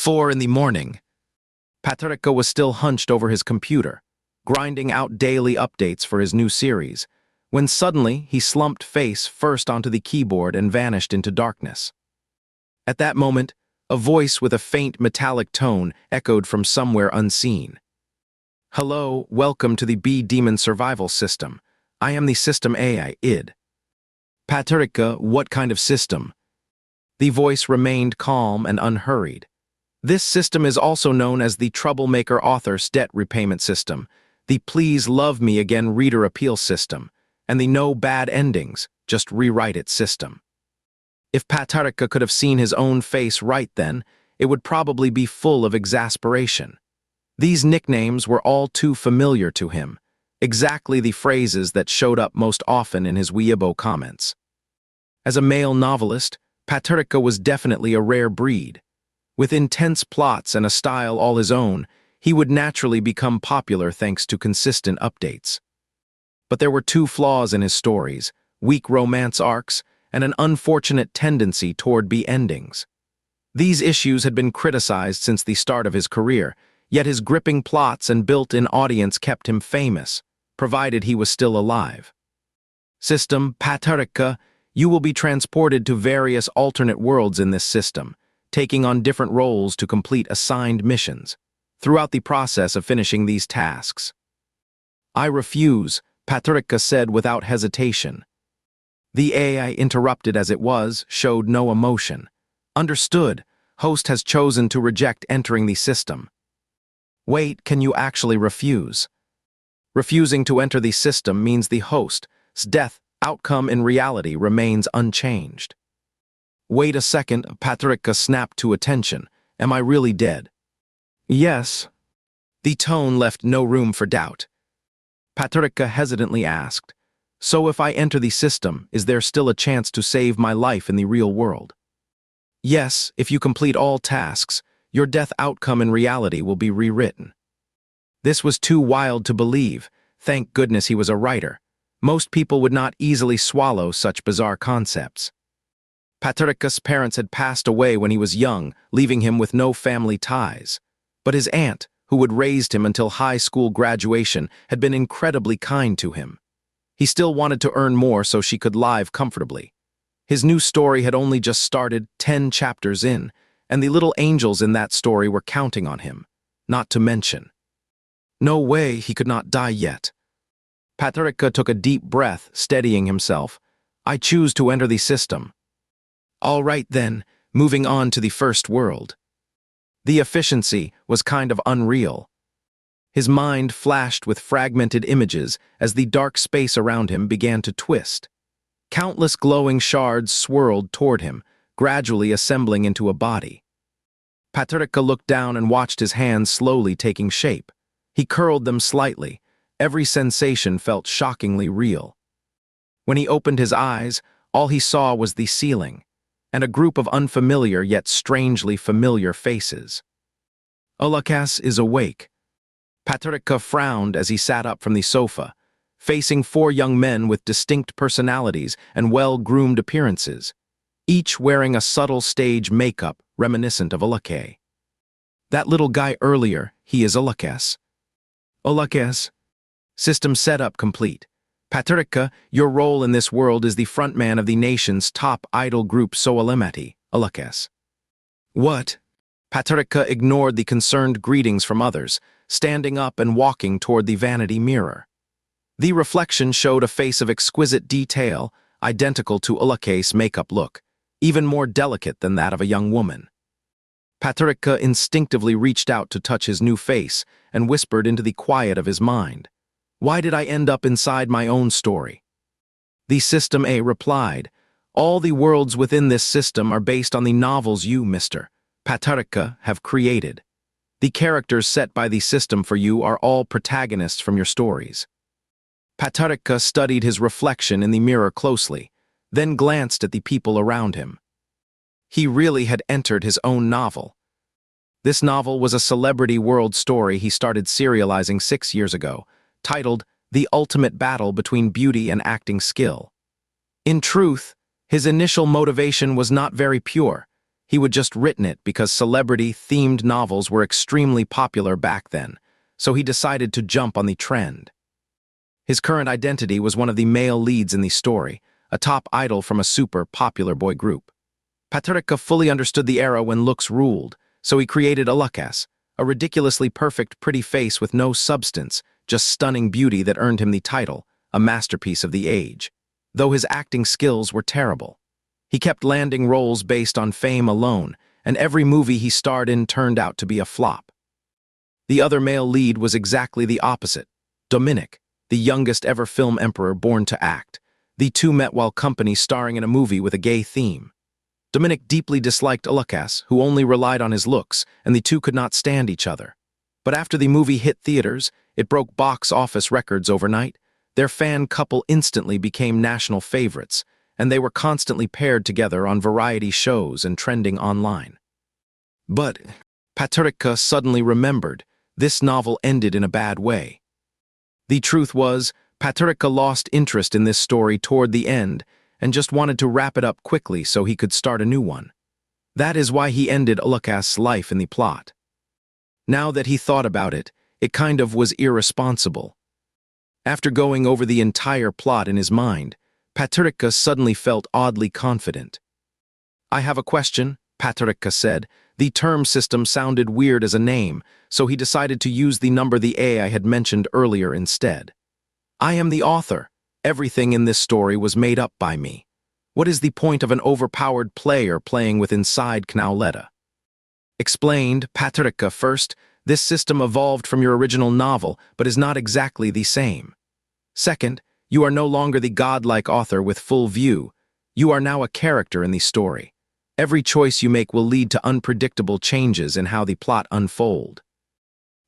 4 in the morning. Patrick was still hunched over his computer, grinding out daily updates for his new series, when suddenly he slumped face first onto the keyboard and vanished into darkness. At that moment, a voice with a faint metallic tone echoed from somewhere unseen. "Hello, welcome to the B-Demon Survival System. I am the System AI, ID. Patrick, what kind of system?" The voice remained calm and unhurried. "This system is also known as the Troublemaker Author's Debt Repayment System, the Please Love Me Again Reader Appeal System, and the No Bad Endings, Just Rewrite It system." If Patrick could have seen his own face right then, it would probably be full of exasperation. These nicknames were all too familiar to him, exactly the phrases that showed up most often in his Weibo comments. As a male novelist, Patrick was definitely a rare breed. With intense plots and a style all his own, he would naturally become popular thanks to consistent updates. But there were two flaws in his stories: weak romance arcs and an unfortunate tendency toward B-endings. These issues had been criticized since the start of his career, yet his gripping plots and built-in audience kept him famous, provided he was still alive. System Patrick, you will be transported to various alternate worlds in this system, taking on different roles to complete assigned missions, throughout the process of finishing these tasks. "I refuse," Patrick said without hesitation. The AI, interrupted as it was, showed no emotion. "Understood. Host has chosen to reject entering the system." "Wait, can you actually refuse?" "Refusing to enter the system means the host's death outcome in reality remains unchanged." "Wait a second," Patrick snapped to attention. "Am I really dead?" "Yes." The tone left no room for doubt. Patrick hesitantly asked, "So if I enter the system, is there still a chance to save my life in the real world?" "Yes, if you complete all tasks, your death outcome in reality will be rewritten." This was too wild to believe. Thank goodness he was a writer. Most people would not easily swallow such bizarre concepts. Patrick's parents had passed away when he was young, leaving him with no family ties. But his aunt, who had raised him until high school graduation, had been incredibly kind to him. He still wanted to earn more so she could live comfortably. His new story had only just started, 10 chapters in, and the little angels in that story were counting on him, not to mention. No way, he could not die yet. Patrick took a deep breath, steadying himself. "I choose to enter the system." "All right then, moving on to the first world." The efficiency was kind of unreal. His mind flashed with fragmented images as the dark space around him began to twist. Countless glowing shards swirled toward him, gradually assembling into a body. Patrick looked down and watched his hands slowly taking shape. He curled them slightly. Every sensation felt shockingly real. When he opened his eyes, all he saw was the ceiling, and a group of unfamiliar yet strangely familiar faces. "Ulakas is awake." Patrick frowned as he sat up from the sofa, facing 4 young men with distinct personalities and well-groomed appearances, each wearing a subtle stage makeup reminiscent of Ulakas. "That little guy earlier, he is Ulakas." "Ulakas. System setup complete. Patrick, your role in this world is the frontman of the nation's top idol group Soalimati, Ulakas." "What?" Patrick ignored the concerned greetings from others, standing up and walking toward the vanity mirror. The reflection showed a face of exquisite detail, identical to Ulakas' makeup look, even more delicate than that of a young woman. Patrick instinctively reached out to touch his new face and whispered into the quiet of his mind, "Why did I end up inside my own story?" The System A replied, "All the worlds within this system are based on the novels you, Mr. Patrick, have created. The characters set by the system for you are all protagonists from your stories." Patrick studied his reflection in the mirror closely, then glanced at the people around him. He really had entered his own novel. This novel was a celebrity world story he started serializing 6 years ago, titled The Ultimate Battle Between Beauty and Acting Skill. In truth, his initial motivation was not very pure. He would just written it because celebrity-themed novels were extremely popular back then, so he decided to jump on the trend. His current identity was one of the male leads in the story, a top idol from a super popular boy group. Patrica fully understood the era when looks ruled, so he created Lucas, a ridiculously perfect pretty face with no substance, just stunning beauty that earned him the title, a masterpiece of the age. Though his acting skills were terrible. He kept landing roles based on fame alone, and every movie he starred in turned out to be a flop. The other male lead was exactly the opposite, Dominic, the youngest ever film emperor born to act. The two met while company starring in a movie with a gay theme. Dominic deeply disliked Lucas, who only relied on his looks, and the two could not stand each other. But after the movie hit theaters, it broke box office records overnight. Their fan couple instantly became national favorites, and they were constantly paired together on variety shows and trending online. But Patrica suddenly remembered, this novel ended in a bad way. The truth was, Patrica lost interest in this story toward the end and just wanted to wrap it up quickly so he could start a new one. That is why he ended Lucas's life in the plot. Now that he thought about it, it kind of was irresponsible. After going over the entire plot in his mind, Patrica suddenly felt oddly confident. "I have a question," Patrica said. The term system sounded weird as a name, so he decided to use the number the AI had mentioned earlier instead. "I am the author. Everything in this story was made up by me. What is the point of an overpowered player playing with inside Knauletta?" Explained, Patrica. First, this system evolved from your original novel, but is not exactly the same. Second, you are no longer the godlike author with full view. You are now a character in the story. Every choice you make will lead to unpredictable changes in how the plot unfold.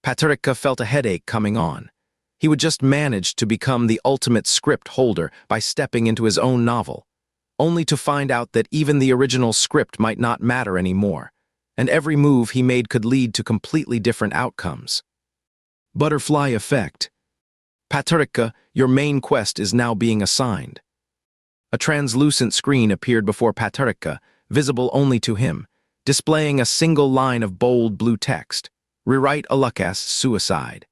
Patrica felt a headache coming on. He would just manage to become the ultimate script holder by stepping into his own novel, only to find out that even the original script might not matter anymore, and every move he made could lead to completely different outcomes. Butterfly effect. Patrica, your main quest is now being assigned. A translucent screen appeared before Patrica, visible only to him, displaying a single line of bold blue text. Rewrite Lucas' suicide.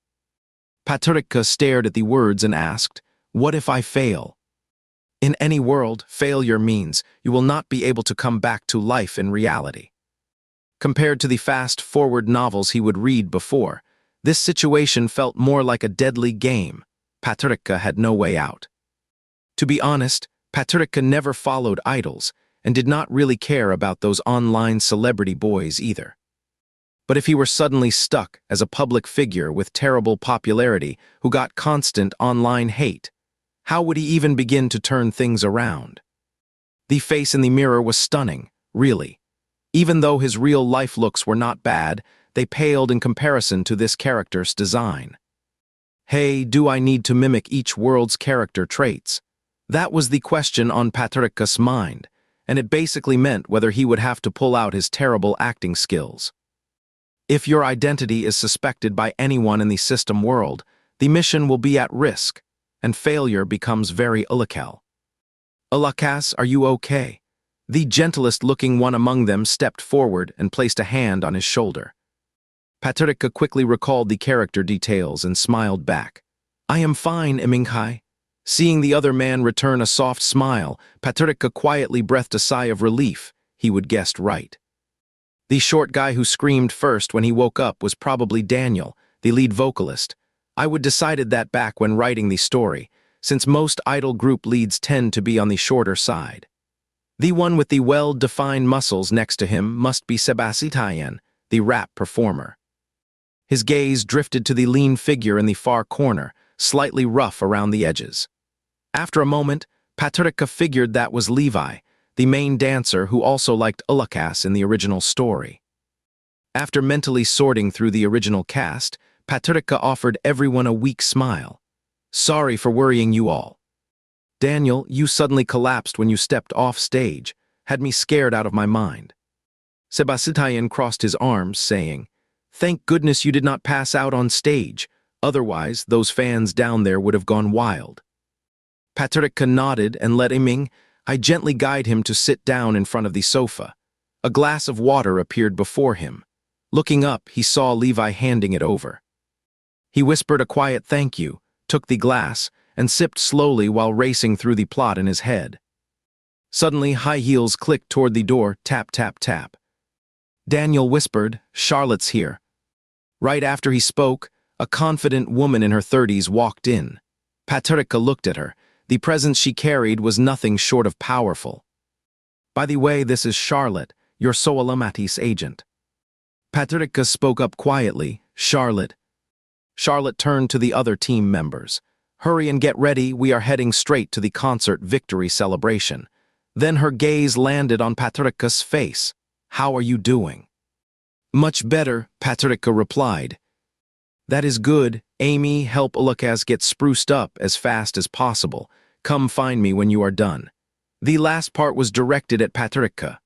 Patrica stared at the words and asked, "What if I fail?" In any world, failure means you will not be able to come back to life in reality. Compared to the fast-forward novels he would read before, this situation felt more like a deadly game. Patrica had no way out. To be honest, Patrica never followed idols and did not really care about those online celebrity boys either. But if he were suddenly stuck as a public figure with terrible popularity who got constant online hate, how would he even begin to turn things around? The face in the mirror was stunning, really. Even though his real-life looks were not bad, they paled in comparison to this character's design. Hey, do I need to mimic each world's character traits? That was the question on Patrica's mind, and it basically meant whether he would have to pull out his terrible acting skills. If your identity is suspected by anyone in the system world, the mission will be at risk, and failure becomes very illegal. "Lucas, are you okay?" The gentlest-looking one among them stepped forward and placed a hand on his shoulder. Patrica quickly recalled the character details and smiled back. "I am fine, Iminghai." Seeing the other man return a soft smile, Patrica quietly breathed a sigh of relief. He would guessed right. The short guy who screamed first when he woke up was probably Daniel, the lead vocalist. I would decided that back when writing the story, since most idol group leads tend to be on the shorter side. The one with the well-defined muscles next to him must be Sebastian, the rap performer. His gaze drifted to the lean figure in the far corner, slightly rough around the edges. After a moment, Patrica figured that was Levi, the main dancer who also liked Lucas in the original story. After mentally sorting through the original cast, Patrica offered everyone a weak smile. "Sorry for worrying you all. Daniel, you suddenly collapsed when you stepped off stage, had me scared out of my mind." Sebastian crossed his arms, saying, "Thank goodness you did not pass out on stage, otherwise those fans down there would have gone wild." Patrica nodded and let I gently guide him to sit down in front of the sofa. A glass of water appeared before him. Looking up, he saw Levi handing it over. He whispered a quiet thank you, took the glass, and sipped slowly while racing through the plot in his head. Suddenly, high heels clicked toward the door, tap, tap, tap. Daniel whispered, "Charlotte's here." Right after he spoke, a confident woman in her 30s walked in. Patricia looked at her. The presence she carried was nothing short of powerful. "By the way, this is Charlotte, your Soalamatis agent." Patricia spoke up quietly, "Charlotte." Charlotte turned to the other team members. "Hurry and get ready, we are heading straight to the concert victory celebration." Then her gaze landed on Patricia's face. "How are you doing?" "Much better," Patricia replied. "That is good. Amy, help Lucas get spruced up as fast as possible. Come find me when you are done." The last part was directed at Patricia.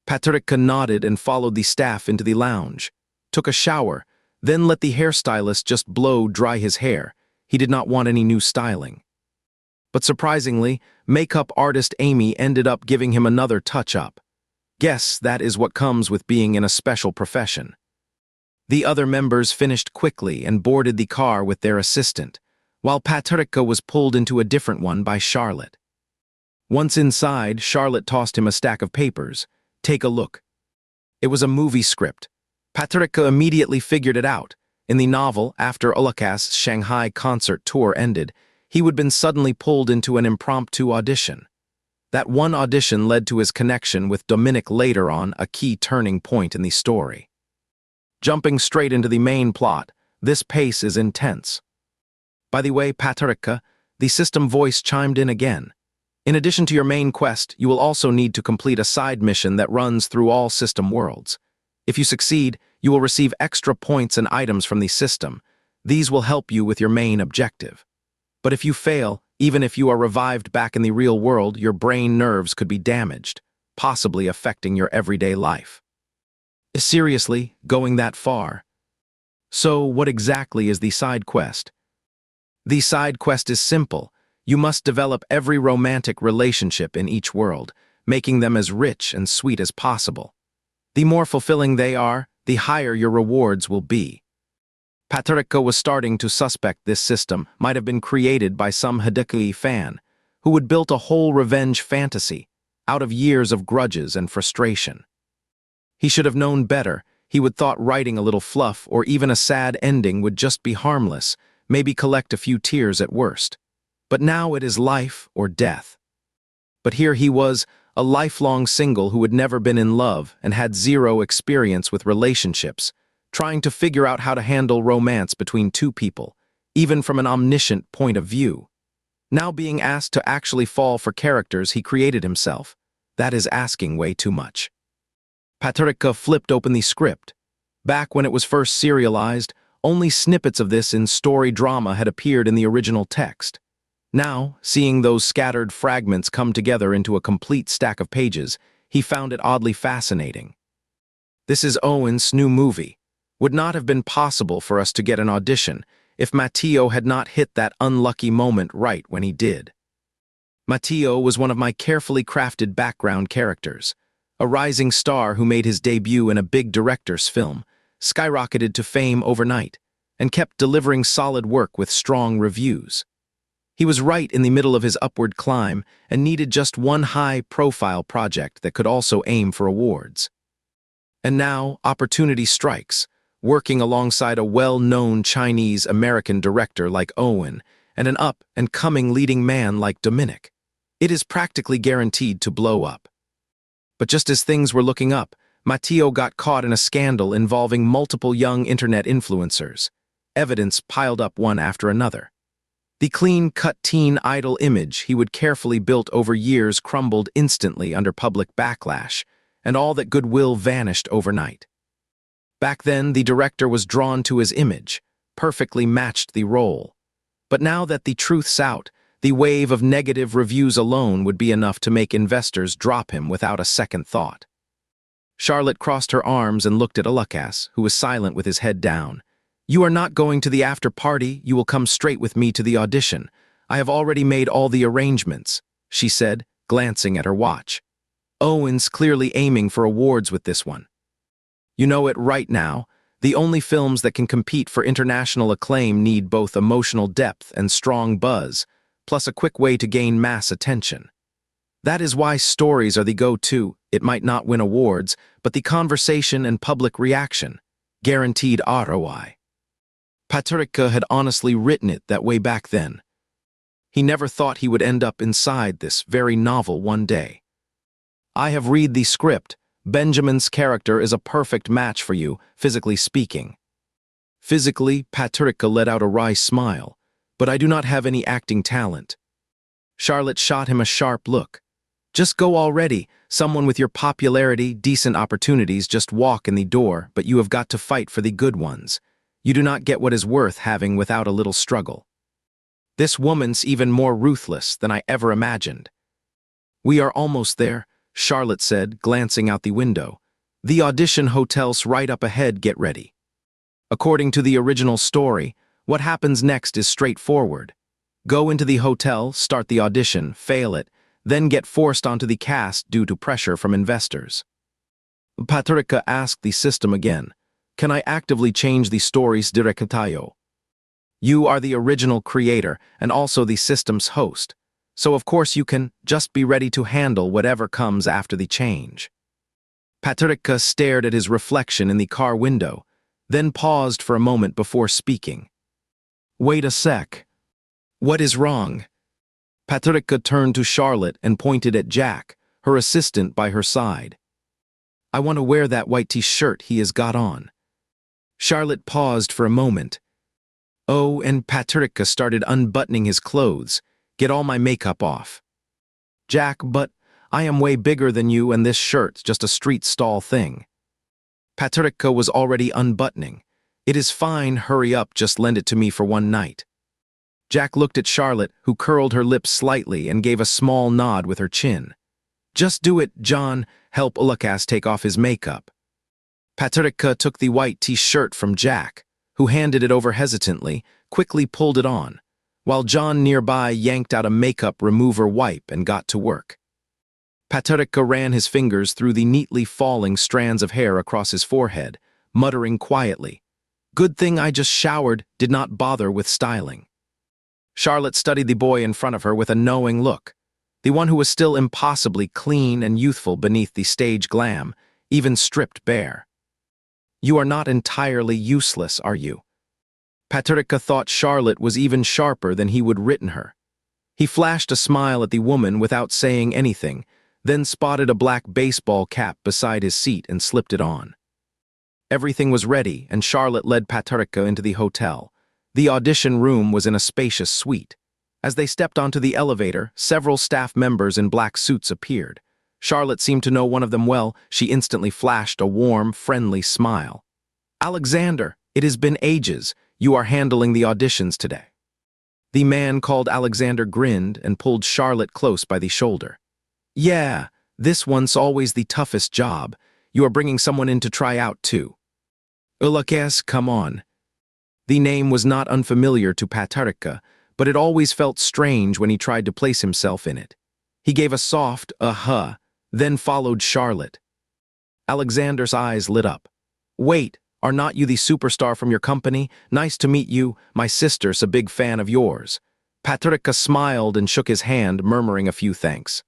Patricia nodded and followed the staff into the lounge, took a shower, then let the hairstylist just blow dry his hair. He did not want any new styling. But surprisingly, makeup artist Amy ended up giving him another touch-up. Guess that is what comes with being in a special profession. The other members finished quickly and boarded the car with their assistant, while Patricia was pulled into a different one by Charlotte. Once inside, Charlotte tossed him a stack of papers. "Take a look." It was a movie script. Patricia immediately figured it out. In the novel, after Lucas's Shanghai concert tour ended, he would been suddenly pulled into an impromptu audition. That one audition led to his connection with Dominic later on, a key turning point in the story. Jumping straight into the main plot, this pace is intense. By the way, Patricia, the system voice chimed in again. In addition to your main quest, you will also need to complete a side mission that runs through all system worlds. If you succeed, you will receive extra points and items from the system. These will help you with your main objective. But if you fail, even if you are revived back in the real world, your brain nerves could be damaged, possibly affecting your everyday life. Seriously, going that far? So, what exactly is the side quest? The side quest is simple. You must develop every romantic relationship in each world, making them as rich and sweet as possible. The more fulfilling they are, the higher your rewards will be. Patricia was starting to suspect this system might have been created by some Hideki fan, who had built a whole revenge fantasy out of years of grudges and frustration. He should have known better. He would thought writing a little fluff or even a sad ending would just be harmless, maybe collect a few tears at worst. But now it is life or death. But here he was, a lifelong single who had never been in love and had zero experience with relationships, trying to figure out how to handle romance between two people, even from an omniscient point of view. Now being asked to actually fall for characters he created himself, that is asking way too much. Patricia flipped open the script. Back when it was first serialized, only snippets of this in story drama had appeared in the original text. Now, seeing those scattered fragments come together into a complete stack of pages, he found it oddly fascinating. This is Owen's new movie. Would not have been possible for us to get an audition if Matteo had not hit that unlucky moment right when he did. Matteo was one of my carefully crafted background characters, a rising star who made his debut in a big director's film, skyrocketed to fame overnight, and kept delivering solid work with strong reviews. He was right in the middle of his upward climb and needed just one high-profile project that could also aim for awards. And now, opportunity strikes, working alongside a well-known Chinese-American director like Owen and an up-and-coming leading man like Dominic. It is practically guaranteed to blow up. But just as things were looking up, Matteo got caught in a scandal involving multiple young internet influencers. Evidence piled up one after another. The clean-cut teen idol image he would carefully built over years crumbled instantly under public backlash, and all that goodwill vanished overnight. Back then, the director was drawn to his image, perfectly matched the role. But now that the truth's out, the wave of negative reviews alone would be enough to make investors drop him without a second thought. Charlotte crossed her arms and looked at Lucas, who was silent with his head down. "You are not going to the after-party, you will come straight with me to the audition. I have already made all the arrangements," she said, glancing at her watch. Owen's clearly aiming for awards with this one. You know it right now. The only films that can compete for international acclaim need both emotional depth and strong buzz, plus a quick way to gain mass attention. That is why stories are the go-to. It might not win awards, but the conversation and public reaction. Guaranteed ROI. Paterka had honestly written it that way back then. He never thought he would end up inside this very novel one day. I have read the script. Benjamin's character is a perfect match for you, physically speaking. Physically, Paterka let out a wry smile, but I do not have any acting talent. Charlotte shot him a sharp look. Just go already. Someone with your popularity, decent opportunities just walk in the door, but you have got to fight for the good ones. You do not get what is worth having without a little struggle. This woman's even more ruthless than I ever imagined. We are almost there, Charlotte said, glancing out the window. The audition hotel's right up ahead, get ready. According to the original story, what happens next is straightforward. Go into the hotel, start the audition, fail it, then get forced onto the cast due to pressure from investors. Paterka asked the system again, can I actively change the story's directayo? You are the original creator and also the system's host. So of course you can just be ready to handle whatever comes after the change. Paterka stared at his reflection in the car window, then paused for a moment before speaking. Wait a sec. What is wrong? Paterka turned to Charlotte and pointed at Jack, her assistant by her side. I want to wear that white t-shirt he has got on. Charlotte paused for a moment. Oh, and Paterka started unbuttoning his clothes. Get all my makeup off. Jack, but I am way bigger than you and this shirt's just a street stall thing. Paterka was already unbuttoning. It is fine, hurry up, just lend it to me for one night. Jack looked at Charlotte, who curled her lips slightly and gave a small nod with her chin. Just do it, John, help Ulakas take off his makeup. Paterka took the white t-shirt from Jack, who handed it over hesitantly, quickly pulled it on, while John nearby yanked out a makeup remover wipe and got to work. Paterka ran his fingers through the neatly falling strands of hair across his forehead, muttering quietly, Good thing I just showered, did not bother with styling. Charlotte studied the boy in front of her with a knowing look, the one who was still impossibly clean and youthful beneath the stage glam, even stripped bare. You are not entirely useless, are you? Paterka thought Charlotte was even sharper than he would written her. He flashed a smile at the woman without saying anything, then spotted a black baseball cap beside his seat and slipped it on. Everything was ready, and Charlotte led Paterka into the hotel. The audition room was in a spacious suite. As they stepped onto the elevator, several staff members in black suits appeared. Charlotte seemed to know one of them well. She instantly flashed a warm, friendly smile. Alexander, it has been ages. You are handling the auditions today. The man called Alexander grinned and pulled Charlotte close by the shoulder. Yeah, this one's always the toughest job. You are bringing someone in to try out too. Ulakas, come on. The name was not unfamiliar to Paterka, but it always felt strange when he tried to place himself in it. He gave a soft uh-huh, then followed Charlotte. Alexander's eyes lit up. Wait, are not you the superstar from your company? Nice to meet you. My sister's a big fan of yours. Paterka smiled and shook his hand, murmuring a few thanks.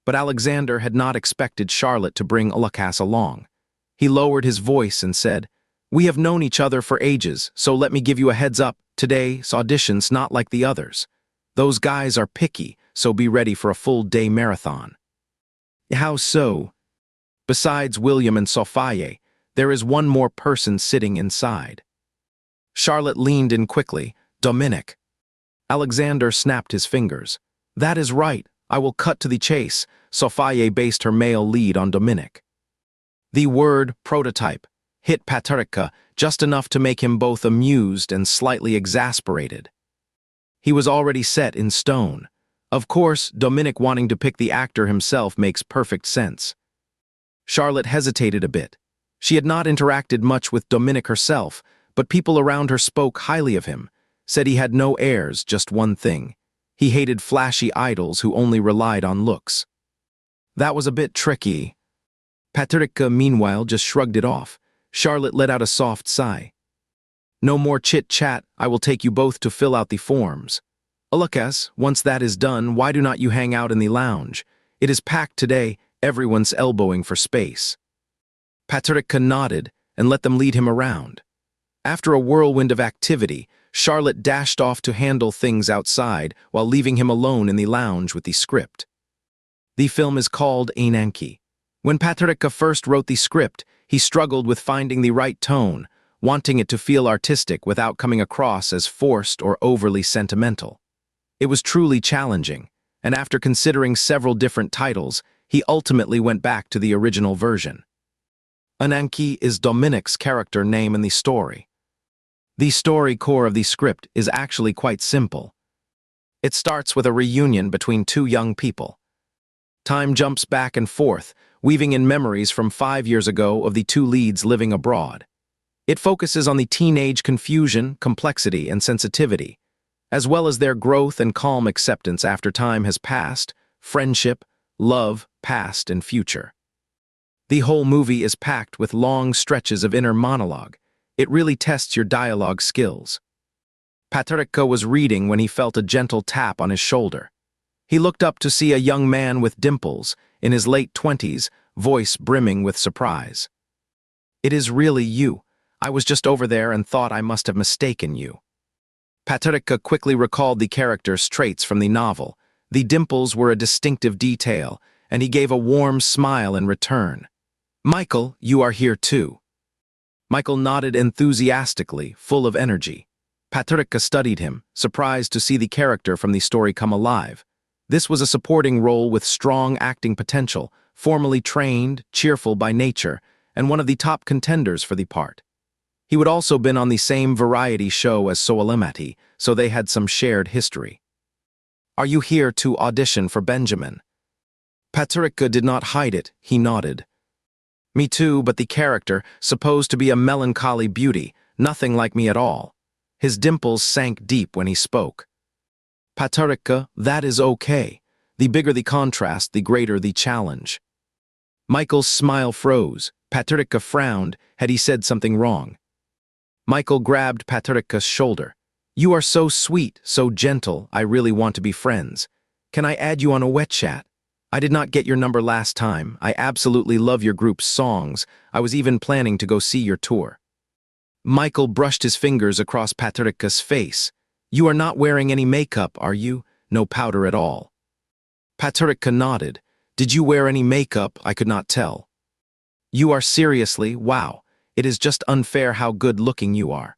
But Alexander had not expected Charlotte to bring Ulakas along. He lowered his voice and said, We have known each other for ages, so let me give you a heads up. Today's audition's not like the others. Those guys are picky, so be ready for a full-day marathon. How so? Besides William and Sophie, there is one more person sitting inside. Charlotte leaned in quickly. Dominic. Alexander snapped his fingers. That is right. I will cut to the chase. Sophie based her male lead on Dominic. The word prototype hit Paterka just enough to make him both amused and slightly exasperated. He was already set in stone. Of course, Dominic wanting to pick the actor himself makes perfect sense. Charlotte hesitated a bit. She had not interacted much with Dominic herself, but people around her spoke highly of him, said he had no airs, just one thing. He hated flashy idols who only relied on looks. That was a bit tricky. Patricia, meanwhile, just shrugged it off. Charlotte let out a soft sigh. No more chit-chat, I will take you both to fill out the forms. Lucas, once that is done, why do not you hang out in the lounge? It is packed today, everyone's elbowing for space. Patricia nodded and let them lead him around. After a whirlwind of activity, Charlotte dashed off to handle things outside while leaving him alone in the lounge with the script. The film is called Ananke. When Patricia first wrote the script, he struggled with finding the right tone, wanting it to feel artistic without coming across as forced or overly sentimental. It was truly challenging, and after considering several different titles, he ultimately went back to the original version. Ananke is Dominic's character name in the story. The story core of the script is actually quite simple. It starts with a reunion between two young people. Time jumps back and forth, weaving in memories from 5 years ago of the two leads living abroad. It focuses on the teenage confusion, complexity, and sensitivity, as well as their growth and calm acceptance after time has passed, friendship, love, past, and future. The whole movie is packed with long stretches of inner monologue. It really tests your dialogue skills. Patricia was reading when he felt a gentle tap on his shoulder. He looked up to see a young man with dimples, in his late 20s, voice brimming with surprise. It is really you. I was just over there and thought I must have mistaken you. Patricia quickly recalled the character's traits from the novel. The dimples were a distinctive detail, and he gave a warm smile in return. Michael, you are here too. Michael nodded enthusiastically, full of energy. Patricia studied him, surprised to see the character from the story come alive. This was a supporting role with strong acting potential, formally trained, cheerful by nature, and one of the top contenders for the part. He would also been on the same variety show as Soalimati, so they had some shared history. Are you here to audition for Benjamin? Patricia did not hide it, he nodded. Me too, but the character, supposed to be a melancholy beauty, nothing like me at all. His dimples sank deep when he spoke. Patricia, that is okay. The bigger the contrast, the greater the challenge. Michael's smile froze. Patricia frowned. Had he said something wrong? Michael grabbed Patricia's shoulder. You are so sweet, so gentle, I really want to be friends. Can I add you on a wet chat? I did not get your number last time. I absolutely love your group's songs. I was even planning to go see your tour. Michael brushed his fingers across Patricia's face. You are not wearing any makeup, are you? No powder at all. Patricia nodded. Did you wear any makeup? I could not tell. You are seriously, wow. It is just unfair how good-looking you are.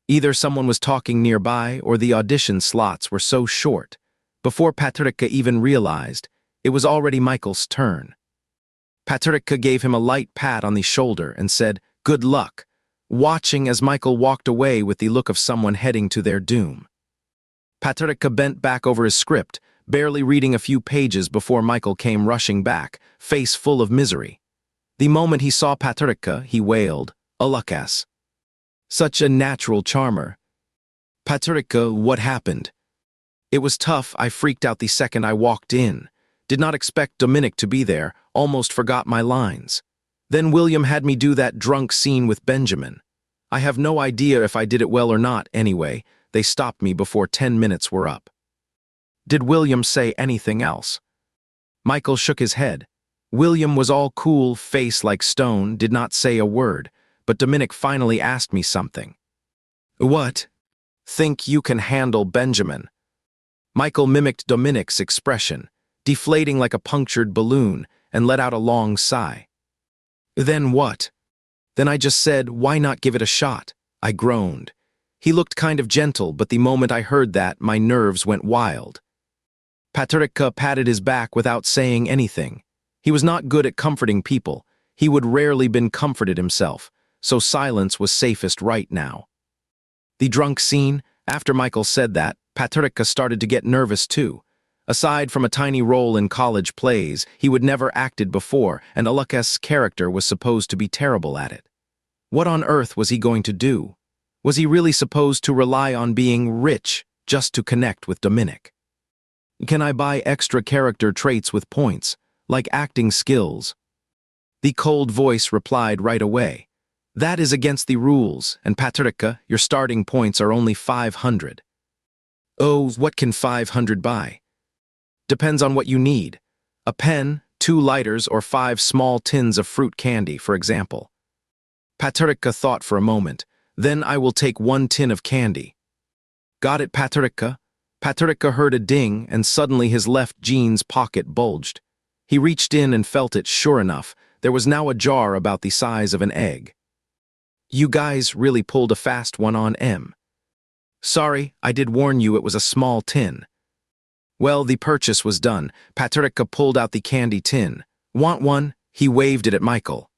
Either someone was talking nearby or the audition slots were so short. Before Patricia even realized, it was already Michael's turn. Patricia gave him a light pat on the shoulder and said, good luck, watching as Michael walked away with the look of someone heading to their doom. Patricia bent back over his script, barely reading a few pages before Michael came rushing back, face full of misery. The moment he saw Patricia, he wailed, Lucas. Such a natural charmer. Patricia, what happened? It was tough. I freaked out the second I walked in. Did not expect Dominic to be there, almost forgot my lines. Then William had me do that drunk scene with Benjamin. I have no idea if I did it well or not anyway. They stopped me before 10 minutes were up. Did William say anything else? Michael shook his head. William was all cool, face like stone, did not say a word, but Dominic finally asked me something. What? Think you can handle Benjamin? Michael mimicked Dominic's expression, deflating like a punctured balloon, and let out a long sigh. Then what? Then I just said, why not give it a shot? I groaned. He looked kind of gentle, but the moment I heard that, my nerves went wild. Patricia patted his back without saying anything. He was not good at comforting people. He would rarely been comforted himself, so silence was safest right now. The drunk scene, after Michael said that, Patricia started to get nervous too. Aside from a tiny role in college plays, he would never acted before, and Lucas's character was supposed to be terrible at it. What on earth was he going to do? Was he really supposed to rely on being rich just to connect with Dominic? Can I buy extra character traits with points? like acting skills. The cold voice replied right away. That is against the rules, and Patricia, your starting points are only 500. Oh, what can 500 buy? Depends on what you need. A pen, 2 lighters, or 5 small tins of fruit candy, for example. Patricia thought for a moment. Then I will take 1 tin of candy. Got it, Patricia? Patricia heard a ding, and suddenly his left jeans pocket bulged. He reached in and felt it. Sure enough, there was now a jar about the size of an egg. You guys really pulled a fast one on M. Sorry, I did warn you it was a small tin. Well, the purchase was done. Patricia pulled out the candy tin. Want one? He waved it at Michael.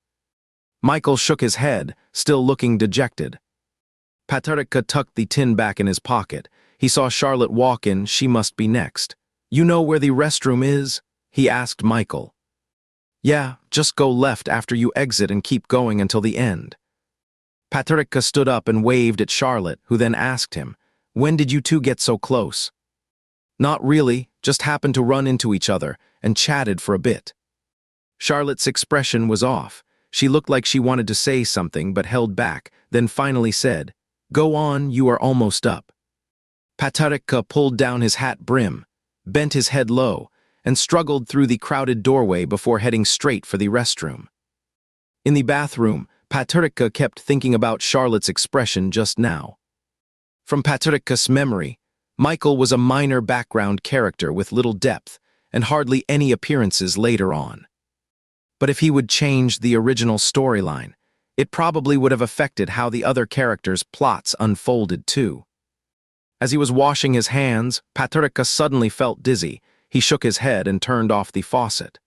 Michael shook his head, still looking dejected. Patricia tucked the tin back in his pocket. He saw Charlotte walk in. She must be next. You know where the restroom is? He asked Michael. Yeah, just go left after you exit and keep going until the end. Patricia stood up and waved at Charlotte, who then asked him, When did you two get so close? Not really, just happened to run into each other and chatted for a bit. Charlotte's expression was off. She looked like she wanted to say something but held back, then finally said, Go on, you are almost up. Patricia pulled down his hat brim, bent his head low, and struggled through the crowded doorway before heading straight for the restroom. In the bathroom, Patricia kept thinking about Charlotte's expression just now. From Patricia's memory, Michael was a minor background character with little depth and hardly any appearances later on. But if he would change the original storyline, it probably would have affected how the other characters' plots unfolded too. As he was washing his hands, Patricia suddenly felt dizzy. He shook his head and turned off the faucet.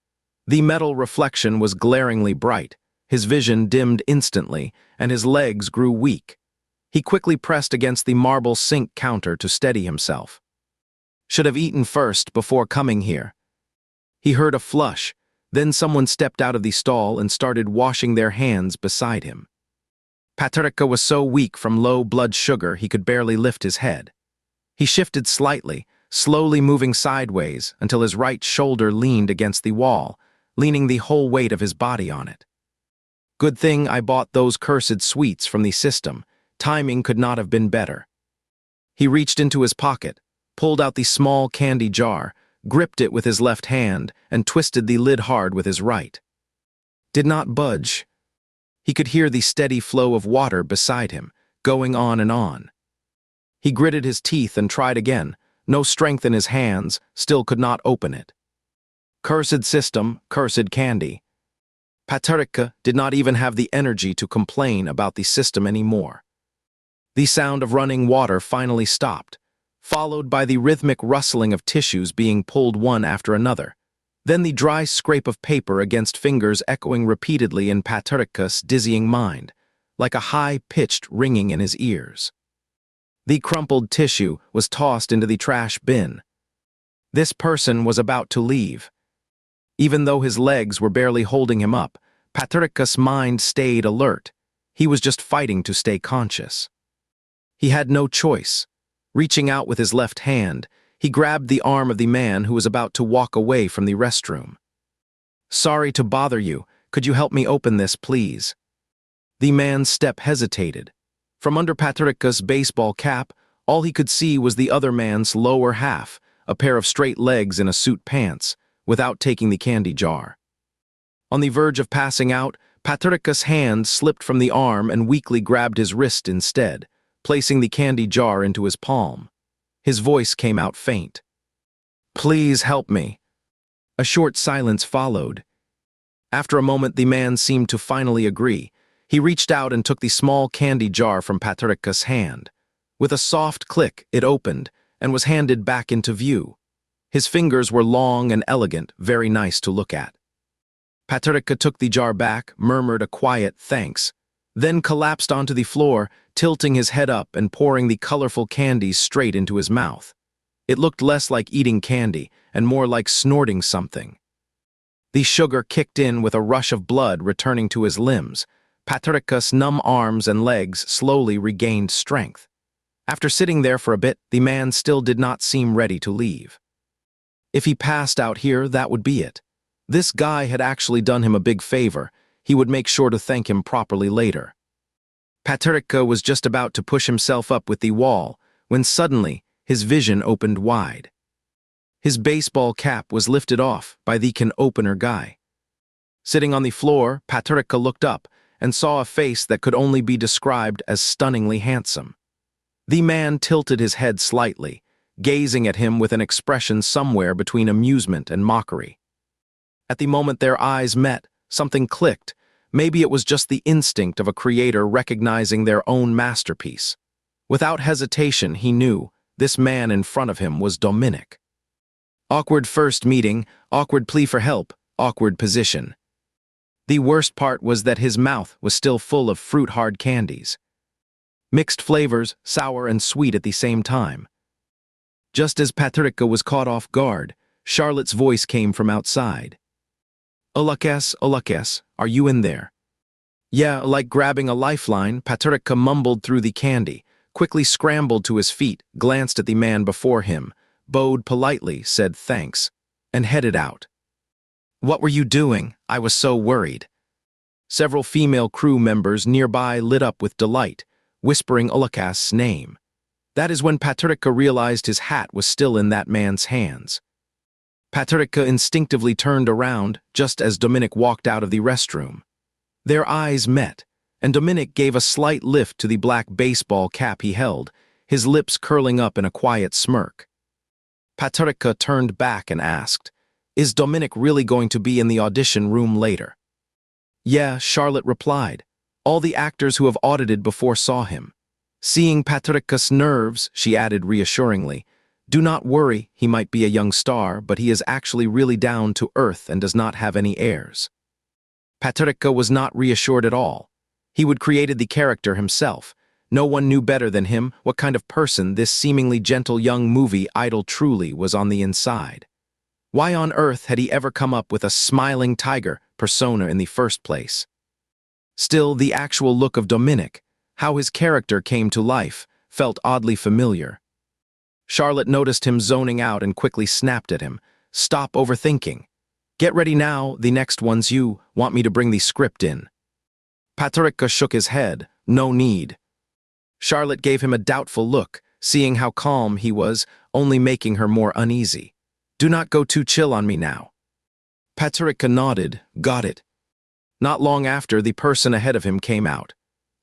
The metal reflection was glaringly bright. His vision dimmed instantly, and his legs grew weak. He quickly pressed against the marble sink counter to steady himself. Should have eaten first before coming here. He heard a flush. Then someone stepped out of the stall and started washing their hands beside him. Patricia was so weak from low blood sugar he could barely lift his head. He shifted slightly, slowly moving sideways until his right shoulder leaned against the wall, leaning the whole weight of his body on it. Good thing I bought those cursed sweets from the system. Timing could not have been better. He reached into his pocket, pulled out the small candy jar, gripped it with his left hand, and twisted the lid hard with his right. Did not budge. He could hear the steady flow of water beside him, going on and on. He gritted his teeth and tried again. No strength in his hands, still could not open it. Cursed system, cursed candy. Patricia did not even have the energy to complain about the system anymore. The sound of running water finally stopped, followed by the rhythmic rustling of tissues being pulled one after another. Then the dry scrape of paper against fingers echoing repeatedly in Patricia's dizzying mind, like a high-pitched ringing in his ears. The crumpled tissue was tossed into the trash bin. This person was about to leave. Even though his legs were barely holding him up, Patricia's mind stayed alert. He was just fighting to stay conscious. He had no choice. Reaching out with his left hand, he grabbed the arm of the man who was about to walk away from the restroom. Sorry to bother you. Could you help me open this, please? The man's step hesitated. From under Patricia's baseball cap, all he could see was the other man's lower half, a pair of straight legs in a suit pants, without taking the candy jar. On the verge of passing out, Patricia's hand slipped from the arm and weakly grabbed his wrist instead, placing the candy jar into his palm. His voice came out faint. Please help me. A short silence followed. After a moment, the man seemed to finally agree. He reached out and took the small candy jar from Patricia's hand. With a soft click, it opened and was handed back into view. His fingers were long and elegant, very nice to look at. Patricia took the jar back, murmured a quiet thanks, then collapsed onto the floor, tilting his head up and pouring the colorful candies straight into his mouth. It looked less like eating candy and more like snorting something. The sugar kicked in with a rush of blood returning to his limbs. Patricia's numb arms and legs slowly regained strength. After sitting there for a bit, the man still did not seem ready to leave. If he passed out here, that would be it. This guy had actually done him a big favor. He would make sure to thank him properly later. Patrica was just about to push himself up with the wall when suddenly his vision opened wide. His baseball cap was lifted off by the can-opener guy. Sitting on the floor, Patrica looked up and saw a face that could only be described as stunningly handsome. The man tilted his head slightly, gazing at him with an expression somewhere between amusement and mockery. At the moment their eyes met, something clicked. Maybe it was just the instinct of a creator recognizing their own masterpiece. Without hesitation, he knew this man in front of him was Dominic. Awkward first meeting, awkward plea for help, awkward position. The worst part was that his mouth was still full of fruit-hard candies. Mixed flavors, sour and sweet at the same time. Just as Patrica was caught off guard, Charlotte's voice came from outside. Ulakes, are you in there? Yeah, like grabbing a lifeline, Patrica mumbled through the candy, quickly scrambled to his feet, glanced at the man before him, bowed politely, said thanks, and headed out. What were you doing? I was so worried. Several female crew members nearby lit up with delight, whispering Ulakes' name. That is when Patrica realized his hat was still in that man's hands. Patrica instinctively turned around just as Dominic walked out of the restroom. Their eyes met, and Dominic gave a slight lift to the black baseball cap he held, his lips curling up in a quiet smirk. Patrica turned back and asked, "Is Dominic really going to be in the audition room later?" Yeah, Charlotte replied. All the actors who have audited before saw him. Seeing Patrica's nerves, she added reassuringly, "Do not worry, he might be a young star, but he is actually really down to earth and does not have any airs." Patrica was not reassured at all. He would created the character himself. No one knew better than him what kind of person this seemingly gentle young movie idol truly was on the inside. Why on earth had he ever come up with a smiling tiger persona in the first place? Still, the actual look of Dominic, how his character came to life, felt oddly familiar. Charlotte noticed him zoning out and quickly snapped at him. "Stop overthinking. Get ready now, the next one's you. Want me to bring the script in?" Patrica shook his head. No need. Charlotte gave him a doubtful look, seeing how calm he was, only making her more uneasy. "Do not go too chill on me now." Patrica nodded. Got it. Not long after, the person ahead of him came out.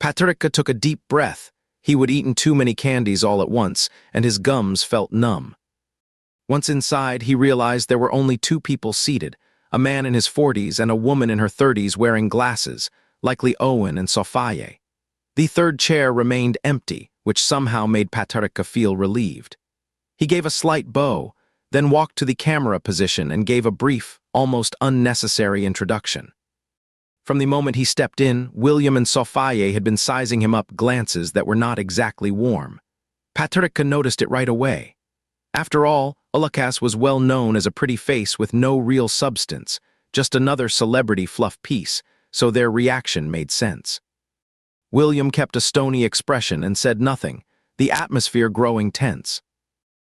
Patrica took a deep breath. He would eaten too many candies all at once, and his gums felt numb. Once inside, he realized there were only two people seated, a man in his 40s and a woman in her 30s wearing glasses, likely Owen and Sophia. The third chair remained empty, which somehow made Patrica feel relieved. He gave a slight bow, then walked to the camera position and gave a brief, almost unnecessary introduction. From the moment he stepped in, William and Sophia had been sizing him up glances that were not exactly warm. Patrica noticed it right away. After all, Ulakes was well known as a pretty face with no real substance, just another celebrity fluff piece, so their reaction made sense. William kept a stony expression and said nothing, the atmosphere growing tense.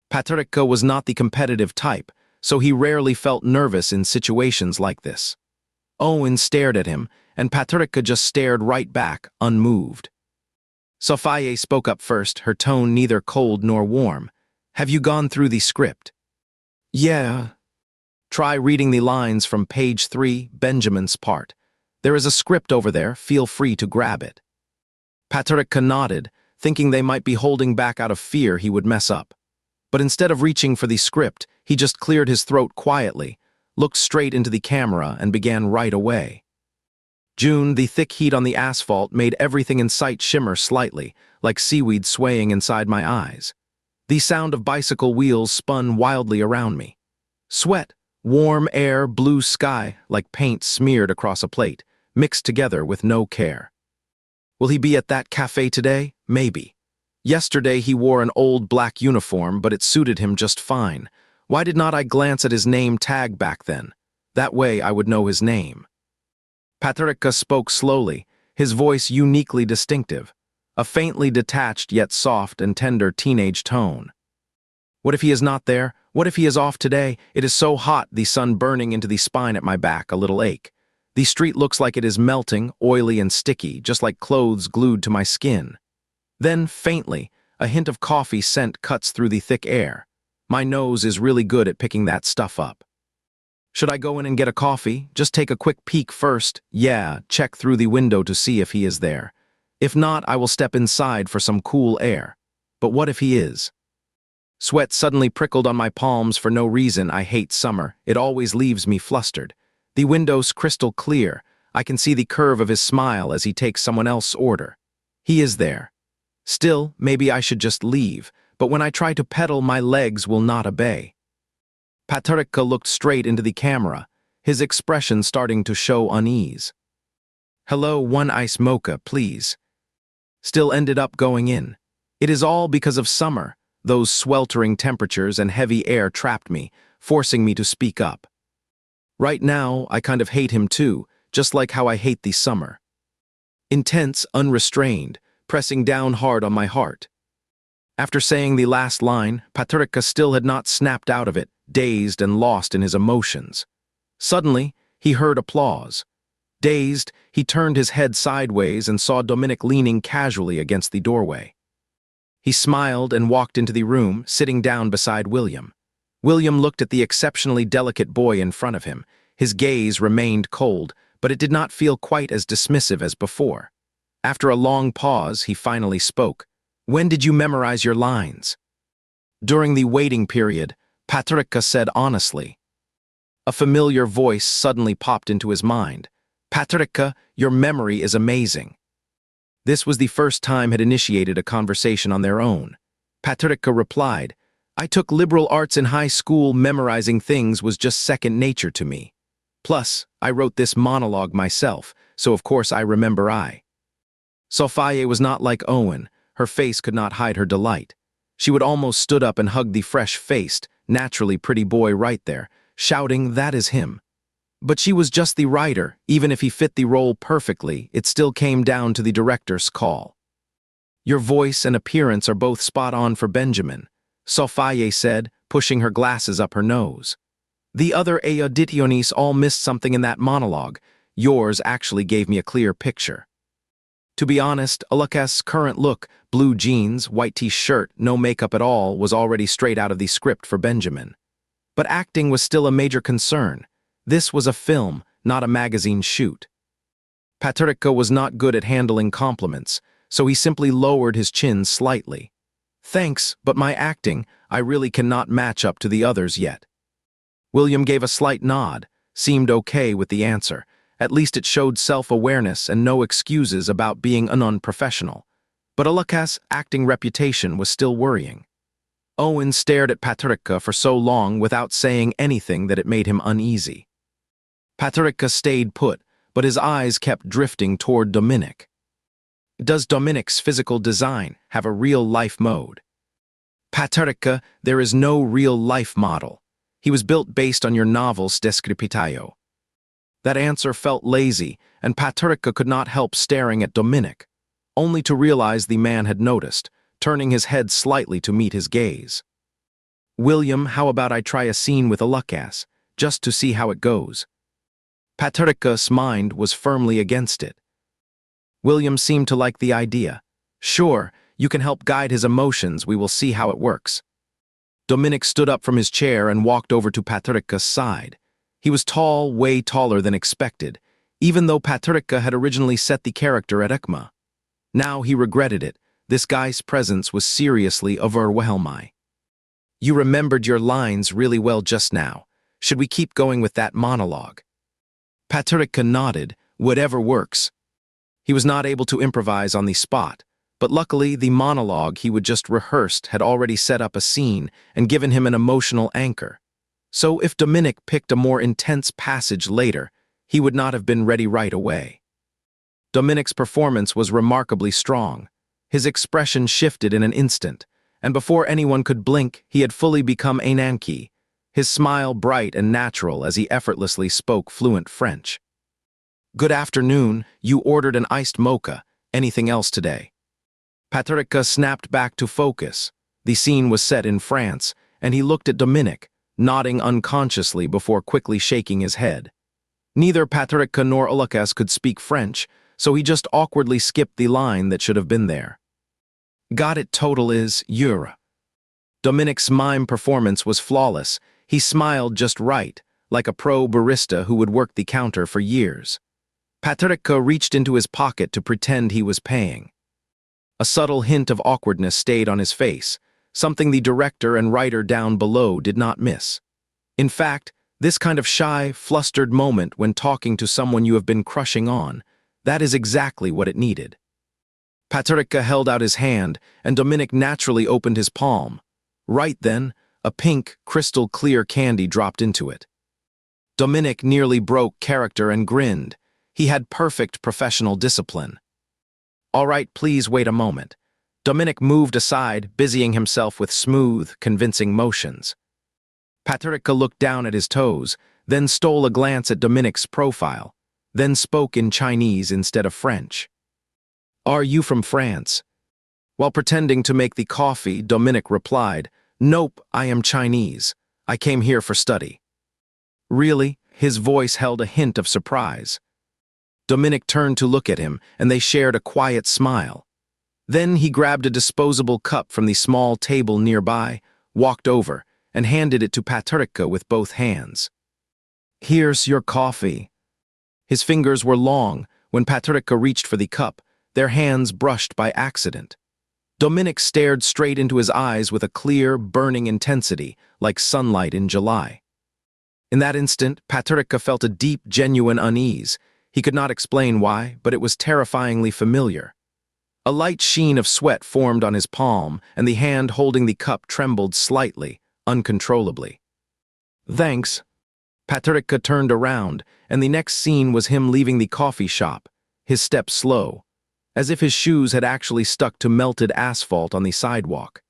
Patrica was not the competitive type, so he rarely felt nervous in situations like this. Owen stared at him, and Patrica just stared right back, unmoved. Sophia spoke up first, her tone neither cold nor warm. "Have you gone through the script?" "Yeah." "Try reading the lines from page 3, Benjamin's part. There is a script over there, feel free to grab it." Patrica nodded, thinking they might be holding back out of fear he would mess up. But instead of reaching for the script, he just cleared his throat quietly, looked straight into the camera, and began right away. June, the thick heat on the asphalt made everything in sight shimmer slightly, like seaweed swaying inside my eyes. The sound of bicycle wheels spun wildly around me. Sweat, warm air, blue sky, like paint smeared across a plate, mixed together with no care. Will he be at that cafe today? Maybe. Yesterday he wore an old black uniform, but it suited him just fine. Why did not I glance at his name tag back then? That way I would know his name. Patrica spoke slowly, his voice uniquely distinctive, a faintly detached yet soft and tender teenage tone. What if he is not there? What if he is off today? It is so hot, the sun burning into the spine at my back, a little ache. The street looks like it is melting, oily and sticky, just like clothes glued to my skin. Then, faintly, a hint of coffee scent cuts through the thick air. My nose is really good at picking that stuff up. Should I go in and get a coffee? Just take a quick peek first. Yeah, check through the window to see if he is there. If not, I will step inside for some cool air. But what if he is? Sweat suddenly prickled on my palms for no reason. I hate summer. It always leaves me flustered. The window's crystal clear. I can see the curve of his smile as he takes someone else's order. He is there. Still, maybe I should just leave, but when I try to pedal, my legs will not obey. Patrica looked straight into the camera, his expression starting to show unease. Hello, one ice mocha, please. Still ended up going in. It is all because of summer. Those sweltering temperatures and heavy air trapped me, forcing me to speak up. Right now, I kind of hate him too, just like how I hate the summer. Intense, unrestrained, pressing down hard on my heart. After saying the last line, Patrica still had not snapped out of it, dazed and lost in his emotions. Suddenly, he heard applause. Dazed, he turned his head sideways and saw Dominic leaning casually against the doorway. He smiled and walked into the room, sitting down beside William. William looked at the exceptionally delicate boy in front of him. His gaze remained cold, but it did not feel quite as dismissive as before. After a long pause, he finally spoke. When did you memorize your lines? During the waiting period, Patrica said honestly. A familiar voice suddenly popped into his mind. Patrica, your memory is amazing. This was the first time had initiated a conversation on their own. Patrica replied, I took liberal arts in high school. Memorizing things was just second nature to me. Plus, I wrote this monologue myself, so of course I remember I. Sophia was not like Owen. Her face could not hide her delight. She would almost stood up and hug the fresh-faced, naturally pretty boy right there, shouting, that is him. But she was just the writer. Even if he fit the role perfectly, it still came down to the director's call. Your voice and appearance are both spot on for Benjamin, Sophia said, pushing her glasses up her nose. The other auditionees all missed something in that monologue. Yours actually gave me a clear picture. To be honest, Alaka's current look, blue jeans, white t-shirt, no makeup at all, was already straight out of the script for Benjamin. But acting was still a major concern. This was a film, not a magazine shoot. Patrica was not good at handling compliments, so he simply lowered his chin slightly. Thanks, but my acting, I really cannot match up to the others yet. William gave a slight nod, seemed okay with the answer. At least it showed self-awareness and no excuses about being an unprofessional. But Alaka's acting reputation was still worrying. Owen stared at Patrica for so long without saying anything that it made him uneasy. Patrica stayed put, but his eyes kept drifting toward Dominic. Does Dominic's physical design have a real-life mode? Patrica, there is no real-life model. He was built based on your Novels.Forced. That answer felt lazy, and Patrica could not help staring at Dominic, only to realize the man had noticed, turning his head slightly to meet his gaze. William, how about I try a scene with Alakas, just to see how it goes? Patrica's mind was firmly against it. William seemed to like the idea. Sure, you can help guide his emotions, we will see how it works. Dominic stood up from his chair and walked over to Patrica's side. He was tall, way taller than expected, even though Patrica had originally set the character at Ekma. Now he regretted it. This guy's presence was seriously overwhelming. You remembered your lines really well just now. Should we keep going with that monologue? Patrica nodded, whatever works. He was not able to improvise on the spot, but luckily the monologue he would just rehearsed had already set up a scene and given him an emotional anchor. So if Dominic picked a more intense passage later, he would not have been ready right away. Dominic's performance was remarkably strong. His expression shifted in an instant, and before anyone could blink, he had fully become Ananke, his smile bright and natural as he effortlessly spoke fluent French. Good afternoon, you ordered an iced mocha. Anything else today? Patrica snapped back to focus. The scene was set in France, and he looked at Dominic, nodding unconsciously before quickly shaking his head. Neither Patricia nor Lucas could speak French, so he just awkwardly skipped the line that should have been there. Got it, total is euro. Dominic's mime performance was flawless. He smiled just right, like a pro barista who would work the counter for years. Patricia reached into his pocket to pretend he was paying. A subtle hint of awkwardness stayed on his face, something the director and writer down below did not miss. In fact, this kind of shy, flustered moment when talking to someone you have been crushing on, that is exactly what it needed. Patricia held out his hand, and Dominic naturally opened his palm. Right then, a pink, crystal-clear candy dropped into it. Dominic nearly broke character and grinned. He had perfect professional discipline. All right, please wait a moment. Dominic moved aside, busying himself with smooth, convincing motions. Patricia looked down at his toes, then stole a glance at Dominic's profile, then spoke in Chinese instead of French. Are you from France? While pretending to make the coffee, Dominic replied, Nope, I am Chinese. I came here for study. Really? His voice held a hint of surprise. Dominic turned to look at him, and they shared a quiet smile. Then he grabbed a disposable cup from the small table nearby, walked over, and handed it to Patricia with both hands. Here's your coffee. His fingers were long. When Patricia reached for the cup, their hands brushed by accident. Dominic stared straight into his eyes with a clear, burning intensity, like sunlight in July. In that instant, Patricia felt a deep, genuine unease. He could not explain why, but it was terrifyingly familiar. A light sheen of sweat formed on his palm, and the hand holding the cup trembled slightly, uncontrollably. Thanks. Patricia turned around, and the next scene was him leaving the coffee shop, his steps slow, as if his shoes had actually stuck to melted asphalt on the sidewalk.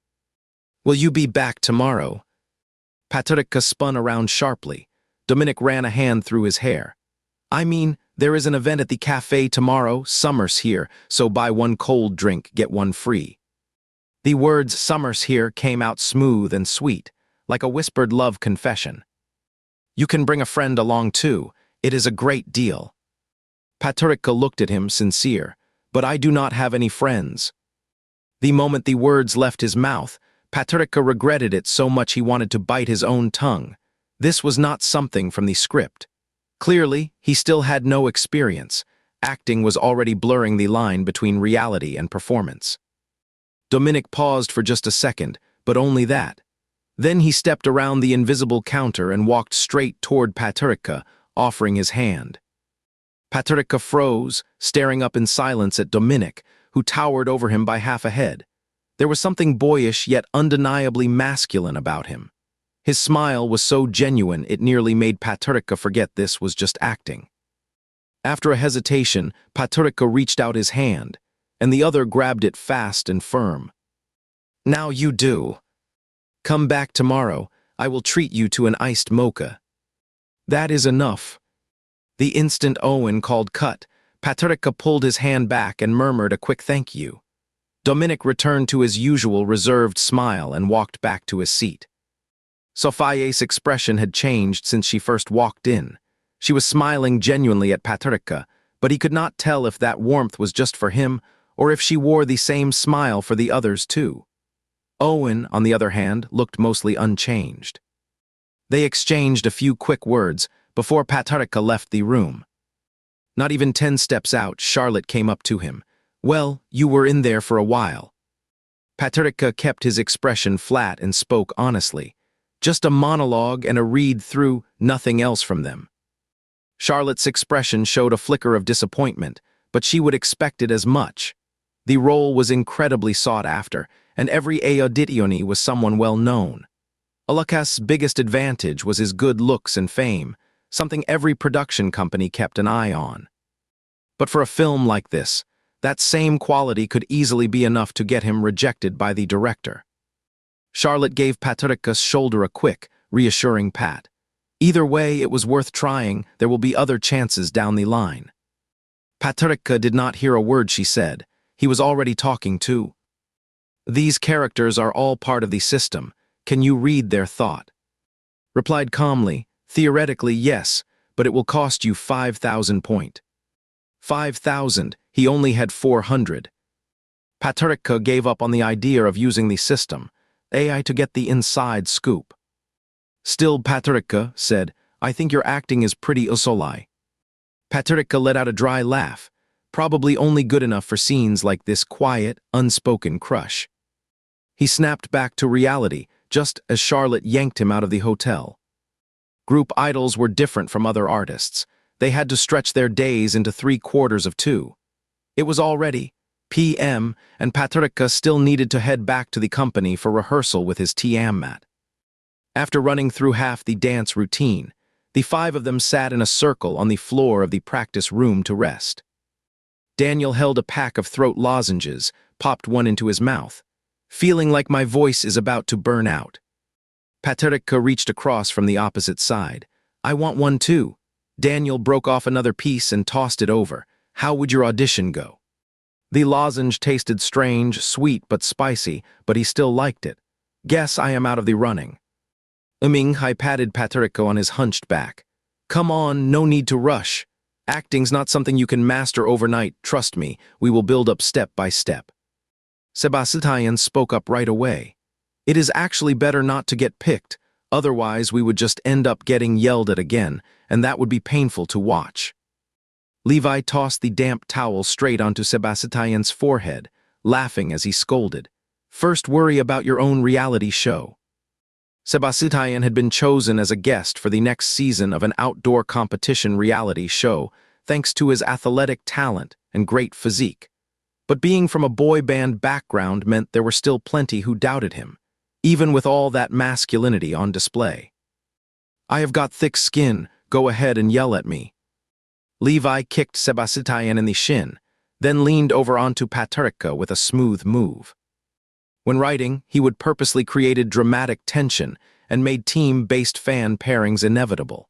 Will you be back tomorrow? Patricia spun around sharply. Dominic ran a hand through his hair. I mean, there is an event at the cafe tomorrow, summer's here, so buy one cold drink, get one free. The words summer's here came out smooth and sweet, like a whispered love confession. You can bring a friend along too. It is a great deal. Patricia looked at him, sincere. But I do not have any friends. The moment the words left his mouth, Patricia regretted it so much he wanted to bite his own tongue. This was not something from the script. Clearly, he still had no experience. Acting was already blurring the line between reality and performance. Dominic paused for just a second, but only that. Then he stepped around the invisible counter and walked straight toward Patricia, offering his hand. Patricia froze, staring up in silence at Dominic, who towered over him by half a head. There was something boyish yet undeniably masculine about him. His smile was so genuine it nearly made Patricia forget this was just acting. After a hesitation, Patricia reached out his hand, and the other grabbed it fast and firm. Now you do. Come back tomorrow. I will treat you to an iced mocha. That is enough. The instant Owen called cut, Patricia pulled his hand back and murmured a quick thank you. Dominic returned to his usual reserved smile and walked back to his seat. Sophia's expression had changed since she first walked in. She was smiling genuinely at Patricia, but he could not tell if that warmth was just for him or if she wore the same smile for the others too. Owen, on the other hand, looked mostly unchanged. They exchanged a few quick words before Patricia left the room. Not even 10 steps out, Charlotte came up to him. Well, you were in there for a while. Patricia kept his expression flat and spoke honestly. Just a monologue and a read-through, nothing else from them. Charlotte's expression showed a flicker of disappointment, but she would expect it as much. The role was incredibly sought after, and every audizione was someone well known. Lucas's biggest advantage was his good looks and fame, something every production company kept an eye on. But for a film like this, that same quality could easily be enough to get him rejected by the director. Charlotte gave Patricia's shoulder a quick, reassuring pat. Either way, it was worth trying. There will be other chances down the line. Patricia did not hear a word she said. He was already talking too. These characters are all part of the system. Can you read their thought? Replied calmly, theoretically, yes, but it will cost you 5,000 point. 5,000, he only had 400. Patricia gave up on the idea of using the system, AI, to get the inside scoop. Still, Patricia said, I think your acting is pretty usolai. Patricia let out a dry laugh, probably only good enough for scenes like this quiet, unspoken crush. He snapped back to reality, just as Charlotte yanked him out of the hotel. Group idols were different from other artists. They had to stretch their days into 3/4 of 2. It was already p.m., and Patricia still needed to head back to the company for rehearsal with his TM mat. After running through half the dance routine, the 5 of them sat in a circle on the floor of the practice room to rest. Daniel held a pack of throat lozenges, popped one into his mouth. Feeling like my voice is about to burn out. Patricia reached across from the opposite side. I want one too. Daniel broke off another piece and tossed it over. How would your audition go? The lozenge tasted strange, sweet but spicy, but he still liked it. Guess I am out of the running. I patted Patricia on his hunched back. Come on, no need to rush. Acting's not something you can master overnight, trust me, we will build up step by step. Sebastian spoke up right away. It is actually better not to get picked, otherwise we would just end up getting yelled at again, and that would be painful to watch. Levi tossed the damp towel straight onto Sebastian's forehead, laughing as he scolded. First worry about your own reality show. Sebastian had been chosen as a guest for the next season of an outdoor competition reality show, thanks to his athletic talent and great physique. But being from a boy band background meant there were still plenty who doubted him, even with all that masculinity on display. I have got thick skin, go ahead and yell at me. Levi kicked Sebastian in the shin, then leaned over onto Patricia with a smooth move. When writing, he would purposely created dramatic tension and made team-based fan pairings inevitable.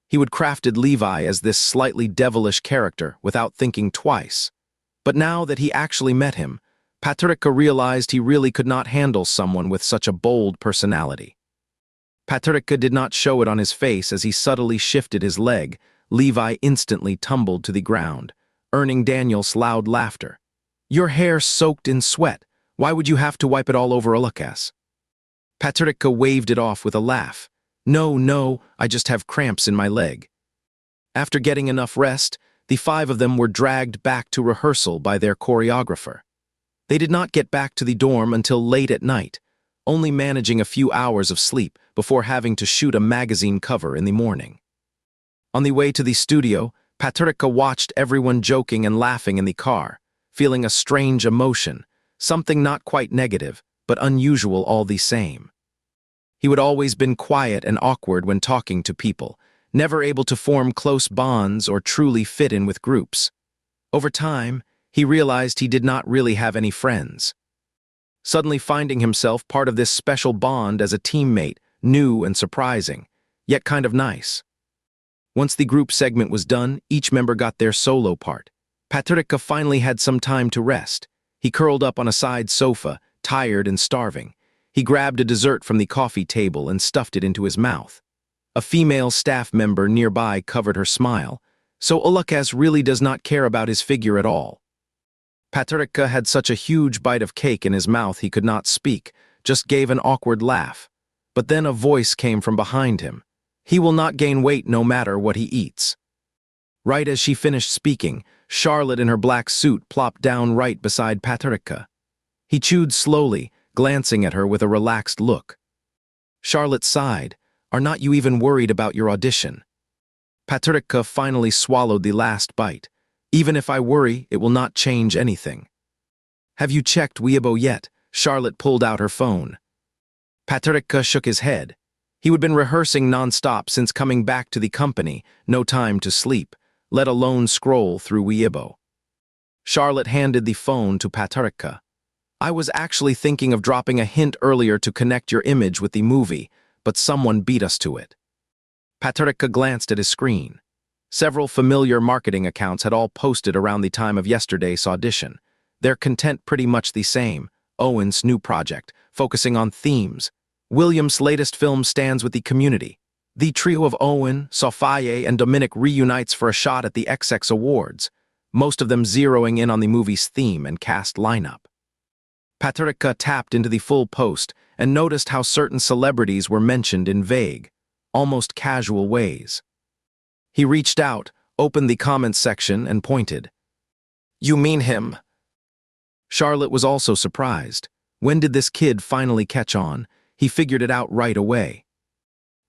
He would crafted Levi as this slightly devilish character without thinking twice. But now that he actually met him, Patricia realized he really could not handle someone with such a bold personality. Patricia did not show it on his face as he subtly shifted his leg. Levi instantly tumbled to the ground, earning Daniel's loud laughter. Your hair soaked in sweat. Why would you have to wipe it all over Lucas? Patricia waved it off with a laugh. No, I just have cramps in my leg. After getting enough rest, the 5 of them were dragged back to rehearsal by their choreographer. They did not get back to the dorm until late at night, only managing a few hours of sleep before having to shoot a magazine cover in the morning. On the way to the studio, Patricia watched everyone joking and laughing in the car, feeling a strange emotion, something not quite negative, but unusual all the same. He had always been quiet and awkward when talking to people, never able to form close bonds or truly fit in with groups. Over time, he realized he did not really have any friends. Suddenly finding himself part of this special bond as a teammate, new and surprising, yet kind of nice. Once the group segment was done, each member got their solo part. Patricia finally had some time to rest. He curled up on a side sofa, tired and starving. He grabbed a dessert from the coffee table and stuffed it into his mouth. A female staff member nearby covered her smile, so Lucas really does not care about his figure at all. Patricia had such a huge bite of cake in his mouth he could not speak, just gave an awkward laugh. But then a voice came from behind him. He will not gain weight no matter what he eats. Right as she finished speaking, Charlotte in her black suit plopped down right beside Patricia. He chewed slowly, glancing at her with a relaxed look. Charlotte sighed. Are not you even worried about your audition? Patricia finally swallowed the last bite. Even if I worry, it will not change anything. Have you checked Weibo yet? Charlotte pulled out her phone. Patricia shook his head. He had been rehearsing non-stop since coming back to the company, no time to sleep, let alone scroll through Weibo. Charlotte handed the phone to Patricia. I was actually thinking of dropping a hint earlier to connect your image with the movie, but someone beat us to it. Patricia glanced at his screen. Several familiar marketing accounts had all posted around the time of yesterday's audition. Their content pretty much the same. Owen's new project, focusing on themes. Williams' latest film stands with the community. The trio of Owen, Sophia, and Dominic reunites for a shot at the XX Awards, most of them zeroing in on the movie's theme and cast lineup. Patricia tapped into the full post and noticed how certain celebrities were mentioned in vague, almost casual ways. He reached out, opened the comments section, and pointed. "You mean him?" Charlotte was also surprised. When did this kid finally catch on? He figured it out right away.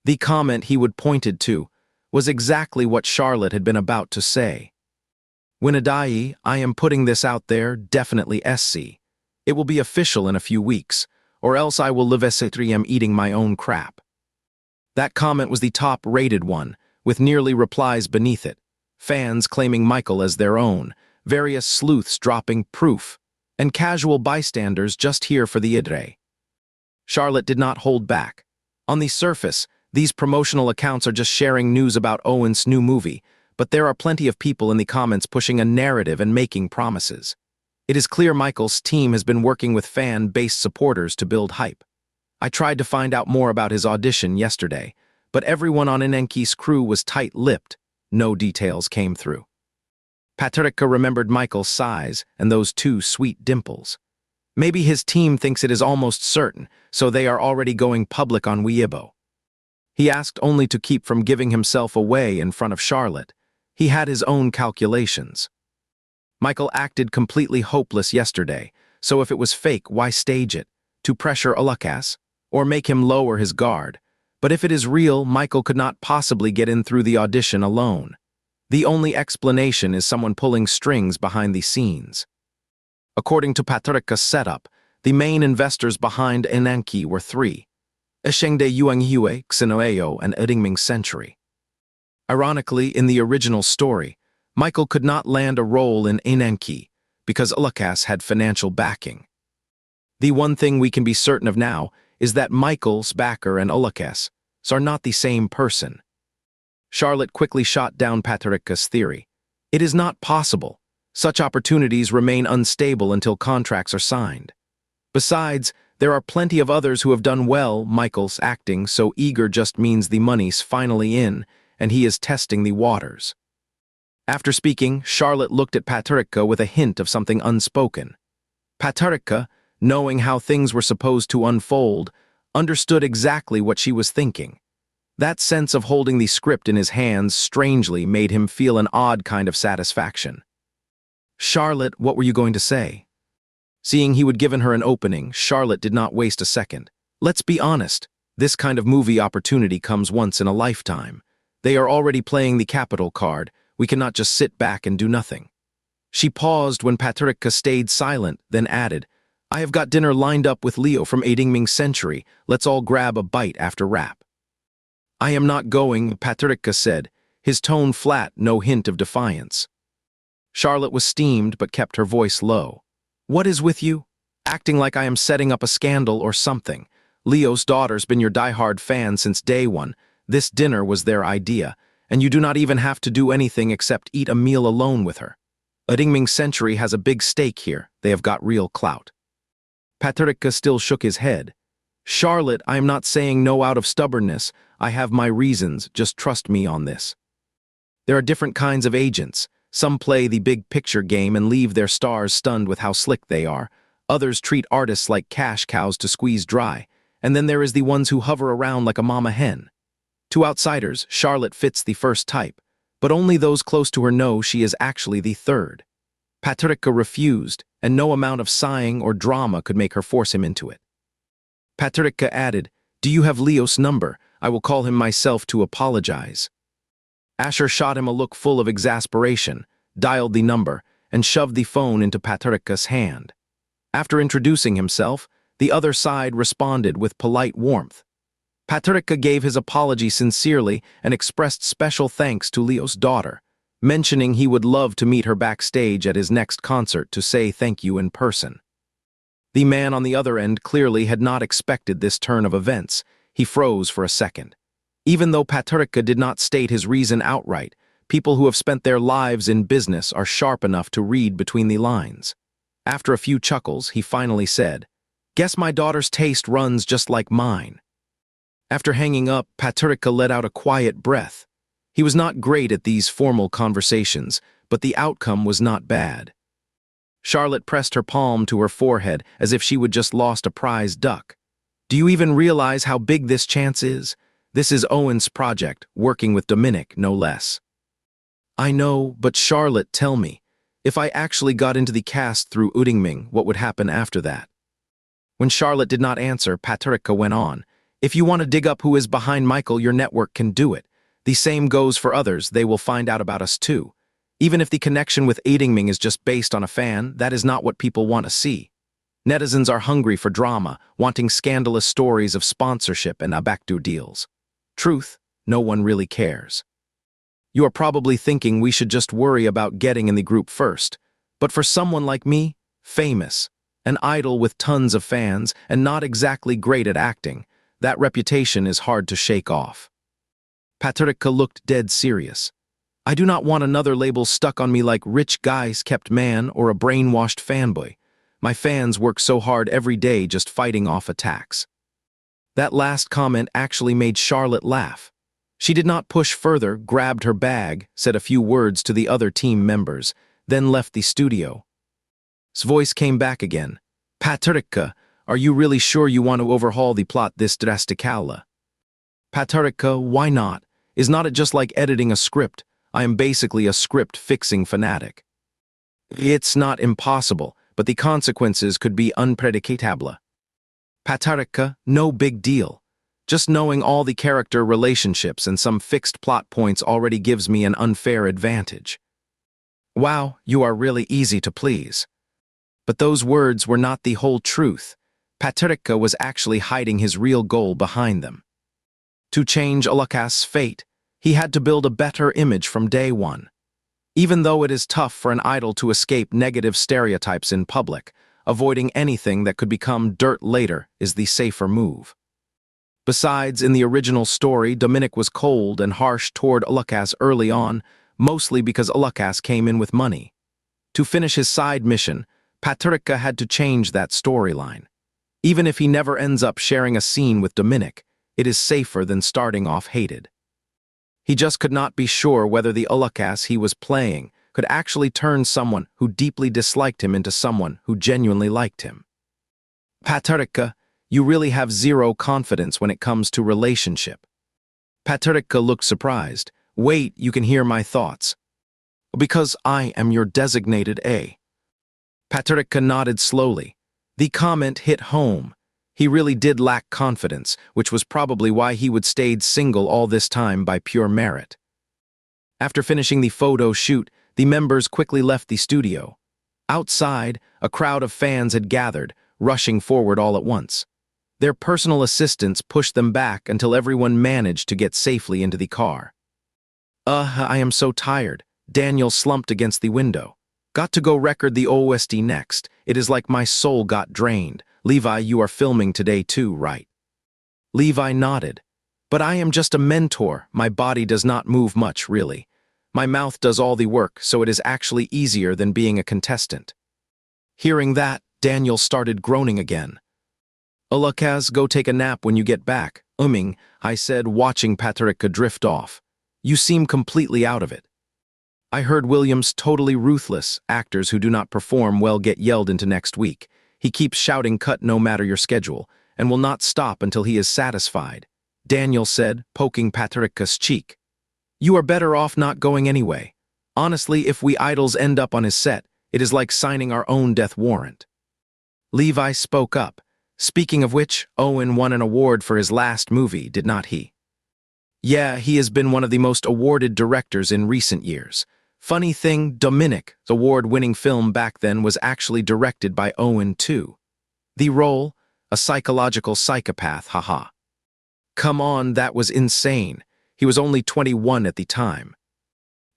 The comment he would pointed to was exactly what Charlotte had been about to say. "Winadai, I am putting this out there, definitely SC. It will be official in a few weeks, or else I will live am eating my own crap." That comment was the top-rated one, with nearly replies beneath it, fans claiming Michael as their own, various sleuths dropping proof, and casual bystanders just here for the idre. Charlotte did not hold back. On the surface, these promotional accounts are just sharing news about Owen's new movie, but there are plenty of people in the comments pushing a narrative and making promises. It is clear Michael's team has been working with fan-based supporters to build hype. I tried to find out more about his audition yesterday, but everyone on Inenki's crew was tight-lipped. No details came through. Patricia remembered Michael's size and those two sweet dimples. Maybe his team thinks it is almost certain, so they are already going public on Weibo. He asked only to keep from giving himself away in front of Charlotte. He had his own calculations. Michael acted completely hopeless yesterday, so if it was fake, why stage it? To pressure Lucas? Or make him lower his guard? But if it is real, Michael could not possibly get in through the audition alone. The only explanation is someone pulling strings behind the scenes. According to Patricia's setup, the main investors behind Inenki were three: Ishengde Yuanghue, Xinoeo, and Edingming Century. Ironically, in the original story, Michael could not land a role in Inenki because Lucas had financial backing. The one thing we can be certain of now is that Michael's backer and Lucas are not the same person. Charlotte quickly shot down Patricia's theory. It is not possible. Such opportunities remain unstable until contracts are signed. Besides, there are plenty of others who have done well. Michael's acting so eager just means the money's finally in, and he is testing the waters. After speaking, Charlotte looked at Patricia with a hint of something unspoken. Patricia, knowing how things were supposed to unfold, understood exactly what she was thinking. That sense of holding the script in his hands strangely made him feel an odd kind of satisfaction. "Charlotte, what were you going to say?" Seeing he would given her an opening, Charlotte did not waste a second. "Let's be honest, this kind of movie opportunity comes once in a lifetime. They are already playing the capital card. We cannot just sit back and do nothing." She paused when Patricia stayed silent, then added, "I have got dinner lined up with Leo from Edingming Century. Let's all grab a bite after wrap." "I am not going," Patricia said, his tone flat, no hint of defiance. Charlotte was steamed but kept her voice low. "What is with you? Acting like I am setting up a scandal or something. Leo's daughter's been your diehard fan since day one. This dinner was their idea, and you do not even have to do anything except eat a meal alone with her. Edingming Century has a big stake here. They have got real clout." Patricia still shook his head. "Charlotte, I am not saying no out of stubbornness. I have my reasons, just trust me on this. There are different kinds of agents. Some play the big picture game and leave their stars stunned with how slick they are. Others treat artists like cash cows to squeeze dry. And then there is the ones who hover around like a mama hen. To outsiders, Charlotte fits the first type, but only those close to her know she is actually the third." Patricia refused, and no amount of sighing or drama could make her force him into it. Patricia added, "Do you have Leo's number? I will call him myself to apologize." Asher shot him a look full of exasperation, dialed the number, and shoved the phone into Patricia's hand. After introducing himself, the other side responded with polite warmth. Patricia gave his apology sincerely and expressed special thanks to Leo's daughter, mentioning he would love to meet her backstage at his next concert to say thank you in person. The man on the other end clearly had not expected this turn of events. He froze for a second. Even though Patricia did not state his reason outright, people who have spent their lives in business are sharp enough to read between the lines. After a few chuckles, he finally said, "Guess my daughter's taste runs just like mine. After hanging up, Patrica let out a quiet breath. He was not great at these formal conversations, but the outcome was not bad. Charlotte pressed her palm to her forehead as if she would just lost a prize duck. Do you even realize how big this chance is? This is Owen's project, working with Dominic, no less. I know, but Charlotte, tell me, if I actually got into the cast through Udingming, what would happen after that? When Charlotte did not answer, Patrica went on. If you want to dig up who is behind Michael, your network can do it. The same goes for others, they will find out about us too. Even if the connection with Udingming is just based on a fan, that is not what people want to see. Netizens are hungry for drama, wanting scandalous stories of sponsorship and abactu deals. Truth, no one really cares. You are probably thinking we should just worry about getting in the group first. But for someone like me, famous, an idol with tons of fans, and not exactly great at acting, that reputation is hard to shake off. Patrica looked dead serious. I do not want another label stuck on me like rich guys kept man or a brainwashed fanboy. My fans work so hard every day just fighting off attacks. That last comment actually made Charlotte laugh. She did not push further, grabbed her bag, said a few words to the other team members, then left the studio. His voice came back again. Patrica, are you really sure you want to overhaul the plot this drastically? Patrica, why not? Is not it just like editing a script? I am basically a script-fixing fanatic. It's not impossible, but the consequences could be unpredictable. Patrica, no big deal. Just knowing all the character relationships and some fixed plot points already gives me an unfair advantage. Wow, you are really easy to please. But those words were not the whole truth. Patrica was actually hiding his real goal behind them. To change Alakas's fate, he had to build a better image from day one. Even though it is tough for an idol to escape negative stereotypes in public, avoiding anything that could become dirt later is the safer move. Besides, in the original story, Dominic was cold and harsh toward Alakas early on, mostly because Alakas came in with money. To finish his side mission, Patrica had to change that storyline. Even if he never ends up sharing a scene with Dominic, it is safer than starting off hated. He just could not be sure whether the Alakas he was playing could actually turn someone who deeply disliked him into someone who genuinely liked him. Patrica, you really have zero confidence when it comes to relationship. Patrica looked surprised. Wait, you can hear my thoughts. Because I am your designated A. Patrica nodded slowly. The comment hit home. He really did lack confidence, which was probably why he would stayed single all this time by pure merit. After finishing the photo shoot, the members quickly left the studio. Outside, a crowd of fans had gathered, rushing forward all at once. Their personal assistants pushed them back until everyone managed to get safely into the car. I am so tired. Daniel slumped against the window. Got to go record the OST next. It is like my soul got drained. Levi, you are filming today too, right? Levi nodded. But I am just a mentor. My body does not move much, really. My mouth does all the work, so it is actually easier than being a contestant. Hearing that, Daniel started groaning again. Alakaz, go take a nap when you get back. I said, watching Patrica drift off. You seem completely out of it. I heard William's totally ruthless. Actors who do not perform well get yelled into next week. He keeps shouting cut no matter your schedule, and will not stop until he is satisfied. Daniel said, poking Patrica's cheek. You are better off not going anyway. Honestly, if we idols end up on his set, it is like signing our own death warrant. Levi spoke up. Speaking of which, Owen won an award for his last movie, did not he? Yeah, he has been one of the most awarded directors in recent years. Funny thing, Dominic, the award-winning film back then, was actually directed by Owen too. The role, a psychological psychopath, haha. Come on, that was insane. He was only 21 at the time.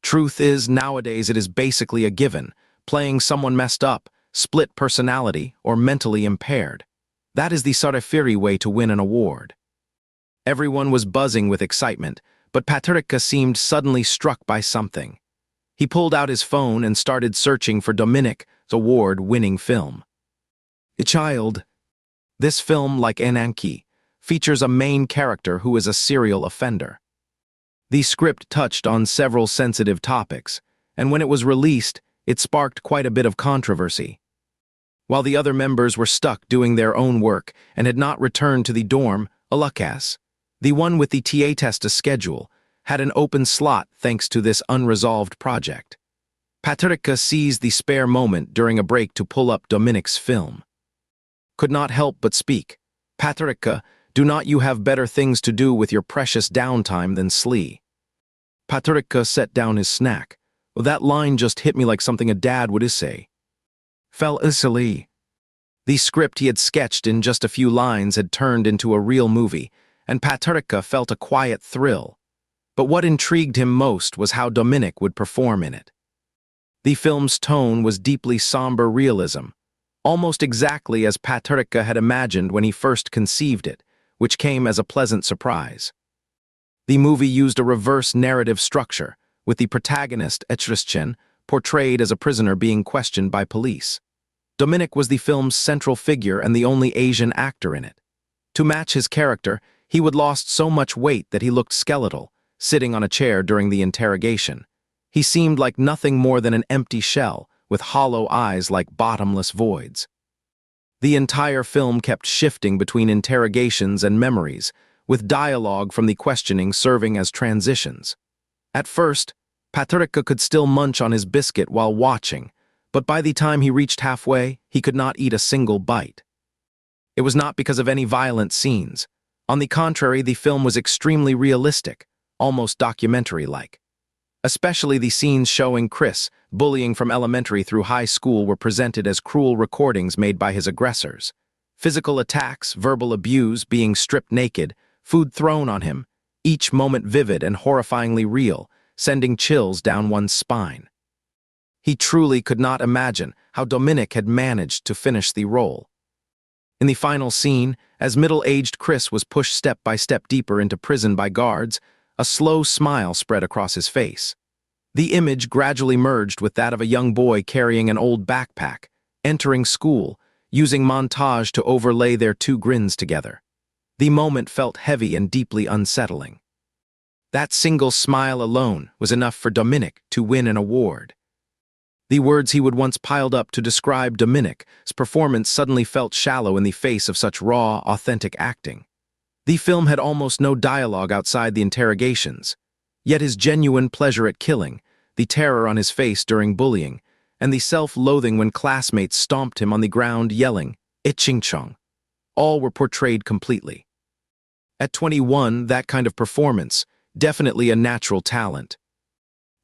Truth is, nowadays it is basically a given, playing someone messed up, split personality, or mentally impaired. That is the Sarafiri way to win an award. Everyone was buzzing with excitement, but Patrica seemed suddenly struck by something. He pulled out his phone and started searching for Dominic's award-winning film. A child. This film, like Ananki, features a main character who is a serial offender. The script touched on several sensitive topics, and when it was released, it sparked quite a bit of controversy. While the other members were stuck doing their own work and had not returned to the dorm, Lucas, the one with the TA test schedule, had an open slot thanks to this unresolved project. Patricia seized the spare moment during a break to pull up Dominic's film. Could not help but speak. Patricia, do not you have better things to do with your precious downtime than slee? Patricia set down his snack. Well, that line just hit me like something a dad would say. Fell easily. The script he had sketched in just a few lines had turned into a real movie, and Patricia felt a quiet thrill. But what intrigued him most was how Dominic would perform in it. The film's tone was deeply somber realism, almost exactly as Patricia had imagined when he first conceived it, which came as a pleasant surprise. The movie used a reverse narrative structure, with the protagonist, Christian, portrayed as a prisoner being questioned by police. Dominic was the film's central figure and the only Asian actor in it. To match his character, he would lost so much weight that he looked skeletal, sitting on a chair during the interrogation. He seemed like nothing more than an empty shell, with hollow eyes like bottomless voids. The entire film kept shifting between interrogations and memories, with dialogue from the questioning serving as transitions. At first, Patricia could still munch on his biscuit while watching, but by the time he reached halfway, he could not eat a single bite. It was not because of any violent scenes. On the contrary, the film was extremely realistic, almost documentary-like. Especially the scenes showing Chris bullying from elementary through high school were presented as cruel recordings made by his aggressors. Physical attacks, verbal abuse, being stripped naked, food thrown on him, each moment vivid and horrifyingly real, sending chills down one's spine. He truly could not imagine how Dominic had managed to finish the role. In the final scene, as middle-aged Chris was pushed step by step deeper into prison by guards, a slow smile spread across his face. The image gradually merged with that of a young boy carrying an old backpack, entering school, using montage to overlay their two grins together. The moment felt heavy and deeply unsettling. That single smile alone was enough for Dominic to win an award. The words he would once piled up to describe Dominic's performance suddenly felt shallow in the face of such raw, authentic acting. The film had almost no dialogue outside the interrogations, yet his genuine pleasure at killing, the terror on his face during bullying, and the self-loathing when classmates stomped him on the ground yelling, "Iching-chong," all were portrayed completely. At 21, that kind of performance, definitely a natural talent.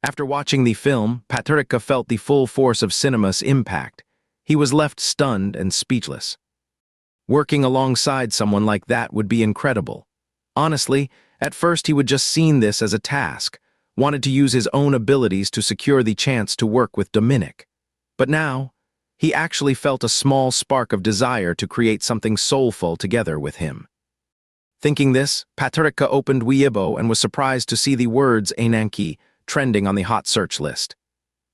After watching the film, Patricia felt the full force of cinema's impact. He was left stunned and speechless. Working alongside someone like that would be incredible. Honestly, at first he would just seen this as a task, wanted to use his own abilities to secure the chance to work with Dominic. But now, he actually felt a small spark of desire to create something soulful together with him. Thinking this, Patricia opened Weibo and was surprised to see the words Ananki trending on the hot search list.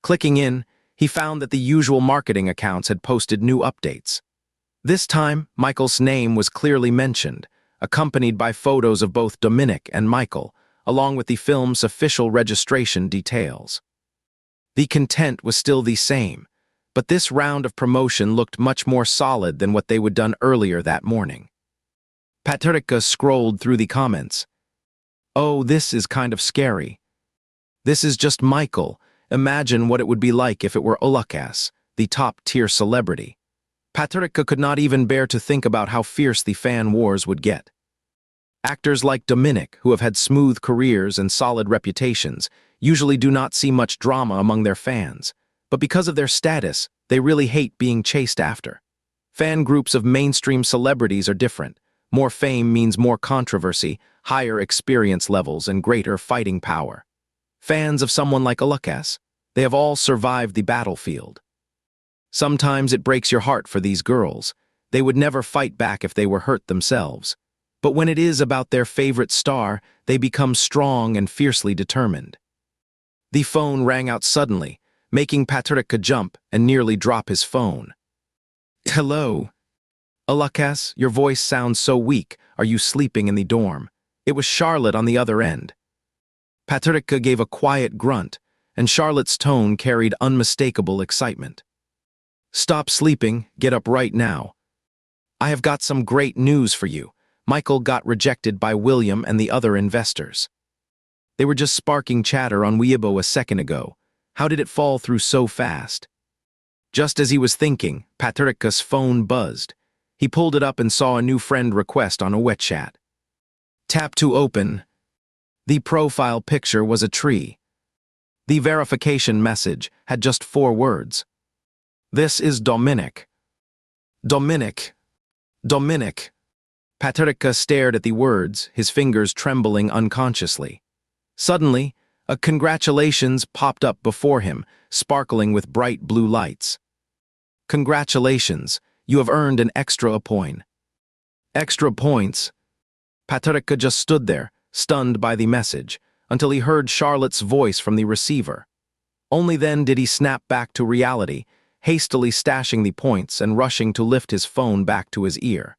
Clicking in, he found that the usual marketing accounts had posted new updates. This time, Michael's name was clearly mentioned, accompanied by photos of both Dominic and Michael, along with the film's official registration details. The content was still the same, but this round of promotion looked much more solid than what they would done earlier that morning. Patricia scrolled through the comments. "Oh, this is kind of scary. This is just Michael. Imagine what it would be like if it were Lucas, the top-tier celebrity." Patricia could not even bear to think about how fierce the fan wars would get. Actors like Dominic, who have had smooth careers and solid reputations, usually do not see much drama among their fans, but because of their status, they really hate being chased after. Fan groups of mainstream celebrities are different. More fame means more controversy, higher experience levels, and greater fighting power. Fans of someone like Lucas, they have all survived the battlefield. Sometimes it breaks your heart for these girls. They would never fight back if they were hurt themselves. But when it is about their favorite star, they become strong and fiercely determined. The phone rang out suddenly, making Patricia jump and nearly drop his phone. "Hello." Lucas, your voice sounds so weak. Are you sleeping in the dorm? It was Charlotte on the other end. Patricia gave a quiet grunt, and Charlotte's tone carried unmistakable excitement. Stop sleeping, get up right now. I have got some great news for you. Michael got rejected by William and the other investors. They were just sparking chatter on Weibo a second ago. How did it fall through so fast? Just as he was thinking, Patricia's phone buzzed. He pulled it up and saw a new friend request on a WeChat. Tap to open. The profile picture was a tree. The verification message had just 4 words. This is Dominic. Dominic. Dominic. Patricia stared at the words, his fingers trembling unconsciously. Suddenly, a congratulations popped up before him, sparkling with bright blue lights. Congratulations, you have earned an extra point. Extra points? Patricia just stood there, stunned by the message, until he heard Charlotte's voice from the receiver. Only then did he snap back to reality, hastily stashing the points and rushing to lift his phone back to his ear.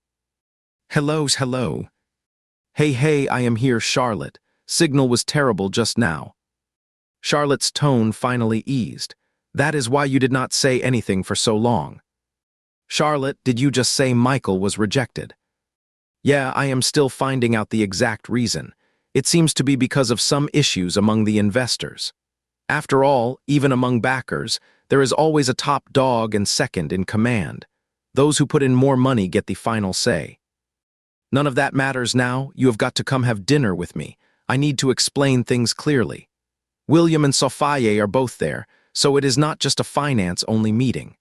Hello. Hey, I am here, Charlotte. Signal was terrible just now. Charlotte's tone finally eased. That is why you did not say anything for so long. Charlotte, did you just say Michael was rejected? Yeah, I am still finding out the exact reason. It seems to be because of some issues among the investors. After all, even among backers, there is always a top dog and second in command. Those who put in more money get the final say. None of that matters now. You have got to come have dinner with me. I need to explain things clearly. William and Sophia are both there, so it is not just a finance-only meeting.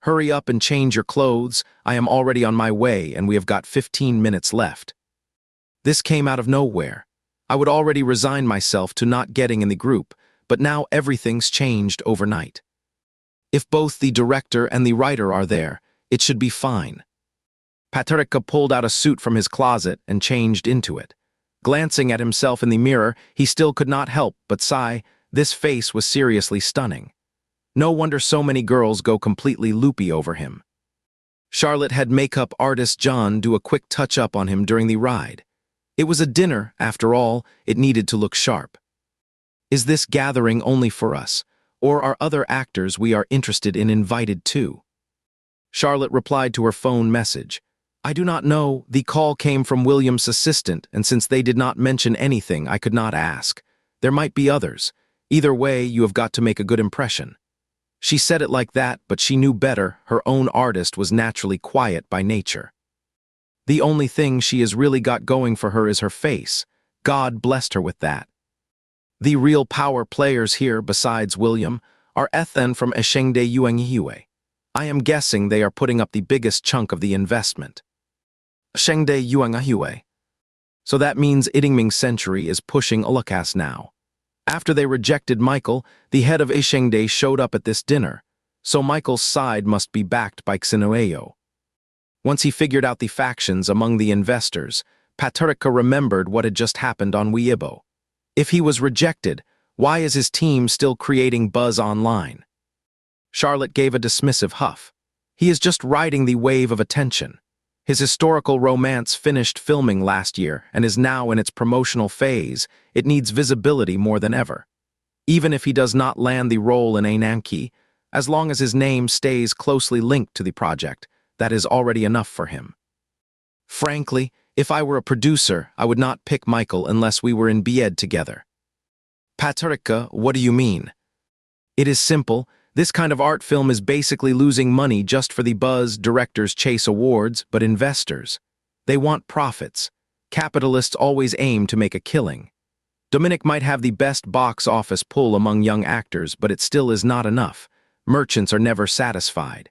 Hurry up and change your clothes. I am already on my way, and we have got 15 minutes left. This came out of nowhere. I would already resign myself to not getting in the group, but now everything's changed overnight. If both the director and the writer are there, it should be fine. Patricia pulled out a suit from his closet and changed into it. Glancing at himself in the mirror, he still could not help but sigh. This face was seriously stunning. No wonder so many girls go completely loopy over him. Charlotte had makeup artist John do a quick touch-up on him during the ride. It was a dinner, after all, it needed to look sharp. Is this gathering only for us, or are other actors we are interested in invited too? Charlotte replied to her phone message. I do not know, the call came from William's assistant, and since they did not mention anything, I could not ask. There might be others. Either way, you have got to make a good impression. She said it like that, but she knew better. Her own artist was naturally quiet by nature. The only thing she has really got going for her is her face. God blessed her with that. The real power players here, besides William, are Ethan from Eshengde Yuanghue. I am guessing they are putting up the biggest chunk of the investment. Eshengde Yuanghue. So that means Idingming Century is pushing Ulukas now. After they rejected Michael, the head of Eshengde showed up at this dinner, so Michael's side must be backed by Xinoeo. Once he figured out the factions among the investors, Patricia remembered what had just happened on Weibo. If he was rejected, why is his team still creating buzz online? Charlotte gave a dismissive huff. He is just riding the wave of attention. His historical romance finished filming last year and is now in its promotional phase. It needs visibility more than ever. Even if he does not land the role in Ananki, as long as his name stays closely linked to the project, that is already enough for him. Frankly, if I were a producer, I would not pick Michael unless we were in bed together. Patricia, what do you mean? It is simple. This kind of art film is basically losing money just for the buzz. Directors chase awards, but investors, they want profits. Capitalists always aim to make a killing. Dominic might have the best box office pull among young actors, but it still is not enough. Merchants are never satisfied.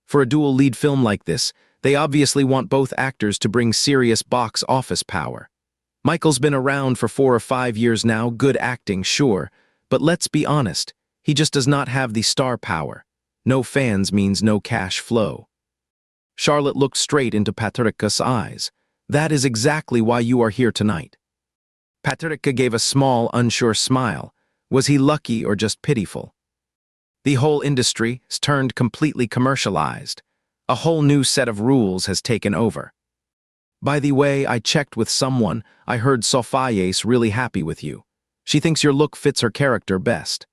For a dual lead film like this, they obviously want both actors to bring serious box office power. Michael's been around for 4 or 5 years now, good acting, sure, but let's be honest, he just does not have the star power. No fans means no cash flow. Charlotte looked straight into Patricia's eyes. That is exactly why you are here tonight. Patricia gave a small, unsure smile. Was he lucky or just pitiful? The whole industry has turned completely commercialized. A whole new set of rules has taken over. By the way, I checked with someone. I heard Sophia's really happy with you. She thinks your look fits her character best.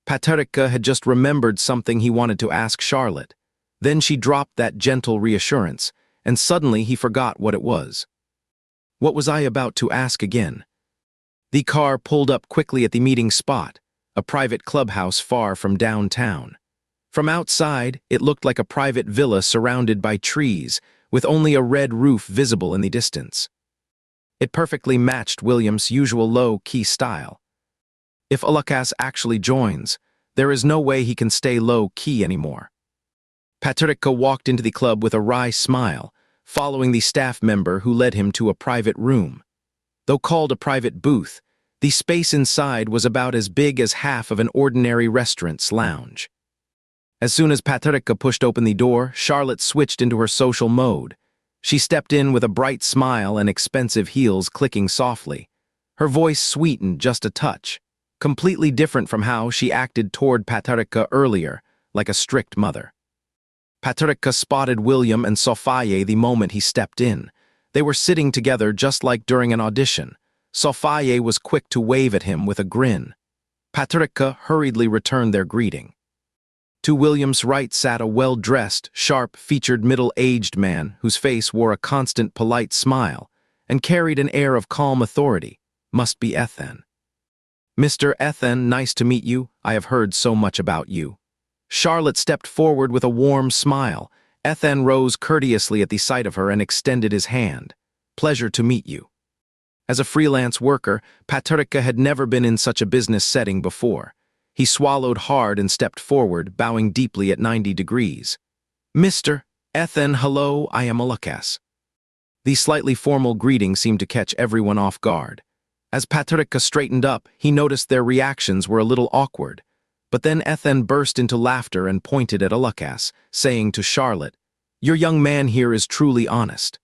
Paterica had just remembered something he wanted to ask Charlotte. Then she dropped that gentle reassurance, and suddenly he forgot what it was. What was I about to ask again? The car pulled up quickly at the meeting spot, a private clubhouse far from downtown. From outside, it looked like a private villa surrounded by trees, with only a red roof visible in the distance. It perfectly matched William's usual low-key style. If Ulukas actually joins, there is no way he can stay low-key anymore. Paterica walked into the club with a wry smile, following the staff member who led him to a private room. Though called a private booth, the space inside was about as big as half of an ordinary restaurant's lounge. As soon as Paterica pushed open the door, Charlotte switched into her social mode. She stepped in with a bright smile and expensive heels clicking softly. Her voice sweetened just a touch, completely different from how she acted toward Paterica earlier, like a strict mother. Paterica spotted William and Sophia the moment he stepped in. They were sitting together just like during an audition. Sophia was quick to wave at him with a grin. Paterica hurriedly returned their greeting. To William's right sat a well-dressed, sharp-featured middle-aged man whose face wore a constant polite smile and carried an air of calm authority. Must be Ethan. Mr. Ethan, nice to meet you. I have heard so much about you. Charlotte stepped forward with a warm smile. Ethan rose courteously at the sight of her and extended his hand. Pleasure to meet you. As a freelance worker, Paterica had never been in such a business setting before. He swallowed hard and stepped forward, bowing deeply at 90 degrees. Mr. Ethan, hello, I am Ulukas. The slightly formal greeting seemed to catch everyone off guard. As Paterica straightened up, he noticed their reactions were a little awkward. But then Ethan burst into laughter and pointed at Ulukas, saying to Charlotte, Your young man here is truly honest.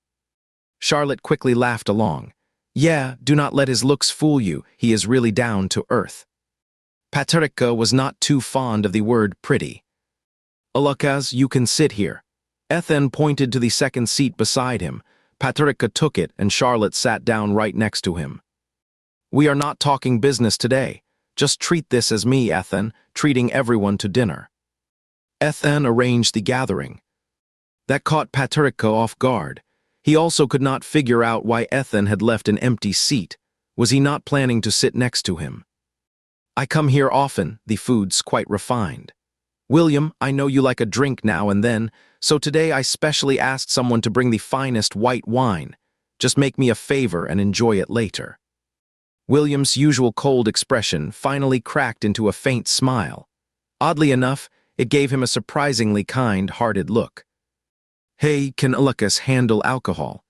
Charlotte quickly laughed along. Yeah, do not let his looks fool you, he is really down to earth. Paterica was not too fond of the word pretty. Ulukas, you can sit here. Ethan pointed to the second seat beside him. Paterica took it and Charlotte sat down right next to him. We are not talking business today. Just treat this as me, Ethan, treating everyone to dinner. Ethan arranged the gathering. That caught Paterica off guard. He also could not figure out why Ethan had left an empty seat. Was he not planning to sit next to him? I come here often, the food's quite refined. William, I know you like a drink now and then, so today I specially asked someone to bring the finest white wine. Just make me a favor and enjoy it later. William's usual cold expression finally cracked into a faint smile. Oddly enough, it gave him a surprisingly kind-hearted look. Hey, can Ulukas handle alcohol?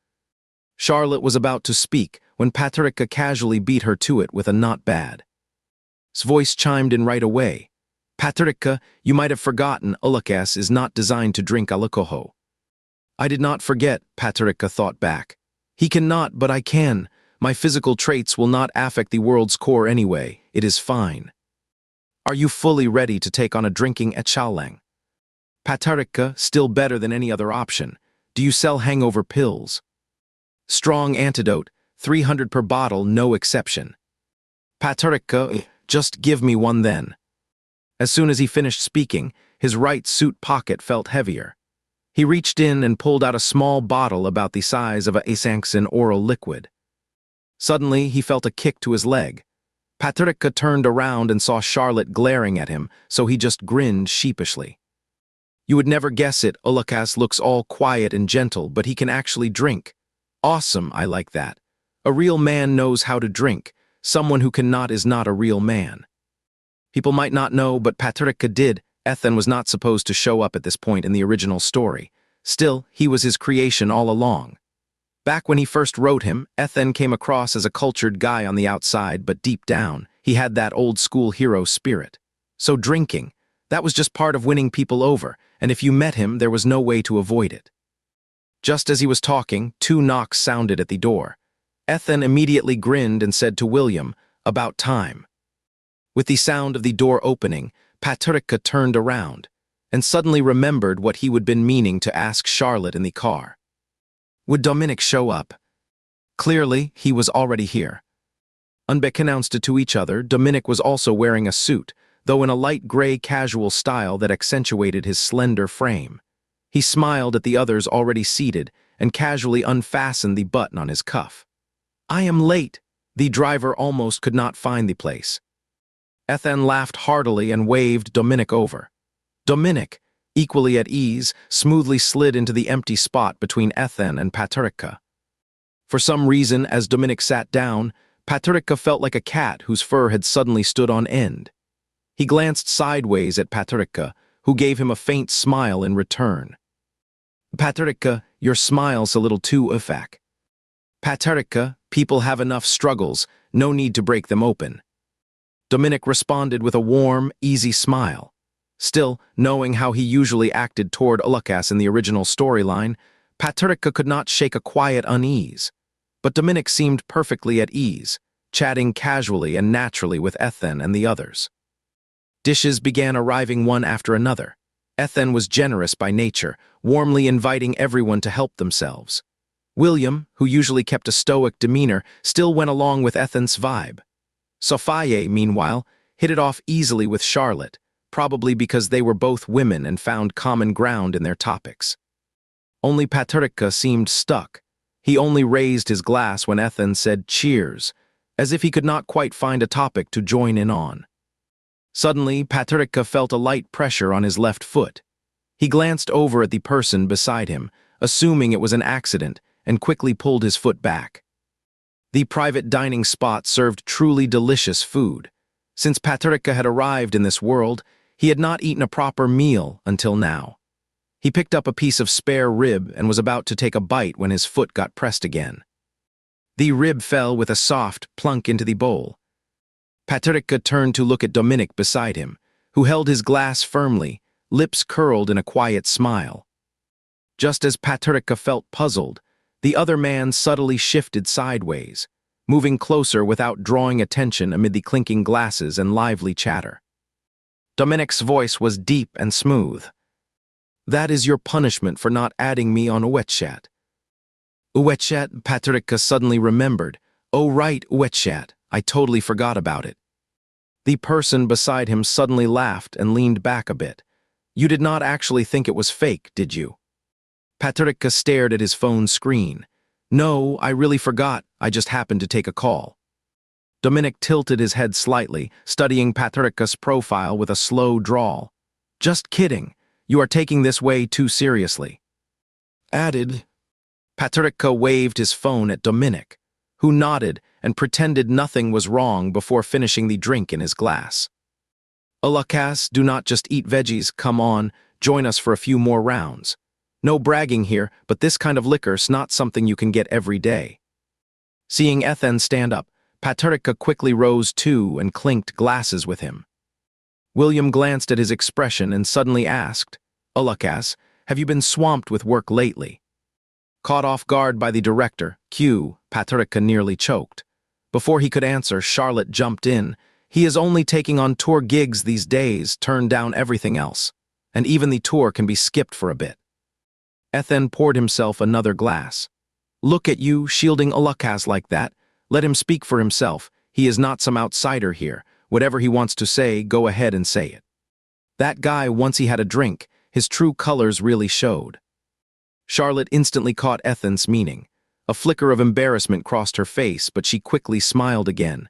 Charlotte was about to speak when Paterica casually beat her to it with a not bad. His voice chimed in right away. Paterica, you might have forgotten Ulukas is not designed to drink alcohol. I did not forget, Paterica thought back. He cannot, but I can. My physical traits will not affect the world's core anyway. It is fine. Are you fully ready to take on a drinking etchalang? Paterica, still better than any other option. Do you sell hangover pills? Strong antidote, 300 per bottle, no exception. Paterica, just give me one then. As soon as he finished speaking, his right suit pocket felt heavier. He reached in and pulled out a small bottle about the size of a Asanksin oral liquid. Suddenly, he felt a kick to his leg. Paterica turned around and saw Charlotte glaring at him, so he just grinned sheepishly. You would never guess it, Ulukas looks all quiet and gentle, but he can actually drink. Awesome, I like that. A real man knows how to drink. Someone who cannot is not a real man. People might not know, but Paterica did. Ethan was not supposed to show up at this point in the original story. Still, he was his creation all along. Back when he first wrote him, Ethan came across as a cultured guy on the outside, but deep down, he had that old-school hero spirit. So drinking, that was just part of winning people over, and if you met him, there was no way to avoid it. Just as he was talking, 2 knocks sounded at the door. Ethan immediately grinned and said to William, about time. With the sound of the door opening, Paterica turned around. and suddenly remembered what he would been meaning to ask Charlotte in the car. Would Dominic show up? Clearly, he was already here. Unbeknownst to each other, Dominic was also wearing a suit, though in a light gray casual style that accentuated his slender frame. He smiled at the others already seated and casually unfastened the button on his cuff. "I am late." The driver almost could not find the place. Ethan laughed heartily and waved Dominic over. Dominic, equally at ease, smoothly slid into the empty spot between Ethan and Patricia. For some reason, as Dominic sat down, Patricia felt like a cat whose fur had suddenly stood on end. He glanced sideways at Patricia, who gave him a faint smile in return. "Patricia, your smile's a little too effect." "Patricia, people have enough struggles, no need to break them open." Dominic responded with a warm, easy smile. Still, knowing how he usually acted toward Lucas in the original storyline, Patricia could not shake a quiet unease. But Dominic seemed perfectly at ease, chatting casually and naturally with Ethan and the others. Dishes began arriving one after another. Ethan was generous by nature, warmly inviting everyone to help themselves. William, who usually kept a stoic demeanor, still went along with Ethan's vibe. Sophia, meanwhile, hit it off easily with Charlotte, probably because they were both women and found common ground in their topics. Only Patricia seemed stuck. He only raised his glass when Ethan said cheers, as if he could not quite find a topic to join in on. Suddenly, Patricia felt a light pressure on his left foot. He glanced over at the person beside him, assuming it was an accident, and quickly pulled his foot back. The private dining spot served truly delicious food. Since Patricia had arrived in this world, he had not eaten a proper meal until now. He picked up a piece of spare rib and was about to take a bite when his foot got pressed again. The rib fell with a soft plunk into the bowl. Patricia turned to look at Dominic beside him, who held his glass firmly, lips curled in a quiet smile. Just as Patricia felt puzzled, the other man subtly shifted sideways, moving closer without drawing attention amid the clinking glasses and lively chatter. Dominic's voice was deep and smooth. "That is your punishment for not adding me on Uwetchat." Uwetchat, Patricia suddenly remembered. "Oh right, Uwetchat, I totally forgot about it." The person beside him suddenly laughed and leaned back a bit. "You did not actually think it was fake, did you?" Patricia stared at his phone screen. "No, I really forgot, I just happened to take a call." Dominic tilted his head slightly, studying Patricia's profile with a slow drawl. "Just kidding. You are taking this way too seriously." Added. Patricia waved his phone at Dominic, who nodded and pretended nothing was wrong before finishing the drink in his glass. "Lucas, do not just eat veggies, come on, join us for a few more rounds. No bragging here, but this kind of liquor's not something you can get every day." Seeing Ethan stand up, Patricia quickly rose too and clinked glasses with him. William glanced at his expression and suddenly asked, "Lucas, have you been swamped with work lately?" Caught off guard by the director, Patricia nearly choked. Before he could answer, Charlotte jumped in. "He is only taking on tour gigs these days, turned down everything else. And even the tour can be skipped for a bit." Ethan poured himself another glass. "Look at you, shielding Lucas like that. Let him speak for himself. He is not some outsider here. Whatever he wants to say, go ahead and say it." That guy, once he had a drink, his true colors really showed. Charlotte instantly caught Ethan's meaning. A flicker of embarrassment crossed her face, but she quickly smiled again.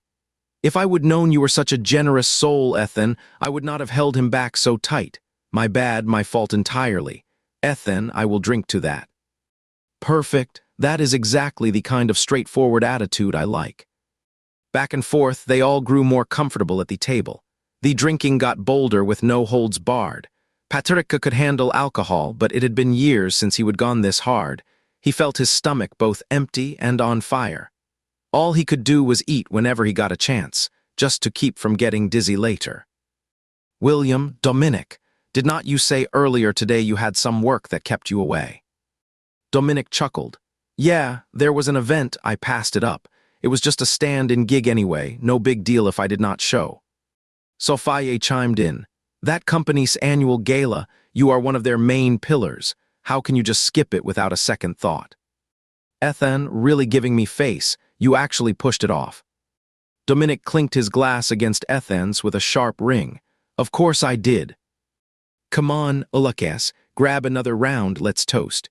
"If I would known you were such a generous soul, Ethan, I would not have held him back so tight. My bad, my fault entirely. Ethan, I will drink to that." "Perfect. That is exactly the kind of straightforward attitude I like." Back and forth, they all grew more comfortable at the table. The drinking got bolder with no holds barred. Patricia could handle alcohol, but it had been years since he had gone this hard. He felt his stomach both empty and on fire. All he could do was eat whenever he got a chance, just to keep from getting dizzy later. "William, Dominic, did not you say earlier today you had some work that kept you away?" Dominic chuckled. "Yeah, there was an event, I passed it up. It was just a stand-in gig anyway, no big deal if I did not show." Sophia chimed in. "That company's annual gala, You are one of their main pillars. How can you just skip it without a second thought? Ethan, really giving me face. You actually pushed it off. Dominic clinked his glass against Ethan's with a sharp ring. Of course I did. Come on, Ulukes, grab another round, let's toast.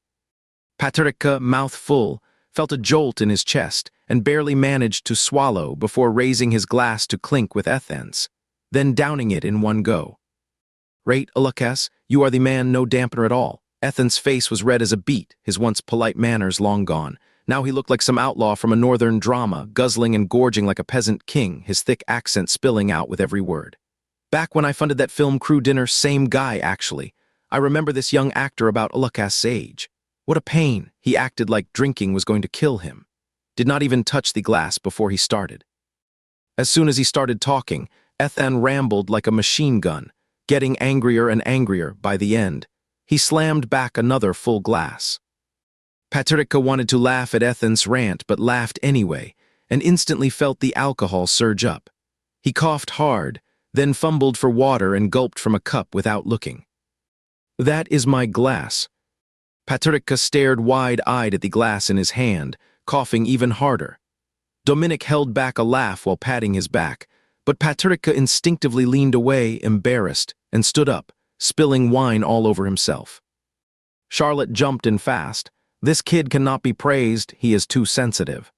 Patrica, mouth full, felt a jolt in his chest and barely managed to swallow before raising his glass to clink with Ethan's, then downing it in one go. Right, Ulukes, you are the man, no dampener at all. Ethan's face was red as a beet, his once polite manners long gone. Now he looked like some outlaw from a northern drama, guzzling and gorging like a peasant king, his thick accent spilling out with every word. Back when I funded that film crew dinner, same guy, actually. I remember this young actor about Ulukes' age. What a pain. He acted like drinking was going to kill him. Did not even touch the glass before he started. As soon as he started talking, Ethan rambled like a machine gun, getting angrier and angrier by the end. He slammed back another full glass. Patrica wanted to laugh at Ethan's rant, but laughed anyway, and instantly felt the alcohol surge up. He coughed hard, then fumbled for water and gulped from a cup without looking. That is my glass. Patrica stared wide-eyed at the glass in his hand, coughing even harder. Dominic held back a laugh while patting his back, but Patrica instinctively leaned away, embarrassed, and stood up, spilling wine all over himself. Charlotte jumped in fast. This kid cannot be praised, he is too sensitive.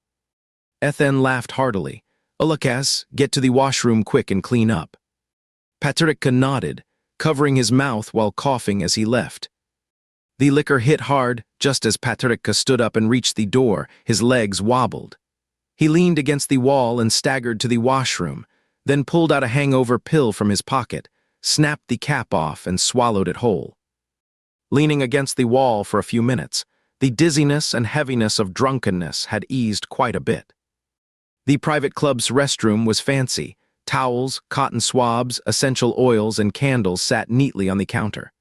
Ethan laughed heartily. Ulukes, get to the washroom quick and clean up. Patrica nodded, covering his mouth while coughing as he left. The liquor hit hard. Just as Patrica stood up and reached the door, his legs wobbled. He leaned against the wall and staggered to the washroom, then pulled out a hangover pill from his pocket, snapped the cap off and swallowed it whole. Leaning against the wall for a few minutes, the dizziness and heaviness of drunkenness had eased quite a bit. The private club's restroom was fancy. Towels, cotton swabs, essential oils, and candles sat neatly on the counter.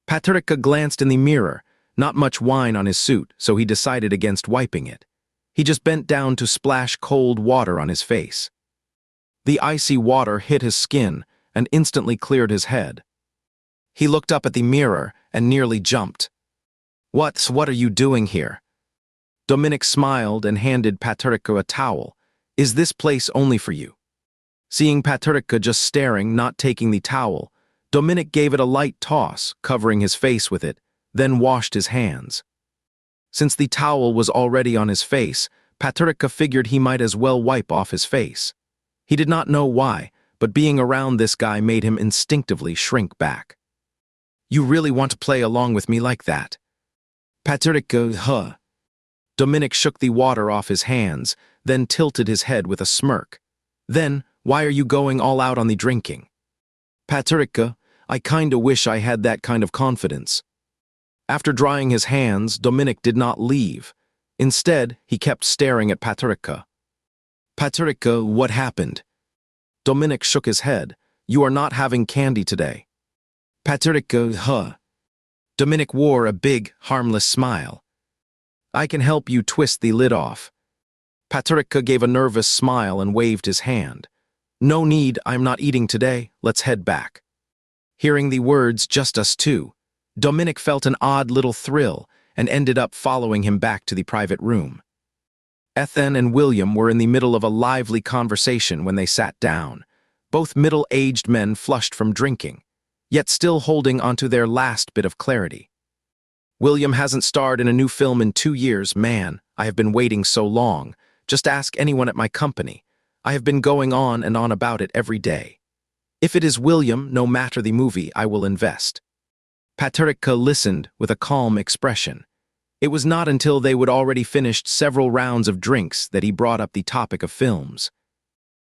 Patrica glanced in the mirror. Not much wine on his suit, so he decided against wiping it. He just bent down to splash cold water on his face. The icy water hit his skin and instantly cleared his head. He looked up at the mirror and nearly jumped. What are you doing here? Dominic smiled and handed Patrica a towel. Is this place only for you? Seeing Patrica just staring, not taking the towel, Dominic gave it a light toss, covering his face with it, then washed his hands. Since the towel was already on his face, Patrica figured he might as well wipe off his face. He did not know why, but being around this guy made him instinctively shrink back. You really want to play along with me like that? Patrica, Dominic shook the water off his hands, then tilted his head with a smirk. Then, why are you going all out on the drinking? Patrica, I kinda wish I had that kind of confidence. After drying his hands, Dominic did not leave. Instead, he kept staring at Patrica. Patrica, what happened? Dominic shook his head. You are not having candy today. Patrica, Dominic wore a big, harmless smile. I can help you twist the lid off. Patrica gave a nervous smile and waved his hand. No need, I'm not eating today, let's head back. Hearing the words, just us two, Dominic felt an odd little thrill and ended up following him back to the private room. Ethan and William were in the middle of a lively conversation when they sat down, both middle-aged men flushed from drinking, yet still holding onto their last bit of clarity. William hasn't starred in a new film in 2 years, man, I have been waiting so long. Just ask anyone at my company. I have been going on and on about it every day. If it is William, no matter the movie, I will invest. Patrica listened with a calm expression. It was not until they would already finished several rounds of drinks that he brought up the topic of films.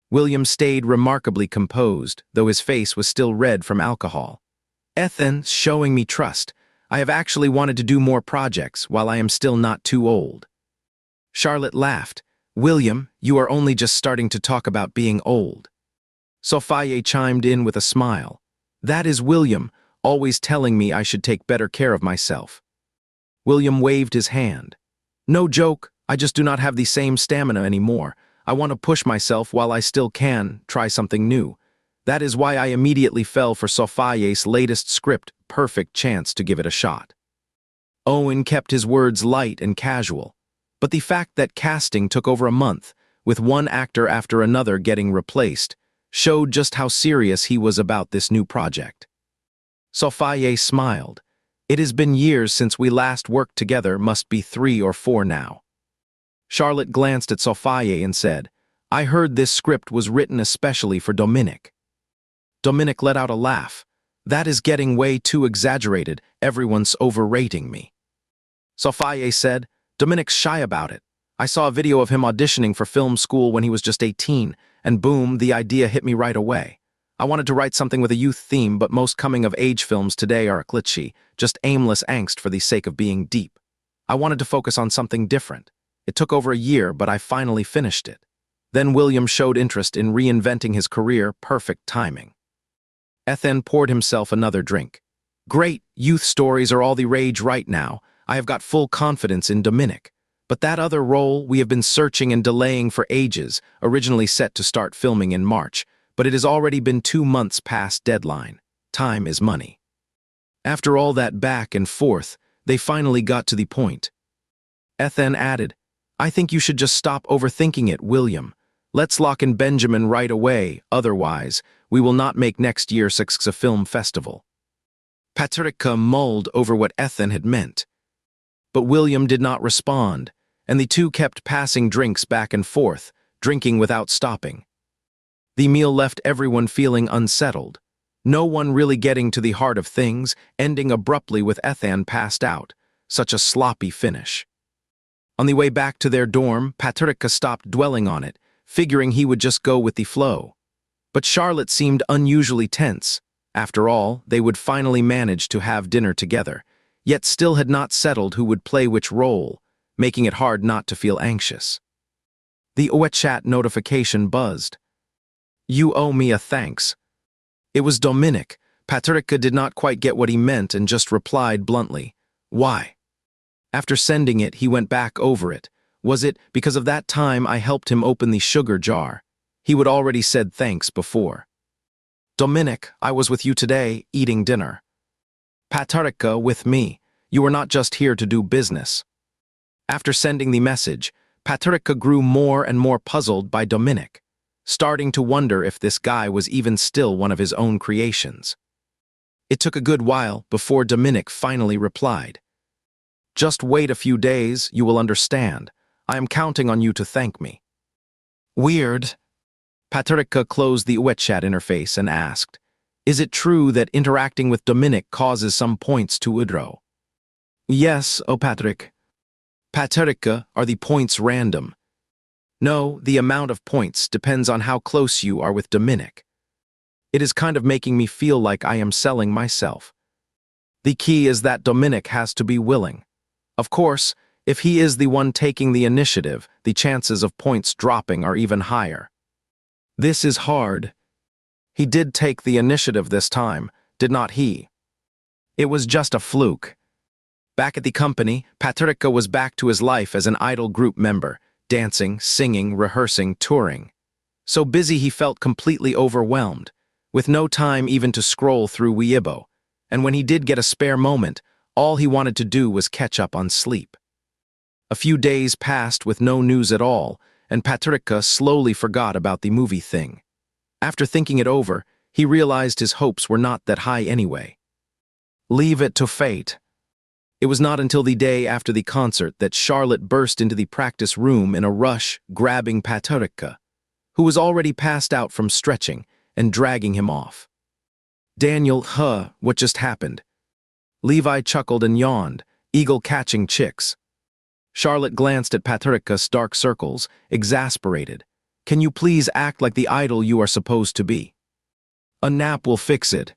William stayed remarkably composed, though his face was still red from alcohol. Ethan, showing me trust. I have actually wanted to do more projects while I am still not too old. Charlotte laughed. William, you are only just starting to talk about being old. Sophia chimed in with a smile. That is William, always telling me I should take better care of myself. William waved his hand. No joke, I just do not have the same stamina anymore. I want to push myself while I still can, try something new. That is why I immediately fell for Sophia's latest script, perfect chance to give it a shot. Owen kept his words light and casual, but the fact that casting took over a month, with one actor after another getting replaced, showed just how serious he was about this new project. Sophia smiled. It has been years since we last worked together, must be 3 or 4 now. Charlotte glanced at Sophia and said, I heard this script was written especially for Dominic. Dominic let out a laugh. That is getting way too exaggerated, everyone's overrating me. Sophia said, Dominic's shy about it. I saw a video of him auditioning for film school when he was just 18, and boom, the idea hit me right away. I wanted to write something with a youth theme, but most coming-of-age films today are a cliché, just aimless angst for the sake of being deep. I wanted to focus on something different. It took over a year, but I finally finished it. Then William showed interest in reinventing his career, perfect timing. Ethan poured himself another drink. Great, youth stories are all the rage right now. I have got full confidence in Dominic. But that other role we have been searching and delaying for ages, originally set to start filming in March, but it has already been 2 months past deadline. Time is money. After all that back and forth, they finally got to the point. Ethan added, I think you should just stop overthinking it, William. Let's lock in Benjamin right away, otherwise, we will not make next year's a film festival. Patricia mulled over what Ethan had meant. But William did not respond, and the two kept passing drinks back and forth, drinking without stopping. The meal left everyone feeling unsettled, no one really getting to the heart of things, ending abruptly with Ethan passed out, such a sloppy finish. On the way back to their dorm, Patricia stopped dwelling on it, figuring he would just go with the flow. But Charlotte seemed unusually tense. After all, they would finally manage to have dinner together, yet still had not settled who would play which role, making it hard not to feel anxious. The WeChat notification buzzed. You owe me a thanks. It was Dominic. Patricia did not quite get what he meant and just replied bluntly, Why? After sending it, he went back over it. Was it because of that time I helped him open the sugar jar? He would already said thanks before. Dominic, I was with you today, eating dinner. Patricia, with me. You were not just here to do business. After sending the message, Patricia grew more and more puzzled by Dominic, starting to wonder if this guy was even still one of his own creations. It took a good while before Dominic finally replied. Just wait a few days, you will understand. I am counting on you to thank me. Weird. Patricia closed the WeChat interface and asked, Is it true that interacting with Dominic causes some points to withdraw? Yes, oh Patrick. Patricia, are the points random? No, the amount of points depends on how close you are with Dominic. It is kind of making me feel like I am selling myself. The key is that Dominic has to be willing. Of course, if he is the one taking the initiative, the chances of points dropping are even higher. This is hard. He did take the initiative this time, did not he? It was just a fluke. Back at the company, Patricia was back to his life as an idol group member, dancing, singing, rehearsing, touring. So busy he felt completely overwhelmed, with no time even to scroll through Weibo, and when he did get a spare moment, all he wanted to do was catch up on sleep. A few days passed with no news at all, and Patricia slowly forgot about the movie thing. After thinking it over, he realized his hopes were not that high anyway. Leave it to fate. It was not until the day after the concert that Charlotte burst into the practice room in a rush, grabbing Patricia, who was already passed out from stretching, and dragging him off. Daniel, what just happened? Levi chuckled and yawned, eagle catching chicks. Charlotte glanced at Patricia's dark circles, exasperated. Can you please act like the idol you are supposed to be? A nap will fix it.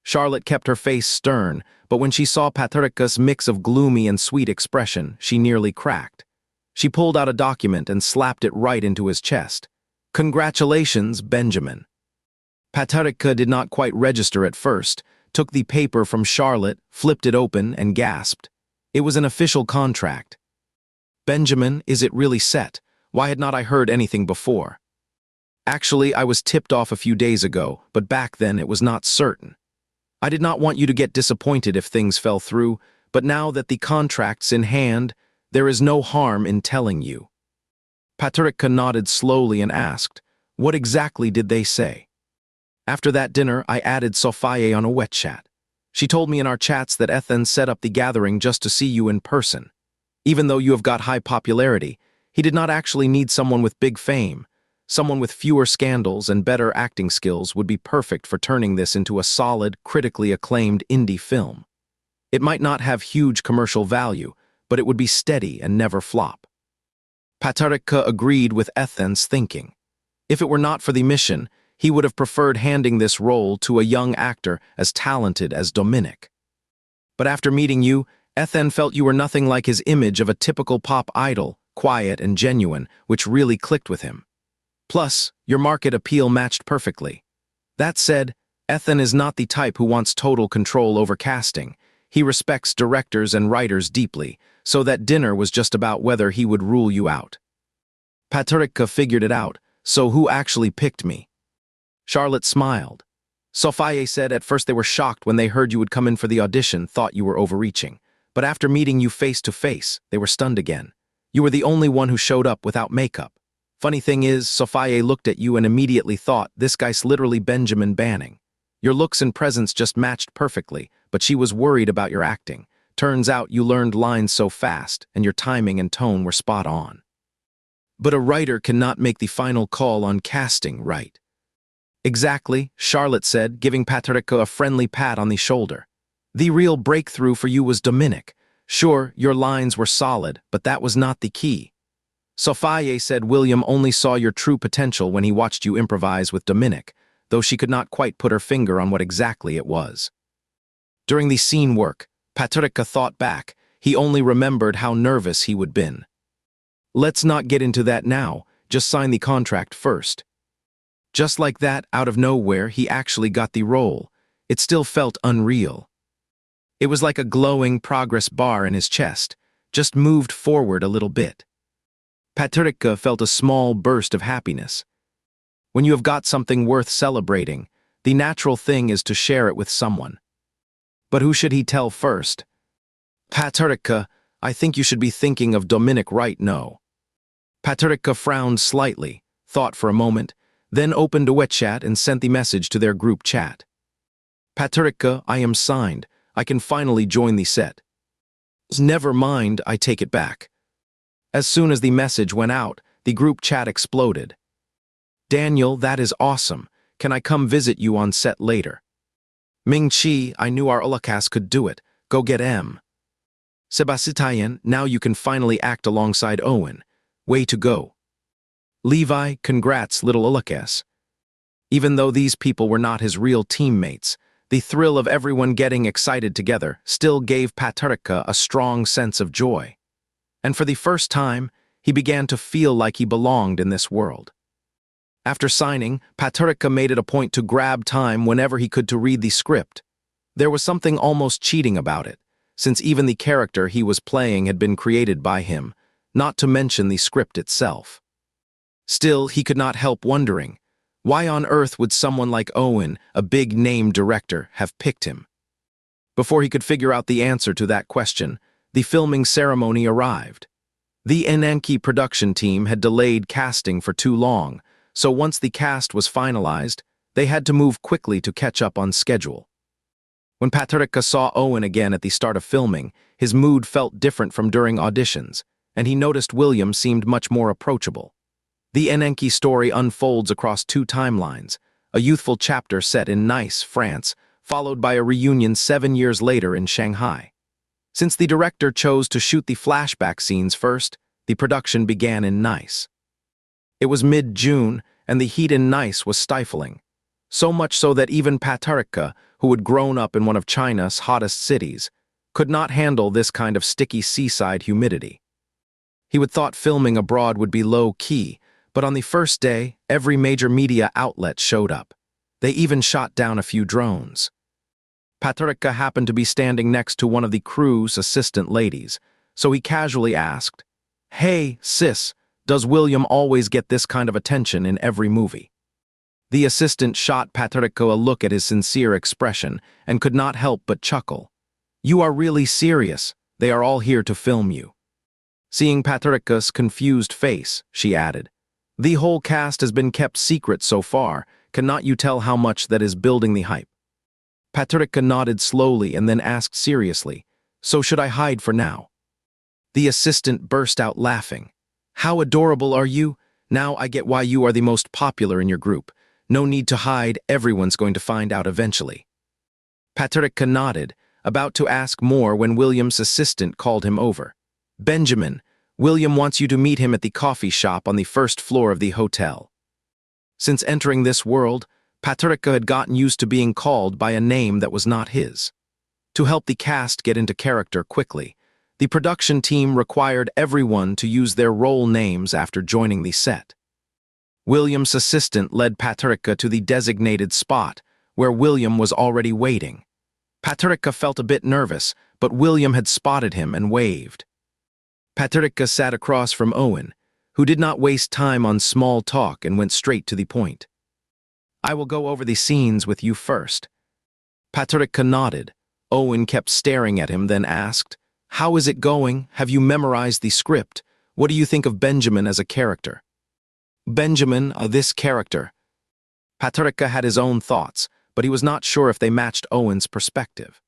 Charlotte kept her face stern, but when she saw Patricia's mix of gloomy and sweet expression, she nearly cracked. She pulled out a document and slapped it right into his chest. Congratulations, Benjamin. Patricia did not quite register at first, took the paper from Charlotte, flipped it open, and gasped. It was an official contract. Benjamin, is it really set? Why had not I heard anything before? Actually, I was tipped off a few days ago, but back then it was not certain. I did not want you to get disappointed if things fell through, but now that the contract's in hand, there is no harm in telling you. Patricia nodded slowly and asked, what exactly did they say? After that dinner, I added Sophie on a wet chat. She told me in our chats that Ethan set up the gathering just to see you in person. Even though you have got high popularity, he did not actually need someone with big fame. Someone with fewer scandals and better acting skills would be perfect for turning this into a solid, critically acclaimed indie film. It might not have huge commercial value, but it would be steady and never flop. Patricia agreed with Ethan's thinking. If it were not for the mission, he would have preferred handing this role to a young actor as talented as Dominic. But after meeting you, Ethan felt you were nothing like his image of a typical pop idol, quiet and genuine, which really clicked with him. Plus, your market appeal matched perfectly. That said, Ethan is not the type who wants total control over casting. He respects directors and writers deeply, so that dinner was just about whether he would rule you out. Patricia figured it out, so who actually picked me? Charlotte smiled. Sophie said at first they were shocked when they heard you would come in for the audition, thought you were overreaching. But after meeting you face to face, they were stunned again. You were the only one who showed up without makeup. Funny thing is, Sophie looked at you and immediately thought, this guy's literally Benjamin Banning. Your looks and presence just matched perfectly, but she was worried about your acting. Turns out you learned lines so fast, and your timing and tone were spot on. But a writer cannot make the final call on casting, right? Exactly, Charlotte said, giving Patricia a friendly pat on the shoulder. The real breakthrough for you was Dominic. Sure, your lines were solid, but that was not the key. Sophie said William only saw your true potential when he watched you improvise with Dominic, though she could not quite put her finger on what exactly it was. During the scene work, Patricia thought back. He only remembered how nervous he would been. Let's not get into that now, just sign the contract first. Just like that, out of nowhere, he actually got the role. It still felt unreal. It was like a glowing progress bar in his chest, just moved forward a little bit. Patricia felt a small burst of happiness. When you have got something worth celebrating, the natural thing is to share it with someone. But who should he tell first? Patricia, I think you should be thinking of Dominic right now. Patricia frowned slightly, thought for a moment, then opened a WeChat and sent the message to their group chat. Patricia, I am signed. I can finally join the set. Never mind, I take it back. As soon as the message went out, the group chat exploded. Daniel, that is awesome. Can I come visit you on set later? Ming-Chi, I knew our Ulakas could do it. Go get M. Sebastian, now you can finally act alongside Owen. Way to go. Levi, congrats, little Ulakas. Even though these people were not his real teammates, the thrill of everyone getting excited together still gave Patricia a strong sense of joy. And for the first time, he began to feel like he belonged in this world. After signing, Patricia made it a point to grab time whenever he could to read the script. There was something almost cheating about it, since even the character he was playing had been created by him, not to mention the script itself. Still, he could not help wondering, why on earth would someone like Owen, a big-name director, have picked him? Before he could figure out the answer to that question, the filming ceremony arrived. The Enanki production team had delayed casting for too long, so once the cast was finalized, they had to move quickly to catch up on schedule. When Patricia saw Owen again at the start of filming, his mood felt different from during auditions, and he noticed William seemed much more approachable. The Enanki story unfolds across 2 timelines, a youthful chapter set in Nice, France, followed by a reunion 7 years later in Shanghai. Since the director chose to shoot the flashback scenes first, the production began in Nice. It was mid-June, and the heat in Nice was stifling, so much so that even Patricia, who had grown up in one of China's hottest cities, could not handle this kind of sticky seaside humidity. He would thought filming abroad would be low-key, but on the first day, every major media outlet showed up. They even shot down a few drones. Patricia happened to be standing next to one of the crew's assistant ladies, so he casually asked, "Hey, sis, does William always get this kind of attention in every movie?" The assistant shot Patrick a look at his sincere expression and could not help but chuckle. You are really serious. They are all here to film you. Seeing Patrick's confused face, she added, the whole cast has been kept secret so far. Cannot you tell how much that is building the hype? Patrick nodded slowly and then asked seriously, so should I hide for now? The assistant burst out laughing. How adorable are you? Now I get why you are the most popular in your group. No need to hide, everyone's going to find out eventually. Patrick nodded, about to ask more when William's assistant called him over. Benjamin, William wants you to meet him at the coffee shop on the first floor of the hotel. Since entering this world, Patrick had gotten used to being called by a name that was not his. To help the cast get into character quickly, the production team required everyone to use their role names after joining the set. William's assistant led Patrick to the designated spot, where William was already waiting. Patrick felt a bit nervous, but William had spotted him and waved. Patrick sat across from Owen, who did not waste time on small talk and went straight to the point. I will go over the scenes with you first. Patrick nodded. Owen kept staring at him, then asked, how is it going? Have you memorized the script? What do you think of Benjamin as a character? Benjamin, this character. Patrick had his own thoughts, but he was not sure if they matched Owen's perspective.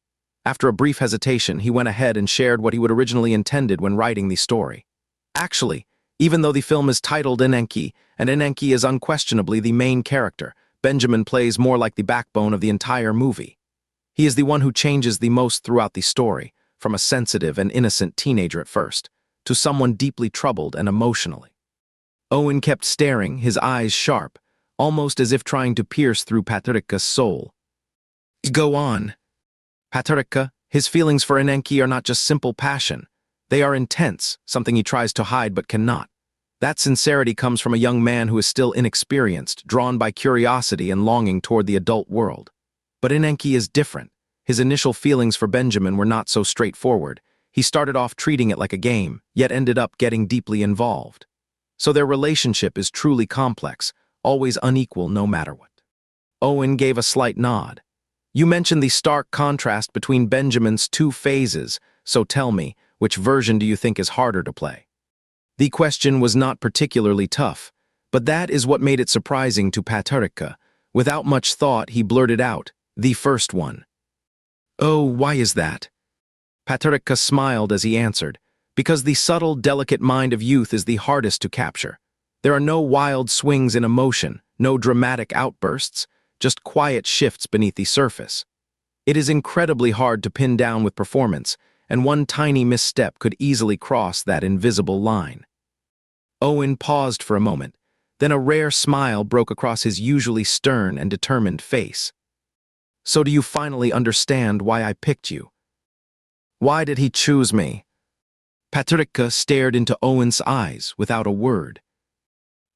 After a brief hesitation, he went ahead and shared what he would originally intended when writing the story. Actually, even though the film is titled Enenki, and Enenki is unquestionably the main character, Benjamin plays more like the backbone of the entire movie. He is the one who changes the most throughout the story, from a sensitive and innocent teenager at first, to someone deeply troubled and emotionally. Owen kept staring, his eyes sharp, almost as if trying to pierce through Patrick's soul. Go on. Patrick, his feelings for Enenki are not just simple passion. They are intense, something he tries to hide but cannot. That sincerity comes from a young man who is still inexperienced, drawn by curiosity and longing toward the adult world. But Enenki is different. His initial feelings for Benjamin were not so straightforward. He started off treating it like a game, yet ended up getting deeply involved. So their relationship is truly complex, always unequal no matter what. Owen gave a slight nod. You mentioned the stark contrast between Benjamin's two phases, so tell me, which version do you think is harder to play? The question was not particularly tough, but that is what made it surprising to Patrick. Without much thought, he blurted out, the first one. Oh, why is that? Patrick smiled as he answered, because the subtle, delicate mind of youth is the hardest to capture. There are no wild swings in emotion, no dramatic outbursts, just quiet shifts beneath the surface. It is incredibly hard to pin down with performance, and one tiny misstep could easily cross that invisible line. Owen paused for a moment, then a rare smile broke across his usually stern and determined face. So do you finally understand why I picked you? Why did he choose me? Patrick stared into Owen's eyes without a word.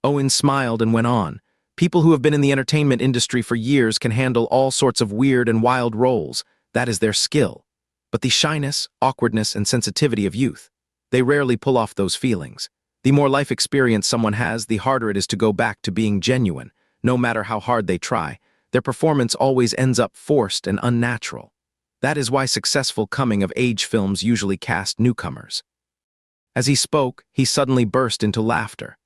Owen smiled and went on. People who have been in the entertainment industry for years can handle all sorts of weird and wild roles. That is their skill. But the shyness, awkwardness, and sensitivity of youth, they rarely pull off those feelings. The more life experience someone has, the harder it is to go back to being genuine. No matter how hard they try, their performance always ends up forced and unnatural. That is why successful coming-of-age films usually cast newcomers. As he spoke, he suddenly burst into laughter.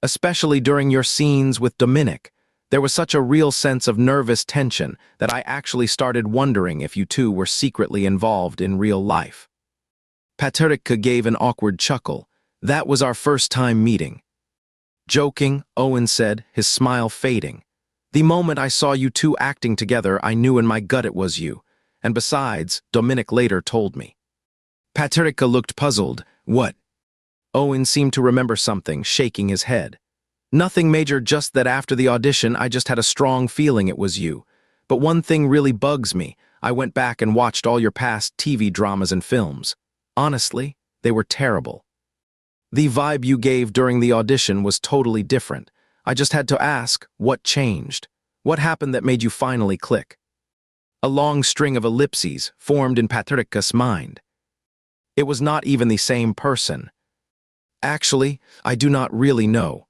Especially during your scenes with Dominic, there was such a real sense of nervous tension that I actually started wondering if you two were secretly involved in real life. Patrick gave an awkward chuckle. That was our first time meeting. Joking, Owen said, his smile fading. The moment I saw you two acting together, I knew in my gut it was you. And besides, Dominic later told me. Patrick looked puzzled. What? Owen seemed to remember something, shaking his head. Nothing major, just that after the audition I just had a strong feeling it was you. But one thing really bugs me. I went back and watched all your past TV dramas and films. Honestly, they were terrible. The vibe you gave during the audition was totally different. I just had to ask, what changed? What happened that made you finally click? A long string of ellipses formed in Patrick's mind. It was not even the same person. Actually, I do not really know.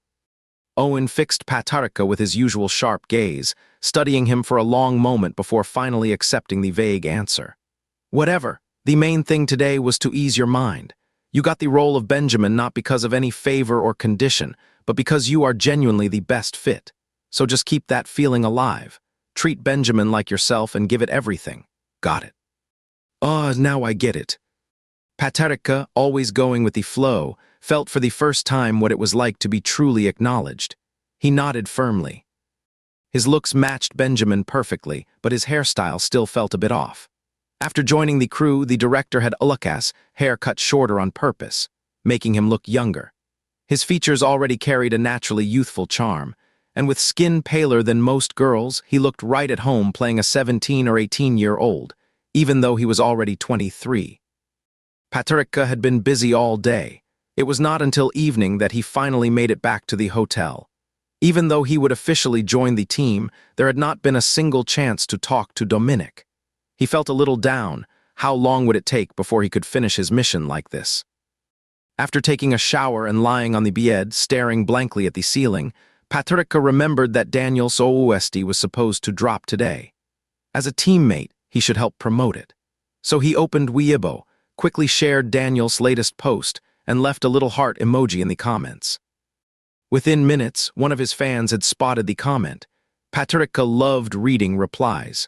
Owen fixed Patarika with his usual sharp gaze, studying him for a long moment before finally accepting the vague answer. Whatever, the main thing today was to ease your mind. You got the role of Benjamin not because of any favor or condition, but because you are genuinely the best fit. So just keep that feeling alive. Treat Benjamin like yourself and give it everything. Got it. Now I get it. Patarika, always going with the flow, felt for the first time what it was like to be truly acknowledged. He nodded firmly. His looks matched Benjamin perfectly, but his hairstyle still felt a bit off. After joining the crew, the director had Ulukas' hair cut shorter on purpose, making him look younger. His features already carried a naturally youthful charm, and with skin paler than most girls, he looked right at home playing a 17 or 18-year-old, even though he was already 23. Patarika had been busy all day. It was not until evening that he finally made it back to the hotel. Even though he would officially join the team, there had not been a single chance to talk to Dominic. He felt a little down. How long would it take before he could finish his mission like this? After taking a shower and lying on the bed, staring blankly at the ceiling, Patarika remembered that Daniel Souesti was supposed to drop today. As a teammate, he should help promote it. So he opened Weibo, quickly shared Daniel's latest post, and left a little heart emoji in the comments. Within minutes, one of his fans had spotted the comment. Patarika loved reading replies.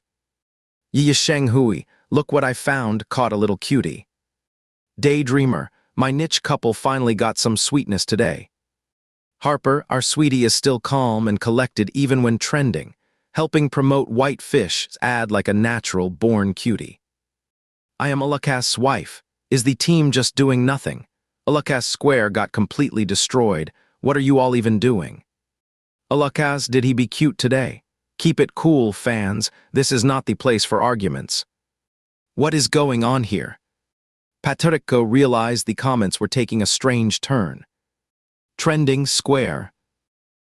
Yisheng Hui, look what I found, caught a little cutie. Daydreamer, my niche couple finally got some sweetness today. Harper, our sweetie, is still calm and collected even when trending, helping promote white fish ad like a natural born cutie. I am Ulukas' wife. Is the team just doing nothing? Ulukas Square got completely destroyed. What are you all even doing? Ulukas, did he be cute today? Keep it cool, fans. This is not the place for arguments. What is going on here? Patarika realized the comments were taking a strange turn. Trending Square.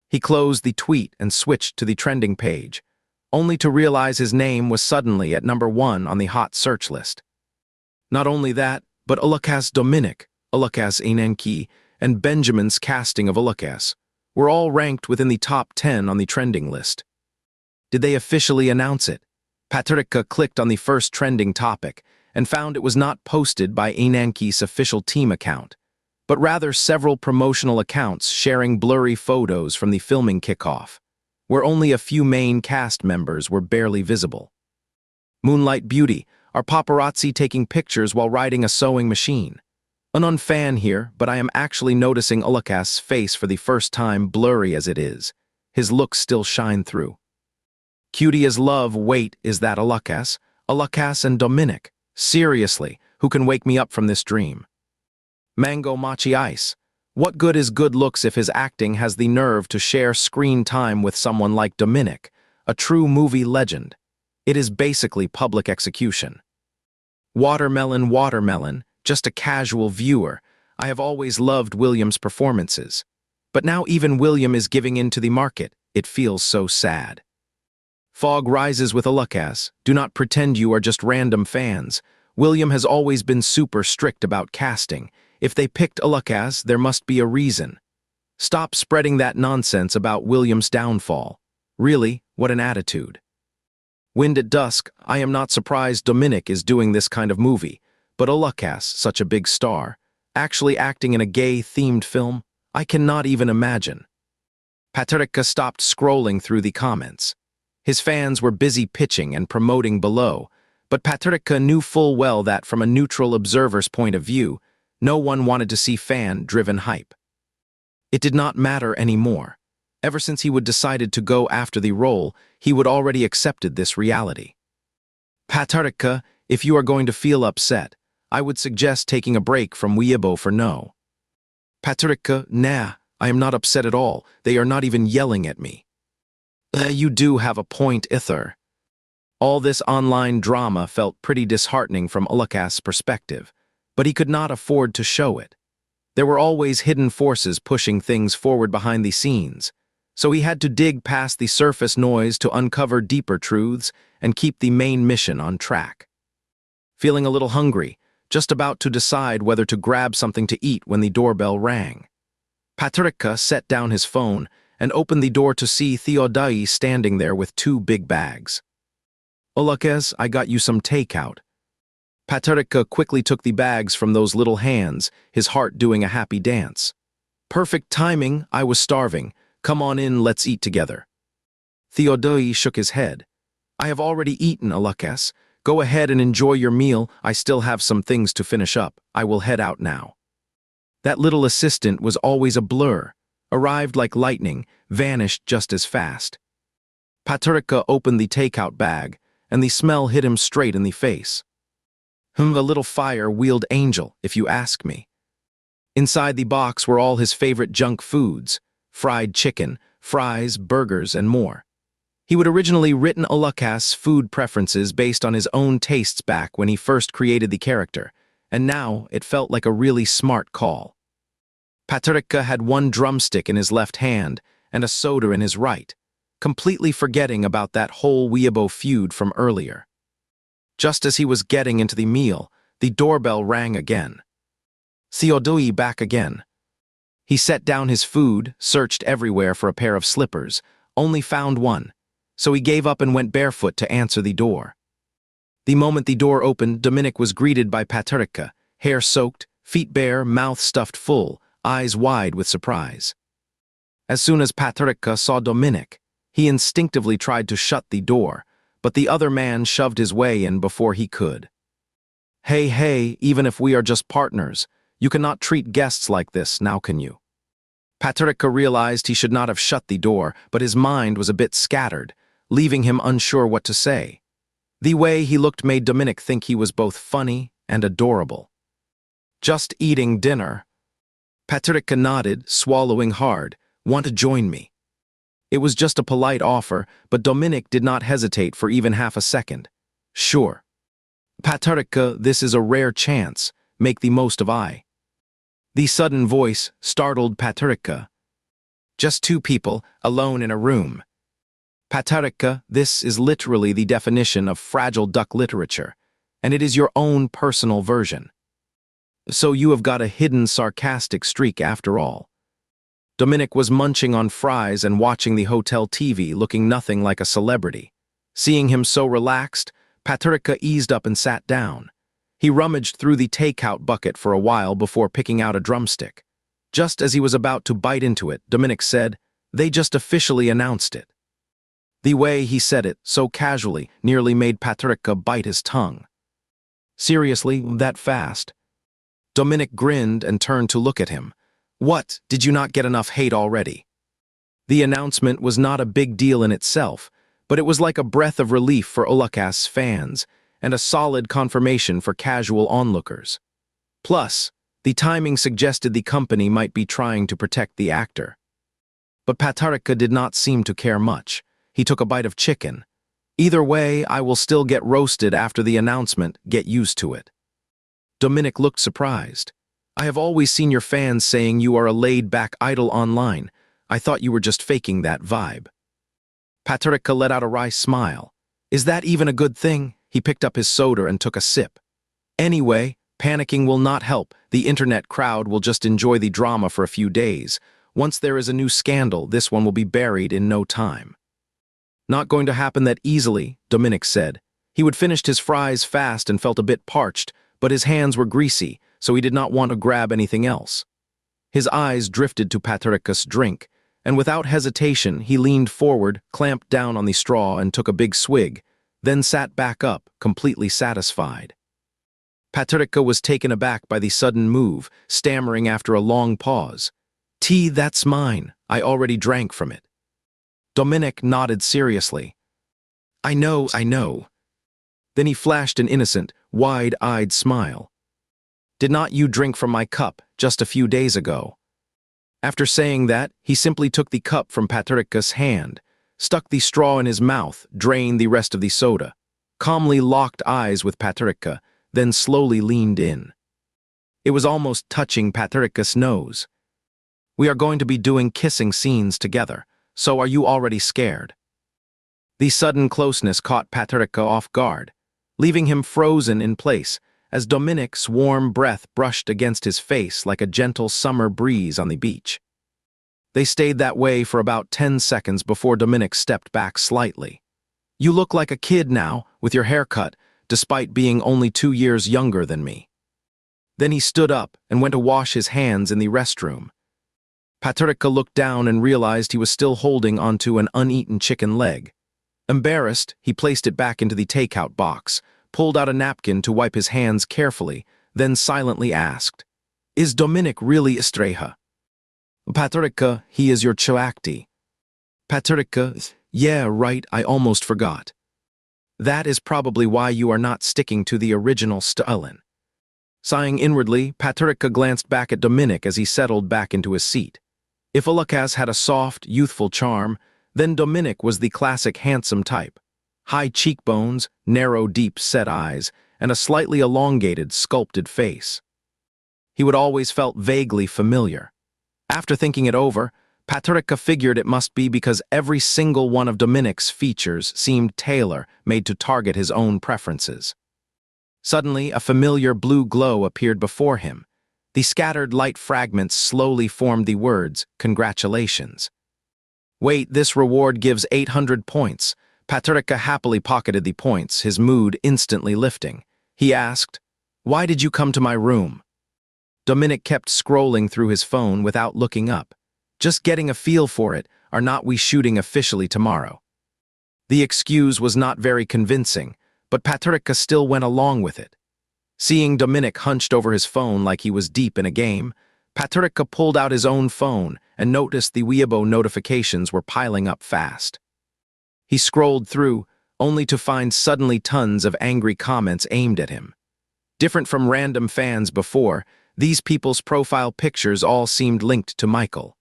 He closed the tweet and switched to the trending page, only to realize his name was suddenly at number 1 on the hot search list. Not only that, but Ulukas Dominic, Ulukas Inenki, and Benjamin's casting of Ulukas were all ranked within the top 10 on the trending list. Did they officially announce it? Patarika clicked on the first trending topic and found it was not posted by Inanki's official team account, but rather several promotional accounts sharing blurry photos from the filming kickoff, where only a few main cast members were barely visible. Moonlight Beauty, are paparazzi taking pictures while riding a sewing machine? An unfan here, but I am actually noticing Ulukas' face for the first time, blurry as it is. His looks still shine through. Cutie as love, wait, is that Ulukas? Ulukas and Dominic. Seriously, who can wake me up from this dream? Mango Machi Ice. What good is good looks if his acting has the nerve to share screen time with someone like Dominic, a true movie legend? It is basically public execution. Watermelon, just a casual viewer. I have always loved William's performances. But now even William is giving in to the market. It feels so sad. Fog rises with Ulukas. Do not pretend you are just random fans. William has always been super strict about casting. If they picked Ulukas, there must be a reason. Stop spreading that nonsense about William's downfall. Really, what an attitude. Wind at Dusk, I am not surprised Dominic is doing this kind of movie, but Ulukas, such a big star, actually acting in a gay-themed film, I cannot even imagine. Patarika stopped scrolling through the comments. His fans were busy pitching and promoting below, but Patarika knew full well that from a neutral observer's point of view, no one wanted to see fan-driven hype. It did not matter anymore. Ever since he would decided to go after the role, he would already accepted this reality. Patarika, if you are going to feel upset, I would suggest taking a break from Weibo for no. Patarika, nah, I am not upset at all. They are not even yelling at me. You do have a point, Ither. All this online drama felt pretty disheartening from Ulukas' perspective, but he could not afford to show it. There were always hidden forces pushing things forward behind the scenes, so he had to dig past the surface noise to uncover deeper truths and keep the main mission on track. Feeling a little hungry, just about to decide whether to grab something to eat when the doorbell rang. Patarika set down his phone and opened the door to see Theodai standing there with two big bags. "Ulukes, I got you some takeout." Paterika quickly took the bags from those little hands, his heart doing a happy dance. "Perfect timing, I was starving. Come on in, let's eat together." Theodai shook his head. "I have already eaten, Ulukes. Go ahead and enjoy your meal, I still have some things to finish up. I will head out now." That little assistant was always a blur, arrived like lightning, vanished just as fast. Paterika opened the takeout bag, and the smell hit him straight in the face. A little fire-wheeled angel, if you ask me. Inside the box were all his favorite junk foods, fried chicken, fries, burgers, and more. He would originally written Ulukes' food preferences based on his own tastes back when he first created the character, and now it felt like a really smart call. Paterika had one drumstick in his left hand and a soda in his right, completely forgetting about that whole Weibo feud from earlier. Just as he was getting into the meal, the doorbell rang again. Theodai back again. He set down his food, searched everywhere for a pair of slippers, only found one, so he gave up and went barefoot to answer the door. The moment the door opened, Dominic was greeted by Paterika, hair soaked, feet bare, mouth stuffed full, eyes wide with surprise. As soon as Paterika saw Dominic, he instinctively tried to shut the door, but the other man shoved his way in before he could. Hey, even if we are just partners, you cannot treat guests like this, now can you?" Paterika realized he should not have shut the door, but his mind was a bit scattered, leaving him unsure what to say. The way he looked made Dominic think he was both funny and adorable. "Just eating dinner." Paterika nodded, swallowing hard. "Want to join me?" It was just a polite offer, but Dominic did not hesitate for even half a second. "Sure." "Paterika, this is a rare chance. Make the most of I." The sudden voice startled Paterika. "Just two people, alone in a room." Paterika, this is literally the definition of fragile duck literature, and it is your own personal version. So you have got a hidden sarcastic streak after all. Dominic was munching on fries and watching the hotel TV, looking nothing like a celebrity. Seeing him so relaxed, Paterika eased up and sat down. He rummaged through the takeout bucket for a while before picking out a drumstick. Just as he was about to bite into it, Dominic said, "They just officially announced it." The way he said it, so casually, nearly made Paterika bite his tongue. "Seriously, that fast?" Dominic grinned and turned to look at him. "What, did you not get enough hate already?" The announcement was not a big deal in itself, but it was like a breath of relief for Ulukes' fans, and a solid confirmation for casual onlookers. Plus, the timing suggested the company might be trying to protect the actor. But Paterika did not seem to care much. He took a bite of chicken. "Either way, I will still get roasted after the announcement, get used to it." Dominic looked surprised. "I have always seen your fans saying you are a laid-back idol online. I thought you were just faking that vibe." Paterika let out a wry smile. "Is that even a good thing?" He picked up his soda and took a sip. "Anyway, panicking will not help. The internet crowd will just enjoy the drama for a few days. Once there is a new scandal, this one will be buried in no time." "Not going to happen that easily," Dominic said. He would finished his fries fast and felt a bit parched, but his hands were greasy, so he did not want to grab anything else. His eyes drifted to Paterika's drink, and without hesitation he leaned forward, clamped down on the straw and took a big swig, then sat back up, completely satisfied. Paterika was taken aback by the sudden move, stammering after a long pause. "Tea, that's mine. I already drank from it." Dominic nodded seriously. I know. Then he flashed an innocent, wide-eyed smile. "Did not you drink from my cup just a few days ago?" After saying that, he simply took the cup from Paterika's hand, stuck the straw in his mouth, drained the rest of the soda, calmly locked eyes with Paterika, then slowly leaned in. It was almost touching Paterika's nose. "We are going to be doing kissing scenes together, so are you already scared?" The sudden closeness caught Paterika off guard, leaving him frozen in place as Dominic's warm breath brushed against his face like a gentle summer breeze on the beach. They stayed that way for about 10 seconds before Dominic stepped back slightly. You look like a kid now, with your haircut, despite being only 2 years younger than me. Then he stood up and went to wash his hands in the restroom. Patricia looked down and realized he was still holding onto an uneaten chicken leg. Embarrassed, he placed it back into the takeout box, pulled out a napkin to wipe his hands carefully, then silently asked, "Is Dominic really Estrella?" "Patricia, he is your Choacti." "Patricia, yeah, right, I almost forgot." "That is probably why you are not sticking to the original Stalin." Sighing inwardly, Patricia glanced back at Dominic as he settled back into his seat. If Ulukas had a soft, youthful charm, then Dominic was the classic handsome type. High cheekbones, narrow, deep-set eyes, and a slightly elongated, sculpted face. He would always felt vaguely familiar. After thinking it over, Patricia figured it must be because every single one of Dominic's features seemed tailor-made to target his own preferences. Suddenly, a familiar blue glow appeared before him. The scattered light fragments slowly formed the words, "Congratulations." "Wait, this reward gives 800 points. Patricia happily pocketed the points, his mood instantly lifting. He asked, "Why did you come to my room?" Dominic kept scrolling through his phone without looking up. "Just getting a feel for it, are not we shooting officially tomorrow?" The excuse was not very convincing, but Patricia still went along with it. Seeing Dominic hunched over his phone like he was deep in a game, Patricia pulled out his own phone and noticed the Weibo notifications were piling up fast. He scrolled through, only to find suddenly tons of angry comments aimed at him. Different from random fans before, these people's profile pictures all seemed linked to Michael.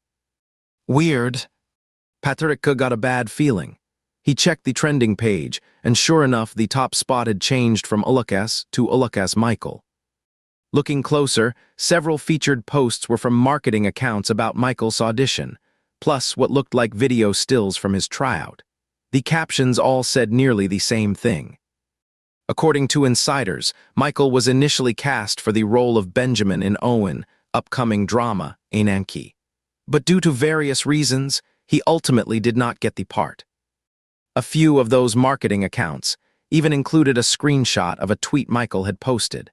Weird. Patricia got a bad feeling. He checked the trending page, and sure enough, the top spot had changed from Ulukas to Ulukas Michael. Looking closer, several featured posts were from marketing accounts about Michael's audition, plus what looked like video stills from his tryout. The captions all said nearly the same thing. According to insiders, Michael was initially cast for the role of Benjamin in Owen's upcoming drama, Ananke. But due to various reasons, he ultimately did not get the part. A few of those marketing accounts even included a screenshot of a tweet Michael had posted.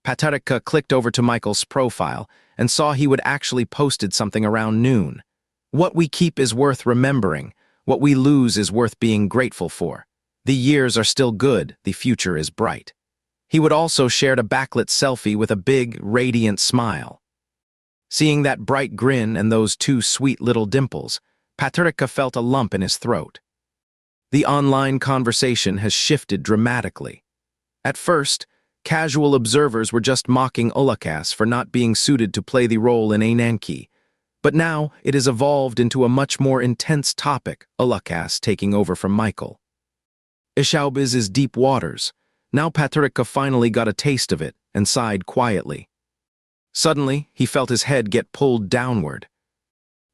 Patricia clicked over to Michael's profile and saw he would actually posted something around noon. "What we keep is worth remembering. What we lose is worth being grateful for. The years are still good, the future is bright." He would also shared a backlit selfie with a big, radiant smile. Seeing that bright grin and those two sweet little dimples, Patricia felt a lump in his throat. The online conversation has shifted dramatically. At first, casual observers were just mocking Ulukas for not being suited to play the role in Ananke, but now it has evolved into a much more intense topic, Ulukas taking over from Michael. Ishaubis is deep waters. Now Patricia finally got a taste of it and sighed quietly. Suddenly, he felt his head get pulled downward.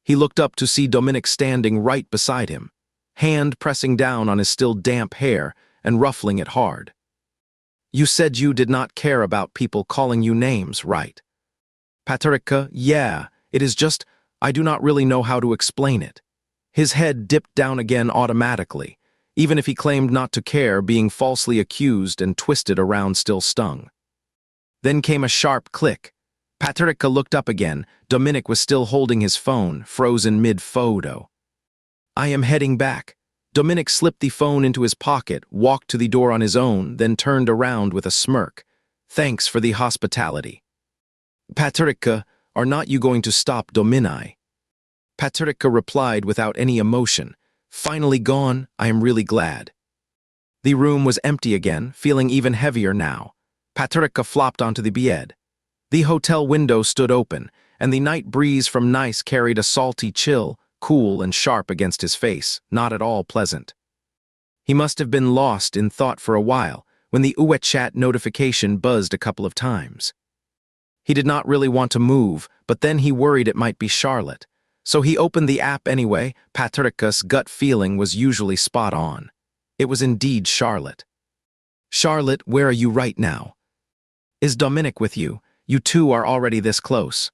He looked up to see Dominic standing right beside him, hand pressing down on his still damp hair and ruffling it hard. "You said you did not care about people calling you names, right?" Patricia, "Yeah, it is just, I do not really know how to explain it." His head dipped down again automatically, even if he claimed not to care, being falsely accused and twisted around still stung. Then came a sharp click. Patricia looked up again. Dominic was still holding his phone, frozen mid-photo. "I am heading back." Dominic slipped the phone into his pocket, walked to the door on his own, then turned around with a smirk. "Thanks for the hospitality." "Patricia, are not you going to stop Domini?" Patricia replied without any emotion. "Finally gone, I am really glad." The room was empty again, feeling even heavier now. Patricia flopped onto the bed. The hotel window stood open, and the night breeze from Nice carried a salty chill, cool and sharp against his face, not at all pleasant. He must have been lost in thought for a while when the UWeChat notification buzzed a couple of times. He did not really want to move, but then he worried it might be Charlotte. So he opened the app anyway. Patricia's gut feeling was usually spot on. It was indeed Charlotte. "Charlotte, where are you right now?" "Is Dominic with you? You two are already this close."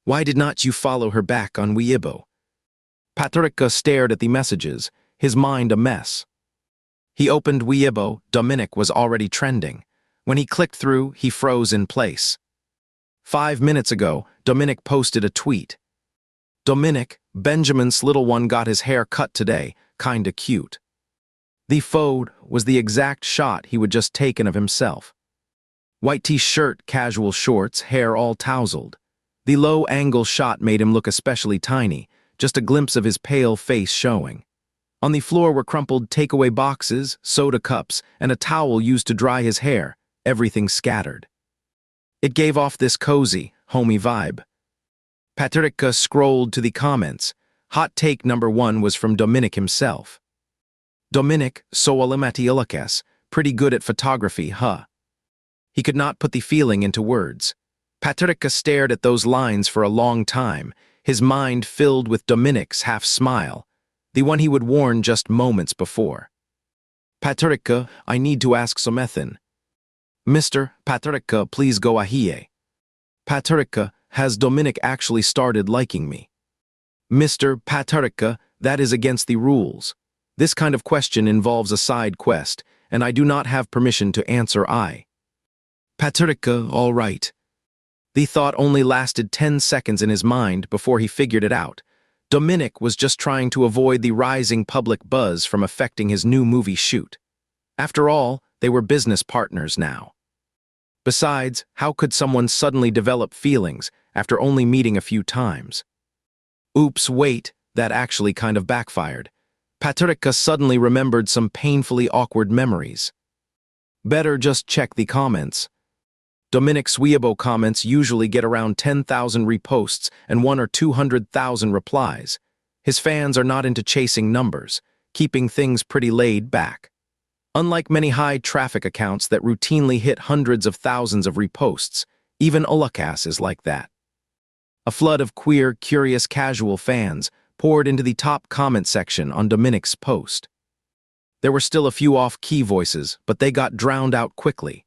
Why did not you follow her back on Weibo? Patricia stared at the messages, his mind a mess. He opened Weibo, Dominic was already trending. When he clicked through, he froze in place. 5 minutes ago, Dominic posted a tweet. Dominic, Benjamin's little one got his hair cut today, kinda cute. The photo was the exact shot he would just taken of himself. White t-shirt, casual shorts, hair all tousled. The low-angle shot made him look especially tiny, just a glimpse of his pale face showing. On the floor were crumpled takeaway boxes, soda cups, and a towel used to dry his hair, everything scattered. It gave off this cozy, homey vibe. Patricia scrolled to the comments. Hot take number 1 was from Dominic himself. Dominic, soalimatiilakes, pretty good at photography, huh? He could not put the feeling into words. Patricia stared at those lines for a long time, his mind filled with Dominic's half-smile, the one he would warn just moments before. Patricia, I need to ask something. Mr. Patricia, please go ahead. Patricia, has Dominic actually started liking me? Mr. Patricia, that is against the rules. This kind of question involves a side quest, and I do not have permission to answer I. Patricia, all right. The thought only lasted 10 seconds in his mind before he figured it out. Dominic was just trying to avoid the rising public buzz from affecting his new movie shoot. After all, they were business partners now. Besides, how could someone suddenly develop feelings after only meeting a few times? Oops, wait, that actually kind of backfired. Patricia suddenly remembered some painfully awkward memories. Better just check the comments. Dominic's Weibo comments usually get around 10,000 reposts and 100,000 or 200,000 replies. His fans are not into chasing numbers, keeping things pretty laid back. Unlike many high-traffic accounts that routinely hit hundreds of thousands of reposts, even Ulakas is like that. A flood of queer, curious, casual fans poured into the top comment section on Dominic's post. There were still a few off-key voices, but they got drowned out quickly.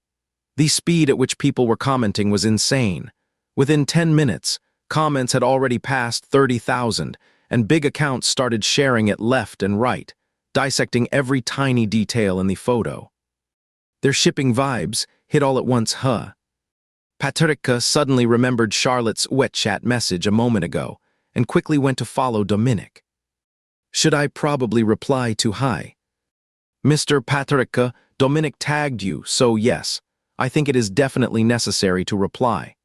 The speed at which people were commenting was insane. Within 10 minutes, comments had already passed 30,000, and big accounts started sharing it left and right, dissecting every tiny detail in the photo. Their shipping vibes hit all at once, huh? Patricia suddenly remembered Charlotte's wet chat message a moment ago and quickly went to follow Dominic. Should I probably reply to hi? Mr. Patricia, Dominic tagged you, so yes, I think it is definitely necessary to reply.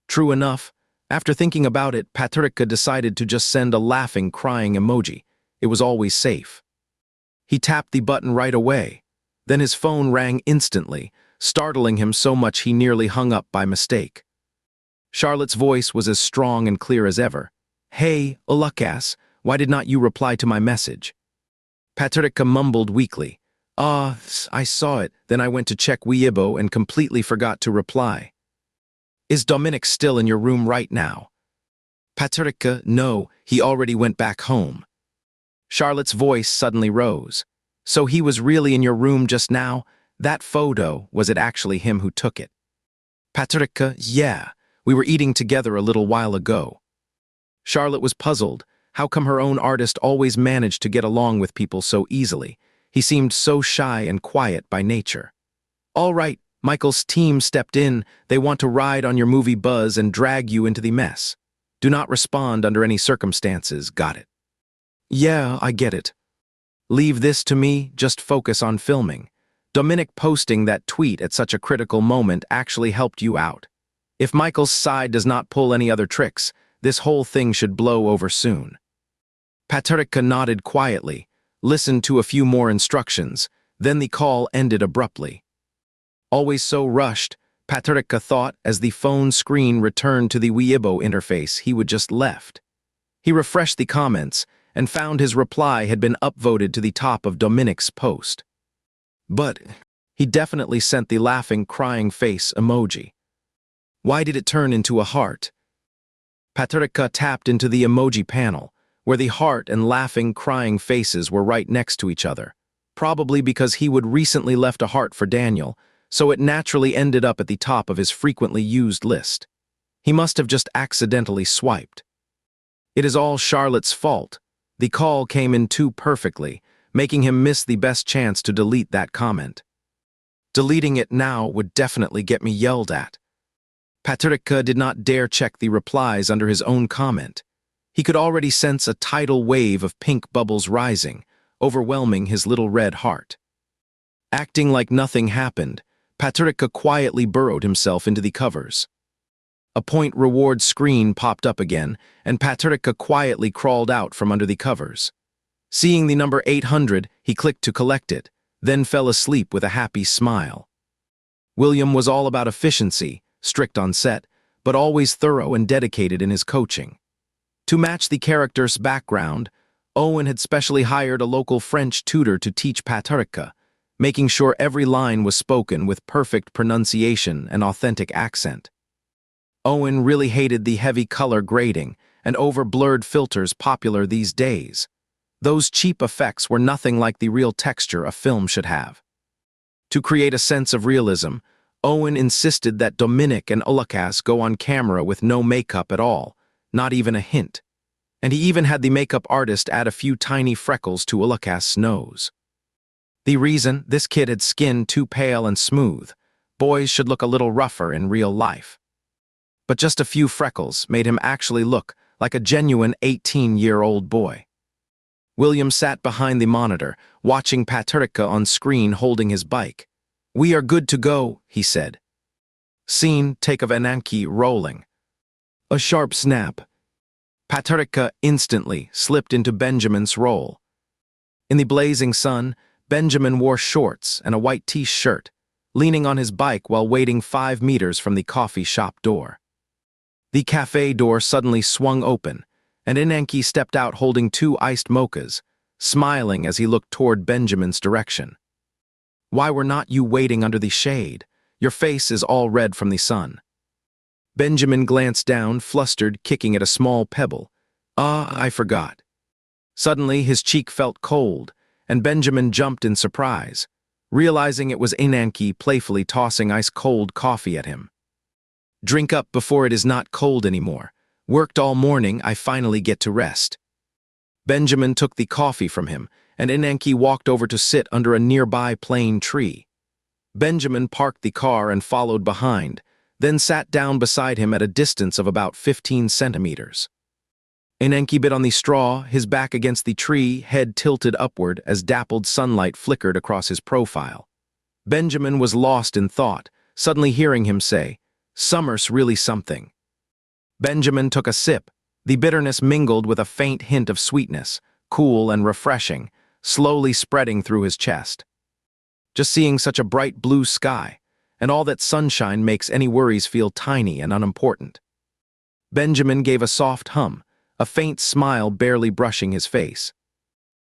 True enough, after thinking about it, Patricia decided to just send a laughing, crying emoji. It was always safe. He tapped the button right away. Then his phone rang instantly, startling him so much he nearly hung up by mistake. Charlotte's voice was as strong and clear as ever. Hey, Ulakas, why did not you reply to my message? Patricia mumbled weakly. I saw it, then I went to check Weibo and completely forgot to reply. Is Dominic still in your room right now? Patricia, no, he already went back home. Charlotte's voice suddenly rose. So he was really in your room just now? That photo, was it actually him who took it? Patricia, yeah, we were eating together a little while ago. Charlotte was puzzled. How come her own artist always managed to get along with people so easily? He seemed so shy and quiet by nature. All right, Michael's team stepped in. They want to ride on your movie buzz and drag you into the mess. Do not respond under any circumstances, got it? Yeah, I get it. Leave this to me, just focus on filming. Dominic posting that tweet at such a critical moment actually helped you out. If Michael's side does not pull any other tricks, this whole thing should blow over soon. Patricia nodded quietly, listened to a few more instructions, then the call ended abruptly. Always so rushed, Patricia thought as the phone screen returned to the Weibo interface he would just left. He refreshed the comments and found his reply had been upvoted to the top of Dominic's post. But he definitely sent the laughing, crying face emoji. Why did it turn into a heart? Patricia tapped into the emoji panel, where the heart and laughing, crying faces were right next to each other, probably because he would recently left a heart for Daniel, so it naturally ended up at the top of his frequently used list. He must have just accidentally swiped. It is all Charlotte's fault. The call came in too perfectly, making him miss the best chance to delete that comment. Deleting it now would definitely get me yelled at. Patricia did not dare check the replies under his own comment. He could already sense a tidal wave of pink bubbles rising, overwhelming his little red heart. Acting like nothing happened, Patricia quietly burrowed himself into the covers. A point reward screen popped up again, and Patricia quietly crawled out from under the covers. Seeing the number 800, he clicked to collect it, then fell asleep with a happy smile. William was all about efficiency, strict on set, but always thorough and dedicated in his coaching. To match the character's background, Owen had specially hired a local French tutor to teach Patricia, making sure every line was spoken with perfect pronunciation and authentic accent. Owen really hated the heavy color grading and over-blurred filters popular these days. Those cheap effects were nothing like the real texture a film should have. To create a sense of realism, Owen insisted that Dominic and Ulakas go on camera with no makeup at all, not even a hint. And he even had the makeup artist add a few tiny freckles to Ulakas' nose. The reason: this kid had skin too pale and smooth. Boys should look a little rougher in real life. But just a few freckles made him actually look like a genuine 18-year-old boy. William sat behind the monitor, watching Patricia on screen holding his bike. "We are good to go," he said. Scene: take of Ananke rolling. A sharp snap. Patricia instantly slipped into Benjamin's role. In the blazing sun, Benjamin wore shorts and a white t-shirt, leaning on his bike while waiting 5 meters from the coffee shop door. The cafe door suddenly swung open, and Ananke stepped out holding 2 iced mochas, smiling as he looked toward Benjamin's direction. "Why were not you waiting under the shade? Your face is all red from the sun." Benjamin glanced down, flustered, kicking at a small pebble. I forgot." Suddenly, his cheek felt cold, and Benjamin jumped in surprise, realizing it was Ananke playfully tossing ice-cold coffee at him. "Drink up before it is not cold anymore. Worked all morning, I finally get to rest." Benjamin took the coffee from him, and Ananke walked over to sit under a nearby plane tree. Benjamin parked the car and followed behind, then sat down beside him at a distance of about 15 centimeters. Ananke bit on the straw, his back against the tree, head tilted upward as dappled sunlight flickered across his profile. Benjamin was lost in thought, suddenly hearing him say, "Summer's really something." Benjamin took a sip. The bitterness mingled with a faint hint of sweetness, cool and refreshing, slowly spreading through his chest. Just seeing such a bright blue sky, and all that sunshine makes any worries feel tiny and unimportant. Benjamin gave a soft hum, a faint smile barely brushing his face.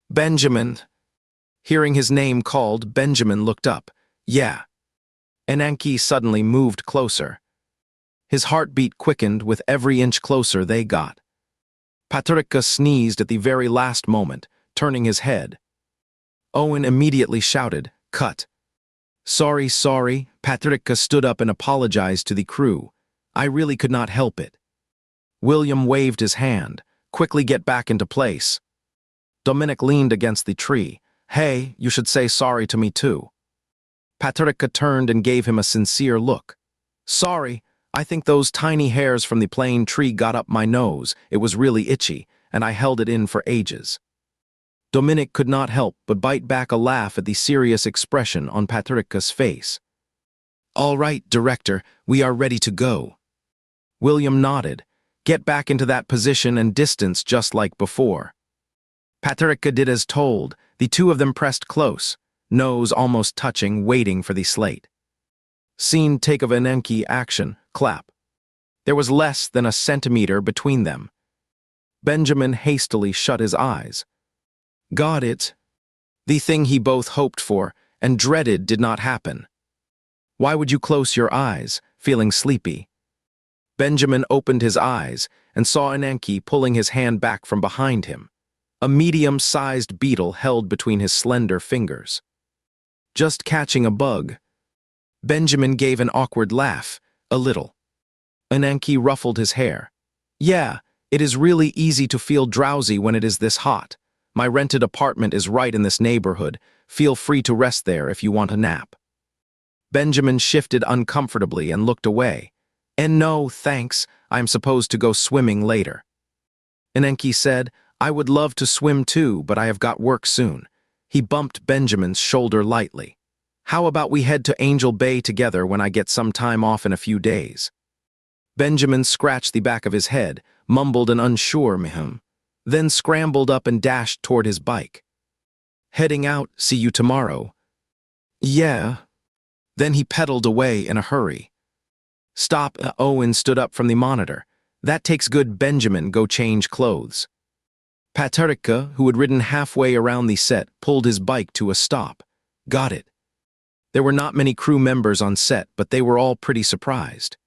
"Benjamin." Hearing his name called, Benjamin looked up. "Yeah." Ananke suddenly moved closer. His heartbeat quickened with every inch closer they got. Patricia sneezed at the very last moment, turning his head. Owen immediately shouted, "Cut." Sorry, Patricia stood up and apologized to the crew. "I really could not help it." William waved his hand. "Quickly get back into place." Dominic leaned against the tree. "Hey, you should say sorry to me too." Patricia turned and gave him a sincere look. "Sorry, I think those tiny hairs from the plane tree got up my nose. It was really itchy, and I held it in for ages." Dominic could not help but bite back a laugh at the serious expression on Patricia's face. "All right, director, we are ready to go." William nodded. "Get back into that position and distance just like before." Patricia did as told. The two of them pressed close, nose almost touching, waiting for the slate. Scene: take of Ananke action, clap. There was less than a centimeter between them. Benjamin hastily shut his eyes. Got it. The thing he both hoped for and dreaded did not happen. "Why would you close your eyes, feeling sleepy?" Benjamin opened his eyes and saw Ananke pulling his hand back from behind him. A medium-sized beetle held between his slender fingers. "Just catching a bug." Benjamin gave an awkward laugh, a little. Ananke ruffled his hair. Yeah, it is really easy to feel drowsy when it is this hot. My rented apartment is right in this neighborhood. Feel free to rest there if you want a nap. Benjamin shifted uncomfortably and looked away. And no, thanks, I am supposed to go swimming later. Ananke said, I would love to swim too, but I have got work soon. He bumped Benjamin's shoulder lightly. How about we head to Angel Bay together when I get some time off in a few days? Benjamin scratched the back of his head, mumbled an unsure "Mihm," then scrambled up and dashed toward his bike. Heading out, see you tomorrow. Yeah. Then he pedaled away in a hurry. Stop, Owen stood up from the monitor. That takes good, Benjamin, go change clothes. Paterika, who had ridden halfway around the set, pulled his bike to a stop. Got it. There were not many crew members on set, but they were all pretty surprised.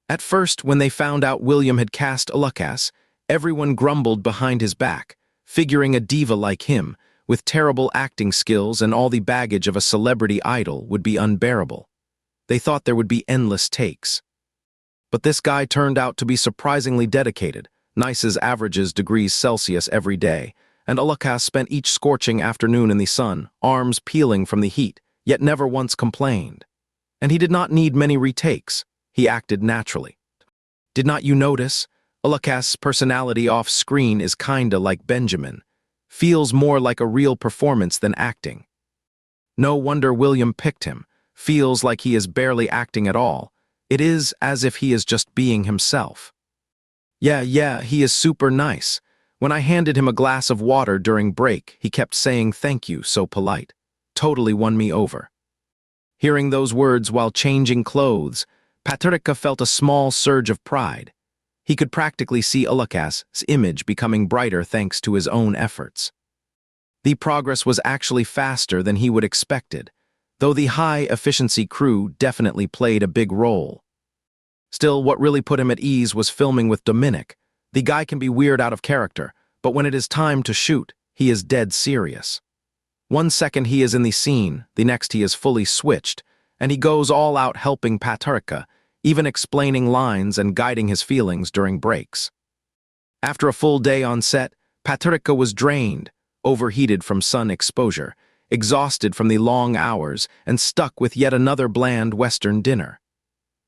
At first, when they found out William had cast Lucas, everyone grumbled behind his back, figuring a diva like him, with terrible acting skills and all the baggage of a celebrity idol, would be unbearable. They thought there would be endless takes. But this guy turned out to be surprisingly dedicated, nice as averages degrees Celsius every day, and Lucas spent each scorching afternoon in the sun, arms peeling from the heat, yet never once complained. And he did not need many retakes. He acted naturally. Did not you notice? Lucas' personality off-screen is kinda like Benjamin. Feels more like a real performance than acting. No wonder William picked him. Feels like he is barely acting at all. It is as if he is just being himself. Yeah, he is super nice. When I handed him a glass of water during break, he kept saying thank you, so polite. Totally won me over. Hearing those words while changing clothes, Paterika felt a small surge of pride. He could practically see Lucas's image becoming brighter thanks to his own efforts. The progress was actually faster than he would expected, though the high-efficiency crew definitely played a big role. Still, what really put him at ease was filming with Dominic. The guy can be weird out of character, but when it is time to shoot, he is dead serious. One second he is in the scene, the next he is fully switched, and he goes all out helping Paterika, even explaining lines and guiding his feelings during breaks. After a full day on set, Paterika was drained, overheated from sun exposure, exhausted from the long hours, and stuck with yet another bland Western dinner.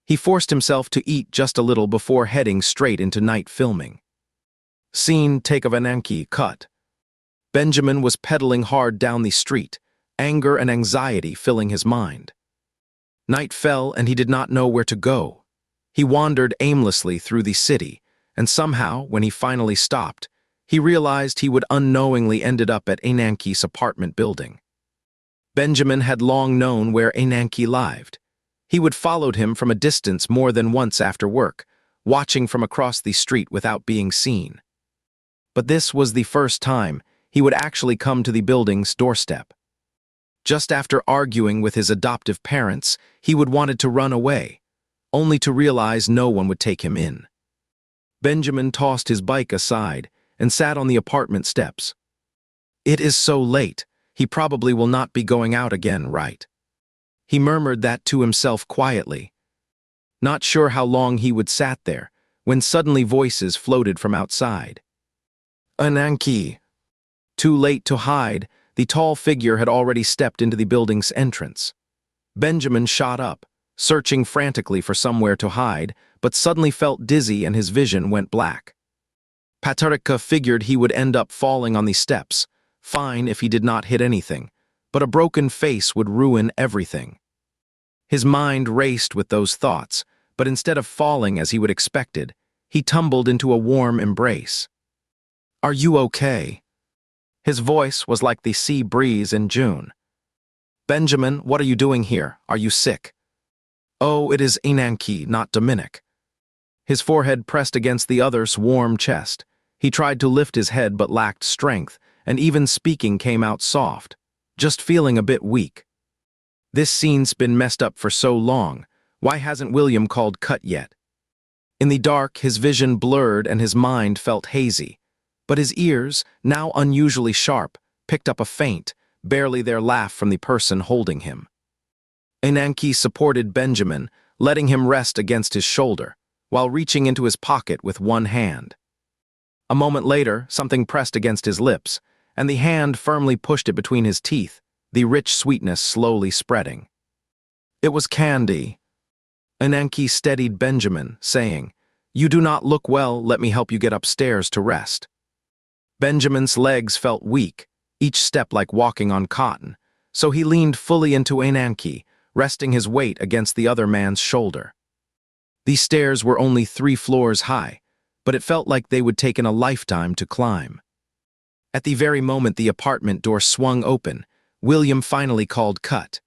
He forced himself to eat just a little before heading straight into night filming. Scene take of Ananke cut. Benjamin was pedaling hard down the street, anger and anxiety filling his mind. Night fell and he did not know where to go. He wandered aimlessly through the city, and somehow, when he finally stopped, he realized he would unknowingly ended up at Ananke's apartment building. Benjamin had long known where Ananke lived. He would followed him from a distance more than once after work, watching from across the street without being seen. But this was the first time he would actually come to the building's doorstep. Just after arguing with his adoptive parents, he would wanted to run away, only to realize no one would take him in. Benjamin tossed his bike aside and sat on the apartment steps. It is so late, he probably will not be going out again, right? He murmured that to himself quietly. Not sure how long he would sat there, when suddenly voices floated from outside. Ananke. Too late to hide, the tall figure had already stepped into the building's entrance. Benjamin shot up, searching frantically for somewhere to hide, but suddenly felt dizzy and his vision went black. Paterika figured he would end up falling on the steps, fine if he did not hit anything, but a broken face would ruin everything. His mind raced with those thoughts, but instead of falling as he would expected, he tumbled into a warm embrace. Are you okay? His voice was like the sea breeze in June. Benjamin, what are you doing here? Are you sick? Oh, it is Ananke, not Dominic. His forehead pressed against the other's warm chest. He tried to lift his head but lacked strength, and even speaking came out soft, just feeling a bit weak. This scene's been messed up for so long. Why hasn't William called cut yet? In the dark, his vision blurred and his mind felt hazy. But his ears, now unusually sharp, picked up a faint, barely there laugh from the person holding him. Ananke supported Benjamin, letting him rest against his shoulder. while reaching into his pocket with one hand. A moment later, something pressed against his lips, and the hand firmly pushed it between his teeth, the rich sweetness slowly spreading. It was candy. Ananke steadied Benjamin, saying, "You do not look well, let me help you get upstairs to rest." Benjamin's legs felt weak, each step like walking on cotton, so he leaned fully into Ananke, resting his weight against the other man's shoulder. These stairs were only 3 floors high, but it felt like they would take a lifetime to climb. At the very moment the apartment door swung open, William finally called cut.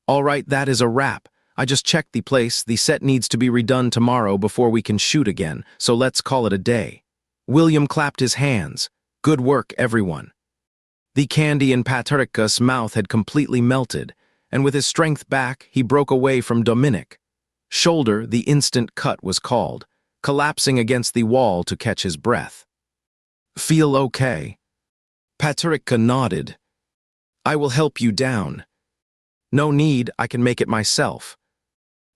"All right, that is a wrap. I just checked the place. The set needs to be redone tomorrow before we can shoot again, so let's call it a day." William clapped his hands. "Good work, everyone." The candy in Patrick's mouth had completely melted, and with his strength back, he broke away from Dominic. Shoulder, the instant cut was called, collapsing against the wall to catch his breath. "Feel okay?" Patrick nodded. "I will help you down." "No need, I can make it myself."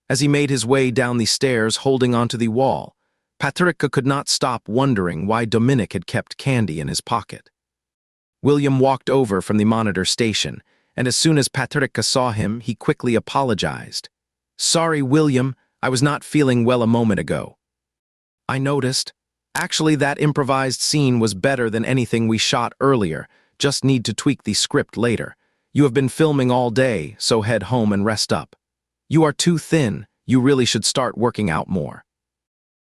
As he made his way down the stairs holding onto the wall, Patrick could not stop wondering why Dominic had kept candy in his pocket. William walked over from the monitor station, and as soon as Patrick saw him, he quickly apologized. "Sorry, William, I was not feeling well a moment ago." "I noticed. Actually, that improvised scene was better than anything we shot earlier, just need to tweak the script later. You have been filming all day, so head home and rest up. You are too thin, you really should start working out more."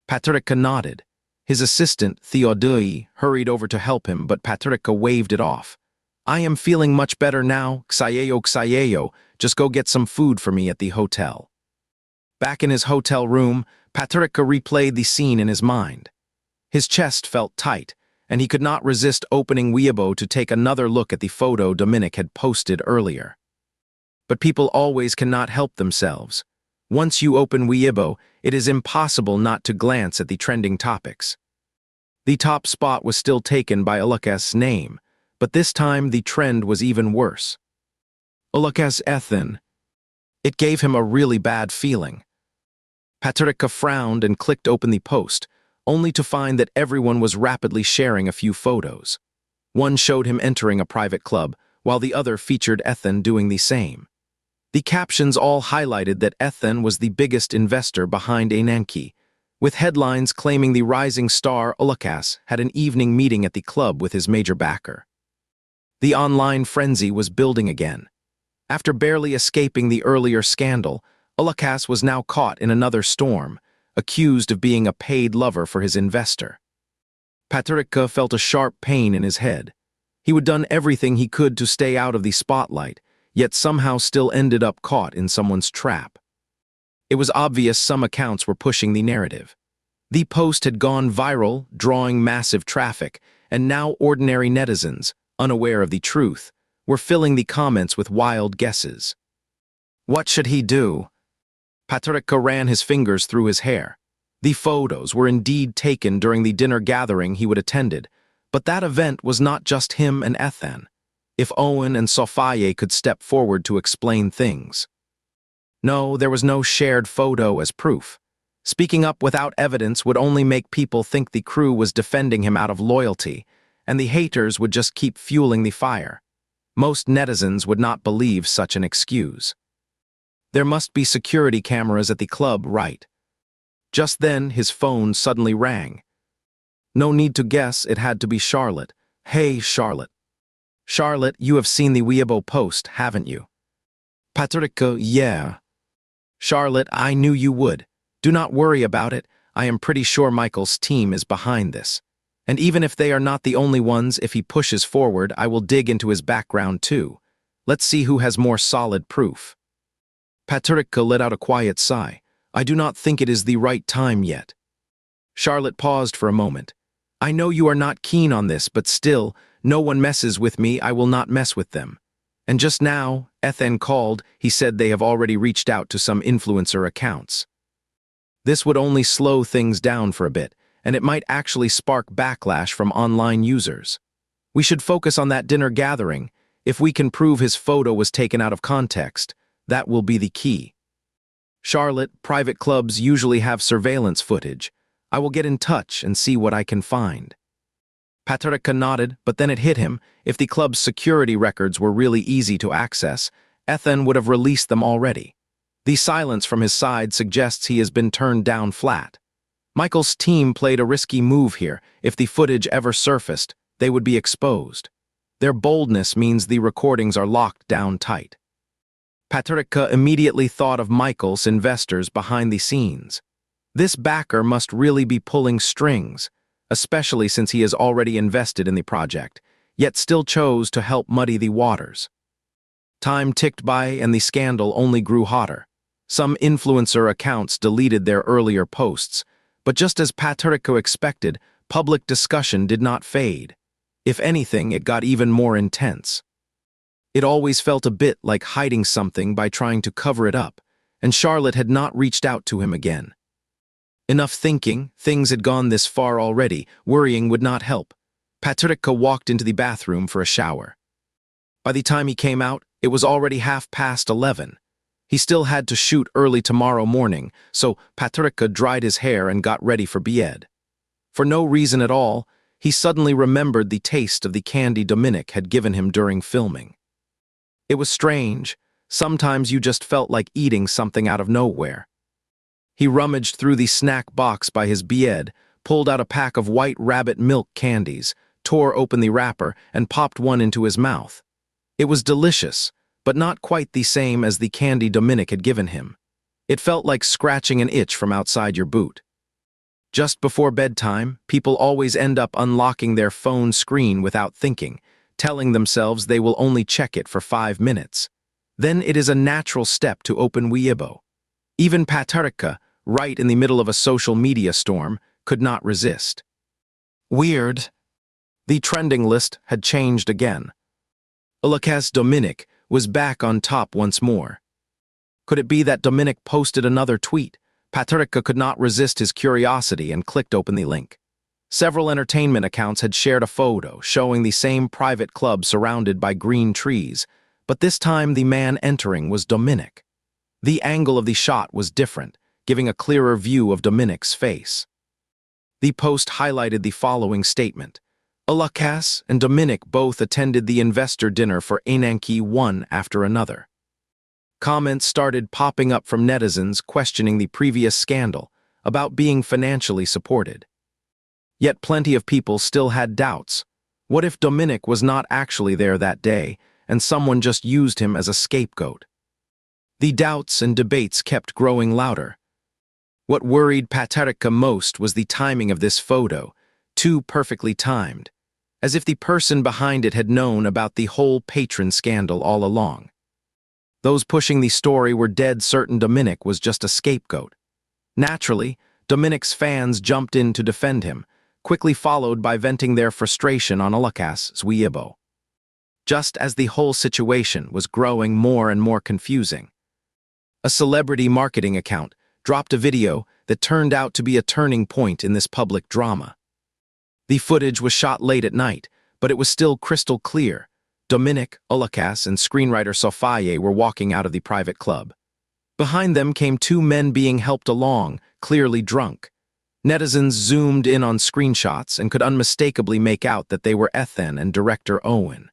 Patrick nodded. His assistant, Theodore, hurried over to help him, but Patrick waved it off. "I am feeling much better now, Xayeo, just go get some food for me at the hotel." Back in his hotel room, Patrick replayed the scene in his mind. His chest felt tight, and he could not resist opening Weibo to take another look at the photo Dominic had posted earlier. But people always cannot help themselves. Once you open Weibo, it is impossible not to glance at the trending topics. The top spot was still taken by Uluk's name, but this time the trend was even worse. Uluk's Ethan. It gave him a really bad feeling. Patrick frowned and clicked open the post, only to find that everyone was rapidly sharing a few photos. One showed him entering a private club, while the other featured Ethan doing the same. The captions all highlighted that Ethan was the biggest investor behind Ananke, with headlines claiming the rising star Ulukas had an evening meeting at the club with his major backer. The online frenzy was building again. After barely escaping the earlier scandal, Ulukas was now caught in another storm, accused of being a paid lover for his investor. Patrick felt a sharp pain in his head. He had done everything he could to stay out of the spotlight, yet somehow still ended up caught in someone's trap. It was obvious some accounts were pushing the narrative. The post had gone viral, drawing massive traffic, and now ordinary netizens, unaware of the truth, were filling the comments with wild guesses. What should he do? Patrick ran his fingers through his hair. The photos were indeed taken during the dinner gathering he would attended, but that event was not just him and Ethan. If Owen and Sophie could step forward to explain things. No, there was no shared photo as proof. Speaking up without evidence would only make people think the crew was defending him out of loyalty, and the haters would just keep fueling the fire. Most netizens would not believe such an excuse. There must be security cameras at the club, right? Just then, his phone suddenly rang. No need to guess, it had to be Charlotte. Hey, Charlotte. Charlotte, you have seen the Weibo post, haven't you? Patrick, yeah. Charlotte, I knew you would. Do not worry about it. I am pretty sure Michael's team is behind this. And even if they are not the only ones, if he pushes forward, I will dig into his background too. Let's see who has more solid proof. Patrick let out a quiet sigh. I do not think it is the right time yet. Charlotte paused for a moment. I know you are not keen on this, but still, no one messes with me, I will not mess with them. And just now, Ethan called, he said they have already reached out to some influencer accounts. This would only slow things down for a bit, and it might actually spark backlash from online users. We should focus on that dinner gathering. If we can prove his photo was taken out of context, that will be the key. Charlotte, private clubs usually have surveillance footage. I will get in touch and see what I can find. Patrica nodded, but then it hit him. If the club's security records were really easy to access, Ethan would have released them already. The silence from his side suggests he has been turned down flat. Michael's team played a risky move here. If the footage ever surfaced, they would be exposed. Their boldness means the recordings are locked down tight. Patrica immediately thought of Michael's investors behind the scenes. This backer must really be pulling strings, especially since he has already invested in the project, yet still chose to help muddy the waters. Time ticked by and the scandal only grew hotter. Some influencer accounts deleted their earlier posts, but just as Patrico expected, public discussion did not fade. If anything, it got even more intense. It always felt a bit like hiding something by trying to cover it up, and Charlotte had not reached out to him again. Enough thinking, things had gone this far already, worrying would not help. Patrica walked into the bathroom for a shower. By the time he came out, it was already 11:30. He still had to shoot early tomorrow morning, so Patrica dried his hair and got ready for bed. For no reason at all, he suddenly remembered the taste of the candy Dominic had given him during filming. It was strange. Sometimes you just felt like eating something out of nowhere. He rummaged through the snack box by his bed, pulled out a pack of white rabbit milk candies, tore open the wrapper, and popped one into his mouth. It was delicious, but not quite the same as the candy Dominic had given him. It felt like scratching an itch from outside your boot. Just before bedtime, people always end up unlocking their phone screen without thinking, telling themselves they will only check it for 5 minutes. Then it is a natural step to open Weibo. Even Patrica, right in the middle of a social media storm, could not resist. Weird. The trending list had changed again. Lucas Dominic was back on top once more. Could it be that Dominic posted another tweet? Patrica could not resist his curiosity and clicked open the link. Several entertainment accounts had shared a photo showing the same private club surrounded by green trees, but this time the man entering was Dominic. The angle of the shot was different, giving a clearer view of Dominic's face. The post highlighted the following statement. Lucas and Dominic both attended the investor dinner for Ananke one after another. Comments started popping up from netizens questioning the previous scandal about being financially supported. Yet plenty of people still had doubts. What if Dominic was not actually there that day, and someone just used him as a scapegoat? The doubts and debates kept growing louder. What worried Patrica most was the timing of this photo, too perfectly timed, as if the person behind it had known about the whole patron scandal all along. Those pushing the story were dead certain Dominic was just a scapegoat. Naturally, Dominic's fans jumped in to defend him, quickly followed by venting their frustration on Lucas's Weibo. Just as the whole situation was growing more and more confusing, a celebrity marketing account dropped a video that turned out to be a turning point in this public drama. The footage was shot late at night, but it was still crystal clear. Dominic, Lucas, and screenwriter Sophie were walking out of the private club. Behind them came two men being helped along, clearly drunk. Netizens zoomed in on screenshots and could unmistakably make out that they were Ethan and director Owen.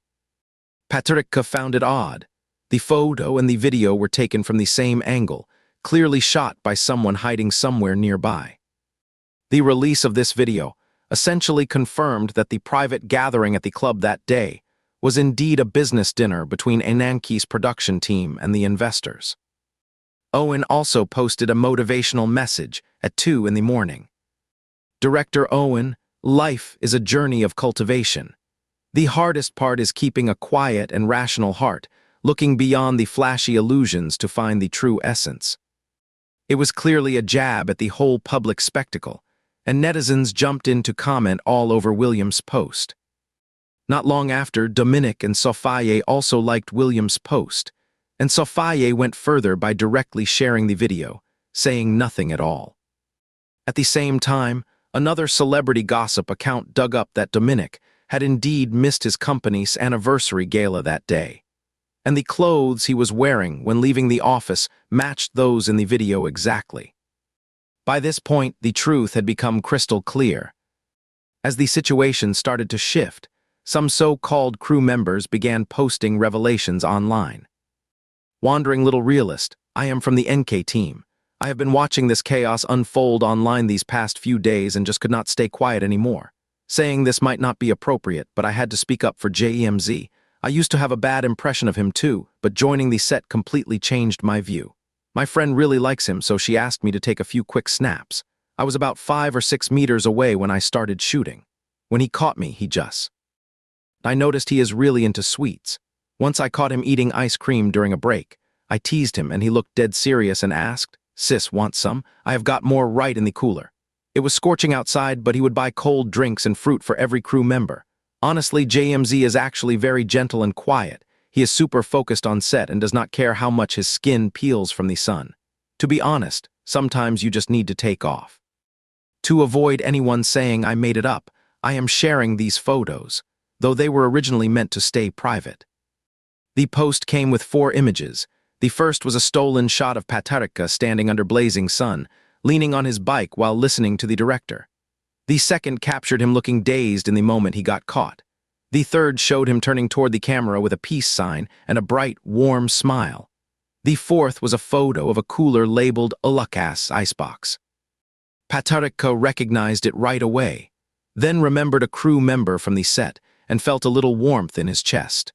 Patrica found it odd. The photo and the video were taken from the same angle, clearly shot by someone hiding somewhere nearby. The release of this video essentially confirmed that the private gathering at the club that day was indeed a business dinner between Ananke's production team and the investors. Owen also posted a motivational message at 2 in the morning. Director Owen, life is a journey of cultivation. The hardest part is keeping a quiet and rational heart, looking beyond the flashy illusions to find the true essence. It was clearly a jab at the whole public spectacle, and netizens jumped in to comment all over Williams' post. Not long after, Dominic and Sophie also liked Williams' post, and Sophie went further by directly sharing the video, saying nothing at all. At the same time, another celebrity gossip account dug up that Dominic had indeed missed his company's anniversary gala that day. and the clothes he was wearing when leaving the office matched those in the video exactly. By this point, the truth had become crystal clear. As the situation started to shift, some so-called crew members began posting revelations online. Wandering little realist, I am from the NK team. I have been watching this chaos unfold online these past few days and just could not stay quiet anymore. Saying this might not be appropriate, but I had to speak up for JEMZ. I used to have a bad impression of him too, but joining the set completely changed my view. My friend really likes him, so she asked me to take a few quick snaps. I was about 5 or 6 meters away when I started shooting. When he caught me, I noticed he is really into sweets. Once I caught him eating ice cream during a break. I teased him and he looked dead serious and asked, "Sis, want some? I have got more right in the cooler." It was scorching outside, but he would buy cold drinks and fruit for every crew member. Honestly, JMZ is actually very gentle and quiet. He is super focused on set and does not care how much his skin peels from the sun. To be honest, sometimes you just need to take off. To avoid anyone saying I made it up, I am sharing these photos, though they were originally meant to stay private. The post came with 4 images. The first was a stolen shot of Patarika standing under blazing sun, leaning on his bike while listening to the director. The second captured him looking dazed in the moment he got caught. The third showed him turning toward the camera with a peace sign and a bright, warm smile. The fourth was a photo of a cooler labeled Ulukas icebox. Patarika recognized it right away, then remembered a crew member from the set and felt a little warmth in his chest.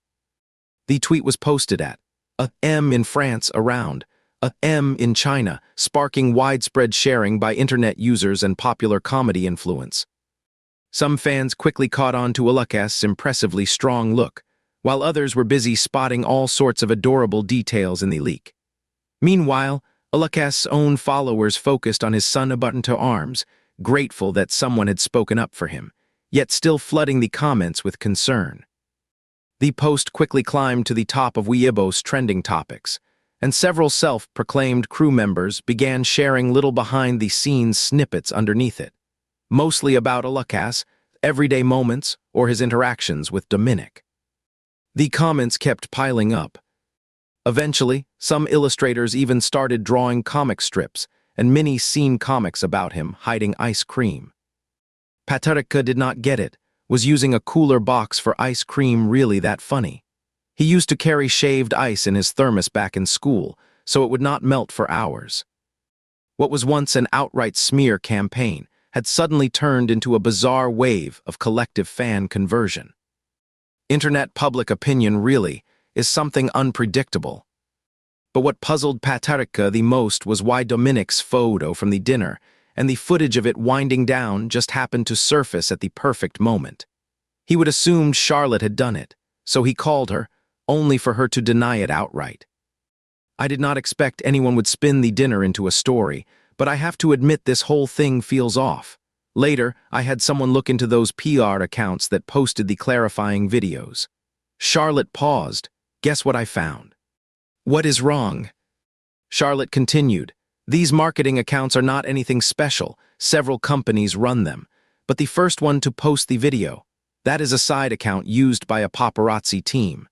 The tweet was posted at a M in France around, a M in China, sparking widespread sharing by internet users and popular comedy influence. Some fans quickly caught on to Ulukas' impressively strong look, while others were busy spotting all sorts of adorable details in the leak. Meanwhile, Ulukas' own followers focused on his sun-button to arms, grateful that someone had spoken up for him, yet still flooding the comments with concern. The post quickly climbed to the top of Weibo's trending topics, and several self-proclaimed crew members began sharing little behind-the-scenes snippets underneath it, mostly about Ulukas, everyday moments, or his interactions with Dominic. The comments kept piling up. Eventually, some illustrators even started drawing comic strips and mini-scene comics about him hiding ice cream. Patarika did not get it. Was using a cooler box for ice cream really that funny? He used to carry shaved ice in his thermos back in school, so it would not melt for hours. What was once an outright smear campaign had suddenly turned into a bizarre wave of collective fan conversion. Internet public opinion really is something unpredictable. But what puzzled Patarika the most was why Dominic's photo from the dinner and the footage of it winding down just happened to surface at the perfect moment. He would assumed Charlotte had done it, so he called her, only for her to deny it outright. I did not expect anyone would spin the dinner into a story, but I have to admit this whole thing feels off. Later, I had someone look into those PR accounts that posted the clarifying videos. Charlotte paused. Guess what I found? What is wrong? Charlotte continued. These marketing accounts are not anything special. Several companies run them. But the first one to post the video, that is a side account used by a paparazzi team.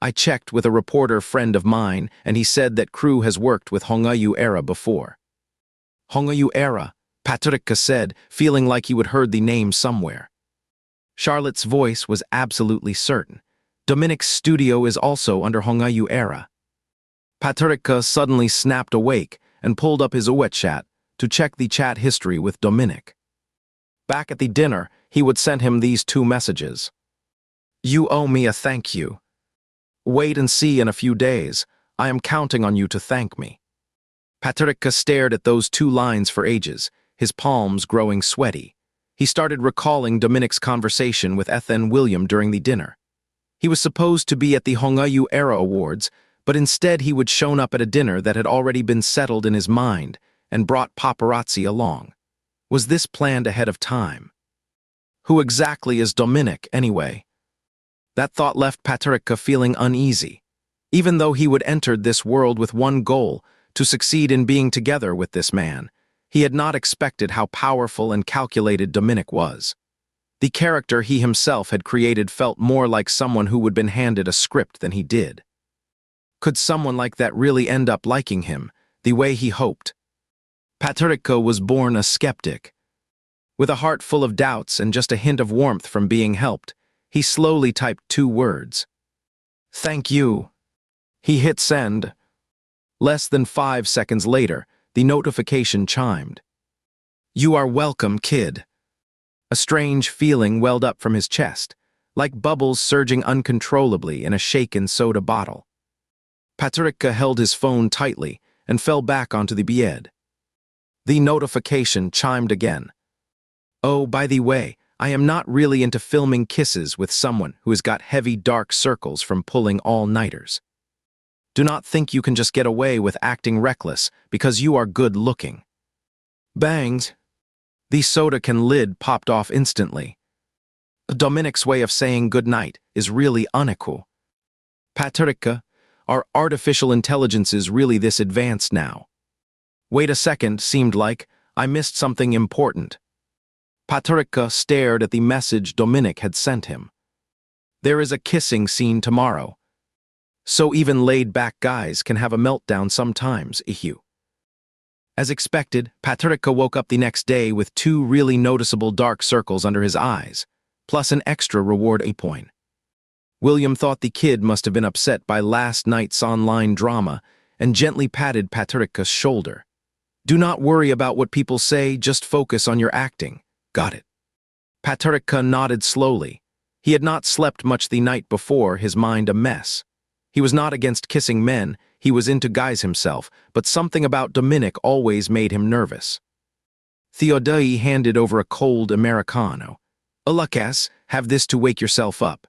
I checked with a reporter friend of mine, and he said that crew has worked with Hongayu Era before. Hongayu Era, Patarika said, feeling like he would heard the name somewhere. Charlotte's voice was absolutely certain. Dominic's studio is also under Hongayu Era. Patarika suddenly snapped awake and pulled up his WeChat to check the chat history with Dominic. Back at the dinner, he would send him these 2 messages. "You owe me a thank you. Wait and see in a few days. I am counting on you to thank me." Patarika stared at those 2 lines for ages, his palms growing sweaty. He started recalling Dominic's conversation with Ethan William during the dinner. He was supposed to be at the Hongayu Era Awards, but instead he would shown up at a dinner that had already been settled in his mind and brought paparazzi along. Was this planned ahead of time? Who exactly is Dominic, anyway? That thought left Patarika feeling uneasy. Even though he would entered this world with one goal, to succeed in being together with this man, he had not expected how powerful and calculated Dominic was. The character he himself had created felt more like someone who had been handed a script than he did. Could someone like that really end up liking him, the way he hoped? Patricia was born a skeptic. With a heart full of doubts and just a hint of warmth from being helped, he slowly typed 2 words. Thank you. He hit send. Less than 5 seconds later, the notification chimed. You are welcome, kid. A strange feeling welled up from his chest, like bubbles surging uncontrollably in a shaken soda bottle. Patricia held his phone tightly and fell back onto the bed. The notification chimed again. Oh, by the way, I am not really into filming kisses with someone who has got heavy dark circles from pulling all-nighters. Do not think you can just get away with acting reckless because you are good-looking. Bangs. The soda can lid popped off instantly. Dominic's way of saying goodnight is really unequal. Patricia, are artificial intelligences really this advanced now? Wait a second, seemed like I missed something important. Patricia stared at the message Dominic had sent him. There is a kissing scene tomorrow. So even laid-back guys can have a meltdown sometimes, Ihu. As expected, Patricia woke up the next day with 2 really noticeable dark circles under his eyes, plus an extra reward a point. William thought the kid must have been upset by last night's online drama and gently patted Patricia's shoulder. Do not worry about what people say, just focus on your acting. Got it. Patricia nodded slowly. He had not slept much the night before, his mind a mess. He was not against kissing men, he was into guys himself, but something about Dominic always made him nervous. Theodore handed over a cold Americano. Lucas, have this to wake yourself up.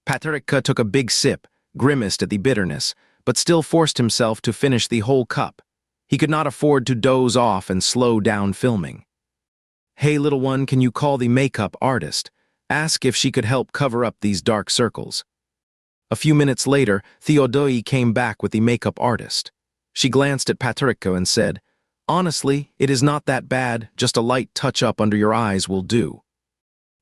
Patricia took a big sip, grimaced at the bitterness, but still forced himself to finish the whole cup. He could not afford to doze off and slow down filming. Hey, little one, can you call the makeup artist? Ask if she could help cover up these dark circles. A few minutes later, Theodore came back with the makeup artist. She glanced at Patricia and said, Honestly, it is not that bad, just a light touch-up under your eyes will do.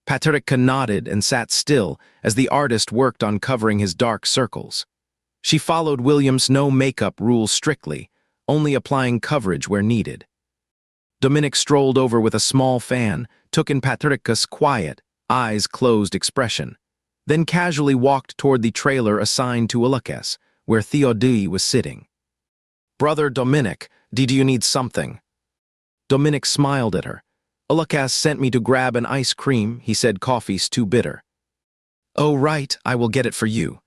Patricia nodded and sat still as the artist worked on covering his dark circles. She followed William's no-makeup rule strictly, only applying coverage where needed. Dominic strolled over with a small fan, took in Patricia's quiet, eyes-closed expression, then casually walked toward the trailer assigned to Lucas, where Theodore was sitting. Brother Dominic, did you need something? Dominic smiled at her. Lucas sent me to grab an ice cream, he said coffee's too bitter. Oh right, I will get it for you.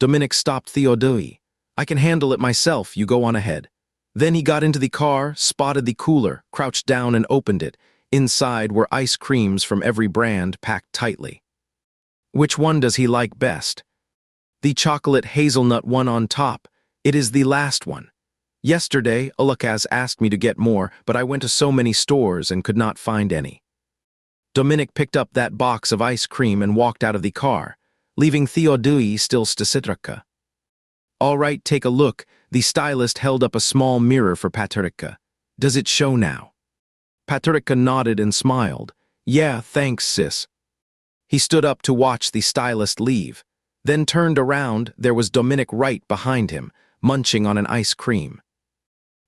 Dominic stopped Theodore. I can handle it myself, you go on ahead. Then he got into the car, spotted the cooler, crouched down and opened it. Inside were ice creams from every brand packed tightly. Which one does he like best? The chocolate hazelnut one on top. It is the last one. Yesterday, Lucas asked me to get more, but I went to so many stores and could not find any. Dominic picked up that box of ice cream and walked out of the car, leaving Theodore still Patricia. All right, take a look. The stylist held up a small mirror for Patricia. Does it show now? Patricia nodded and smiled. Yeah, thanks, sis. He stood up to watch the stylist leave, then turned around. There was Dominic right behind him, munching on an ice cream.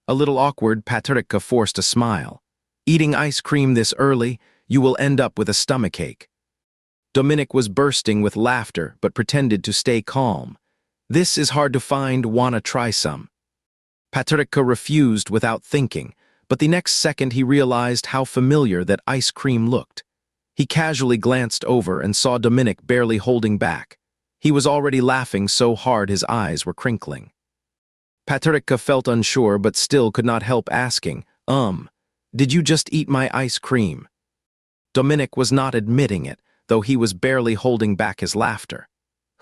A little awkward, Patricia forced a smile. Eating ice cream this early, you will end up with a stomachache. Dominic was bursting with laughter, but pretended to stay calm. This is hard to find, wanna try some? Patricia refused without thinking, but the next second he realized how familiar that ice cream looked. He casually glanced over and saw Dominic barely holding back. He was already laughing so hard his eyes were crinkling. Patricia felt unsure but still could not help asking, did you just eat my ice cream? Dominic was not admitting it, though he was barely holding back his laughter.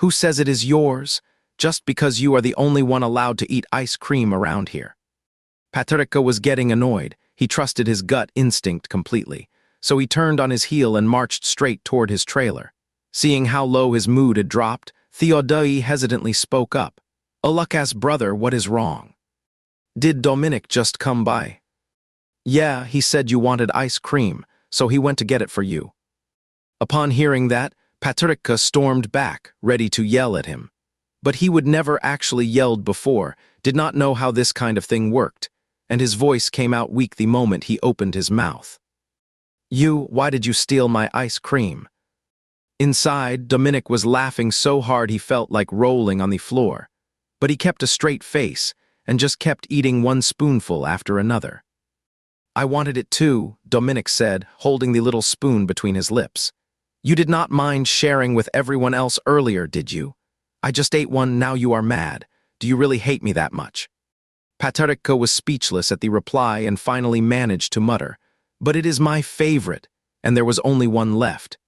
Who says it is yours? Just because you are the only one allowed to eat ice cream around here. Patricia was getting annoyed. He trusted his gut instinct completely, so he turned on his heel and marched straight toward his trailer. Seeing how low his mood had dropped, Theodore hesitantly spoke up. Lucas, brother, what is wrong? Did Dominic just come by? Yeah, he said you wanted ice cream, so he went to get it for you. Upon hearing that, Patricia stormed back, ready to yell at him. But he would never actually yelled before, did not know how this kind of thing worked, and his voice came out weak the moment he opened his mouth. Why did you steal my ice cream? Inside, Dominic was laughing so hard he felt like rolling on the floor. But he kept a straight face, and just kept eating one spoonful after another. I wanted it too, Dominic said, holding the little spoon between his lips. You did not mind sharing with everyone else earlier, did you? I just ate one, now you are mad. Do you really hate me that much? Paterica was speechless at the reply and finally managed to mutter, but it is my favorite, and there was only one left.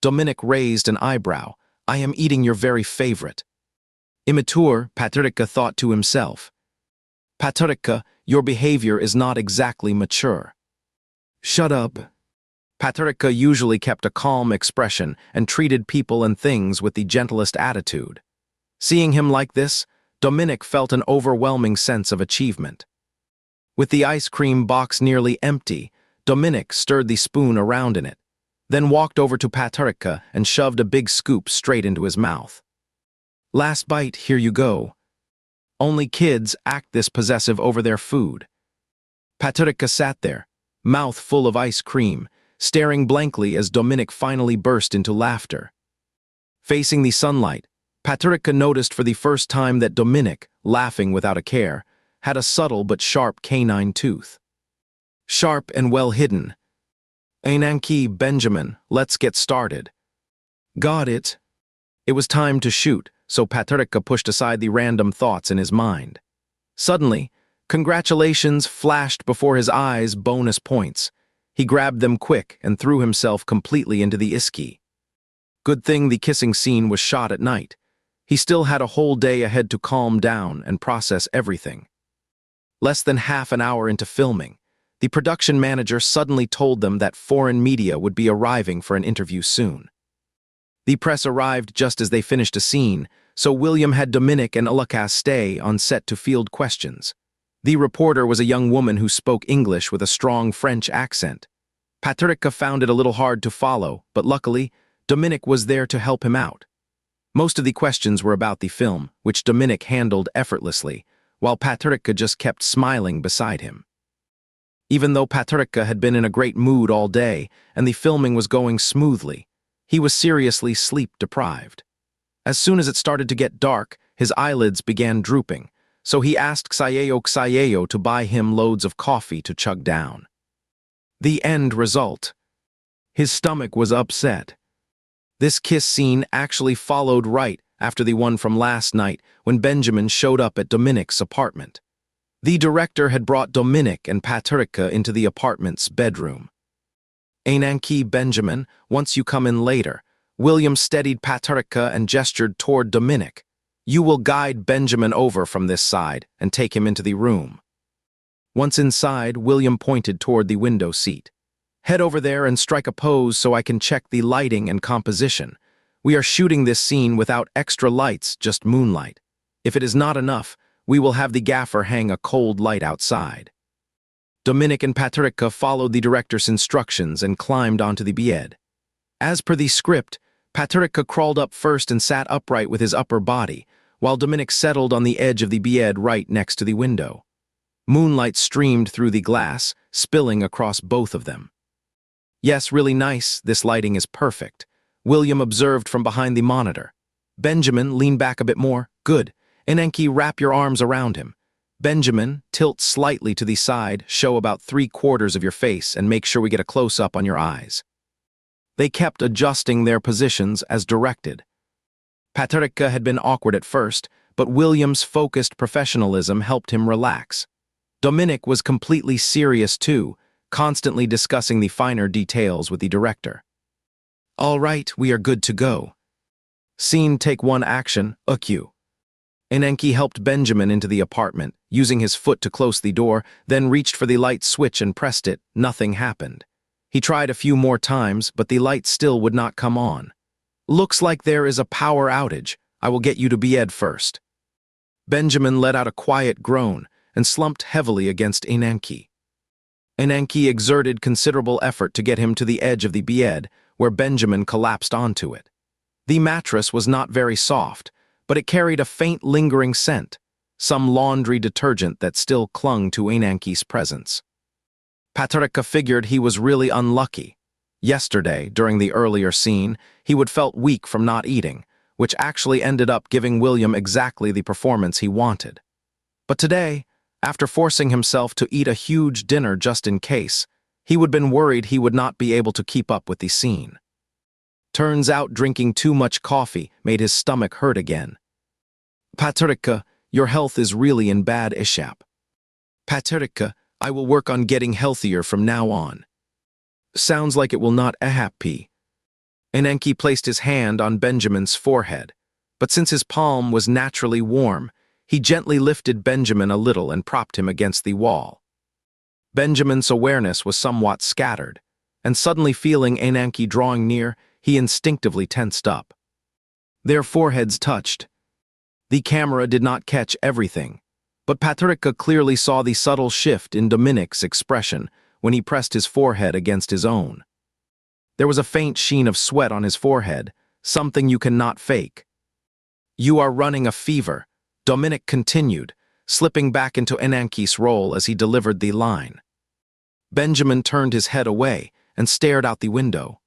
Dominic raised an eyebrow. I am eating your very favorite. Immature, Paterica thought to himself. Paterica, your behavior is not exactly mature. Shut up. Paterica usually kept a calm expression and treated people and things with the gentlest attitude. Seeing him like this, Dominic felt an overwhelming sense of achievement. With the ice cream box nearly empty, Dominic stirred the spoon around in it, then walked over to Paterica and shoved a big scoop straight into his mouth. Last bite, here you go. Only kids act this possessive over their food. Paterica sat there, mouth full of ice cream, staring blankly as Dominic finally burst into laughter. Facing the sunlight, Paterica noticed for the first time that Dominic, laughing without a care, had a subtle but sharp canine tooth. Sharp and well hidden. Ananki, Benjamin, let's get started. Got it. It was time to shoot, so Paterica pushed aside the random thoughts in his mind. Suddenly, congratulations flashed before his eyes, bonus points. He grabbed them quick and threw himself completely into the iski. Good thing the kissing scene was shot at night. He still had a whole day ahead to calm down and process everything. Less than half an hour into filming, the production manager suddenly told them that foreign media would be arriving for an interview soon. The press arrived just as they finished a scene, so William had Dominic and Alakas stay on set to field questions. The reporter was a young woman who spoke English with a strong French accent. Paterica found it a little hard to follow, but luckily, Dominic was there to help him out. Most of the questions were about the film, which Dominic handled effortlessly, while Paterica just kept smiling beside him. Even though Paterica had been in a great mood all day and the filming was going smoothly, he was seriously sleep-deprived. As soon as it started to get dark, his eyelids began drooping, so he asked Xayeo to buy him loads of coffee to chug down. The end result. His stomach was upset. This kiss scene actually followed right after the one from last night when Benjamin showed up at Dominic's apartment. The director had brought Dominic and Paterica into the apartment's bedroom. Ananki, Benjamin, once you come in later. William steadied Paterica and gestured toward Dominic. You will guide Benjamin over from this side and take him into the room. Once inside, William pointed toward the window seat. Head over there and strike a pose so I can check the lighting and composition. We are shooting this scene without extra lights, just moonlight. If it is not enough, we will have the gaffer hang a cold light outside. Dominic and Paterica followed the director's instructions and climbed onto the bed. As per the script, Paterica crawled up first and sat upright with his upper body, while Dominic settled on the edge of the bed right next to the window. Moonlight streamed through the glass, spilling across both of them. Yes, really nice, this lighting is perfect, William observed from behind the monitor. Benjamin, lean back a bit more. Good. Ananki, wrap your arms around him. Benjamin, tilt slightly to the side, show about 3/4 of your face, and make sure we get a close-up on your eyes. They kept adjusting their positions as directed. Paterica had been awkward at first, but William's focused professionalism helped him relax. Dominic was completely serious too, constantly discussing the finer details with the director. All right, we are good to go. Scene take 1 action, Ukyu. Ananki helped Benjamin into the apartment, using his foot to close the door, then reached for the light switch and pressed it. Nothing happened. He tried a few more times, but the light still would not come on. Looks like there is a power outage. I will get you to bed first. Benjamin let out a quiet groan and slumped heavily against Ananki. Ananki exerted considerable effort to get him to the edge of the bed, where Benjamin collapsed onto it. The mattress was not very soft, but it carried a faint lingering scent, some laundry detergent that still clung to Ananke's presence. Patrica figured he was really unlucky. Yesterday, during the earlier scene, he would felt weak from not eating, which actually ended up giving William exactly the performance he wanted. But today, after forcing himself to eat a huge dinner just in case, he would been worried he would not be able to keep up with the scene. Turns out drinking too much coffee made his stomach hurt again. Patrica, your health is really in bad shape. Patrica, I will work on getting healthier from now on. Sounds like it will not happy. Ananke placed his hand on Benjamin's forehead, but since his palm was naturally warm, he gently lifted Benjamin a little and propped him against the wall. Benjamin's awareness was somewhat scattered, and suddenly feeling Ananke drawing near, he instinctively tensed up. Their foreheads touched. The camera did not catch everything, but Patrica clearly saw the subtle shift in Dominic's expression when he pressed his forehead against his own. There was a faint sheen of sweat on his forehead, something you cannot fake. You are running a fever, Dominic continued, slipping back into Ananke's role as he delivered the line. Benjamin turned his head away and stared out the window.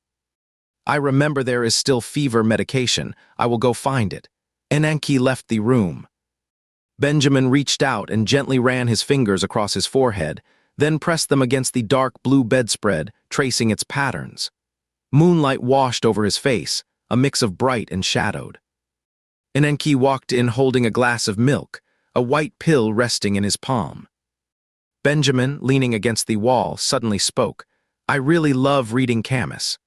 I remember there is still fever medication. I will go find it. Ananke left the room. Benjamin reached out and gently ran his fingers across his forehead, then pressed them against the dark blue bedspread, tracing its patterns. Moonlight washed over his face, a mix of bright and shadowed. Ananke walked in holding a glass of milk, a white pill resting in his palm. Benjamin, leaning against the wall, suddenly spoke. I really love reading Camus.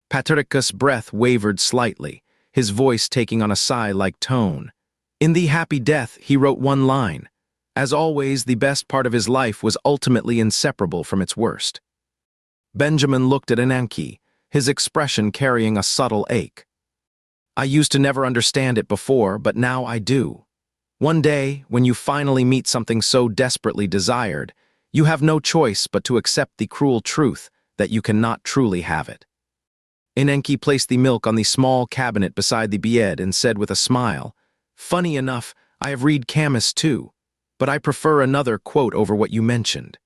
Patrica's breath wavered slightly, his voice taking on a sigh-like tone. In The Happy Death, he wrote one line. As always, the best part of his life was ultimately inseparable from its worst. Benjamin looked at Ananke, his expression carrying a subtle ache. I used to never understand it before, but now I do. One day, when you finally meet something so desperately desired, you have no choice but to accept the cruel truth that you cannot truly have it. Ananke placed the milk on the small cabinet beside the bed and said with a smile, Funny enough, I have read Camus too, but I prefer another quote over what you mentioned.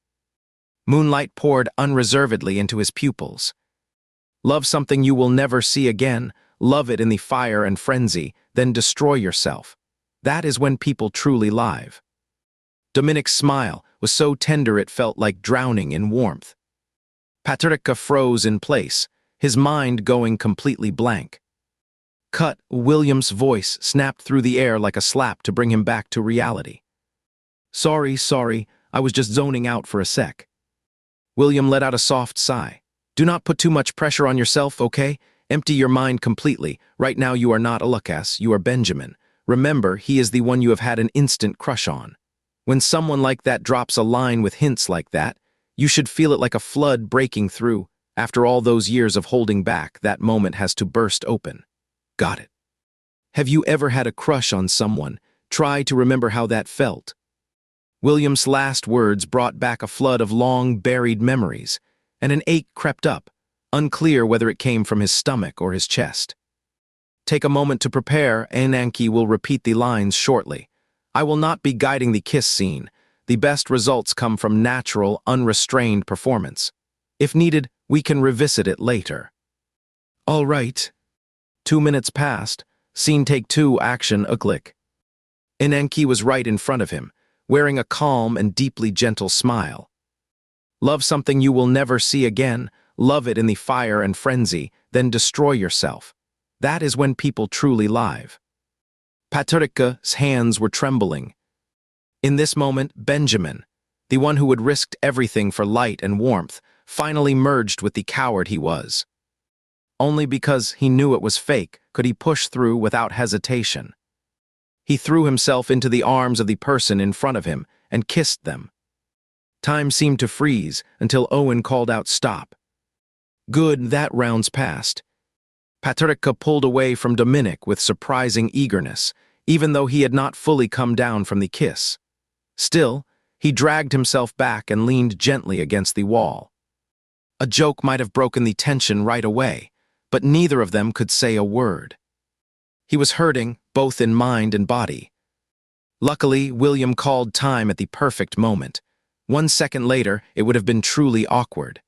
Moonlight poured unreservedly into his pupils. Love something you will never see again, love it in the fire and frenzy, then destroy yourself. That is when people truly live. Dominic's smile was so tender it felt like drowning in warmth. Patrica froze in place, his mind going completely blank. Cut, William's voice snapped through the air like a slap to bring him back to reality. Sorry, I was just zoning out for a sec. William let out a soft sigh. Do not put too much pressure on yourself, okay? Empty your mind completely. Right now you are not Lucas, you are Benjamin. Remember, he is the one you have had an instant crush on. When someone like that drops a line with hints like that, you should feel it like a flood breaking through. After all those years of holding back, that moment has to burst open. Got it. Have you ever had a crush on someone? Try to remember how that felt. William's last words brought back a flood of long-buried memories, and an ache crept up, unclear whether it came from his stomach or his chest. Take a moment to prepare. Ananke will repeat the lines shortly. I will not be guiding the kiss scene. The best results come from natural, unrestrained performance. If needed, we can revisit it later. All right. 2 minutes passed. Scene take 2, action, a click. Ananke was right in front of him, wearing a calm and deeply gentle smile. Love something you will never see again, love it in the fire and frenzy, then destroy yourself. That is when people truly live. Patrica's hands were trembling. In this moment, Benjamin, the one who had risked everything for light and warmth, finally merged with the coward he was. Only because he knew it was fake could he push through without hesitation. He threw himself into the arms of the person in front of him and kissed them. Time seemed to freeze until Owen called out stop. Good, that round's passed. Patrica pulled away from Dominic with surprising eagerness, even though he had not fully come down from the kiss. Still, he dragged himself back and leaned gently against the wall. A joke might have broken the tension right away, but neither of them could say a word. He was hurting, both in mind and body. Luckily, William called time at the perfect moment. 1 second later, it would have been truly awkward.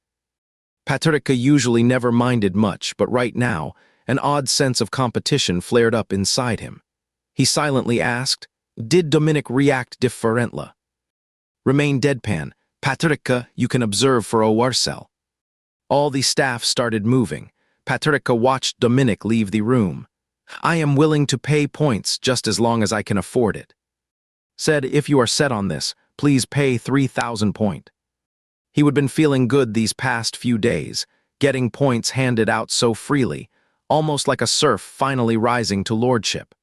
Patricia usually never minded much, but right now, an odd sense of competition flared up inside him. He silently asked, "Did Dominic react differently?" Remain deadpan. "Patricia, you can observe for a Warcel." All the staff started moving. Patricia watched Dominic leave the room. "I am willing to pay points just as long as I can afford it." Said, "If you are set on this, please pay 3,000 point." He would been feeling good these past few days, getting points handed out so freely, almost like a serf finally rising to lordship.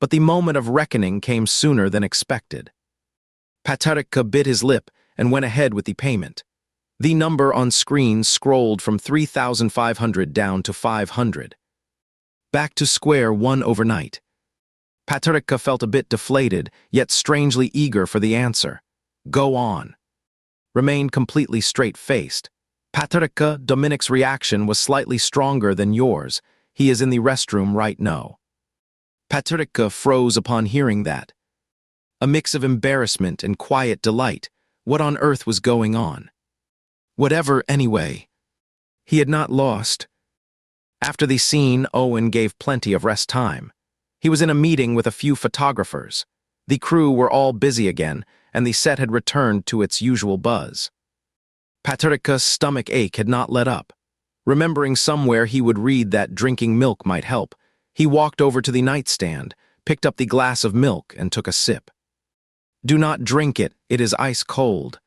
But the moment of reckoning came sooner than expected. Patricia bit his lip and went ahead with the payment. The number on screen scrolled from 3,500 down to 500. Back to square one overnight. Patricia felt a bit deflated, yet strangely eager for the answer. "Go on." Remained completely straight-faced. "Patricia, Dominic's reaction was slightly stronger than yours. He is in the restroom right now." Patricia froze upon hearing that. A mix of embarrassment and quiet delight. What on earth was going on? Whatever, anyway. He had not lost. After the scene, Owen gave plenty of rest time. He was in a meeting with a few photographers. The crew were all busy again, and the set had returned to its usual buzz. Patricia's stomach ache had not let up. Remembering somewhere he would read that drinking milk might help, he walked over to the nightstand, picked up the glass of milk, and took a sip. "Do not drink it, it is ice cold."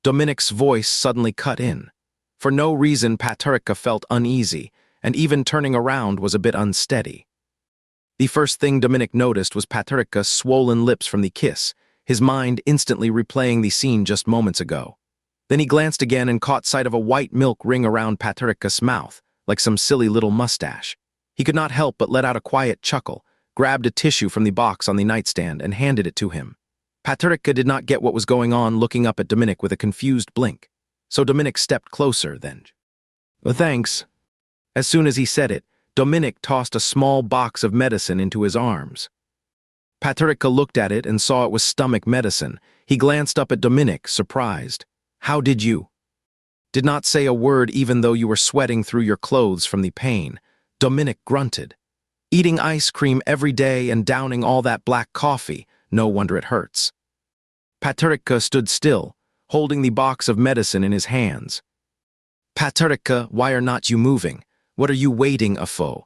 Dominic's voice suddenly cut in. For no reason, Patricia felt uneasy, and even turning around was a bit unsteady. The first thing Dominic noticed was Patricia's swollen lips from the kiss, his mind instantly replaying the scene just moments ago. Then he glanced again and caught sight of a white milk ring around Patricia's mouth, like some silly little mustache. He could not help but let out a quiet chuckle, grabbed a tissue from the box on the nightstand, and handed it to him. Patricia did not get what was going on, looking up at Dominic with a confused blink. So Dominic stepped closer, then. "Thanks." As soon as he said it, Dominic tossed a small box of medicine into his arms. Patricia looked at it and saw it was stomach medicine. He glanced up at Dominic, surprised. "How did you?" "Did not say a word even though you were sweating through your clothes from the pain." Dominic grunted. "Eating ice cream every day and downing all that black coffee, no wonder it hurts." Patricia stood still, holding the box of medicine in his hands. "Patricia, why are not you moving? What are you waiting for?"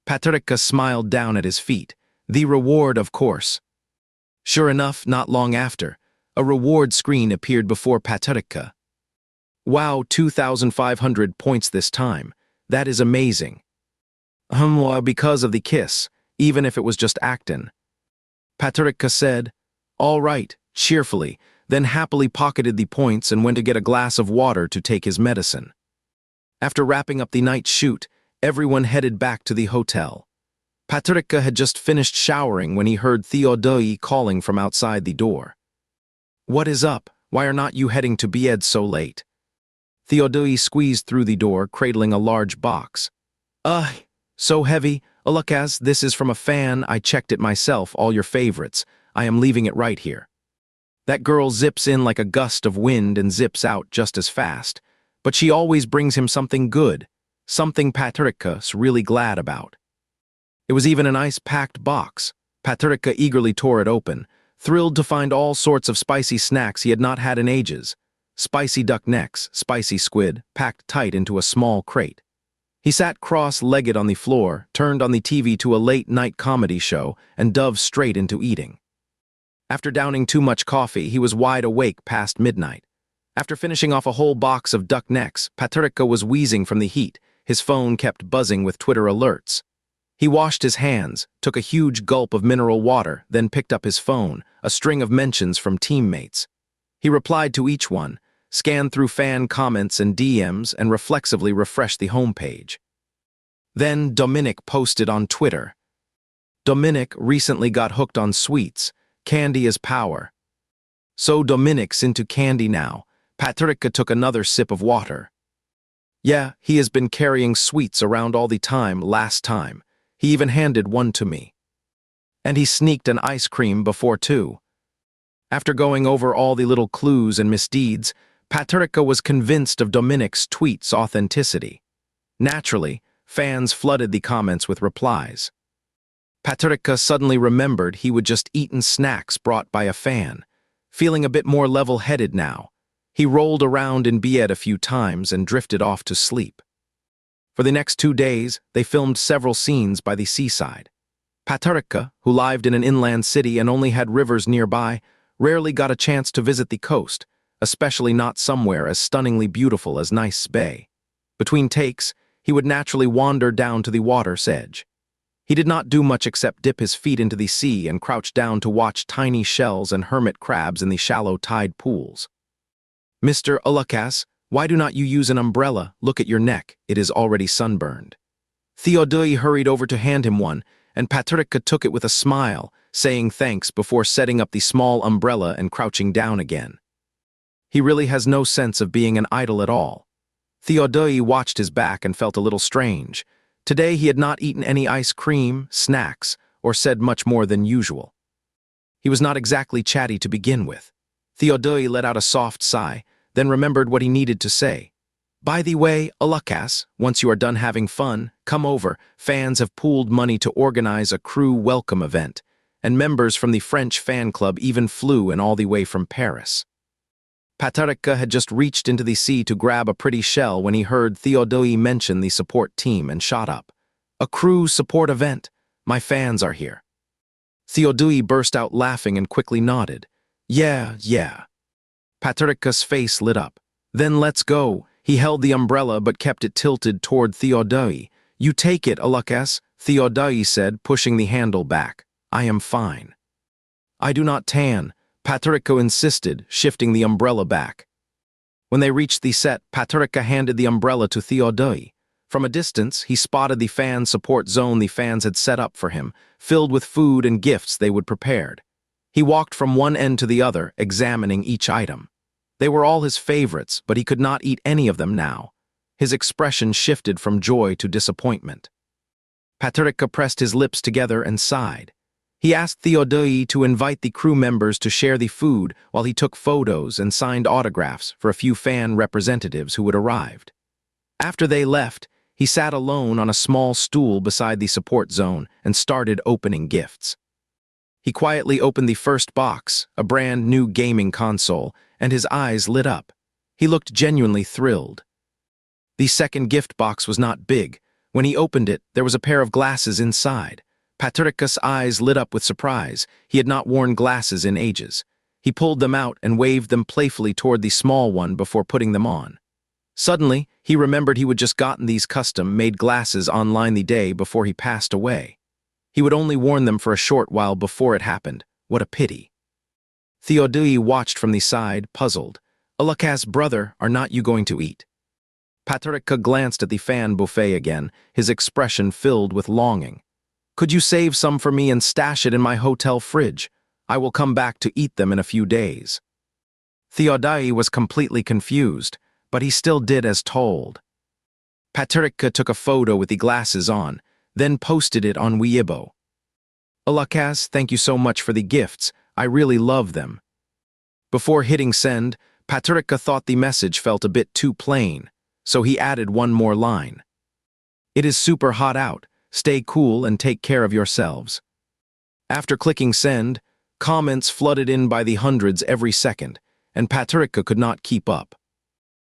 Patricia smiled down at his feet. "The reward, of course." Sure enough, not long after, a reward screen appeared before Patricia. "Wow, 2,500 points this time. That is amazing." Well, because of the kiss, even if it was just actin." Patricia said, "All right," cheerfully, then happily pocketed the points and went to get a glass of water to take his medicine. After wrapping up the night shoot, everyone headed back to the hotel. Patricia had just finished showering when he heard Theodore calling from outside the door. "What is up? Why are not you heading to bed so late?" Theodore squeezed through the door, cradling a large box. So heavy. Look, as this is from a fan. I checked it myself, all your favorites. I am leaving it right here." That girl zips in like a gust of wind and zips out just as fast. But she always brings him something good, something Patricia's really glad about. It was even a nice packed box. Patricia eagerly tore it open, thrilled to find all sorts of spicy snacks he had not had in ages. Spicy duck necks, spicy squid, packed tight into a small crate. He sat cross-legged on the floor, turned on the TV to a late-night comedy show, and dove straight into eating. After downing too much coffee, he was wide awake past midnight. After finishing off a whole box of duck necks, Patricia was wheezing from the heat. His phone kept buzzing with Twitter alerts. He washed his hands, took a huge gulp of mineral water, then picked up his phone, a string of mentions from teammates. He replied to each one, scanned through fan comments and DMs, and reflexively refreshed the homepage. Then Dominic posted on Twitter. "Dominic recently got hooked on sweets. Candy is power." So Dominic's into candy now. Patricia took another sip of water. "Yeah, he has been carrying sweets around all the time last time. He even handed one to me. And he sneaked an ice cream before too. After going over all the little clues and misdeeds, Patrica was convinced of Dominic's tweet's authenticity. Naturally, fans flooded the comments with replies. Patrica suddenly remembered he would just eaten snacks brought by a fan. Feeling a bit more level-headed now, he rolled around in bed a few times and drifted off to sleep. For the next 2 days, they filmed several scenes by the seaside. Patrica, who lived in an inland city and only had rivers nearby, rarely got a chance to visit the coast, especially not somewhere as stunningly beautiful as Nice Bay. Between takes, he would naturally wander down to the water's edge. He did not do much except dip his feet into the sea and crouch down to watch tiny shells and hermit crabs in the shallow tide pools. "Mr. Ulukas, why do not you use an umbrella? Look at your neck, it is already sunburned." Theodore hurried over to hand him one, and Patrica took it with a smile, saying thanks before setting up the small umbrella and crouching down again. He really has no sense of being an idol at all. Theodore watched his back and felt a little strange. Today he had not eaten any ice cream, snacks, or said much more than usual. He was not exactly chatty to begin with. Theodore let out a soft sigh, then remembered what he needed to say. "By the way, Ulukas, once you are done having fun, come over. Fans have pooled money to organize a crew welcome event, and members from the French fan club even flew in all the way from Paris." Patrica had just reached into the sea to grab a pretty shell when he heard Theodore mention the support team and shot up. "A crew support event. My fans are here." Theodore burst out laughing and quickly nodded. Yeah. Patrica's face lit up. "Then let's go." He held the umbrella but kept it tilted toward Theodore. "You take it, Ulukas," Theodore said, pushing the handle back. "I am fine." "I do not tan," Patrica insisted, shifting the umbrella back. When they reached the set, Patrica handed the umbrella to Theodore. From a distance, he spotted the fan support zone the fans had set up for him, filled with food and gifts they would prepared. He walked from one end to the other, examining each item. They were all his favorites, but he could not eat any of them now. His expression shifted from joy to disappointment. Patrica pressed his lips together and sighed. He asked Theodore to invite the crew members to share the food while he took photos and signed autographs for a few fan representatives who had arrived. After they left, he sat alone on a small stool beside the support zone and started opening gifts. He quietly opened the first box, a brand new gaming console, and his eyes lit up. He looked genuinely thrilled. The second gift box was not big. When he opened it, there was a pair of glasses inside. Patrica's eyes lit up with surprise. He had not worn glasses in ages. He pulled them out and waved them playfully toward the small one before putting them on. Suddenly, he remembered he had just gotten these custom-made glasses online the day before he passed away. He would only worn them for a short while before it happened. What a pity. Theodore watched from the side, puzzled. "Ulukas, brother, are not you going to eat?" Patrica glanced at the fan buffet again, his expression filled with longing. "Could you save some for me and stash it in my hotel fridge? I will come back to eat them in a few days." Theodore was completely confused, but he still did as told. Patrica took a photo with the glasses on, then posted it on Weibo. "Ulukas, thank you so much for the gifts. I really love them." Before hitting send, Patrica thought the message felt a bit too plain, so he added one more line. "It is super hot out. Stay cool and take care of yourselves." After clicking send, comments flooded in by the hundreds every second, and Patrica could not keep up.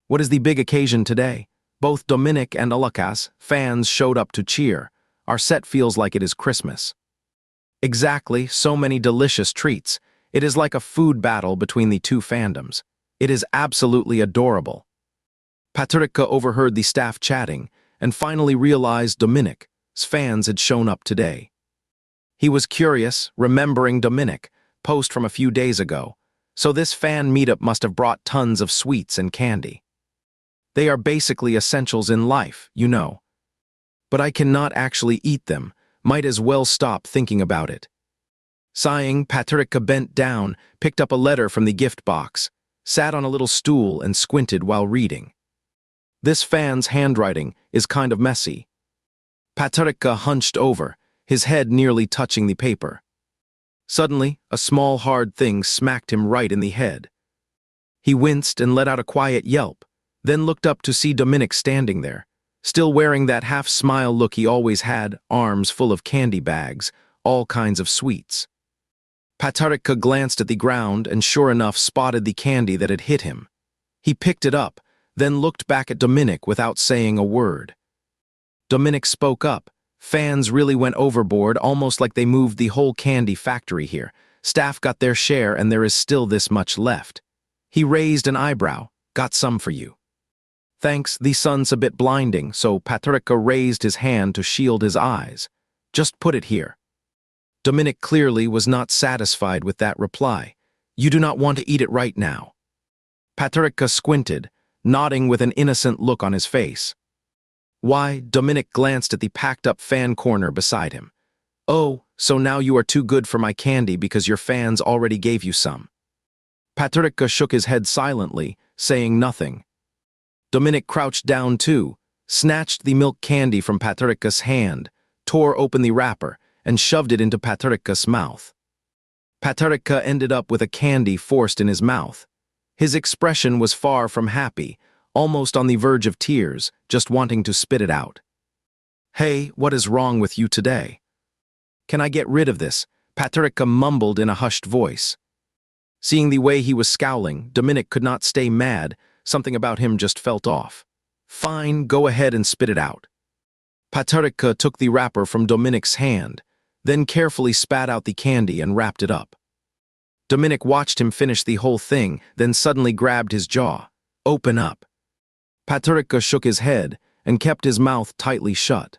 What is the big occasion today? Both Dominic and Ulukas, fans showed up to cheer. Our set feels like it is Christmas. Exactly, so many delicious treats. It is like a food battle between the two fandoms. It is absolutely adorable. Patrica overheard the staff chatting and finally realized Dominic's fans had shown up today. He was curious, remembering Dominic's post from a few days ago, so this fan meetup must have brought tons of sweets and candy. They are basically essentials in life, you know. But I cannot actually eat them, might as well stop thinking about it. Sighing, Patrica bent down, picked up a letter from the gift box, sat on a little stool and squinted while reading. This fan's handwriting is kind of messy. Patrica hunched over, his head nearly touching the paper. Suddenly, a small hard thing smacked him right in the head. He winced and let out a quiet yelp, then looked up to see Dominic standing there, still wearing that half-smile look he always had, arms full of candy bags, all kinds of sweets. Patrica glanced at the ground and sure enough spotted the candy that had hit him. He picked it up, then looked back at Dominic without saying a word. Dominic spoke up. Fans really went overboard, almost like they moved the whole candy factory here. Staff got their share and there is still this much left. He raised an eyebrow. Got some for you. Thanks, the sun's a bit blinding, so Patrica raised his hand to shield his eyes. Just put it here. Dominic clearly was not satisfied with that reply. You do not want to eat it right now. Patrica squinted, nodding with an innocent look on his face. Why? Dominic glanced at the packed-up fan corner beside him. Oh, so now you are too good for my candy because your fans already gave you some. Patrica shook his head silently, saying nothing. Dominic crouched down too, snatched the milk candy from Patrica's hand, tore open the wrapper, and shoved it into Patrica's mouth. Patrica ended up with a candy forced in his mouth. His expression was far from happy, almost on the verge of tears, just wanting to spit it out. Hey, what is wrong with you today? Can I get rid of this? Patrica mumbled in a hushed voice. Seeing the way he was scowling, Dominic could not stay mad. Something about him just felt off. Fine, go ahead and spit it out. Patrica took the wrapper from Dominic's hand, then carefully spat out the candy and wrapped it up. Dominic watched him finish the whole thing, then suddenly grabbed his jaw. Open up. Patrica shook his head and kept his mouth tightly shut.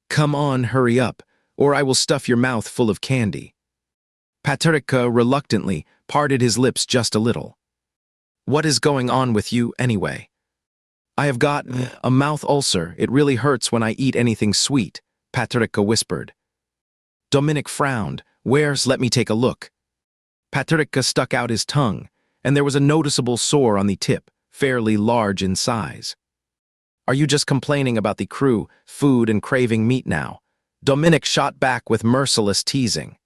Come on, hurry up, or I will stuff your mouth full of candy. Patrica reluctantly parted his lips just a little. What is going on with you, anyway? I have got a mouth ulcer. It really hurts when I eat anything sweet, Patrica whispered. Dominic frowned. Let me take a look. Patrica stuck out his tongue, and there was a noticeable sore on the tip, fairly large in size. Are you just complaining about the crew, food, and craving meat now? Dominic shot back with merciless teasing.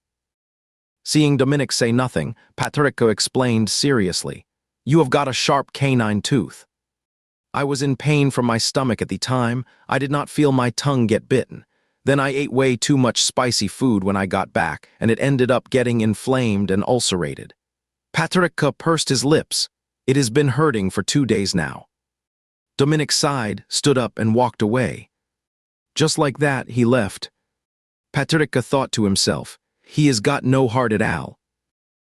Seeing Dominic say nothing, Patrica explained seriously. You have got a sharp canine tooth. I was in pain from my stomach at the time. I did not feel my tongue get bitten. Then I ate way too much spicy food when I got back, and it ended up getting inflamed and ulcerated. Patrica pursed his lips. It has been hurting for 2 days now. Dominic sighed, stood up, and walked away. Just like that, he left. Patrica thought to himself, he has got no heart at all.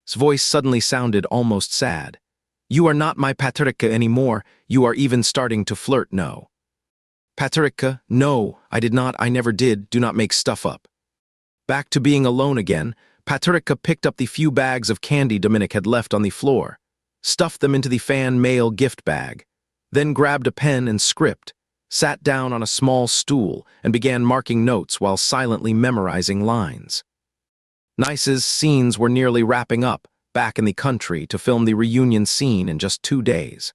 His voice suddenly sounded almost sad. You are not my Patrica anymore. You are even starting to flirt, no. Patrica, no, I did not, I never did, do not make stuff up. Back to being alone again, Patrica picked up the few bags of candy Dominic had left on the floor, stuffed them into the fan mail gift bag, then grabbed a pen and script, sat down on a small stool, and began marking notes while silently memorizing lines. Nice's scenes were nearly wrapping up, back in the country to film the reunion scene in just 2 days.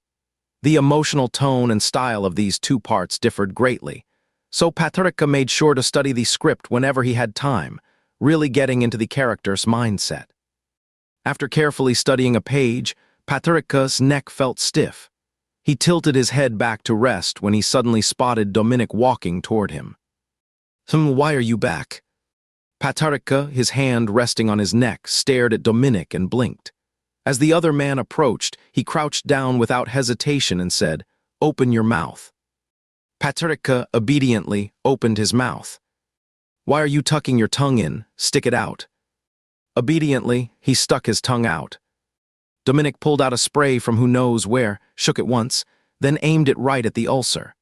The emotional tone and style of these 2 parts differed greatly, so Patrica made sure to study the script whenever he had time, really getting into the character's mindset. After carefully studying a page, Patrica's neck felt stiff. He tilted his head back to rest when he suddenly spotted Dominic walking toward him. Why are you back? Patrica, his hand resting on his neck, stared at Dominic and blinked. As the other man approached, he crouched down without hesitation and said, Open your mouth. Patrica obediently opened his mouth. Why are you tucking your tongue in? Stick it out. Obediently, he stuck his tongue out. Dominic pulled out a spray from who knows where, shook it once, then aimed it right at the ulcer.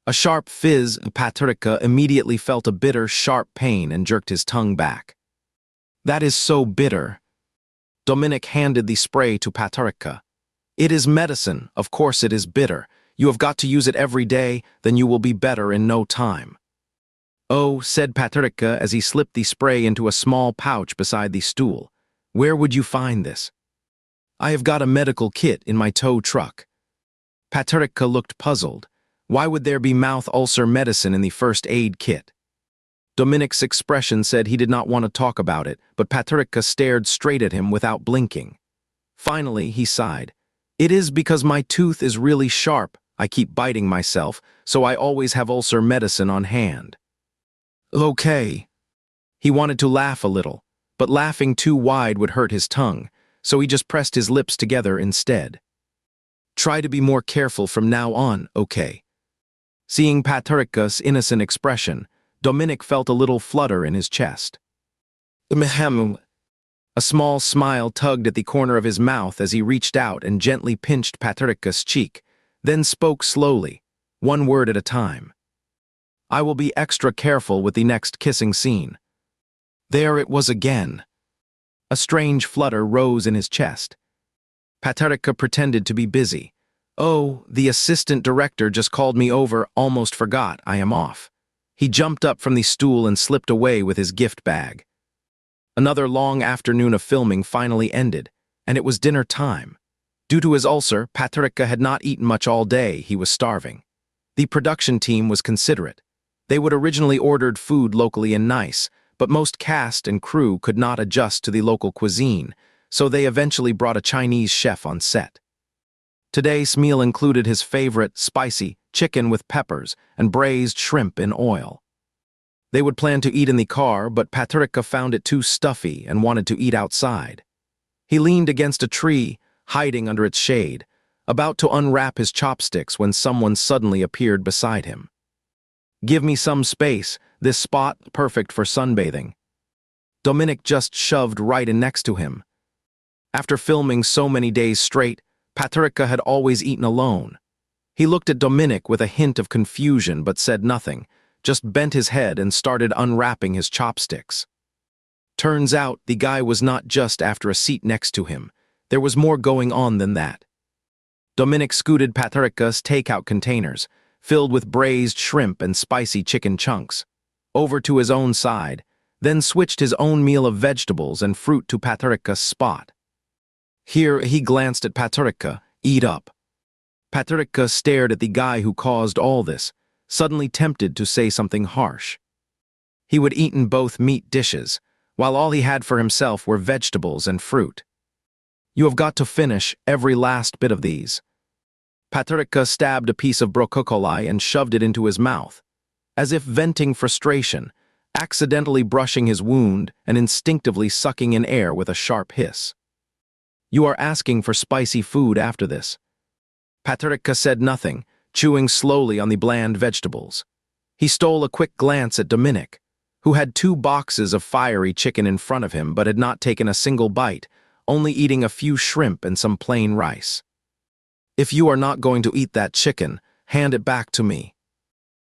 A sharp fizz, Patrica immediately felt a bitter, sharp pain and jerked his tongue back. That is so bitter. Dominic handed the spray to Patrica. It is medicine, of course it is bitter. You have got to use it every day, then you will be better in no time. Oh, said Patrica as he slipped the spray into a small pouch beside the stool. Where would you find this? I have got a medical kit in my tow truck. Patrica looked puzzled. Why would there be mouth ulcer medicine in the first aid kit? Dominic's expression said he did not want to talk about it, but Patricia stared straight at him without blinking. Finally, he sighed. It is because my tooth is really sharp. I keep biting myself, so I always have ulcer medicine on hand. Okay. He wanted to laugh a little, but laughing too wide would hurt his tongue, so he just pressed his lips together instead. Try to be more careful from now on, okay? Seeing Patricia's innocent expression, Dominic felt a little flutter in his chest. Ahem. A small smile tugged at the corner of his mouth as he reached out and gently pinched Patricia's cheek, then spoke slowly, one word at a time. I will be extra careful with the next kissing scene. There it was again. A strange flutter rose in his chest. Patricia pretended to be busy. Oh, the assistant director just called me over, almost forgot I am off. He jumped up from the stool and slipped away with his gift bag. Another long afternoon of filming finally ended, and it was dinner time. Due to his ulcer, Patricia had not eaten much all day. He was starving. The production team was considerate. They would originally ordered food locally in Nice, but most cast and crew could not adjust to the local cuisine, so they eventually brought a Chinese chef on set. Today's meal included his favorite, spicy, chicken with peppers and braised shrimp in oil. They would plan to eat in the car, but Patricia found it too stuffy and wanted to eat outside. He leaned against a tree, hiding under its shade, about to unwrap his chopsticks when someone suddenly appeared beside him. Give me some space, this spot perfect for sunbathing. Dominic just shoved right in next to him. After filming so many days straight, Patricia had always eaten alone. He looked at Dominic with a hint of confusion but said nothing, just bent his head and started unwrapping his chopsticks. Turns out the guy was not just after a seat next to him. There was more going on than that. Dominic scooted Patricia's takeout containers, filled with braised shrimp and spicy chicken chunks, over to his own side, then switched his own meal of vegetables and fruit to Patricia's spot. Here he glanced at Patricia, eat up. Patricia stared at the guy who caused all this, suddenly tempted to say something harsh. He would eaten both meat dishes, while all he had for himself were vegetables and fruit. You have got to finish every last bit of these. Patricia stabbed a piece of broccoli and shoved it into his mouth, as if venting frustration, accidentally brushing his wound and instinctively sucking in air with a sharp hiss. You are asking for spicy food after this. Patricia said nothing, chewing slowly on the bland vegetables. He stole a quick glance at Dominic, who had 2 boxes of fiery chicken in front of him but had not taken a single bite, only eating a few shrimp and some plain rice. If you are not going to eat that chicken, hand it back to me.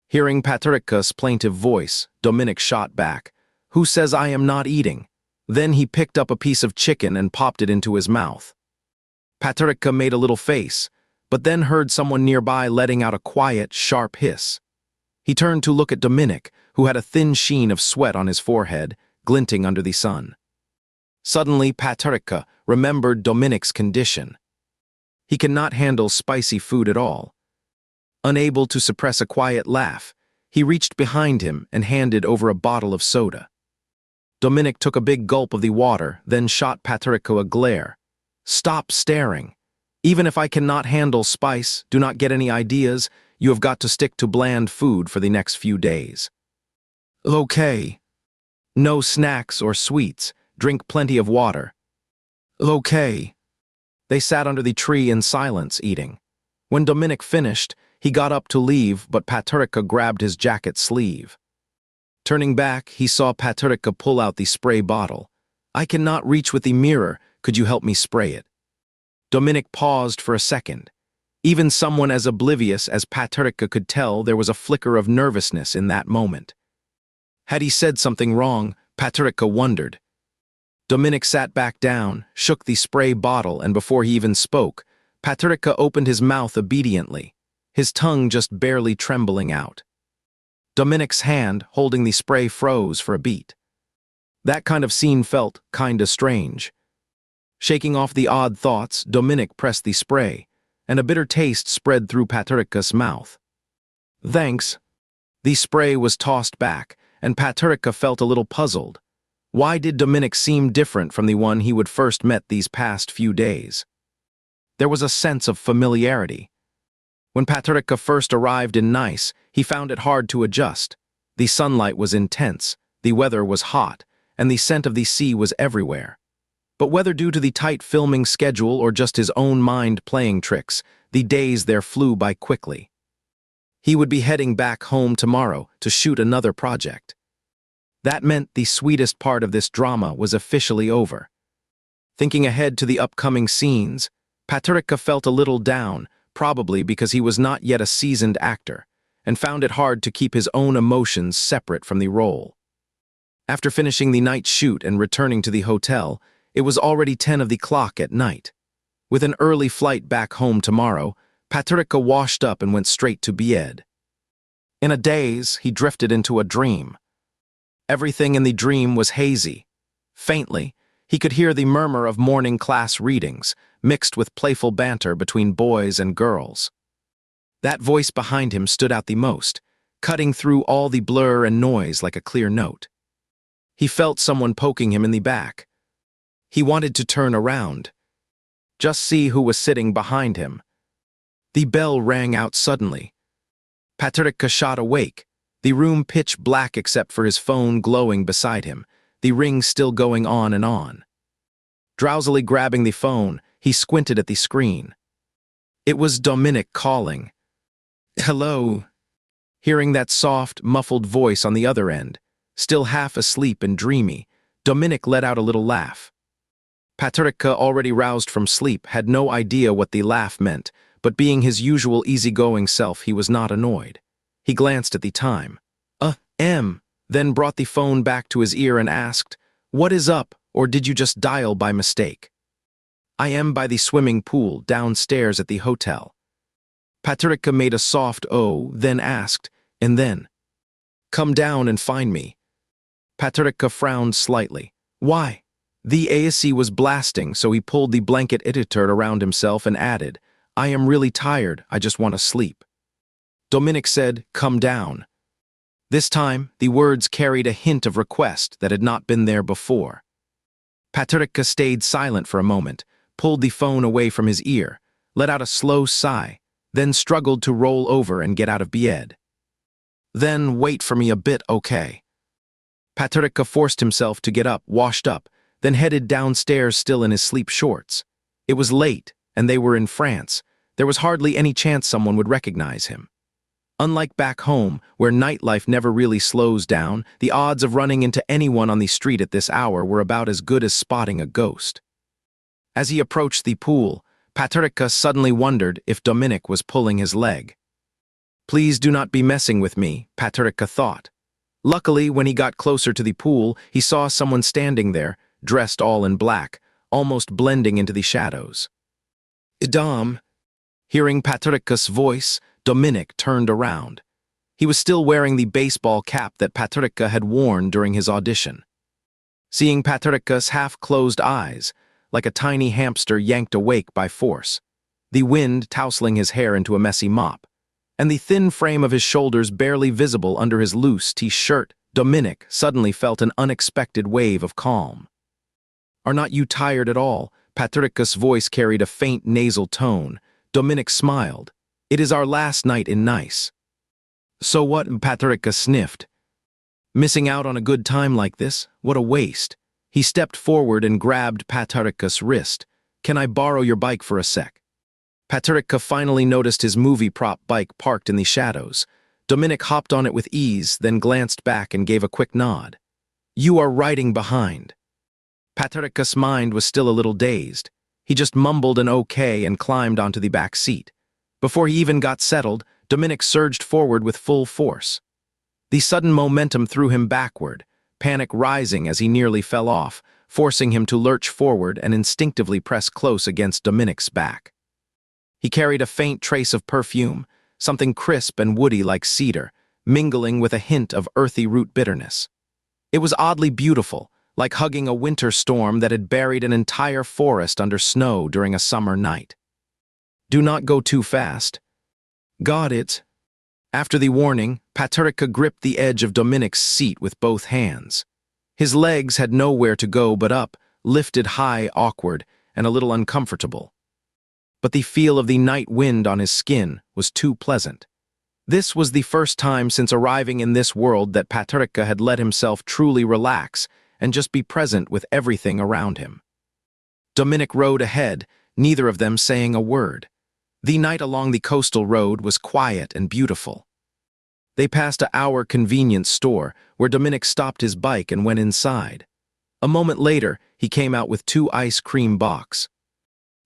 Hearing Patricia's plaintive voice, Dominic shot back. Who says I am not eating? Then he picked up a piece of chicken and popped it into his mouth. Patricia made a little face, but then heard someone nearby letting out a quiet, sharp hiss. He turned to look at Dominic, who had a thin sheen of sweat on his forehead, glinting under the sun. Suddenly, Patricia remembered Dominic's condition. He cannot handle spicy food at all. Unable to suppress a quiet laugh, he reached behind him and handed over a bottle of soda. Dominic took a big gulp of the water, then shot Patricia a glare. Stop staring. Even if I cannot handle spice, do not get any ideas, you have got to stick to bland food for the next few days. Okay. No snacks or sweets, drink plenty of water. Okay. They sat under the tree in silence, eating. When Dominic finished, he got up to leave, but Patricia grabbed his jacket sleeve. Turning back, he saw Patricia pull out the spray bottle. I cannot reach with the mirror, could you help me spray it? Dominic paused for a second. Even someone as oblivious as Patricia could tell there was a flicker of nervousness in that moment. Had he said something wrong, Patricia wondered. Dominic sat back down, shook the spray bottle, and before he even spoke, Patricia opened his mouth obediently, his tongue just barely trembling out. Dominic's hand, holding the spray, froze for a beat. That kind of scene felt kinda strange. Shaking off the odd thoughts, Dominic pressed the spray, and a bitter taste spread through Patricia's mouth. Thanks. The spray was tossed back, and Patricia felt a little puzzled. Why did Dominic seem different from the one he would first met these past few days? There was a sense of familiarity. When Patricia first arrived in Nice, he found it hard to adjust. The sunlight was intense, the weather was hot, and the scent of the sea was everywhere. But whether due to the tight filming schedule or just his own mind playing tricks, the days there flew by quickly. He would be heading back home tomorrow to shoot another project. That meant the sweetest part of this drama was officially over. Thinking ahead to the upcoming scenes, Patricia felt a little down, probably because he was not yet a seasoned actor, and found it hard to keep his own emotions separate from the role. After finishing the night shoot and returning to the hotel, it was already 10 of the clock at night. With an early flight back home tomorrow, Patricia washed up and went straight to bed. In a daze, he drifted into a dream. Everything in the dream was hazy. Faintly, he could hear the murmur of morning class readings, mixed with playful banter between boys and girls. That voice behind him stood out the most, cutting through all the blur and noise like a clear note. He felt someone poking him in the back. He wanted to turn around. Just see who was sitting behind him. The bell rang out suddenly. Patricia shot awake, the room pitch black except for his phone glowing beside him, the ring still going on and on. Drowsily grabbing the phone, he squinted at the screen. It was Dominic calling. "Hello." Hearing that soft, muffled voice on the other end, still half asleep and dreamy, Dominic let out a little laugh. Patricia, already roused from sleep, had no idea what the laugh meant, but being his usual easygoing self, he was not annoyed. He glanced at the time. Then brought the phone back to his ear and asked, "What is up, or did you just dial by mistake?" "I am by the swimming pool, downstairs at the hotel." Patricia made a soft "oh," then asked, "And then?" "Come down and find me." Patricia frowned slightly. "Why?" The AC was blasting, so he pulled the blanket editor around himself and added, "I am really tired, I just want to sleep." Dominic said, "Come down." This time, the words carried a hint of request that had not been there before. Patricia stayed silent for a moment, pulled the phone away from his ear, let out a slow sigh, then struggled to roll over and get out of bed. "Then wait for me a bit, okay?" Patricia forced himself to get up, washed up, then headed downstairs still in his sleep shorts. It was late, and they were in France. There was hardly any chance someone would recognize him. Unlike back home, where nightlife never really slows down, the odds of running into anyone on the street at this hour were about as good as spotting a ghost. As he approached the pool, Patricia suddenly wondered if Dominic was pulling his leg. "Please do not be messing with me," Patricia thought. Luckily, when he got closer to the pool, he saw someone standing there, dressed all in black, almost blending into the shadows. "Dom." Hearing Patricia's voice, Dominic turned around. He was still wearing the baseball cap that Patricia had worn during his audition. Seeing Patricia's half-closed eyes, like a tiny hamster yanked awake by force, the wind tousling his hair into a messy mop, and the thin frame of his shoulders barely visible under his loose t-shirt, Dominic suddenly felt an unexpected wave of calm. "Are not you tired at all?" Patricia's voice carried a faint nasal tone. Dominic smiled. "It is our last night in Nice." "So what?" Patricia sniffed. "Missing out on a good time like this? What a waste." He stepped forward and grabbed Patricia's wrist. "Can I borrow your bike for a sec?" Patricia finally noticed his movie prop bike parked in the shadows. Dominic hopped on it with ease, then glanced back and gave a quick nod. "You are riding behind." Patricia's mind was still a little dazed. He just mumbled an okay and climbed onto the back seat. Before he even got settled, Dominic surged forward with full force. The sudden momentum threw him backward, panic rising as he nearly fell off, forcing him to lurch forward and instinctively press close against Dominic's back. He carried a faint trace of perfume, something crisp and woody like cedar, mingling with a hint of earthy root bitterness. It was oddly beautiful, like hugging a winter storm that had buried an entire forest under snow during a summer night. "Do not go too fast." "Got it." After the warning, Paterica gripped the edge of Dominic's seat with both hands. His legs had nowhere to go but up, lifted high, awkward, and a little uncomfortable. But the feel of the night wind on his skin was too pleasant. This was the first time since arriving in this world that Paterica had let himself truly relax and just be present with everything around him. Dominic rode ahead, neither of them saying a word. The night along the coastal road was quiet and beautiful. They passed our convenience store, where Dominic stopped his bike and went inside. A moment later, he came out with 2 ice cream boxes.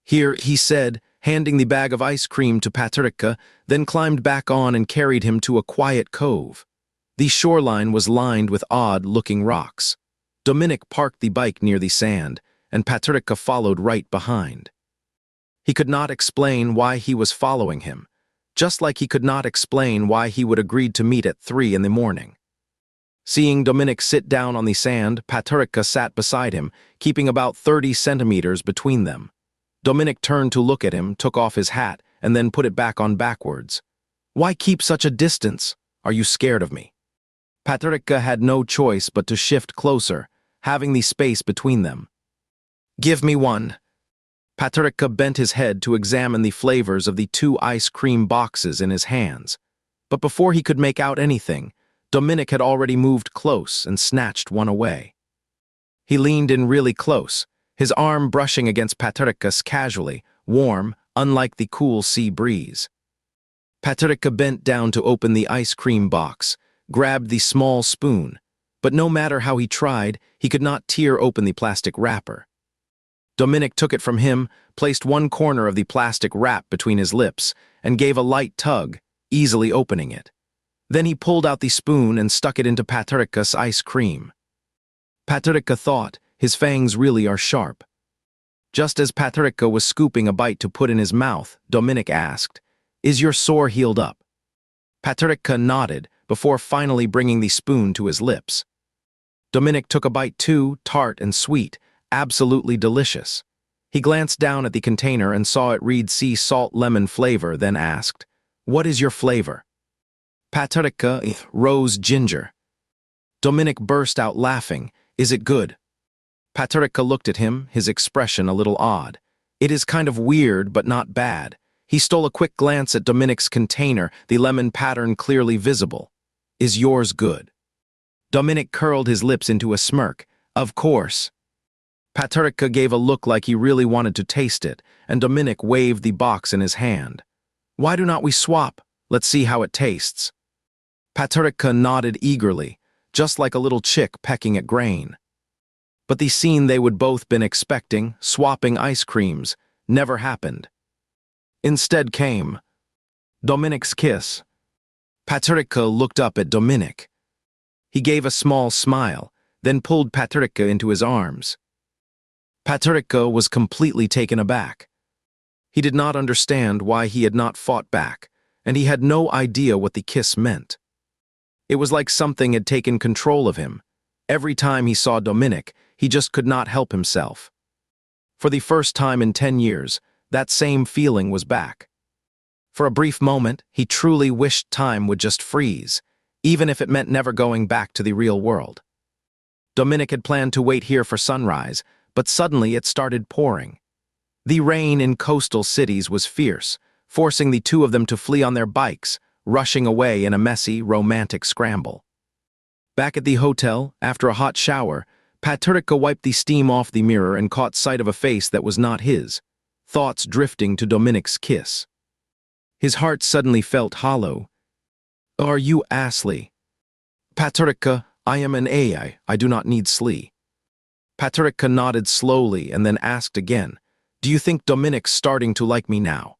"Here," he said, handing the bag of ice cream to Paterica, then climbed back on and carried him to a quiet cove. The shoreline was lined with odd-looking rocks. Dominic parked the bike near the sand, and Paterica followed right behind. He could not explain why he was following him, just like he could not explain why he would agreed to meet at 3 in the morning. Seeing Dominic sit down on the sand, Paterica sat beside him, keeping about 30 centimeters between them. Dominic turned to look at him, took off his hat, and then put it back on backwards. "Why keep such a distance? Are you scared of me?" Paterica had no choice but to shift closer, having the space between them. "Give me one." Paterica bent his head to examine the flavors of the 2 ice cream boxes in his hands. But before he could make out anything, Dominic had already moved close and snatched one away. He leaned in really close, his arm brushing against Paterica's casually, warm, unlike the cool sea breeze. Paterica bent down to open the ice cream box, grabbed the small spoon, but no matter how he tried, he could not tear open the plastic wrapper. Dominic took it from him, placed one corner of the plastic wrap between his lips, and gave a light tug, easily opening it. Then he pulled out the spoon and stuck it into Paterica's ice cream. Paterica thought, his fangs really are sharp. Just as Paterica was scooping a bite to put in his mouth, Dominic asked, "Is your sore healed up?" Paterica nodded, before finally bringing the spoon to his lips. Dominic took a bite too, tart and sweet, absolutely delicious. He glanced down at the container and saw it read sea salt lemon flavor, then asked, "What is your flavor?" Paterica, "Rose ginger." Dominic burst out laughing. "Is it good?" Paterica looked at him, his expression a little odd. "It is kind of weird, but not bad." He stole a quick glance at Dominic's container, the lemon pattern clearly visible. "Is yours good?" Dominic curled his lips into a smirk. "Of course." Paterica gave a look like he really wanted to taste it, and Dominic waved the box in his hand. "Why do not we swap? Let's see how it tastes." Paterica nodded eagerly, just like a little chick pecking at grain. But the scene they would both been expecting, swapping ice creams, never happened. Instead came Dominic's kiss. Paterica looked up at Dominic. He gave a small smile, then pulled Paterica into his arms. Paterica was completely taken aback. He did not understand why he had not fought back, and he had no idea what the kiss meant. It was like something had taken control of him. Every time he saw Dominic, he just could not help himself. For the first time in 10 years, that same feeling was back. For a brief moment, he truly wished time would just freeze, even if it meant never going back to the real world. Dominic had planned to wait here for sunrise, but suddenly it started pouring. The rain in coastal cities was fierce, forcing the 2 of them to flee on their bikes, rushing away in a messy, romantic scramble. Back at the hotel, after a hot shower, Paterica wiped the steam off the mirror and caught sight of a face that was not his, thoughts drifting to Dominic's kiss. His heart suddenly felt hollow. "Are you Ashley?" "Paterica, I am an AI, I do not need Slee." Paterica nodded slowly and then asked again, "Do you think Dominic's starting to like me now?"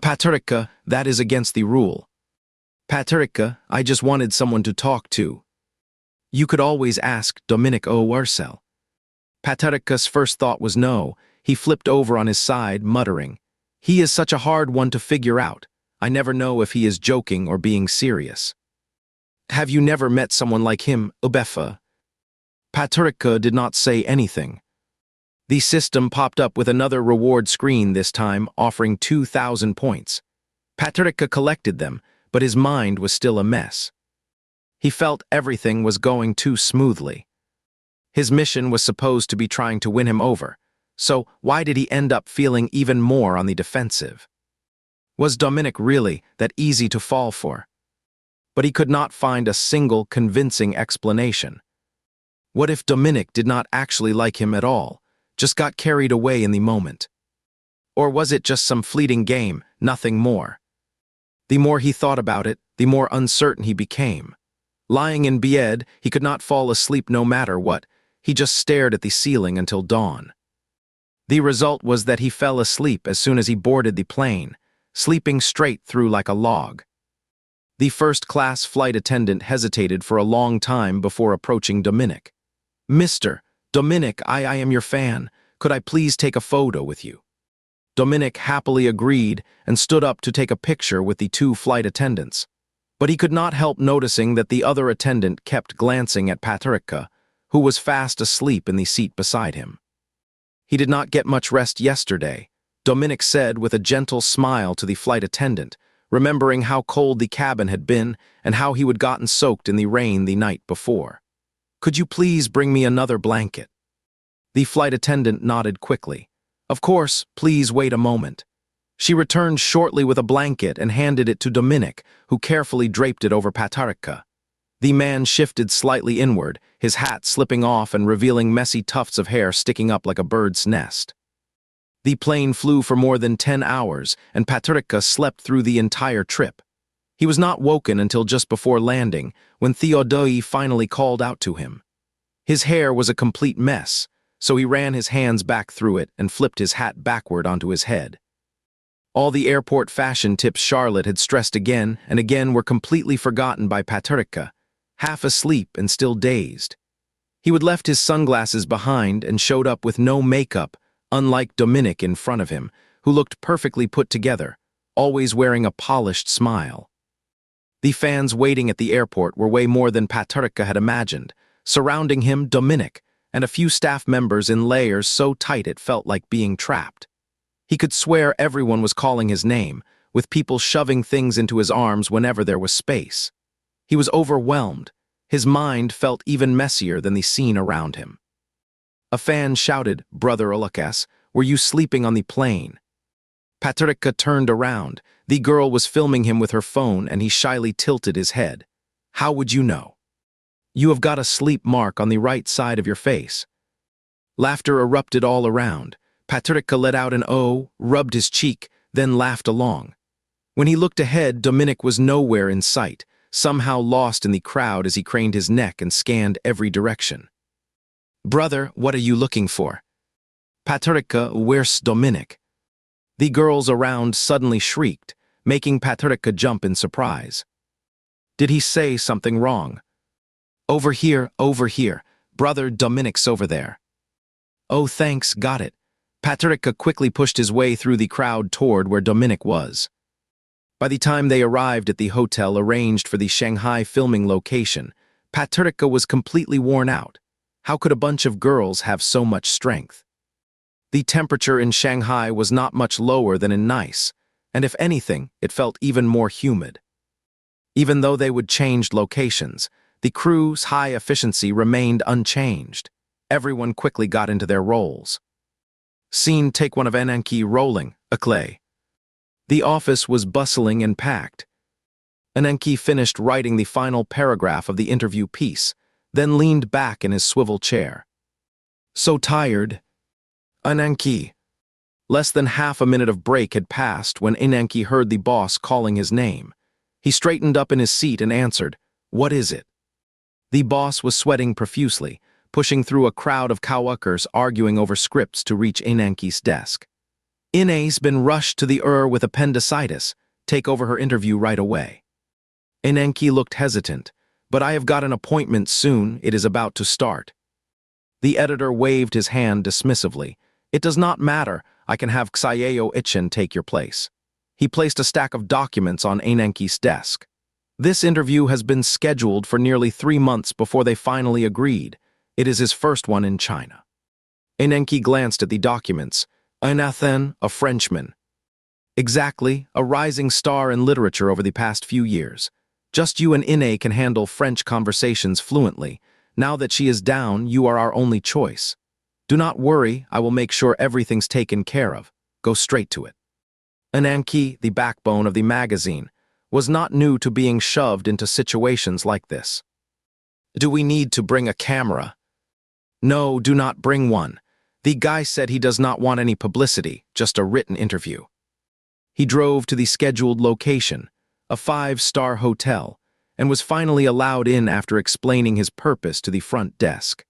"Paterica, that is against the rule." "Paterica, I just wanted someone to talk to." "You could always ask Dominic O'Ursel." Paterica's first thought was no. He flipped over on his side, muttering, "He is such a hard one to figure out. I never know if he is joking or being serious." "Have you never met someone like him, Ubefa?" Paterica did not say anything. The system popped up with another reward screen this time, offering 2,000 points. Paterica collected them, but his mind was still a mess. He felt everything was going too smoothly. His mission was supposed to be trying to win him over, so why did he end up feeling even more on the defensive? Was Dominic really that easy to fall for? But he could not find a single convincing explanation. What if Dominic did not actually like him at all, just got carried away in the moment? Or was it just some fleeting game, nothing more? The more he thought about it, the more uncertain he became. Lying in bed, he could not fall asleep no matter what. He just stared at the ceiling until dawn. The result was that he fell asleep as soon as he boarded the plane, sleeping straight through like a log. The first-class flight attendant hesitated for a long time before approaching Dominic. "Mr. Dominic, I am your fan. Could I please take a photo with you?" Dominic happily agreed and stood up to take a picture with the two flight attendants. But he could not help noticing that the other attendant kept glancing at Patricia, who was fast asleep in the seat beside him. "He did not get much rest yesterday," Dominic said with a gentle smile to the flight attendant, remembering how cold the cabin had been and how he had gotten soaked in the rain the night before. "Could you please bring me another blanket?" The flight attendant nodded quickly. "Of course, please wait a moment." She returned shortly with a blanket and handed it to Dominic, who carefully draped it over Patricia. The man shifted slightly inward, his hat slipping off and revealing messy tufts of hair sticking up like a bird's nest. The plane flew for more than 10 hours, and Patricia slept through the entire trip. He was not woken until just before landing, when Theodore finally called out to him. His hair was a complete mess, so he ran his hands back through it and flipped his hat backward onto his head. All the airport fashion tips Charlotte had stressed again and again were completely forgotten by Patricia, half asleep and still dazed. He had left his sunglasses behind and showed up with no makeup, unlike Dominic in front of him, who looked perfectly put together, always wearing a polished smile. The fans waiting at the airport were way more than Patricia had imagined, surrounding him Dominic and a few staff members in layers so tight it felt like being trapped. He could swear everyone was calling his name, with people shoving things into his arms whenever there was space. He was overwhelmed. His mind felt even messier than the scene around him. A fan shouted, "Brother Olukas, were you sleeping on the plane?" Patricia turned around. The girl was filming him with her phone and he shyly tilted his head. "How would you know?" "You have got a sleep mark on the right side of your face." Laughter erupted all around. Patricia let out an "oh," rubbed his cheek, then laughed along. When he looked ahead, Dominic was nowhere in sight, somehow lost in the crowd as he craned his neck and scanned every direction. "Brother, what are you looking for?" "Patricia, where's Dominic?" The girls around suddenly shrieked, making Patricia jump in surprise. Did he say something wrong? Over here, brother Dominic's over there." "Oh thanks, got it." Patricia quickly pushed his way through the crowd toward where Dominic was. By the time they arrived at the hotel arranged for the Shanghai filming location, Patricia was completely worn out. How could a bunch of girls have so much strength? The temperature in Shanghai was not much lower than in Nice, and if anything, it felt even more humid. Even though they would change locations, the crew's high efficiency remained unchanged. Everyone quickly got into their roles. Scene take one of Ananki rolling, a clay. The office was bustling and packed. Ananki finished writing the final paragraph of the interview piece, then leaned back in his swivel chair. "So tired." "Ananki." Less than half a minute of break had passed when Ananki heard the boss calling his name. He straightened up in his seat and answered, "What is it?" The boss was sweating profusely, pushing through a crowd of coworkers arguing over scripts to reach Ananki's desk. "Ina's been rushed to the with appendicitis. Take over her interview right away." Ananki looked hesitant. "But I have got an appointment soon. It is about to start." The editor waved his hand dismissively. "It does not matter. I can have Xiao Ichen take your place." He placed a stack of documents on Ananki's desk. "This interview has been scheduled for nearly 3 months before they finally agreed. It is his first one in China." Ananki glanced at the documents. "Anathan, a Frenchman." Exactly, a rising star in literature over the past few years. Just you and Ine can handle French conversations fluently. Now that she is down, you are our only choice. Do not worry, I will make sure everything's taken care of. Go straight to it. Ananki, the backbone of the magazine, was not new to being shoved into situations like this. Do we need to bring a camera? No, do not bring one. The guy said he does not want any publicity, just a written interview. He drove to the scheduled location, a 5-star hotel, and was finally allowed in after explaining his purpose to the front desk.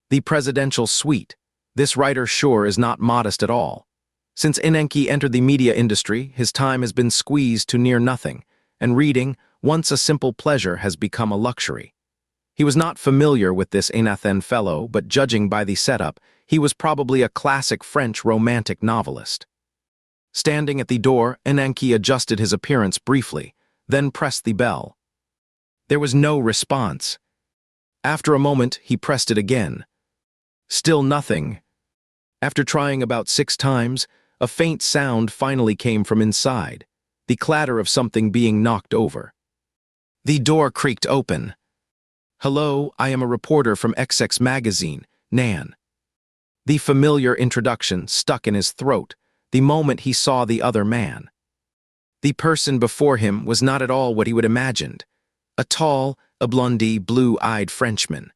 The presidential suite. This writer sure is not modest at all. Since Inenki entered the media industry, his time has been squeezed to near nothing, and reading, once a simple pleasure, has become a luxury. He was not familiar with this Enathen fellow, but judging by the setup, he was probably a classic French romantic novelist. Standing at the door, Inenki adjusted his appearance briefly, then pressed the bell. There was no response. After a moment, he pressed it again. Still nothing. After trying about 6 times, a faint sound finally came from inside, the clatter of something being knocked over. The door creaked open. Hello, I am a reporter from XX magazine, Nan. The familiar introduction stuck in his throat the moment he saw the other man. The person before him was not at all what he would imagined. A tall, blondie, blue-eyed Frenchman.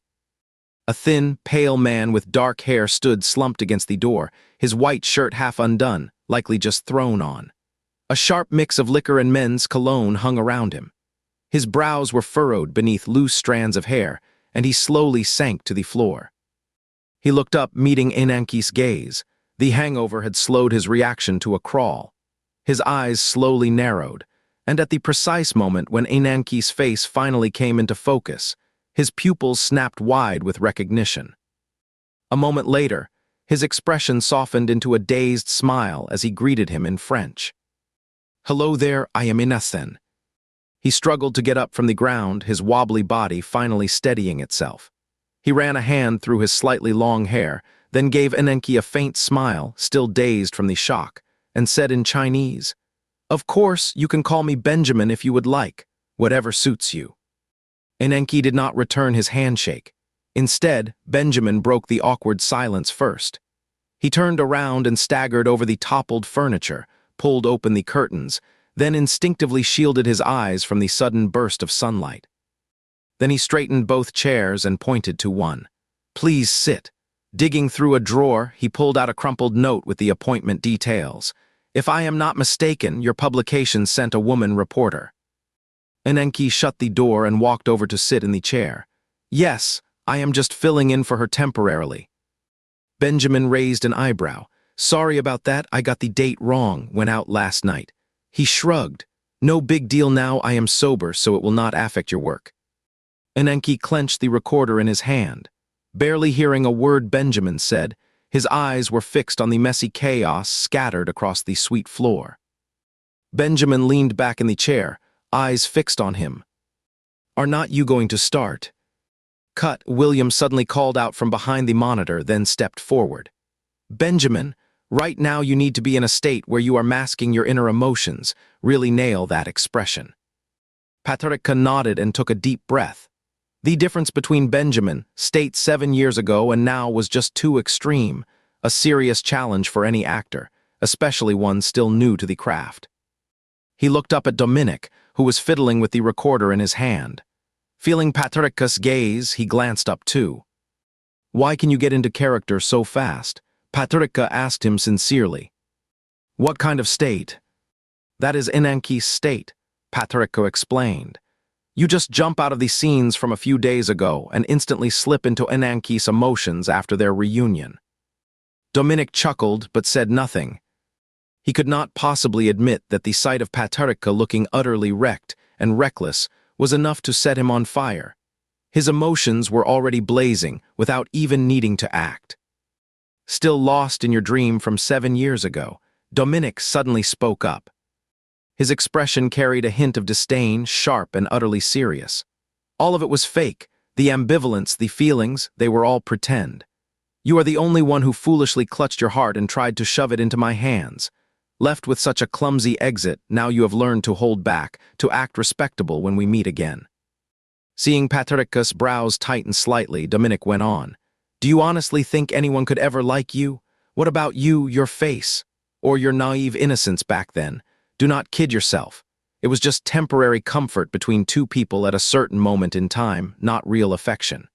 A thin, pale man with dark hair stood slumped against the door, his white shirt half undone, likely just thrown on. A sharp mix of liquor and men's cologne hung around him. His brows were furrowed beneath loose strands of hair, and he slowly sank to the floor. He looked up, meeting Inanki's gaze. The hangover had slowed his reaction to a crawl. His eyes slowly narrowed, and at the precise moment when Inanki's face finally came into focus, his pupils snapped wide with recognition. A moment later, his expression softened into a dazed smile as he greeted him in French. Hello there, I am Inathen. He struggled to get up from the ground, his wobbly body finally steadying itself. He ran a hand through his slightly long hair, then gave Inenki a faint smile, still dazed from the shock, and said in Chinese, Of course, you can call me Benjamin if you would like, whatever suits you. Inenki did not return his handshake. Instead, Benjamin broke the awkward silence first. He turned around and staggered over the toppled furniture, pulled open the curtains, then instinctively shielded his eyes from the sudden burst of sunlight. Then he straightened both chairs and pointed to one. Please sit. Digging through a drawer, he pulled out a crumpled note with the appointment details. If I am not mistaken, your publication sent a woman reporter. Inenki shut the door and walked over to sit in the chair. Yes, I am just filling in for her temporarily. Benjamin raised an eyebrow. Sorry about that, I got the date wrong, went out last night. He shrugged. No big deal now, I am sober, so it will not affect your work. Inenki clenched the recorder in his hand. Barely hearing a word Benjamin said, his eyes were fixed on the messy chaos scattered across the suite floor. Benjamin leaned back in the chair, eyes fixed on him. Are not you going to start? Cut, William suddenly called out from behind the monitor, then stepped forward. Benjamin, right now you need to be in a state where you are masking your inner emotions, really nail that expression. Patricia nodded and took a deep breath. The difference between Benjamin, state 7 years ago and now, was just too extreme, a serious challenge for any actor, especially one still new to the craft. He looked up at Dominic, who was fiddling with the recorder in his hand. Feeling Patricia's gaze, he glanced up too. Why can you get into character so fast? Patricia asked him sincerely. What kind of state? That is Inanki's state, Patricia explained. You just jump out of the scenes from a few days ago and instantly slip into Inanki's emotions after their reunion. Dominic chuckled but said nothing. He could not possibly admit that the sight of Patricia looking utterly wrecked and reckless was enough to set him on fire. His emotions were already blazing without even needing to act. Still lost in your dream from 7 years ago, Dominic suddenly spoke up. His expression carried a hint of disdain, sharp and utterly serious. All of it was fake. The ambivalence, the feelings, they were all pretend. You are the only one who foolishly clutched your heart and tried to shove it into my hands. Left with such a clumsy exit, now you have learned to hold back, to act respectable when we meet again. Seeing Patricica's brows tighten slightly, Dominic went on. Do you honestly think anyone could ever like you? What about you, your face? Or your naive innocence back then? Do not kid yourself. It was just temporary comfort between two people at a certain moment in time, not real affection.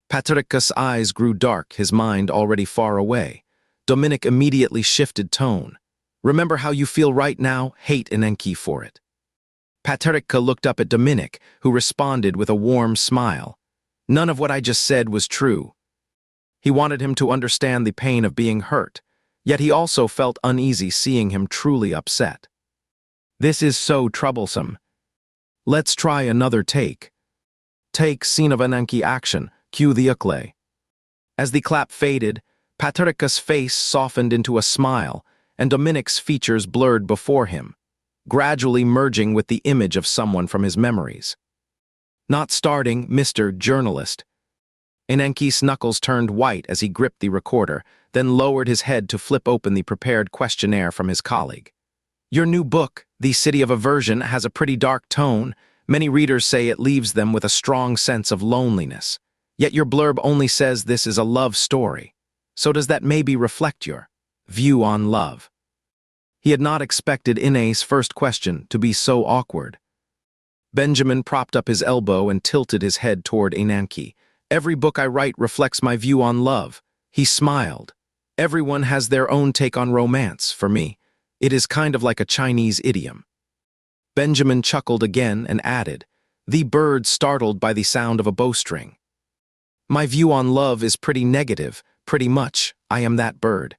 Patricica's eyes grew dark, his mind already far away. Dominic immediately shifted tone. Remember how you feel right now? Hate Enenki for it. Patricia looked up at Dominic, who responded with a warm smile. None of what I just said was true. He wanted him to understand the pain of being hurt, yet he also felt uneasy seeing him truly upset. This is so troublesome. Let's try another take. Take scene of Enenki action, cue the ukulele. As the clap faded, Patricica's face softened into a smile, and Dominic's features blurred before him, gradually merging with the image of someone from his memories. Not starting, Mr. Journalist. Enenki's knuckles turned white as he gripped the recorder, then lowered his head to flip open the prepared questionnaire from his colleague. Your new book, The City of Aversion, has a pretty dark tone. Many readers say it leaves them with a strong sense of loneliness. Yet your blurb only says this is a love story. So does that maybe reflect your view on love? He had not expected Ina's first question to be so awkward. Benjamin propped up his elbow and tilted his head toward Enenki. Every book I write reflects my view on love. He smiled. Everyone has their own take on romance, for me. It is kind of like a Chinese idiom. Benjamin chuckled again and added, the bird startled by the sound of a bowstring. My view on love is pretty negative, pretty much. I am that bird.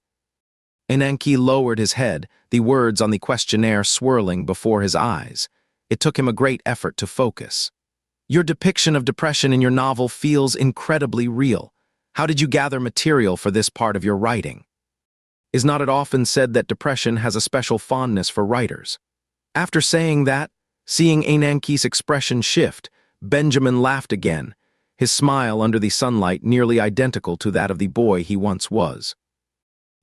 Enenki lowered his head, the words on the questionnaire swirling before his eyes. It took him a great effort to focus. Your depiction of depression in your novel feels incredibly real. How did you gather material for this part of your writing? Is not it often said that depression has a special fondness for writers? After saying that, seeing Enenki's expression shift, Benjamin laughed again, his smile under the sunlight nearly identical to that of the boy he once was.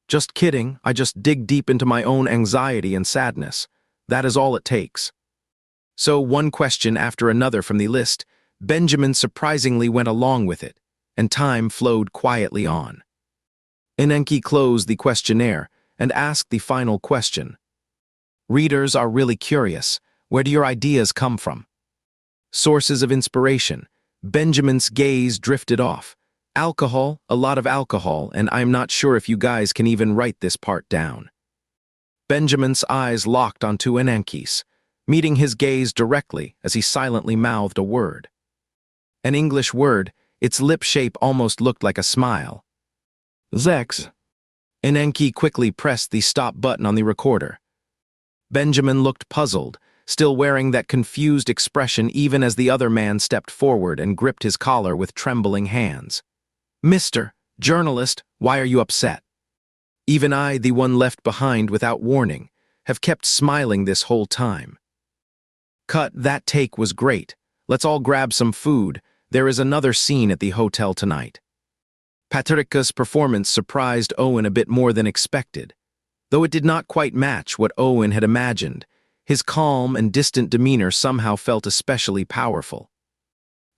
Just kidding, I just dig deep into my own anxiety and sadness. That is all it takes. So one question after another from the list, Benjamin surprisingly went along with it, and time flowed quietly on. Enenki closed the questionnaire and asked the final question. Readers are really curious. Where do your ideas come from? Sources of inspiration. Benjamin's gaze drifted off. Alcohol, a lot of alcohol, and I'm not sure if you guys can even write this part down. Benjamin's eyes locked onto Enenki's, meeting his gaze directly as he silently mouthed a word. An English word, its lip shape almost looked like a smile. Zex. Enenki quickly pressed the stop button on the recorder. Benjamin looked puzzled, still wearing that confused expression even as the other man stepped forward and gripped his collar with trembling hands. Mr. Journalist, why are you upset? Even I, the one left behind without warning, have kept smiling this whole time. Cut, that take was great. Let's all grab some food. There is another scene at the hotel tonight. Patricica's performance surprised Owen a bit more than expected. Though it did not quite match what Owen had imagined, his calm and distant demeanor somehow felt especially powerful.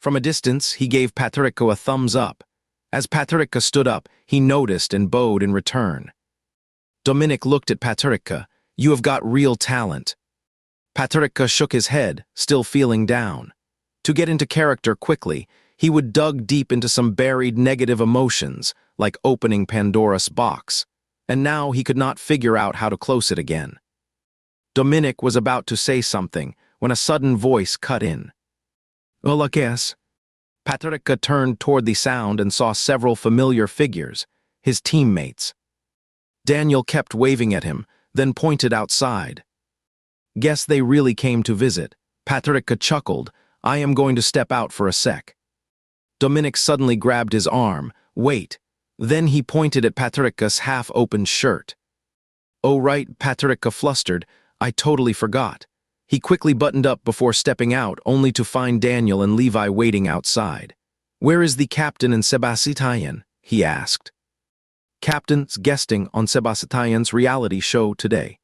From a distance, he gave Patricia a thumbs up. As Patricia stood up, he noticed and bowed in return. Dominic looked at Patricia. You have got real talent. Patricia shook his head, still feeling down. To get into character quickly, he would dug deep into some buried negative emotions, like opening Pandora's box, and now he could not figure out how to close it again. Dominic was about to say something when a sudden voice cut in. Hola, guess. Patricia turned toward the sound and saw several familiar figures, his teammates. Daniel kept waving at him, then pointed outside. Guess they really came to visit. Patricia chuckled. I am going to step out for a sec. Dominic suddenly grabbed his arm. Wait. Then he pointed at Patricia's half-opened shirt. Oh right, Patricia flustered. I totally forgot. He quickly buttoned up before stepping out, only to find Daniel and Levi waiting outside. Where is the captain and Sebastian? He asked. Captain's guesting on Sebastian's reality show today.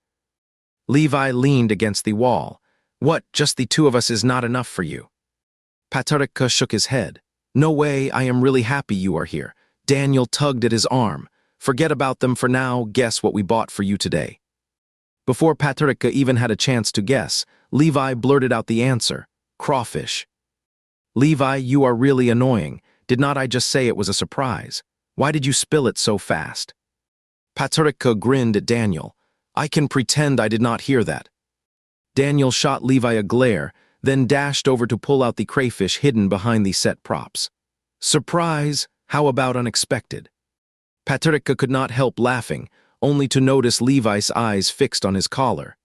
Levi leaned against the wall. What, just the two of us is not enough for you? Patrica shook his head. No way, I am really happy you are here. Daniel tugged at his arm. Forget about them for now, guess what we bought for you today. Before Patrica even had a chance to guess, Levi blurted out the answer. Crawfish. Levi, you are really annoying. Did not I just say it was a surprise? Why did you spill it so fast? Patrica grinned at Daniel. I can pretend I did not hear that. Daniel shot Levi a glare, then dashed over to pull out the crayfish hidden behind the set props. Surprise! How about unexpected? Patrica could not help laughing, only to notice Levi's eyes fixed on his collar.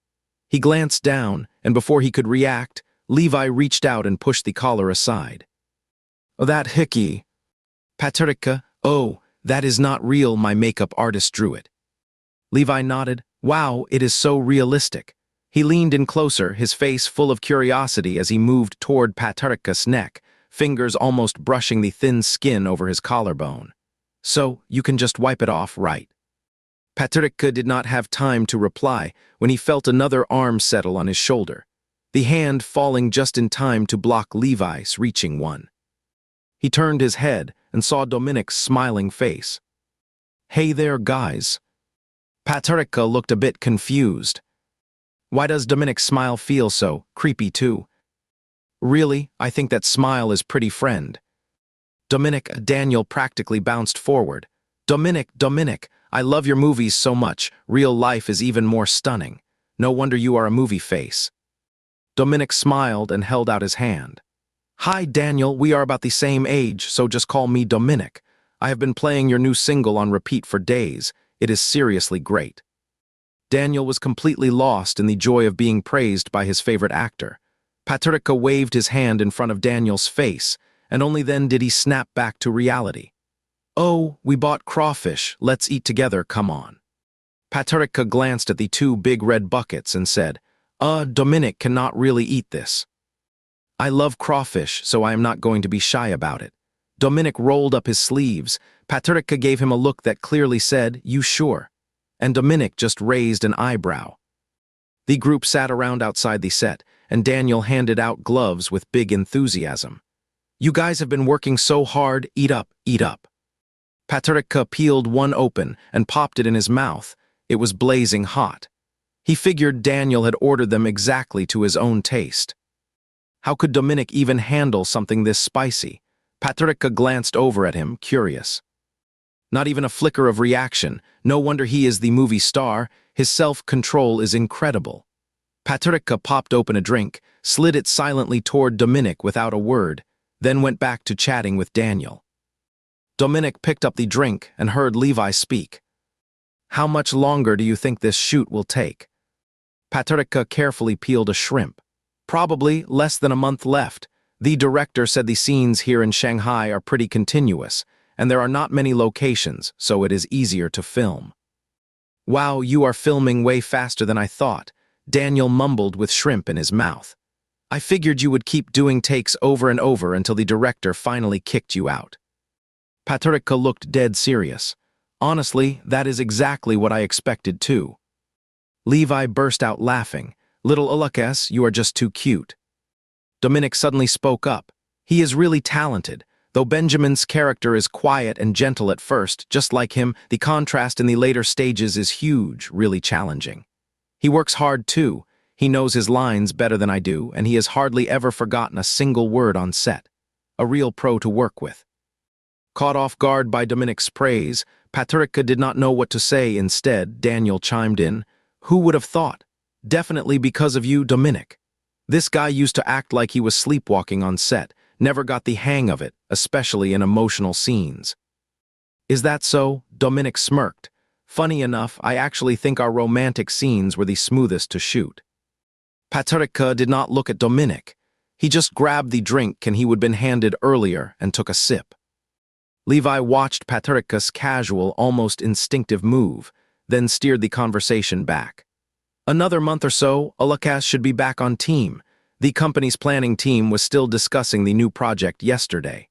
He glanced down, and before he could react, Levi reached out and pushed the collar aside. Oh, that hickey. Patrica, oh, that is not real, my makeup artist drew it. Levi nodded. Wow, it is so realistic. He leaned in closer, his face full of curiosity as he moved toward Patrica's neck, fingers almost brushing the thin skin over his collarbone. So, you can just wipe it off, right? Patrica did not have time to reply when he felt another arm settle on his shoulder, the hand falling just in time to block Levi's reaching one. He turned his head and saw Dominic's smiling face. Hey there, guys. Patrica looked a bit confused. Why does Dominic's smile feel so creepy too? Really, I think that smile is pretty friend. Daniel practically bounced forward. Dominic, I love your movies so much. Real life is even more stunning. No wonder you are a movie face. Dominic smiled and held out his hand. Hi, Daniel, we are about the same age, so just call me Dominic. I have been playing your new single on repeat for days. It is seriously great. Daniel was completely lost in the joy of being praised by his favorite actor. Patrica waved his hand in front of Daniel's face, and only then did he snap back to reality. Oh, we bought crawfish. Let's eat together, come on. Patrica glanced at the two big red buckets and said, Dominic cannot really eat this. I love crawfish, so I am not going to be shy about it. Dominic rolled up his sleeves. Patrica gave him a look that clearly said, you sure? And Dominic just raised an eyebrow. The group sat around outside the set, and Daniel handed out gloves with big enthusiasm. You guys have been working so hard, eat up, eat up. Patrica peeled one open and popped it in his mouth. It was blazing hot. He figured Daniel had ordered them exactly to his own taste. How could Dominic even handle something this spicy? Patrica glanced over at him, curious. Not even a flicker of reaction. No wonder he is the movie star. His self-control is incredible. Patrica popped open a drink, slid it silently toward Dominic without a word, then went back to chatting with Daniel. Dominic picked up the drink and heard Levi speak. How much longer do you think this shoot will take? Patrica carefully peeled a shrimp. Probably less than a month left. The director said the scenes here in Shanghai are pretty continuous, and there are not many locations, so it is easier to film. Wow, you are filming way faster than I thought, Daniel mumbled with shrimp in his mouth. I figured you would keep doing takes over and over until the director finally kicked you out. Patrica looked dead serious. Honestly, that is exactly what I expected too. Levi burst out laughing. Little Ulukes, you are just too cute. Dominic suddenly spoke up. He is really talented. Though Benjamin's character is quiet and gentle at first, just like him, the contrast in the later stages is huge, really challenging. He works hard too. He knows his lines better than I do, and he has hardly ever forgotten a single word on set. A real pro to work with. Caught off guard by Dominic's praise, Patrica did not know what to say. Instead, Daniel chimed in. Who would have thought? Definitely because of you, Dominic. This guy used to act like he was sleepwalking on set, never got the hang of it, especially in emotional scenes. Is that so? Dominic smirked. Funny enough, I actually think our romantic scenes were the smoothest to shoot. Patrica did not look at Dominic. He just grabbed the drink he would been handed earlier and took a sip. Levi watched Patrica's casual, almost instinctive move, then steered the conversation back. Another month or so, Ulukes should be back on team. The company's planning team was still discussing the new project yesterday.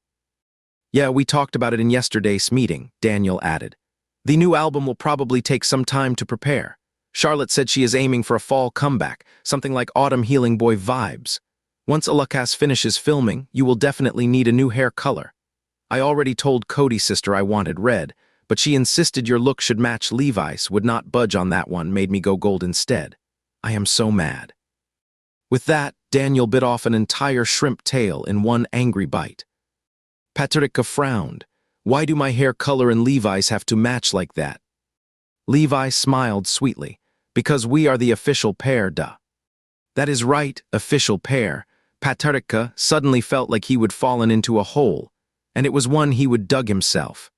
Yeah, we talked about it in yesterday's meeting, Daniel added. The new album will probably take some time to prepare. Charlotte said she is aiming for a fall comeback, something like Autumn Healing Boy vibes. Once Alakas finishes filming, you will definitely need a new hair color. I already told Cody's sister I wanted red, but she insisted your look should match Levi's, would not budge on that one, made me go gold instead. I am so mad. With that, Daniel bit off an entire shrimp tail in one angry bite. Patricia frowned. Why do my hair color and Levi's have to match like that? Levi smiled sweetly. Because we are the official pair, duh. That is right, official pair. Patricia suddenly felt like he would fallen into a hole, and it was one he would dug himself.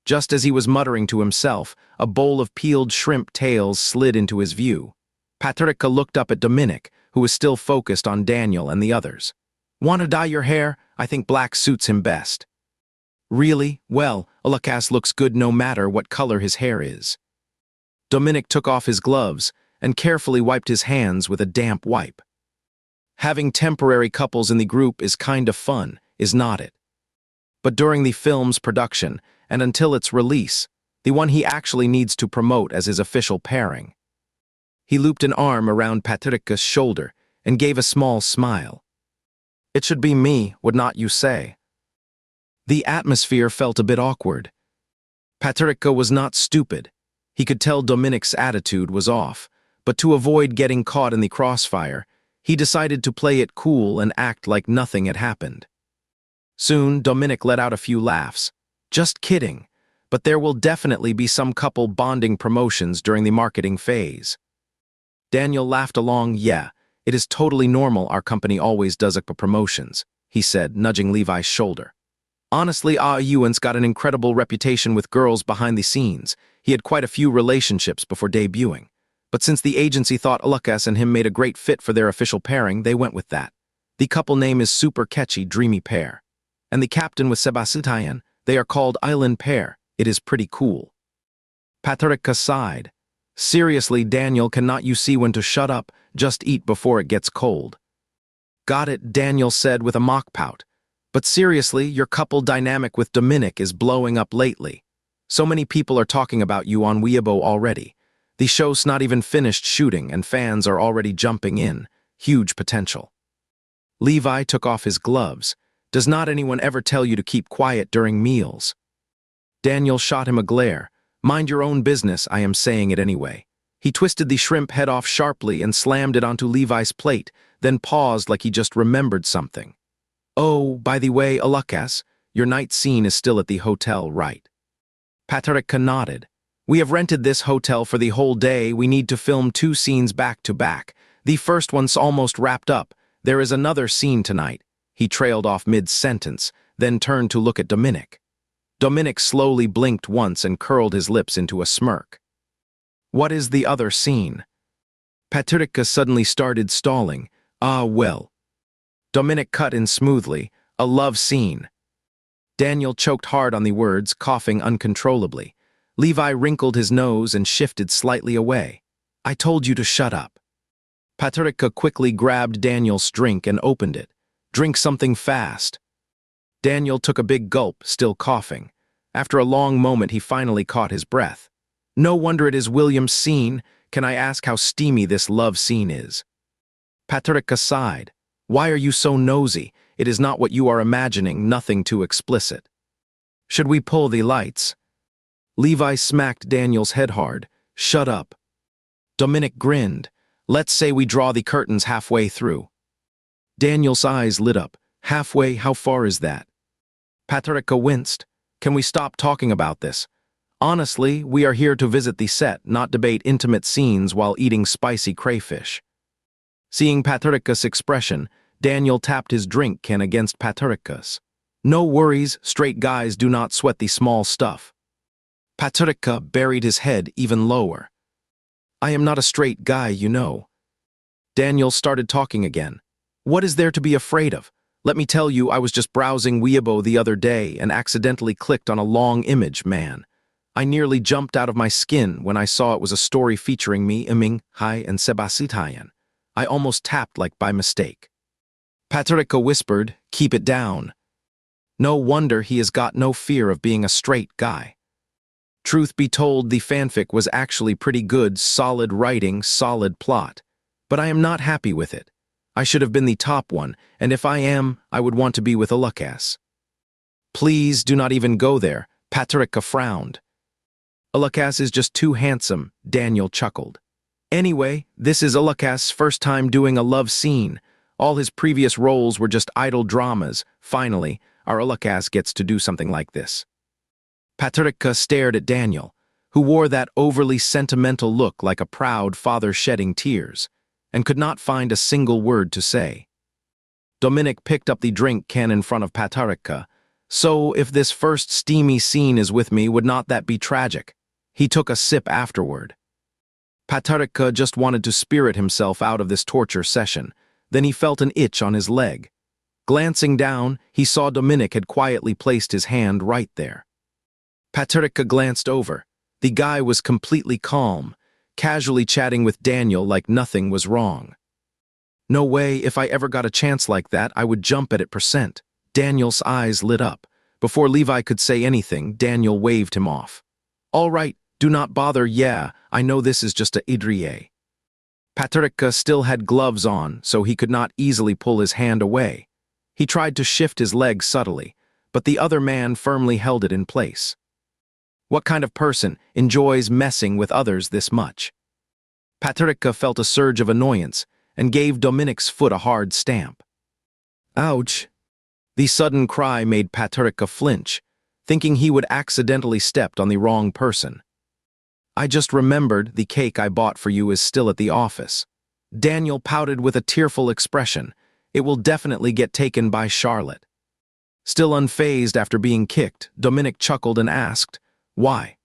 Just as he was muttering to himself, a bowl of peeled shrimp tails slid into his view. Patricia looked up at Dominic, who was still focused on Daniel and the others. Want to dye your hair? I think black suits him best. Really? Well, Alakas looks good no matter what color his hair is. Dominic took off his gloves and carefully wiped his hands with a damp wipe. Having temporary couples in the group is kind of fun, is not it? But during the film's production, and until its release, the one he actually needs to promote as his official pairing. He looped an arm around Patricia's shoulder and gave a small smile. It should be me, would not you say? The atmosphere felt a bit awkward. Patricia was not stupid. He could tell Dominic's attitude was off, but to avoid getting caught in the crossfire, he decided to play it cool and act like nothing had happened. Soon, Dominic let out a few laughs. Just kidding, but there will definitely be some couple bonding promotions during the marketing phase. Daniel laughed along. Yeah, it is totally normal, our company always does a promotions, he said, nudging Levi's shoulder. Honestly, Ewan's got an incredible reputation with girls behind the scenes. He had quite a few relationships before debuting. But since the agency thought Alakas and him made a great fit for their official pairing, they went with that. The couple name is super catchy, dreamy pair. And the captain with Sebastian, they are called Island Pair. It is pretty cool. Patricia sighed. Seriously, Daniel, cannot you see when to shut up? Just eat before it gets cold. Got it, Daniel said with a mock pout. But seriously, your couple dynamic with Dominic is blowing up lately. So many people are talking about you on Weibo already. The show's not even finished shooting and fans are already jumping in. Huge potential. Levi took off his gloves. Does not anyone ever tell you to keep quiet during meals? Daniel shot him a glare. Mind your own business, I am saying it anyway. He twisted the shrimp head off sharply and slammed it onto Levi's plate, then paused like he just remembered something. Oh, by the way, Alakas, your night scene is still at the hotel, right? Patricia nodded. We have rented this hotel for the whole day. We need to film 2 scenes back to back. The first one's almost wrapped up. There is another scene tonight. He trailed off mid-sentence, then turned to look at Dominic. Dominic slowly blinked once and curled his lips into a smirk. What is the other scene? Patricia suddenly started stalling. Ah, well. Dominic cut in smoothly. A love scene. Daniel choked hard on the words, coughing uncontrollably. Levi wrinkled his nose and shifted slightly away. I told you to shut up. Patricia quickly grabbed Daniel's drink and opened it. Drink something fast. Daniel took a big gulp, still coughing. After a long moment, he finally caught his breath. No wonder it is William's scene. Can I ask how steamy this love scene is? Patricia sighed. Why are you so nosy? It is not what you are imagining, nothing too explicit. Should we pull the lights? Levi smacked Daniel's head hard. Shut up. Dominic grinned. Let's say we draw the curtains halfway through. Daniel's eyes lit up. Halfway, how far is that? Patricia winced. Can we stop talking about this? Honestly, we are here to visit the set, not debate intimate scenes while eating spicy crayfish. Seeing Patricia's expression, Daniel tapped his drink can against Patricia's. No worries, straight guys do not sweat the small stuff. Patricia buried his head even lower. I am not a straight guy, you know. Daniel started talking again. What is there to be afraid of? Let me tell you, I was just browsing Weibo the other day and accidentally clicked on a long image, man. I nearly jumped out of my skin when I saw it was a story featuring me, Iming, Hai, and Sebastian. I almost tapped like by mistake. Patricia whispered, keep it down. No wonder he has got no fear of being a straight guy. Truth be told, the fanfic was actually pretty good, solid writing, solid plot. But I am not happy with it. I should have been the top one, and if I am, I would want to be with Alakas. Please do not even go there, Patricia frowned. Alakas is just too handsome, Daniel chuckled. Anyway, this is Alakas's first time doing a love scene. All his previous roles were just idle dramas. Finally, our Alakas gets to do something like this. Patricia stared at Daniel, who wore that overly sentimental look like a proud father shedding tears, and could not find a single word to say. Dominic picked up the drink can in front of Patricia. So, if this first steamy scene is with me, would not that be tragic? He took a sip afterward. Patricia just wanted to spirit himself out of this torture session. Then he felt an itch on his leg. Glancing down, he saw Dominic had quietly placed his hand right there. Patricia glanced over. The guy was completely calm, casually chatting with Daniel like nothing was wrong. No way, if I ever got a chance like that, I would jump at it%. Daniel's eyes lit up. Before Levi could say anything, Daniel waved him off. All right, do not bother, yeah, I know this is just a idrie. Patricia still had gloves on, so he could not easily pull his hand away. He tried to shift his leg subtly, but the other man firmly held it in place. What kind of person enjoys messing with others this much? Patricia felt a surge of annoyance and gave Dominic's foot a hard stamp. Ouch! The sudden cry made Patricia flinch, thinking he would accidentally stepped on the wrong person. I just remembered the cake I bought for you is still at the office. Daniel pouted with a tearful expression. It will definitely get taken by Charlotte. Still unfazed after being kicked, Dominic chuckled and asked, why?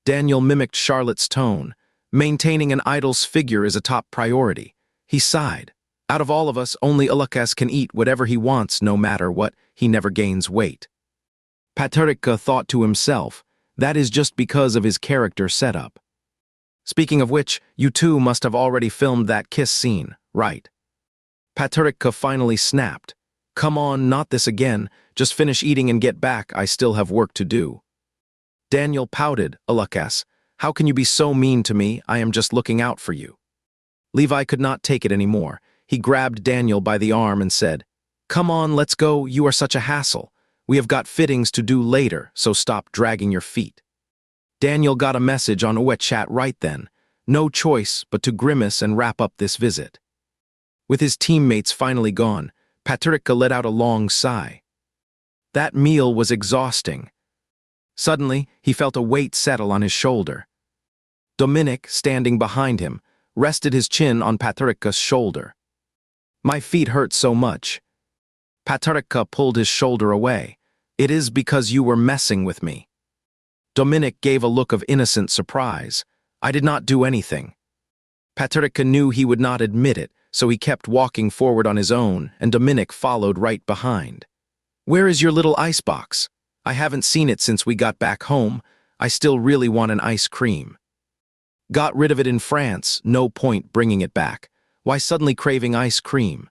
Daniel mimicked Charlotte's tone. Maintaining an idol's figure is a top priority. He sighed. Out of all of us, only Alakas can eat whatever he wants no matter what. He never gains weight. Patricia thought to himself, that is just because of his character setup. Speaking of which, you two must have already filmed that kiss scene, right? Patricia finally snapped. Come on, not this again. Just finish eating and get back. I still have work to do. Daniel pouted. Alakas, how can you be so mean to me? I am just looking out for you. Levi could not take it anymore. He grabbed Daniel by the arm and said, come on, let's go. You are such a hassle. We have got fittings to do later, so stop dragging your feet. Daniel got a message on WeChat right then. No choice but to grimace and wrap up this visit. With his teammates finally gone, Patricia let out a long sigh. That meal was exhausting. Suddenly, he felt a weight settle on his shoulder. Dominic, standing behind him, rested his chin on Patricia's shoulder. My feet hurt so much. Patricia pulled his shoulder away. It is because you were messing with me. Dominic gave a look of innocent surprise. I did not do anything. Patricia knew he would not admit it, so he kept walking forward on his own, and Dominic followed right behind. Where is your little icebox? I haven't seen it since we got back home. I still really want an ice cream. Got rid of it in France, no point bringing it back. Why suddenly craving ice cream?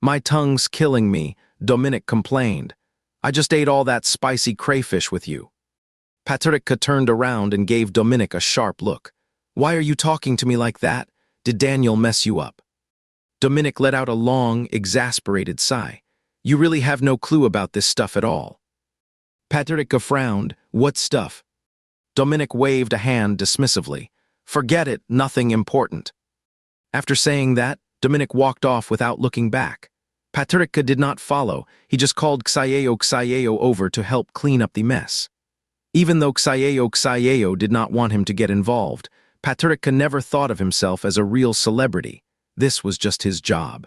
My tongue's killing me, Dominic complained. I just ate all that spicy crayfish with you. Patricia turned around and gave Dominic a sharp look. Why are you talking to me like that? Did Daniel mess you up? Dominic let out a long, exasperated sigh. You really have no clue about this stuff at all. Patricia frowned. What stuff? Dominic waved a hand dismissively. Forget it, nothing important. After saying that, Dominic walked off without looking back. Patricia did not follow. He just called Xiao over to help clean up the mess. Even though Xiao did not want him to get involved, Patricia never thought of himself as a real celebrity. This was just his job.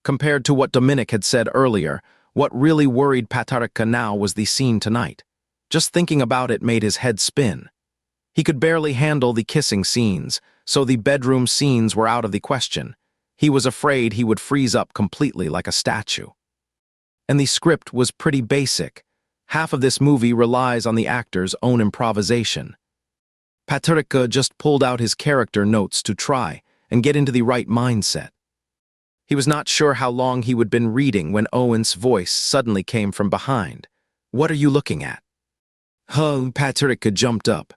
Compared to what Dominic had said earlier, what really worried Patricia now was the scene tonight. Just thinking about it made his head spin. He could barely handle the kissing scenes, so the bedroom scenes were out of the question. He was afraid he would freeze up completely like a statue. And the script was pretty basic. Half of this movie relies on the actor's own improvisation. Patricia just pulled out his character notes to try and get into the right mindset. He was not sure how long he would been reading when Owen's voice suddenly came from behind. What are you looking at? Patrick jumped up.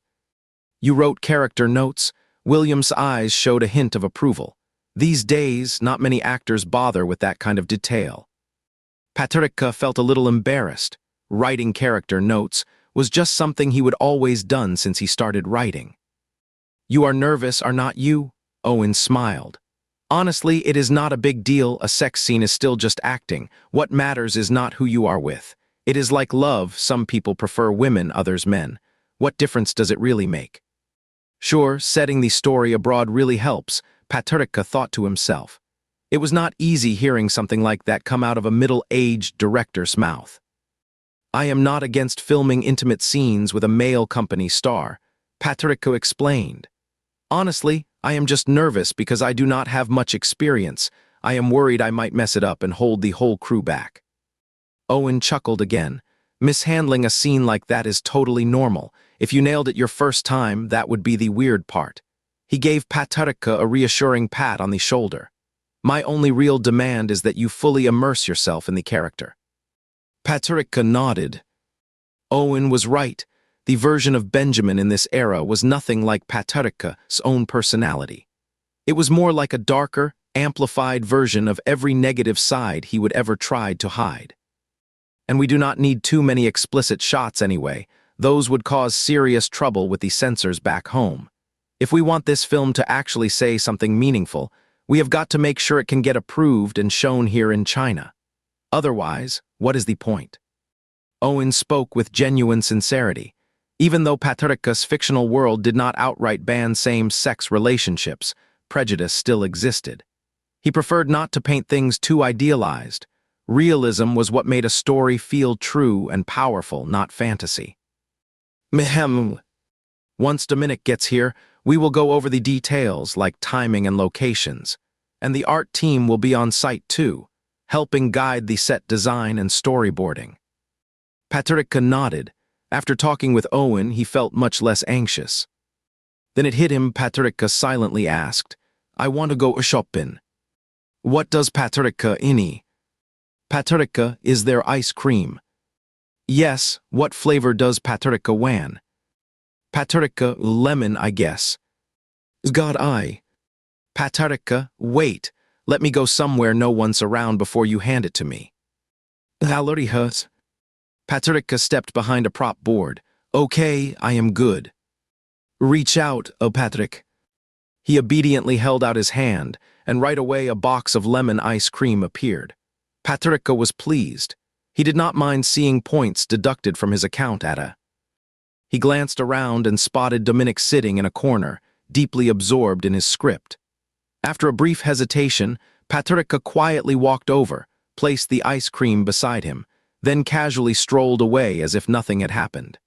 You wrote character notes? William's eyes showed a hint of approval. These days, not many actors bother with that kind of detail. Patrick felt a little embarrassed. Writing character notes was just something he would always done since he started writing. You are nervous, are not you? Owen smiled. Honestly, it is not a big deal. A sex scene is still just acting. What matters is not who you are with. It is like love. Some people prefer women, others men. What difference does it really make? Sure, setting the story abroad really helps, Patrick thought to himself. It was not easy hearing something like that come out of a middle-aged director's mouth. I am not against filming intimate scenes with a male company star, Patrick explained. Honestly, I am just nervous because I do not have much experience. I am worried I might mess it up and hold the whole crew back. Owen chuckled again. Mishandling a scene like that is totally normal. If you nailed it your first time, that would be the weird part. He gave Patrick a reassuring pat on the shoulder. My only real demand is that you fully immerse yourself in the character. Patrick nodded. Owen was right. The version of Benjamin in this era was nothing like Patrick's own personality. It was more like a darker, amplified version of every negative side he would ever tried to hide. And we do not need too many explicit shots anyway. Those would cause serious trouble with the censors back home. If we want this film to actually say something meaningful, we have got to make sure it can get approved and shown here in China. Otherwise, what is the point? Owen spoke with genuine sincerity. Even though Patrick's fictional world did not outright ban same-sex relationships, prejudice still existed. He preferred not to paint things too idealized. Realism was what made a story feel true and powerful, not fantasy. Mehem. Once Dominic gets here, we will go over the details like timing and locations. And the art team will be on site too, helping guide the set design and storyboarding. Patrick nodded. After talking with Owen, he felt much less anxious. Then it hit him. Patrick silently asked, I want to go shopping. What does Patrick ini? Patrick, is there ice cream? Yes, what flavor does Patrick want? Patrick, lemon, I guess. God, I. Patrick, wait, let me go somewhere no one's around before you hand it to me. Allerihus. Patrick stepped behind a prop board. Okay, I am good. Reach out, oh Patrick. He obediently held out his hand, and right away a box of lemon ice cream appeared. Patrick was pleased. He did not mind seeing points deducted from his account at a. He glanced around and spotted Dominic sitting in a corner, deeply absorbed in his script. After a brief hesitation, Patrick quietly walked over, placed the ice cream beside him, then casually strolled away as if nothing had happened.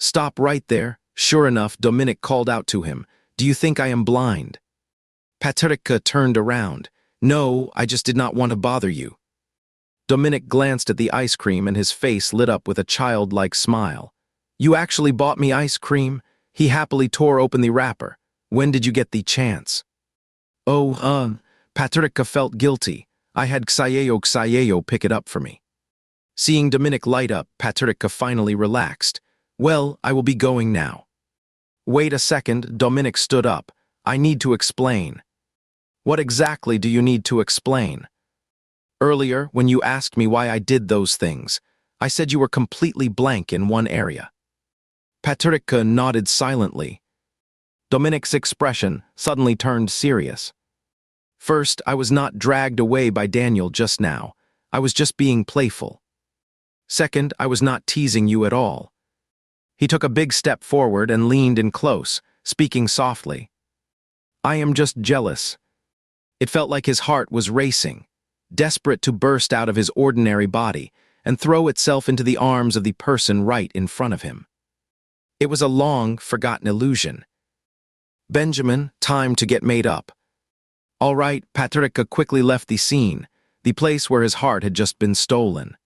Stop right there. Sure enough, Dominic called out to him, Do you think I am blind? Patrick turned around. No, I just did not want to bother you. Dominic glanced at the ice cream and his face lit up with a childlike smile. You actually bought me ice cream? He happily tore open the wrapper. When did you get the chance? Oh, Patrick felt guilty. I had Xayeo pick it up for me. Seeing Dominic light up, Patrick finally relaxed. Well, I will be going now. Wait a second, Dominic stood up. I need to explain. What exactly do you need to explain? Earlier, when you asked me why I did those things, I said you were completely blank in one area. Patrick nodded silently. Dominic's expression suddenly turned serious. First, I was not dragged away by Daniel just now. I was just being playful. Second, I was not teasing you at all. He took a big step forward and leaned in close, speaking softly. I am just jealous. It felt like his heart was racing, desperate to burst out of his ordinary body and throw itself into the arms of the person right in front of him. It was a long, forgotten illusion. Benjamin, time to get made up. All right, Patrick quickly left the scene, the place where his heart had just been stolen.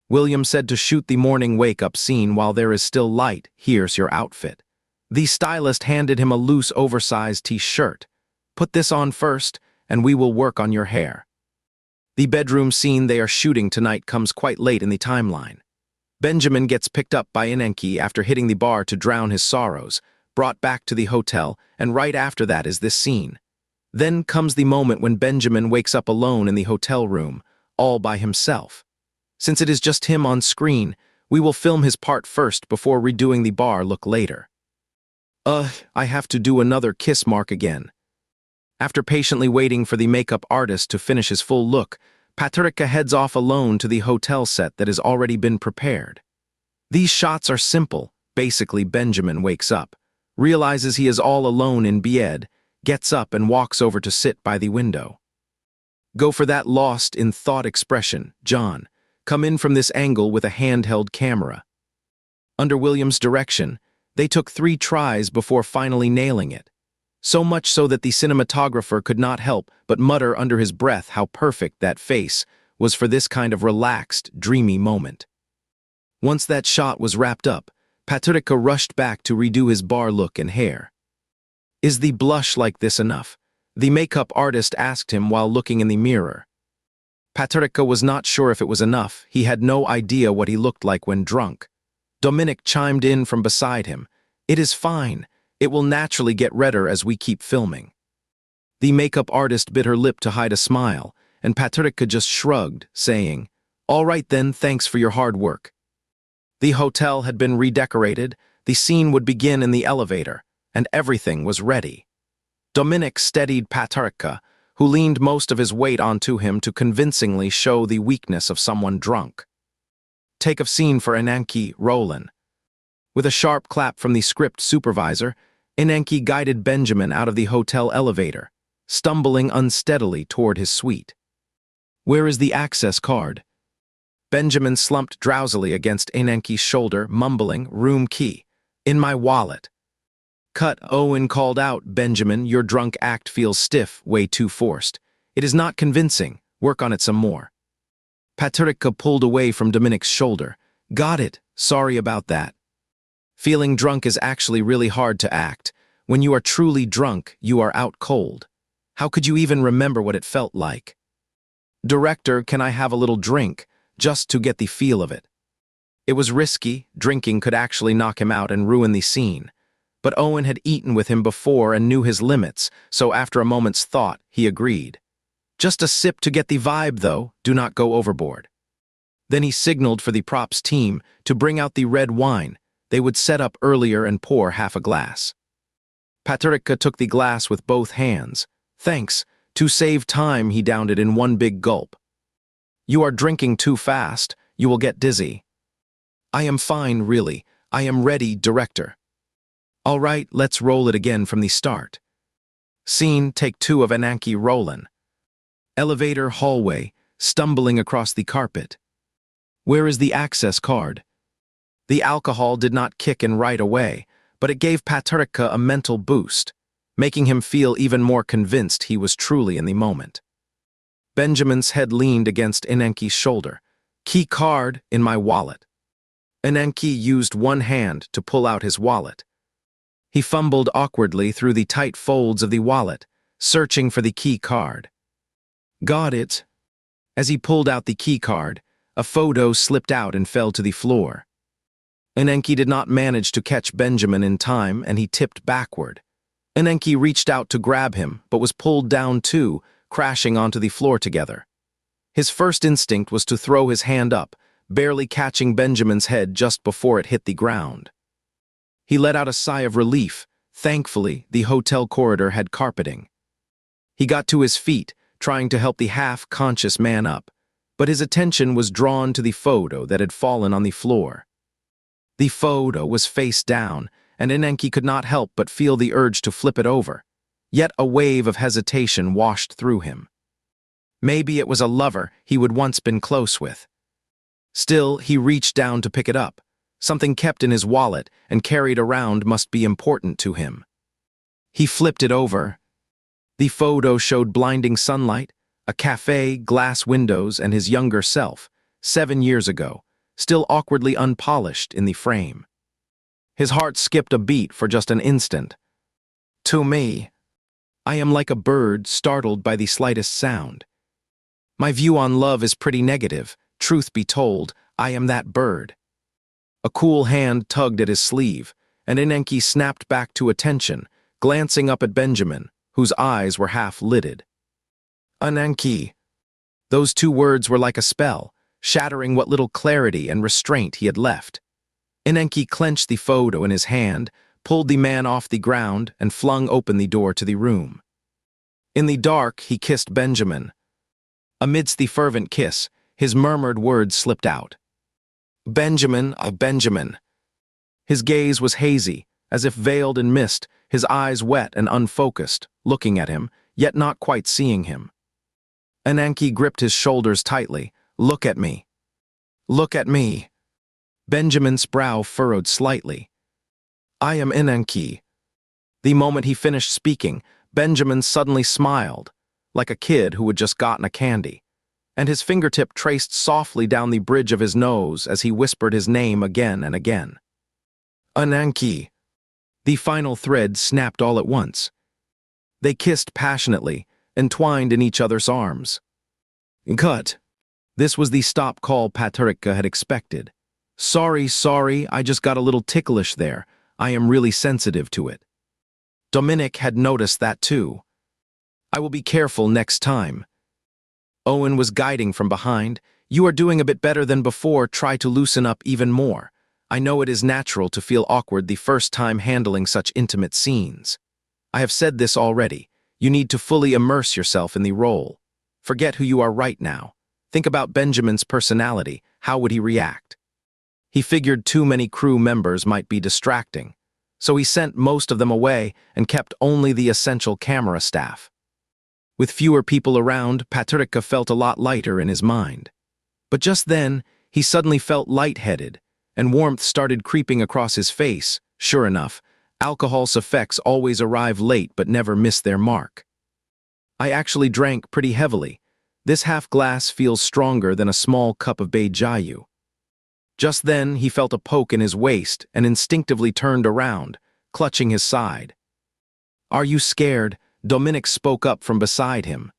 William said to shoot the morning wake-up scene while there is still light. Here's your outfit. The stylist handed him a loose, oversized t-shirt. Put this on first, and we will work on your hair. The bedroom scene they are shooting tonight comes quite late in the timeline. Benjamin gets picked up by Inenki after hitting the bar to drown his sorrows, brought back to the hotel, and right after that is this scene. Then comes the moment when Benjamin wakes up alone in the hotel room, all by himself. Since it is just him on screen, we will film his part first before redoing the bar look later. I have to do another kiss mark again. After patiently waiting for the makeup artist to finish his full look, Patricia heads off alone to the hotel set that has already been prepared. These shots are simple. Basically, Benjamin wakes up, realizes he is all alone in bed, gets up and walks over to sit by the window. Go for that lost in thought expression, John. Come in from this angle with a handheld camera. Under Williams' direction, they took 3 tries before finally nailing it. So much so that the cinematographer could not help but mutter under his breath how perfect that face was for this kind of relaxed, dreamy moment. Once that shot was wrapped up, Patricia rushed back to redo his bar look and hair. Is the blush like this enough? The makeup artist asked him while looking in the mirror. Patricia was not sure if it was enough. He had no idea what he looked like when drunk. Dominic chimed in from beside him. It is fine. It will naturally get redder as we keep filming. The makeup artist bit her lip to hide a smile, and Patricia just shrugged, saying, All right then, thanks for your hard work. The hotel had been redecorated, the scene would begin in the elevator, and everything was ready. Dominic steadied Patricia, who leaned most of his weight onto him to convincingly show the weakness of someone drunk. Take of scene for Inenki, Roland. With a sharp clap from the script supervisor, Inenki guided Benjamin out of the hotel elevator, stumbling unsteadily toward his suite. Where is the access card? Benjamin slumped drowsily against Inenki's shoulder, mumbling, room key. In my wallet. Cut. Owen called out, Benjamin, your drunk act feels stiff, way too forced. It is not convincing. Work on it some more. Patricia pulled away from Dominic's shoulder. Got it. Sorry about that. Feeling drunk is actually really hard to act. When you are truly drunk, you are out cold. How could you even remember what it felt like? Director, can I have a little drink, just to get the feel of it? It was risky. Drinking could actually knock him out and ruin the scene. But Owen had eaten with him before and knew his limits, so after a moment's thought, he agreed. Just a sip to get the vibe, though. Do not go overboard. Then he signaled for the props team to bring out the red wine. They would set up earlier and pour half a glass. Patricia took the glass with both hands. Thanks. To save time, he downed it in one big gulp. You are drinking too fast. You will get dizzy. I am fine, really. I am ready, director. All right, let's roll it again from the start. Scene, take 2 of Inenki, Roland. Elevator, hallway, stumbling across the carpet. Where is the access card? The alcohol did not kick in right away, but it gave Patricia a mental boost, making him feel even more convinced he was truly in the moment. Benjamin's head leaned against Inenki's shoulder. Key card in my wallet. Inenki used one hand to pull out his wallet. He fumbled awkwardly through the tight folds of the wallet, searching for the key card. Got it. As he pulled out the key card, a photo slipped out and fell to the floor. Inenki did not manage to catch Benjamin in time, and he tipped backward. Inenki reached out to grab him, but was pulled down too, crashing onto the floor together. His first instinct was to throw his hand up, barely catching Benjamin's head just before it hit the ground. He let out a sigh of relief. Thankfully, the hotel corridor had carpeting. He got to his feet, trying to help the half-conscious man up, but his attention was drawn to the photo that had fallen on the floor. The photo was face down, and Inenki could not help but feel the urge to flip it over. Yet a wave of hesitation washed through him. Maybe it was a lover he would once been close with. Still, he reached down to pick it up. Something kept in his wallet and carried around must be important to him. He flipped it over. The photo showed blinding sunlight, a cafe, glass windows, and his younger self, 7 years ago, still awkwardly unpolished in the frame. His heart skipped a beat for just an instant. To me, I am like a bird startled by the slightest sound. My view on love is pretty negative. Truth be told, I am that bird. A cool hand tugged at his sleeve, and Inenki snapped back to attention, glancing up at Benjamin, whose eyes were half-lidded. Inenki. Those two words were like a spell, shattering what little clarity and restraint he had left. Inenki clenched the photo in his hand, pulled the man off the ground, and flung open the door to the room. In the dark, he kissed Benjamin. Amidst the fervent kiss, his murmured words slipped out. Benjamin, Benjamin. His gaze was hazy, as if veiled in mist, his eyes wet and unfocused, looking at him, yet not quite seeing him. Inenki gripped his shoulders tightly. Look at me. Look at me. Benjamin's brow furrowed slightly. I am Inenki. The moment he finished speaking, Benjamin suddenly smiled, like a kid who had just gotten a candy, and his fingertip traced softly down the bridge of his nose as he whispered his name again and again. Inenki. The final thread snapped all at once. They kissed passionately, entwined in each other's arms. Cut. This was the stop call Patricia had expected. Sorry, I just got a little ticklish there. I am really sensitive to it. Dominic had noticed that too. I will be careful next time. Owen was guiding from behind. You are doing a bit better than before. Try to loosen up even more. I know it is natural to feel awkward the first time handling such intimate scenes. I have said this already. You need to fully immerse yourself in the role. Forget who you are right now. Think about Benjamin's personality. How would he react? He figured too many crew members might be distracting, so he sent most of them away and kept only the essential camera staff. With fewer people around, Patricia felt a lot lighter in his mind. But just then, he suddenly felt lightheaded, and warmth started creeping across his face. Sure enough, alcohol's effects always arrive late but never miss their mark. I actually drank pretty heavily. This half glass feels stronger than a small cup of beijayu. Just then, he felt a poke in his waist and instinctively turned around, clutching his side. Are you scared? Dominic spoke up from beside him.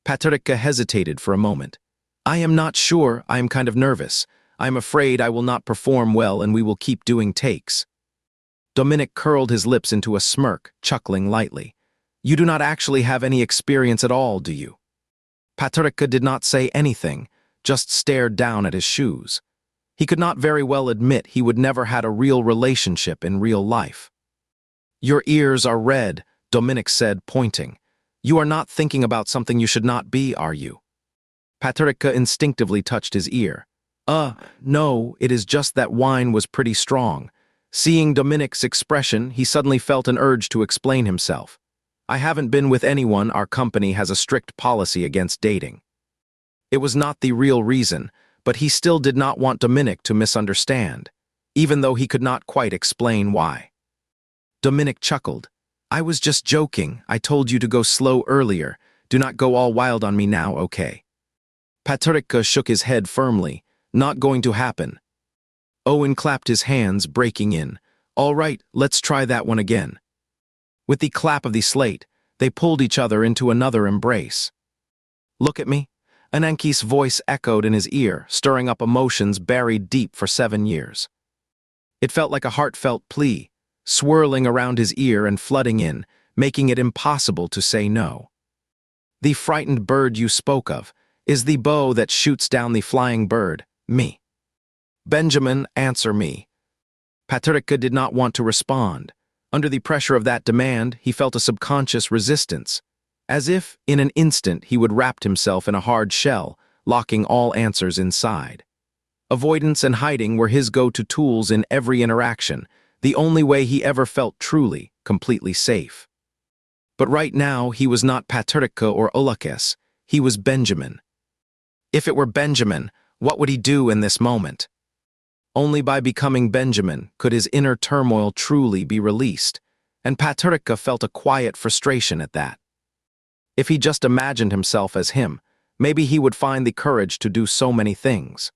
Patricia hesitated for a moment. I am not sure. I am kind of nervous. I am afraid I will not perform well and we will keep doing takes. Dominic curled his lips into a smirk, chuckling lightly. You do not actually have any experience at all, do you? Patricia did not say anything, just stared down at his shoes. He could not very well admit he would never had a real relationship in real life. Your ears are red, Dominic said, pointing. You are not thinking about something you should not be, are you? Patricia instinctively touched his ear. No, it is just that wine was pretty strong. Seeing Dominic's expression, he suddenly felt an urge to explain himself. I haven't been with anyone. Our company has a strict policy against dating. It was not the real reason, but he still did not want Dominic to misunderstand, even though he could not quite explain why. Dominic chuckled. I was just joking. I told you to go slow earlier. Do not go all wild on me now, okay? Patricia shook his head firmly. Not going to happen. Owen clapped his hands, breaking in. All right, let's try that one again. With the clap of the slate, they pulled each other into another embrace. Look at me. Inenki's voice echoed in his ear, stirring up emotions buried deep for 7 years. It felt like a heartfelt plea, swirling around his ear and flooding in, making it impossible to say no. The frightened bird you spoke of is the bow that shoots down the flying bird, me. Benjamin, answer me. Patricia did not want to respond. Under the pressure of that demand, he felt a subconscious resistance. As if, in an instant, he would wrap himself in a hard shell, locking all answers inside. Avoidance and hiding were his go-to tools in every interaction, the only way he ever felt truly, completely safe. But right now, he was not Patricia or Ulakes, he was Benjamin. If it were Benjamin, what would he do in this moment? Only by becoming Benjamin could his inner turmoil truly be released, and Patricia felt a quiet frustration at that. If he just imagined himself as him, maybe he would find the courage to do so many things.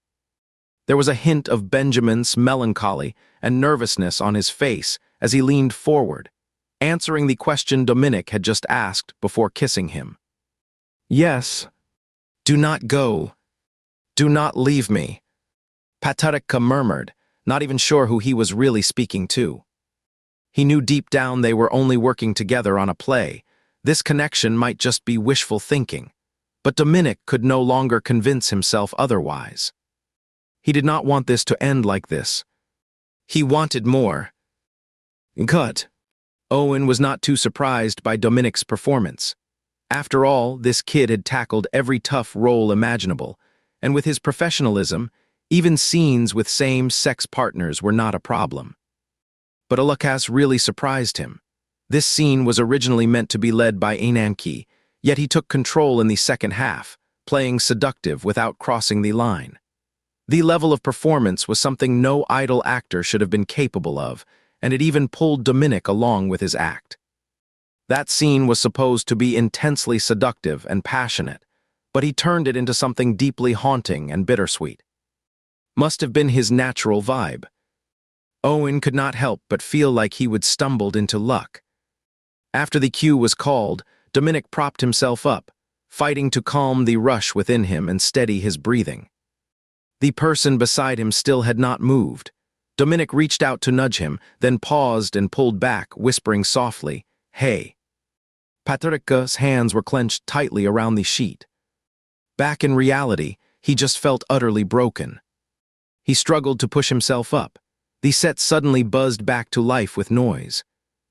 There was a hint of Benjamin's melancholy and nervousness on his face as he leaned forward, answering the question Dominic had just asked before kissing him. Yes. Do not go. Do not leave me. Patricia murmured, not even sure who he was really speaking to. He knew deep down they were only working together on a play. This connection might just be wishful thinking, but Dominic could no longer convince himself otherwise. He did not want this to end like this. He wanted more. Cut. Owen was not too surprised by Dominic's performance. After all, this kid had tackled every tough role imaginable, and with his professionalism, even scenes with same-sex partners were not a problem. But Alakas really surprised him. This scene was originally meant to be led by Ananki, yet he took control in the second half, playing seductive without crossing the line. The level of performance was something no idle actor should have been capable of, and it even pulled Dominic along with his act. That scene was supposed to be intensely seductive and passionate, but he turned it into something deeply haunting and bittersweet. Must have been his natural vibe. Owen could not help but feel like he would stumbled into luck. After the cue was called, Dominic propped himself up, fighting to calm the rush within him and steady his breathing. The person beside him still had not moved. Dominic reached out to nudge him, then paused and pulled back, whispering softly, "Hey." Patrick's hands were clenched tightly around the sheet. Back in reality, he just felt utterly broken. He struggled to push himself up. The set suddenly buzzed back to life with noise.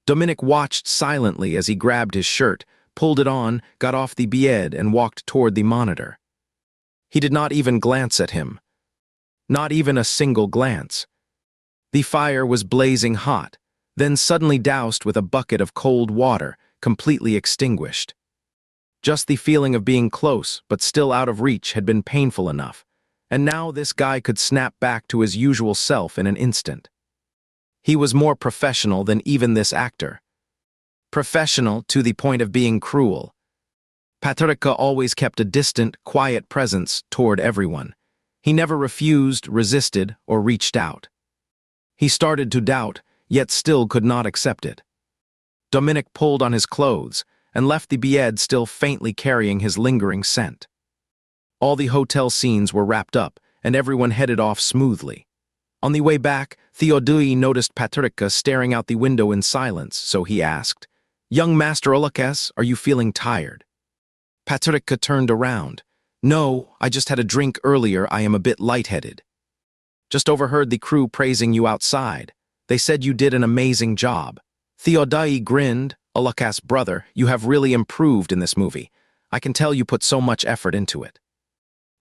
Dominic watched silently as he grabbed his shirt, pulled it on, got off the bed, and walked toward the monitor. He did not even glance at him. Not even a single glance. The fire was blazing hot, then suddenly doused with a bucket of cold water, completely extinguished. Just the feeling of being close, but still out of reach, had been painful enough, and now this guy could snap back to his usual self in an instant. He was more professional than even this actor. Professional to the point of being cruel. Patrick always kept a distant, quiet presence toward everyone. He never refused, resisted, or reached out. He started to doubt, yet still could not accept it. Dominic pulled on his clothes and left the bed still faintly carrying his lingering scent. All the hotel scenes were wrapped up, and everyone headed off smoothly. On the way back, Theodui noticed Patrick staring out the window in silence, so he asked, "Young Master Olakas, are you feeling tired?" Patrick turned around. "No, I just had a drink earlier. I am a bit lightheaded. Just overheard the crew praising you outside. They said you did an amazing job." Theodui grinned. "Olakas, brother, you have really improved in this movie. I can tell you put so much effort into it."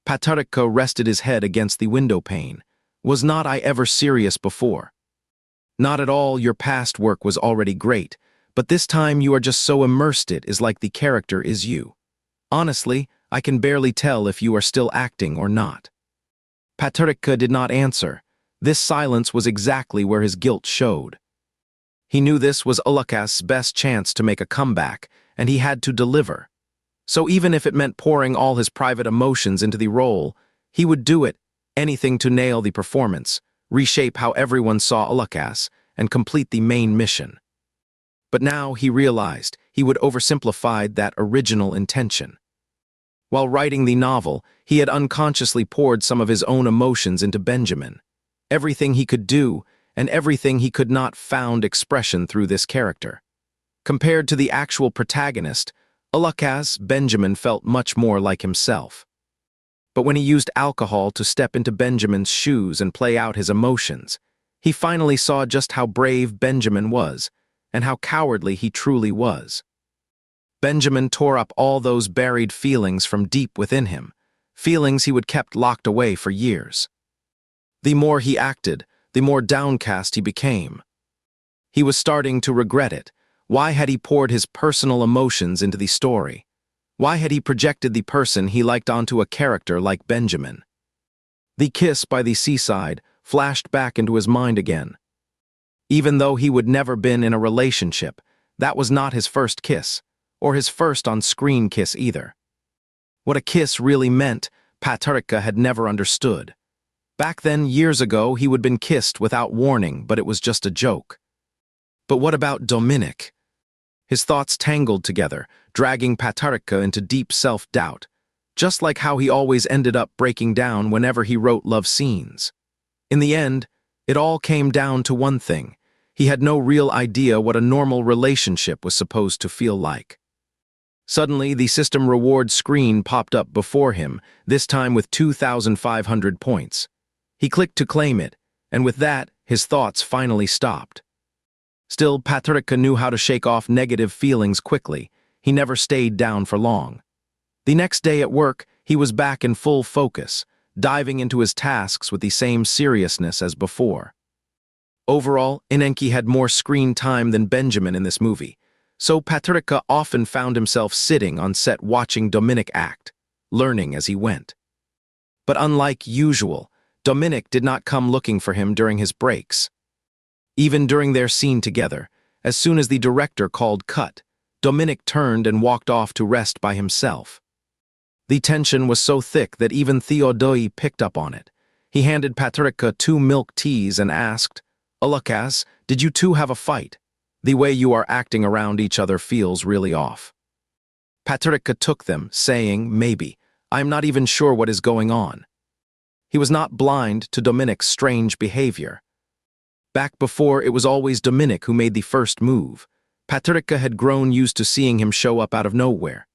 Patrick rested his head against the window pane. "Was not I ever serious before?" "Not at all. Your past work was already great, but this time you are just so immersed it is like the character is you. Honestly, I can barely tell if you are still acting or not." Patrick did not answer. This silence was exactly where his guilt showed. He knew this was Ulakas's best chance to make a comeback, and he had to deliver. So even if it meant pouring all his private emotions into the role, he would do it, anything to nail the performance, reshape how everyone saw Ulakas, and complete the main mission. But now he realized he would oversimplify that original intention. While writing the novel, he had unconsciously poured some of his own emotions into Benjamin. Everything he could do, and everything he could not found expression through this character. Compared to the actual protagonist, Ulakas, Benjamin felt much more like himself. But when he used alcohol to step into Benjamin's shoes and play out his emotions, he finally saw just how brave Benjamin was, and how cowardly he truly was. Benjamin tore up all those buried feelings from deep within him, feelings he would kept locked away for years. The more he acted, the more downcast he became. He was starting to regret it. Why had he poured his personal emotions into the story? Why had he projected the person he liked onto a character like Benjamin? The kiss by the seaside flashed back into his mind again. Even though he would never been in a relationship, that was not his first kiss, or his first on-screen kiss either. What a kiss really meant, Patrick had never understood. Back then, years ago, he would been kissed without warning, but it was just a joke. But what about Dominic? His thoughts tangled together, dragging Patrick into deep self-doubt, just like how he always ended up breaking down whenever he wrote love scenes. In the end, It all came down to one thing. He had no real idea what a normal relationship was supposed to feel like. Suddenly, the system reward screen popped up before him, this time with 2,500 points. He clicked to claim it, and with that, his thoughts finally stopped. Still, Patricia knew how to shake off negative feelings quickly. He never stayed down for long. The next day at work, he was back in full focus, diving into his tasks with the same seriousness as before. Overall, Inenki had more screen time than Benjamin in this movie, so Patricia often found himself sitting on set watching Dominic act, learning as he went. But unlike usual, Dominic did not come looking for him during his breaks. Even during their scene together, as soon as the director called cut, Dominic turned and walked off to rest by himself. The tension was so thick that even Theodoi picked up on it. He handed Patricia 2 milk teas and asked, "Alakas, did you two have a fight? The way you are acting around each other feels really off." Patricia took them, saying, "Maybe. I'm not even sure what is going on." He was not blind to Dominic's strange behavior. Back before, it was always Dominic who made the first move. Patricia had grown used to seeing him show up out of nowhere.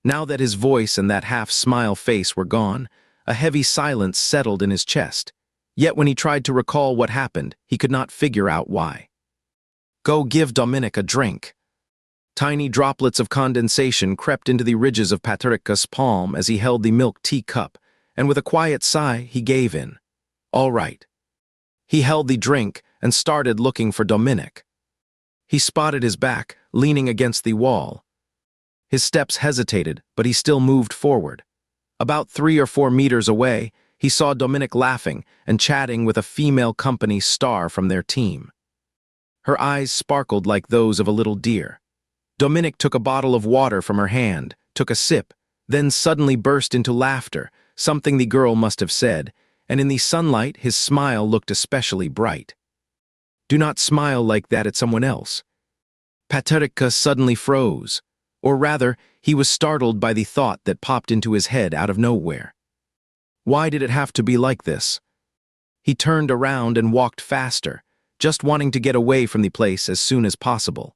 Now that his voice and that half-smile face were gone, a heavy silence settled in his chest. Yet when he tried to recall what happened, he could not figure out why. "Go give Dominic a drink." Tiny droplets of condensation crept into the ridges of Patricia's palm as he held the milk tea cup, and with a quiet sigh, he gave in. "All right." He held the drink and started looking for Dominic. He spotted his back, leaning against the wall. His steps hesitated, but he still moved forward. About 3 or 4 meters away, he saw Dominic laughing and chatting with a female company star from their team. Her eyes sparkled like those of a little deer. Dominic took a bottle of water from her hand, took a sip, then suddenly burst into laughter, something the girl must have said, and in the sunlight his smile looked especially bright. Do not smile like that at someone else. Patricia suddenly froze, or rather, he was startled by the thought that popped into his head out of nowhere. Why did it have to be like this? He turned around and walked faster, just wanting to get away from the place as soon as possible.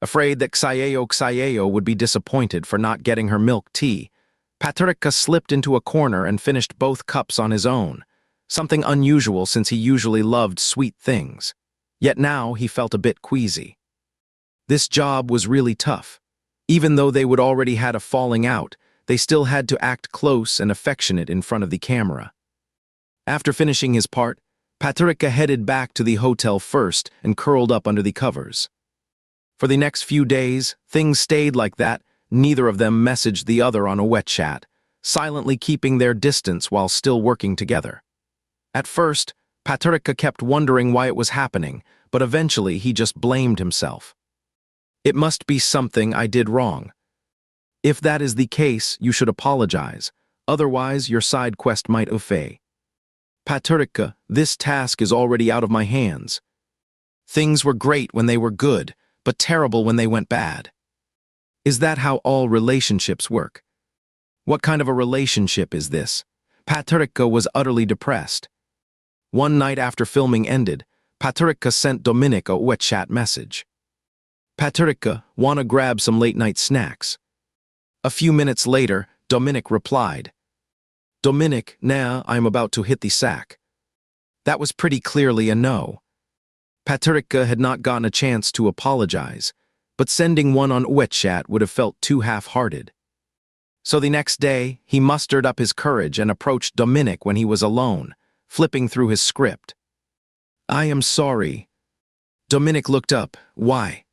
Afraid that Xiao would be disappointed for not getting her milk tea, Patricia slipped into a corner and finished both cups on his own, something unusual since he usually loved sweet things. Yet now he felt a bit queasy. This job was really tough. Even though they would already had a falling out, they still had to act close and affectionate in front of the camera. After finishing his part, Patricia headed back to the hotel first and curled up under the covers. For the next few days, things stayed like that. Neither of them messaged the other on a wet chat, silently keeping their distance while still working together. At first, Patricia kept wondering why it was happening, but eventually he just blamed himself. "It must be something I did wrong. If that is the case, you should apologize. Otherwise, your side quest might fail. Patricia, this task is already out of my hands. Things were great when they were good, but terrible when they went bad. Is that how all relationships work? What kind of a relationship is this?" Patricia was utterly depressed. One night after filming ended, Patricia sent Dominic a wet chat message. "Patricia, wanna grab some late-night snacks?" A few minutes later, Dominic replied, "Dominic, nah, I'm about to hit the sack." That was pretty clearly a no. Patricia had not gotten a chance to apologize, but sending one on WeChat would have felt too half-hearted. So the next day, he mustered up his courage and approached Dominic when he was alone, flipping through his script. "I am sorry." Dominic looked up. "Why?"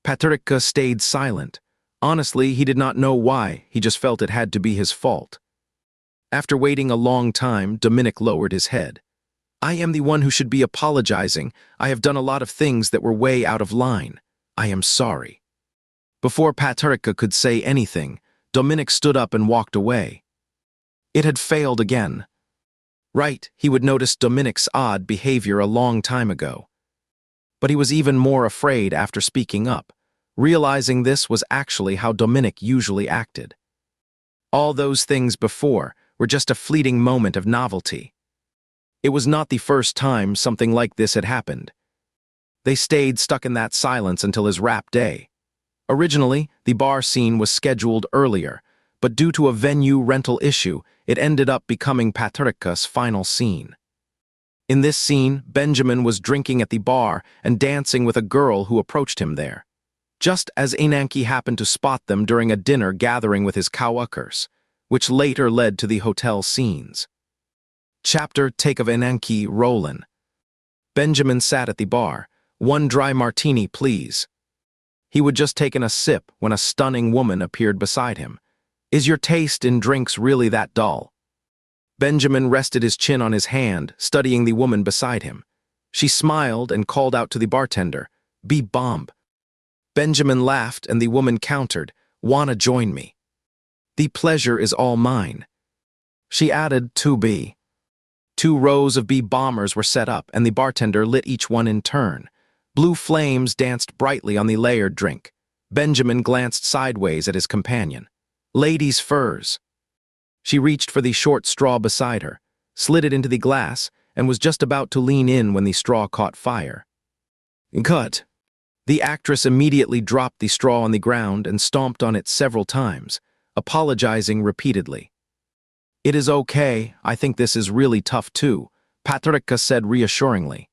Patricia stayed silent. Honestly, he did not know why, he just felt it had to be his fault. After waiting a long time, Dominic lowered his head. "I am the one who should be apologizing. I have done a lot of things that were way out of line. I am sorry." Before Patricia could say anything, Dominic stood up and walked away. It had failed again. Right, he would notice Dominic's odd behavior a long time ago. But he was even more afraid after speaking up, realizing this was actually how Dominic usually acted. All those things before were just a fleeting moment of novelty. It was not the first time something like this had happened. They stayed stuck in that silence until his rap day. Originally, the bar scene was scheduled earlier, but due to a venue rental issue, it ended up becoming Patrika's final scene. In this scene, Benjamin was drinking at the bar and dancing with a girl who approached him there, just as Ananke happened to spot them during a dinner gathering with his coworkers, which later led to the hotel scenes. Chapter Take of Ananke Rollin. Benjamin sat at the bar. "One dry martini, please." He would just taken a sip when a stunning woman appeared beside him. "Is your taste in drinks really that dull?" Benjamin rested his chin on his hand, studying the woman beside him. She smiled and called out to the bartender, "Be bomb." Benjamin laughed and the woman countered, "Wanna join me?" "The pleasure is all mine." She added, "To be." 2 rows of bee bombers were set up and the bartender lit each one in turn. Blue flames danced brightly on the layered drink. Benjamin glanced sideways at his companion. "Ladies' furs." She reached for the short straw beside her, slid it into the glass, and was just about to lean in when the straw caught fire. "Cut." The actress immediately dropped the straw on the ground and stomped on it several times, apologizing repeatedly. "It is okay, I think this is really tough too," Patrika said reassuringly.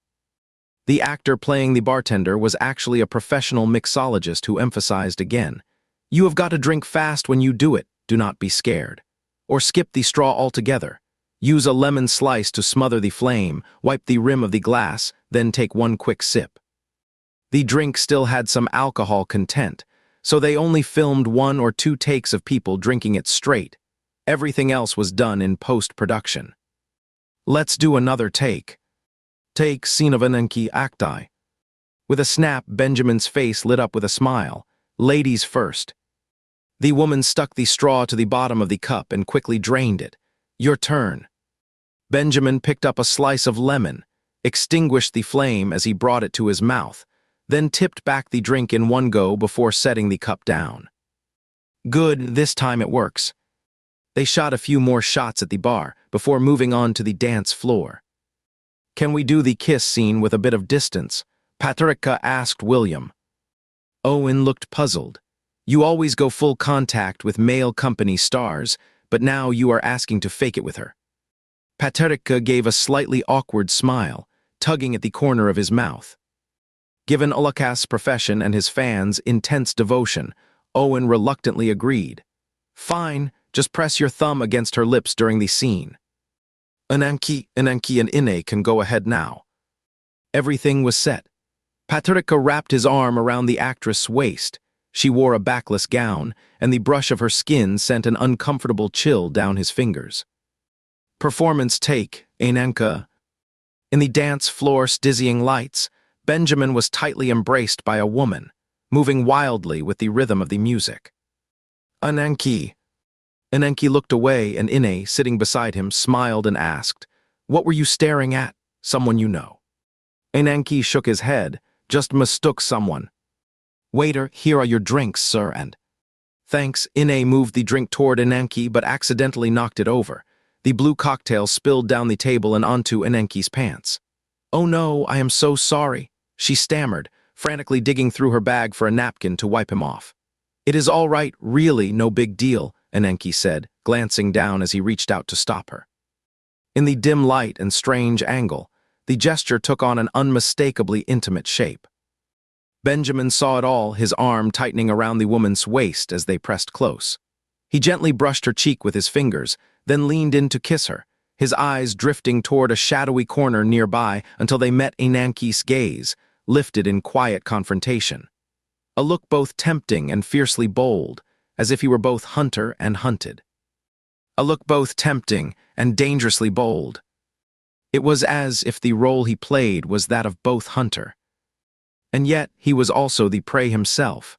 The actor playing the bartender was actually a professional mixologist who emphasized again, "You have got to drink fast when you do it, do not be scared. Or skip the straw altogether. Use a lemon slice to smother the flame, wipe the rim of the glass, then take one quick sip." The drink still had some alcohol content, so they only filmed 1 or 2 takes of people drinking it straight. Everything else was done in post-production. "Let's do another take." Take scene of Ananke acti. With a snap, Benjamin's face lit up with a smile. "Ladies first." The woman stuck the straw to the bottom of the cup and quickly drained it. "Your turn." Benjamin picked up a slice of lemon, extinguished the flame as he brought it to his mouth, then tipped back the drink in one go before setting the cup down. "Good, this time it works." They shot a few more shots at the bar before moving on to the dance floor. "Can we do the kiss scene with a bit of distance?" Patrika asked William. Owen looked puzzled. "You always go full contact with male company stars, but now you are asking to fake it with her." Patrika gave a slightly awkward smile, tugging at the corner of his mouth. Given Ulakas's profession and his fans' intense devotion, Owen reluctantly agreed. "Fine, just press your thumb against her lips during the scene." Ananke and Ine can go ahead now." Everything was set. Patrika wrapped his arm around the actress' waist. She wore a backless gown, and the brush of her skin sent an uncomfortable chill down his fingers. Performance take, Ananke. In the dance floor's dizzying lights, Benjamin was tightly embraced by a woman, moving wildly with the rhythm of the music. "Ananke." Ananke looked away and Ine, sitting beside him, smiled and asked, "What were you staring at? Someone you know?" Ananke shook his head, "Just mistook someone." "Waiter, here are your drinks, sir, and—" "Thanks." Ine moved the drink toward Ananke but accidentally knocked it over. The blue cocktail spilled down the table and onto Ananke's pants. "Oh no, I am so sorry," she stammered, frantically digging through her bag for a napkin to wipe him off. "It is all right, really, no big deal," Ananke said, glancing down as he reached out to stop her. In the dim light and strange angle, the gesture took on an unmistakably intimate shape. Benjamin saw it all, his arm tightening around the woman's waist as they pressed close. He gently brushed her cheek with his fingers, then leaned in to kiss her, his eyes drifting toward a shadowy corner nearby until they met Ananke's gaze, lifted in quiet confrontation. A look both tempting and fiercely bold, as if he were both hunter and hunted. A look both tempting and dangerously bold. It was as if the role he played was that of both hunter. And yet he was also the prey himself.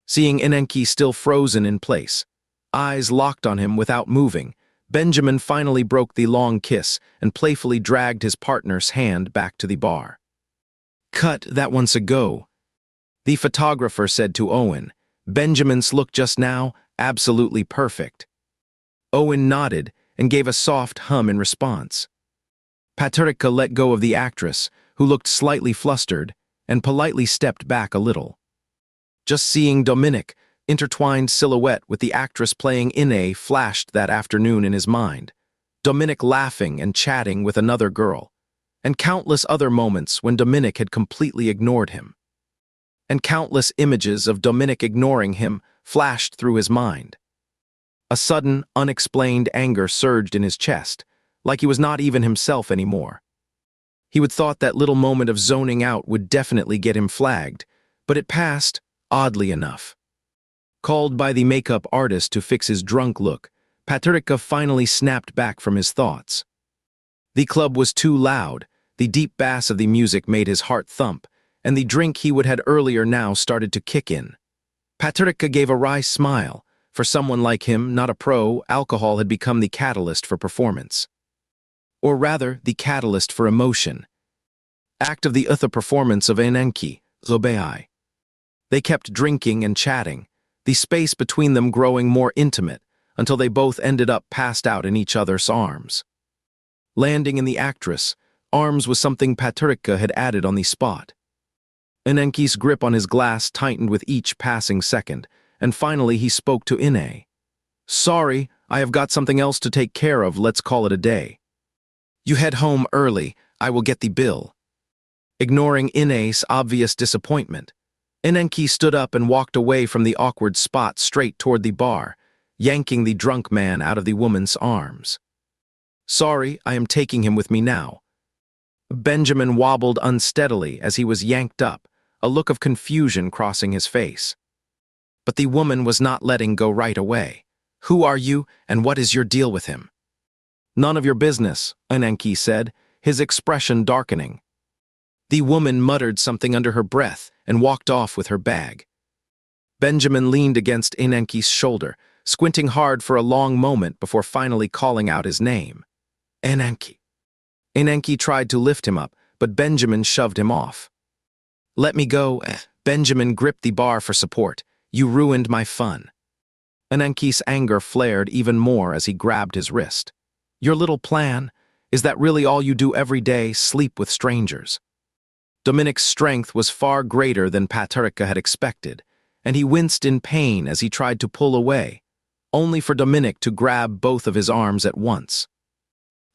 Seeing Ananke still frozen in place, eyes locked on him without moving, Benjamin finally broke the long kiss and playfully dragged his partner's hand back to the bar. "Cut that once ago," the photographer said to Owen. "Benjamin's look just now, absolutely perfect." Owen nodded and gave a soft hum in response. Patricia let go of the actress, who looked slightly flustered, and politely stepped back a little. Just seeing Dominic, intertwined silhouette with the actress playing Ine, flashed that afternoon in his mind. Dominic laughing and chatting with another girl, and countless other moments when Dominic had completely ignored him. And countless images of Dominic ignoring him flashed through his mind. A sudden, unexplained anger surged in his chest, like he was not even himself anymore. He would thought that little moment of zoning out would definitely get him flagged, but it passed, oddly enough. Called by the makeup artist to fix his drunk look, Patricia finally snapped back from his thoughts. The club was too loud, the deep bass of the music made his heart thump, and the drink he would had earlier now started to kick in. Patricia gave a wry smile. For someone like him, not a pro, alcohol had become the catalyst for performance. Or rather, the catalyst for emotion. Act of the performance of Enenki, Zobai. They kept drinking and chatting, the space between them growing more intimate, until they both ended up passed out in each other's arms. Landing in the actress, arms was something Patricia had added on the spot. Enenki's grip on his glass tightened with each passing second, and finally he spoke to Ine. "Sorry, I have got something else to take care of, let's call it a day. You head home early, I will get the bill." Ignoring Ine's obvious disappointment, Enenki stood up and walked away from the awkward spot straight toward the bar, yanking the drunk man out of the woman's arms. "Sorry, I am taking him with me now." Benjamin wobbled unsteadily as he was yanked up, a look of confusion crossing his face. But the woman was not letting go right away. "Who are you, and what is your deal with him?" "None of your business," Enenki said, his expression darkening. The woman muttered something under her breath and walked off with her bag. Benjamin leaned against Enenki's shoulder, squinting hard for a long moment before finally calling out his name. "Enenki." Enenki tried to lift him up, but Benjamin shoved him off. "Let me go." Benjamin gripped the bar for support. "You ruined my fun." Enenki's anger flared even more as he grabbed his wrist. "Your little plan? Is that really all you do every day, sleep with strangers?" Dominic's strength was far greater than Patricia had expected, and he winced in pain as he tried to pull away, only for Dominic to grab both of his arms at once.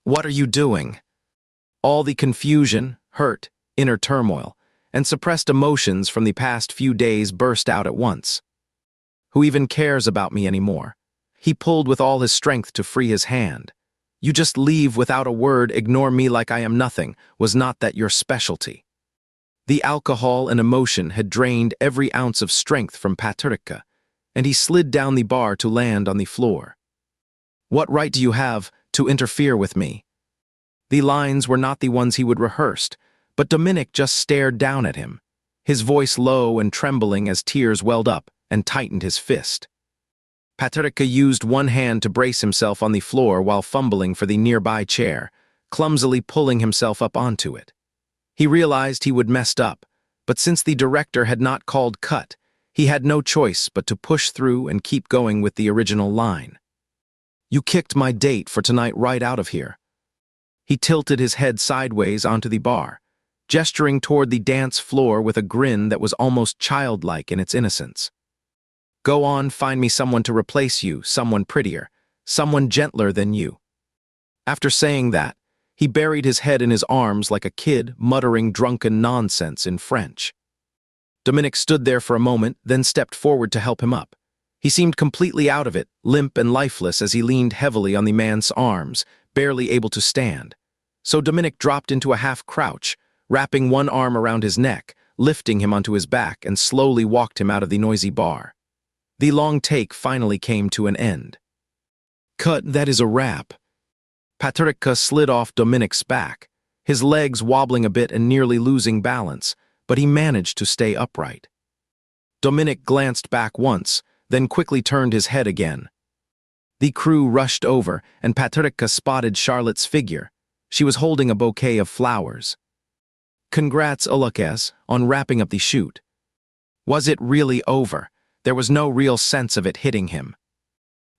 "What are you doing?" All the confusion, hurt, inner turmoil, and suppressed emotions from the past few days burst out at once. "Who even cares about me anymore?" He pulled with all his strength to free his hand. "You just leave without a word, ignore me like I am nothing. Was not that your specialty?" The alcohol and emotion had drained every ounce of strength from Patricia, and he slid down the bar to land on the floor. "What right do you have to interfere with me?" The lines were not the ones he would rehearsed, but Dominic just stared down at him, his voice low and trembling as tears welled up and tightened his fist. Patricia used one hand to brace himself on the floor while fumbling for the nearby chair, clumsily pulling himself up onto it. He realized he would messed up, but since the director had not called cut, he had no choice but to push through and keep going with the original line. "You kicked my date for tonight right out of here." He tilted his head sideways onto the bar, gesturing toward the dance floor with a grin that was almost childlike in its innocence. "Go on, find me someone to replace you, someone prettier, someone gentler than you." After saying that, he buried his head in his arms like a kid muttering drunken nonsense in French. Dominic stood there for a moment, then stepped forward to help him up. He seemed completely out of it, limp and lifeless as he leaned heavily on the man's arms, barely able to stand. So Dominic dropped into a half-crouch, wrapping one arm around his neck, lifting him onto his back and slowly walked him out of the noisy bar. The long take finally came to an end. "Cut, that is a wrap." Patricia slid off Dominic's back, his legs wobbling a bit and nearly losing balance, but he managed to stay upright. Dominic glanced back once, then quickly turned his head again. The crew rushed over, and Patricia spotted Charlotte's figure. She was holding a bouquet of flowers. "Congrats, Ulukes, on wrapping up the shoot." Was it really over? There was no real sense of it hitting him.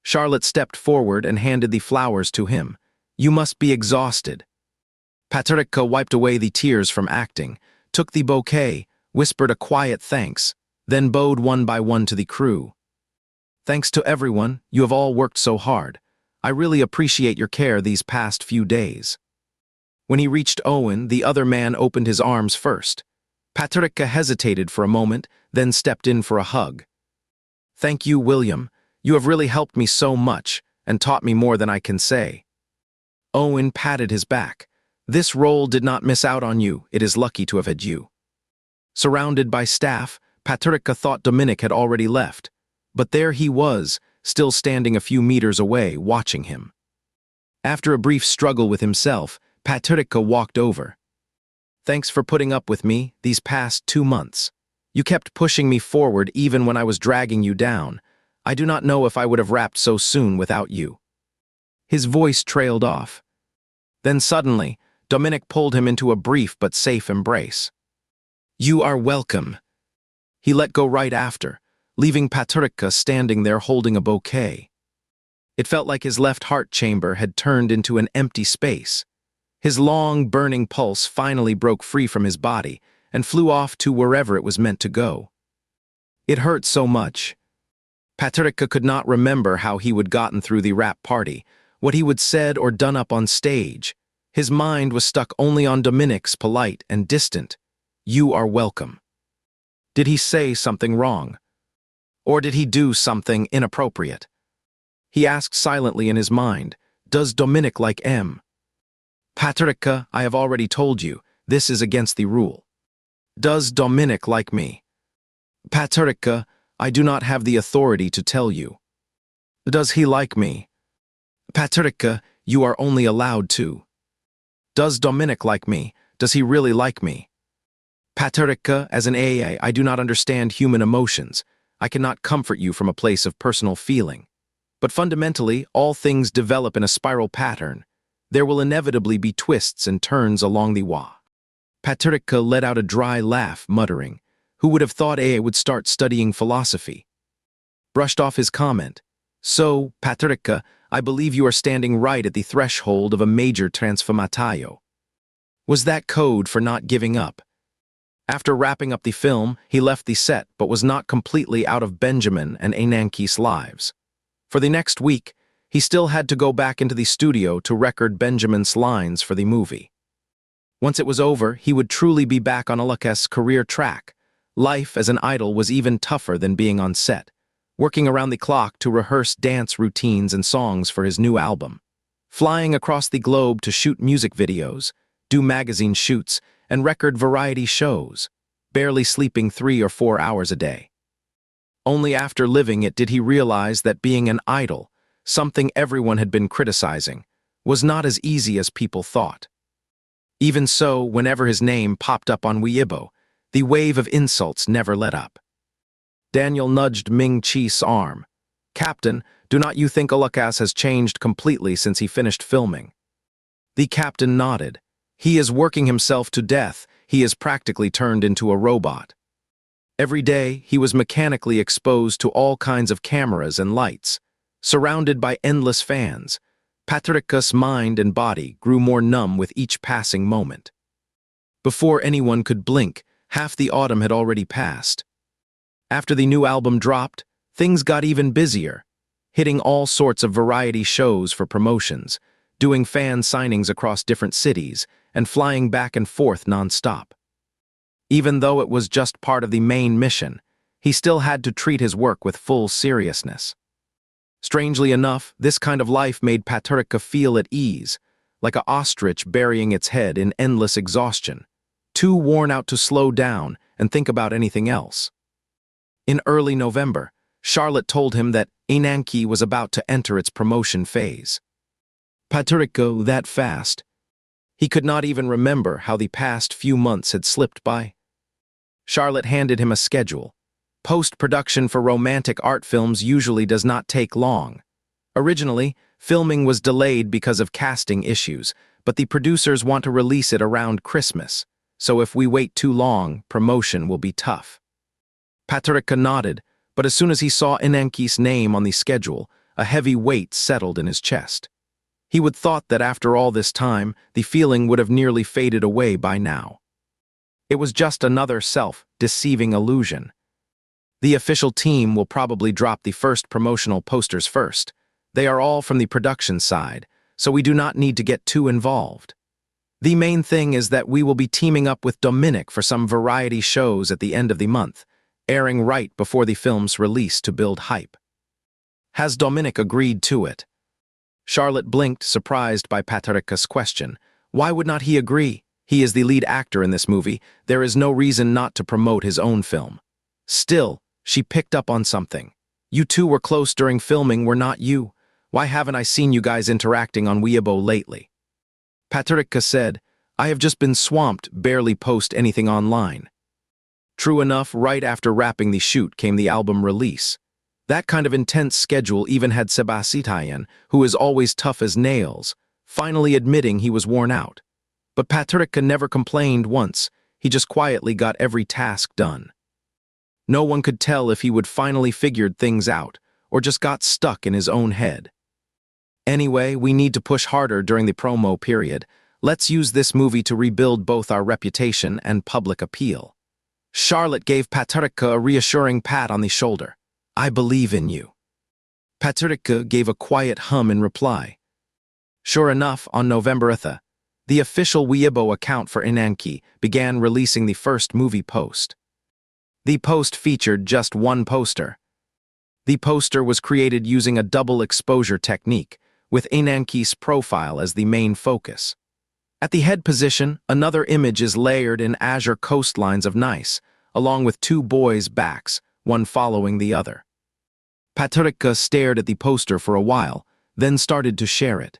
Charlotte stepped forward and handed the flowers to him. "You must be exhausted." Patricia wiped away the tears from acting, took the bouquet, whispered a quiet thanks, then bowed one by one to the crew. Thanks to everyone, you have all worked so hard. I really appreciate your care these past few days. When he reached Owen, the other man opened his arms first. Patricia hesitated for a moment, then stepped in for a hug. Thank you, William. You have really helped me so much, and taught me more than I can say. Owen patted his back. This role did not miss out on you. It is lucky to have had you. Surrounded by staff, Patricia thought Dominic had already left. But there he was, still standing a few meters away, watching him. After a brief struggle with himself, Patricia walked over. Thanks for putting up with me these past 2 months. You kept pushing me forward even when I was dragging you down. I do not know if I would have wrapped so soon without you. His voice trailed off. Then suddenly, Dominic pulled him into a brief but safe embrace. You are welcome. He let go right after, leaving Patricia standing there holding a bouquet. It felt like his left heart chamber had turned into an empty space. His long, burning pulse finally broke free from his body and flew off to wherever it was meant to go. It hurt so much. Patricia could not remember how he would gotten through the rap party, what he would said or done up on stage. His mind was stuck only on Dominic's polite and distant, "You are welcome." Did he say something wrong? Or did he do something inappropriate? He asked silently in his mind, does Dominic like M? Patricia, I have already told you, this is against the rule. Does Dominic like me? Patricia, I do not have the authority to tell you. Does he like me? Patricia, you are only allowed to. Does Dominic like me? Does he really like me? Patricia, as an AA, I do not understand human emotions. I cannot comfort you from a place of personal feeling. But fundamentally, all things develop in a spiral pattern. There will inevitably be twists and turns along the way. Patricia let out a dry laugh, muttering, who would have thought AA would start studying philosophy? Brushed off his comment. So, Patricia, I believe you are standing right at the threshold of a major transformatio. Was that code for not giving up? After wrapping up the film, he left the set but was not completely out of Benjamin and Ananke's lives. For the next week, he still had to go back into the studio to record Benjamin's lines for the movie. Once it was over, he would truly be back on Alak's career track. Life as an idol was even tougher than being on set, working around the clock to rehearse dance routines and songs for his new album, flying across the globe to shoot music videos, do magazine shoots, and record variety shows, barely sleeping 3 or 4 hours a day. Only after living it did he realize that being an idol, something everyone had been criticizing, was not as easy as people thought. Even so, whenever his name popped up on Weibo, the wave of insults never let up. Daniel nudged Ming Chi's arm. Captain, do not you think Alakas has changed completely since he finished filming? The captain nodded. He is working himself to death. He is practically turned into a robot. Every day, he was mechanically exposed to all kinds of cameras and lights. Surrounded by endless fans, Patricia's mind and body grew more numb with each passing moment. Before anyone could blink, half the autumn had already passed. After the new album dropped, things got even busier, hitting all sorts of variety shows for promotions, doing fan signings across different cities, and flying back and forth nonstop. Even though it was just part of the main mission, he still had to treat his work with full seriousness. Strangely enough, this kind of life made Patricia feel at ease, like an ostrich burying its head in endless exhaustion, too worn out to slow down and think about anything else. In early November, Charlotte told him that Ananke was about to enter its promotion phase. Patricia, that fast? He could not even remember how the past few months had slipped by. Charlotte handed him a schedule. Post-production for romantic art films usually does not take long. Originally, filming was delayed because of casting issues, but the producers want to release it around Christmas, so if we wait too long, promotion will be tough. Patricia nodded, but as soon as he saw Ananke's name on the schedule, a heavy weight settled in his chest. He would thought that after all this time, the feeling would have nearly faded away by now. It was just another self-deceiving illusion. The official team will probably drop the first promotional posters first. They are all from the production side, so we do not need to get too involved. The main thing is that we will be teaming up with Dominic for some variety shows at the end of the month, airing right before the film's release to build hype. Has Dominic agreed to it? Charlotte blinked, surprised by Patrick's question. Why would not he agree? He is the lead actor in this movie. There is no reason not to promote his own film. Still, she picked up on something. You two were close during filming, were not you? Why haven't I seen you guys interacting on Weibo lately? Patrick said, I have just been swamped, barely post anything online. True enough, right after wrapping the shoot came the album release. That kind of intense schedule even had Sebastian, who is always tough as nails, finally admitting he was worn out. But Patrick never complained once, he just quietly got every task done. No one could tell if he would finally figured things out, or just got stuck in his own head. Anyway, we need to push harder during the promo period. Let's use this movie to rebuild both our reputation and public appeal. Charlotte gave Patrick a reassuring pat on the shoulder. I believe in you. Patrick gave a quiet hum in reply. Sure enough, on November 8th, the official Weibo account for Inanki began releasing the first movie post. The post featured just one poster. The poster was created using a double exposure technique, with Inanki's profile as the main focus. At the head position, another image is layered in azure coastlines of Nice, along with two boys' backs, one following the other. Patrick stared at the poster for a while, then started to share it.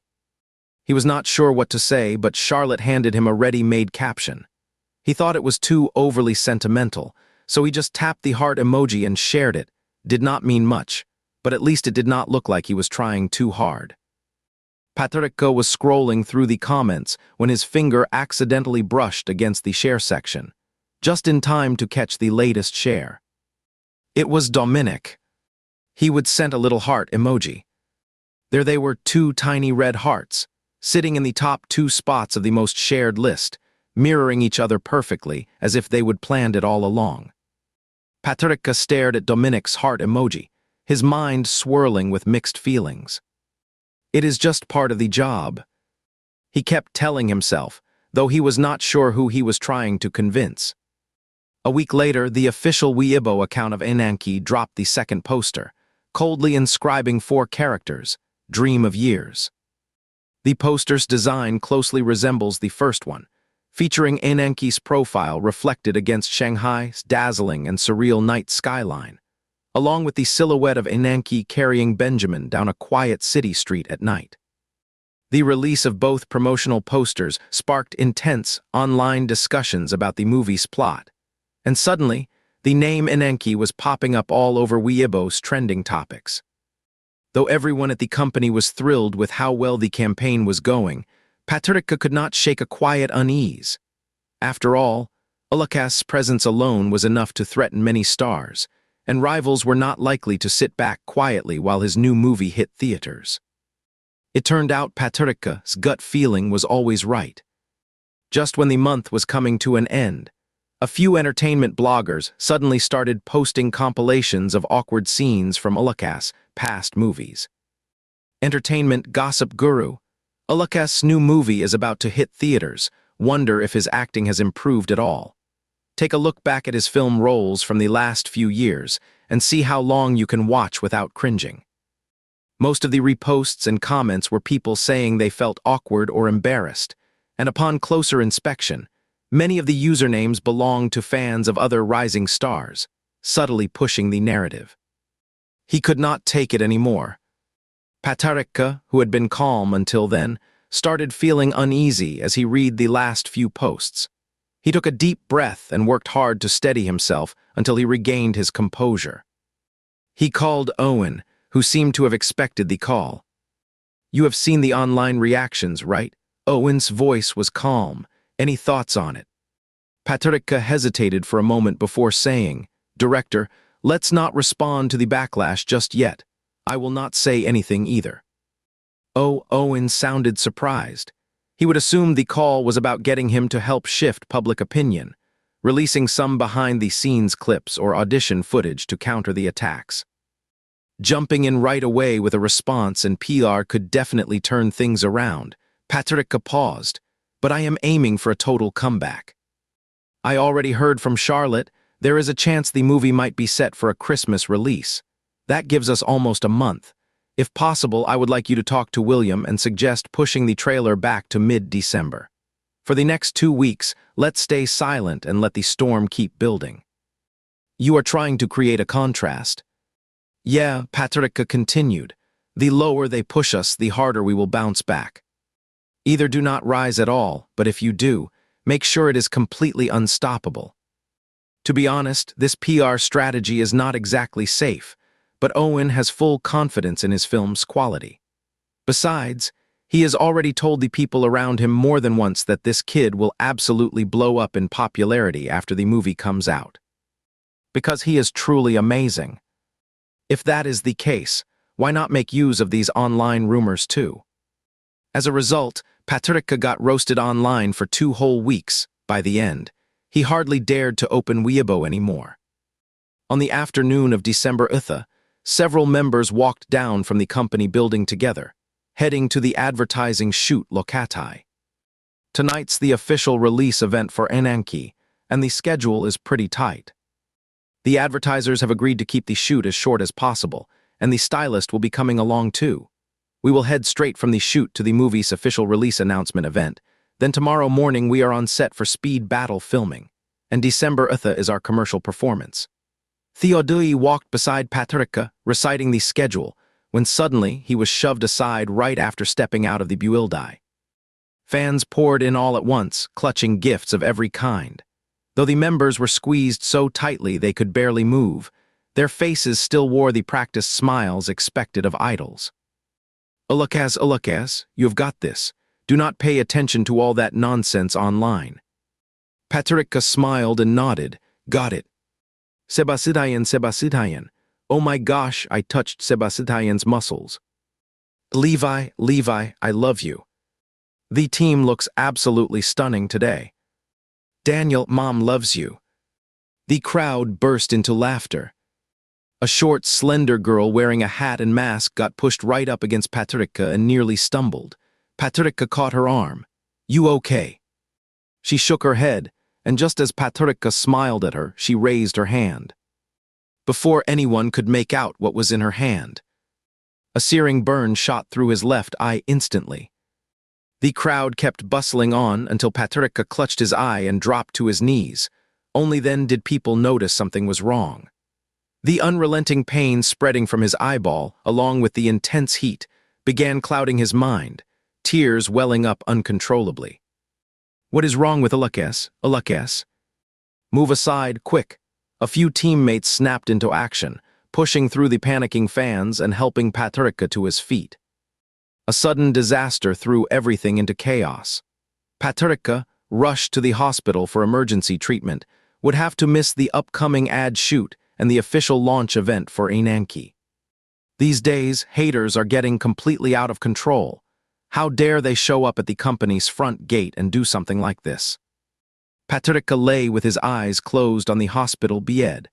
He was not sure what to say, but Charlotte handed him a ready-made caption. He thought it was too overly sentimental, so he just tapped the heart emoji and shared it. Did not mean much, but at least it did not look like he was trying too hard. Patrick was scrolling through the comments when his finger accidentally brushed against the share section, just in time to catch the latest share. It was Dominic. He would send a little heart emoji. There they were, two tiny red hearts, sitting in the top two spots of the most shared list, mirroring each other perfectly as if they would planned it all along. Patrick stared at Dominic's heart emoji, his mind swirling with mixed feelings. It is just part of the job, he kept telling himself, though he was not sure who he was trying to convince. A week later, the official Weibo account of Inanki dropped the second poster, coldly inscribing 4 characters, Dream of Years. The poster's design closely resembles the first one, featuring Inanki's profile reflected against Shanghai's dazzling and surreal night skyline, along with the silhouette of Inanki carrying Benjamin down a quiet city street at night. The release of both promotional posters sparked intense online discussions about the movie's plot, and suddenly, the name Inanki was popping up all over Weibo's trending topics. Though everyone at the company was thrilled with how well the campaign was going, Patrick could not shake a quiet unease. After all, Ulukas's presence alone was enough to threaten many stars, and rivals were not likely to sit back quietly while his new movie hit theaters. It turned out Patrick's gut feeling was always right. Just when the month was coming to an end, a few entertainment bloggers suddenly started posting compilations of awkward scenes from Ulukas's past movies. Entertainment gossip guru, Ulukas's new movie is about to hit theaters. Wonder if his acting has improved at all. Take a look back at his film roles from the last few years and see how long you can watch without cringing. Most of the reposts and comments were people saying they felt awkward or embarrassed, and upon closer inspection, many of the usernames belonged to fans of other rising stars, subtly pushing the narrative. He could not take it anymore. Patrick, who had been calm until then, started feeling uneasy as he read the last few posts. He took a deep breath and worked hard to steady himself until he regained his composure. He called Owen, who seemed to have expected the call. You have seen the online reactions, right? Owen's voice was calm. Any thoughts on it? Patrick hesitated for a moment before saying, Director, let's not respond to the backlash just yet. I will not say anything either. Owen sounded surprised. He would assume the call was about getting him to help shift public opinion, releasing some behind-the-scenes clips or audition footage to counter the attacks. Jumping in right away with a response and PR could definitely turn things around. Patricia paused, but I am aiming for a total comeback. I already heard from Charlotte there is a chance the movie might be set for a Christmas release. That gives us almost a month. If possible, I would like you to talk to William and suggest pushing the trailer back to mid-December. For the next 2 weeks, let's stay silent and let the storm keep building. You are trying to create a contrast. Yeah, Patricia continued. The lower they push us, the harder we will bounce back. Either do not rise at all, but if you do, make sure it is completely unstoppable. To be honest, this PR strategy is not exactly safe, but Owen has full confidence in his film's quality. Besides, he has already told the people around him more than once that this kid will absolutely blow up in popularity after the movie comes out. Because he is truly amazing. If that is the case, why not make use of these online rumors too? As a result, Patricia got roasted online for 2 whole weeks. By the end, he hardly dared to open Weibo anymore. On the afternoon of December 8th, several members walked down from the company building together, heading to the advertising shoot Lokattai. Tonight's the official release event for Enanki, and the schedule is pretty tight. The advertisers have agreed to keep the shoot as short as possible, and the stylist will be coming along too. We will head straight from the shoot to the movie's official release announcement event. Then tomorrow morning we are on set for speed battle filming, and December 8th is our commercial performance. Theodui walked beside Patricia, reciting the schedule, when suddenly he was shoved aside right after stepping out of the buildai. Fans poured in all at once, clutching gifts of every kind. Though the members were squeezed so tightly they could barely move, their faces still wore the practiced smiles expected of idols. Ulukas, you've got this. Do not pay attention to all that nonsense online. Patricia smiled and nodded. Got it. Sebasitayan. Oh my gosh, I touched Sebasitayan's muscles. Levi, I love you. The team looks absolutely stunning today. Daniel, Mom loves you. The crowd burst into laughter. A short, slender girl wearing a hat and mask got pushed right up against Patricia and nearly stumbled. Patricia caught her arm. You okay? She shook her head, and just as Patricia smiled at her, she raised her hand. Before anyone could make out what was in her hand, a searing burn shot through his left eye instantly. The crowd kept bustling on until Patricia clutched his eye and dropped to his knees. Only then did people notice something was wrong. The unrelenting pain spreading from his eyeball, along with the intense heat, began clouding his mind, tears welling up uncontrollably. What is wrong with Ulukas? Move aside, quick. A few teammates snapped into action, pushing through the panicking fans and helping Patricia to his feet. A sudden disaster threw everything into chaos. Patricia, rushed to the hospital for emergency treatment, would have to miss the upcoming ad shoot and the official launch event for Enanki. These days, haters are getting completely out of control. How dare they show up at the company's front gate and do something like this? Patricia lay with his eyes closed on the hospital bed,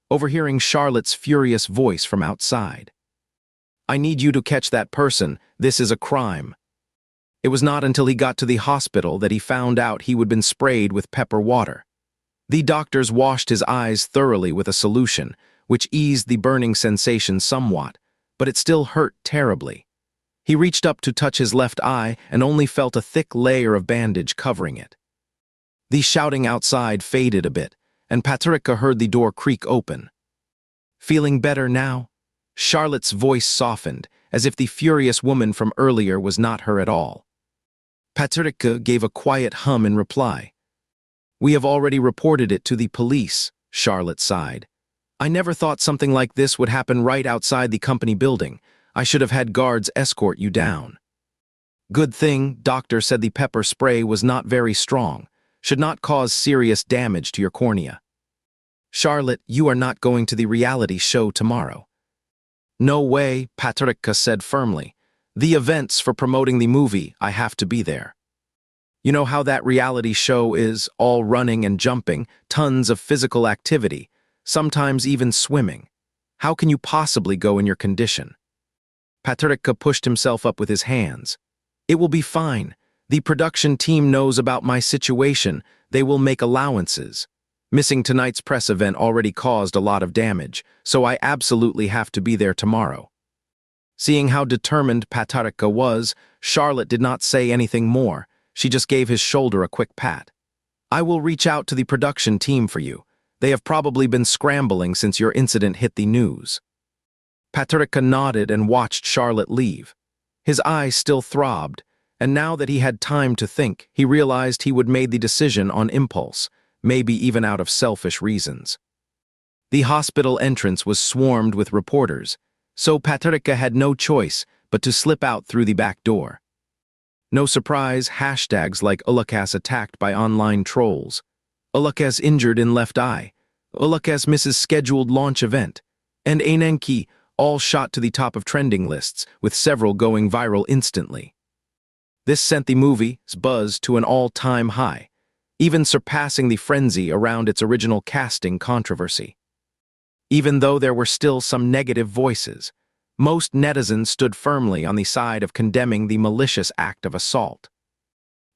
overhearing Charlotte's furious voice from outside. I need you to catch that person. This is a crime. It was not until he got to the hospital that he found out he would been sprayed with pepper water. The doctors washed his eyes thoroughly with a solution, which eased the burning sensation somewhat, but it still hurt terribly. He reached up to touch his left eye and only felt a thick layer of bandage covering it. The shouting outside faded a bit, and Patricia heard the door creak open. Feeling better now? Charlotte's voice softened, as if the furious woman from earlier was not her at all. Patricia gave a quiet hum in reply. We have already reported it to the police, Charlotte sighed. I never thought something like this would happen right outside the company building. I should have had guards escort you down. Good thing, doctor said the pepper spray was not very strong, should not cause serious damage to your cornea. Charlotte, you are not going to the reality show tomorrow. No way, Patricia said firmly. The events for promoting the movie, I have to be there. You know how that reality show is, all running and jumping, tons of physical activity, sometimes even swimming. How can you possibly go in your condition? Patricia pushed himself up with his hands. It will be fine. The production team knows about my situation. They will make allowances. Missing tonight's press event already caused a lot of damage, so I absolutely have to be there tomorrow. Seeing how determined Patricia was, Charlotte did not say anything more. She just gave his shoulder a quick pat. I will reach out to the production team for you. They have probably been scrambling since your incident hit the news. Patricia nodded and watched Charlotte leave. His eyes still throbbed, and now that he had time to think, he realized he would made the decision on impulse, maybe even out of selfish reasons. The hospital entrance was swarmed with reporters, so Patricia had no choice but to slip out through the back door. No surprise, hashtags like Ulakas attacked by online trolls, Ulakas injured in left eye, Ulakas misses scheduled launch event, and Einenki all shot to the top of trending lists, with several going viral instantly. This sent the movie's buzz to an all-time high, even surpassing the frenzy around its original casting controversy. Even though there were still some negative voices, most netizens stood firmly on the side of condemning the malicious act of assault.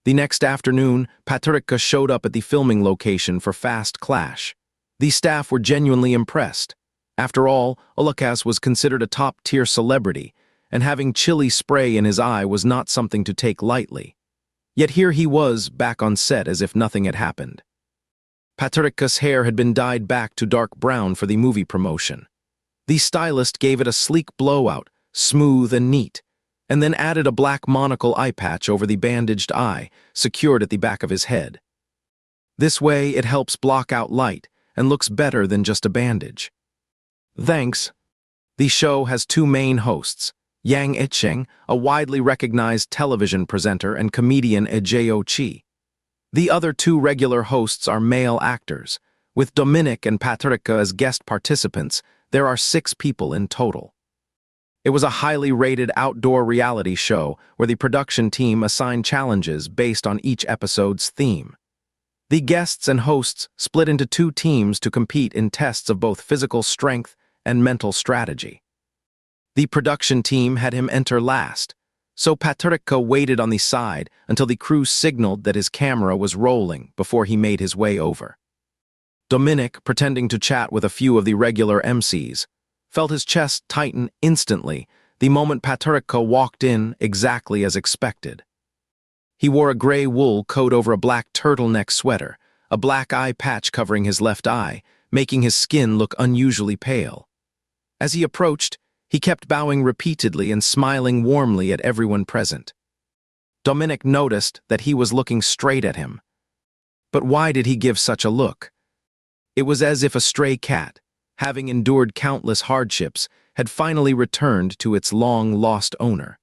The next afternoon, Patricia showed up at the filming location for Fast Clash. The staff were genuinely impressed. After all, Ulakas was considered a top-tier celebrity, and having chili spray in his eye was not something to take lightly. Yet here he was, back on set as if nothing had happened. Patricia's hair had been dyed back to dark brown for the movie promotion. The stylist gave it a sleek blowout, smooth and neat, and then added a black monocle eye patch over the bandaged eye, secured at the back of his head. This way, it helps block out light and looks better than just a bandage. Thanks. The show has two main hosts, Yang Icheng, a widely recognized television presenter and comedian Ejeo Chi. The other two regular hosts are male actors. With Dominic and Patricia as guest participants, there are 6 people in total. It was a highly rated outdoor reality show where the production team assigned challenges based on each episode's theme. The guests and hosts split into 2 teams to compete in tests of both physical strength and mental strategy. The production team had him enter last, so Patricia waited on the side until the crew signaled that his camera was rolling before he made his way over. Dominic, pretending to chat with a few of the regular MCs, felt his chest tighten instantly the moment Patricia walked in exactly as expected. He wore a gray wool coat over a black turtleneck sweater, a black eye patch covering his left eye, making his skin look unusually pale. As he approached, he kept bowing repeatedly and smiling warmly at everyone present. Dominic noticed that he was looking straight at him. But why did he give such a look? It was as if a stray cat, having endured countless hardships, had finally returned to its long-lost owner.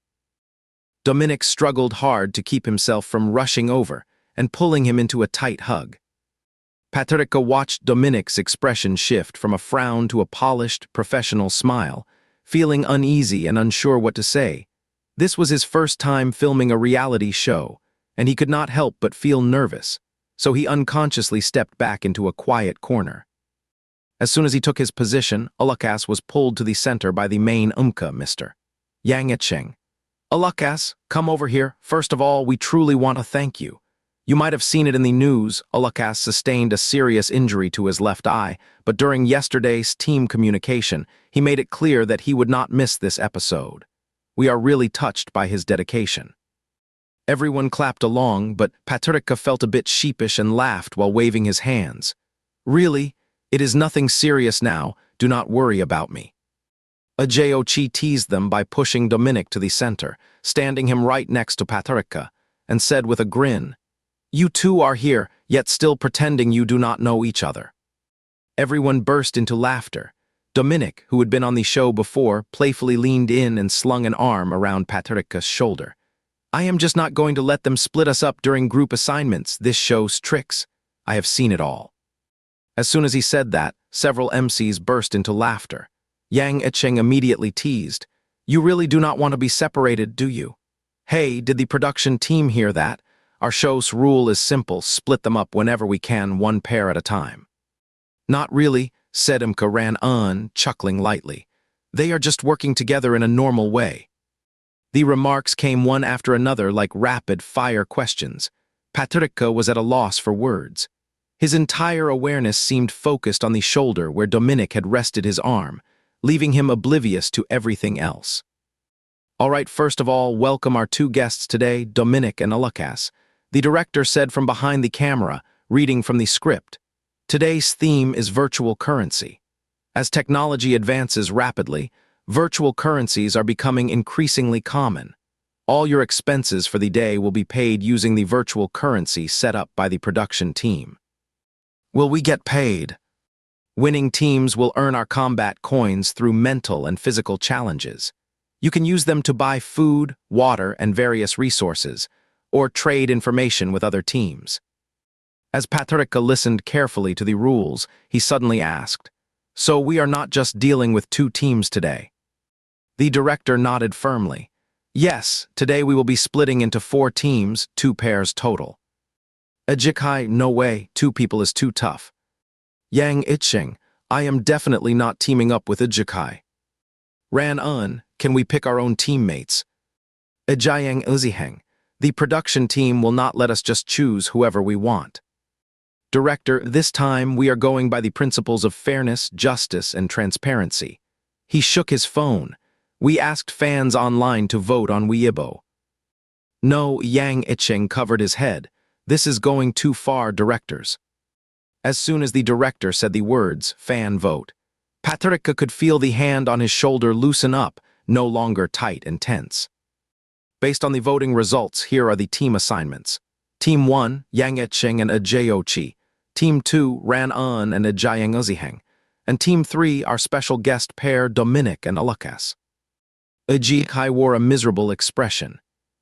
Dominic struggled hard to keep himself from rushing over and pulling him into a tight hug. Patricia watched Dominic's expression shift from a frown to a polished, professional smile, feeling uneasy and unsure what to say. This was his first time filming a reality show, and he could not help but feel nervous, so he unconsciously stepped back into a quiet corner. As soon as he took his position, Ulakas was pulled to the center by the main Mr. Yang Icheng. Ulakas, come over here. First of all, we truly want to thank you. You might have seen it in the news, Ulakas sustained a serious injury to his left eye, but during yesterday's team communication, he made it clear that he would not miss this episode. We are really touched by his dedication. Everyone clapped along, but Patricia felt a bit sheepish and laughed while waving his hands. Really, it is nothing serious now, do not worry about me. Ejeo Chi teased them by pushing Dominic to the center, standing him right next to Patricia, and said with a grin, You two are here, yet still pretending you do not know each other. Everyone burst into laughter. Dominic, who had been on the show before, playfully leaned in and slung an arm around Patricia's shoulder. I am just not going to let them split us up during group assignments. This show's tricks. I have seen it all. As soon as he said that, several MCs burst into laughter. Yang Icheng immediately teased, You really do not want to be separated, do you? Hey, did the production team hear that? Our show's rule is simple, split them up whenever we can, one pair at a time. Not really, said Imka ran on, chuckling lightly. They are just working together in a normal way. The remarks came one after another like rapid-fire questions. Patricia was at a loss for words. His entire awareness seemed focused on the shoulder where Dominic had rested his arm, leaving him oblivious to everything else. All right, first of all, welcome our two guests today, Dominic and Alakas. The director said from behind the camera, reading from the script. Today's theme is virtual currency. As technology advances rapidly, virtual currencies are becoming increasingly common. All your expenses for the day will be paid using the virtual currency set up by the production team. Will we get paid? Winning teams will earn our combat coins through mental and physical challenges. You can use them to buy food, water, and various resources, or trade information with other teams. As Patricia listened carefully to the rules, he suddenly asked, "So we are not just dealing with two teams today?" The director nodded firmly. "Yes, today we will be splitting into 4 teams, 2 pairs total." "Ajikai, no way, 2 people is too tough." "Yang Iching, I am definitely not teaming up with Ajikai." "Ran Un, can we pick our own teammates?" "Ajayang Uziheng, the production team will not let us just choose whoever we want." "Director, this time we are going by the principles of fairness, justice, and transparency." He shook his phone. "We asked fans online to vote on Weibo." "No," Yang Iching covered his head. "This is going too far, directors." As soon as the director said the words, fan vote, Patricia could feel the hand on his shoulder loosen up, no longer tight and tense. Based on the voting results, here are the team assignments. Team 1, Yang Iching and Ajayochi. Team 2, Ran Un and Ajayang Uziheng. And Team 3, our special guest pair, Dominic and Alakas. Ajikai wore a miserable expression.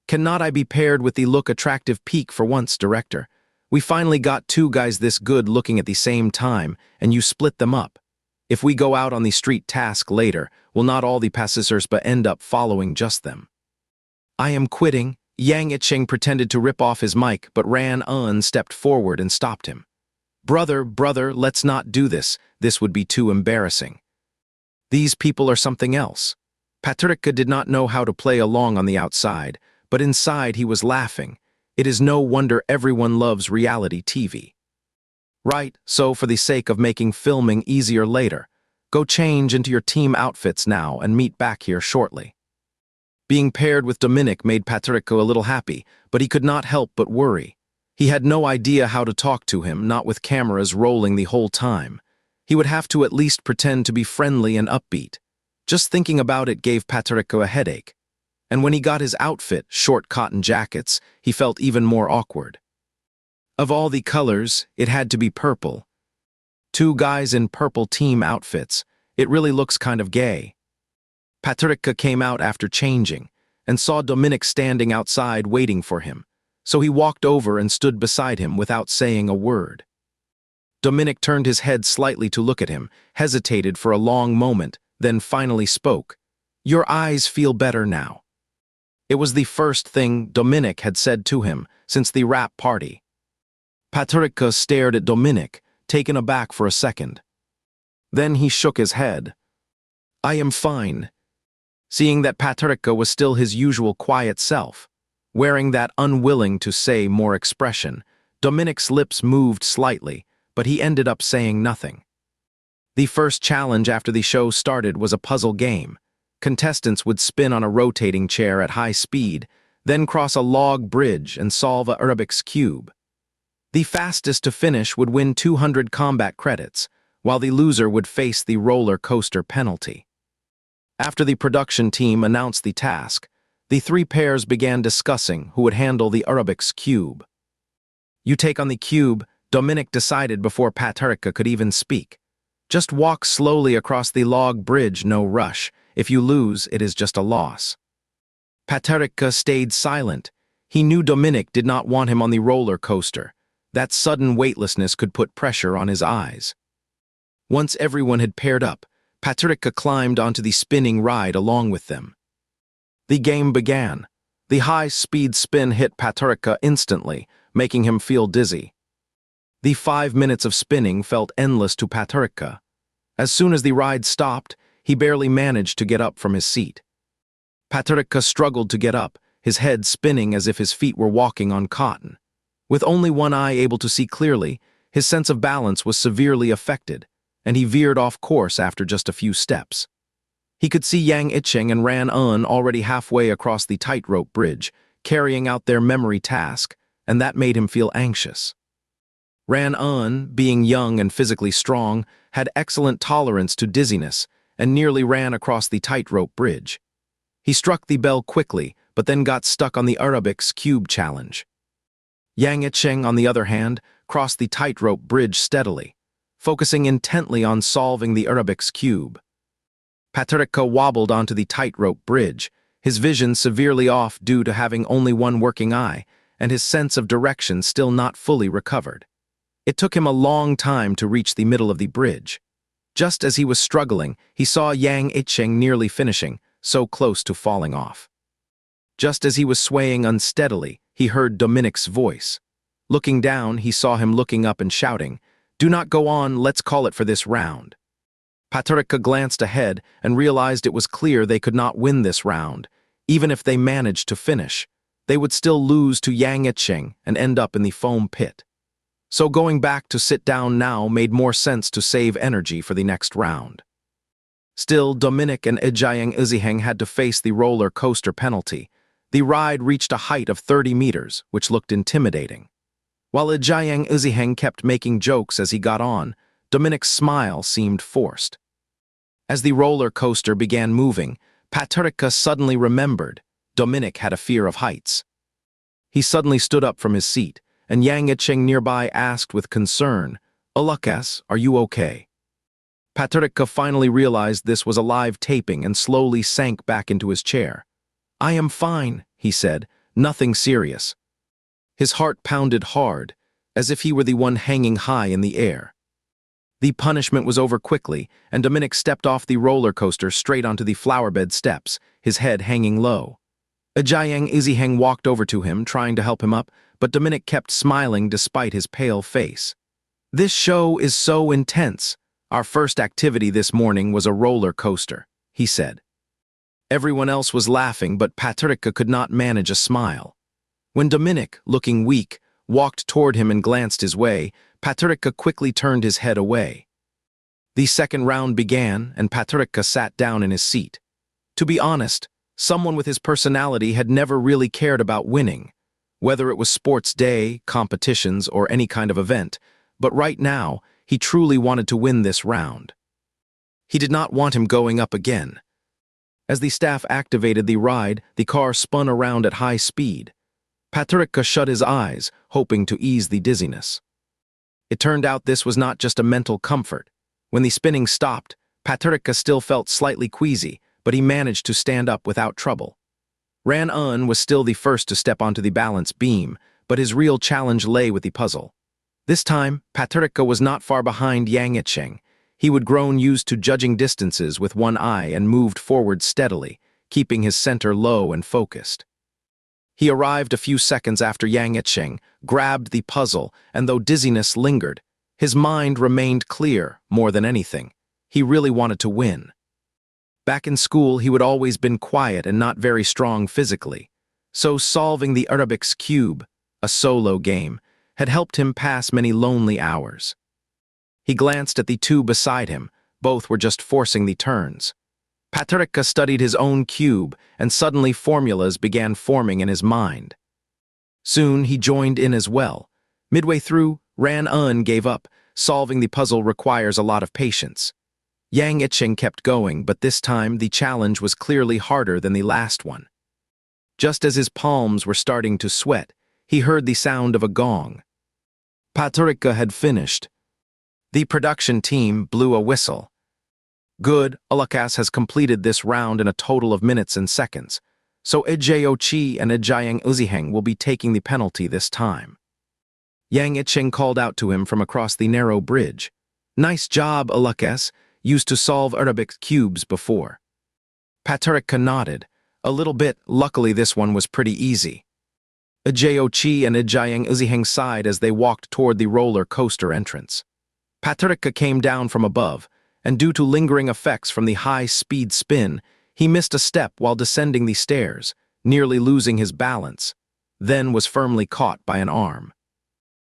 "Cannot I be paired with the look-attractive peak for once, director? We finally got 2 guys this good looking at the same time, and you split them up. If we go out on the street task later, will not all the passengers but end up following just them?" "I am quitting." Yang Iching pretended to rip off his mic, but Ran Un stepped forward and stopped him. Brother, let's not do this. This would be too embarrassing. These people are something else." Patricia did not know how to play along on the outside, but inside he was laughing. It is no wonder everyone loves reality TV. "Right, so for the sake of making filming easier later, go change into your team outfits now and meet back here shortly." Being paired with Dominic made Patricia a little happy, but he could not help but worry. He had no idea how to talk to him, not with cameras rolling the whole time. He would have to at least pretend to be friendly and upbeat. Just thinking about it gave Patricia a headache. And when he got his outfit, short cotton jackets, he felt even more awkward. Of all the colors, it had to be purple. 2 guys in purple team outfits. It really looks kind of gay. Patricia came out after changing and saw Dominic standing outside waiting for him, so he walked over and stood beside him without saying a word. Dominic turned his head slightly to look at him, hesitated for a long moment, then finally spoke. "Your eyes feel better now." It was the first thing Dominic had said to him since the rap party. Patricia stared at Dominic, taken aback for a second. Then he shook his head. "I am fine." Seeing that Patricia was still his usual quiet self, wearing that unwilling to say more expression, Dominic's lips moved slightly, but he ended up saying nothing. The first challenge after the show started was a puzzle game. Contestants would spin on a rotating chair at high speed, then cross a log bridge and solve a Rubik's Cube. The fastest to finish would win 200 combat credits, while the loser would face the roller coaster penalty. After the production team announced the task, the 3 pairs began discussing who would handle the Rubik's Cube. "You take on the cube," Dominic decided before Patricia could even speak. "Just walk slowly across the log bridge, no rush. If you lose, it is just a loss." Patricia stayed silent. He knew Dominic did not want him on the roller coaster. That sudden weightlessness could put pressure on his eyes. Once everyone had paired up, Patricia climbed onto the spinning ride along with them. The game began. The high-speed spin hit Paturika instantly, making him feel dizzy. The 5 minutes of spinning felt endless to Paturika. As soon as the ride stopped, he barely managed to get up from his seat. Paturika struggled to get up, his head spinning as if his feet were walking on cotton. With only one eye able to see clearly, his sense of balance was severely affected, and he veered off course after just a few steps. He could see Yang Icheng and Ran Un already halfway across the tightrope bridge, carrying out their memory task, and that made him feel anxious. Ran Un, being young and physically strong, had excellent tolerance to dizziness and nearly ran across the tightrope bridge. He struck the bell quickly, but then got stuck on the Arabic's cube challenge. Yang Icheng, on the other hand, crossed the tightrope bridge steadily, focusing intently on solving the Arabic's cube. Paturika wobbled onto the tightrope bridge, his vision severely off due to having only one working eye, and his sense of direction still not fully recovered. It took him a long time to reach the middle of the bridge. Just as he was struggling, he saw Yang Icheng nearly finishing, so close to falling off. Just as he was swaying unsteadily, he heard Dominic's voice. Looking down, he saw him looking up and shouting, "Do not go on, let's call it for this round." Paturika glanced ahead and realized it was clear they could not win this round. Even if they managed to finish, they would still lose to Yang Icheng and end up in the foam pit. So going back to sit down now made more sense to save energy for the next round. Still, Dominic and Ejayang Iziheng had to face the roller coaster penalty. The ride reached a height of 30 meters, which looked intimidating. While Ejayang Iziheng kept making jokes as he got on, Dominic's smile seemed forced. As the roller coaster began moving, Paturika suddenly remembered Dominic had a fear of heights. He suddenly stood up from his seat, and Yang Icheng nearby asked with concern, "Ulukas, are you okay?" Paturika finally realized this was a live taping and slowly sank back into his chair. "I am fine," he said, "nothing serious." His heart pounded hard, as if he were the one hanging high in the air. The punishment was over quickly, and Dominic stepped off the roller coaster straight onto the flowerbed steps, his head hanging low. Ejayang Iziheng walked over to him, trying to help him up, but Dominic kept smiling despite his pale face. "This show is so intense. Our first activity this morning was a roller coaster," he said. Everyone else was laughing, but Paturika could not manage a smile. When Dominic, looking weak, walked toward him and glanced his way, Paturika quickly turned his head away. The second round began, and Paturika sat down in his seat. To be honest, someone with his personality had never really cared about winning, whether it was sports day, competitions, or any kind of event, but right now, he truly wanted to win this round. He did not want him going up again. As the staff activated the ride, the car spun around at high speed. Paturika shut his eyes, hoping to ease the dizziness. It turned out this was not just a mental comfort. When the spinning stopped, Paturika still felt slightly queasy, but he managed to stand up without trouble. Ran Un was still the first to step onto the balance beam, but his real challenge lay with the puzzle. This time, Paturika was not far behind Yang Icheng. He would grown used to judging distances with one eye and moved forward steadily, keeping his center low and focused. He arrived a few seconds after Yang Icheng, grabbed the puzzle, and though dizziness lingered, his mind remained clear more than anything. He really wanted to win. Back in school, he would always been quiet and not very strong physically, so solving the Arabic's cube, a solo game, had helped him pass many lonely hours. He glanced at the two beside him. Both were just forcing the turns. Paturika studied his own cube, and suddenly formulas began forming in his mind. Soon he joined in as well. Midway through, Ran Un gave up. Solving the puzzle requires a lot of patience. Yang Icheng kept going, but this time the challenge was clearly harder than the last one. Just as his palms were starting to sweat, he heard the sound of a gong. Paturika had finished. The production team blew a whistle. "Good, Ulukas has completed this round in a total of minutes and seconds, so Ejeochi and Ejayang Uziheng will be taking the penalty this time." Yang Icheng called out to him from across the narrow bridge. "Nice job, Ulukas, used to solve Arabic cubes before." Paturika nodded. A little bit, luckily this one was pretty easy. Ajayochi and Ijayang Uziheng sighed as they walked toward the roller coaster entrance. Patrika came down from above, and due to lingering effects from the high-speed spin, he missed a step while descending the stairs, nearly losing his balance, then was firmly caught by an arm.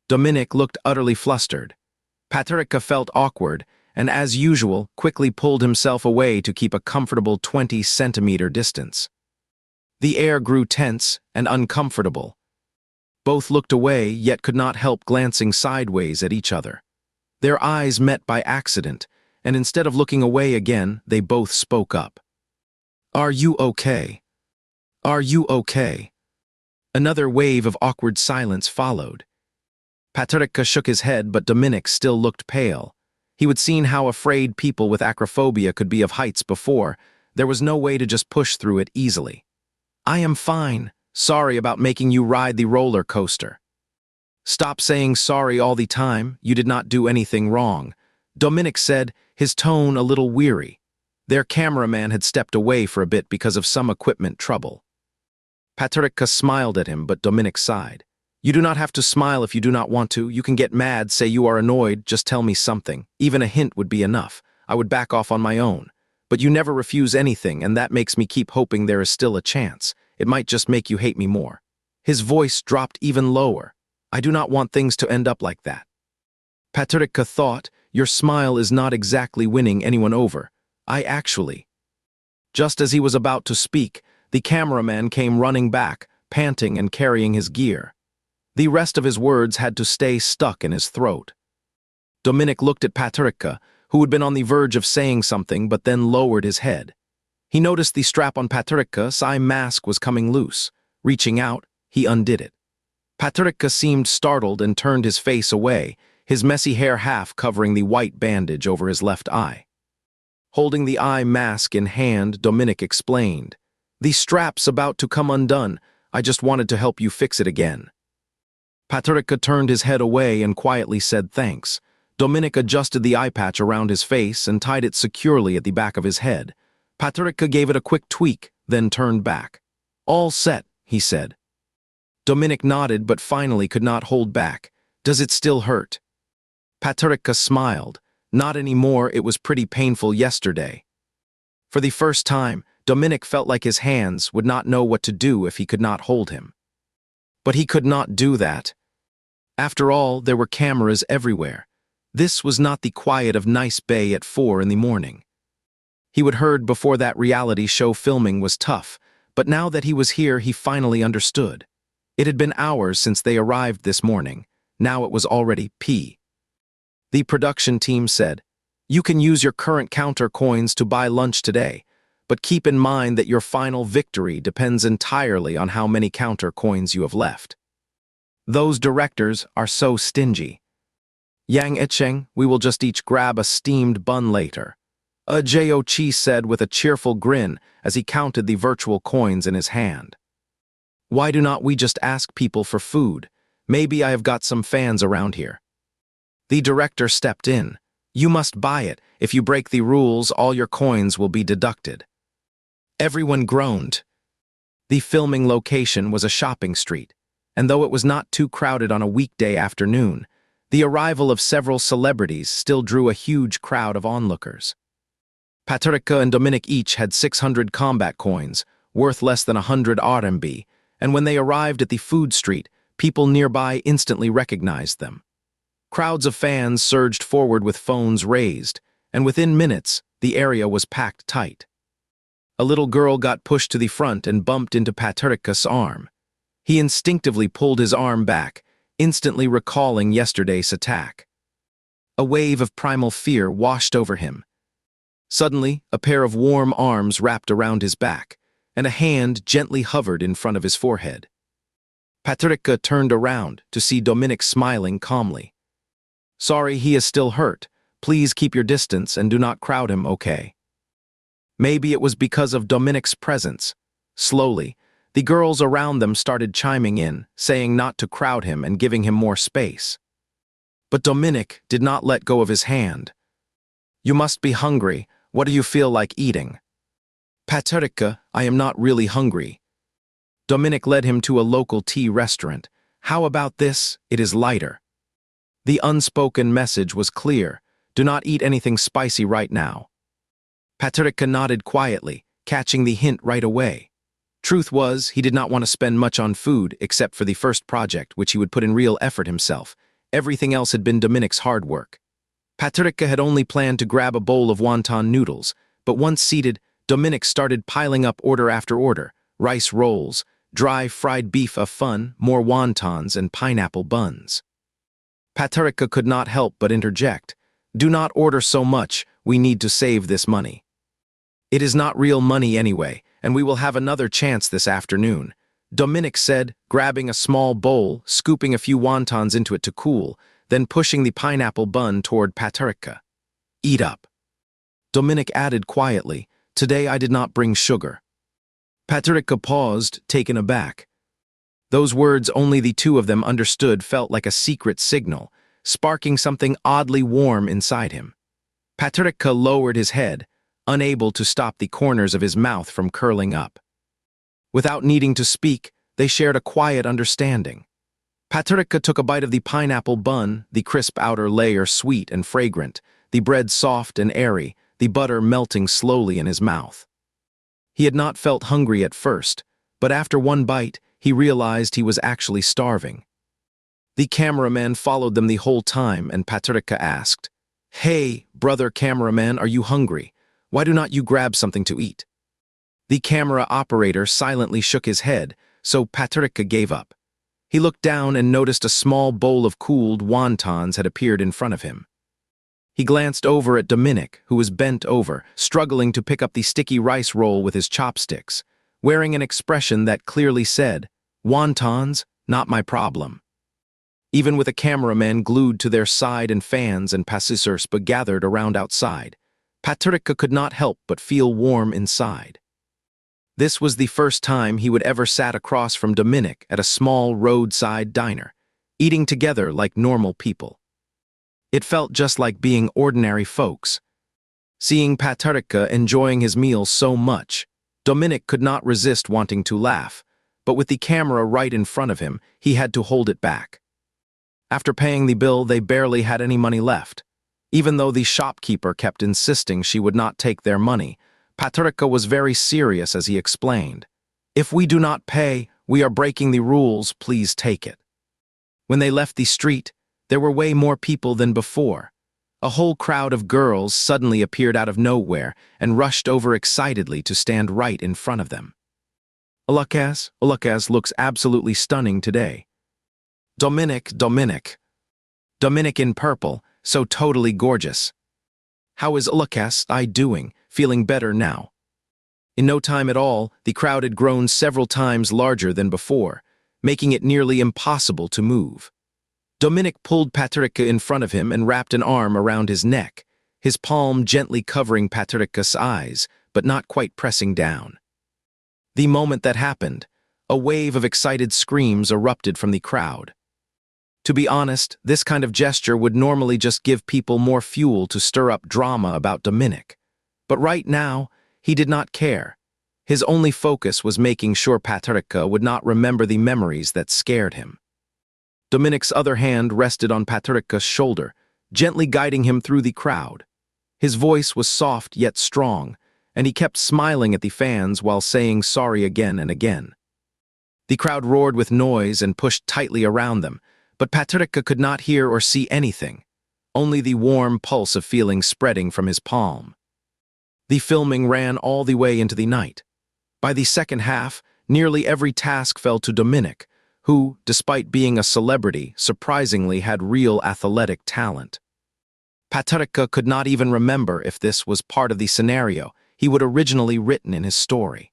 Dominic looked utterly flustered. Patrika felt awkward, and as usual, quickly pulled himself away to keep a comfortable 20-centimeter distance. The air grew tense and uncomfortable. Both looked away, yet could not help glancing sideways at each other. Their eyes met by accident, and instead of looking away again, they both spoke up. "Are you okay? Are you okay?" Another wave of awkward silence followed. Patrika shook his head, but Dominic still looked pale. He would seen how afraid people with acrophobia could be of heights before. There was no way to just push through it easily. "I am fine. Sorry about making you ride the roller coaster." "Stop saying sorry all the time. You did not do anything wrong," Dominic said, his tone a little weary. Their cameraman had stepped away for a bit because of some equipment trouble. Patrika smiled at him, but Dominic sighed. "You do not have to smile if you do not want to. You can get mad, say you are annoyed, just tell me something. Even a hint would be enough. I would back off on my own. But you never refuse anything, and that makes me keep hoping there is still a chance. It might just make you hate me more." His voice dropped even lower. "I do not want things to end up like that." Patrika thought, "Your smile is not exactly winning anyone over. I actually—" Just as he was about to speak, the cameraman came running back, panting and carrying his gear. The rest of his words had to stay stuck in his throat. Dominic looked at Patrika, who had been on the verge of saying something but then lowered his head. He noticed the strap on Patrika's eye mask was coming loose. Reaching out, he undid it. Patrika seemed startled and turned his face away, his messy hair half covering the white bandage over his left eye. Holding the eye mask in hand, Dominic explained, "The strap's about to come undone. I just wanted to help you fix it again." Patrika turned his head away and quietly said thanks. Dominic adjusted the eye patch around his face and tied it securely at the back of his head. Patrika gave it a quick tweak, then turned back. "All set," he said. Dominic nodded but finally could not hold back. "Does it still hurt?" Patrika smiled. "Not anymore, it was pretty painful yesterday." For the first time, Dominic felt like his hands would not know what to do if he could not hold him. But he could not do that. After all, there were cameras everywhere. This was not the quiet of Nice Bay at 4 in the morning. He would heard before that reality show filming was tough, but now that he was here, he finally understood. It had been hours since they arrived this morning. Now it was already p. The production team said, "You can use your current counter coins to buy lunch today, but keep in mind that your final victory depends entirely on how many counter coins you have left. Those directors are so stingy. Yang Icheng, we will just each grab a steamed bun later." Jochi said with a cheerful grin as he counted the virtual coins in his hand. "Why do not we just ask people for food? Maybe I have got some fans around here." The director stepped in. "You must buy it. If you break the rules, all your coins will be deducted." Everyone groaned. The filming location was a shopping street, and though it was not too crowded on a weekday afternoon, the arrival of several celebrities still drew a huge crowd of onlookers. Patrika and Dominic each had 600 combat coins, worth less than 100 RMB, and when they arrived at the food street, people nearby instantly recognized them. Crowds of fans surged forward with phones raised, and within minutes, the area was packed tight. A little girl got pushed to the front and bumped into Patrika's arm. He instinctively pulled his arm back, instantly recalling yesterday's attack. A wave of primal fear washed over him. Suddenly, a pair of warm arms wrapped around his back, and a hand gently hovered in front of his forehead. Patrika turned around to see Dominic smiling calmly. "Sorry, he is still hurt. Please keep your distance and do not crowd him, okay?" Maybe it was because of Dominic's presence. Slowly, the girls around them started chiming in, saying not to crowd him and giving him more space. But Dominic did not let go of his hand. "You must be hungry. What do you feel like eating?" Patrica, I am not really hungry. Dominic led him to a local tea restaurant. How about this? It is lighter. The unspoken message was clear. Do not eat anything spicy right now. Patrica nodded quietly, catching the hint right away. Truth was, he did not want to spend much on food except for the first project, which he would put in real effort himself. Everything else had been Dominic's hard work. Patrica had only planned to grab a bowl of wonton noodles, but once seated, Dominic started piling up order after order: rice rolls, dry fried beef of fun, more wontons, and pineapple buns. Patrica could not help but interject. Do not order so much, we need to save this money. It is not real money anyway, and we will have another chance this afternoon, Dominic said, grabbing a small bowl, scooping a few wontons into it to cool, then pushing the pineapple bun toward Patrica. Eat up. Dominic added quietly, today I did not bring sugar. Patrica paused, taken aback. Those words only the two of them understood felt like a secret signal, sparking something oddly warm inside him. Patrica lowered his head, unable to stop the corners of his mouth from curling up. Without needing to speak, they shared a quiet understanding. Patrica took a bite of the pineapple bun, the crisp outer layer sweet and fragrant, the bread soft and airy, the butter melting slowly in his mouth. He had not felt hungry at first, but after one bite, he realized he was actually starving. The cameraman followed them the whole time, and Patrica asked, Hey, brother cameraman, are you hungry? Why do not you grab something to eat? The camera operator silently shook his head, so Patrica gave up. He looked down and noticed a small bowl of cooled wontons had appeared in front of him. He glanced over at Dominic, who was bent over, struggling to pick up the sticky rice roll with his chopsticks, wearing an expression that clearly said, Wontons, not my problem. Even with a cameraman glued to their side and fans and passengers gathered around outside, Patrica could not help but feel warm inside. This was the first time he would ever sat across from Dominic at a small roadside diner, eating together like normal people. It felt just like being ordinary folks. Seeing Patrica enjoying his meal so much, Dominic could not resist wanting to laugh, but with the camera right in front of him, he had to hold it back. After paying the bill, they barely had any money left. Even though the shopkeeper kept insisting she would not take their money, Patrica was very serious as he explained. If we do not pay, we are breaking the rules, please take it. When they left the street, there were way more people than before. A whole crowd of girls suddenly appeared out of nowhere and rushed over excitedly to stand right in front of them. Lucas looks absolutely stunning today. Dominic in purple, so totally gorgeous. How is Lucas doing? Feeling better now? In no time at all, the crowd had grown several times larger than before, making it nearly impossible to move. Dominic pulled Patrica in front of him and wrapped an arm around his neck, his palm gently covering Patrica's eyes, but not quite pressing down. The moment that happened, a wave of excited screams erupted from the crowd. To be honest, this kind of gesture would normally just give people more fuel to stir up drama about Dominic. But right now, he did not care. His only focus was making sure Patrica would not remember the memories that scared him. Dominic's other hand rested on Patrica's shoulder, gently guiding him through the crowd. His voice was soft yet strong, and he kept smiling at the fans while saying sorry again and again. The crowd roared with noise and pushed tightly around them, but Patrica could not hear or see anything, only the warm pulse of feeling spreading from his palm. The filming ran all the way into the night. By the second half, nearly every task fell to Dominic, who, despite being a celebrity, surprisingly had real athletic talent. Patrica could not even remember if this was part of the scenario he would originally written in his story.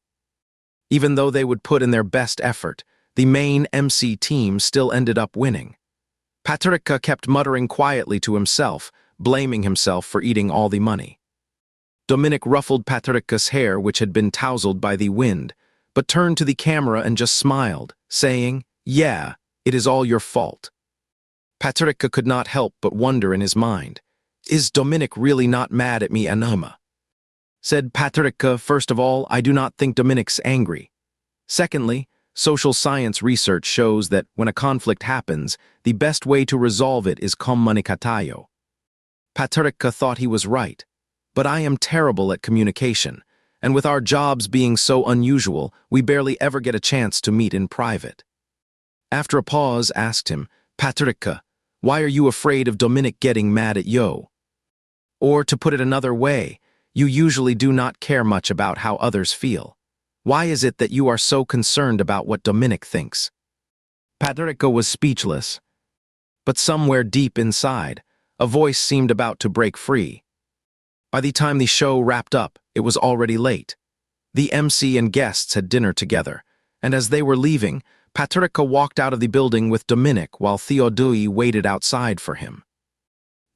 Even though they would put in their best effort, the main MC team still ended up winning. Patrica kept muttering quietly to himself, blaming himself for eating all the money. Dominic ruffled Patrica's hair, which had been tousled by the wind, but turned to the camera and just smiled, saying, Yeah, it is all your fault. Patrica could not help but wonder in his mind, is Dominic really not mad at me, Anuma? Said Patricia, first of all, I do not think Dominic's angry. Secondly, social science research shows that when a conflict happens, the best way to resolve it is comunicatayo. Patricia thought he was right, but I am terrible at communication, and with our jobs being so unusual, we barely ever get a chance to meet in private. After a pause, asked him, Patricia, why are you afraid of Dominic getting mad at you? Or, to put it another way, you usually do not care much about how others feel. Why is it that you are so concerned about what Dominic thinks? Patricia was speechless. But somewhere deep inside, a voice seemed about to break free. By the time the show wrapped up, it was already late. The MC and guests had dinner together, and as they were leaving, Patricia walked out of the building with Dominic while Theodui waited outside for him.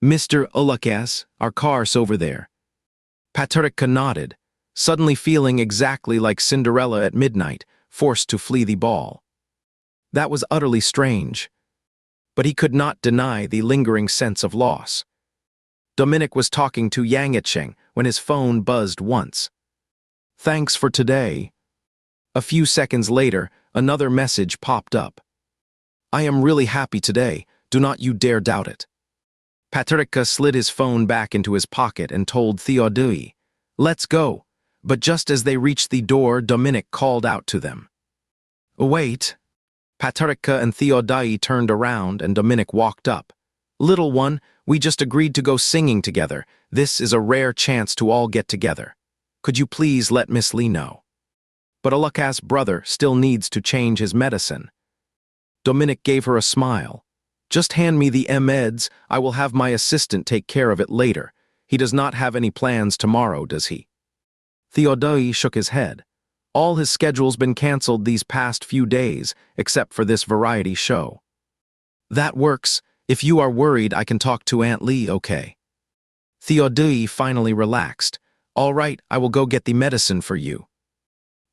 Mr. Ulukas, our car's over there. Patricia nodded, suddenly feeling exactly like Cinderella at midnight, forced to flee the ball. That was utterly strange, but he could not deny the lingering sense of loss. Dominic was talking to Yang Icheng when his phone buzzed once. Thanks for today. A few seconds later, another message popped up. I am really happy today, do not you dare doubt it. Patricia slid his phone back into his pocket and told Theodui, let's go. But just as they reached the door, Dominic called out to them. Wait. Patricia and Theodui turned around and Dominic walked up. Little one, we just agreed to go singing together. This is a rare chance to all get together. Could you please let Miss Lee know? But Ulukas' brother still needs to change his medicine. Dominic gave her a smile. Just hand me the meds, I will have my assistant take care of it later. He does not have any plans tomorrow, does he? Theodui shook his head. All his schedule's been cancelled these past few days, except for this variety show. That works. If you are worried, I can talk to Aunt Lee, okay? Theodui finally relaxed. All right, I will go get the medicine for you.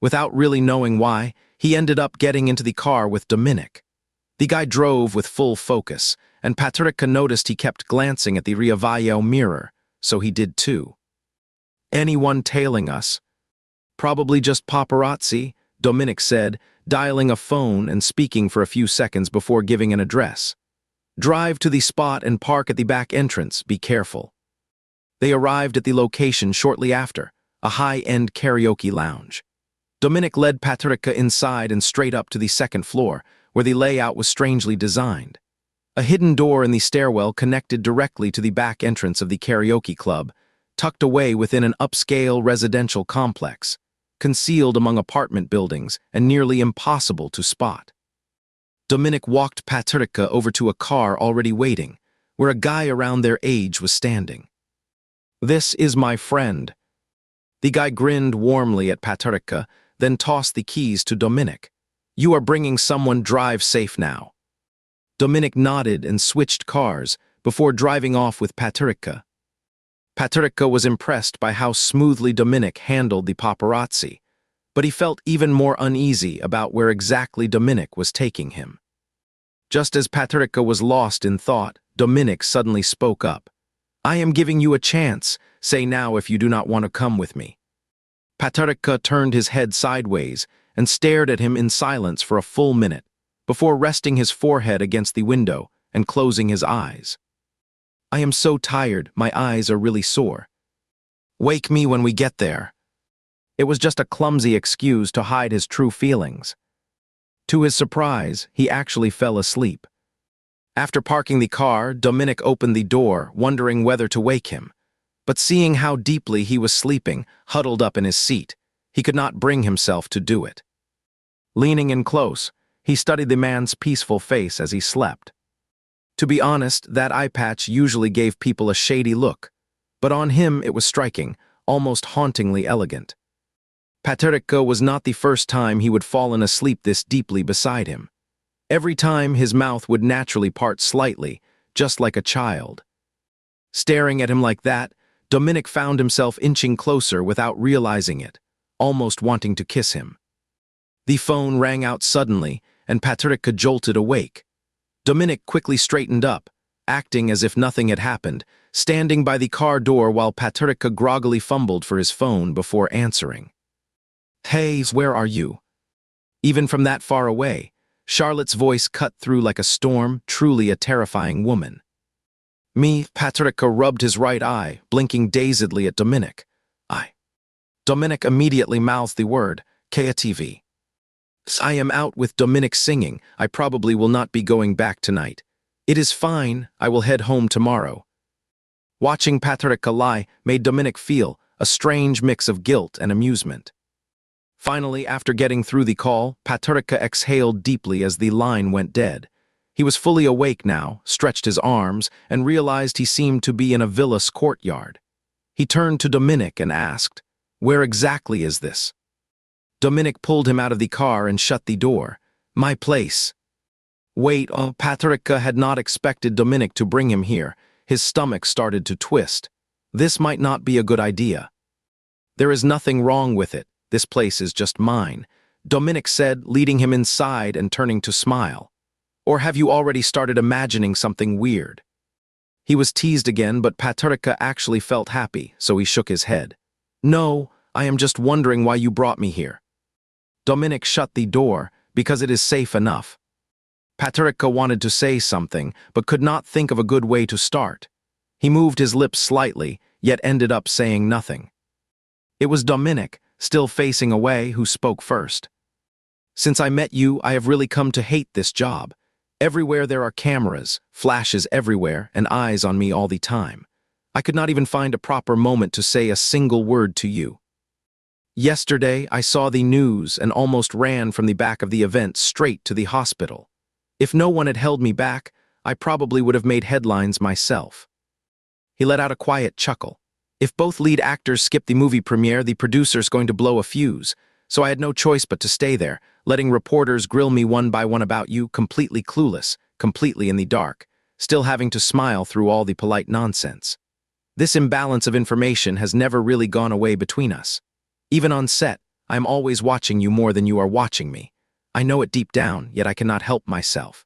Without really knowing why, he ended up getting into the car with Dominic. The guy drove with full focus, and Patricia noticed he kept glancing at the rearview mirror, so he did too. Anyone tailing us? Probably just paparazzi, Dominic said, dialing a phone and speaking for a few seconds before giving an address. Drive to the spot and park at the back entrance, be careful. They arrived at the location shortly after, a high-end karaoke lounge. Dominic led Patricia inside and straight up to the second floor, where the layout was strangely designed. A hidden door in the stairwell connected directly to the back entrance of the karaoke club, tucked away within an upscale residential complex, concealed among apartment buildings and nearly impossible to spot. Dominic walked Patricia over to a car already waiting, where a guy around their age was standing. This is my friend. The guy grinned warmly at Patricia, then tossed the keys to Dominic. You are bringing someone, drive safe now. Dominic nodded and switched cars before driving off with Patricia. Patricia was impressed by how smoothly Dominic handled the paparazzi, but he felt even more uneasy about where exactly Dominic was taking him. Just as Patricia was lost in thought, Dominic suddenly spoke up. I am giving you a chance. Say now if you do not want to come with me. Patricia turned his head sideways and stared at him in silence for a full minute, before resting his forehead against the window and closing his eyes. I am so tired, my eyes are really sore. Wake me when we get there. It was just a clumsy excuse to hide his true feelings. To his surprise, he actually fell asleep. After parking the car, Dominic opened the door, wondering whether to wake him. But seeing how deeply he was sleeping, huddled up in his seat, he could not bring himself to do it. Leaning in close, he studied the man's peaceful face as he slept. To be honest, that eye patch usually gave people a shady look, but on him it was striking, almost hauntingly elegant. Patricia was not the first time he would fallen asleep this deeply beside him. Every time his mouth would naturally part slightly, just like a child. Staring at him like that, Dominic found himself inching closer without realizing it, almost wanting to kiss him. The phone rang out suddenly, and Patricia jolted awake. Dominic quickly straightened up, acting as if nothing had happened, standing by the car door while Patricia groggily fumbled for his phone before answering. "Hey, where are you?" Even from that far away, Charlotte's voice cut through like a storm, truly a terrifying woman. Me, Patricia rubbed his right eye, blinking dazedly at Dominic. Dominic immediately mouthed the word, KTV. "I am out with Dominic singing. I probably will not be going back tonight. It is fine, I will head home tomorrow." Watching Patricia lie made Dominic feel a strange mix of guilt and amusement. Finally, after getting through the call, Patricia exhaled deeply as the line went dead. He was fully awake now, stretched his arms, and realized he seemed to be in a villa's courtyard. He turned to Dominic and asked, "Where exactly is this?" Dominic pulled him out of the car and shut the door. "My place." Wait, Patricia had not expected Dominic to bring him here. His stomach started to twist. This might not be a good idea. "There is nothing wrong with it. This place is just mine," Dominic said, leading him inside and turning to smile. "Or have you already started imagining something weird?" He was teased again, but Patricia actually felt happy, so he shook his head. "No, I am just wondering why you brought me here." Dominic shut the door, because it is safe enough. Patricia wanted to say something, but could not think of a good way to start. He moved his lips slightly, yet ended up saying nothing. It was Dominic, still facing away, who spoke first. "Since I met you, I have really come to hate this job. Everywhere there are cameras, flashes everywhere, and eyes on me all the time. I could not even find a proper moment to say a single word to you. Yesterday, I saw the news and almost ran from the back of the event straight to the hospital. If no one had held me back, I probably would have made headlines myself." He let out a quiet chuckle. "If both lead actors skip the movie premiere, the producer's going to blow a fuse, so I had no choice but to stay there, letting reporters grill me one by one about you, completely clueless, completely in the dark, still having to smile through all the polite nonsense. This imbalance of information has never really gone away between us. Even on set, I am always watching you more than you are watching me. I know it deep down, yet I cannot help myself."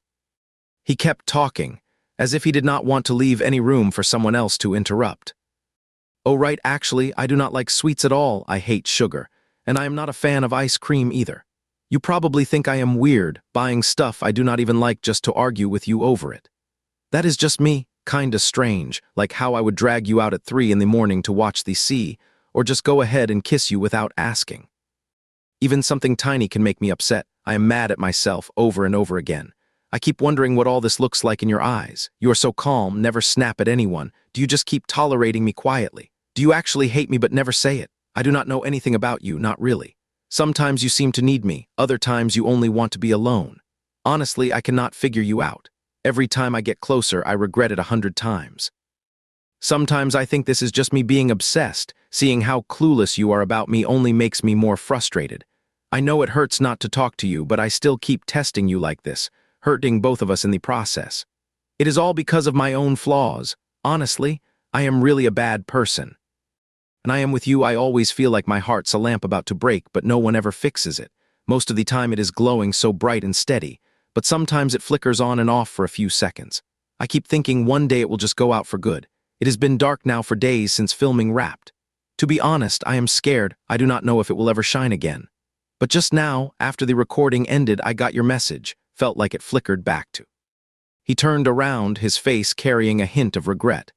He kept talking, as if he did not want to leave any room for someone else to interrupt. "Oh right, actually, I do not like sweets at all. I hate sugar, and I am not a fan of ice cream either. You probably think I am weird, buying stuff I do not even like just to argue with you over it. That is just me, kinda strange, like how I would drag you out at 3 in the morning to watch the sea, or just go ahead and kiss you without asking. Even something tiny can make me upset. I am mad at myself over and over again. I keep wondering what all this looks like in your eyes. You are so calm, never snap at anyone. Do you just keep tolerating me quietly? Do you actually hate me but never say it? I do not know anything about you, not really. Sometimes you seem to need me, other times you only want to be alone. Honestly, I cannot figure you out. Every time I get closer, I regret it 100 times. Sometimes I think this is just me being obsessed. Seeing how clueless you are about me only makes me more frustrated. I know it hurts not to talk to you, but I still keep testing you like this, hurting both of us in the process. It is all because of my own flaws. Honestly, I am really a bad person. And I am with you, I always feel like my heart's a lamp about to break, but no one ever fixes it. Most of the time it is glowing so bright and steady, but sometimes it flickers on and off for a few seconds. I keep thinking one day it will just go out for good. It has been dark now for days since filming wrapped. To be honest, I am scared. I do not know if it will ever shine again. But just now, after the recording ended, I got your message. Felt like it flickered back to. He turned around, his face carrying a hint of regret.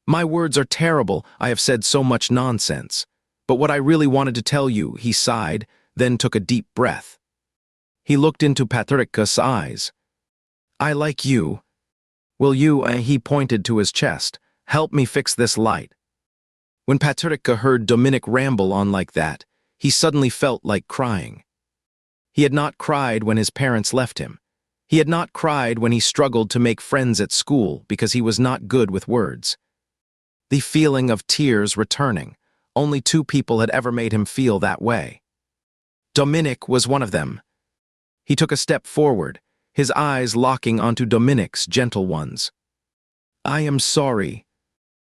My words are terrible. I have said so much nonsense. But what I really wanted to tell you, he sighed, then took a deep breath. He looked into Patricia's eyes. I like you. Will you, he pointed to his chest, help me fix this light? When Patricia heard Dominic ramble on like that, he suddenly felt like crying. He had not cried when his parents left him. He had not cried when he struggled to make friends at school because he was not good with words. The feeling of tears returning. Only 2 people had ever made him feel that way. Dominic was one of them. He took a step forward, his eyes locking onto Dominic's gentle ones. I am sorry.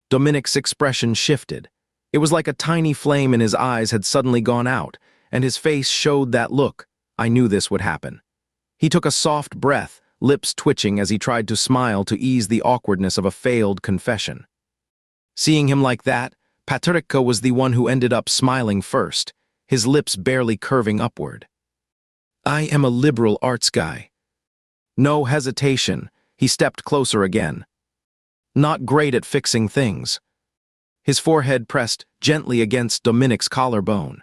Dominic's expression shifted. It was like a tiny flame in his eyes had suddenly gone out, and his face showed that look. I knew this would happen. He took a soft breath, lips twitching as he tried to smile to ease the awkwardness of a failed confession. Seeing him like that, Patricia was the one who ended up smiling first, his lips barely curving upward. I am a liberal arts guy. No hesitation, he stepped closer again. Not great at fixing things. His forehead pressed gently against Dominic's collarbone.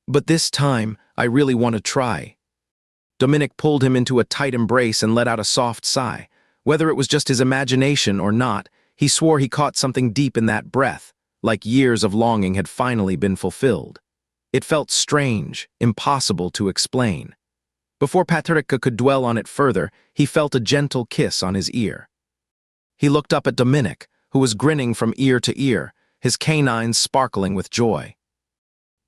But this time, I really want to try. Dominic pulled him into a tight embrace and let out a soft sigh. Whether it was just his imagination or not, he swore he caught something deep in that breath, like years of longing had finally been fulfilled. It felt strange, impossible to explain. Before Patricia could dwell on it further, he felt a gentle kiss on his ear. He looked up at Dominic, who was grinning from ear to ear, his canines sparkling with joy.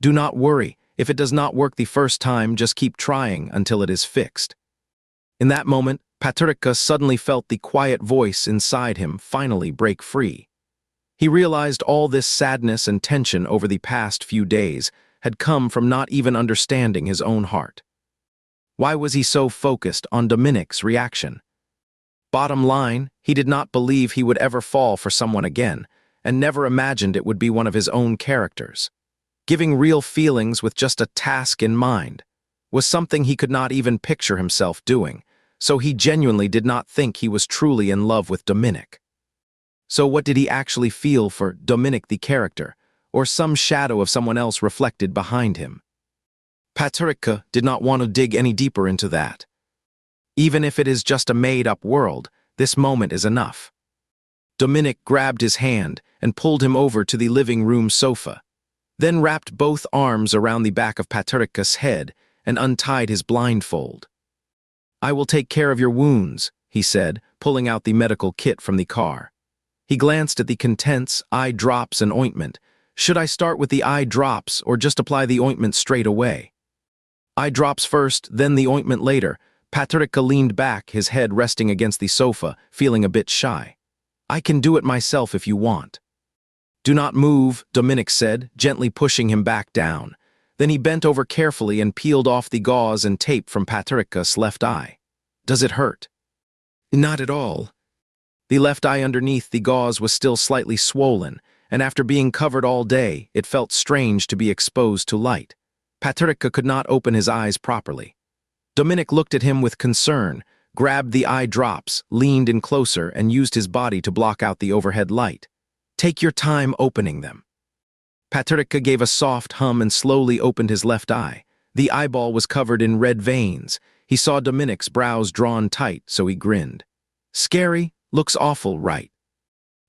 Do not worry. If it does not work the first time, just keep trying until it is fixed. In that moment, Patricia suddenly felt the quiet voice inside him finally break free. He realized all this sadness and tension over the past few days had come from not even understanding his own heart. Why was he so focused on Dominic's reaction? Bottom line, he did not believe he would ever fall for someone again, and never imagined it would be one of his own characters. Giving real feelings with just a task in mind was something he could not even picture himself doing, so he genuinely did not think he was truly in love with Dominic. So what did he actually feel for Dominic the character, or some shadow of someone else reflected behind him? Patricia did not want to dig any deeper into that. Even if it is just a made-up world, this moment is enough. Dominic grabbed his hand and pulled him over to the living room sofa, then wrapped both arms around the back of Patricia's head and untied his blindfold. I will take care of your wounds, he said, pulling out the medical kit from the car. He glanced at the contents, eye drops and ointment. Should I start with the eye drops or just apply the ointment straight away? Eye drops first, then the ointment later. Patricia leaned back, his head resting against the sofa, feeling a bit shy. I can do it myself if you want. Do not move, Dominic said, gently pushing him back down. Then he bent over carefully and peeled off the gauze and tape from Patricia's left eye. Does it hurt? Not at all. The left eye underneath the gauze was still slightly swollen, and after being covered all day, it felt strange to be exposed to light. Patricia could not open his eyes properly. Dominic looked at him with concern, grabbed the eye drops, leaned in closer, and used his body to block out the overhead light. Take your time opening them. Patricia gave a soft hum and slowly opened his left eye. The eyeball was covered in red veins. He saw Dominic's brows drawn tight, so he grinned. Scary? Looks awful, right?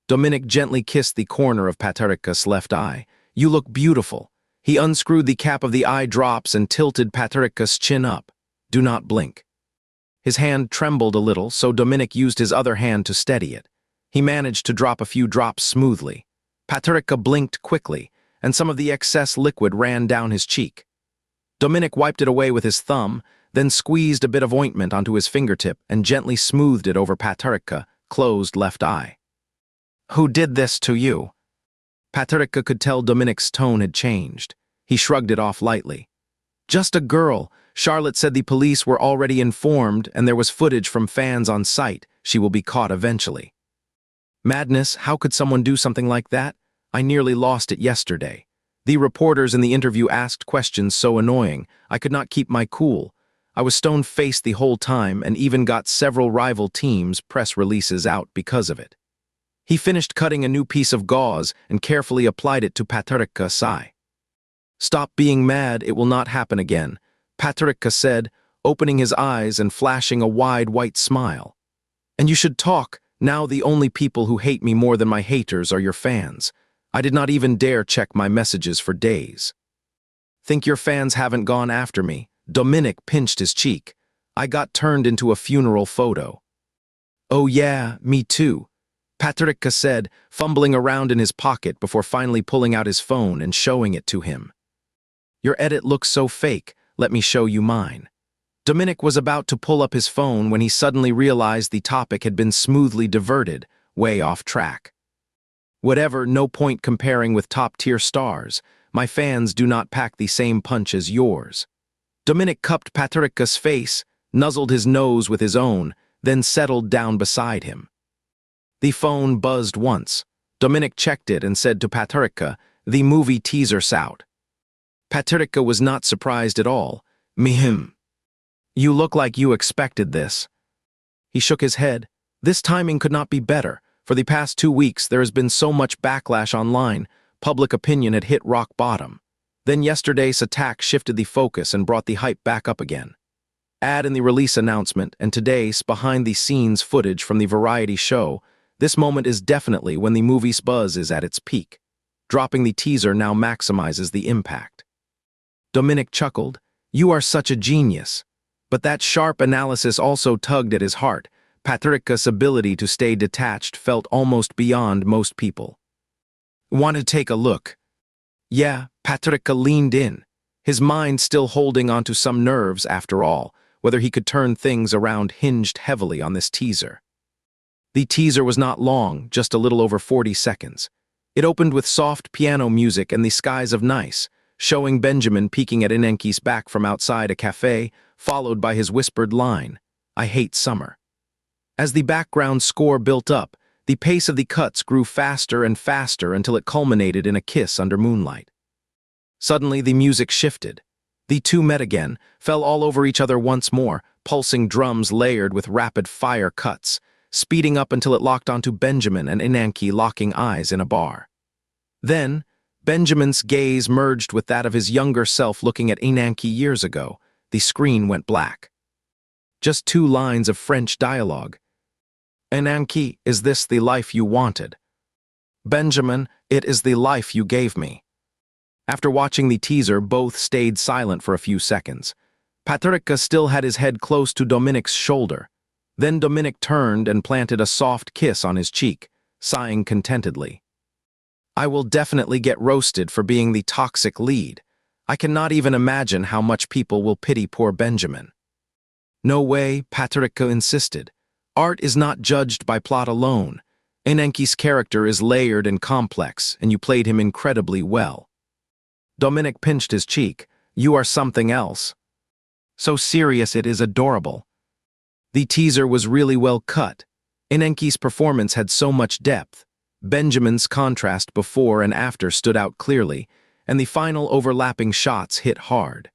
Dominic gently kissed the corner of Patricia's left eye. You look beautiful. He unscrewed the cap of the eye drops and tilted Patricia's chin up. Do not blink. His hand trembled a little, so Dominic used his other hand to steady it. He managed to drop a few drops smoothly. Patricia blinked quickly, and some of the excess liquid ran down his cheek. Dominic wiped it away with his thumb, then squeezed a bit of ointment onto his fingertip and gently smoothed it over Patricia's closed left eye. Who did this to you? Patricia could tell Dominic's tone had changed. He shrugged it off lightly. Just a girl. Charlotte said the police were already informed and there was footage from fans on site. She will be caught eventually. Madness, how could someone do something like that? I nearly lost it yesterday. The reporters in the interview asked questions so annoying, I could not keep my cool. I was stone-faced the whole time and even got several rival teams' press releases out because of it. He finished cutting a new piece of gauze and carefully applied it to Patricia's eye. Stop being mad, it will not happen again, Patricia said, opening his eyes and flashing a wide white smile. And you should talk. Now the only people who hate me more than my haters are your fans. I did not even dare check my messages for days. Think your fans haven't gone after me? Dominic pinched his cheek. I got turned into a funeral photo. Oh yeah, me too, Patricia said, fumbling around in his pocket before finally pulling out his phone and showing it to him. Your edit looks so fake, let me show you mine. Dominic was about to pull up his phone when he suddenly realized the topic had been smoothly diverted, way off track. Whatever, no point comparing with top-tier stars. My fans do not pack the same punch as yours. Dominic cupped Patricia's face, nuzzled his nose with his own, then settled down beside him. The phone buzzed once. Dominic checked it and said to Patricia, "The movie teaser's out." Patricia was not surprised at all. "Mihm. You look like you expected this." He shook his head. This timing could not be better. For the past 2 weeks, there has been so much backlash online. Public opinion had hit rock bottom. Then yesterday's attack shifted the focus and brought the hype back up again. Add in the release announcement, and today's behind-the-scenes footage from the variety show, this moment is definitely when the movie's buzz is at its peak. Dropping the teaser now maximizes the impact. Dominic chuckled. "You are such a genius." But that sharp analysis also tugged at his heart. Patricia's ability to stay detached felt almost beyond most people. "Want to take a look?" Yeah, Patricia leaned in, his mind still holding onto some nerves after all. Whether he could turn things around hinged heavily on this teaser. The teaser was not long, just a little over 40 seconds. It opened with soft piano music and the skies of Nice, showing Benjamin peeking at Inenki's back from outside a cafe, followed by his whispered line, "I hate summer." As the background score built up, the pace of the cuts grew faster and faster until it culminated in a kiss under moonlight. Suddenly, the music shifted. The two met again, fell all over each other once more, pulsing drums layered with rapid-fire cuts, speeding up until it locked onto Benjamin and Inanki locking eyes in a bar. Then, Benjamin's gaze merged with that of his younger self looking at Inanki years ago. The screen went black. Just 2 lines of French dialogue. "Inanki, is this the life you wanted?" "Benjamin, it is the life you gave me." After watching the teaser, both stayed silent for a few seconds. Patricia still had his head close to Dominic's shoulder. Then Dominic turned and planted a soft kiss on his cheek, sighing contentedly. "I will definitely get roasted for being the toxic lead. I cannot even imagine how much people will pity poor Benjamin." "No way," Patricia insisted. "Art is not judged by plot alone. Inenki's character is layered and complex, and you played him incredibly well." Dominic pinched his cheek. "You are something else. So serious it is adorable." The teaser was really well cut. Inenki's performance had so much depth. Benjamin's contrast before and after stood out clearly, and the final overlapping shots hit hard.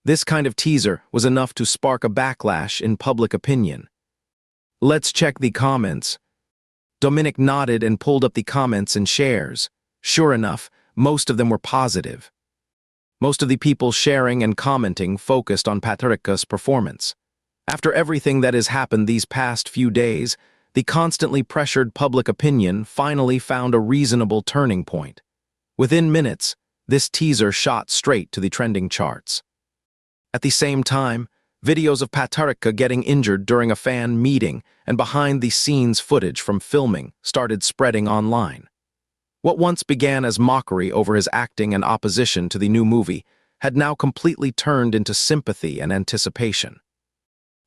This kind of teaser was enough to spark a backlash in public opinion. "Let's check the comments." Dominic nodded and pulled up the comments and shares. Sure enough, most of them were positive. Most of the people sharing and commenting focused on Patricia's performance. After everything that has happened these past few days, the constantly pressured public opinion finally found a reasonable turning point. Within minutes, this teaser shot straight to the trending charts. At the same time, videos of Patricia getting injured during a fan meeting and behind-the-scenes footage from filming started spreading online. What once began as mockery over his acting and opposition to the new movie had now completely turned into sympathy and anticipation.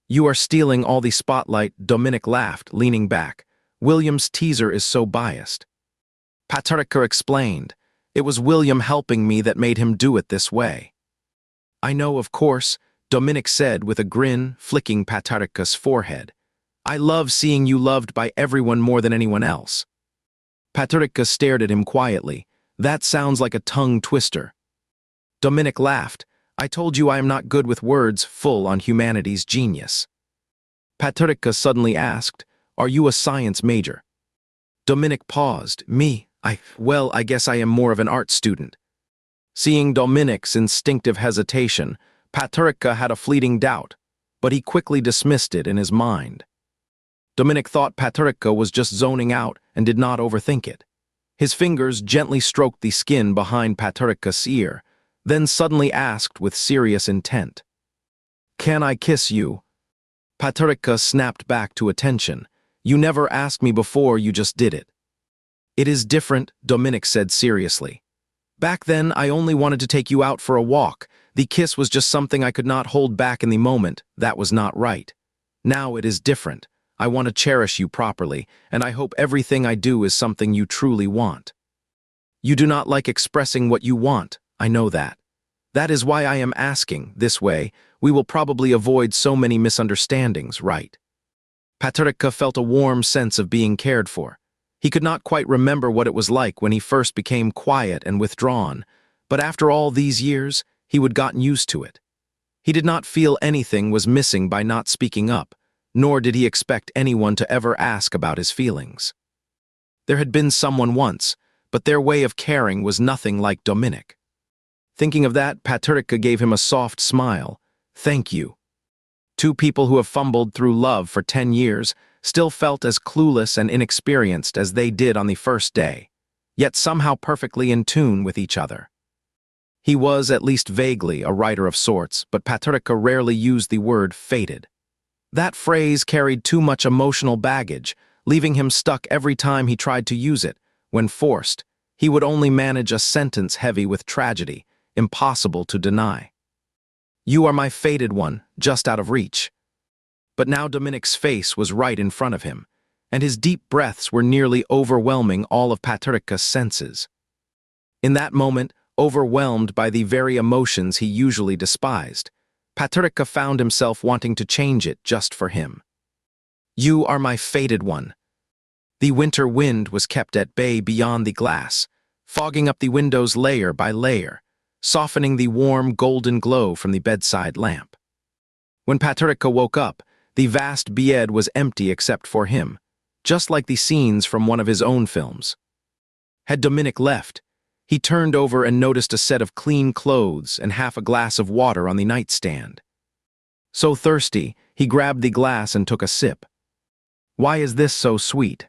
"You are stealing all the spotlight," Dominic laughed, leaning back. "William's teaser is so biased." Patricia explained, "It was William helping me that made him do it this way." "I know, of course," Dominic said with a grin, flicking Patricia's forehead. "I love seeing you loved by everyone more than anyone else." Patricia stared at him quietly. "That sounds like a tongue twister." Dominic laughed. "I told you I am not good with words full on humanity's genius." Patricia suddenly asked, "Are you a science major?" Dominic paused. "Me? Well, I guess I am more of an art student." Seeing Dominic's instinctive hesitation, Patricia had a fleeting doubt, but he quickly dismissed it in his mind. Dominic thought Patricia was just zoning out and did not overthink it. His fingers gently stroked the skin behind Patricia's ear, then suddenly asked with serious intent, "Can I kiss you?" Patricia snapped back to attention. "You never asked me before, you just did it." "It is different," Dominic said seriously. "Back then, I only wanted to take you out for a walk. The kiss was just something I could not hold back in the moment. That was not right. Now it is different. I want to cherish you properly, and I hope everything I do is something you truly want." "You do not like expressing what you want, I know that. That is why I am asking. This way, we will probably avoid so many misunderstandings, right?" Patricia felt a warm sense of being cared for. He could not quite remember what it was like when he first became quiet and withdrawn, but after all these years, he would gotten used to it. He did not feel anything was missing by not speaking up, nor did he expect anyone to ever ask about his feelings. There had been someone once, but their way of caring was nothing like Dominic. Thinking of that, Patricia gave him a soft smile. Thank you. Two people who have fumbled through love for 10 years still felt as clueless and inexperienced as they did on the first day, yet somehow perfectly in tune with each other. He was, at least vaguely, a writer of sorts, but Patricia rarely used the word fated. That phrase carried too much emotional baggage, leaving him stuck every time he tried to use it. When forced, he would only manage a sentence heavy with tragedy, impossible to deny. You are my fated one, just out of reach. But now Dominic's face was right in front of him, and his deep breaths were nearly overwhelming all of Patricia's senses. In that moment, overwhelmed by the very emotions he usually despised, Patricia found himself wanting to change it just for him. You are my fated one. The winter wind was kept at bay beyond the glass, fogging up the windows layer by layer, softening the warm golden glow from the bedside lamp. When Patricia woke up, the vast bed was empty except for him, just like the scenes from one of his own films. Had Dominic left, he turned over and noticed a set of clean clothes and half a glass of water on the nightstand. So thirsty, he grabbed the glass and took a sip. Why is this so sweet?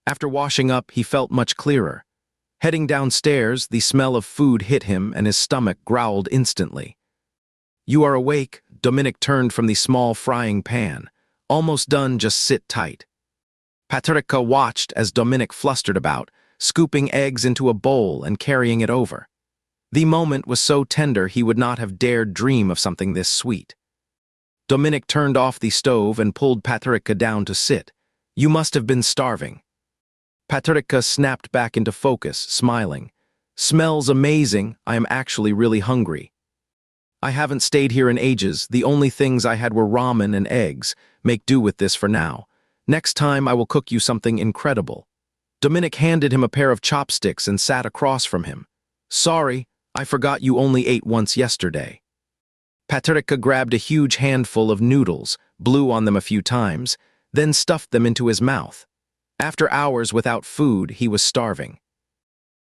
After washing up, he felt much clearer. Heading downstairs, the smell of food hit him and his stomach growled instantly. You are awake, Dominic turned from the small frying pan. Almost done, just sit tight. Patricia watched as Dominic flustered about, scooping eggs into a bowl and carrying it over. The moment was so tender he would not have dared dream of something this sweet. Dominic turned off the stove and pulled Patricia down to sit. You must have been starving. Patricia snapped back into focus, smiling. Smells amazing, I am actually really hungry. I haven't stayed here in ages, the only things I had were ramen and eggs. Make do with this for now. Next time I will cook you something incredible. Dominic handed him a pair of chopsticks and sat across from him. Sorry, I forgot you only ate once yesterday. Patricia grabbed a huge handful of noodles, blew on them a few times, then stuffed them into his mouth. After hours without food, he was starving.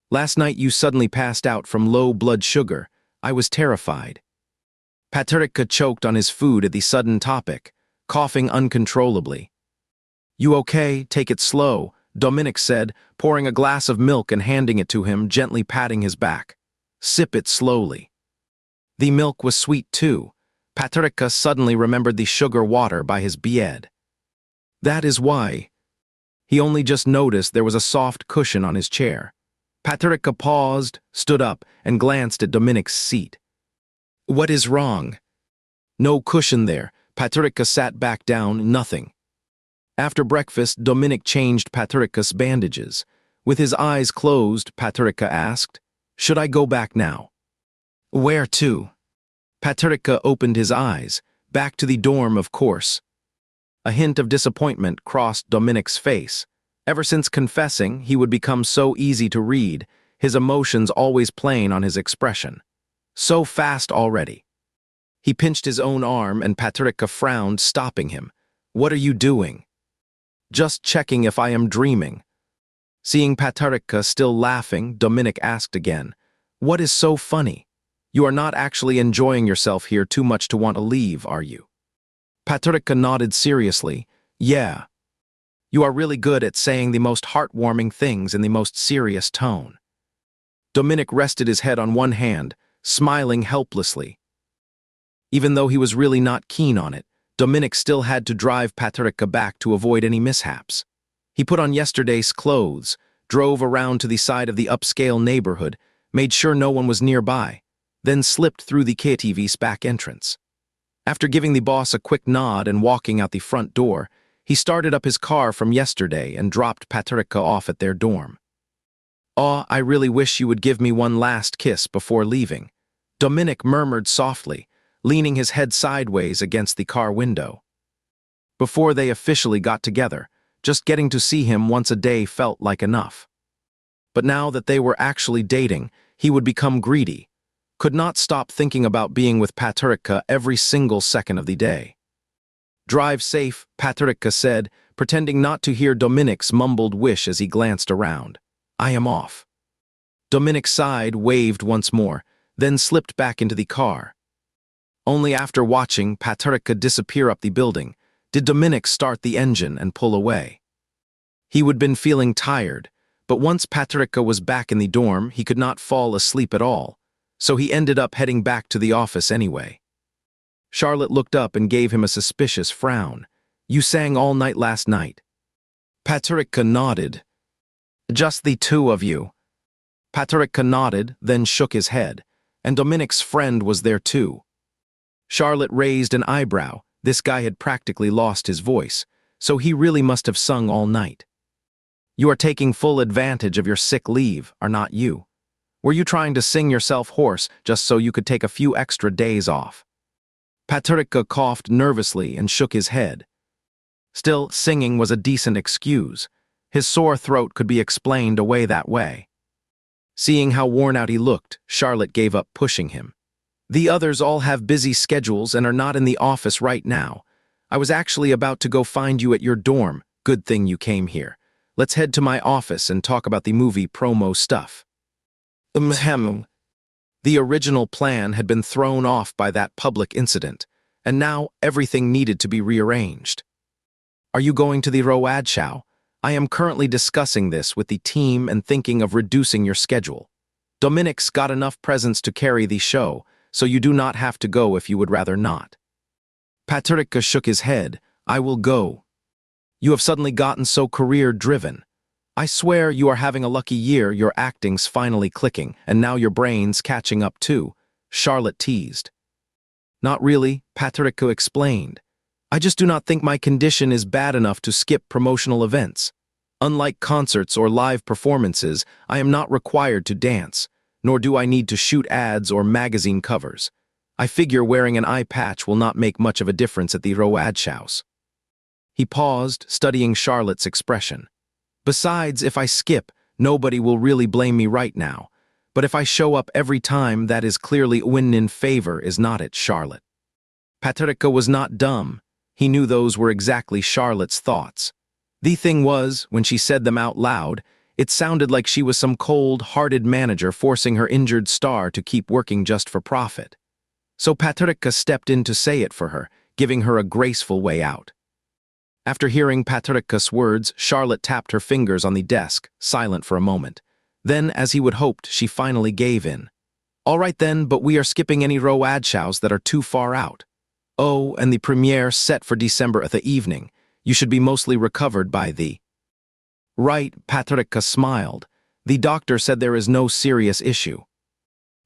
Last night you suddenly passed out from low blood sugar. I was terrified. Patricia choked on his food at the sudden topic, coughing uncontrollably. You okay? Take it slow, Dominic said, pouring a glass of milk and handing it to him, gently patting his back. Sip it slowly. The milk was sweet too. Patricia suddenly remembered the sugar water by his bed. That is why. He only just noticed there was a soft cushion on his chair. Patricia paused, stood up, and glanced at Dominic's seat. What is wrong? No cushion there. Patricia sat back down, nothing. After breakfast, Dominic changed Patricia's bandages. With his eyes closed, Patricia asked, Should I go back now? Where to? Patricia opened his eyes. Back to the dorm, of course. A hint of disappointment crossed Dominic's face. Ever since confessing, he would become so easy to read, his emotions always plain on his expression. So fast already. He pinched his own arm and Patricia frowned, stopping him. What are you doing? Just checking if I am dreaming. Seeing Patricia still laughing, Dominic asked again, What is so funny? You are not actually enjoying yourself here too much to want to leave, are you? Patricia nodded seriously. Yeah. You are really good at saying the most heartwarming things in the most serious tone. Dominic rested his head on one hand, smiling helplessly. Even though he was really not keen on it, Dominic still had to drive Patricia back to avoid any mishaps. He put on yesterday's clothes, drove around to the side of the upscale neighborhood, made sure no one was nearby, then slipped through the KTV's back entrance. After giving the boss a quick nod and walking out the front door, he started up his car from yesterday and dropped Patricia off at their dorm. Oh, I really wish you would give me one last kiss before leaving, Dominic murmured softly, leaning his head sideways against the car window. before they officially got together. Just getting to see him once a day felt like enough. But now that they were actually dating, he would become greedy. Could not stop thinking about being with Patricia every single second of the day. "Drive safe," Patricia said, pretending not to hear Dominic's mumbled wish as he glanced around. "I am off." Dominic sighed, waved once more, then slipped back into the car. Only after watching Patricia disappear up the building did Dominic start the engine and pull away. He would been feeling tired, but once Patricia was back in the dorm, he could not fall asleep at all, so he ended up heading back to the office anyway. Charlotte looked up and gave him a suspicious frown. "You sang all night last night?" Patricia nodded. "Just the two of you?" Patricia nodded, then shook his head, and Dominic's friend was there too. Charlotte raised an eyebrow. This guy had practically lost his voice, so he really must have sung all night. "You are taking full advantage of your sick leave, are not you? Were you trying to sing yourself hoarse just so you could take a few extra days off?" Patricia coughed nervously and shook his head. Still, singing was a decent excuse. His sore throat could be explained away that way. Seeing how worn out he looked, Charlotte gave up pushing him. "The others all have busy schedules and are not in the office right now. I was actually about to go find you at your dorm. Good thing you came here. Let's head to my office and talk about the movie promo stuff." The original plan had been thrown off by that public incident, and now everything needed to be rearranged. "Are you going to the Roadshow? I am currently discussing this with the team and thinking of reducing your schedule. Dominic's got enough presents to carry the show, so you do not have to go if you would rather not." Patricia shook his head. "I will go. You have suddenly gotten so career-driven. I swear you are having a lucky year, your acting's finally clicking, and now your brain's catching up too," Charlotte teased. "Not really," Patricia explained. "I just do not think my condition is bad enough to skip promotional events. Unlike concerts or live performances, I am not required to dance, nor do I need to shoot ads or magazine covers. I figure wearing an eye patch will not make much of a difference at the Roadshows." He paused, studying Charlotte's expression. "Besides, if I skip, nobody will really blame me right now. But if I show up every time, that is clearly win in favor, is not it, Charlotte?" Patricia was not dumb. He knew those were exactly Charlotte's thoughts. The thing was, when she said them out loud, it sounded like she was some cold-hearted manager forcing her injured star to keep working just for profit. So Patricia stepped in to say it for her, giving her a graceful way out. After hearing Patricia's words, Charlotte tapped her fingers on the desk, silent for a moment. Then, as he would hoped, she finally gave in. "All right then, but we are skipping any Roadshows that are too far out. Oh, and the premiere set for December at the evening. You should be mostly recovered by the—" "Right," Patricia smiled. "The doctor said there is no serious issue.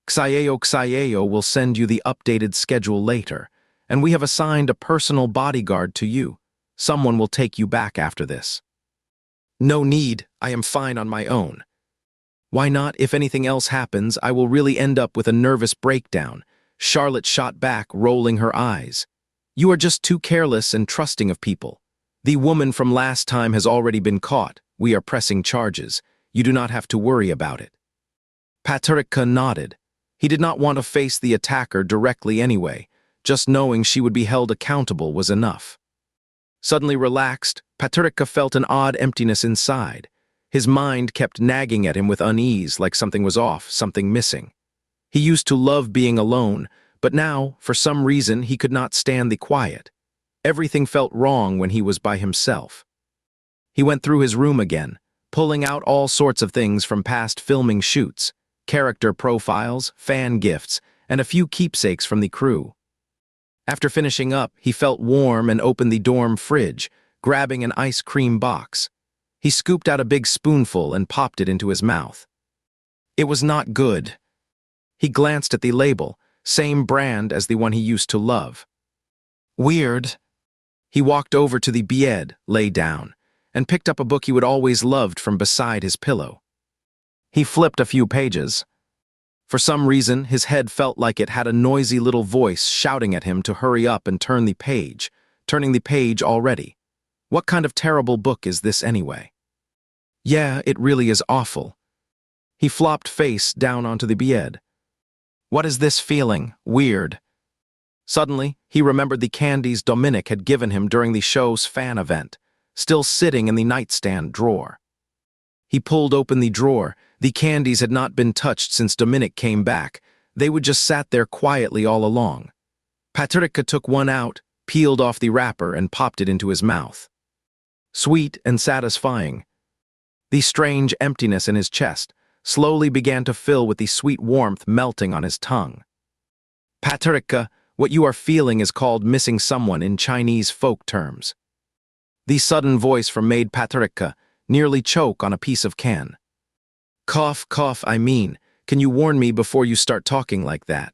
Xiao will send you the updated schedule later, and we have assigned a personal bodyguard to you. Someone will take you back after this." "No need, I am fine on my own." "Why not? If anything else happens, I will really end up with a nervous breakdown." Charlotte shot back, rolling her eyes. "You are just too careless and trusting of people. The woman from last time has already been caught. We are pressing charges. You do not have to worry about it." Patricia nodded. He did not want to face the attacker directly anyway. Just knowing she would be held accountable was enough. Suddenly relaxed, Patricia felt an odd emptiness inside. His mind kept nagging at him with unease, like something was off, something missing. He used to love being alone, but now, for some reason, he could not stand the quiet. Everything felt wrong when he was by himself. He went through his room again, pulling out all sorts of things from past filming shoots, character profiles, fan gifts, and a few keepsakes from the crew. After finishing up, he felt warm and opened the dorm fridge, grabbing an ice cream box. He scooped out a big spoonful and popped it into his mouth. It was not good. He glanced at the label, same brand as the one he used to love. Weird. He walked over to the bed, lay down, and picked up a book he would always loved from beside his pillow. He flipped a few pages. For some reason, his head felt like it had a noisy little voice shouting at him to hurry up and turn the page. turning the page already. What kind of terrible book is this anyway? Yeah, it really is awful. He flopped face down onto the bed. What is this feeling? Weird. Suddenly, he remembered the candies Dominic had given him during the show's fan event, still sitting in the nightstand drawer. He pulled open the drawer. The candies had not been touched since Dominic came back. They would just sat there quietly all along. Patricia took one out, peeled off the wrapper, and popped it into his mouth. Sweet and satisfying. The strange emptiness in his chest slowly began to fill with the sweet warmth melting on his tongue. Patricia, what you are feeling is called missing someone in Chinese folk terms. The sudden voice from made Patricia nearly choke on a piece of can. Cough, cough, I mean, can you warn me before you start talking like that?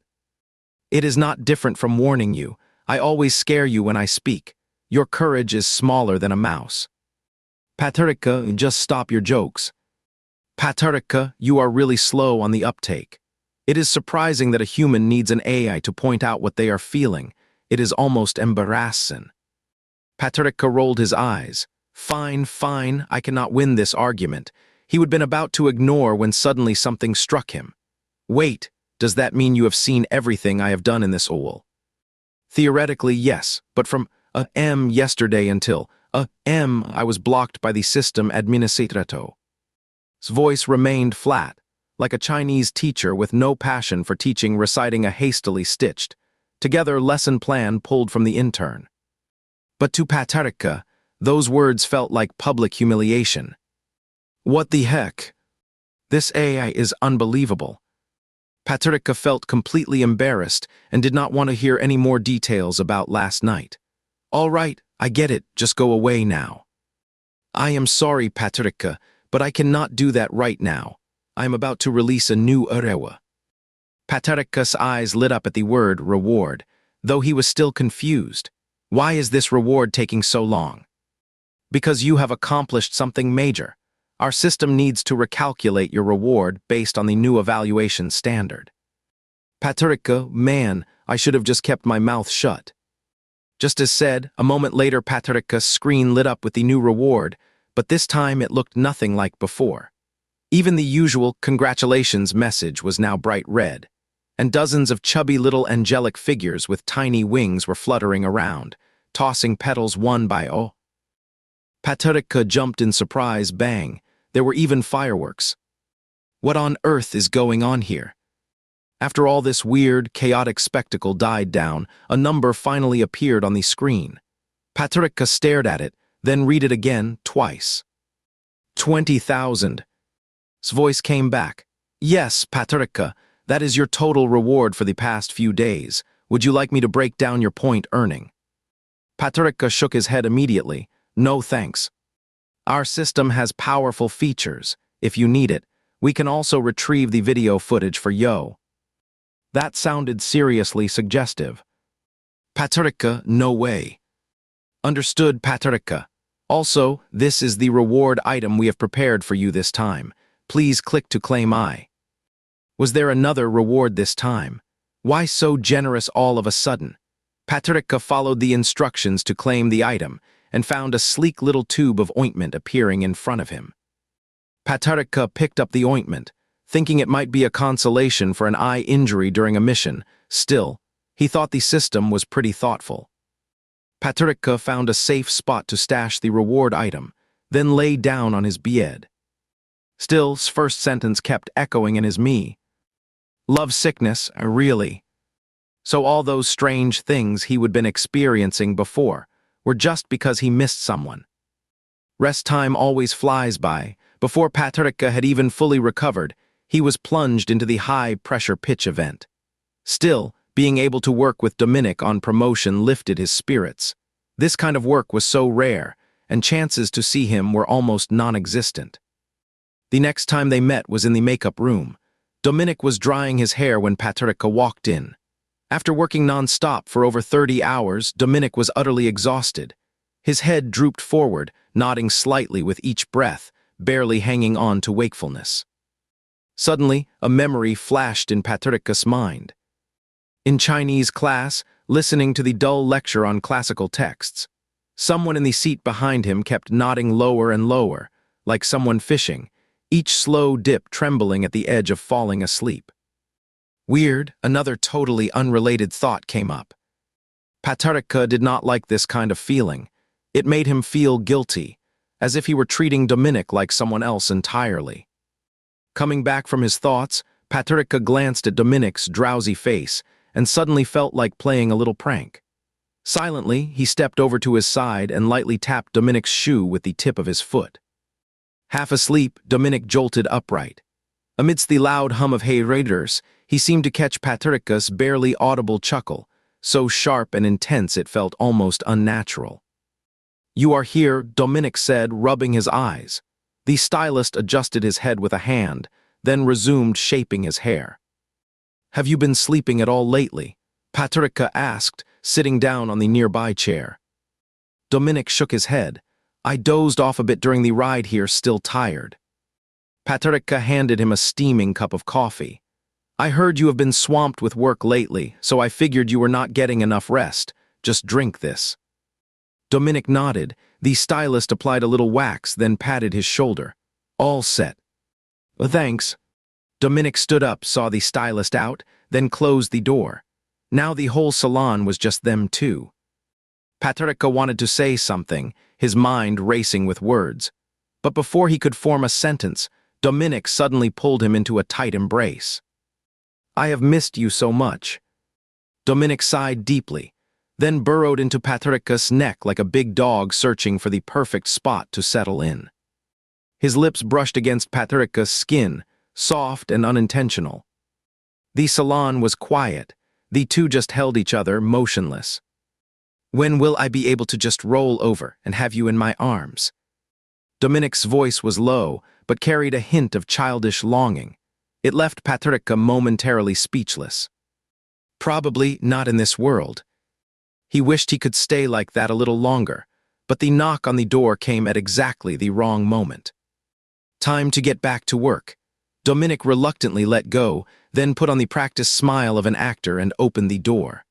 It is not different from warning you. I always scare you when I speak. Your courage is smaller than a mouse. Patricia, just stop your jokes. Patricia, you are really slow on the uptake. It is surprising that a human needs an AI to point out what they are feeling. It is almost embarrassing. Patricia rolled his eyes. Fine, fine, I cannot win this argument. He would have been about to ignore when suddenly something struck him. Wait, does that mean you have seen everything I have done in this owl? Theoretically, yes, but from a.m. yesterday until a.m. I was blocked by the system administrator. His voice remained flat, like a Chinese teacher with no passion for teaching reciting a hastily stitched, together lesson plan pulled from the intern. But to Patricia, those words felt like public humiliation. What the heck? This AI is unbelievable. Patricia felt completely embarrassed and did not want to hear any more details about last night. All right, I get it, just go away now. I am sorry, Patricia, but I cannot do that right now. I am about to release a new arewa. Patricia's eyes lit up at the word reward, though he was still confused. Why is this reward taking so long? Because you have accomplished something major. Our system needs to recalculate your reward based on the new evaluation standard. Patricia, man, I should have just kept my mouth shut. Just as said, a moment later Patricia's screen lit up with the new reward, but this time it looked nothing like before. Even the usual congratulations message was now bright red, and dozens of chubby little angelic figures with tiny wings were fluttering around, tossing petals one by oh. Patricia jumped in surprise, bang. There were even fireworks. What on earth is going on here? After all this weird, chaotic spectacle died down, a number finally appeared on the screen. Patricia stared at it, then read it again, twice. 20,000. His voice came back. Yes, Patricia, that is your total reward for the past few days. Would you like me to break down your point earning? Patricia shook his head immediately. No thanks. Our system has powerful features. If you need it, we can also retrieve the video footage for Yo. That sounded seriously suggestive. Patricia, no way. Understood, Patricia. Also, this is the reward item we have prepared for you this time. Please click to claim I. Was there another reward this time? Why so generous all of a sudden? Patricia followed the instructions to claim the item and found a sleek little tube of ointment appearing in front of him. Patricia picked up the ointment, thinking it might be a consolation for an eye injury during a mission. Still, he thought the system was pretty thoughtful. Patricia found a safe spot to stash the reward item, then lay down on his bed. Still, his first sentence kept echoing in his me. Love sickness, really. So all those strange things he would been experiencing before were just because he missed someone. Rest time always flies by. Before Patricia had even fully recovered, he was plunged into the high-pressure pitch event. Still, being able to work with Dominic on promotion lifted his spirits. This kind of work was so rare, and chances to see him were almost non-existent. The next time they met was in the makeup room. Dominic was drying his hair when Patricia walked in. After working non-stop for over 30 hours, Dominic was utterly exhausted. His head drooped forward, nodding slightly with each breath, barely hanging on to wakefulness. Suddenly, a memory flashed in Patricia's mind. In Chinese class, listening to the dull lecture on classical texts. Someone in the seat behind him kept nodding lower and lower, like someone fishing, each slow dip trembling at the edge of falling asleep. Weird, another totally unrelated thought came up. Patarika did not like this kind of feeling. It made him feel guilty, as if he were treating Dominic like someone else entirely. Coming back from his thoughts, Patarika glanced at Dominic's drowsy face and suddenly felt like playing a little prank. Silently, he stepped over to his side and lightly tapped Dominic's shoe with the tip of his foot. Half asleep, Dominic jolted upright. Amidst the loud hum of hay raiders, he seemed to catch Patarika's barely audible chuckle, so sharp and intense it felt almost unnatural. "You are here," Dominic said, rubbing his eyes. The stylist adjusted his head with a hand, then resumed shaping his hair. "Have you been sleeping at all lately?" Patarika asked, sitting down on the nearby chair. Dominic shook his head. "I dozed off a bit during the ride here, still tired." Patarika handed him a steaming cup of coffee. "I heard you have been swamped with work lately, so I figured you were not getting enough rest. Just drink this." Dominic nodded. The stylist applied a little wax, then patted his shoulder. "All set." "Thanks." Dominic stood up, saw the stylist out, then closed the door. Now the whole salon was just them two. Patarika wanted to say something, his mind racing with words. But before he could form a sentence, Dominic suddenly pulled him into a tight embrace. "I have missed you so much." Dominic sighed deeply, then burrowed into Patarika's neck like a big dog searching for the perfect spot to settle in. His lips brushed against Patarika's skin, soft and unintentional. The salon was quiet. The two just held each other, motionless. "When will I be able to just roll over and have you in my arms?" Dominic's voice was low, but carried a hint of childish longing. It left Patarika momentarily speechless. Probably not in this world. He wished he could stay like that a little longer, but the knock on the door came at exactly the wrong moment. Time to get back to work. Dominic reluctantly let go, then put on the practiced smile of an actor and opened the door.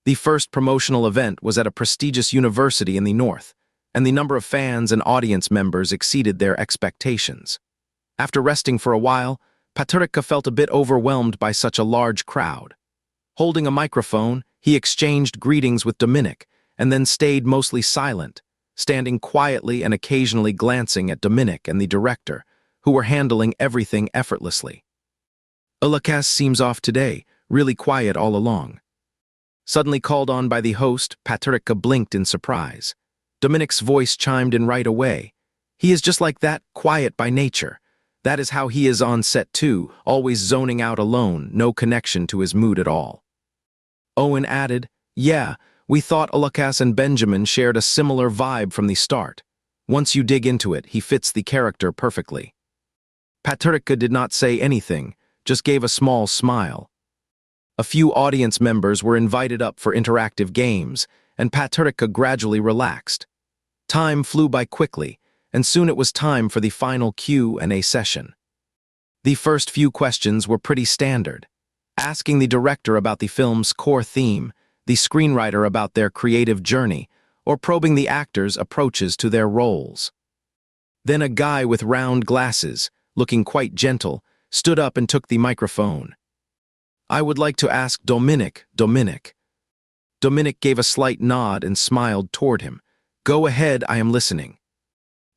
The first promotional event was at a prestigious university in the north, and the number of fans and audience members exceeded their expectations. After resting for a while, Patarika felt a bit overwhelmed by such a large crowd. Holding a microphone, he exchanged greetings with Dominic, and then stayed mostly silent, standing quietly and occasionally glancing at Dominic and the director, who were handling everything effortlessly. "Ulakas seems off today, really quiet all along." Suddenly called on by the host, Patarika blinked in surprise. Dominic's voice chimed in right away. "He is just like that, quiet by nature. That is how he is on set too, always zoning out alone, no connection to his mood at all." Owen added, "Yeah, we thought Ulakas and Benjamin shared a similar vibe from the start. Once you dig into it, he fits the character perfectly." Patarika did not say anything, just gave a small smile. A few audience members were invited up for interactive games, and Patarika gradually relaxed. Time flew by quickly, and soon it was time for the final Q&A session. The first few questions were pretty standard, asking the director about the film's core theme, the screenwriter about their creative journey, or probing the actors' approaches to their roles. Then a guy with round glasses, looking quite gentle, stood up and took the microphone. "I would like to ask Dominic." Dominic gave a slight nod and smiled toward him. "Go ahead, I am listening."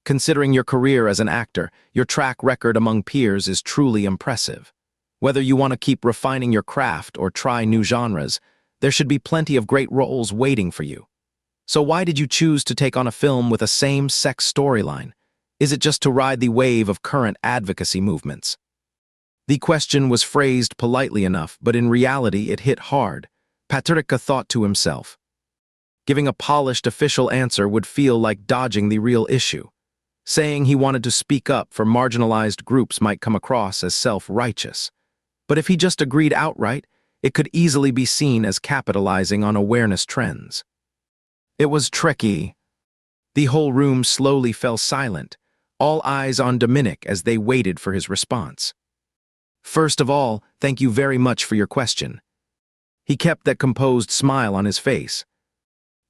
Considering your career as an actor, your track record among peers is truly impressive. Whether you want to keep refining your craft or try new genres, there should be plenty of great roles waiting for you. So why did you choose to take on a film with a same-sex storyline? Is it just to ride the wave of current advocacy movements? The question was phrased politely enough, but in reality it hit hard. Patarika thought to himself. Giving a polished official answer would feel like dodging the real issue. Saying he wanted to speak up for marginalized groups might come across as self-righteous. But if he just agreed outright, it could easily be seen as capitalizing on awareness trends. It was tricky. The whole room slowly fell silent, all eyes on Dominic as they waited for his response. "First of all, thank you very much for your question." He kept that composed smile on his face.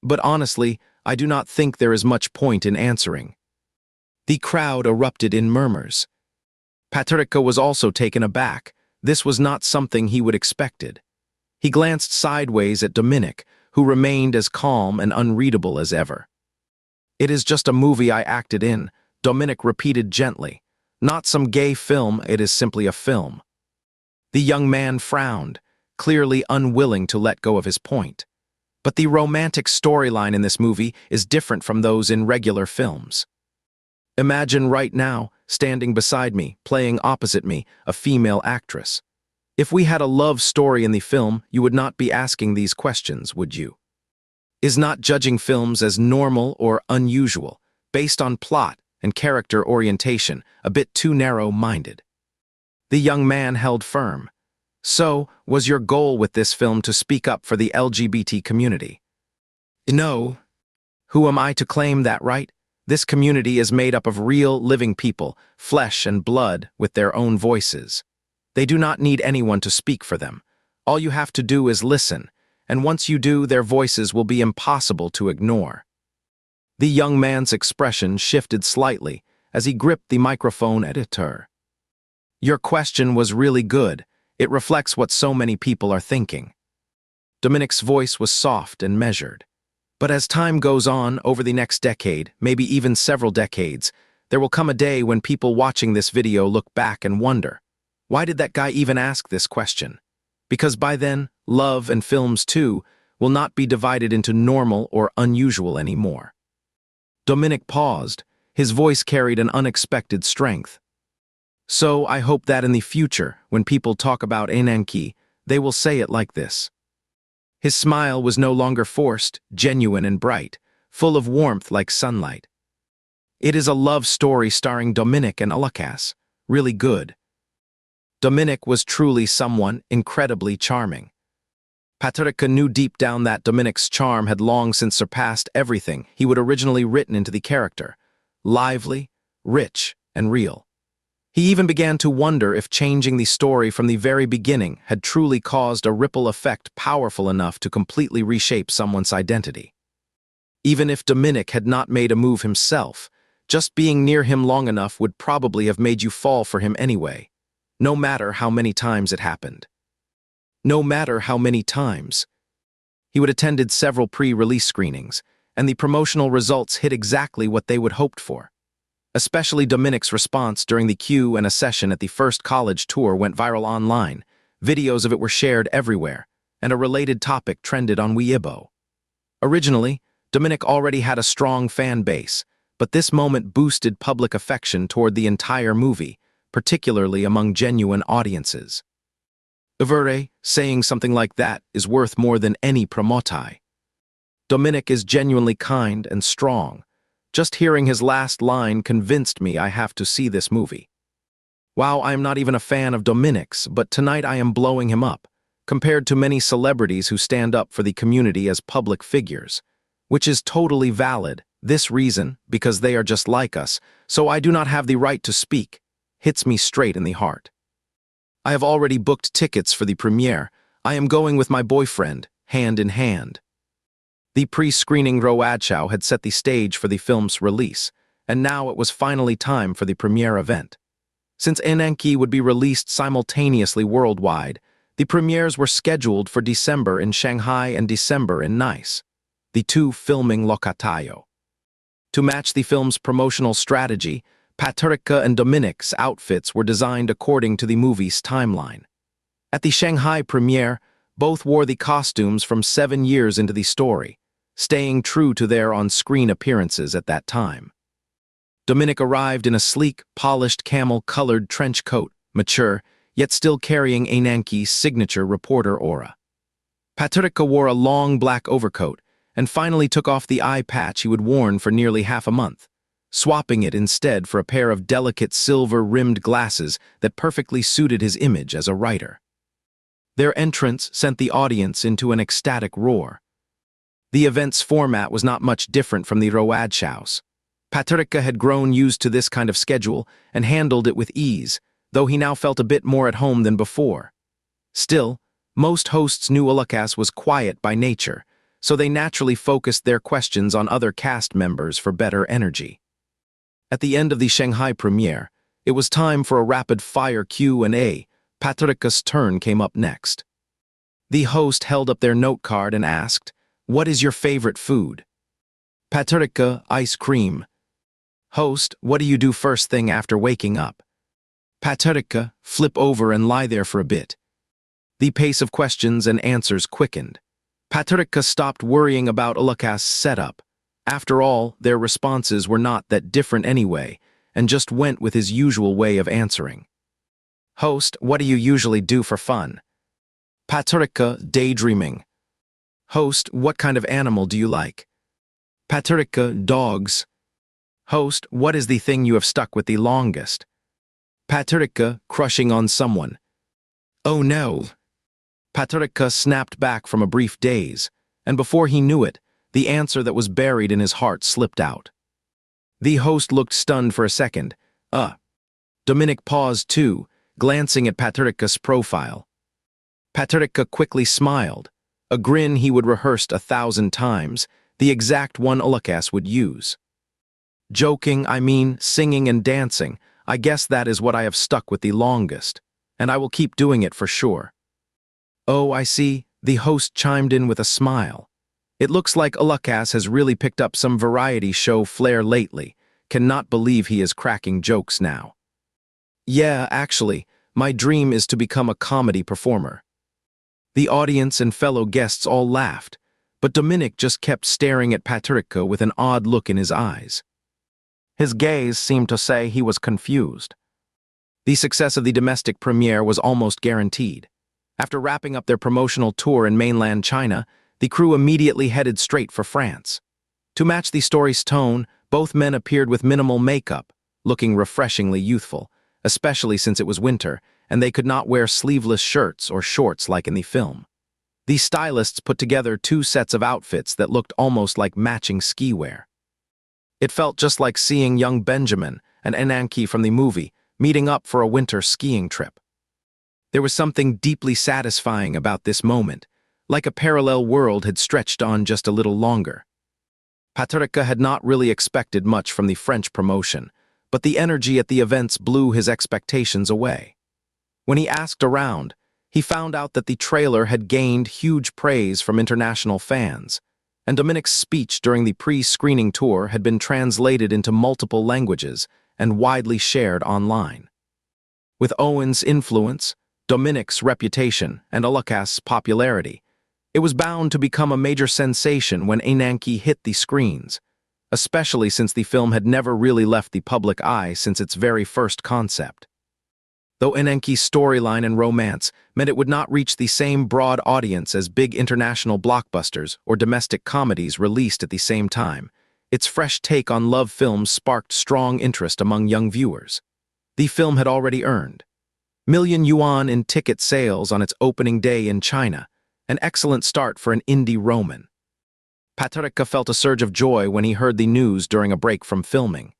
But honestly, I do not think there is much point in answering. The crowd erupted in murmurs. Patrica was also taken aback. This was not something he would expected. He glanced sideways at Dominic, who remained as calm and unreadable as ever. "It is just a movie I acted in," Dominic repeated gently. "Not some gay film, it is simply a film." The young man frowned, clearly unwilling to let go of his point. But the romantic storyline in this movie is different from those in regular films. Imagine right now, standing beside me, playing opposite me, a female actress. If we had a love story in the film, you would not be asking these questions, would you? Is not judging films as normal or unusual, based on plot and character orientation, a bit too narrow-minded? The young man held firm. "So, was your goal with this film to speak up for the LGBT community?" "No. Who am I to claim that right? This community is made up of real, living people, flesh and blood, with their own voices. They do not need anyone to speak for them. All you have to do is listen, and once you do, their voices will be impossible to ignore." The young man's expression shifted slightly as he gripped the microphone at her. "Your question was really good. It reflects what so many people are thinking." Dominic's voice was soft and measured. "But as time goes on, over the next decade, maybe even several decades, there will come a day when people watching this video look back and wonder, why did that guy even ask this question? Because by then, love and films too will not be divided into normal or unusual anymore." Dominic paused. His voice carried an unexpected strength. "So I hope that in the future, when people talk about Enanki, they will say it like this." His smile was no longer forced, genuine and bright, full of warmth like sunlight. "It is a love story starring Dominic and Alakas. Really good." Dominic was truly someone incredibly charming. Patrica knew deep down that Dominic's charm had long since surpassed everything he would originally written into the character. Lively, rich, and real. He even began to wonder if changing the story from the very beginning had truly caused a ripple effect powerful enough to completely reshape someone's identity. Even if Dominic had not made a move himself, just being near him long enough would probably have made you fall for him anyway, no matter how many times it happened. No matter how many times. He would attended several pre-release screenings, and the promotional results hit exactly what they would hoped for. Especially Dominic's response during the queue and a session at the first college tour went viral online. Videos of it were shared everywhere, and a related topic trended on Weibo. Originally, Dominic already had a strong fan base, but this moment boosted public affection toward the entire movie, particularly among genuine audiences. Ivere, saying something like that is worth more than any promotai. Dominic is genuinely kind and strong. Just hearing his last line convinced me I have to see this movie. Wow, I am not even a fan of Dominic's, but tonight I am blowing him up, compared to many celebrities who stand up for the community as public figures, which is totally valid. This reason, because they are just like us, so I do not have the right to speak, hits me straight in the heart. I have already booked tickets for the premiere. I am going with my boyfriend, hand in hand. The pre-screening roadshow had set the stage for the film's release, and now it was finally time for the premiere event. Since Enanki would be released simultaneously worldwide, the premieres were scheduled for December in Shanghai and December in Nice, the two filming locatayo. To match the film's promotional strategy, Patrica and Dominic's outfits were designed according to the movie's timeline. At the Shanghai premiere, both wore the costumes from 7 years into the story, staying true to their on-screen appearances at that time. Dominic arrived in a sleek, polished camel-colored trench coat, mature, yet still carrying Enanki's signature reporter aura. Patrica wore a long black overcoat and finally took off the eye patch he would worn for nearly half a month, swapping it instead for a pair of delicate silver-rimmed glasses that perfectly suited his image as a writer. Their entrance sent the audience into an ecstatic roar. The event's format was not much different from the roadshows. Patrica had grown used to this kind of schedule and handled it with ease, though he now felt a bit more at home than before. Still, Most hosts knew Ulakas was quiet by nature, so they naturally focused their questions on other cast members for better energy. At the end of the Shanghai premiere, it was time for a rapid-fire Q&A. Patrika's turn came up next. The host held up their note card and asked, "What is your favorite food?" Patrika, ice cream. Host, what do you do first thing after waking up? Patrika, flip over and lie there for a bit. The pace of questions and answers quickened. Patrika stopped worrying about Ulakas' setup. After all, their responses were not that different anyway, and just went with his usual way of answering. Host, what do you usually do for fun? Patrika, daydreaming. Host, what kind of animal do you like? Patrika, dogs. Host, what is the thing you have stuck with the longest? Patrika, crushing on someone. Oh no! Patrika snapped back from a brief daze, and before he knew it, the answer that was buried in his heart slipped out. The host looked stunned for a second. Dominic paused too, glancing at Patrika's profile. Patrika quickly smiled, a grin he would rehearsed 1,000 times, the exact one Ulakas would use. Joking, I mean, singing and dancing, I guess that is what I have stuck with the longest, and I will keep doing it for sure. Oh, I see, the host chimed in with a smile. It looks like Ulakas has really picked up some variety show flair lately. Cannot believe he is cracking jokes now. Yeah, actually, my dream is to become a comedy performer. The audience and fellow guests all laughed, but Dominic just kept staring at Patrika with an odd look in his eyes. His gaze seemed to say he was confused. The success of the domestic premiere was almost guaranteed. After wrapping up their promotional tour in mainland China, the crew immediately headed straight for France. To match the story's tone, both men appeared with minimal makeup, looking refreshingly youthful, especially since it was winter, and they could not wear sleeveless shirts or shorts like in the film. The stylists put together 2 sets of outfits that looked almost like matching ski wear. It felt just like seeing young Benjamin and Ananki from the movie meeting up for a winter skiing trip. There was something deeply satisfying about this moment, like a parallel world had stretched on just a little longer. Patrika had not really expected much from the French promotion, but the energy at the events blew his expectations away. When he asked around, he found out that the trailer had gained huge praise from international fans, and Dominic's speech during the pre-screening tour had been translated into multiple languages and widely shared online. With Owen's influence, Dominic's reputation, and Ulakas' popularity, it was bound to become a major sensation when Ananki hit the screens, especially since the film had never really left the public eye since its very first concept. Though Ananki's storyline and romance meant it would not reach the same broad audience as big international blockbusters or domestic comedies released at the same time, its fresh take on love films sparked strong interest among young viewers. The film had already earned million yuan in ticket sales on its opening day in China, an excellent start for an indie Roman. Patrika felt a surge of joy when he heard the news during a break from filming.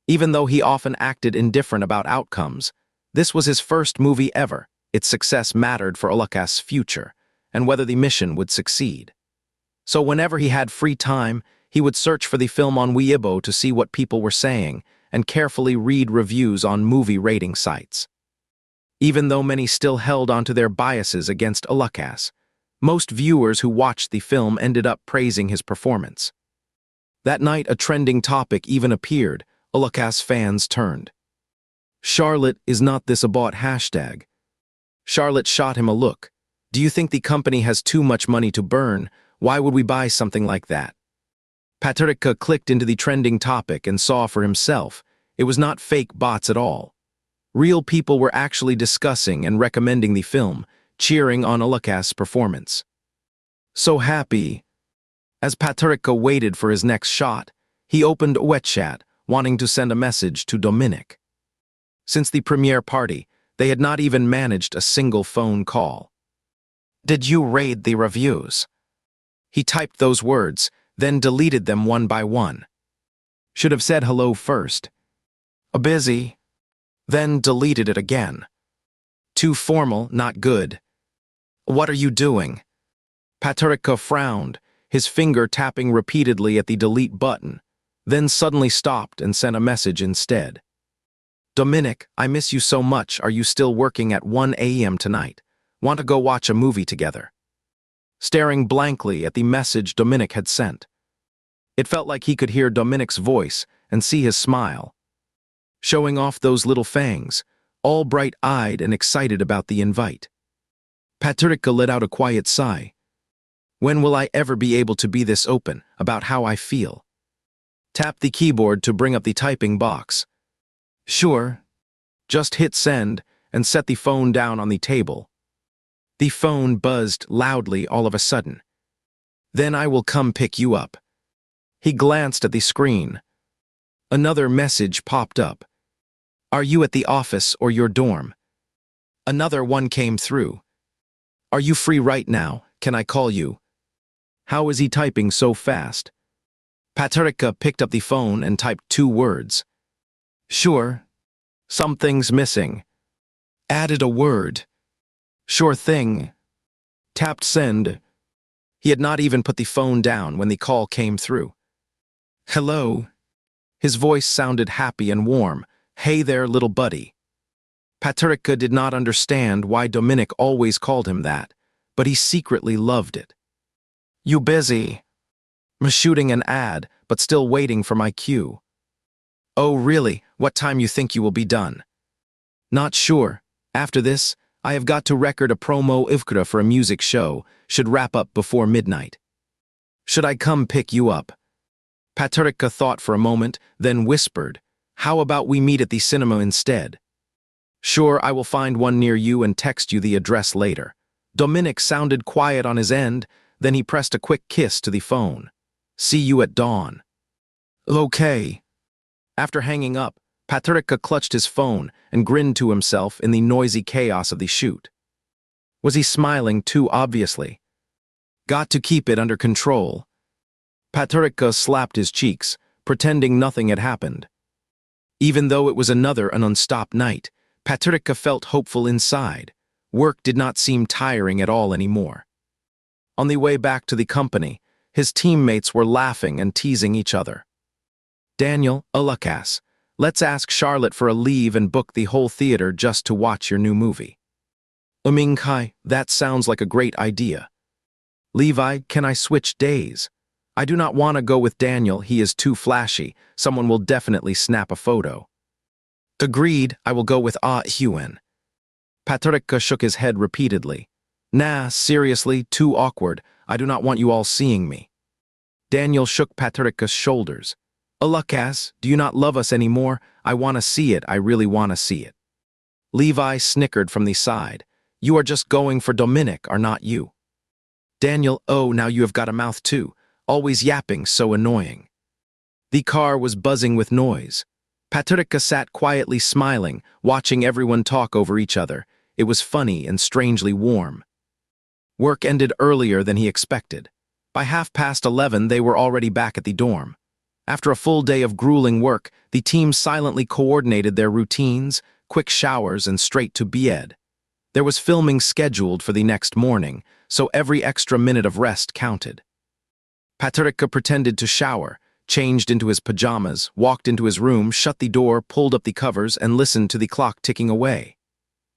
Even though he often acted indifferent about outcomes, this was his first movie ever. Its success mattered for Ulakas' future, and whether the mission would succeed. So whenever he had free time, he would search for the film on Weibo to see what people were saying, and carefully read reviews on movie rating sites. Even though many still held onto their biases against Ulakas, most viewers who watched the film ended up praising his performance. That night, a trending topic even appeared. Ulakas fans turned. Charlotte, is not this a bought hashtag? Charlotte shot him a look. Do you think the company has too much money to burn? Why would we buy something like that? Patrika clicked into the trending topic and saw for himself. It was not fake bots at all. Real people were actually discussing and recommending the film, cheering on Ulakas' performance. So happy. As Patrika waited for his next shot, he opened WeChat, wanting to send a message to Dominic. Since the premiere party, they had not even managed a single phone call. Did you read the reviews? He typed those words, then deleted them one by one. Should have said hello first. Busy. Then deleted it again. Too formal, not good. What are you doing? Patrica frowned, his finger tapping repeatedly at the delete button, then suddenly stopped and sent a message instead. Dominic, I miss you so much. Are you still working at 1 a.m. tonight? Want to go watch a movie together? Staring blankly at the message Dominic had sent. It felt like he could hear Dominic's voice and see his smile, showing off those little fangs, all bright-eyed and excited about the invite. Patrica let out a quiet sigh. When will I ever be able to be this open about how I feel? Tap the keyboard to bring up the typing box. Sure. Just hit send and set the phone down on the table. The phone buzzed loudly all of a sudden. Then I will come pick you up. He glanced at the screen. Another message popped up. Are you at the office or your dorm? Another one came through. Are you free right now? Can I call you? How is he typing so fast? Patrica picked up the phone and typed 2 words. Sure. Something's missing. Added a word. Sure thing. Tapped send. He had not even put the phone down when the call came through. Hello. His voice sounded happy and warm. Hey there, little buddy. Patrica did not understand why Dominic always called him that, but he secretly loved it. You busy? I'm shooting an ad, but still waiting for my cue. Oh really? What time you think you will be done? Not sure. After this, I have got to record a promo ivkra for a music show, should wrap up before midnight. Should I come pick you up? Patrica thought for a moment, then whispered, how about we meet at the cinema instead? Sure, I will find one near you and text you the address later. Dominic sounded quiet on his end, then he pressed a quick kiss to the phone. See you at dawn. Okay. After hanging up, Patrica clutched his phone and grinned to himself in the noisy chaos of the shoot. Was he smiling too obviously? Got to keep it under control. Patrica slapped his cheeks, pretending nothing had happened. Even though it was another unstopped night, Patrica felt hopeful inside. Work did not seem tiring at all anymore. On the way back to the company, his teammates were laughing and teasing each other. Daniel, Lucas, let's ask Charlotte for a leave and book the whole theater just to watch your new movie. Umingkai, that sounds like a great idea. Levi, can I switch days? I do not want to go with Daniel, he is too flashy, someone will definitely snap a photo. Agreed, I will go with Huen. Patrica shook his head repeatedly. Nah, seriously, too awkward, I do not want you all seeing me. Daniel shook Patrica's shoulders. Lucas, do you not love us anymore? I want to see it, I really want to see it. Levi snickered from the side. You are just going for Dominic, are not you? Daniel, oh, now you have got a mouth too. Always yapping, so annoying. The car was buzzing with noise. Patrica sat quietly smiling, watching everyone talk over each other. It was funny and strangely warm. Work ended earlier than he expected. By 11:30, they were already back at the dorm. After a full day of grueling work, the team silently coordinated their routines, quick showers, and straight to bed. There was filming scheduled for the next morning, so every extra minute of rest counted. Patrica pretended to shower, changed into his pajamas, walked into his room, shut the door, pulled up the covers, and listened to the clock ticking away.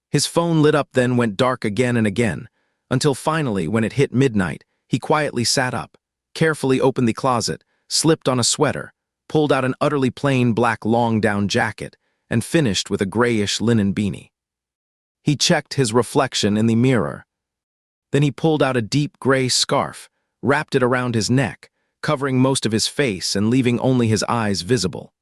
His phone lit up, then went dark again and again, until finally, when it hit midnight, he quietly sat up, carefully opened the closet, slipped on a sweater, pulled out an utterly plain black long-down jacket, and finished with a grayish linen beanie. He checked his reflection in the mirror. Then he pulled out a deep gray scarf, wrapped it around his neck, covering most of his face and leaving only his eyes visible.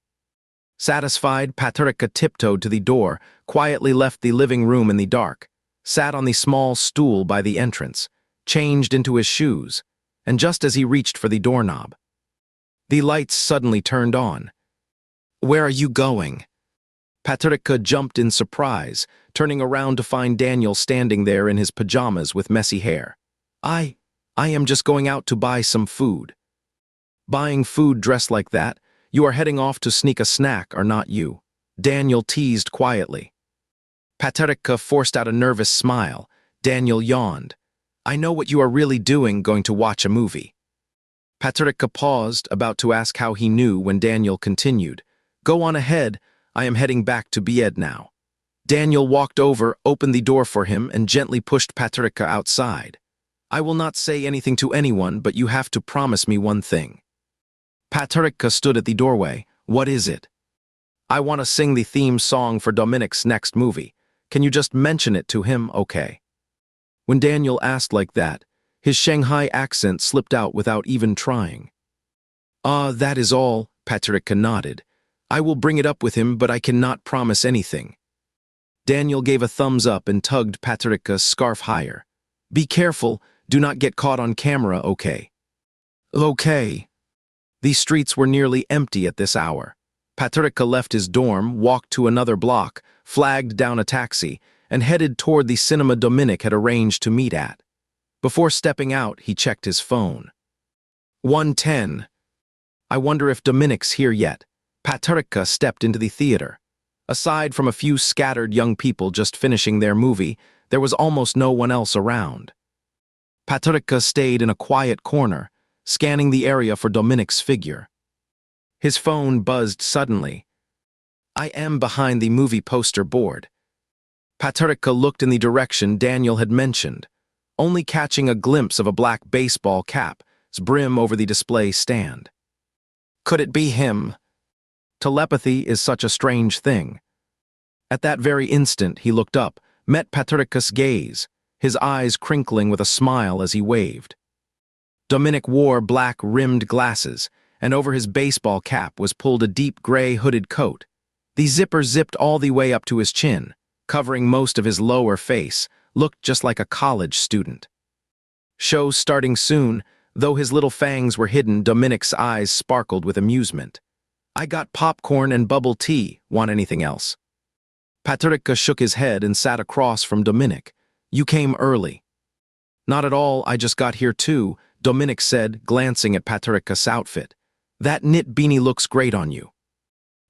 Satisfied, Patrica tiptoed to the door, quietly left the living room in the dark, sat on the small stool by the entrance, changed into his shoes, and just as he reached for the doorknob, the lights suddenly turned on. Where are you going? Patrica jumped in surprise, turning around to find Daniel standing there in his pajamas with messy hair. I am just going out to buy some food. Buying food dressed like that? You are heading off to sneak a snack, are not you? Daniel teased quietly. Patrica forced out a nervous smile. Daniel yawned. I know what you are really doing, going to watch a movie. Patricia paused, about to ask how he knew, when Daniel continued. Go on ahead, I am heading back to bed now. Daniel walked over, opened the door for him, and gently pushed Patricia outside. I will not say anything to anyone, but you have to promise me one thing. Patricia stood at the doorway. What is it? I want to sing the theme song for Dominic's next movie. Can you just mention it to him, okay? When Daniel asked like that, his Shanghai accent slipped out without even trying. That is all, Patricia nodded. I will bring it up with him, but I cannot promise anything. Daniel gave a thumbs up and tugged Patricia's scarf higher. Be careful, do not get caught on camera, okay? Okay. The streets were nearly empty at this hour. Patricia left his dorm, walked to another block, flagged down a taxi, and headed toward the cinema Dominic had arranged to meet at. Before stepping out, he checked his phone. 1:10. I wonder if Dominic's here yet. Patricia stepped into the theater. Aside from a few scattered young people just finishing their movie, there was almost no one else around. Patricia stayed in a quiet corner, scanning the area for Dominic's figure. His phone buzzed suddenly. I am behind the movie poster board. Patricia looked in the direction Daniel had mentioned, only catching a glimpse of a black baseball cap's brim over the display stand. Could it be him? Telepathy is such a strange thing. At that very instant, he looked up, met Patricia's gaze, his eyes crinkling with a smile as he waved. Dominic wore black-rimmed glasses, and over his baseball cap was pulled a deep gray hooded coat. The zipper zipped all the way up to his chin, covering most of his lower face, looked just like a college student. Show starting soon, though his little fangs were hidden, Dominic's eyes sparkled with amusement. I got popcorn and bubble tea, want anything else? Patricia shook his head and sat across from Dominic. You came early. Not at all, I just got here too, Dominic said, glancing at Patricia's outfit. That knit beanie looks great on you.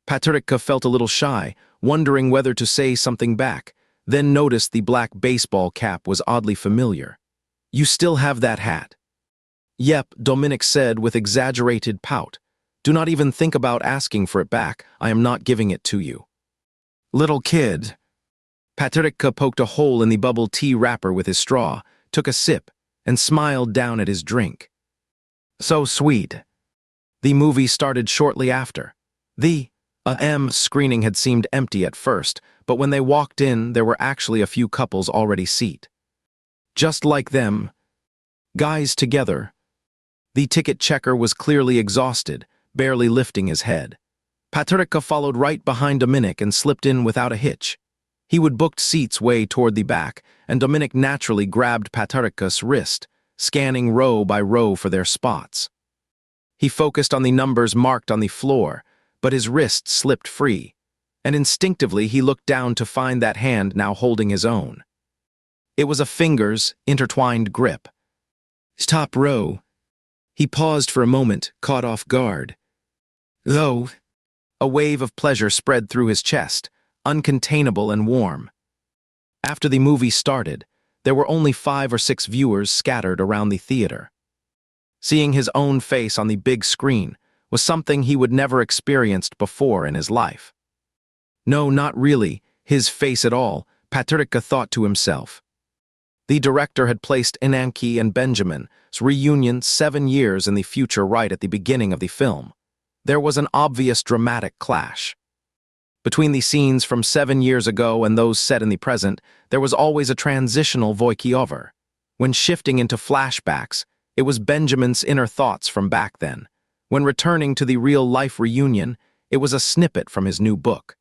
Patricia felt a little shy, wondering whether to say something back, then noticed the black baseball cap was oddly familiar. You still have that hat? Yep, Dominic said with exaggerated pout. Do not even think about asking for it back, I am not giving it to you. Little kid. Patricia poked a hole in the bubble tea wrapper with his straw, took a sip, and smiled down at his drink. So sweet. The movie started shortly after. The screening had seemed empty at first, but when they walked in, there were actually a few couples already seated. Just like them. Guys together. The ticket checker was clearly exhausted, barely lifting his head. Patricia followed right behind Dominic and slipped in without a hitch. He would booked seats way toward the back, and Dominic naturally grabbed Patricia's wrist, scanning row by row for their spots. He focused on the numbers marked on the floor, but his wrist slipped free, and instinctively he looked down to find that hand now holding his own. It was a finger's intertwined grip. Top row. He paused for a moment, caught off guard. Oh! A wave of pleasure spread through his chest, uncontainable and warm. After the movie started, there were only 5 or 6 viewers scattered around the theater. Seeing his own face on the big screen was something he would never experienced before in his life. No, not really, his face at all, Patricia thought to himself. The director had placed Inanki and Benjamin's reunion 7 years in the future right at the beginning of the film. There was an obvious dramatic clash. Between the scenes from 7 years ago and those set in the present, there was always a transitional voiceover. When shifting into flashbacks, it was Benjamin's inner thoughts from back then. When returning to the real-life reunion, it was a snippet from his new book.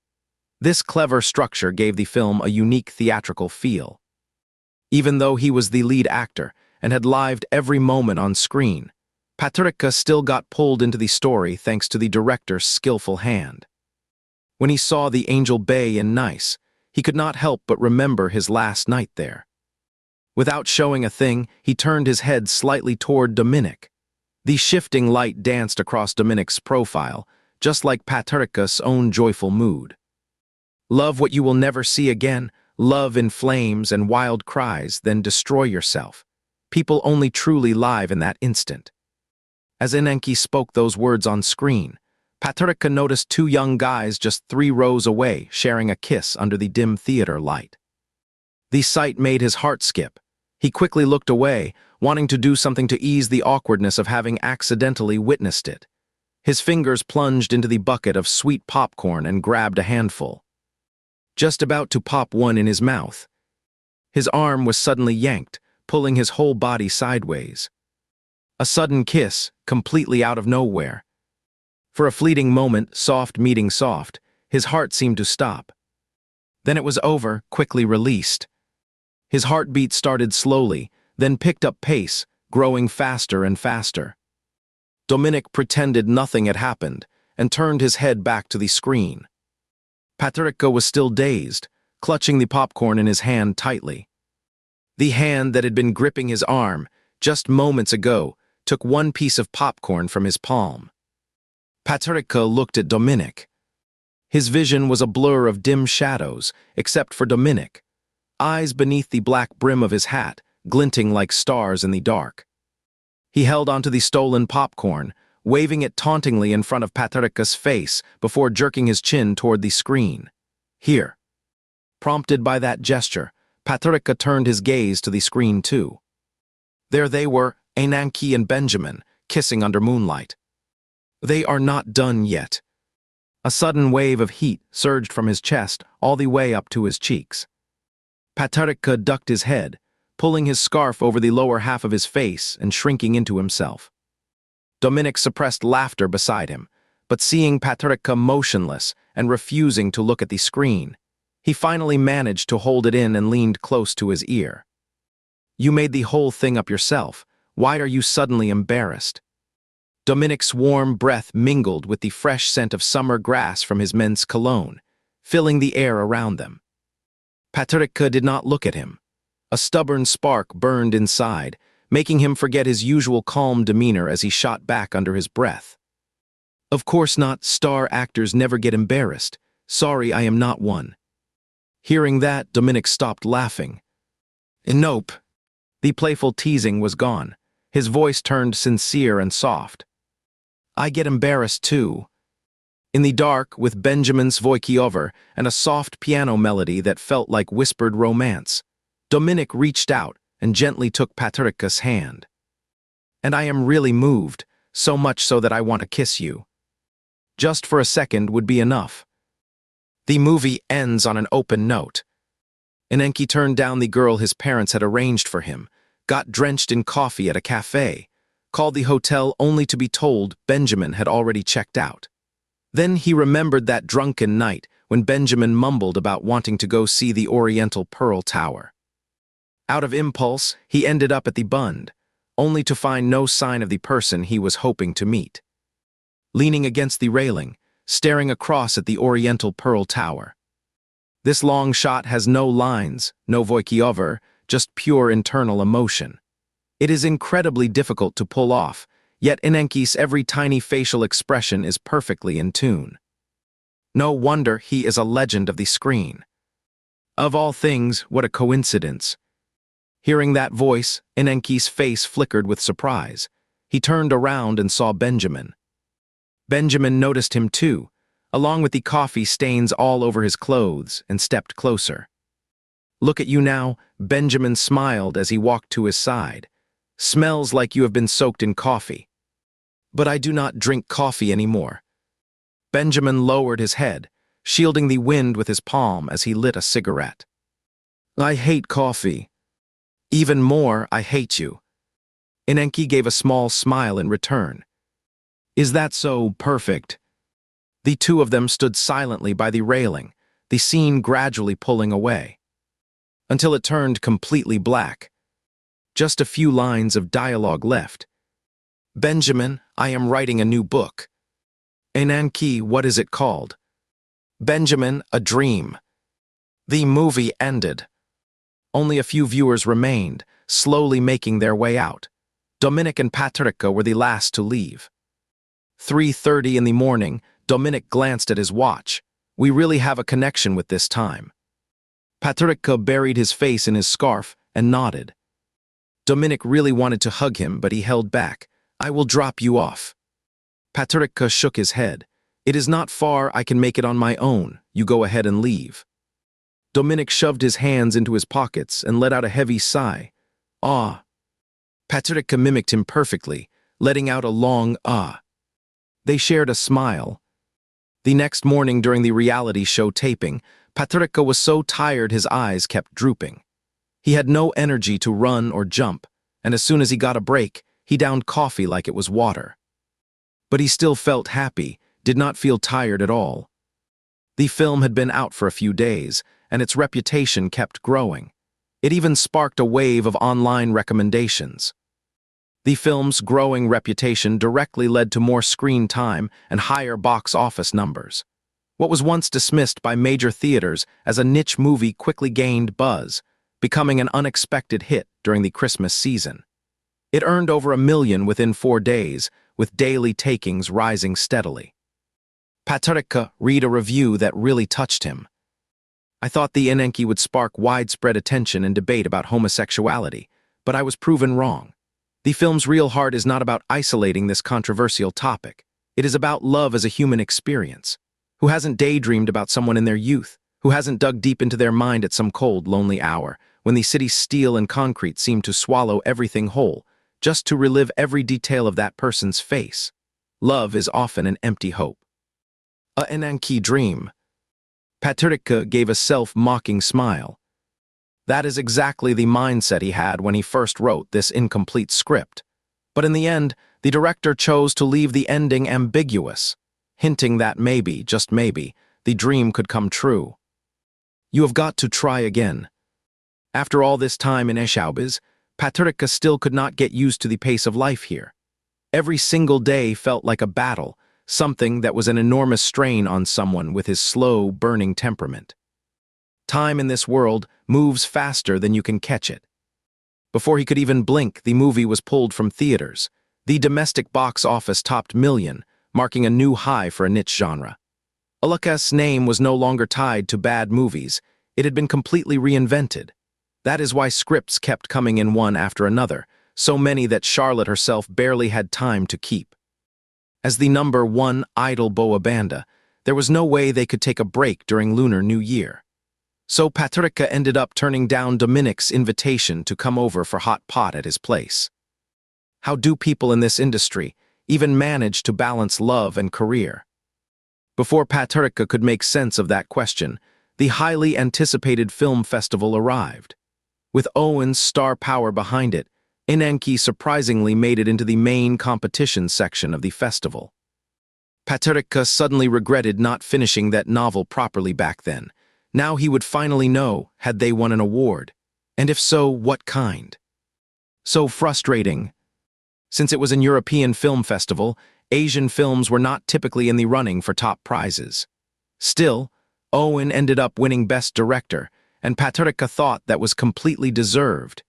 This clever structure gave the film a unique theatrical feel. Even though he was the lead actor and had lived every moment on screen, Patricia still got pulled into the story thanks to the director's skillful hand. When he saw the Angel Bay in Nice, he could not help but remember his last night there. Without showing a thing, he turned his head slightly toward Dominic. The shifting light danced across Dominic's profile, just like Patricia's own joyful mood. Love what you will never see again, love in flames and wild cries, then destroy yourself. People only truly live in that instant. As Inenki spoke those words on screen, Patricia noticed two young guys just 3 rows away sharing a kiss under the dim theater light. The sight made his heart skip. He quickly looked away, wanting to do something to ease the awkwardness of having accidentally witnessed it. His fingers plunged into the bucket of sweet popcorn and grabbed a handful. Just about to pop one in his mouth, his arm was suddenly yanked, pulling his whole body sideways. A sudden kiss, completely out of nowhere. For a fleeting moment, soft meeting soft, his heart seemed to stop. Then it was over, quickly released. His heartbeat started slowly, then picked up pace, growing faster and faster. Dominic pretended nothing had happened and turned his head back to the screen. Patricia was still dazed, clutching the popcorn in his hand tightly. The hand that had been gripping his arm just moments ago took one piece of popcorn from his palm. Patricia looked at Dominic. His vision was a blur of dim shadows, except for Dominic, eyes beneath the black brim of his hat, glinting like stars in the dark. He held onto the stolen popcorn, waving it tauntingly in front of Patricia's face before jerking his chin toward the screen. Here. Prompted by that gesture, Patricia turned his gaze to the screen too. There they were, Ananke and Benjamin, kissing under moonlight. They are not done yet. A sudden wave of heat surged from his chest all the way up to his cheeks. Patricia ducked his head, pulling his scarf over the lower half of his face and shrinking into himself. Dominic suppressed laughter beside him, but seeing Patricia motionless and refusing to look at the screen, he finally managed to hold it in and leaned close to his ear. You made the whole thing up yourself. Why are you suddenly embarrassed? Dominic's warm breath mingled with the fresh scent of summer grass from his men's cologne, filling the air around them. Patricia did not look at him. A stubborn spark burned inside, making him forget his usual calm demeanor as he shot back under his breath. Of course not, star actors never get embarrassed. Sorry, I am not one. Hearing that, Dominic stopped laughing. Nope. The playful teasing was gone. His voice turned sincere and soft. I get embarrassed too. In the dark, with Benjamin's voiceover and a soft piano melody that felt like whispered romance, Dominic reached out and gently took Patricia's hand. And I am really moved, so much so that I want to kiss you. Just for a second would be enough. The movie ends on an open note. Inenki turned down the girl his parents had arranged for him, got drenched in coffee at a cafe, called the hotel only to be told Benjamin had already checked out. Then he remembered that drunken night when Benjamin mumbled about wanting to go see the Oriental Pearl Tower. Out of impulse, he ended up at the Bund, only to find no sign of the person he was hoping to meet. Leaning against the railing, staring across at the Oriental Pearl Tower. This long shot has no lines, no voiceover, just pure internal emotion. It is incredibly difficult to pull off, yet Inenki's every tiny facial expression is perfectly in tune. No wonder he is a legend of the screen. Of all things, what a coincidence. Hearing that voice, Inenki's face flickered with surprise. He turned around and saw Benjamin. Benjamin noticed him too, along with the coffee stains all over his clothes, and stepped closer. Look at you now, Benjamin smiled as he walked to his side. Smells like you have been soaked in coffee. But I do not drink coffee anymore. Benjamin lowered his head, shielding the wind with his palm as he lit a cigarette. I hate coffee. Even more, I hate you. Inenki gave a small smile in return. Is that so? Perfect? The two of them stood silently by the railing, the scene gradually pulling away. Until it turned completely black. Just a few lines of dialogue left. Benjamin, I am writing a new book. Ananke, what is it called? Benjamin, a dream. The movie ended. Only a few viewers remained, slowly making their way out. Dominic and Patricia were the last to leave. 3:30 in the morning, Dominic glanced at his watch. We really have a connection with this time. Patricia buried his face in his scarf and nodded. Dominic really wanted to hug him, but he held back. "I will drop you off." Patricia shook his head. "It is not far, I can make it on my own. You go ahead and leave." Dominic shoved his hands into his pockets and let out a heavy sigh. "Ah." Patricia mimicked him perfectly, letting out a long ah. They shared a smile. The next morning during the reality show taping, Patricia was so tired his eyes kept drooping. He had no energy to run or jump, and as soon as he got a break, he downed coffee like it was water. But he still felt happy, did not feel tired at all. The film had been out for a few days, and its reputation kept growing. It even sparked a wave of online recommendations. The film's growing reputation directly led to more screen time and higher box office numbers. What was once dismissed by major theaters as a niche movie quickly gained buzz, becoming an unexpected hit during the Christmas season. It earned over 1 million within 4 days, with daily takings rising steadily. Patricia read a review that really touched him. "I thought the Enenki would spark widespread attention and debate about homosexuality, but I was proven wrong. The film's real heart is not about isolating this controversial topic. It is about love as a human experience. Who hasn't daydreamed about someone in their youth? Who hasn't dug deep into their mind at some cold, lonely hour, when the city's steel and concrete seemed to swallow everything whole, just to relive every detail of that person's face? Love is often an empty hope. A Enenki dream." Patricia gave a self-mocking smile. That is exactly the mindset he had when he first wrote this incomplete script. But in the end, the director chose to leave the ending ambiguous, hinting that maybe, just maybe, the dream could come true. "You have got to try again." After all this time in Eschaubes, Patricia still could not get used to the pace of life here. Every single day felt like a battle, something that was an enormous strain on someone with his slow, burning temperament. Time in this world moves faster than you can catch it. Before he could even blink, the movie was pulled from theaters. The domestic box office topped 1 million, marking a new high for a niche genre. Ulukas's name was no longer tied to bad movies. It had been completely reinvented. That is why scripts kept coming in one after another, so many that Charlotte herself barely had time to keep. As the #1 idol boa banda, there was no way they could take a break during Lunar New Year. So Patricia ended up turning down Dominic's invitation to come over for hot pot at his place. How do people in this industry even manage to balance love and career? Before Patricia could make sense of that question, the highly anticipated film festival arrived. With Owen's star power behind it, Enenki surprisingly made it into the main competition section of the festival. Patricia suddenly regretted not finishing that novel properly back then. Now he would finally know, had they won an award, and if so, what kind. So frustrating. Since it was an European film festival, Asian films were not typically in the running for top prizes. Still, Owen ended up winning Best Director, and Patricia thought that was completely deserved.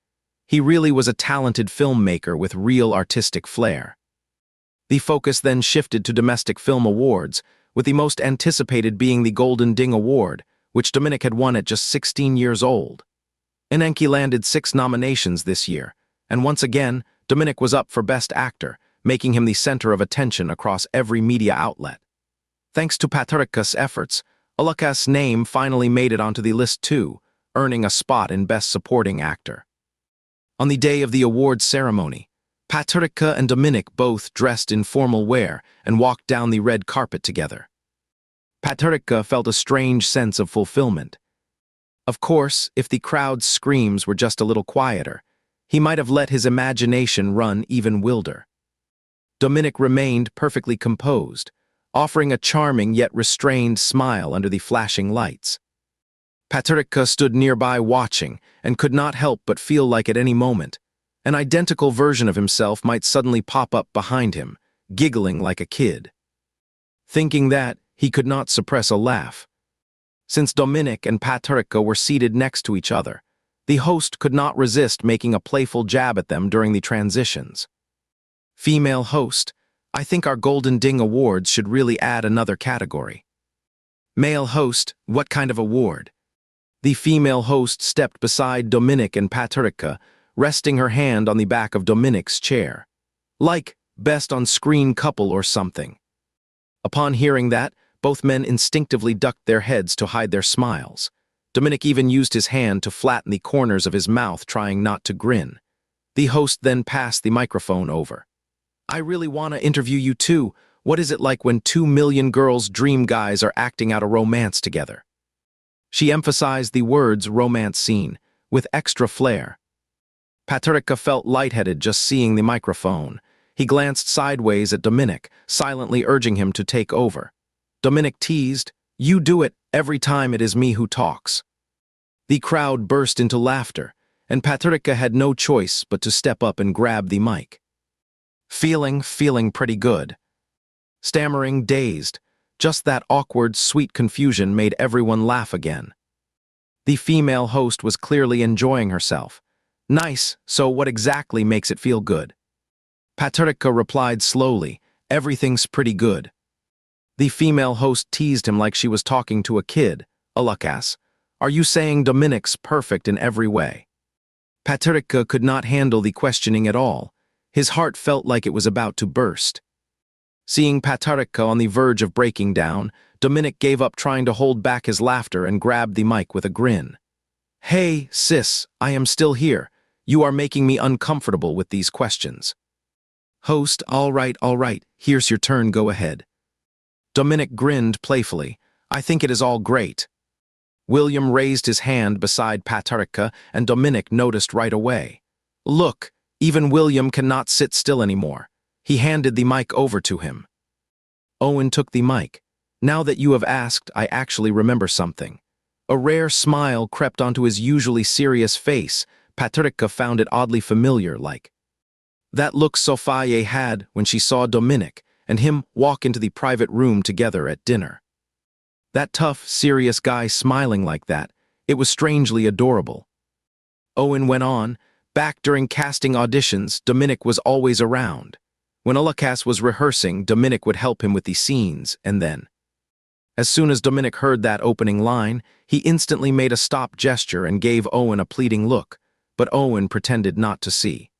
He really was a talented filmmaker with real artistic flair. The focus then shifted to domestic film awards, with the most anticipated being the Golden Ding Award, which Dominic had won at just 16 years old. Enenki landed 6 nominations this year, and once again, Dominic was up for Best Actor, making him the center of attention across every media outlet. Thanks to Patricia's efforts, Ulukas's name finally made it onto the list too, earning a spot in Best Supporting Actor. On the day of the awards ceremony, Patricia and Dominic both dressed in formal wear and walked down the red carpet together. Patricia felt a strange sense of fulfillment. Of course, if the crowd's screams were just a little quieter, he might have let his imagination run even wilder. Dominic remained perfectly composed, offering a charming yet restrained smile under the flashing lights. Patricia stood nearby watching and could not help but feel like at any moment, an identical version of himself might suddenly pop up behind him, giggling like a kid. Thinking that, he could not suppress a laugh. Since Dominic and Patricia were seated next to each other, the host could not resist making a playful jab at them during the transitions. Female host, I think our Golden Ding Awards should really add another category. Male host, what kind of award? The female host stepped beside Dominic and Patricia, resting her hand on the back of Dominic's chair. Like, best on-screen couple or something. Upon hearing that, both men instinctively ducked their heads to hide their smiles. Dominic even used his hand to flatten the corners of his mouth, trying not to grin. The host then passed the microphone over. I really want to interview you too. What is it like when 2 million girls' dream guys are acting out a romance together? She emphasized the words romance scene, with extra flair. Patrica felt lightheaded just seeing the microphone. He glanced sideways at Dominic, silently urging him to take over. Dominic teased, "You do it every time it is me who talks." The crowd burst into laughter, and Patrica had no choice but to step up and grab the mic. Feeling pretty good. Stammering, dazed, just that awkward, sweet confusion made everyone laugh again. The female host was clearly enjoying herself. Nice, so what exactly makes it feel good? Patrica replied slowly, everything's pretty good. The female host teased him like she was talking to a kid. Alakas, are you saying Dominic's perfect in every way? Patrica could not handle the questioning at all. His heart felt like it was about to burst. Seeing Patrica on the verge of breaking down, Dominic gave up trying to hold back his laughter and grabbed the mic with a grin. Hey, sis, I am still here. You are making me uncomfortable with these questions. Host, all right, here's your turn, go ahead. Dominic grinned playfully. I think it is all great. William raised his hand beside Patrica, and Dominic noticed right away. Look, even William cannot sit still anymore. He handed the mic over to him. Owen took the mic. Now that you have asked, I actually remember something. A rare smile crept onto his usually serious face. Patrica found it oddly familiar, like that look Sophie had when she saw Dominic and him walk into the private room together at dinner. That tough, serious guy smiling like that, it was strangely adorable. Owen went on, back during casting auditions, Dominic was always around. When Alakas was rehearsing, Dominic would help him with the scenes, and then, as soon as Dominic heard that opening line, he instantly made a stop gesture and gave Owen a pleading look, but Owen pretended not to see.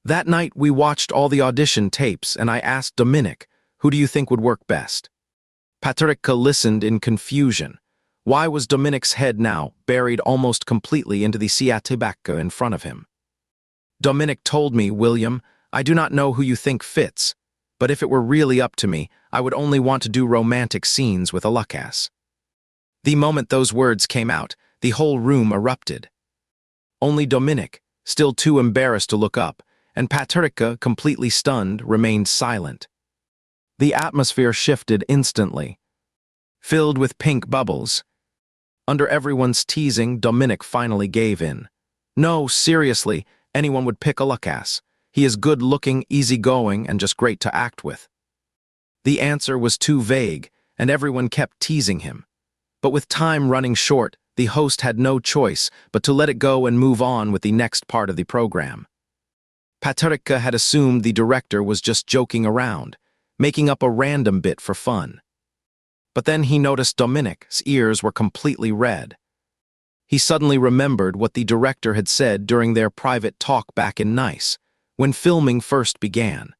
That night, we watched all the audition tapes, and I asked Dominic, who do you think would work best? Patrica listened in confusion. Why was Dominic's head now buried almost completely into the siatibacca in front of him? Dominic told me, William, I do not know who you think fits, but if it were really up to me, I would only want to do romantic scenes with Alakas. The moment those words came out, the whole room erupted. Only Dominic, still too embarrassed to look up, and Patrica, completely stunned, remained silent. The atmosphere shifted instantly, filled with pink bubbles. Under everyone's teasing, Dominic finally gave in. No, seriously, anyone would pick Alakas. He is good-looking, easygoing, and just great to act with. The answer was too vague, and everyone kept teasing him. But with time running short, the host had no choice but to let it go and move on with the next part of the program. Patrica had assumed the director was just joking around, making up a random bit for fun. But then he noticed Dominic's ears were completely red. He suddenly remembered what the director had said during their private talk back in Nice, when filming first began.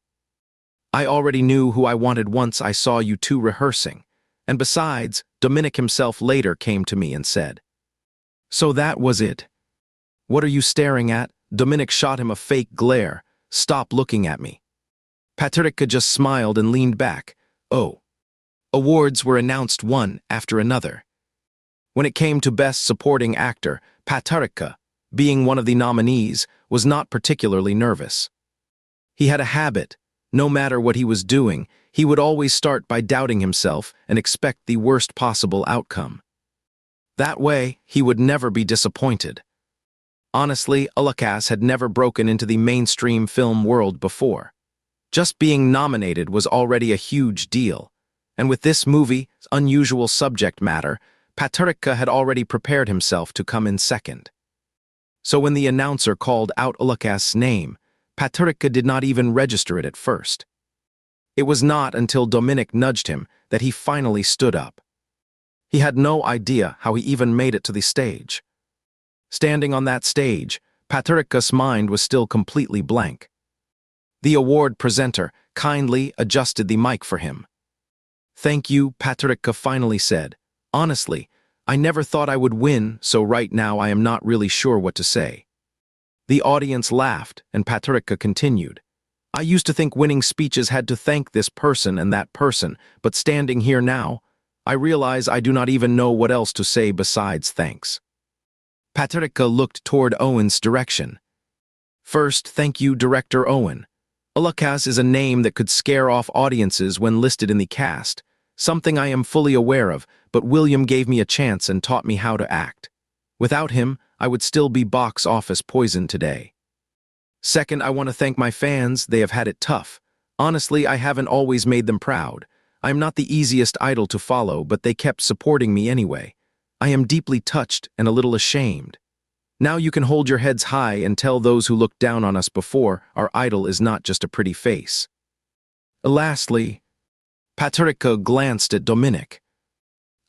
I already knew who I wanted once I saw you two rehearsing, and besides, Dominic himself later came to me and said, so that was it. What are you staring at? Dominic shot him a fake glare. Stop looking at me. Patrica just smiled and leaned back. Oh. Awards were announced one after another. When it came to Best Supporting Actor, Patrica, being one of the nominees, was not particularly nervous. He had a habit. No matter what he was doing, he would always start by doubting himself and expect the worst possible outcome. That way, he would never be disappointed. Honestly, Alakas had never broken into the mainstream film world before. Just being nominated was already a huge deal, and with this movie's unusual subject matter, Patrica had already prepared himself to come in second. So when the announcer called out Alakas' name, Patrica did not even register it at first. It was not until Dominic nudged him that he finally stood up. He had no idea how he even made it to the stage. Standing on that stage, Patrick's mind was still completely blank. The award presenter kindly adjusted the mic for him. "Thank you," Patrick finally said. "Honestly, I never thought I would win, so right now I am not really sure what to say." The audience laughed, and Patrick continued. "I used to think winning speeches had to thank this person and that person, but standing here now, I realize I do not even know what else to say besides thanks." Patrick looked toward Owen's direction. "First, thank you, Director Owen. Lucas is a name that could scare off audiences when listed in the cast, something I am fully aware of, but William gave me a chance and taught me how to act. Without him, I would still be box office poison today. Second, I want to thank my fans. They have had it tough. Honestly, I haven't always made them proud. I am not the easiest idol to follow, but they kept supporting me anyway. I am deeply touched and a little ashamed. Now you can hold your heads high and tell those who looked down on us before our idol is not just a pretty face." Lastly, Patrick glanced at Dominic.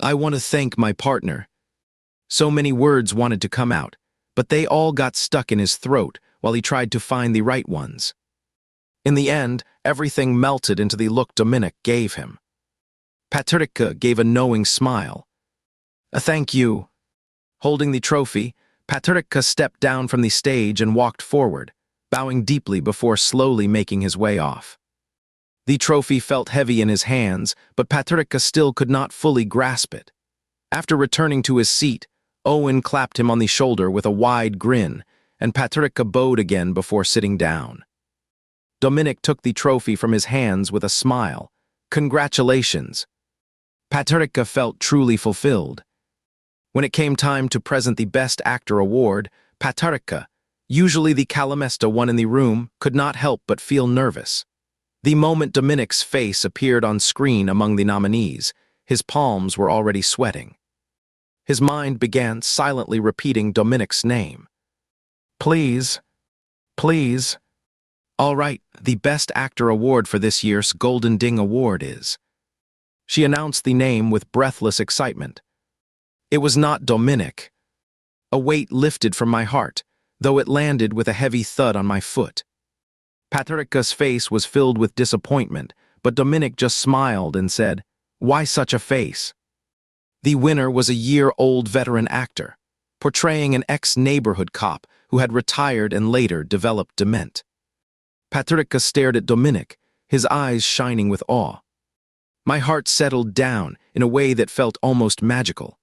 "I want to thank my partner." So many words wanted to come out, but they all got stuck in his throat while he tried to find the right ones. In the end, everything melted into the look Dominic gave him. Patrick gave a knowing smile. "Thank you." Holding the trophy, Patrick stepped down from the stage and walked forward, bowing deeply before slowly making his way off. The trophy felt heavy in his hands, but Patrick still could not fully grasp it. After returning to his seat, Owen clapped him on the shoulder with a wide grin, and Patrick bowed again before sitting down. Dominic took the trophy from his hands with a smile. "Congratulations." Patrick felt truly fulfilled. When it came time to present the Best Actor award, Patrick, usually the calamesta one in the room, could not help but feel nervous. The moment Dominic's face appeared on screen among the nominees, his palms were already sweating. His mind began silently repeating Dominic's name. "Please, please." "All right, the Best Actor award for this year's Golden Ding Award is..." She announced the name with breathless excitement. It was not Dominic. A weight lifted from my heart, though it landed with a heavy thud on my foot. Patrick's face was filled with disappointment, but Dominic just smiled and said, "Why such a face?" The winner was a year-old veteran actor, portraying an ex-neighborhood cop who had retired and later developed dement. Patrick stared at Dominic, his eyes shining with awe. My heart settled down in a way that felt almost magical.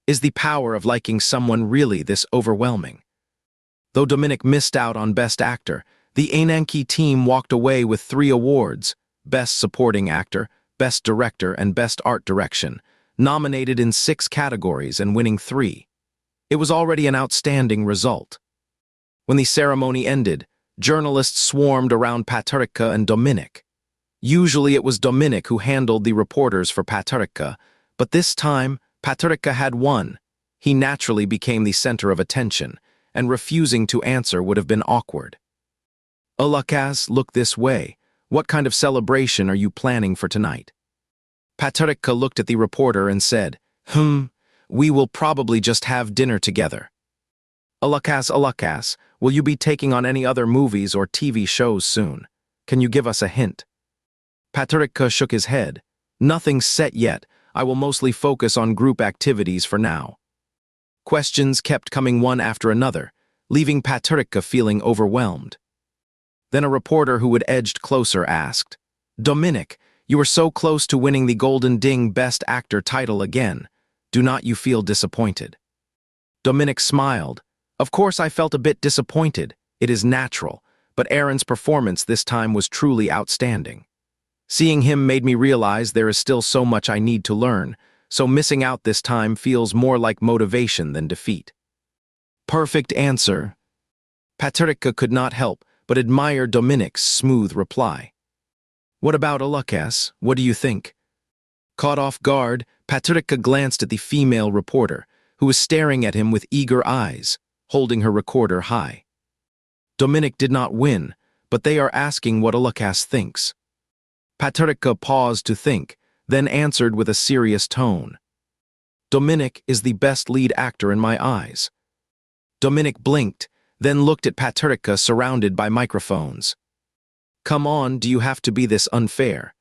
Is the power of liking someone really this overwhelming? Though Dominic missed out on Best Actor, the Ananke team walked away with 3 awards: Best Supporting Actor, Best Director, and Best Art Direction, nominated in 6 categories and winning 3. It was already an outstanding result. When the ceremony ended, journalists swarmed around Patrick and Dominic. Usually it was Dominic who handled the reporters for Patrick, but this time, Patrick had won. He naturally became the center of attention, and refusing to answer would have been awkward. "Lucas, look this way. What kind of celebration are you planning for tonight?" Patrick looked at the reporter and said, We will probably just have dinner together." Lucas, will you be taking on any other movies or TV shows soon? Can you give us a hint?" Patrick shook his head. "Nothing's set yet. I will mostly focus on group activities for now." Questions kept coming one after another, leaving Patrick feeling overwhelmed. Then a reporter who had edged closer asked, "Dominic, you were so close to winning the Golden Ding Best Actor title again. Do not you feel disappointed?" Dominic smiled. "Of course I felt a bit disappointed. It is natural, but Aaron's performance this time was truly outstanding. Seeing him made me realize there is still so much I need to learn, so missing out this time feels more like motivation than defeat." "Perfect answer." Patrick could not help but admire Dominic's smooth reply. "What about Lucas? What do you think?" Caught off guard, Patrick glanced at the female reporter, who was staring at him with eager eyes, holding her recorder high. Dominic did not win, but they are asking what Lucas thinks. Patrick paused to think, then answered with a serious tone. "Dominic is the best lead actor in my eyes." Dominic blinked, then looked at Paterka surrounded by microphones. Come on, do you have to be this unfair?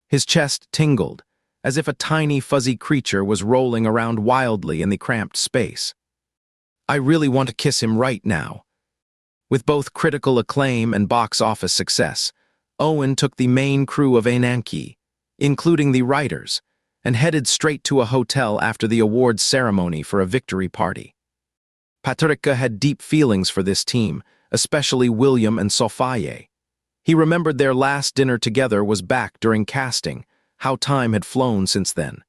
His chest tingled, as if a tiny fuzzy creature was rolling around wildly in the cramped space. I really want to kiss him right now. With both critical acclaim and box office success, Owen took the main crew of Ananke, including the writers, and headed straight to a hotel after the awards ceremony for a victory party. Paterka had deep feelings for this team, especially William and Sophie. He remembered their last dinner together was back during casting, how time had flown since then.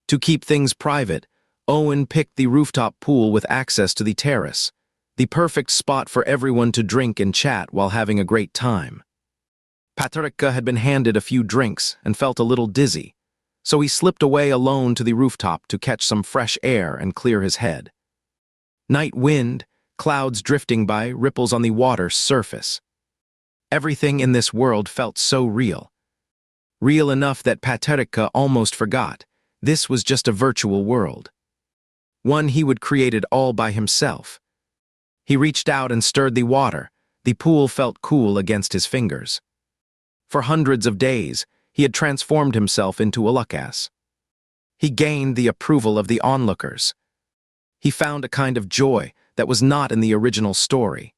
To keep things private, Owen picked the rooftop pool with access to the terrace, the perfect spot for everyone to drink and chat while having a great time. Paterka had been handed a few drinks and felt a little dizzy, so he slipped away alone to the rooftop to catch some fresh air and clear his head. Night wind, clouds drifting by, ripples on the water's surface. Everything in this world felt so real. Real enough that Paterka almost forgot this was just a virtual world. One he would create it all by himself. He reached out and stirred the water. The pool felt cool against his fingers. For hundreds of days, he had transformed himself into a Lucas. He gained the approval of the onlookers. He found a kind of joy that was not in the original story.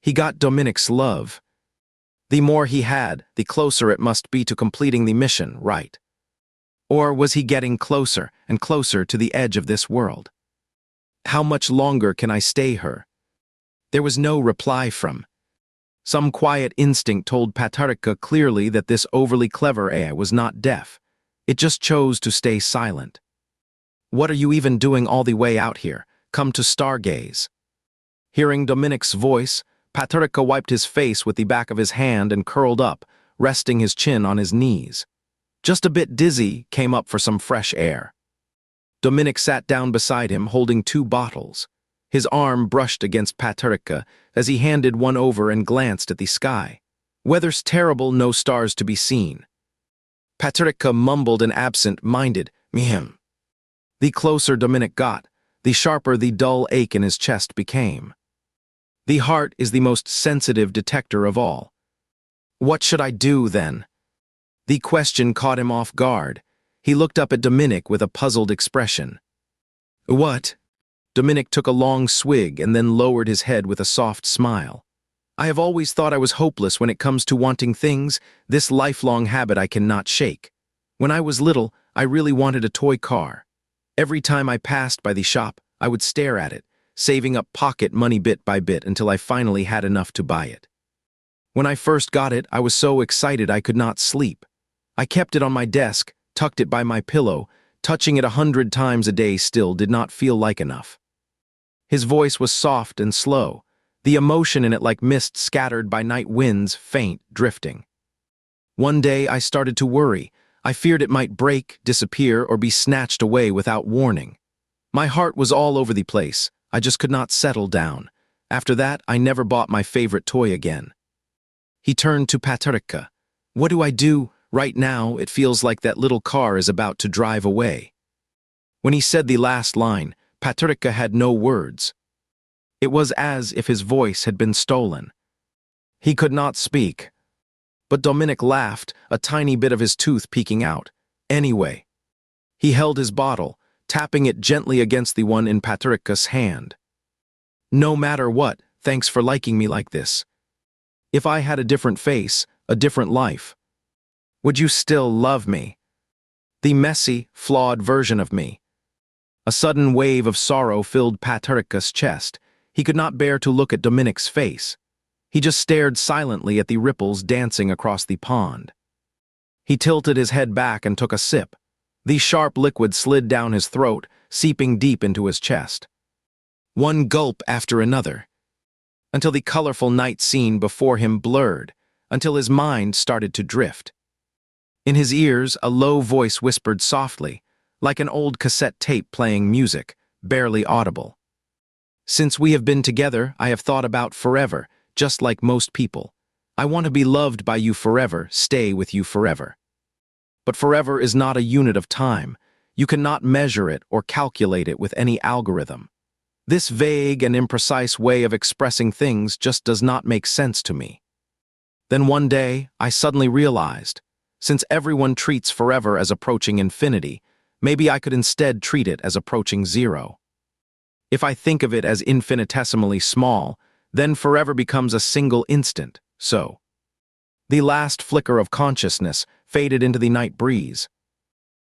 He got Dominic's love. The more he had, the closer it must be to completing the mission, right? Or was he getting closer and closer to the edge of this world? How much longer can I stay her? There was no reply from. Some quiet instinct told Paterka clearly that this overly clever AI was not deaf. It just chose to stay silent. What are you even doing all the way out here? Come to stargaze. Hearing Dominic's voice, Paterka wiped his face with the back of his hand and curled up, resting his chin on his knees. Just a bit dizzy, came up for some fresh air. Dominic sat down beside him, holding 2 bottles. His arm brushed against Paterka as he handed one over and glanced at the sky. Weather's terrible, no stars to be seen. Paterka mumbled an absent-minded, "Mehem." The closer Dominic got, the sharper the dull ache in his chest became. The heart is the most sensitive detector of all. What should I do, then? The question caught him off guard. He looked up at Dominic with a puzzled expression. What? Dominic took a long swig and then lowered his head with a soft smile. I have always thought I was hopeless when it comes to wanting things, this lifelong habit I cannot shake. When I was little, I really wanted a toy car. Every time I passed by the shop, I would stare at it, saving up pocket money bit by bit until I finally had enough to buy it. When I first got it, I was so excited I could not sleep. I kept it on my desk, tucked it by my pillow, touching it 100 times a day still did not feel like enough. His voice was soft and slow, the emotion in it like mist scattered by night winds, faint, drifting. One day I started to worry. I feared it might break, disappear, or be snatched away without warning. My heart was all over the place. I just could not settle down. After that, I never bought my favorite toy again. He turned to Paterka. What do I do? Right now, it feels like that little car is about to drive away. When he said the last line, Paterka had no words. It was as if his voice had been stolen. He could not speak. But Dominic laughed, a tiny bit of his tooth peeking out. Anyway. He held his bottle, tapping it gently against the one in Paterka's hand. No matter what, thanks for liking me like this. If I had a different face, a different life, would you still love me? The messy, flawed version of me. A sudden wave of sorrow filled Paterka's chest. He could not bear to look at Dominic's face. He just stared silently at the ripples dancing across the pond. He tilted his head back and took a sip. The sharp liquid slid down his throat, seeping deep into his chest. One gulp after another, until the colorful night scene before him blurred, until his mind started to drift. In his ears, a low voice whispered softly, like an old cassette tape playing music, barely audible. Since we have been together, I have thought about forever, just like most people. I want to be loved by you forever, stay with you forever. But forever is not a unit of time. You cannot measure it or calculate it with any algorithm. This vague and imprecise way of expressing things just does not make sense to me. Then one day, I suddenly realized, since everyone treats forever as approaching infinity, maybe I could instead treat it as approaching zero. If I think of it as infinitesimally small, then forever becomes a single instant, so. The last flicker of consciousness faded into the night breeze.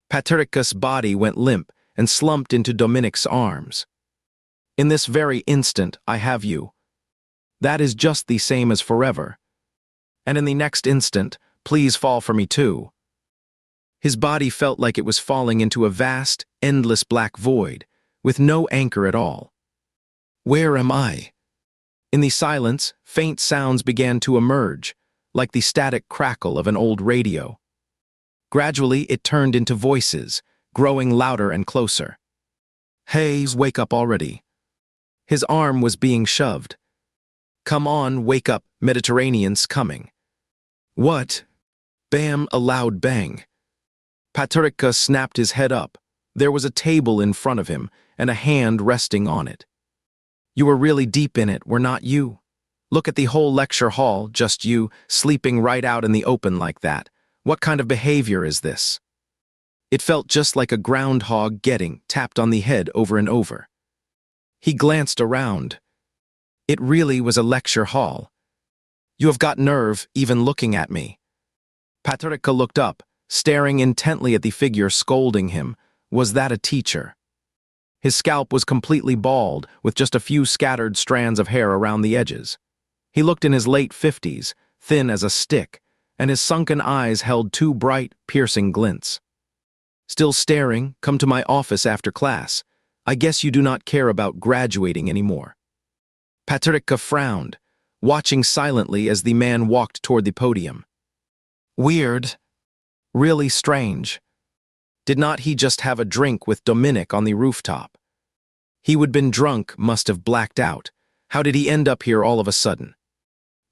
Patricia's body went limp and slumped into Dominic's arms. In this very instant, I have you. That is just the same as forever. And in the next instant, please fall for me too. His body felt like it was falling into a vast, endless black void, with no anchor at all. Where am I? In the silence, faint sounds began to emerge, like the static crackle of an old radio. Gradually, it turned into voices, growing louder and closer. Hey, wake up already. His arm was being shoved. Come on, wake up, Mediterranean's coming. What? Bam, a loud bang. Patricia snapped his head up. There was a table in front of him, and a hand resting on it. You were really deep in it, were not you? Look at the whole lecture hall, just you, sleeping right out in the open like that. What kind of behavior is this? It felt just like a groundhog getting tapped on the head over and over. He glanced around. It really was a lecture hall. You have got nerve even looking at me. Patricia looked up, staring intently at the figure scolding him. Was that a teacher? His scalp was completely bald, with just a few scattered strands of hair around the edges. He looked in his late 50s, thin as a stick, and his sunken eyes held two bright, piercing glints. Still staring, come to my office after class. I guess you do not care about graduating anymore. Patricia frowned, watching silently as the man walked toward the podium. Weird. Really strange. Did not he just have a drink with Dominic on the rooftop? He would been drunk, must have blacked out. How did he end up here all of a sudden?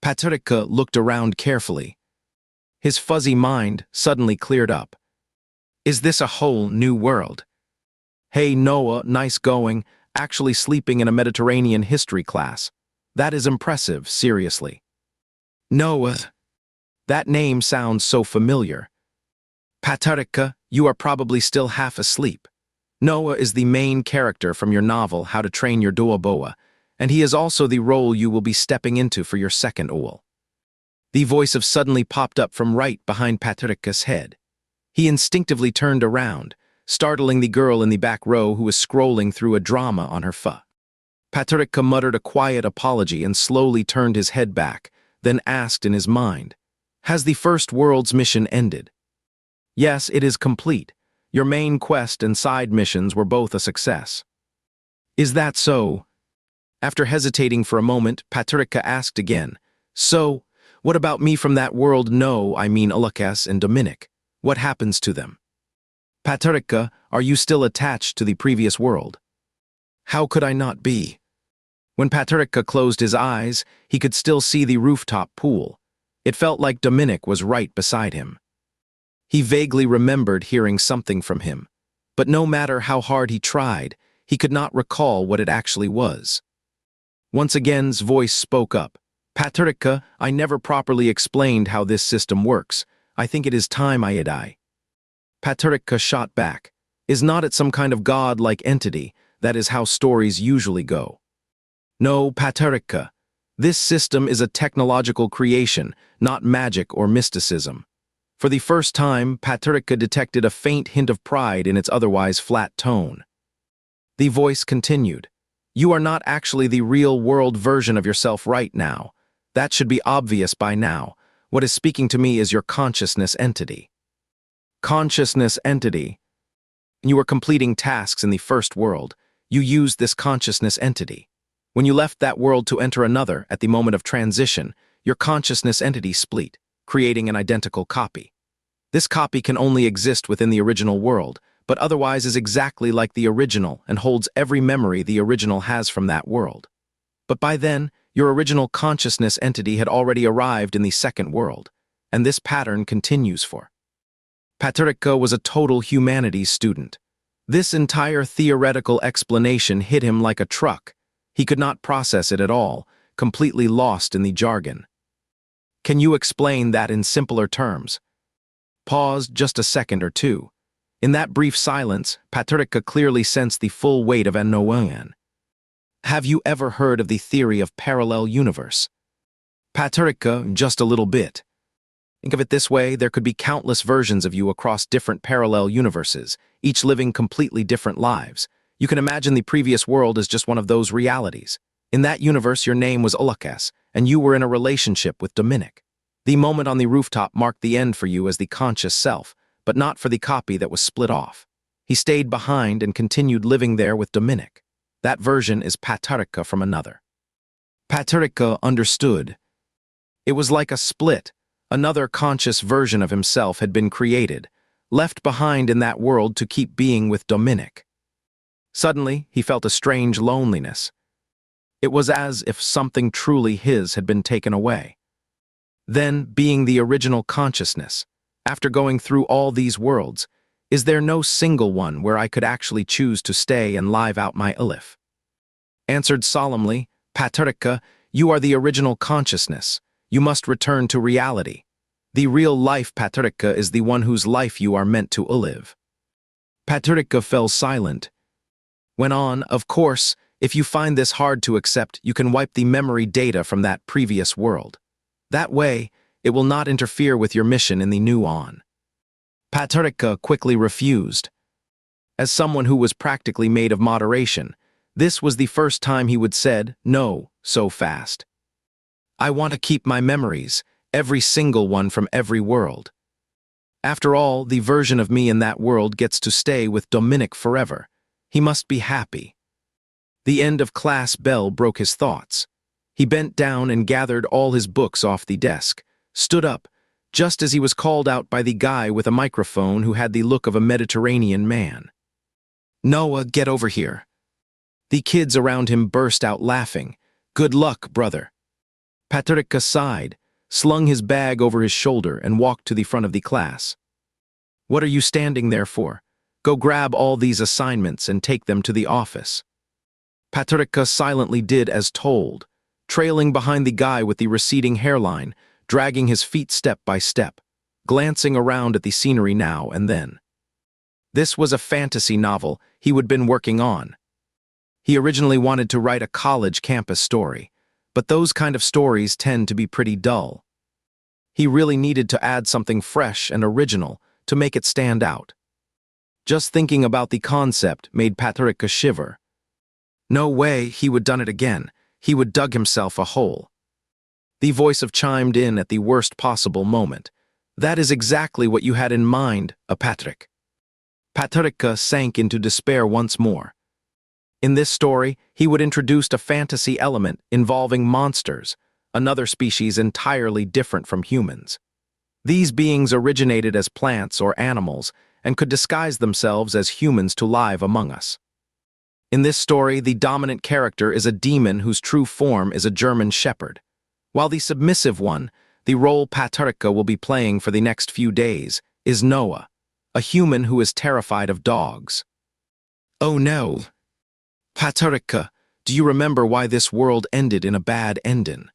Patricia looked around carefully. His fuzzy mind suddenly cleared up. Is this a whole new world? Hey Noah, nice going, actually sleeping in a Mediterranean history class. That is impressive, seriously. Noah. That name sounds so familiar. Patricia, you are probably still half asleep. Noah is the main character from your novel How to Train Your Doaboa, and he is also the role you will be stepping into for your second owl. The voice of suddenly popped up from right behind Patricia's head. He instinctively turned around, startling the girl in the back row who was scrolling through a drama on her phone. Patricia muttered a quiet apology and slowly turned his head back, then asked in his mind, Has the first world's mission ended? Yes, it is complete. Your main quest and side missions were both a success. Is that so? After hesitating for a moment, Patricia asked again, So, what about me from that world? No, I mean Alakas and Dominic. What happens to them? Patricia, are you still attached to the previous world? How could I not be? When Patricia closed his eyes, he could still see the rooftop pool. It felt like Dominic was right beside him. He vaguely remembered hearing something from him, but no matter how hard he tried, he could not recall what it actually was. Once again's voice spoke up. Patricia, I never properly explained how this system works. I think it is time I die. Patricia shot back. Is not it some kind of god-like entity? That is how stories usually go. No, Patricia. This system is a technological creation, not magic or mysticism. For the first time, Patricia detected a faint hint of pride in its otherwise flat tone. The voice continued. You are not actually the real-world version of yourself right now. That should be obvious by now. What is speaking to me is your consciousness entity. Consciousness entity. You were completing tasks in the first world. You used this consciousness entity. When you left that world to enter another at the moment of transition, your consciousness entity split, creating an identical copy. This copy can only exist within the original world, but otherwise is exactly like the original and holds every memory the original has from that world. But by then, your original consciousness entity had already arrived in the second world, and this pattern continues for. Patricia was a total humanities student. This entire theoretical explanation hit him like a truck. He could not process it at all, completely lost in the jargon. Can you explain that in simpler terms? Paused just a second or two. In that brief silence, Patricia clearly sensed the full weight of unknown. Have you ever heard of the theory of parallel universe? Patricia, just a little bit. Think of it this way, there could be countless versions of you across different parallel universes, each living completely different lives. You can imagine the previous world as just one of those realities. In that universe, your name was Ulakas, and you were in a relationship with Dominic. The moment on the rooftop marked the end for you as the conscious self, but not for the copy that was split off. He stayed behind and continued living there with Dominic. That version is Patricia from another. Patricia understood. It was like a split. Another conscious version of himself had been created, left behind in that world to keep being with Dominic. Suddenly, he felt a strange loneliness. It was as if something truly his had been taken away. Then, being the original consciousness, after going through all these worlds, is there no single one where I could actually choose to stay and live out my life? Answered solemnly, Patricia, you are the original consciousness. You must return to reality. The real life Patricia is the one whose life you are meant to live. Patricia fell silent. Went on, of course, if you find this hard to accept, you can wipe the memory data from that previous world. That way, it will not interfere with your mission in the new on. Patricia quickly refused. As someone who was practically made of moderation, this was the first time he would said no so fast. I want to keep my memories, every single one from every world. After all, the version of me in that world gets to stay with Dominic forever. He must be happy. The end of class bell broke his thoughts. He bent down and gathered all his books off the desk, stood up, just as he was called out by the guy with a microphone who had the look of a Mediterranean man. Noah, get over here. The kids around him burst out laughing. Good luck, brother. Patricia sighed, slung his bag over his shoulder, and walked to the front of the class. What are you standing there for? Go grab all these assignments and take them to the office. Patricia silently did as told, trailing behind the guy with the receding hairline, dragging his feet step by step, glancing around at the scenery now and then. This was a fantasy novel he had been working on. He originally wanted to write a college campus story, but those kind of stories tend to be pretty dull. He really needed to add something fresh and original to make it stand out. Just thinking about the concept made Patricia shiver. No way he would done it again. He would dug himself a hole. The voice of chimed in at the worst possible moment. That is exactly what you had in mind, Patrick. Patricia sank into despair once more. In this story, he would introduce a fantasy element involving monsters, another species entirely different from humans. These beings originated as plants or animals and could disguise themselves as humans to live among us. In this story, the dominant character is a demon whose true form is a German shepherd, while the submissive one, the role Patricia will be playing for the next few days, is Noah, a human who is terrified of dogs. Oh no! Patricia, do you remember why this world ended in a bad ending?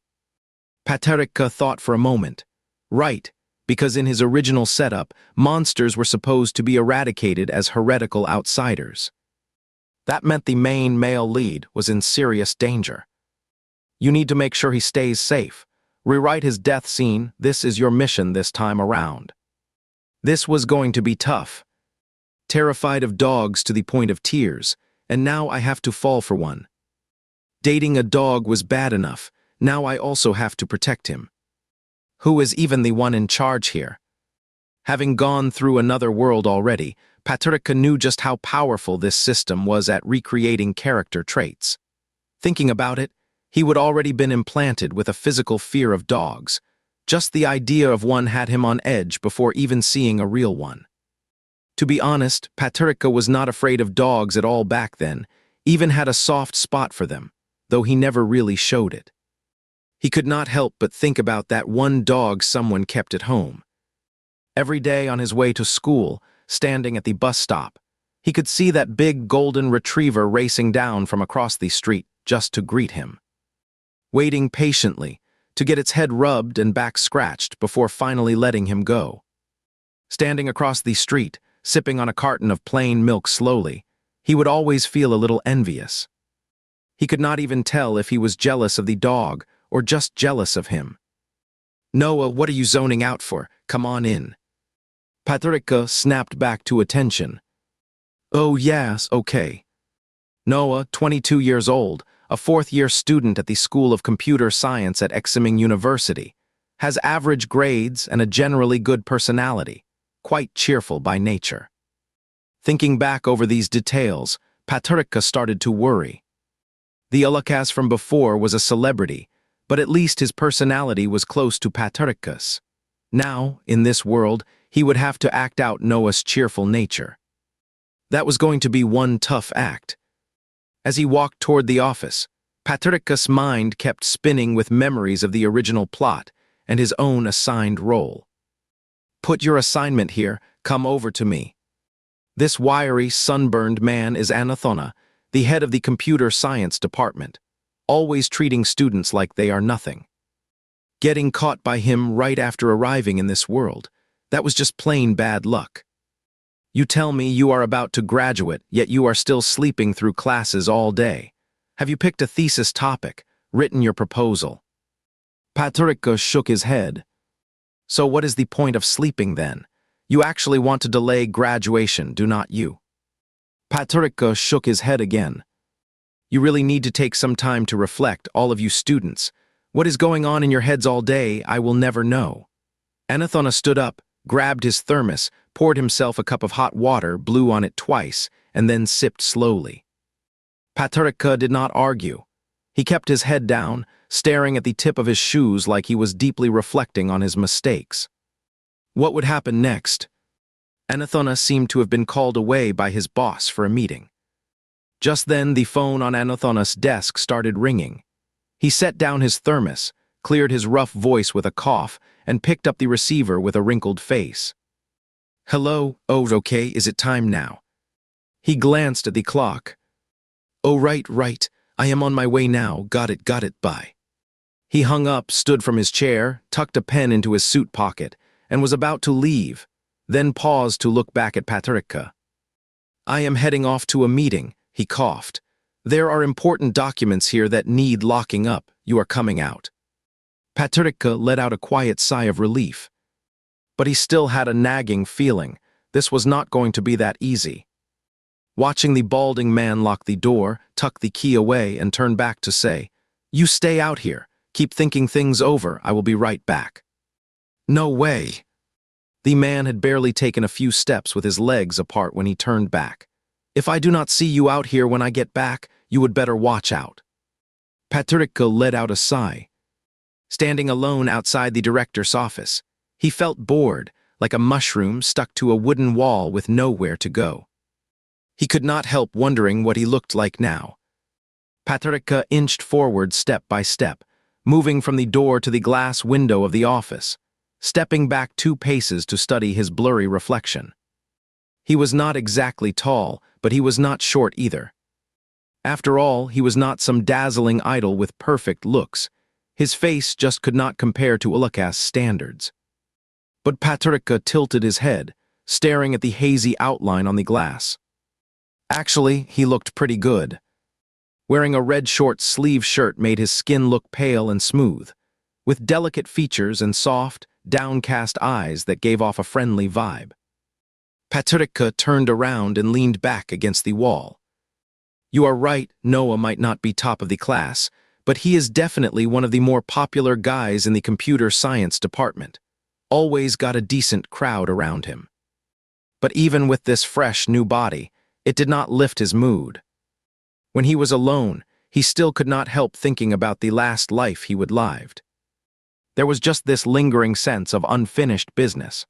Patricia thought for a moment. Right, because in his original setup, monsters were supposed to be eradicated as heretical outsiders. That meant the main male lead was in serious danger. You need to make sure he stays safe. Rewrite his death scene. This is your mission this time around. This was going to be tough. Terrified of dogs to the point of tears, and now I have to fall for one. Dating a dog was bad enough, now I also have to protect him. Who is even the one in charge here? Having gone through another world already, Patricia knew just how powerful this system was at recreating character traits. Thinking about it, he would already been implanted with a physical fear of dogs. Just the idea of one had him on edge before even seeing a real one. To be honest, Patricia was not afraid of dogs at all back then, even had a soft spot for them, though he never really showed it. He could not help but think about that one dog someone kept at home. Every day on his way to school, standing at the bus stop, He could see that big golden retriever racing down from across the street just to greet him, waiting patiently to get its head rubbed and back scratched before finally letting him go. Standing across the street, sipping on a carton of plain milk slowly, he would always feel a little envious. He could not even tell if he was jealous of the dog or just jealous of him. "Noah, what are you zoning out for? Come on in." Patricia snapped back to attention. "Oh yes, okay." Noah, 22 years old, a fourth-year student at the School of Computer Science at Eximing University, has average grades and a generally good personality, quite cheerful by nature. Thinking back over these details, Patricia started to worry. The Ulukas from before was a celebrity, but at least his personality was close to Patricia's. Now, in this world, he would have to act out Noah's cheerful nature. That was going to be one tough act. As he walked toward the office, Patricia's mind kept spinning with memories of the original plot and his own assigned role. "Put your assignment here, come over to me." This wiry, sunburned man is Anathona, the head of the computer science department, always treating students like they are nothing. Getting caught by him right after arriving in this world, that was just plain bad luck. You tell me you are about to graduate, yet you are still sleeping through classes all day. Have you picked a thesis topic, written your proposal? Patricia shook his head. So what is the point of sleeping then? You actually want to delay graduation, do not you? Patricia shook his head again. You really need to take some time to reflect, all of you students. What is going on in your heads all day, I will never know. Anathona stood up, grabbed his thermos, poured himself a cup of hot water, blew on it twice, and then sipped slowly. Patricia did not argue. He kept his head down, staring at the tip of his shoes like he was deeply reflecting on his mistakes. What would happen next? Anathona seemed to have been called away by his boss for a meeting. Just then, the phone on Anathona's desk started ringing. He set down his thermos, cleared his rough voice with a cough, and picked up the receiver with a wrinkled face. "Hello, oh, okay, is it time now?" He glanced at the clock. "Oh, right, I am on my way now, got it, bye." He hung up, stood from his chair, tucked a pen into his suit pocket, and was about to leave, then paused to look back at Patricia. "I am heading off to a meeting," he coughed. "There are important documents here that need locking up. You are coming out." Patricia let out a quiet sigh of relief. But he still had a nagging feeling. This was not going to be that easy. Watching the balding man lock the door, tuck the key away, and turn back to say, "You stay out here. Keep thinking things over. I will be right back." "No way." The man had barely taken a few steps with his legs apart when he turned back. "If I do not see you out here when I get back, you would better watch out." Patricia let out a sigh. Standing alone outside the director's office, he felt bored, like a mushroom stuck to a wooden wall with nowhere to go. He could not help wondering what he looked like now. Patricia inched forward step by step, moving from the door to the glass window of the office, stepping back 2 paces to study his blurry reflection. He was not exactly tall, but he was not short either. After all, he was not some dazzling idol with perfect looks. His face just could not compare to Ulukas' standards. But Patricia tilted his head, staring at the hazy outline on the glass. Actually, he looked pretty good. Wearing a red short-sleeve shirt made his skin look pale and smooth, with delicate features and soft, downcast eyes that gave off a friendly vibe. Patricia turned around and leaned back against the wall. "You are right, Noah might not be top of the class, but he is definitely one of the more popular guys in the computer science department. Always got a decent crowd around him." But even with this fresh new body, it did not lift his mood. When he was alone, he still could not help thinking about the last life he would lived. There was just this lingering sense of unfinished business.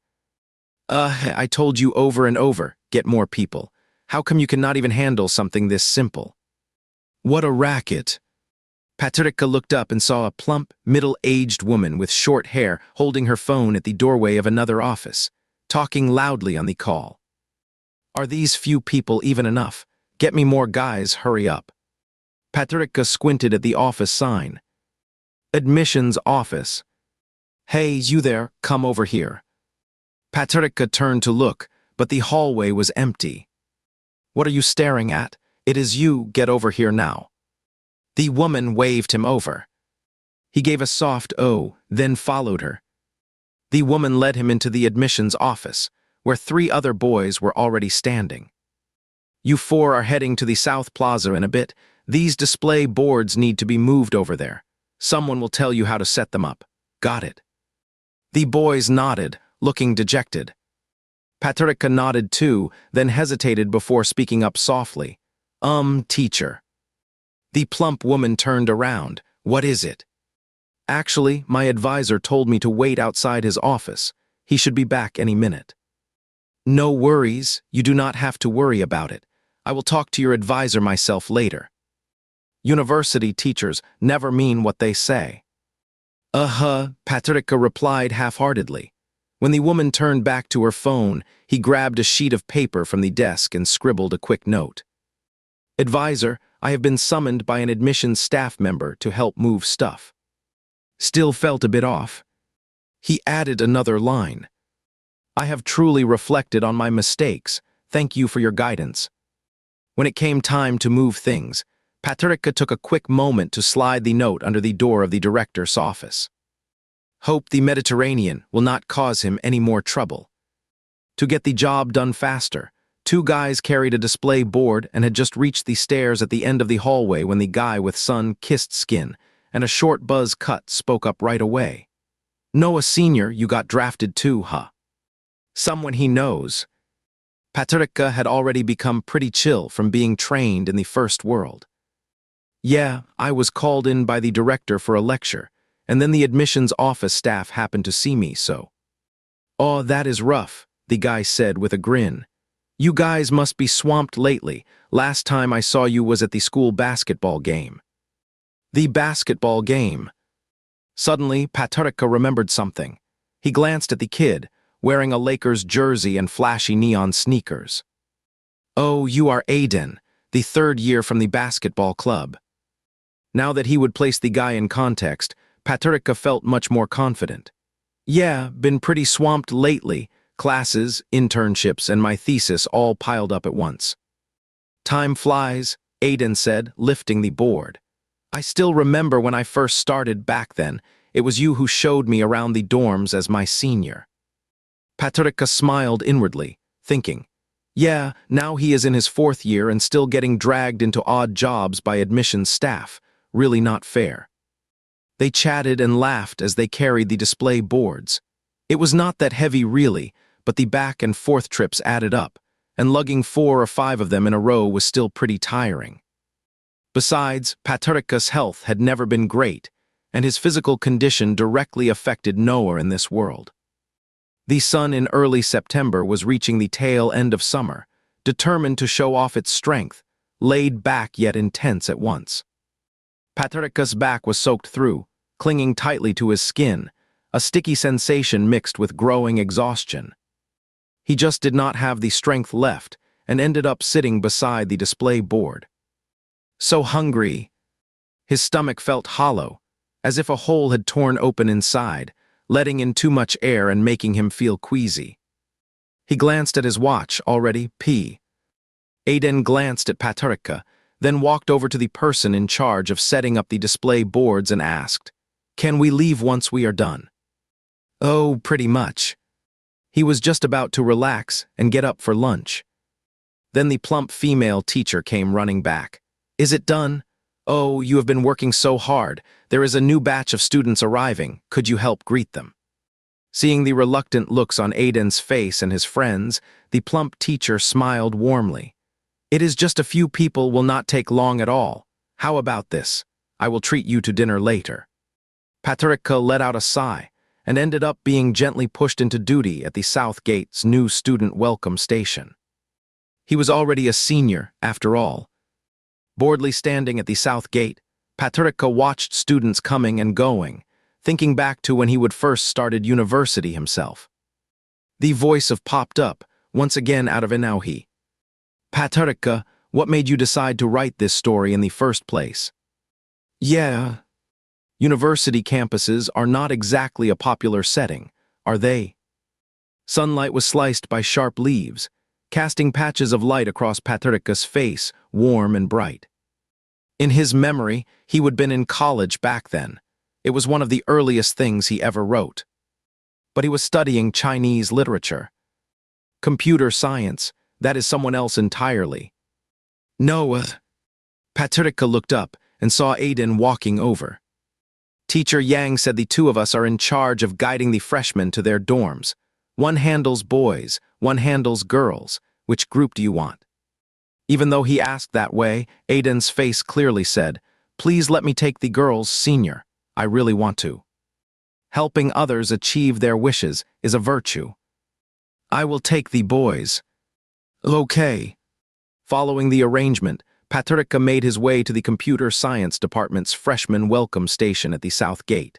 I told you over and over, get more people. How come you cannot even handle something this simple?" "What a racket." Patricia looked up and saw a plump, middle-aged woman with short hair holding her phone at the doorway of another office, talking loudly on the call. Are these few people even enough? Get me more guys, hurry up. Patricia squinted at the office sign. Admissions office. Hey, you there, come over here. Patricia turned to look, but the hallway was empty. What are you staring at? It is you, get over here now. The woman waved him over. He gave a soft "oh," then followed her. The woman led him into the admissions office, where 3 other boys were already standing. You 4 are heading to the South Plaza in a bit. These display boards need to be moved over there. Someone will tell you how to set them up. Got it. The boys nodded, looking dejected. Patricia nodded too, then hesitated before speaking up softly. Teacher. The plump woman turned around. What is it? Actually, my advisor told me to wait outside his office. He should be back any minute. No worries, you do not have to worry about it. I will talk to your advisor myself later. University teachers never mean what they say. Patricia replied half-heartedly. When the woman turned back to her phone, he grabbed a sheet of paper from the desk and scribbled a quick note. Advisor, I have been summoned by an admissions staff member to help move stuff. Still felt a bit off. He added another line. I have truly reflected on my mistakes. Thank you for your guidance. When it came time to move things, Patricia took a quick moment to slide the note under the door of the director's office. Hope the Mediterranean will not cause him any more trouble. To get the job done faster, 2 guys carried a display board and had just reached the stairs at the end of the hallway when the guy with sun-kissed skin and a short buzz cut spoke up right away. Noah Sr., you got drafted too, huh? Someone he knows. Patricia had already become pretty chill from being trained in the first world. Yeah, I was called in by the director for a lecture, and then the admissions office staff happened to see me, so. Oh, that is rough, the guy said with a grin. You guys must be swamped lately. Last time I saw you was at the school basketball game. The basketball game. Suddenly, Patricia remembered something. He glanced at the kid, wearing a Lakers jersey and flashy neon sneakers. Oh, you are Aiden, the 3rd year from the basketball club. Now that he would place the guy in context, Patricia felt much more confident. Yeah, been pretty swamped lately. Classes, internships, and my thesis all piled up at once. Time flies, Aiden said, lifting the board. I still remember when I first started back then. It was you who showed me around the dorms as my senior. Patricia smiled inwardly, thinking, yeah, now he is in his 4th year and still getting dragged into odd jobs by admissions staff. Really not fair. They chatted and laughed as they carried the display boards. It was not that heavy really, but the back and forth trips added up, and lugging 4 or 5 of them in a row was still pretty tiring. Besides, Patricia's health had never been great, and his physical condition directly affected Noah in this world. The sun in early September was reaching the tail end of summer, determined to show off its strength, laid back yet intense at once. Patricia's back was soaked through, clinging tightly to his skin, a sticky sensation mixed with growing exhaustion. He just did not have the strength left and ended up sitting beside the display board. So hungry. His stomach felt hollow, as if a hole had torn open inside, letting in too much air and making him feel queasy. He glanced at his watch, already p. Aiden glanced at Patricia, then walked over to the person in charge of setting up the display boards and asked, Can we leave once we are done? Oh, pretty much. He was just about to relax and get up for lunch. Then the plump female teacher came running back. Is it done? Oh, you have been working so hard. There is a new batch of students arriving. Could you help greet them? Seeing the reluctant looks on Aiden's face and his friends, the plump teacher smiled warmly. It is just a few people, will not take long at all. How about this? I will treat you to dinner later. Patricia let out a sigh and ended up being gently pushed into duty at the South Gate's new student welcome station. He was already a senior, after all. Boredly standing at the South Gate, Patricia watched students coming and going, thinking back to when he would first started university himself. The voice of popped up, once again out of Inauhi. Patricia, what made you decide to write this story in the first place? Yeah. University campuses are not exactly a popular setting, are they? Sunlight was sliced by sharp leaves, casting patches of light across Patricia's face, warm and bright. In his memory, he would have been in college back then. It was one of the earliest things he ever wrote. But he was studying Chinese literature. Computer science, that is someone else entirely. No, Patricia looked up and saw Aiden walking over. Teacher Yang said the two of us are in charge of guiding the freshmen to their dorms. One handles boys, one handles girls. Which group do you want? Even though he asked that way, Aiden's face clearly said, "Please let me take the girls, senior. I really want to." Helping others achieve their wishes is a virtue. I will take the boys. Okay. Following the arrangement, Patricia made his way to the computer science department's freshman welcome station at the south gate.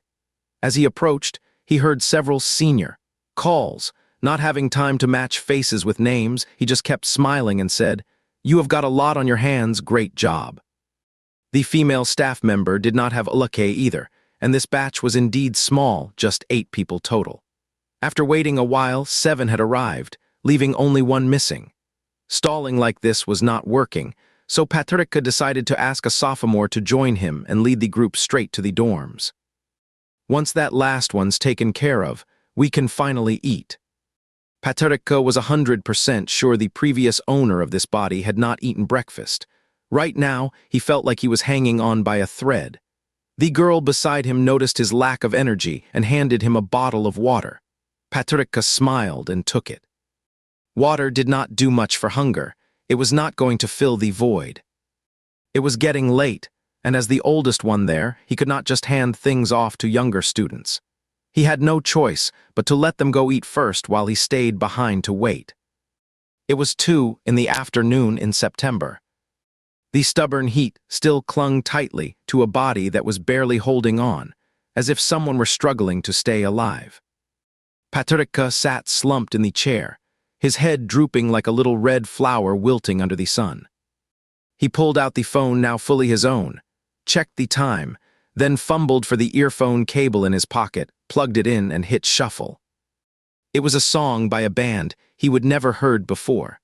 As he approached, he heard several senior calls. Not having time to match faces with names, he just kept smiling and said, "You have got a lot on your hands, great job." The female staff member did not have Ulake either, and this batch was indeed small, just 8 people total. After waiting a while, 7 had arrived, leaving only one missing. Stalling like this was not working, so Patricia decided to ask a sophomore to join him and lead the group straight to the dorms. Once that last one's taken care of, we can finally eat. Patricia was 100% sure the previous owner of this body had not eaten breakfast. Right now, he felt like he was hanging on by a thread. The girl beside him noticed his lack of energy and handed him a bottle of water. Patricia smiled and took it. Water did not do much for hunger. It was not going to fill the void. It was getting late, and as the oldest one there, he could not just hand things off to younger students. He had no choice but to let them go eat first while he stayed behind to wait. It was 2 in the afternoon in September. The stubborn heat still clung tightly to a body that was barely holding on, as if someone were struggling to stay alive. Patricia sat slumped in the chair, his head drooping like a little red flower wilting under the sun. He pulled out the phone now fully his own, checked the time, then fumbled for the earphone cable in his pocket, plugged it in and hit shuffle. It was a song by a band he would never heard before.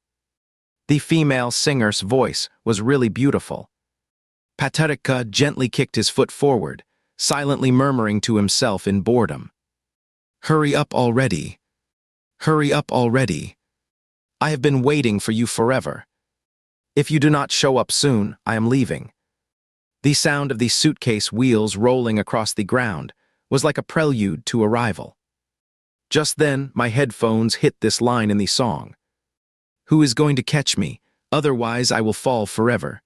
The female singer's voice was really beautiful. Patricia gently kicked his foot forward, silently murmuring to himself in boredom. "Hurry up already. Hurry up already. I have been waiting for you forever. If you do not show up soon, I am leaving." The sound of the suitcase wheels rolling across the ground was like a prelude to arrival. Just then, my headphones hit this line in the song. "Who is going to catch me? Otherwise I will fall forever."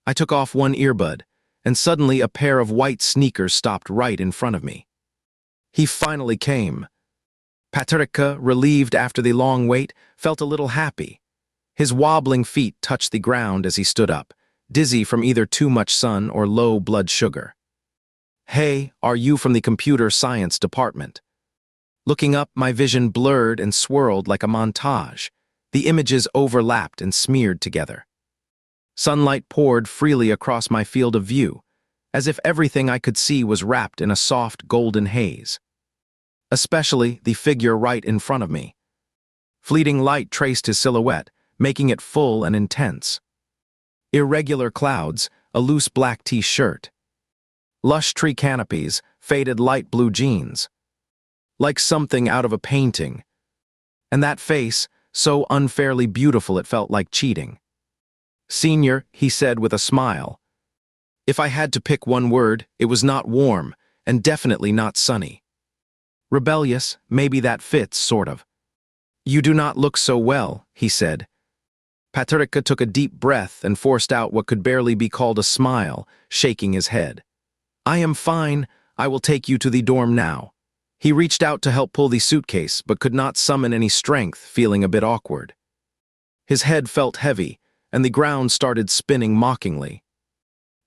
I took off one earbud, and suddenly a pair of white sneakers stopped right in front of me. He finally came. Patricia, relieved after the long wait, felt a little happy. His wobbling feet touched the ground as he stood up, dizzy from either too much sun or low blood sugar. "Hey, are you from the computer science department?" Looking up, my vision blurred and swirled like a montage. The images overlapped and smeared together. Sunlight poured freely across my field of view, as if everything I could see was wrapped in a soft golden haze. Especially the figure right in front of me. Fleeting light traced his silhouette, making it full and intense. Irregular clouds, a loose black t-shirt. Lush tree canopies, faded light blue jeans. Like something out of a painting. And that face, so unfairly beautiful it felt like cheating. "Senior," he said with a smile. If I had to pick one word, it was not warm, and definitely not sunny. Rebellious, maybe that fits, sort of. "You do not look so well," he said. Patricia took a deep breath and forced out what could barely be called a smile, shaking his head. "I am fine. I will take you to the dorm now." He reached out to help pull the suitcase, but could not summon any strength, feeling a bit awkward. His head felt heavy, and the ground started spinning mockingly.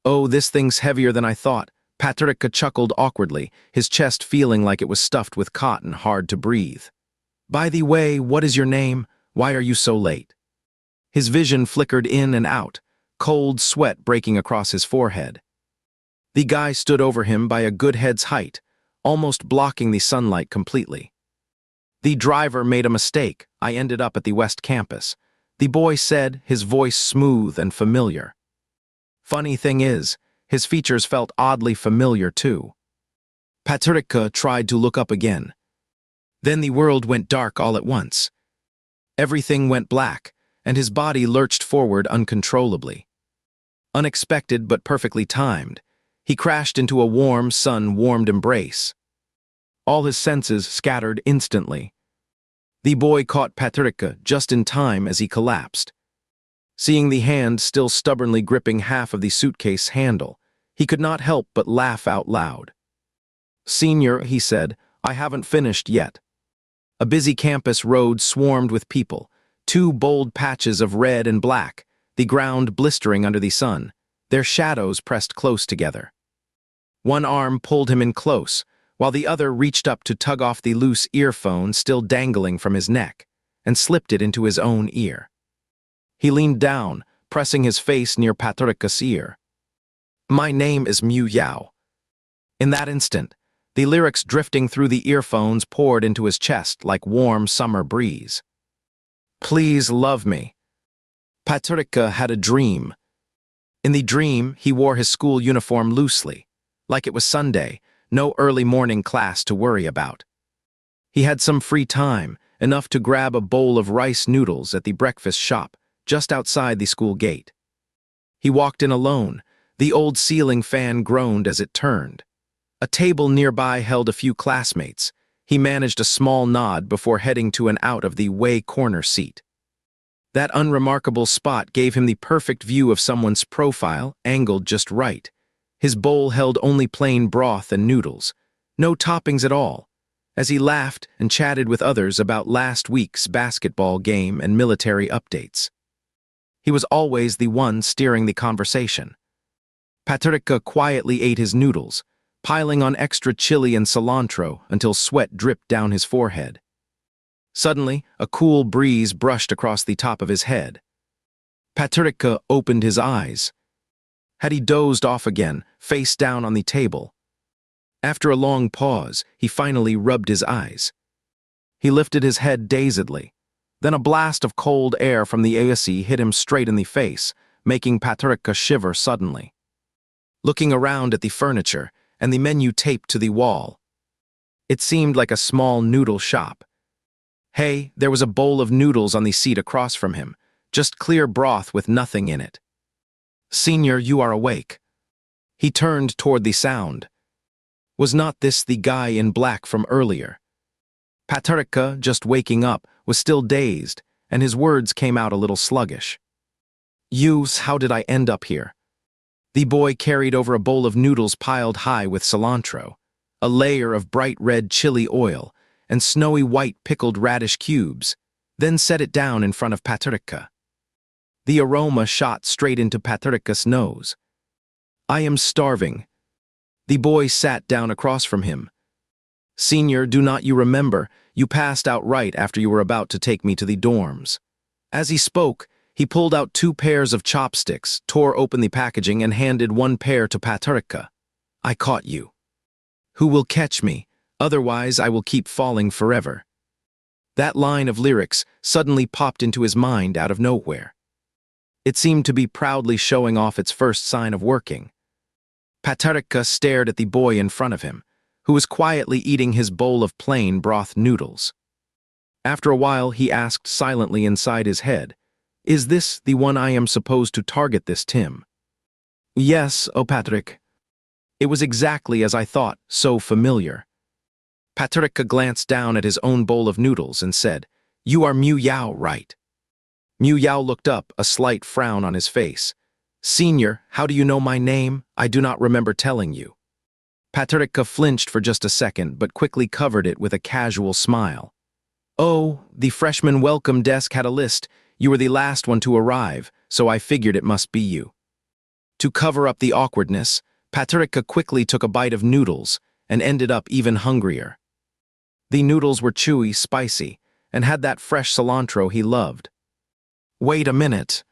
"Oh, this thing's heavier than I thought," Patricia chuckled awkwardly, his chest feeling like it was stuffed with cotton, hard to breathe. "By the way, what is your name? Why are you so late?" His vision flickered in and out, cold sweat breaking across his forehead. The guy stood over him by a good head's height, almost blocking the sunlight completely. The driver made a mistake. I ended up at the West Campus. The boy said, his voice smooth and familiar. Funny thing is, his features felt oddly familiar too. Patricia tried to look up again. Then the world went dark all at once. Everything went black, and his body lurched forward uncontrollably. Unexpected but perfectly timed, he crashed into a warm, sun-warmed embrace. All his senses scattered instantly. The boy caught Patricia just in time as he collapsed. Seeing the hand still stubbornly gripping half of the suitcase handle, he could not help but laugh out loud. "Senior," he said, "I haven't finished yet." A busy campus road swarmed with people, two bold patches of red and black, the ground blistering under the sun, their shadows pressed close together. One arm pulled him in close, while the other reached up to tug off the loose earphone still dangling from his neck, and slipped it into his own ear. He leaned down, pressing his face near Patricia's ear. "My name is Mu Yao." In that instant, the lyrics drifting through the earphones poured into his chest like warm summer breeze. "Please love me." Patricia had a dream. In the dream, he wore his school uniform loosely, like it was Sunday, no early morning class to worry about. He had some free time, enough to grab a bowl of rice noodles at the breakfast shop, just outside the school gate. He walked in alone. The old ceiling fan groaned as it turned. A table nearby held a few classmates. He managed a small nod before heading to an out-of-the-way corner seat. That unremarkable spot gave him the perfect view of someone's profile, angled just right. His bowl held only plain broth and noodles, no toppings at all, as he laughed and chatted with others about last week's basketball game and military updates. He was always the one steering the conversation. Patricia quietly ate his noodles, piling on extra chili and cilantro until sweat dripped down his forehead. Suddenly, a cool breeze brushed across the top of his head. Patricia opened his eyes. Had he dozed off again, face down on the table? After a long pause, he finally rubbed his eyes. He lifted his head dazedly. Then a blast of cold air from the AC hit him straight in the face, making Patricia shiver suddenly. Looking around at the furniture and the menu taped to the wall, it seemed like a small noodle shop. Hey, there was a bowl of noodles on the seat across from him, just clear broth with nothing in it. "Senior, you are awake." He turned toward the sound. Was not this the guy in black from earlier? Patricia, just waking up, was still dazed, and his words came out a little sluggish. How did I end up here?" The boy carried over a bowl of noodles piled high with cilantro, a layer of bright red chili oil, and snowy white pickled radish cubes, then set it down in front of Patricia. The aroma shot straight into Patricia's nose. "I am starving." The boy sat down across from him. "Senior, do not you remember, you passed out right after you were about to take me to the dorms." As he spoke, he pulled out 2 pairs of chopsticks, tore open the packaging, and handed 1 pair to Patricia. "I caught you. Who will catch me? Otherwise I will keep falling forever." That line of lyrics suddenly popped into his mind out of nowhere. It seemed to be proudly showing off its first sign of working. Patricia stared at the boy in front of him, who was quietly eating his bowl of plain broth noodles. After a while, he asked silently inside his head, "Is this the one I am supposed to target this Tim?" "Yes, oh Patrick." It was exactly as I thought, so familiar. Patricia glanced down at his own bowl of noodles and said, "You are Mu Yao, right?" Mu Yao looked up, a slight frown on his face. "Senior, how do you know my name? I do not remember telling you." Patricia flinched for just a second, but quickly covered it with a casual smile. "Oh, the freshman welcome desk had a list. You were the last one to arrive, so I figured it must be you." To cover up the awkwardness, Patricia quickly took a bite of noodles and ended up even hungrier. The noodles were chewy, spicy, and had that fresh cilantro he loved. Wait a minute.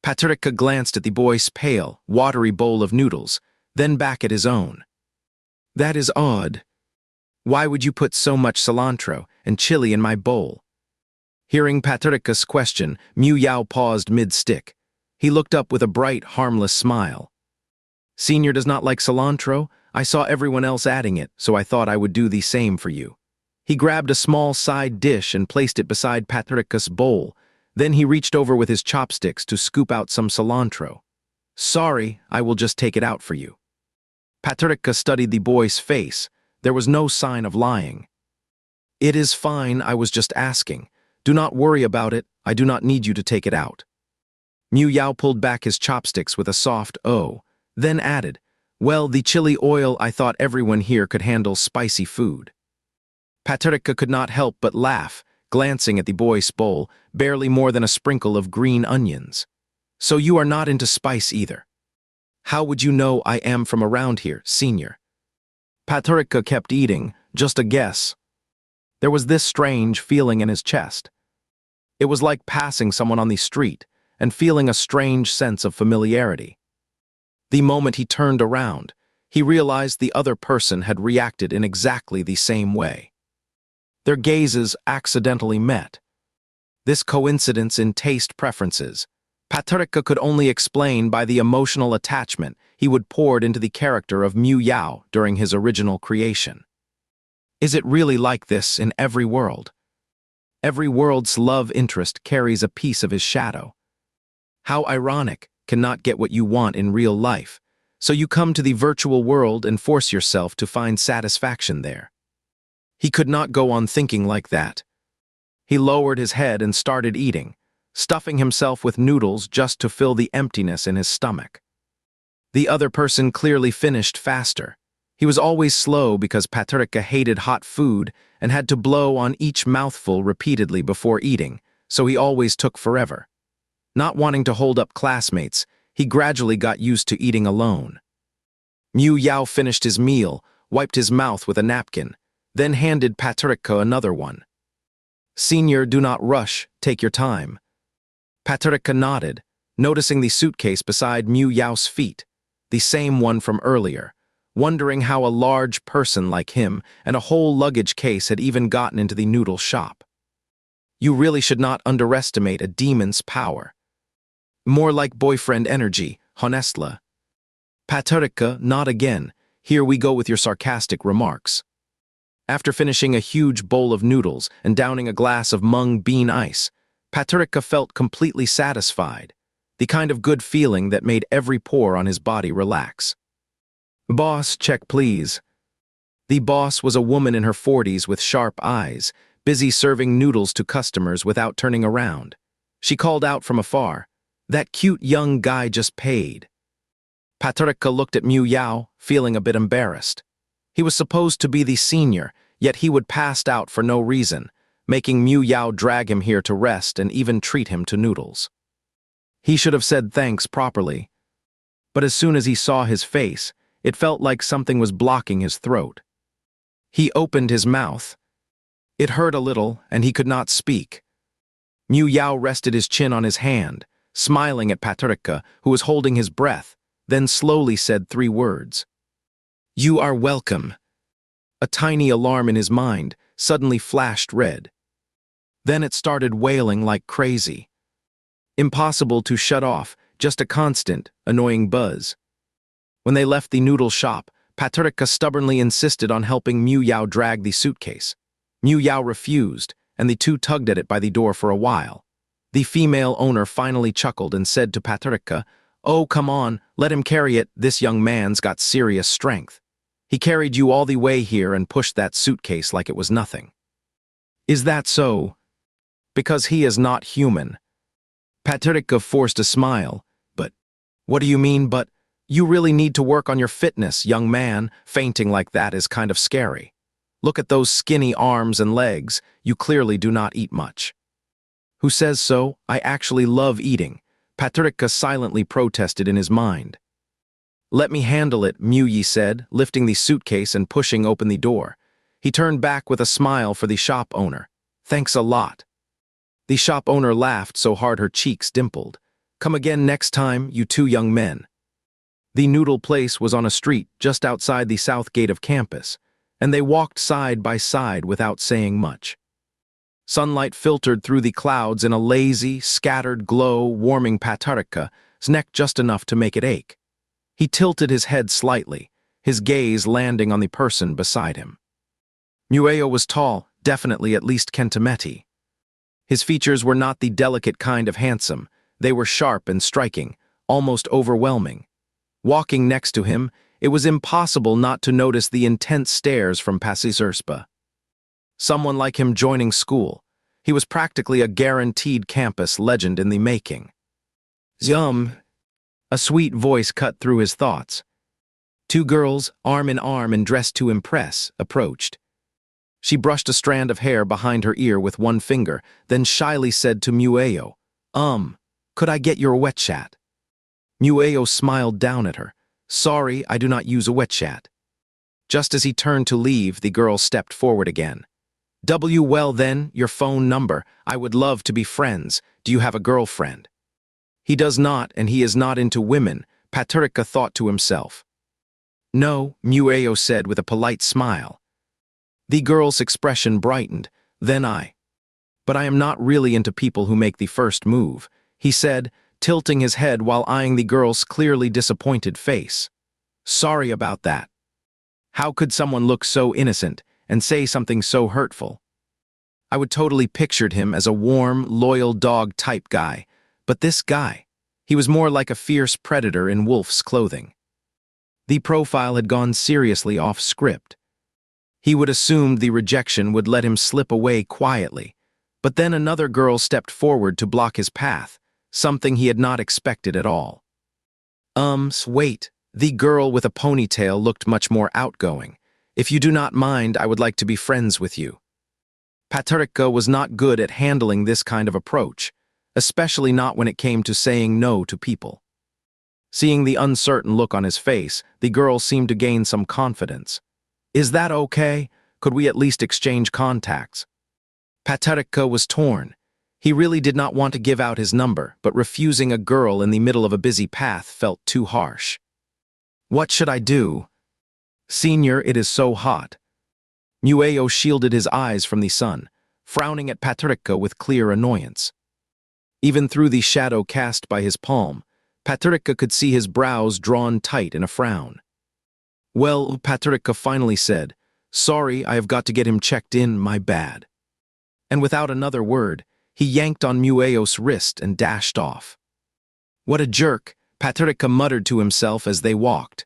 Patricia glanced at the boy's pale, watery bowl of noodles, then back at his own. That is odd. Why would you put so much cilantro and chili in my bowl? Hearing Patricia's question, Mu Yao paused mid-stick. He looked up with a bright, harmless smile. Senior does not like cilantro. I saw everyone else adding it, so I thought I would do the same for you. He grabbed a small side dish and placed it beside Patricia's bowl. Then he reached over with his chopsticks to scoop out some cilantro. Sorry, I will just take it out for you. Patricia studied the boy's face. There was no sign of lying. It is fine, I was just asking. Do not worry about it, I do not need you to take it out. Mu Yao pulled back his chopsticks with a soft "oh," then added, well, the chili oil, I thought everyone here could handle spicy food. Patricia could not help but laugh, glancing at the boy's bowl, barely more than a sprinkle of green onions. So you are not into spice either. How would you know I am from around here, senior? Patricia kept eating, just a guess. There was this strange feeling in his chest. It was like passing someone on the street and feeling a strange sense of familiarity. The moment he turned around, he realized the other person had reacted in exactly the same way. Their gazes accidentally met. This coincidence in taste preferences, Patricia could only explain by the emotional attachment he would poured into the character of Mu Yao during his original creation. Is it really like this in every world? Every world's love interest carries a piece of his shadow. How ironic, cannot get what you want in real life, so you come to the virtual world and force yourself to find satisfaction there. He could not go on thinking like that. He lowered his head and started eating, stuffing himself with noodles just to fill the emptiness in his stomach. The other person clearly finished faster. He was always slow because Patricia hated hot food and had to blow on each mouthful repeatedly before eating, so he always took forever. Not wanting to hold up classmates, he gradually got used to eating alone. Mu Yao finished his meal, wiped his mouth with a napkin, then handed Patricia another one. Senior, do not rush, take your time. Patricia nodded, noticing the suitcase beside Mu Yao's feet, the same one from earlier, wondering how a large person like him and a whole luggage case had even gotten into the noodle shop. You really should not underestimate a demon's power. More like boyfriend energy, honestly. Patricia, not again. Here we go with your sarcastic remarks. After finishing a huge bowl of noodles and downing a glass of mung bean ice, Patricia felt completely satisfied, the kind of good feeling that made every pore on his body relax. Boss, check please. The boss was a woman in her 40s with sharp eyes, busy serving noodles to customers without turning around. She called out from afar, that cute young guy just paid. Patricia looked at Mu Yao, feeling a bit embarrassed. He was supposed to be the senior, yet he would passed out for no reason, making Mu Yao drag him here to rest and even treat him to noodles. He should have said thanks properly. But as soon as he saw his face, it felt like something was blocking his throat. He opened his mouth. It hurt a little, and he could not speak. Mu Yao rested his chin on his hand, smiling at Patricia, who was holding his breath, then slowly said 3 words. You are welcome. A tiny alarm in his mind suddenly flashed red. Then it started wailing like crazy. Impossible to shut off, just a constant, annoying buzz. When they left the noodle shop, Patricia stubbornly insisted on helping Mu Yao drag the suitcase. Mu Yao refused, and the two tugged at it by the door for a while. The female owner finally chuckled and said to Patricia, oh, come on, let him carry it, this young man's got serious strength. He carried you all the way here and pushed that suitcase like it was nothing. Is that so? Because he is not human. Patricia forced a smile, but, what do you mean, but? You really need to work on your fitness, young man. Fainting like that is kind of scary. Look at those skinny arms and legs. You clearly do not eat much. Who says so? I actually love eating. Patricia silently protested in his mind. Let me handle it, Mu Yi said, lifting the suitcase and pushing open the door. He turned back with a smile for the shop owner. Thanks a lot. The shop owner laughed so hard her cheeks dimpled. Come again next time, you two young men. The noodle place was on a street just outside the south gate of campus, and they walked side by side without saying much. Sunlight filtered through the clouds in a lazy, scattered glow, warming Patarika's neck just enough to make it ache. He tilted his head slightly, his gaze landing on the person beside him. Mueo was tall, definitely at least Kentameti. His features were not the delicate kind of handsome, they were sharp and striking, almost overwhelming. Walking next to him, it was impossible not to notice the intense stares from Pasiserspa. Someone like him joining school, he was practically a guaranteed campus legend in the making. Zum! A sweet voice cut through his thoughts. Two girls, arm in arm and dressed to impress, approached. She brushed a strand of hair behind her ear with one finger, then shyly said to Mueo, could I get your wetchat? Mueo smiled down at her. Sorry, I do not use a wetchat. Just as he turned to leave, the girl stepped forward again. Well then, your phone number. I would love to be friends. Do you have a girlfriend? He does not, and he is not into women, Patarika thought to himself. No, Mueo said with a polite smile. The girl's expression brightened. Then But I am not really into people who make the first move, he said, tilting his head while eyeing the girl's clearly disappointed face. Sorry about that. How could someone look so innocent and say something so hurtful? I would totally pictured him as a warm, loyal dog-type guy, but this guy, he was more like a fierce predator in wolf's clothing. The profile had gone seriously off script. He would assumed the rejection would let him slip away quietly, but then another girl stepped forward to block his path, something he had not expected at all. Wait, the girl with a ponytail looked much more outgoing. If you do not mind, I would like to be friends with you. Patarika was not good at handling this kind of approach, especially not when it came to saying no to people. Seeing the uncertain look on his face, the girl seemed to gain some confidence. Is that okay? Could we at least exchange contacts? Patarika was torn. He really did not want to give out his number, but refusing a girl in the middle of a busy path felt too harsh. What should I do? Senior, it is so hot. Mueo shielded his eyes from the sun, frowning at Patarika with clear annoyance. Even through the shadow cast by his palm, Patarika could see his brows drawn tight in a frown. Well, Patarika finally said, sorry, I have got to get him checked in, my bad. And without another word, he yanked on Mueo's wrist and dashed off. What a jerk, Patarika muttered to himself as they walked.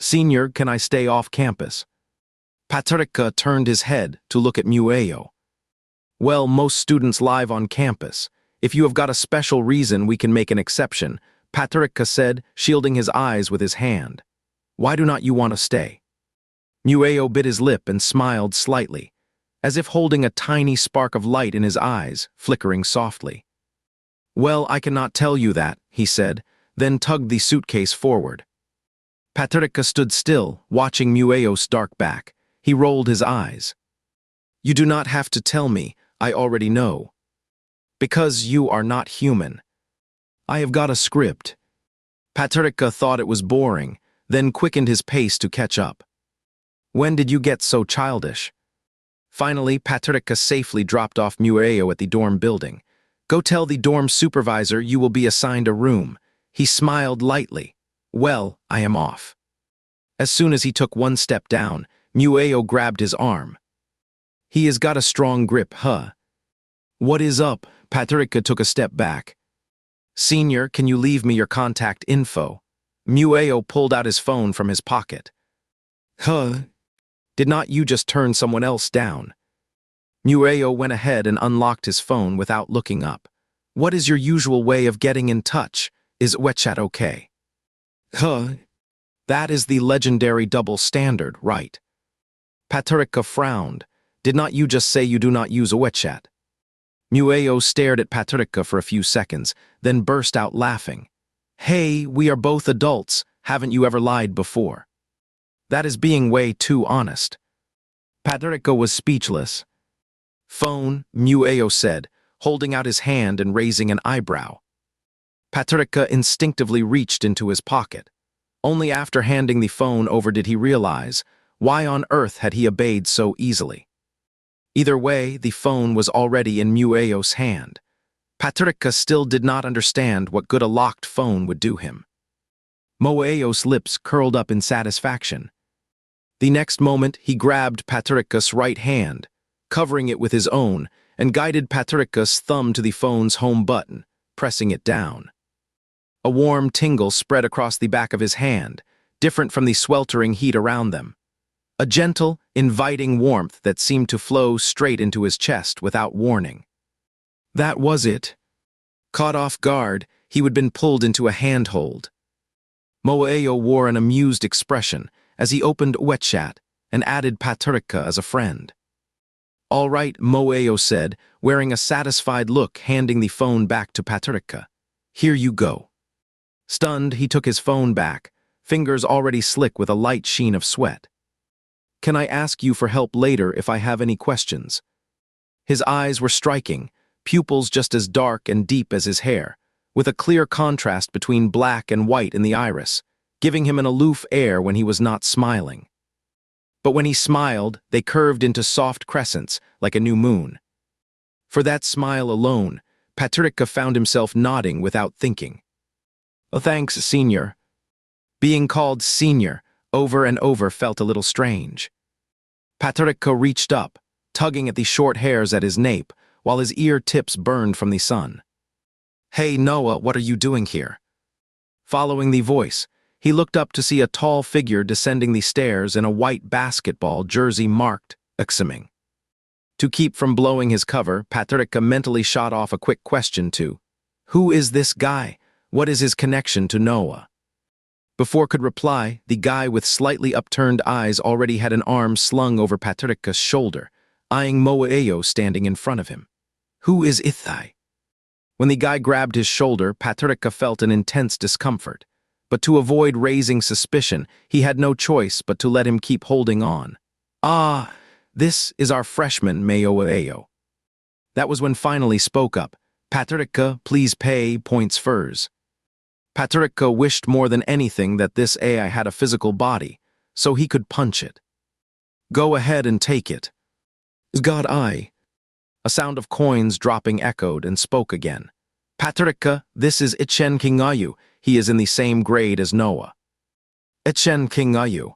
Senior, can I stay off campus? Patarika turned his head to look at Mueo. Well, most students live on campus. If you have got a special reason, we can make an exception, Patarika said, shielding his eyes with his hand. Why do not you want to stay? Mueo bit his lip and smiled slightly, as if holding a tiny spark of light in his eyes, flickering softly. Well, I cannot tell you that, he said, then tugged the suitcase forward. Patarika stood still, watching Mueo's dark back. He rolled his eyes. You do not have to tell me, I already know. Because you are not human. I have got a script. Patarika thought it was boring, then quickened his pace to catch up. When did you get so childish? Finally, Patarika safely dropped off Mueo at the dorm building. Go tell the dorm supervisor you will be assigned a room. He smiled lightly. Well, I am off. As soon as he took one step down, Mueo grabbed his arm. He has got a strong grip, huh? What is up? Patarika took a step back. Senior, can you leave me your contact info? Mueo pulled out his phone from his pocket. Huh? Did not you just turn someone else down? Mueo went ahead and unlocked his phone without looking up. What is your usual way of getting in touch? Is WeChat okay? Huh? That is the legendary double standard, right? Patarika frowned. Did not you just say you do not use a WeChat? Mueo stared at Patarika for a few seconds, then burst out laughing. Hey, we are both adults. Haven't you ever lied before? That is being way too honest. Patarika was speechless. Phone, Mueo said, holding out his hand and raising an eyebrow. Patrika instinctively reached into his pocket. Only after handing the phone over did he realize why on earth had he obeyed so easily. Either way, the phone was already in Mueo's hand. Patrika still did not understand what good a locked phone would do him. Mueo's lips curled up in satisfaction. The next moment, he grabbed Patrika's right hand, covering it with his own, and guided Patrika's thumb to the phone's home button, pressing it down. A warm tingle spread across the back of his hand, different from the sweltering heat around them. A gentle, inviting warmth that seemed to flow straight into his chest without warning. That was it. Caught off guard, he had been pulled into a handhold. Mueo wore an amused expression as he opened WeChat and added Patrika as a friend. "All right," Mueo said, wearing a satisfied look, handing the phone back to Patrika. "Here you go." Stunned, he took his phone back, fingers already slick with a light sheen of sweat. "Can I ask you for help later if I have any questions?" His eyes were striking, pupils just as dark and deep as his hair, with a clear contrast between black and white in the iris, giving him an aloof air when he was not smiling. But when he smiled, they curved into soft crescents, like a new moon. For that smile alone, Patrika found himself nodding without thinking. "Oh, thanks, Senior." Being called Senior over and over felt a little strange. Patrika reached up, tugging at the short hairs at his nape, while his ear tips burned from the sun. "Hey, Noah, what are you doing here?" Following the voice, he looked up to see a tall figure descending the stairs in a white basketball jersey marked Xming. To keep from blowing his cover, Patrika mentally shot off a quick question to, "Who is this guy? What is his connection to Noah?" Before could reply, the guy with slightly upturned eyes already had an arm slung over Patrika's shoulder, eyeing Mueo standing in front of him. "Who is Ithai?" When the guy grabbed his shoulder, Patrika felt an intense discomfort. But to avoid raising suspicion, he had no choice but to let him keep holding on. "Ah, this is our freshman, Mueo." That was when finally spoke up, "Patrika, please pay points furs." Patrika wished more than anything that this AI had a physical body, so he could punch it. "Go ahead and take it." "God, I." A sound of coins dropping echoed and spoke again. "Patrika, this is Ichen Kingayu. He is in the same grade as Noah." "Ichen Kingayu."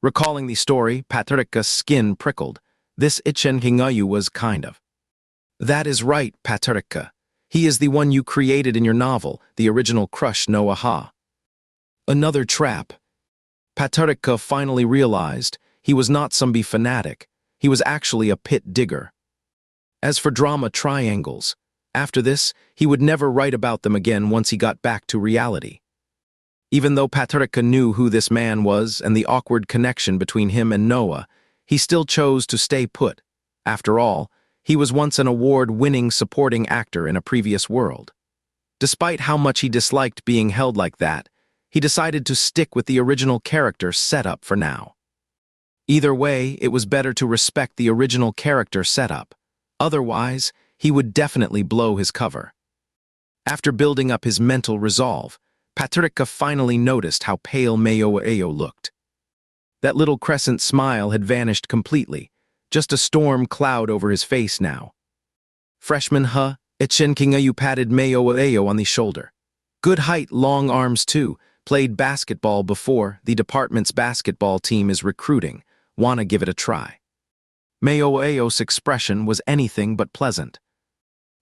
Recalling the story, Patrika's skin prickled. This Ichen Kingayu was kind of. "That is right, Patrika. He is the one you created in your novel, the original crush Noah Ha." Another trap. Patrika finally realized he was not some fanatic. He was actually a pit digger. As for drama triangles, after this, he would never write about them again once he got back to reality. Even though Patrika knew who this man was and the awkward connection between him and Noah, he still chose to stay put. After all, he was once an award-winning supporting actor in a previous world. Despite how much he disliked being held like that, he decided to stick with the original character setup for now. Either way, it was better to respect the original character setup. Otherwise, he would definitely blow his cover. After building up his mental resolve, Patrika finally noticed how pale Mueo looked. That little crescent smile had vanished completely, just a storm cloud over his face now. "Freshman Ichen Kingayu patted Mueo on the shoulder. Good height, long arms too, played basketball before, the department's basketball team is recruiting, wanna give it a try." Mueo's expression was anything but pleasant.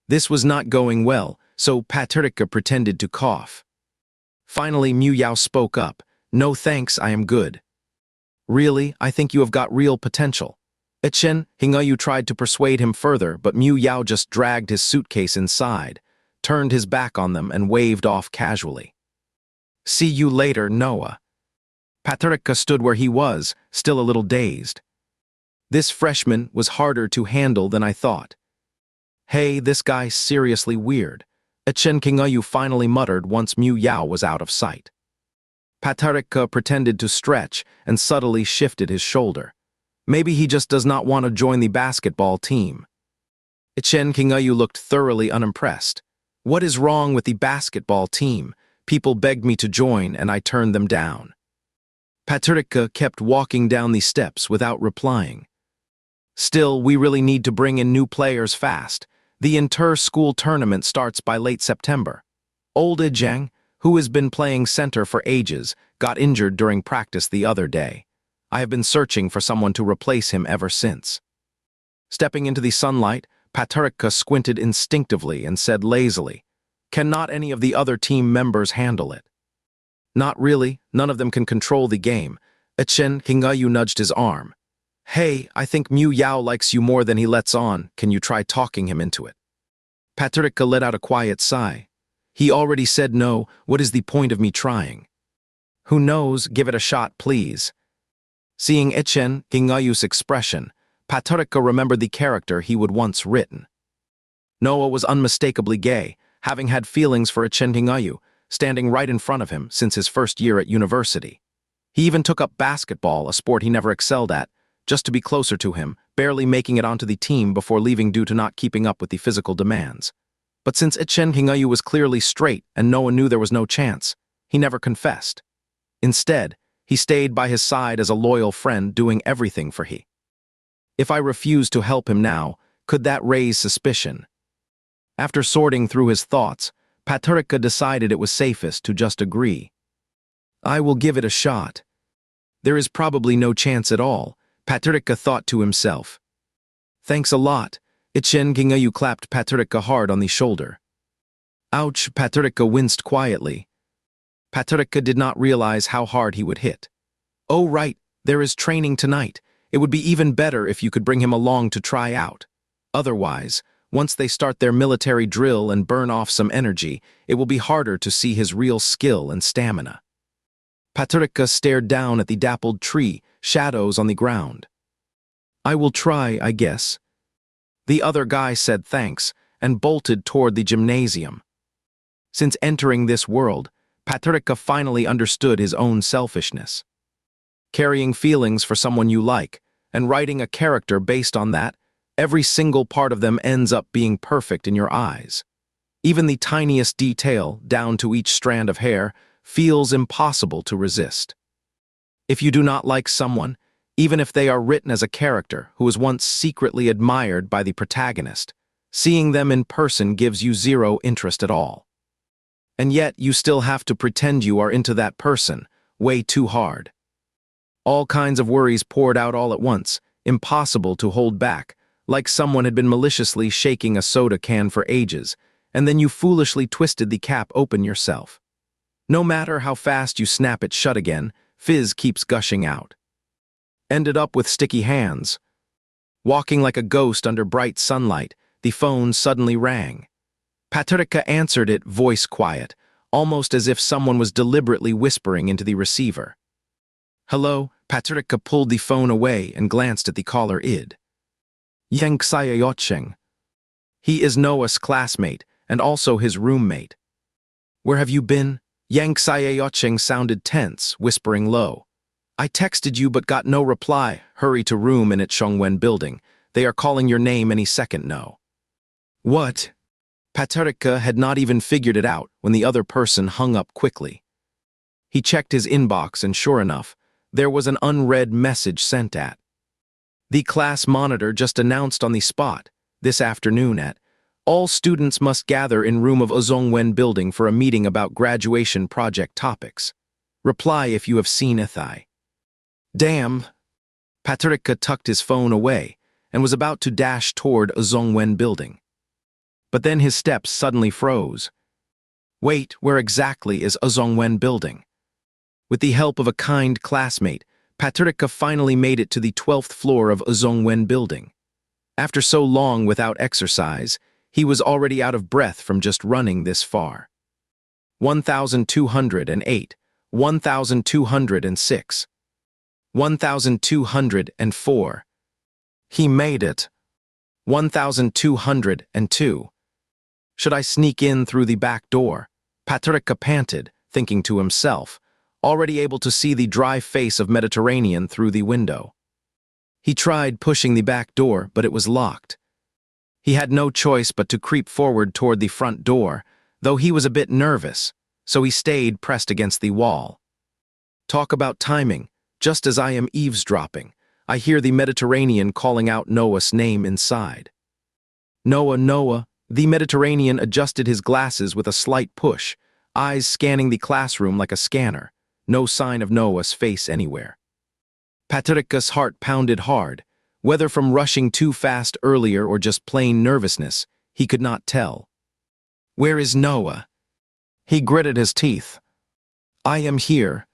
This was not going well, so Patrika pretended to cough. Finally, Mueo spoke up. "No thanks, I am good." "Really, I think you have got real potential." Ichen Kingayu tried to persuade him further, but Mueo just dragged his suitcase inside, turned his back on them, and waved off casually. "See you later, Noah." Patrika stood where he was, still a little dazed. This freshman was harder to handle than I thought. "Hey, this guy's seriously weird," Ichen Kingayu finally muttered once Mueo was out of sight. Patrika pretended to stretch and subtly shifted his shoulder. Maybe he just does not want to join the basketball team. Chen Kingayu looked thoroughly unimpressed. What is wrong with the basketball team? People begged me to join and I turned them down. Patricia kept walking down the steps without replying. Still, we really need to bring in new players fast. The inter-school tournament starts by late September. Old Zhang, who has been playing center for ages, got injured during practice the other day. I have been searching for someone to replace him ever since. Stepping into the sunlight, Patricia squinted instinctively and said lazily, "Can not any of the other team members handle it?" "Not really, none of them can control the game." Chen Kingayu nudged his arm. "Hey, I think Mu Yao likes you more than he lets on. Can you try talking him into it?" Patricia let out a quiet sigh. "He already said no. What is the point of me trying?" "Who knows? Give it a shot, please." Seeing Chen Kingayu's expression, Patricia remembered the character he would once written. Noah was unmistakably gay, having had feelings for Chen Kingayu, standing right in front of him since his first year at university. He even took up basketball, a sport he never excelled at, just to be closer to him, barely making it onto the team before leaving due to not keeping up with the physical demands. But since Chen Kingayu was clearly straight and Noah knew there was no chance, he never confessed. Instead, he stayed by his side as a loyal friend, doing everything for he. If I refused to help him now, could that raise suspicion? After sorting through his thoughts, Patricia decided it was safest to just agree. "I will give it a shot." There is probably no chance at all, Patricia thought to himself. "Thanks a lot." Chen Kingayu clapped Patricia hard on the shoulder. "Ouch," Patricia winced quietly. Patricia did not realize how hard he would hit. "Oh right, there is training tonight. It would be even better if you could bring him along to try out. Otherwise, once they start their military drill and burn off some energy, it will be harder to see his real skill and stamina." Patricia stared down at the dappled tree, shadows on the ground. "I will try, I guess." The other guy said thanks and bolted toward the gymnasium. Since entering this world, Patricia finally understood his own selfishness. Carrying feelings for someone you like, and writing a character based on that, every single part of them ends up being perfect in your eyes. Even the tiniest detail, down to each strand of hair, feels impossible to resist. If you do not like someone, even if they are written as a character who was once secretly admired by the protagonist, seeing them in person gives you zero interest at all. And yet you still have to pretend you are into that person, way too hard. All kinds of worries poured out all at once, impossible to hold back, like someone had been maliciously shaking a soda can for ages, and then you foolishly twisted the cap open yourself. No matter how fast you snap it shut again, fizz keeps gushing out. Ended up with sticky hands. Walking like a ghost under bright sunlight, the phone suddenly rang. Patricia answered it, voice quiet, almost as if someone was deliberately whispering into the receiver. "Hello?" Patricia pulled the phone away and glanced at the caller id. "Yang Xiaocheng." He is Noah's classmate and also his roommate. "Where have you been?" Yang Xiaocheng sounded tense, whispering low. "I texted you but got no reply. Hurry to room in at Shongwen building. They are calling your name any second no." "What?" Patricia had not even figured it out when the other person hung up quickly. He checked his inbox and sure enough, there was an unread message sent at. The class monitor just announced on the spot, this afternoon at, "All students must gather in room of Ozongwen building for a meeting about graduation project topics. Reply if you have seen Ithai." Damn. Patricia tucked his phone away and was about to dash toward Ozongwen building. But then his steps suddenly froze. Wait, where exactly is Ozongwen building? With the help of a kind classmate, Patricia finally made it to the 12th floor of Ozongwen building. After so long without exercise, he was already out of breath from just running this far. 1208, 1206, 1204. He made it. 1202. Should I sneak in through the back door? Patricia panted, thinking to himself, already able to see the dry face of Mediterranean through the window. He tried pushing the back door, but it was locked. He had no choice but to creep forward toward the front door, though he was a bit nervous, so he stayed pressed against the wall. Talk about timing. Just as I am eavesdropping, I hear the Mediterranean calling out Noah's name inside. Noah, Noah. The Mediterranean adjusted his glasses with a slight push, eyes scanning the classroom like a scanner. No sign of Noah's face anywhere. Patrick's heart pounded hard. Whether from rushing too fast earlier or just plain nervousness, he could not tell. Where is Noah? He gritted his teeth. I am here.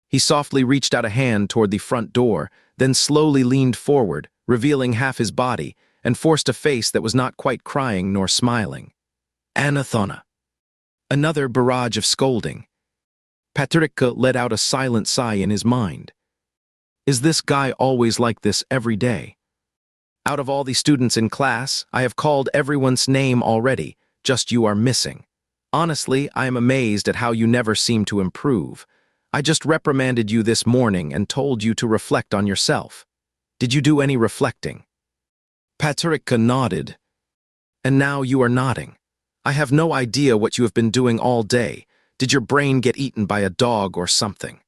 He softly reached out a hand toward the front door, then slowly leaned forward, revealing half his body, and forced a face that was not quite crying nor smiling. Anathona. Another barrage of scolding. Patrick let out a silent sigh in his mind. Is this guy always like this every day? Out of all the students in class, I have called everyone's name already, just you are missing. Honestly, I am amazed at how you never seem to improve. I just reprimanded you this morning and told you to reflect on yourself. Did you do any reflecting? Patrick nodded. And now you are nodding. I have no idea what you have been doing all day. Did your brain get eaten by a dog or something?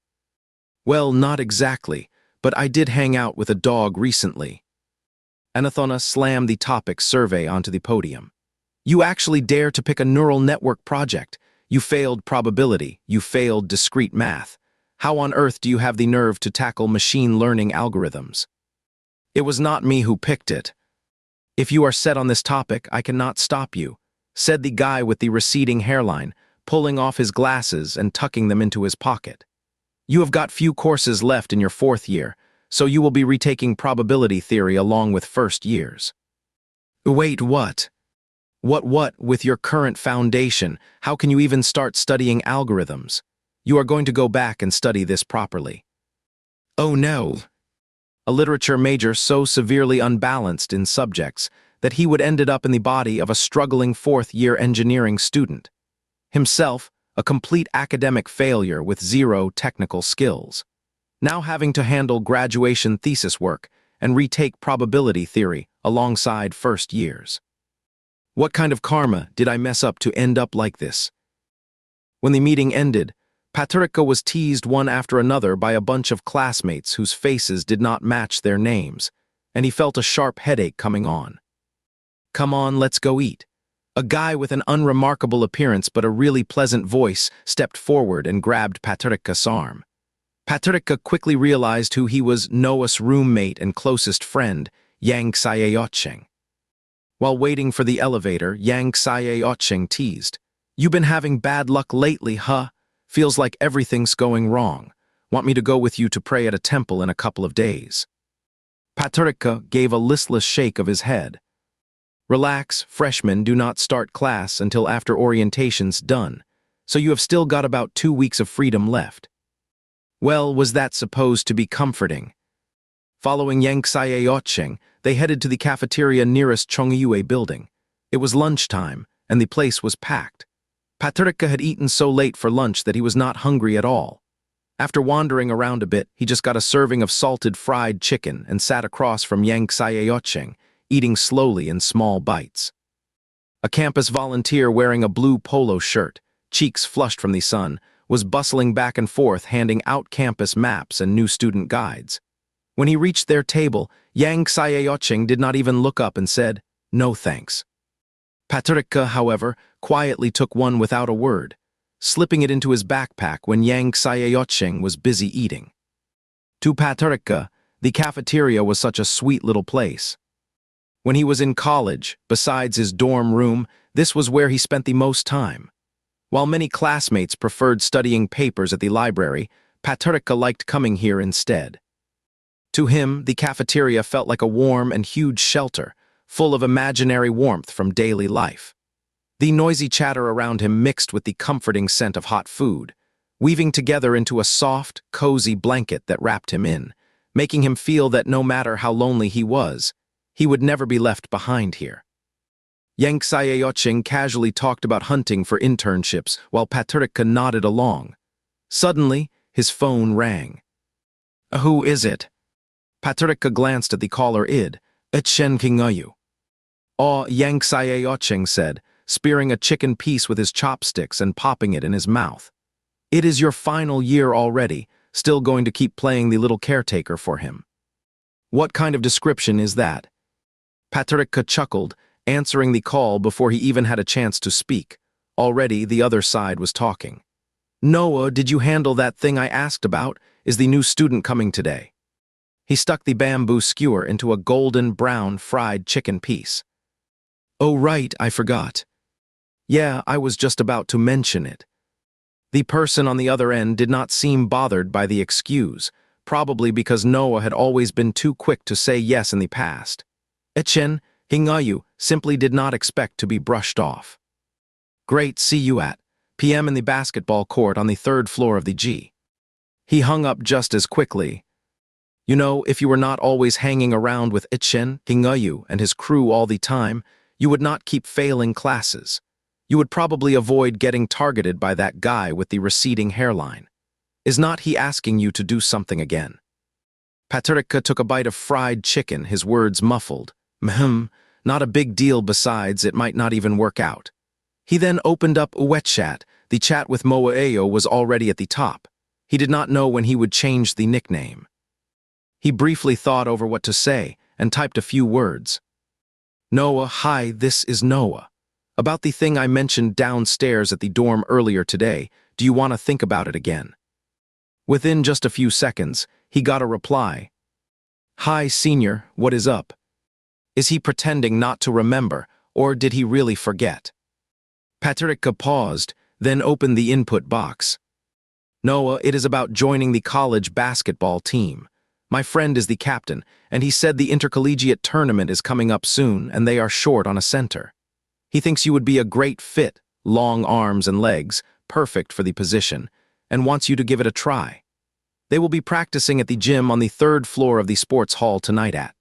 Well, not exactly, but I did hang out with a dog recently. Anathona slammed the topic survey onto the podium. You actually dare to pick a neural network project. You failed probability. You failed discrete math. How on earth do you have the nerve to tackle machine learning algorithms? It was not me who picked it. If you are set on this topic, I cannot stop you, said the guy with the receding hairline, pulling off his glasses and tucking them into his pocket. You have got few courses left in your 4th year, so you will be retaking probability theory along with first years. Wait, what? What with your current foundation? How can you even start studying algorithms? You are going to go back and study this properly. Oh no. A literature major so severely unbalanced in subjects that he would ended up in the body of a struggling 4th-year engineering student. Himself, a complete academic failure with 0 technical skills. Now having to handle graduation thesis work and retake probability theory alongside first years. What kind of karma did I mess up to end up like this? When the meeting ended, Patrick was teased one after another by a bunch of classmates whose faces did not match their names, and he felt a sharp headache coming on. Come on, let's go eat. A guy with an unremarkable appearance but a really pleasant voice stepped forward and grabbed Patrick's arm. Patrick quickly realized who he was: Noah's roommate and closest friend, Yang Xie. While waiting for the elevator, Yang Xie teased, "You been having bad luck lately, huh? Feels like everything's going wrong. Want me to go with you to pray at a temple in a couple of days?" Patrick gave a listless shake of his head. Relax, freshmen do not start class until after orientation's done, so you have still got about 2 weeks of freedom left. Well, was that supposed to be comforting? Following Yang Xie, they headed to the cafeteria nearest Chongyue building. It was lunchtime, and the place was packed. Patrick had eaten so late for lunch that he was not hungry at all. After wandering around a bit, he just got a serving of salted fried chicken and sat across from Yang Xie, eating slowly in small bites. A campus volunteer wearing a blue polo shirt, cheeks flushed from the sun, was bustling back and forth handing out campus maps and new student guides. When he reached their table, Yang Xie did not even look up and said, "No thanks." Patrick, however, quietly took one without a word, slipping it into his backpack when Yang Xie was busy eating. To Patrick, the cafeteria was such a sweet little place. When he was in college, besides his dorm room, this was where he spent the most time. While many classmates preferred studying papers at the library, Patrick liked coming here instead. To him, the cafeteria felt like a warm and huge shelter, full of imaginary warmth from daily life. The noisy chatter around him mixed with the comforting scent of hot food, weaving together into a soft, cozy blanket that wrapped him in, making him feel that no matter how lonely he was, he would never be left behind here. Yang Xie casually talked about hunting for internships while Patrick nodded along. Suddenly, his phone rang. Who is it? Patrick glanced at the caller ID. Chen Kingayu. Aw, Yang Sayeocheng said, spearing a chicken piece with his chopsticks and popping it in his mouth. It is your final year already, still going to keep playing the little caretaker for him. What kind of description is that? Patricia chuckled, answering the call before he even had a chance to speak. Already the other side was talking. Noah, did you handle that thing I asked about? Is the new student coming today? He stuck the bamboo skewer into a golden brown fried chicken piece. Oh right, I forgot. Yeah, I was just about to mention it. The person on the other end did not seem bothered by the excuse, probably because Noah had always been too quick to say yes in the past. Echen, Hingayu simply did not expect to be brushed off. Great, see you at PM in the basketball court on the 3rd floor of the G. He hung up just as quickly. You know, if you were not always hanging around with Echen, Hingayu, and his crew all the time, you would not keep failing classes. You would probably avoid getting targeted by that guy with the receding hairline. Is not he asking you to do something again? Patricia took a bite of fried chicken, his words muffled. Not a big deal, besides, it might not even work out. He then opened up Uwechat. The chat with Moaeo was already at the top. He did not know when he would change the nickname. He briefly thought over what to say and typed a few words. Noah, hi, this is Noah. About the thing I mentioned downstairs at the dorm earlier today, do you want to think about it again? Within just a few seconds, he got a reply. Hi, senior, what is up? Is he pretending not to remember, or did he really forget? Patricia paused, then opened the input box. Noah, it is about joining the college basketball team. My friend is the captain, and he said the intercollegiate tournament is coming up soon, and they are short on a center. He thinks you would be a great fit, long arms and legs, perfect for the position, and wants you to give it a try. They will be practicing at the gym on the 3rd floor of the sports hall tonight at.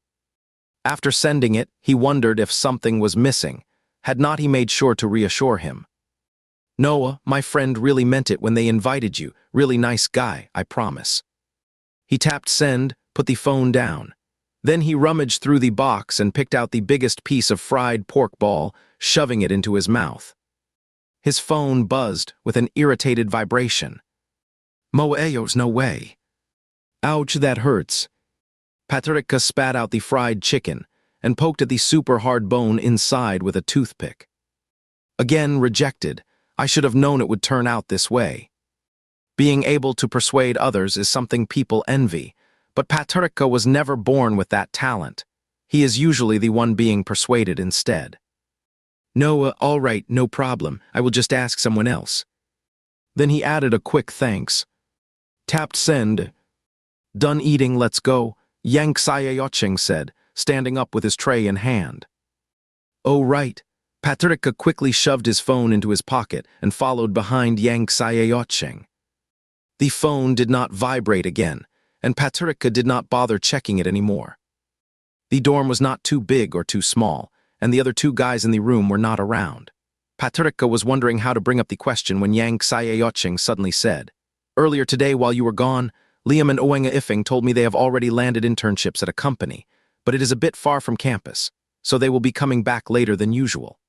After sending it, he wondered if something was missing. Had not he made sure to reassure him? Noah, my friend really meant it when they invited you. Really nice guy, I promise. He tapped send, put the phone down. Then he rummaged through the box and picked out the biggest piece of fried pork ball, shoving it into his mouth. His phone buzzed with an irritated vibration. Moaeo's no way. Ouch, that hurts. Patricia spat out the fried chicken and poked at the super hard bone inside with a toothpick. Again rejected. I should have known it would turn out this way. Being able to persuade others is something people envy, but Patricia was never born with that talent. He is usually the one being persuaded instead. Noah, all right, no problem. I will just ask someone else. Then he added a quick thanks. Tapped send. Done eating, let's go, Yang Sayeocheng said, standing up with his tray in hand. Oh right. Patricia quickly shoved his phone into his pocket and followed behind Yang Sayeocheng. The phone did not vibrate again, and Patricia did not bother checking it anymore. The dorm was not too big or too small, and the other 2 guys in the room were not around. Patricia was wondering how to bring up the question when Yang Sayeocheng suddenly said, Earlier today while you were gone, Liam and Oenga Ifing told me they have already landed internships at a company, but it is a bit far from campus, so they will be coming back later than usual.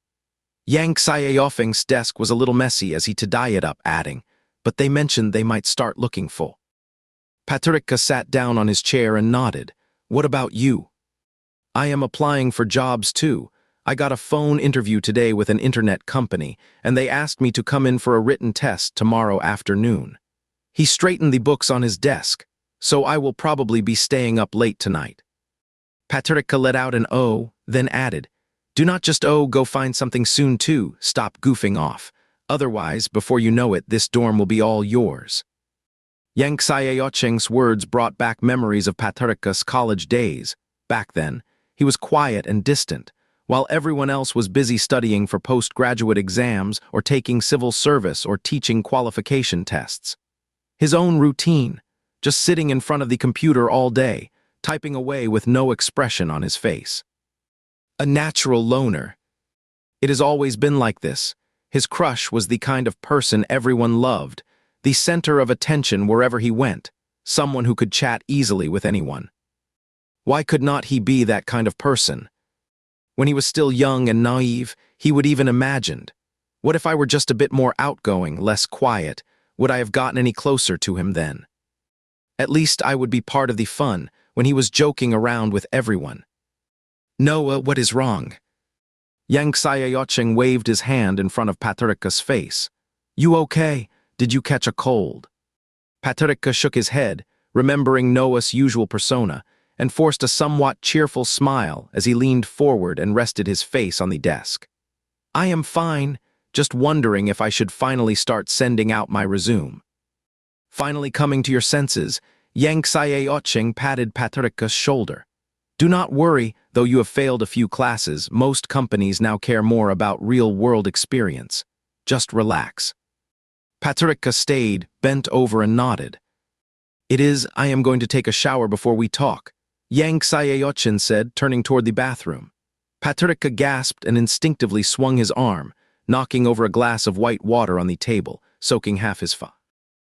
Yang Sayeocheng's desk was a little messy as he tidied it up, adding, but they mentioned they might start looking full. Patricia sat down on his chair and nodded. What about you? I am applying for jobs too. I got a phone interview today with an internet company, and they asked me to come in for a written test tomorrow afternoon. He straightened the books on his desk, so I will probably be staying up late tonight. Patricia let out an "oh," then added, Do not just go find something soon too, stop goofing off. Otherwise, before you know it, this dorm will be all yours. Yang Sayeocheng's words brought back memories of Patricia's college days. Back then, he was quiet and distant, while everyone else was busy studying for postgraduate exams or taking civil service or teaching qualification tests. His own routine, just sitting in front of the computer all day, typing away with no expression on his face. A natural loner. It has always been like this. His crush was the kind of person everyone loved, the center of attention wherever he went, someone who could chat easily with anyone. Why could not he be that kind of person? When he was still young and naive, he would even imagined, what if I were just a bit more outgoing, less quiet? Would I have gotten any closer to him then? At least I would be part of the fun when he was joking around with everyone. Noah, what is wrong? Yang Xiaocheng waved his hand in front of Patrika's face. You okay? Did you catch a cold? Patrika shook his head, remembering Noah's usual persona, and forced a somewhat cheerful smile as he leaned forward and rested his face on the desk. I am fine, just wondering if I should finally start sending out my resume. Finally coming to your senses, Yang Xiaocheng patted Patrika's shoulder. Do not worry, though you have failed a few classes, most companies now care more about real-world experience. Just relax. Patrika stayed, bent over and nodded. It is, I am going to take a shower before we talk, Yang Xiaocheng said, turning toward the bathroom. Patrika gasped and instinctively swung his arm, knocking over a glass of white water on the table, soaking half his face.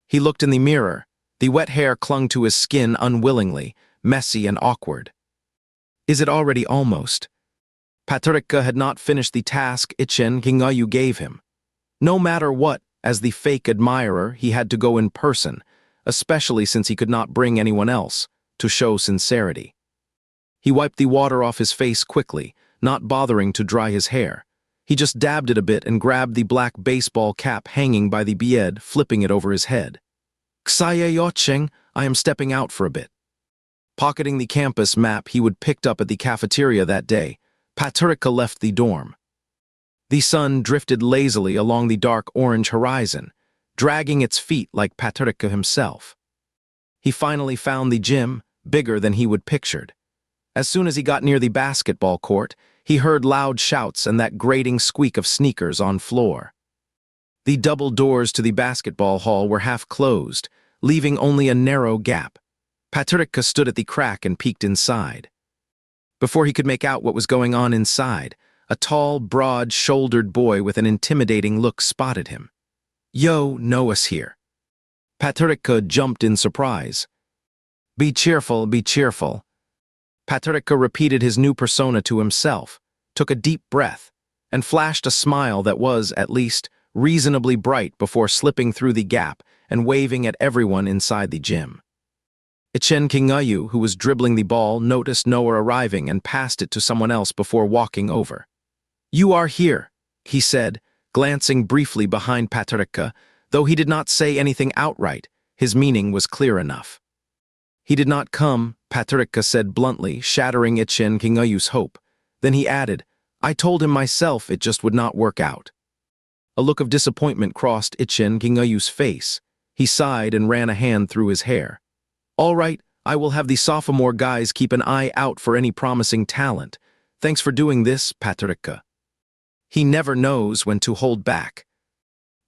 He looked in the mirror. The wet hair clung to his skin unwillingly, messy and awkward. Is it already almost? Patrika had not finished the task Ichen Kingayu gave him. No matter what, as the fake admirer, he had to go in person, especially since he could not bring anyone else, to show sincerity. He wiped the water off his face quickly, not bothering to dry his hair. He just dabbed it a bit and grabbed the black baseball cap hanging by the bied, flipping it over his head. Xiaocheng, I am stepping out for a bit. Pocketing the campus map he would picked up at the cafeteria that day, Patrika left the dorm. The sun drifted lazily along the dark orange horizon, dragging its feet like Patrika himself. He finally found the gym, bigger than he would pictured. As soon as he got near the basketball court, he heard loud shouts and that grating squeak of sneakers on floor. The double doors to the basketball hall were half closed, leaving only a narrow gap. Patrika stood at the crack and peeked inside. Before he could make out what was going on inside, a tall, broad-shouldered boy with an intimidating look spotted him. Yo, Noah's here. Patrika jumped in surprise. Be cheerful, be cheerful. Patrika repeated his new persona to himself, took a deep breath, and flashed a smile that was, at least, reasonably bright before slipping through the gap and waving at everyone inside the gym. Ichen Kingayu, who was dribbling the ball, noticed Noah arriving and passed it to someone else before walking over. You are here, he said, glancing briefly behind Patrika. Though he did not say anything outright, his meaning was clear enough. He did not come, Patrika said bluntly, shattering Ichen Kingayu's hope. Then he added, I told him myself it just would not work out. A look of disappointment crossed Ichen Kingayu's face. He sighed and ran a hand through his hair. All right, I will have the sophomore guys keep an eye out for any promising talent. Thanks for doing this, Patrika. He never knows when to hold back.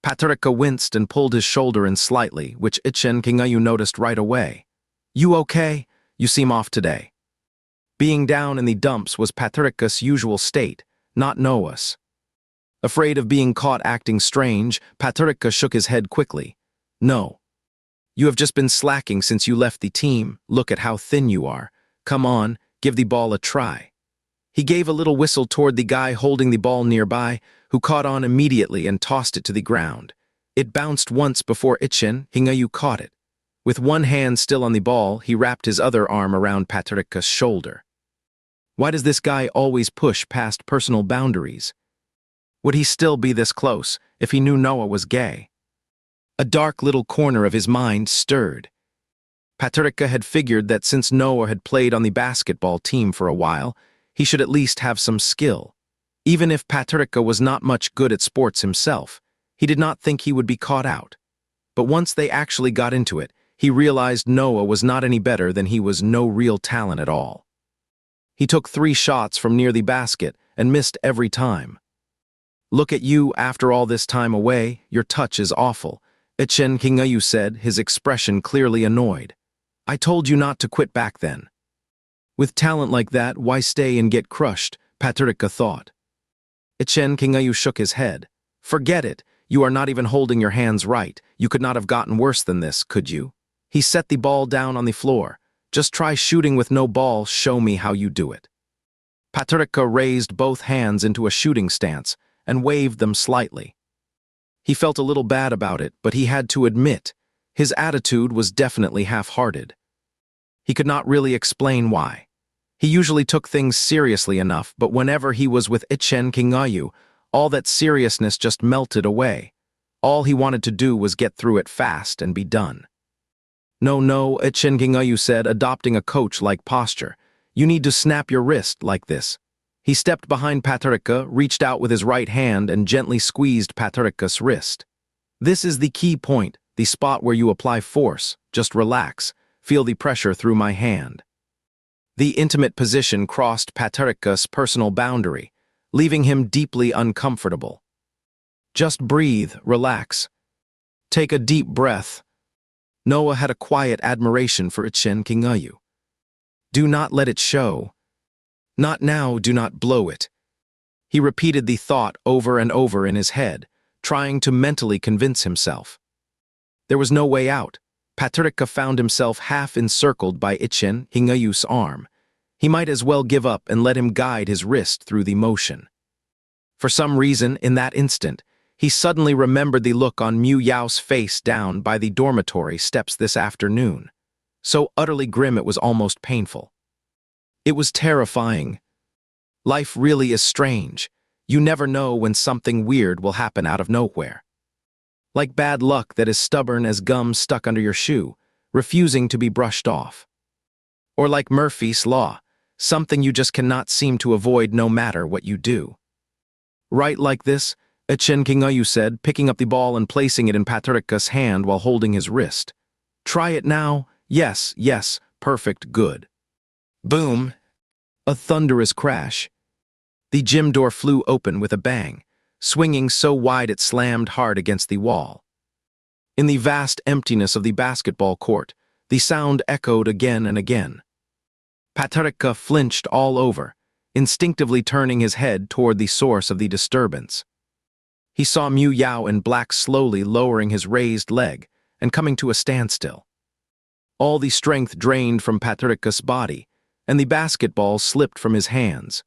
Patrika winced and pulled his shoulder in slightly, which Ichen Kingayu noticed right away. You okay? You seem off today. Being down in the dumps was Patrika's usual state, not Noah's. Afraid of being caught acting strange, Patrika shook his head quickly. No. You have just been slacking since you left the team. Look at how thin you are. Come on, give the ball a try. He gave a little whistle toward the guy holding the ball nearby, who caught on immediately and tossed it to the ground. It bounced once before Ichen Kingayu caught it. With one hand still on the ball, he wrapped his other arm around Patrika's shoulder. Why does this guy always push past personal boundaries? Would he still be this close if he knew Noah was gay? A dark little corner of his mind stirred. Patrika had figured that since Noah had played on the basketball team for a while, he should at least have some skill. Even if Patrika was not much good at sports himself, he did not think he would be caught out. But once they actually got into it, he realized Noah was not any better than he was no real talent at all. He took 3 shots from near the basket and missed every time. Look at you after all this time away, your touch is awful, Ichen Kingayu said, his expression clearly annoyed. I told you not to quit back then. With talent like that, why stay and get crushed, Patrika thought. Ichen Kingayu shook his head. Forget it, you are not even holding your hands right. You could not have gotten worse than this, could you? He set the ball down on the floor. Just try shooting with no ball, show me how you do it. Paterka raised both hands into a shooting stance and waved them slightly. He felt a little bad about it, but he had to admit, his attitude was definitely half-hearted. He could not really explain why. He usually took things seriously enough, but whenever he was with Ichen Kingayu, all that seriousness just melted away. All he wanted to do was get through it fast and be done. No, Ichen Kingayu said, adopting a coach-like posture. You need to snap your wrist like this. He stepped behind Paterka, reached out with his right hand and gently squeezed Paterka's wrist. This is the key point, the spot where you apply force. Just relax. Feel the pressure through my hand. The intimate position crossed Paterka's personal boundary, leaving him deeply uncomfortable. Just breathe, relax. Take a deep breath. Noah had a quiet admiration for Ichen Kingayu. Do not let it show. Not now, do not blow it. He repeated the thought over and over in his head, trying to mentally convince himself. There was no way out. Paterka found himself half encircled by Ichen Kingayu's arm. He might as well give up and let him guide his wrist through the motion. For some reason, in that instant, he suddenly remembered the look on Mu Yao's face down by the dormitory steps this afternoon. So utterly grim it was almost painful. It was terrifying. Life really is strange. You never know when something weird will happen out of nowhere. Like bad luck that is stubborn as gum stuck under your shoe, refusing to be brushed off. Or like Murphy's Law, something you just cannot seem to avoid no matter what you do. Right like this, Ichen Kingayu said, picking up the ball and placing it in Paterka's hand while holding his wrist. Try it now. Yes, perfect, good. Boom! A thunderous crash. The gym door flew open with a bang, swinging so wide it slammed hard against the wall. In the vast emptiness of the basketball court, the sound echoed again and again. Paterka flinched all over, instinctively turning his head toward the source of the disturbance. He saw Mu Yao in black slowly lowering his raised leg and coming to a standstill. All the strength drained from Paterka's body, and the basketball slipped from his hands.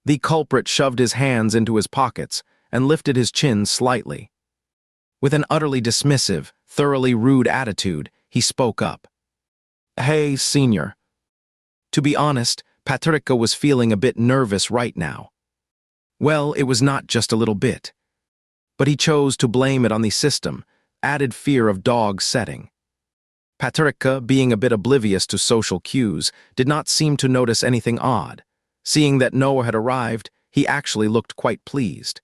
The culprit shoved his hands into his pockets and lifted his chin slightly. With an utterly dismissive, thoroughly rude attitude, he spoke up. Hey, senior. To be honest, Paterka was feeling a bit nervous right now. Well, it was not just a little bit. But he chose to blame it on the system, added fear of dog setting. Paterka, being a bit oblivious to social cues, did not seem to notice anything odd. Seeing that Noah had arrived, he actually looked quite pleased.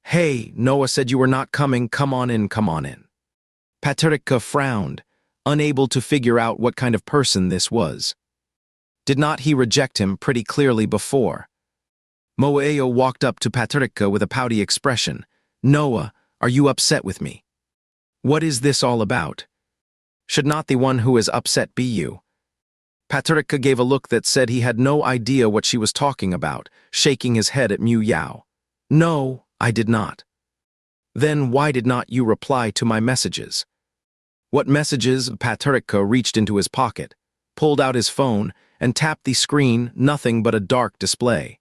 Hey, Noah said you were not coming, come on in. Paterka frowned, unable to figure out what kind of person this was. Did not he reject him pretty clearly before? Moeo walked up to Paterka with a pouty expression. Noah, are you upset with me? What is this all about? Should not the one who is upset be you? Paterka gave a look that said he had no idea what she was talking about, shaking his head at Mu Yao. No, I did not. Then why did not you reply to my messages? What messages? Paterka reached into his pocket, pulled out his phone, and tapped the screen, nothing but a dark display.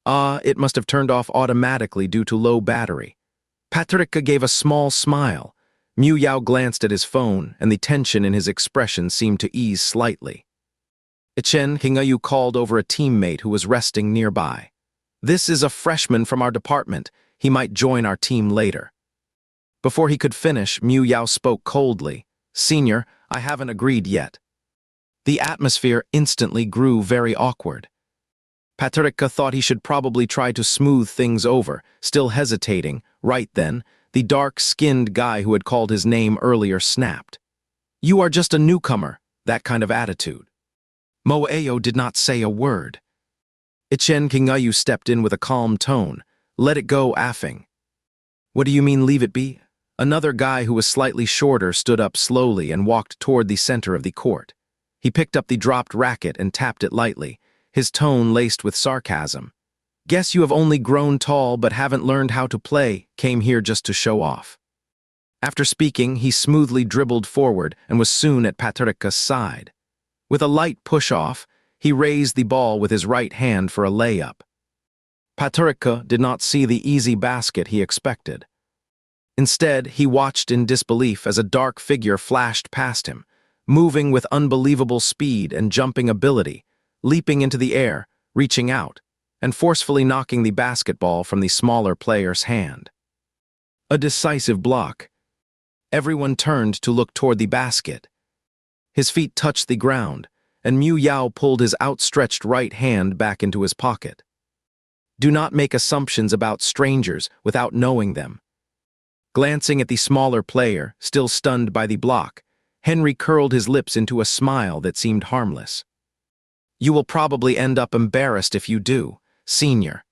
It must have turned off automatically due to low battery. Paterka gave a small smile. Mu Yao glanced at his phone, and the tension in his expression seemed to ease slightly. Ichen Kingayu called over a teammate who was resting nearby. This is a freshman from our department. He might join our team later. Before he could finish, Mu Yao spoke coldly. Senior, I haven't agreed yet. The atmosphere instantly grew very awkward. Paterka thought he should probably try to smooth things over, still hesitating. Right then, the dark-skinned guy who had called his name earlier snapped. You are just a newcomer, that kind of attitude. Moeo did not say a word. Ichen Kingayu stepped in with a calm tone. Let it go, affing. What do you mean leave it be? Another guy who was slightly shorter stood up slowly and walked toward the center of the court. He picked up the dropped racket and tapped it lightly, his tone laced with sarcasm. Guess you have only grown tall but haven't learned how to play, came here just to show off. After speaking, he smoothly dribbled forward and was soon at Paterka's side. With a light push-off, he raised the ball with his right hand for a layup. Patrica did not see the easy basket he expected. Instead, he watched in disbelief as a dark figure flashed past him, moving with unbelievable speed and jumping ability, leaping into the air, reaching out, and forcefully knocking the basketball from the smaller player's hand. A decisive block. Everyone turned to look toward the basket. His feet touched the ground, and Mu Yao pulled his outstretched right hand back into his pocket. Do not make assumptions about strangers without knowing them. Glancing at the smaller player, still stunned by the block, Henry curled his lips into a smile that seemed harmless. You will probably end up embarrassed if you do, senior.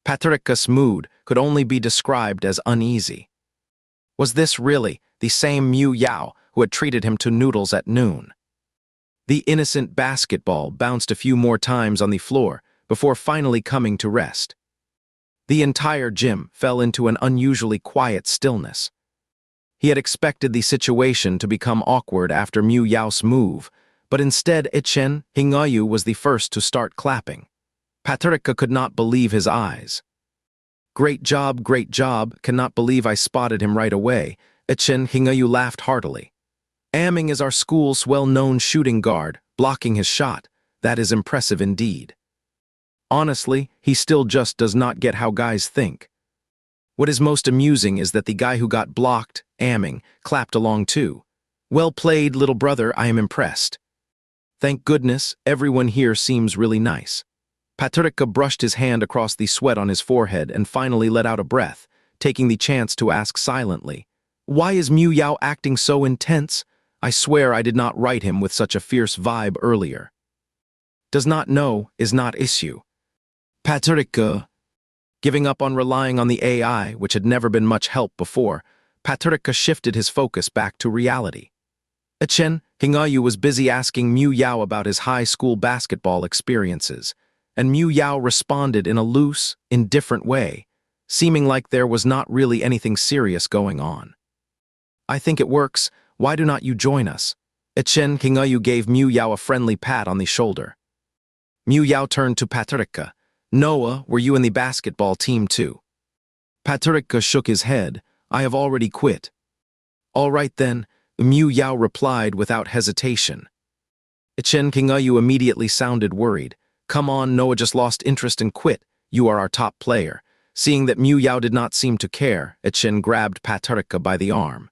Patrica's mood could only be described as uneasy. Was this really the same Mu Yao who had treated him to noodles at noon? The innocent basketball bounced a few more times on the floor before finally coming to rest. The entire gym fell into an unusually quiet stillness. He had expected the situation to become awkward after Mu Yao's move, but instead Chen Hingayu was the first to start clapping. Patrica could not believe his eyes. Great job, cannot believe I spotted him right away. Chen Hingayu laughed heartily. Amming is our school's well-known shooting guard, blocking his shot. That is impressive indeed. Honestly, he still just does not get how guys think. What is most amusing is that the guy who got blocked, amming, clapped along too. Well played, little brother, I am impressed. Thank goodness, everyone here seems really nice. Patrica brushed his hand across the sweat on his forehead and finally let out a breath, taking the chance to ask silently, why is Mu Yao acting so intense? I swear I did not write him with such a fierce vibe earlier. Does not know is not issue. Patrica. Giving up on relying on the AI, which had never been much help before, Patrica shifted his focus back to reality. Chen Hingayu was busy asking Mu Yao about his high school basketball experiences, and Mu Yao responded in a loose, indifferent way, seeming like there was not really anything serious going on. I think it works. Why do not you join us? Chen Hingayu gave Mu Yao a friendly pat on the shoulder. Mu Yao turned to Patrica. Noah, were you in the basketball team too? Patrica shook his head. I have already quit. All right then, Mu Yao replied without hesitation. Chen Hingayu immediately sounded worried. Come on, Noah just lost interest and quit. You are our top player. Seeing that Mu Yao did not seem to care, Chen grabbed Patrica by the arm.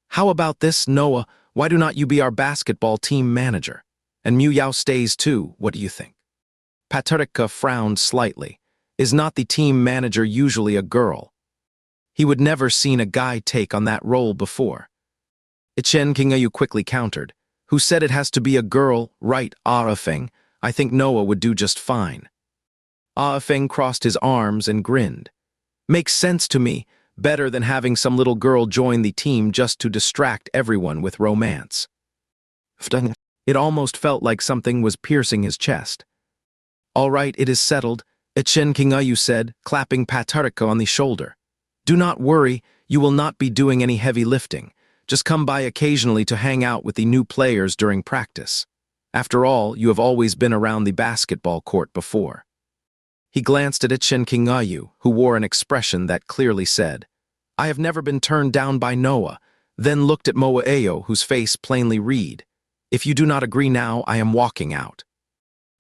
How about this, Noah? Why do not you be our basketball team manager? And Mu Yao stays too, what do you think? Patrica frowned slightly. Is not the team manager usually a girl? He would never seen a guy take on that role before. Chen Hingayu quickly countered. Who said it has to be a girl, right, Feng? I think Noah would do just fine. Feng crossed his arms and grinned. Makes sense to me, better than having some little girl join the team just to distract everyone with romance. It almost felt like something was piercing his chest. All right, it is settled, Chen Hingayu said, clapping Patrica on the shoulder. Do not worry, you will not be doing any heavy lifting. Just come by occasionally to hang out with the new players during practice. After all, you have always been around the basketball court before. He glanced at Chen Hingayu, who wore an expression that clearly said, I have never been turned down by Noah, then looked at Moaeo, whose face plainly read, If you do not agree now, I am walking out.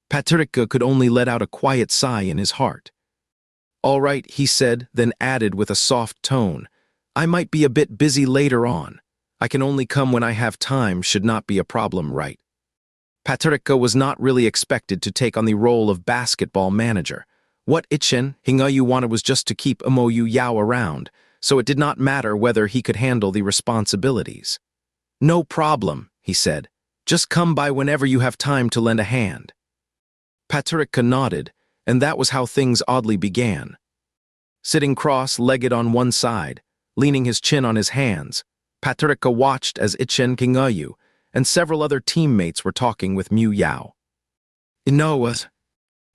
Patrica could only let out a quiet sigh in his heart. All right, he said, then added with a soft tone, I might be a bit busy later on. I can only come when I have time, should not be a problem, right? Patrica was not really expected to take on the role of basketball manager. What Chen Hingayu wanted was just to keep Mu Yao around, so it did not matter whether he could handle the responsibilities. No problem, he said. Just come by whenever you have time to lend a hand. Patrica nodded, and that was how things oddly began. Sitting cross-legged on one side, leaning his chin on his hands, Patrica watched as Chen Hingayu and several other teammates were talking with Mu Yao. Noah.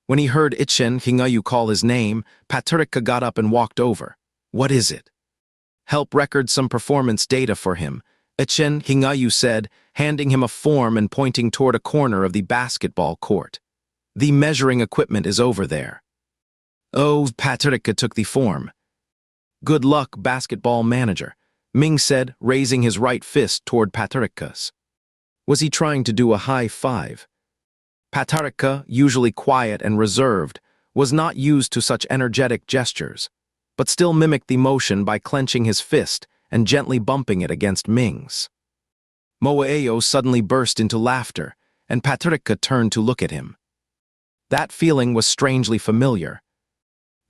When he heard Chen Hingayu call his name, Patrica got up and walked over. What is it? Help record some performance data for him, Chen Hingayu said, handing him a form and pointing toward a corner of the basketball court. The measuring equipment is over there. Oh, Patricia took the form. Good luck, basketball manager, Ming said, raising his right fist toward Patrica's. Was he trying to do a high five? Patrica, usually quiet and reserved, was not used to such energetic gestures, but still mimicked the motion by clenching his fist and gently bumping it against Ming's. Moaeo suddenly burst into laughter, and Patrica turned to look at him. That feeling was strangely familiar.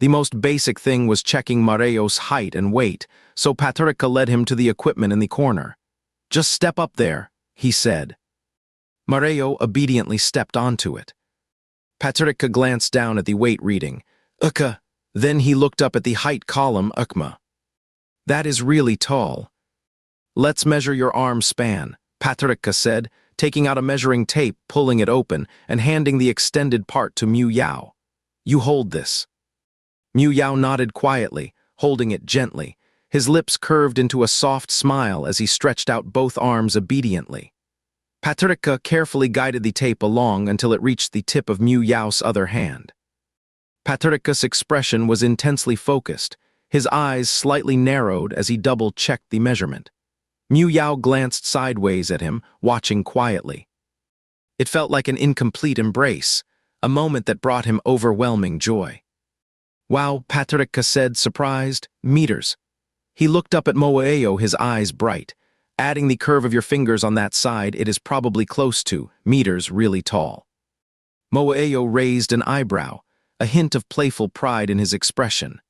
The most basic thing was checking Mareo's height and weight, so Patrica led him to the equipment in the corner. "Just step up there," he said. Mareo obediently stepped onto it. Patrica glanced down at the weight reading. Then he looked up at the height column. That is really tall. Let's measure your arm span, Patrica said, taking out a measuring tape, pulling it open, and handing the extended part to Mu Yao. You hold this. Mu Yao nodded quietly, holding it gently. His lips curved into a soft smile as he stretched out both arms obediently. Patrica carefully guided the tape along until it reached the tip of Mu Yao's other hand. Patrica's expression was intensely focused, his eyes slightly narrowed as he double-checked the measurement. Mu Yao glanced sideways at him, watching quietly. It felt like an incomplete embrace, a moment that brought him overwhelming joy. Wow, Patrica said, surprised. Meters. He looked up at Moaeo, his eyes bright. Adding the curve of your fingers on that side, it is probably close to meters really tall. Moaeo raised an eyebrow, a hint of playful pride in his expression.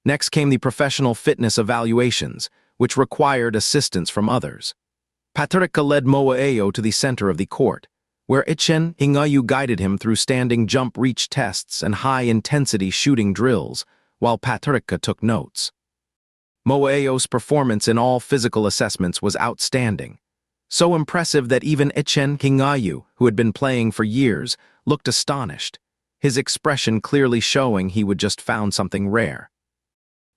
Next came the professional fitness evaluations, which required assistance from others. Patrica led Moaeo to the center of the court, where Ichen Hingayu guided him through standing jump reach tests and high-intensity shooting drills, while Patrica took notes. Moaeo's performance in all physical assessments was outstanding, so impressive that even Ichen Hingayu, who had been playing for years, looked astonished, his expression clearly showing he would just found something rare.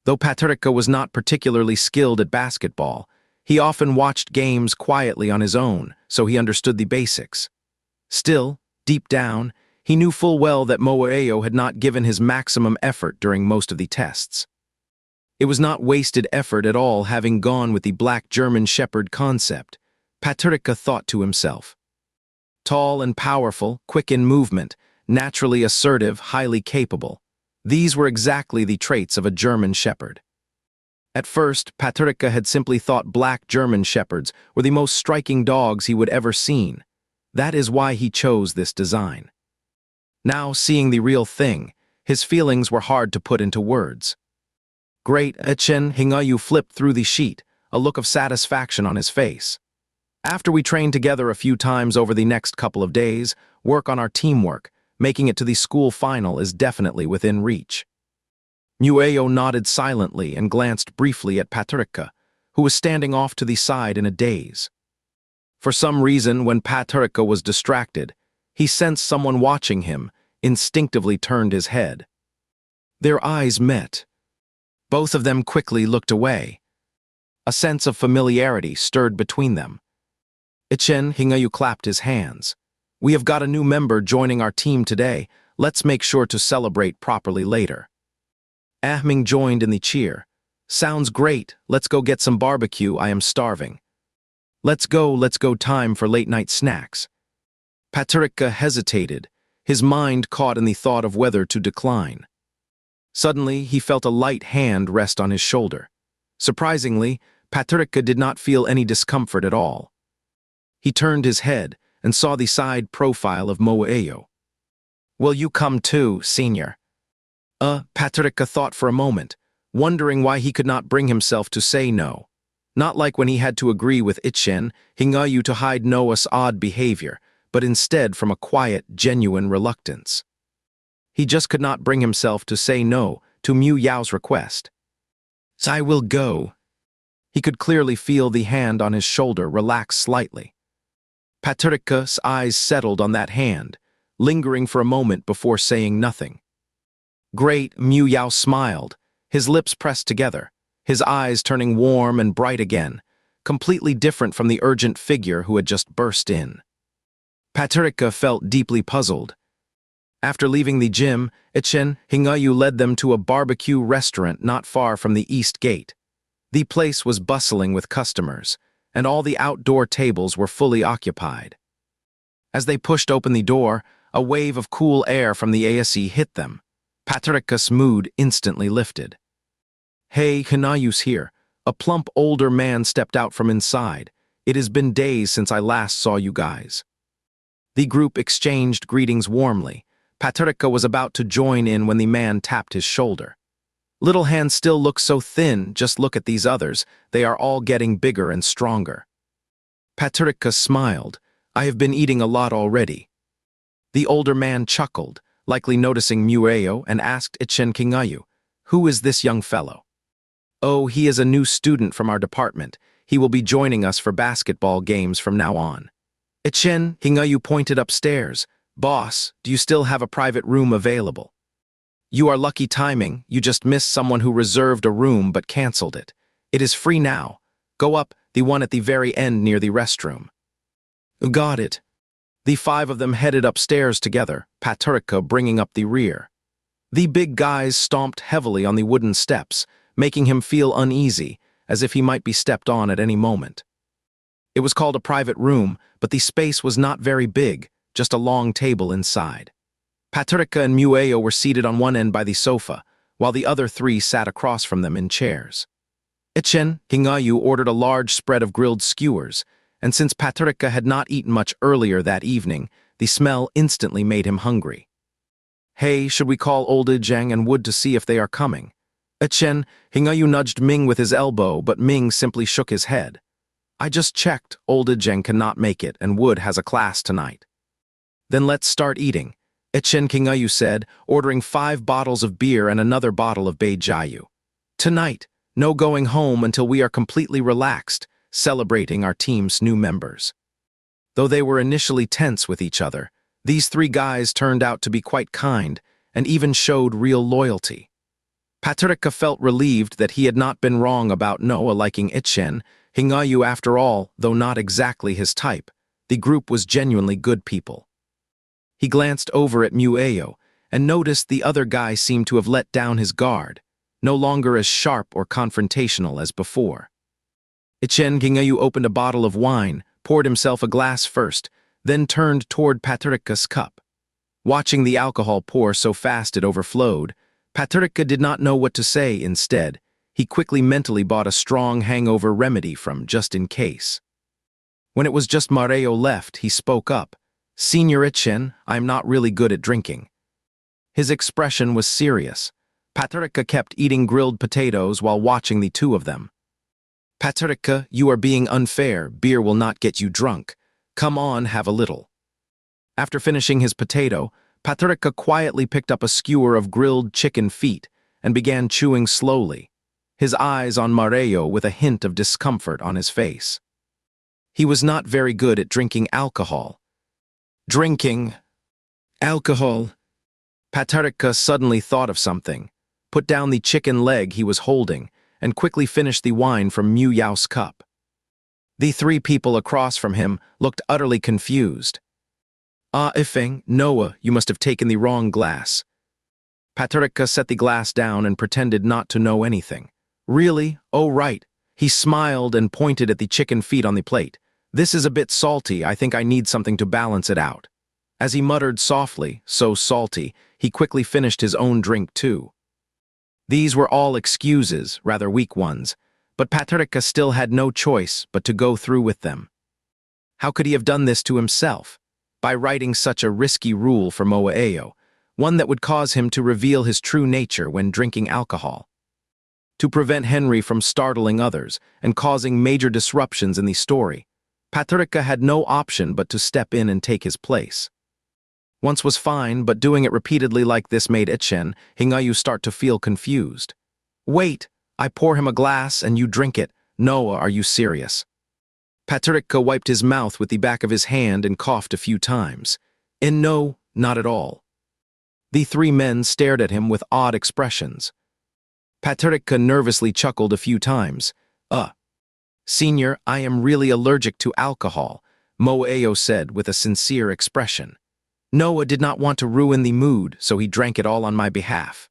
Though Patrica was not particularly skilled at basketball, he often watched games quietly on his own, so he understood the basics. Still, deep down, he knew full well that Moaeo had not given his maximum effort during most of the tests. It was not wasted effort at all having gone with the black German Shepherd concept, Patrica thought to himself. Tall and powerful, quick in movement, naturally assertive, highly capable. These were exactly the traits of a German Shepherd. At first, Patrica had simply thought black German Shepherds were the most striking dogs he would ever seen. That is why he chose this design. Now, seeing the real thing, his feelings were hard to put into words. Great, Ichen Hingayu flipped through the sheet, a look of satisfaction on his face. After we train together a few times over the next couple of days, work on our teamwork, making it to the school final is definitely within reach. Mueo nodded silently and glanced briefly at Patrica, who was standing off to the side in a daze. For some reason, when Patrica was distracted, he sensed someone watching him, instinctively turned his head. Their eyes met. Both of them quickly looked away. A sense of familiarity stirred between them. Ichen Hingayu clapped his hands. We have got a new member joining our team today. Let's make sure to celebrate properly later. Ahming joined in the cheer. Sounds great. Let's go get some barbecue. I am starving. Let's go, time for late-night snacks. Patrica hesitated, his mind caught in the thought of whether to decline. Suddenly, he felt a light hand rest on his shoulder. Surprisingly, Patrica did not feel any discomfort at all. He turned his head and saw the side profile of Moaeo. Will you come too, senior? Patrica thought for a moment, wondering why he could not bring himself to say no. Not like when he had to agree with Ichen Hingayu to hide Noah's odd behavior, but instead from a quiet, genuine reluctance. He just could not bring himself to say no to Mu Yao's request. I will go. He could clearly feel the hand on his shoulder relax slightly. Patrica's eyes settled on that hand, lingering for a moment before saying nothing. Great, Mu Yao smiled, his lips pressed together, his eyes turning warm and bright again, completely different from the urgent figure who had just burst in. Patrica felt deeply puzzled. After leaving the gym, Ichen Hingayu led them to a barbecue restaurant not far from the east gate. The place was bustling with customers, and all the outdoor tables were fully occupied. As they pushed open the door, a wave of cool air from the ASE hit them. Patrika's mood instantly lifted. "Hey, Hinayu's here." A plump older man stepped out from inside. "It has been days since I last saw you guys." The group exchanged greetings warmly. Patrika was about to join in when the man tapped his shoulder. "Little hand still looks so thin, just look at these others, they are all getting bigger and stronger." Patrika smiled. "I have been eating a lot already." The older man chuckled, likely noticing Mueo, and asked Ichen Kingayu, "Who is this young fellow?" "Oh, he is a new student from our department. He will be joining us for basketball games from now on." Ichen Kingayu pointed upstairs. "Boss, do you still have a private room available?" "You are lucky timing. You just missed someone who reserved a room but canceled it. It is free now. Go up, the one at the very end near the restroom." "Got it." The five of them headed upstairs together, Patrika bringing up the rear. The big guys stomped heavily on the wooden steps, making him feel uneasy, as if he might be stepped on at any moment. It was called a private room, but the space was not very big, just a long table inside. Patrika and Mueo were seated on one end by the sofa, while the other three sat across from them in chairs. Ichen Hingayu ordered a large spread of grilled skewers, and since Patrika had not eaten much earlier that evening, the smell instantly made him hungry. "Hey, should we call old Zhang and Wood to see if they are coming?" Ichen Hingayu nudged Ming with his elbow, but Ming simply shook his head. "I just checked, old Zhang cannot make it, and Wood has a class tonight." "Then let's start eating," Ichen Kingayu said, ordering 5 bottles of beer and another bottle of beijiu. "Tonight, no going home until we are completely relaxed, celebrating our team's new members." Though they were initially tense with each other, these 3 guys turned out to be quite kind and even showed real loyalty. Patrika felt relieved that he had not been wrong about Noah liking Ichen Hingayu after all, though not exactly his type. The group was genuinely good people. He glanced over at Mueo and noticed the other guy seemed to have let down his guard, no longer as sharp or confrontational as before. Ichen Kingayu opened a bottle of wine, poured himself a glass first, then turned toward Patrika's cup. Watching the alcohol pour so fast it overflowed, Patrika did not know what to say instead. He quickly mentally bought a strong hangover remedy from just in case. When it was just Mueo left, he spoke up. "Senior Ichen, I'm not really good at drinking." His expression was serious. Patrika kept eating grilled potatoes while watching the two of them. "Patrika, you are being unfair. Beer will not get you drunk. Come on, have a little." After finishing his potato, Patrika quietly picked up a skewer of grilled chicken feet and began chewing slowly, his eyes on Mueo with a hint of discomfort on his face. He was not very good at drinking alcohol. Drinking alcohol. Patrika suddenly thought of something, put down the chicken leg he was holding, and quickly finished the wine from Mueo's cup. The 3 people across from him looked utterly confused. "Ah, Ifeng, Noah, you must have taken the wrong glass." Patrika set the glass down and pretended not to know anything. "Really? Oh, right." He smiled and pointed at the chicken feet on the plate. "This is a bit salty. I think I need something to balance it out." As he muttered softly, "So salty," he quickly finished his own drink too. These were all excuses, rather weak ones, but Patrika still had no choice but to go through with them. How could he have done this to himself? By writing such a risky rule for Mueo, one that would cause him to reveal his true nature when drinking alcohol. To prevent Henry from startling others and causing major disruptions in the story, Patrika had no option but to step in and take his place. Once was fine, but doing it repeatedly like this made Ichen Hingayu start to feel confused. "Wait, I pour him a glass and you drink it. Noah, are you serious?" Patrika wiped his mouth with the back of his hand and coughed a few times. No, not at all." The 3 men stared at him with odd expressions. Patrika nervously chuckled a few times. Senior, I am really allergic to alcohol," Mueo said with a sincere expression. Noah did not want to ruin the mood, so he drank it all on my behalf.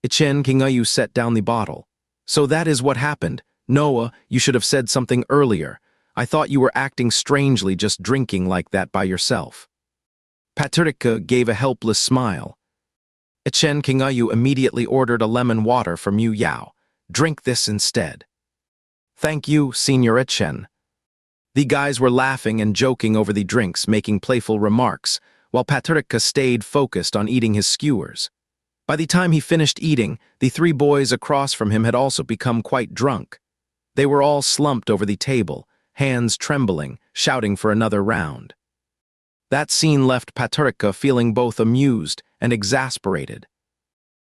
Ichen Kingayu set down the bottle. So that is what happened. Noah, you should have said something earlier. I thought you were acting strangely just drinking like that by yourself. Patricia gave a helpless smile. Ichen Kingayu immediately ordered a lemon water from Yu Yao. Drink this instead. Thank you, Senior Ichen. The guys were laughing and joking over the drinks, making playful remarks, while Patricia stayed focused on eating his skewers. By the time he finished eating, the three boys across from him had also become quite drunk. They were all slumped over the table, hands trembling, shouting for another round. That scene left Patricia feeling both amused and exasperated.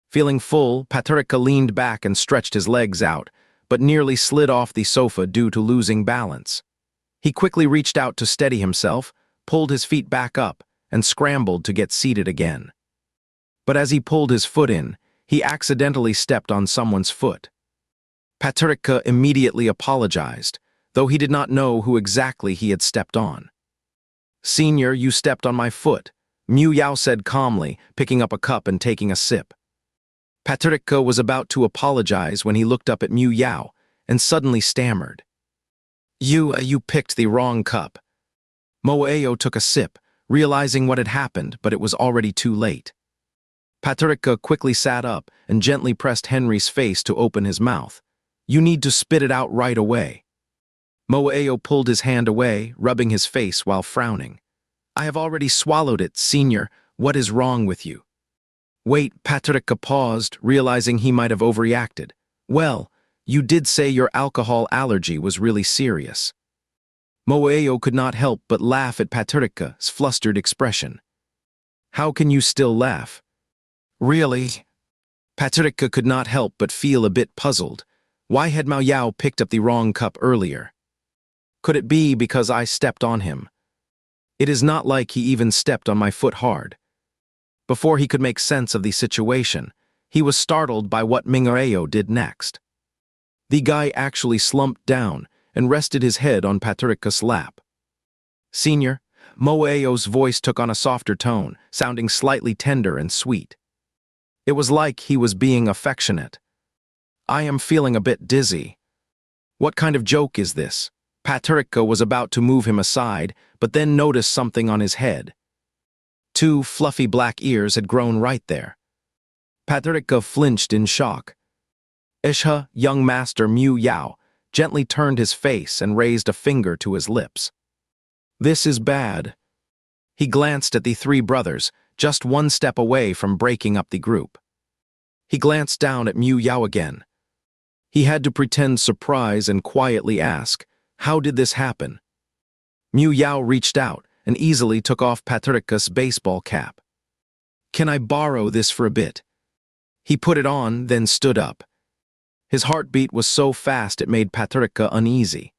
Feeling full, Patricia leaned back and stretched his legs out, but nearly slid off the sofa due to losing balance. He quickly reached out to steady himself, pulled his feet back up, and scrambled to get seated again. But as he pulled his foot in, he accidentally stepped on someone's foot. Patricia immediately apologized, though he did not know who exactly he had stepped on. Senior, you stepped on my foot, Mu Yao said calmly, picking up a cup and taking a sip. Patricia was about to apologize when he looked up at Mu Yao and suddenly stammered. You picked the wrong cup. Moeo took a sip, realizing what had happened, but it was already too late. Patricia quickly sat up and gently pressed Henry's face to open his mouth. You need to spit it out right away. Moeo pulled his hand away, rubbing his face while frowning. I have already swallowed it, Senior. What is wrong with you? Wait, Patricia paused, realizing he might have overreacted. Well, you did say your alcohol allergy was really serious. Moeo could not help but laugh at Patricia's flustered expression. How can you still laugh? Really? Patricia could not help but feel a bit puzzled. Why had Mao Yao picked up the wrong cup earlier? Could it be because I stepped on him? It is not like he even stepped on my foot hard. Before he could make sense of the situation, he was startled by what Mingareo did next. The guy actually slumped down and rested his head on Patricia's lap. Senior, Moeo's voice took on a softer tone, sounding slightly tender and sweet. It was like he was being affectionate. I am feeling a bit dizzy. What kind of joke is this? Patricia was about to move him aside, but then noticed something on his head. Two fluffy black ears had grown right there. Patricia flinched in shock. Isha, young master Mu Yao, gently turned his face and raised a finger to his lips. This is bad. He glanced at the three brothers, just one step away from breaking up the group. He glanced down at Mu Yao again. He had to pretend surprise and quietly ask, how did this happen? Mu Yao reached out and easily took off Patricia's baseball cap. Can I borrow this for a bit? He put it on, then stood up. His heartbeat was so fast it made Patricia uneasy.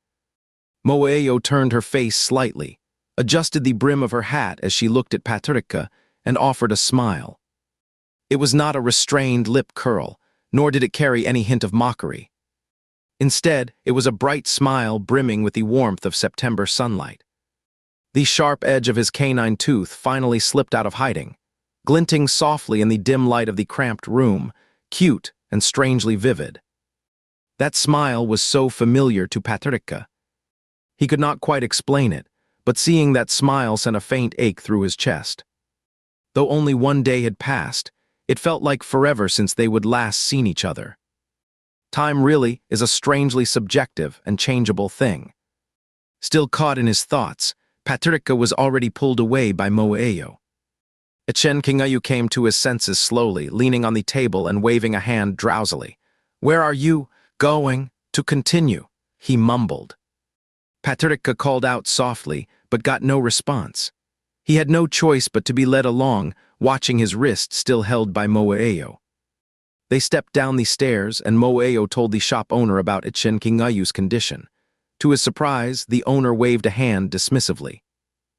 Moeo turned her face slightly, adjusted the brim of her hat as she looked at Patricia, and offered a smile. It was not a restrained lip curl, nor did it carry any hint of mockery. Instead, it was a bright smile brimming with the warmth of September sunlight. The sharp edge of his canine tooth finally slipped out of hiding, glinting softly in the dim light of the cramped room, cute and strangely vivid. That smile was so familiar to Patricia. He could not quite explain it, but seeing that smile sent a faint ache through his chest. Though only one day had passed, it felt like forever since they would last seen each other. Time really is a strangely subjective and changeable thing. Still caught in his thoughts, Patricia was already pulled away by Moeo. Ichen Kingayu came to his senses slowly, leaning on the table and waving a hand drowsily. Where are you going to continue? He mumbled. Patricia called out softly, but got no response. He had no choice but to be led along, watching his wrist still held by Moeo. They stepped down the stairs, and Moeo told the shop owner about Ichen Kingayu's condition. To his surprise, the owner waved a hand dismissively.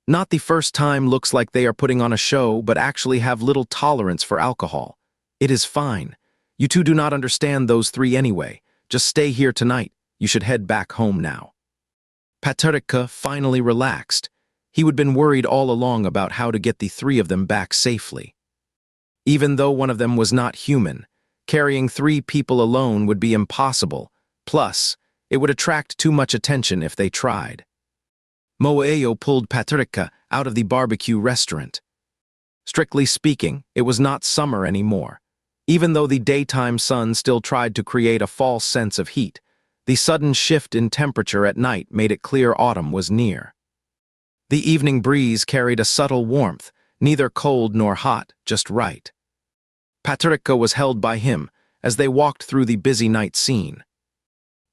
Not the first time looks like they are putting on a show, but actually have little tolerance for alcohol. It is fine. You two do not understand those three anyway. Just stay here tonight. You should head back home now. Patricia finally relaxed. He had been worried all along about how to get the three of them back safely. Even though one of them was not human, carrying 3 people alone would be impossible, plus, it would attract too much attention if they tried. Moeo pulled Patricia out of the barbecue restaurant. Strictly speaking, it was not summer anymore. Even though the daytime sun still tried to create a false sense of heat, the sudden shift in temperature at night made it clear autumn was near. The evening breeze carried a subtle warmth, neither cold nor hot, just right. Patricia was held by him as they walked through the busy night scene.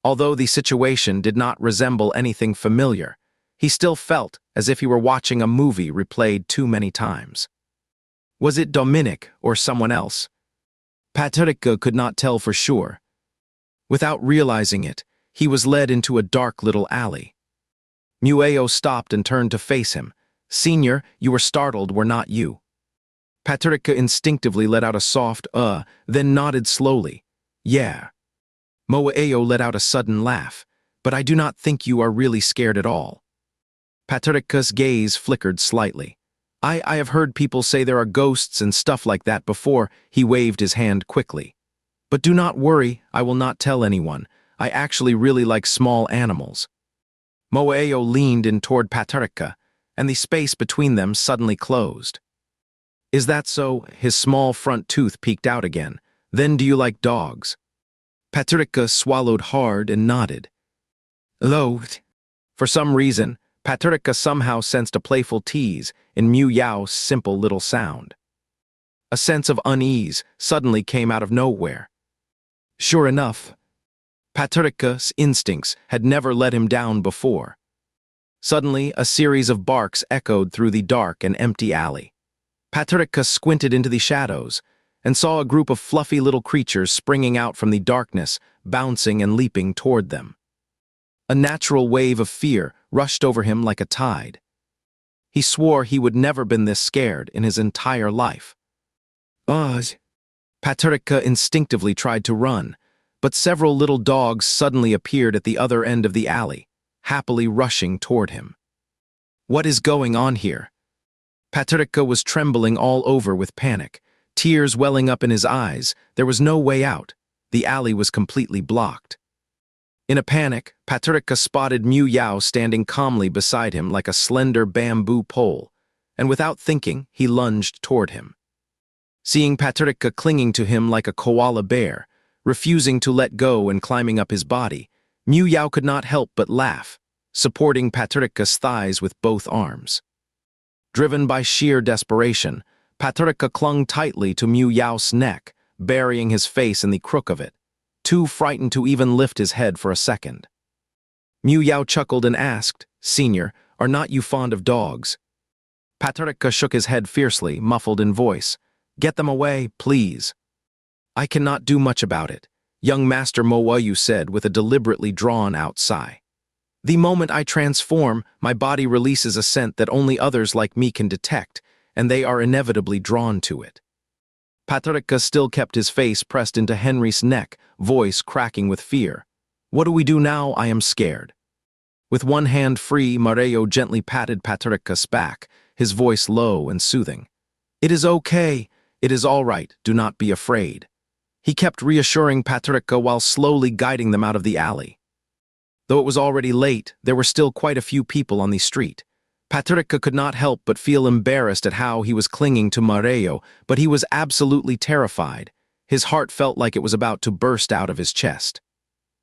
Although the situation did not resemble anything familiar, he still felt as if he were watching a movie replayed too many times. Was it Dominic or someone else? Patricia could not tell for sure. Without realizing it, he was led into a dark little alley. Mueo stopped and turned to face him. "Senior, you were startled, were not you?" Patricia instinctively let out a soft, then nodded slowly. "Yeah." Moeo let out a sudden laugh. "But I do not think you are really scared at all." Patricia's gaze flickered slightly. I have heard people say there are ghosts and stuff like that before." He waved his hand quickly. "But do not worry, I will not tell anyone. I actually really like small animals." Moeo leaned in toward Patricia, and the space between them suddenly closed. "Is that so?" His small front tooth peeked out again. "Then do you like dogs?" Patricia swallowed hard and nodded. "Hello." For some reason, Patricia somehow sensed a playful tease in Mueow's simple little sound. A sense of unease suddenly came out of nowhere. Sure enough, Patricia's instincts had never let him down before. Suddenly, a series of barks echoed through the dark and empty alley. Patricia squinted into the shadows and saw a group of fluffy little creatures springing out from the darkness, bouncing and leaping toward them. A natural wave of fear rushed over him like a tide. He swore he would never been this scared in his entire life. Patricia instinctively tried to run, but several little dogs suddenly appeared at the other end of the alley, happily rushing toward him. What is going on here? Patricia was trembling all over with panic, tears welling up in his eyes. There was no way out. The alley was completely blocked. In a panic, Patricia spotted Mueo standing calmly beside him like a slender bamboo pole, and without thinking, he lunged toward him. Seeing Patricia clinging to him like a koala bear, refusing to let go and climbing up his body, Mueo could not help but laugh, supporting Patricia's thighs with both arms. Driven by sheer desperation, Patricia clung tightly to Mueo's neck, burying his face in the crook of it, too frightened to even lift his head for a second. Mueo chuckled and asked, "Senior, are not you fond of dogs?" Patricia shook his head fiercely, muffled in voice. "Get them away, please." "I cannot do much about it," young Master Moeyu said with a deliberately drawn-out sigh. "The moment I transform, my body releases a scent that only others like me can detect, and they are inevitably drawn to it." Patricia still kept his face pressed into Henry's neck, voice cracking with fear. "What do we do now? I am scared." With one hand free, Moeo gently patted Patricia's back, his voice low and soothing. "It is okay. It is all right. Do not be afraid." He kept reassuring Patricia while slowly guiding them out of the alley. Though it was already late, there were still quite a few people on the street. Patricia could not help but feel embarrassed at how he was clinging to Moeo, but he was absolutely terrified. His heart felt like it was about to burst out of his chest.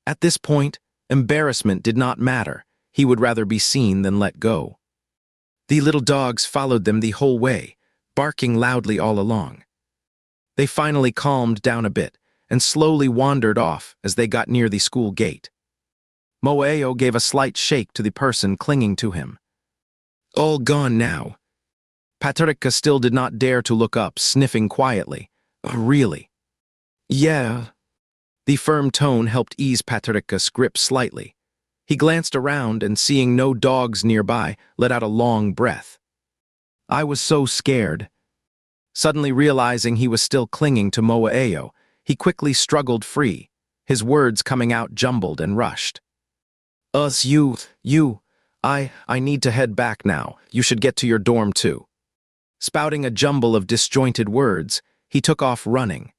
At this point, embarrassment did not matter. He would rather be seen than let go. The little dogs followed them the whole way, barking loudly all along. They finally calmed down a bit and slowly wandered off as they got near the school gate. Moeo gave a slight shake to the person clinging to him. "All gone now." Patricia still did not dare to look up, sniffing quietly. "Really?" "Yeah." The firm tone helped ease Patricia's grip slightly. He glanced around and, seeing no dogs nearby, let out a long breath. "I was so scared." Suddenly realizing he was still clinging to Moeo, he quickly struggled free, his words coming out jumbled and rushed. You, I need to head back now. You should get to your dorm too. Spouting a jumble of disjointed words, he took off running.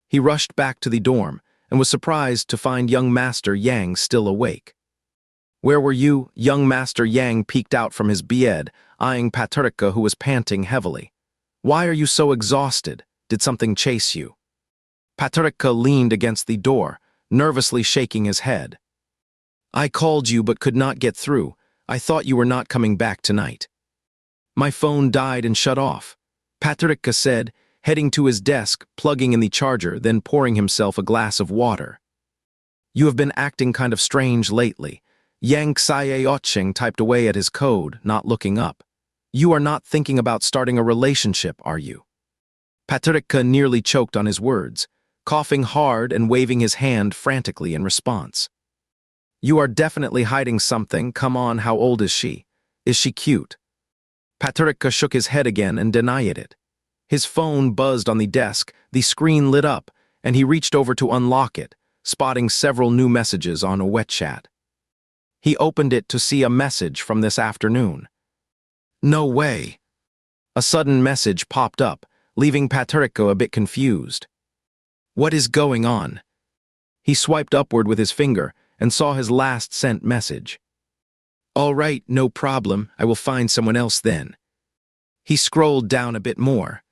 He rushed back to the dorm and was surprised to find young Master Yang still awake. Where were you? Young Master Yang peeked out from his bed, eyeing Paterka, who was panting heavily. Why are you so exhausted? Did something chase you? Paterka leaned against the door, nervously shaking his head. I called you but could not get through. I thought you were not coming back tonight. My phone died and shut off, Paterka said, heading to his desk, plugging in the charger, then pouring himself a glass of water. You have been acting kind of strange lately. Yang Xie typed away at his code, not looking up. You are not thinking about starting a relationship, are you? Paterka nearly choked on his words, coughing hard and waving his hand frantically in response. You are definitely hiding something. Come on, how old is she? Is she cute? Paterka shook his head again and denied it. His phone buzzed on the desk, the screen lit up, and he reached over to unlock it, spotting several new messages on a WeChat. He opened it to see a message from this afternoon. No way. A sudden message popped up, leaving Paterka a bit confused. What is going on? He swiped upward with his finger and saw his last sent message. All right, no problem. I will find someone else then. He scrolled down a bit more.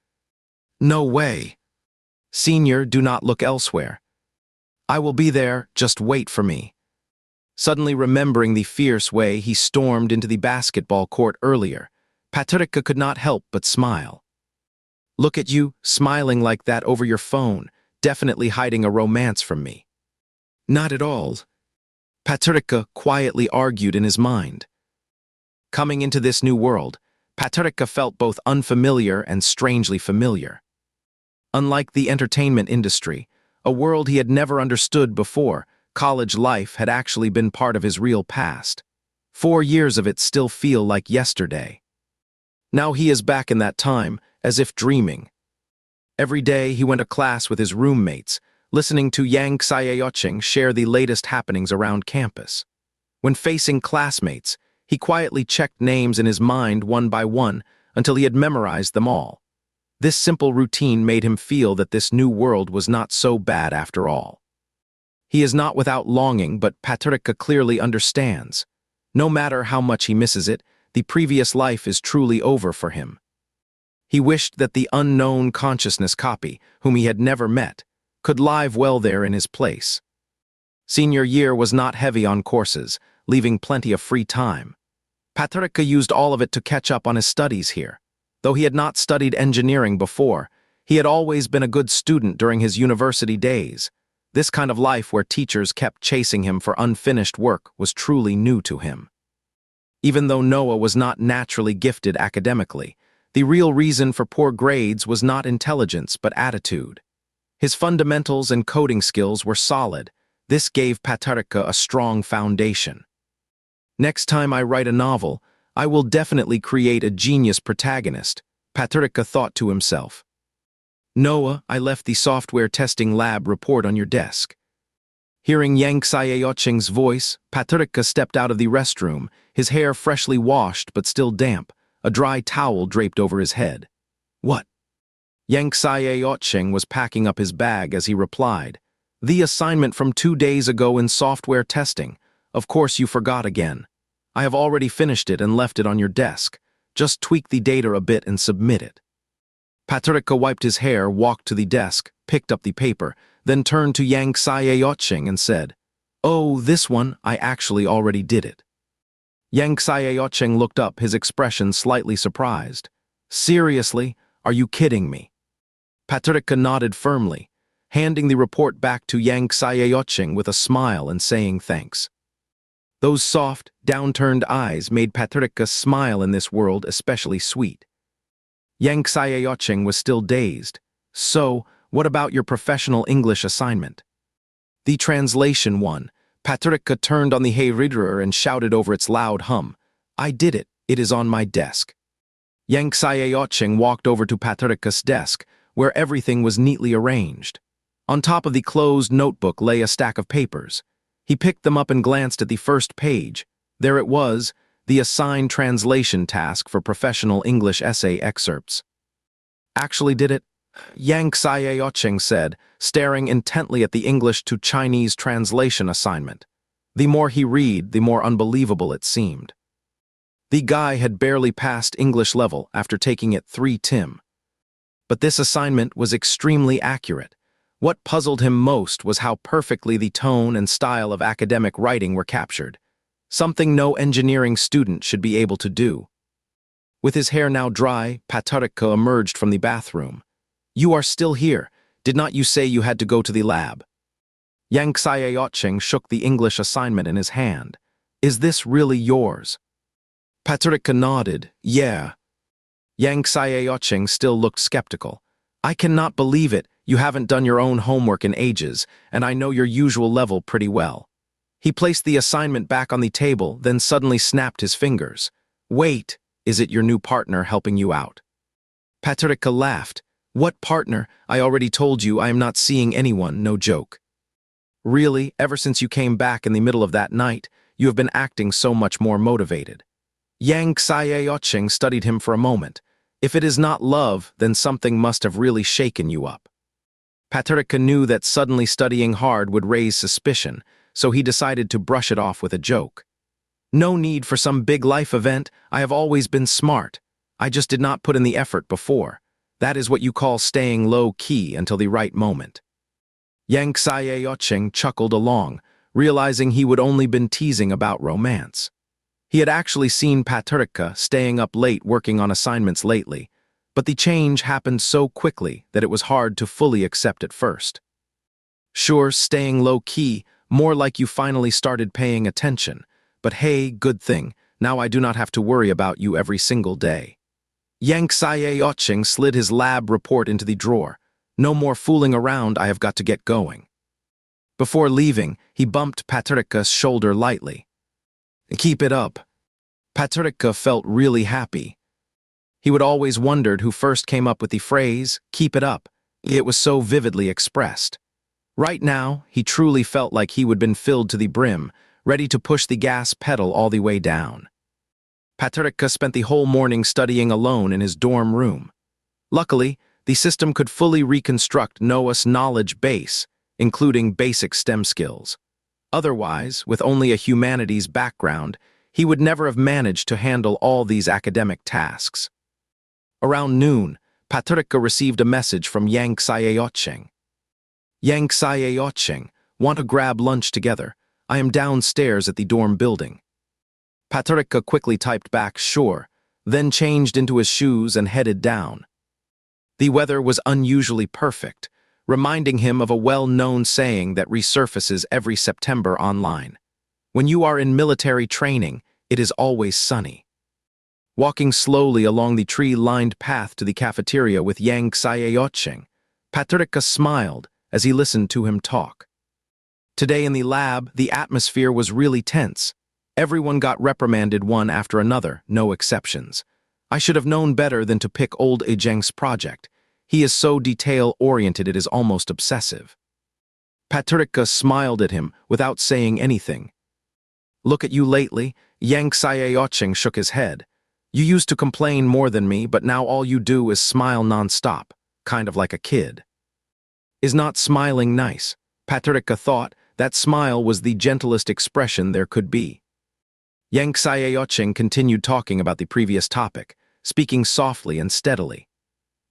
No way. Senior, do not look elsewhere. I will be there, just wait for me. Suddenly remembering the fierce way he stormed into the basketball court earlier, Paterka could not help but smile. Look at you, smiling like that over your phone, definitely hiding a romance from me. Not at all. Paterka quietly argued in his mind. Coming into this new world, Paterka felt both unfamiliar and strangely familiar. Unlike the entertainment industry, a world he had never understood before, college life had actually been part of his real past. 4 years of it still feel like yesterday. Now he is back in that time, as if dreaming. Every day he went to class with his roommates, listening to Yang Xie share the latest happenings around campus. When facing classmates, he quietly checked names in his mind one by one until he had memorized them all. This simple routine made him feel that this new world was not so bad after all. He is not without longing, but Paterka clearly understands. No matter how much he misses it, the previous life is truly over for him. He wished that the unknown consciousness copy, whom he had never met, could live well there in his place. Senior year was not heavy on courses, leaving plenty of free time. Paterka used all of it to catch up on his studies here. Though he had not studied engineering before, he had always been a good student during his university days. This kind of life where teachers kept chasing him for unfinished work was truly new to him. Even though Noah was not naturally gifted academically, the real reason for poor grades was not intelligence but attitude. His fundamentals and coding skills were solid. This gave Paterka a strong foundation. Next time I write a novel, I will definitely create a genius protagonist, Paterka thought to himself. Noah, I left the software testing lab report on your desk. Hearing Yang Xie voice, Paterka stepped out of the restroom, his hair freshly washed but still damp, a dry towel draped over his head. What? Yang Xie was packing up his bag as he replied. The assignment from 2 days ago in software testing. Of course you forgot again. I have already finished it and left it on your desk. Just tweak the data a bit and submit it. Paterka wiped his hair, walked to the desk, picked up the paper, then turned to Yang Xie and said, Oh, this one, I actually already did it. Yang Xie looked up, his expression slightly surprised. Seriously? Are you kidding me? Paterka nodded firmly, handing the report back to Yang Xie with a smile and saying thanks. Those soft, downturned eyes made Paterka smile in this world especially sweet. Yang Xie was still dazed. So, what about your professional English assignment? The translation one. Paterka turned on the Hey-Reader and shouted over its loud hum. I did it. It is on my desk. Yang Xie walked over to Paterka's desk, where everything was neatly arranged. On top of the closed notebook lay a stack of papers. He picked them up and glanced at the first page. There it was, the assigned translation task for professional English essay excerpts. Actually did it? Yang Xie said, staring intently at the English to Chinese translation assignment. The more he read, the more unbelievable it seemed. The guy had barely passed English level after taking it 3 Tim. But this assignment was extremely accurate. What puzzled him most was how perfectly the tone and style of academic writing were captured, something no engineering student should be able to do. With his hair now dry, Patarika emerged from the bathroom. "You are still here. Did not you say you had to go to the lab?" Yang Xie shook the English assignment in his hand. "Is this really yours?" Patarika nodded. "Yeah." Yang Xie still looked skeptical. "I cannot believe it. You haven't done your own homework in ages, and I know your usual level pretty well." He placed the assignment back on the table, then suddenly snapped his fingers. "Wait, is it your new partner helping you out?" Patarika laughed. "What partner? I already told you I am not seeing anyone, no joke." "Really, ever since you came back in the middle of that night, you have been acting so much more motivated." Yang Xie studied him for a moment. "If it is not love, then something must have really shaken you up." Patarika knew that suddenly studying hard would raise suspicion, so he decided to brush it off with a joke. "No need for some big life event. I have always been smart. I just did not put in the effort before. That is what you call staying low-key until the right moment." Yang Xie chuckled along, realizing he would only been teasing about romance. He had actually seen Patarika staying up late working on assignments lately, but the change happened so quickly that it was hard to fully accept at first. "Sure, staying low-key, more like you finally started paying attention. But hey, good thing, now I do not have to worry about you every single day." Yang Xie slid his lab report into the drawer. "No more fooling around, I have got to get going." Before leaving, he bumped Patarika's shoulder lightly. "Keep it up." Patarika felt really happy. He would always wondered who first came up with the phrase, "keep it up." It was so vividly expressed. Right now, he truly felt like he would been filled to the brim, ready to push the gas pedal all the way down. Patarika spent the whole morning studying alone in his dorm room. Luckily, the system could fully reconstruct Noah's knowledge base, including basic STEM skills. Otherwise, with only a humanities background, he would never have managed to handle all these academic tasks. Around noon, Patarika received a message from Yang Xie. "Yang Xie, want to grab lunch together? I am downstairs at the dorm building." Patarika quickly typed back, "Sure," then changed into his shoes and headed down. The weather was unusually perfect, reminding him of a well-known saying that resurfaces every September online. When you are in military training, it is always sunny. Walking slowly along the tree-lined path to the cafeteria with Yang Xie, Patarika smiled as he listened to him talk. Today in the lab, the atmosphere was really tense. Everyone got reprimanded one after another, no exceptions. I should have known better than to pick old Zheng's project. He is so detail-oriented it is almost obsessive. Patarika smiled at him without saying anything. "Look at you lately," Yang Xie shook his head. "You used to complain more than me, but now all you do is smile non-stop, kind of like a kid." Is not smiling nice? Patarika thought that smile was the gentlest expression there could be. Yang Xie continued talking about the previous topic, speaking softly and steadily.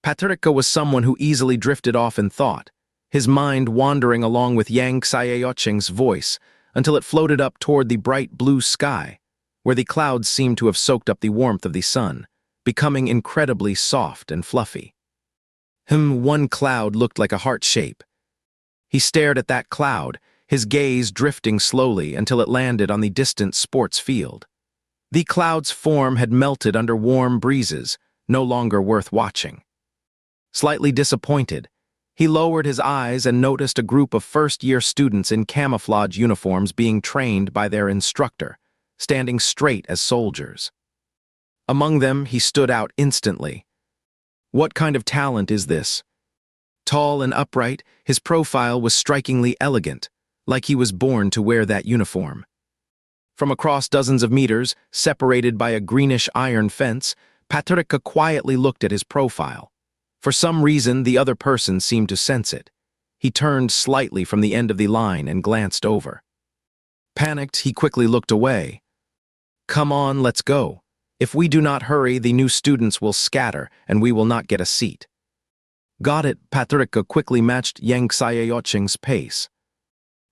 Patarika was someone who easily drifted off in thought, his mind wandering along with Yang Xie voice until it floated up toward the bright blue sky, where the clouds seemed to have soaked up the warmth of the sun, becoming incredibly soft and fluffy. One cloud looked like a heart shape. He stared at that cloud, his gaze drifting slowly until it landed on the distant sports field. The cloud's form had melted under warm breezes, no longer worth watching. Slightly disappointed, he lowered his eyes and noticed a group of first-year students in camouflage uniforms being trained by their instructor, standing straight as soldiers. Among them, he stood out instantly. What kind of talent is this? Tall and upright, his profile was strikingly elegant, like he was born to wear that uniform. From across dozens of meters, separated by a greenish iron fence, Paterka quietly looked at his profile. For some reason, the other person seemed to sense it. He turned slightly from the end of the line and glanced over. Panicked, he quickly looked away. "Come on, let's go. If we do not hurry, the new students will scatter and we will not get a seat." "Got it." Paterka quickly matched Yang Xiaoqing's pace.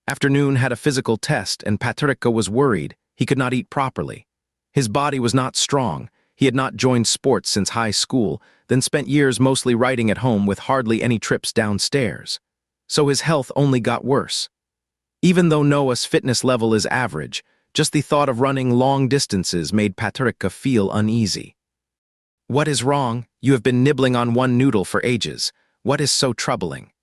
Afternoon had a physical test and Paterka was worried. He could not eat properly. His body was not strong. He had not joined sports since high school, then spent years mostly writing at home with hardly any trips downstairs. So his health only got worse. Even though Noah's fitness level is average, just the thought of running long distances made Paterka feel uneasy. "What is wrong? You have been nibbling on one noodle for ages. What is so troubling?"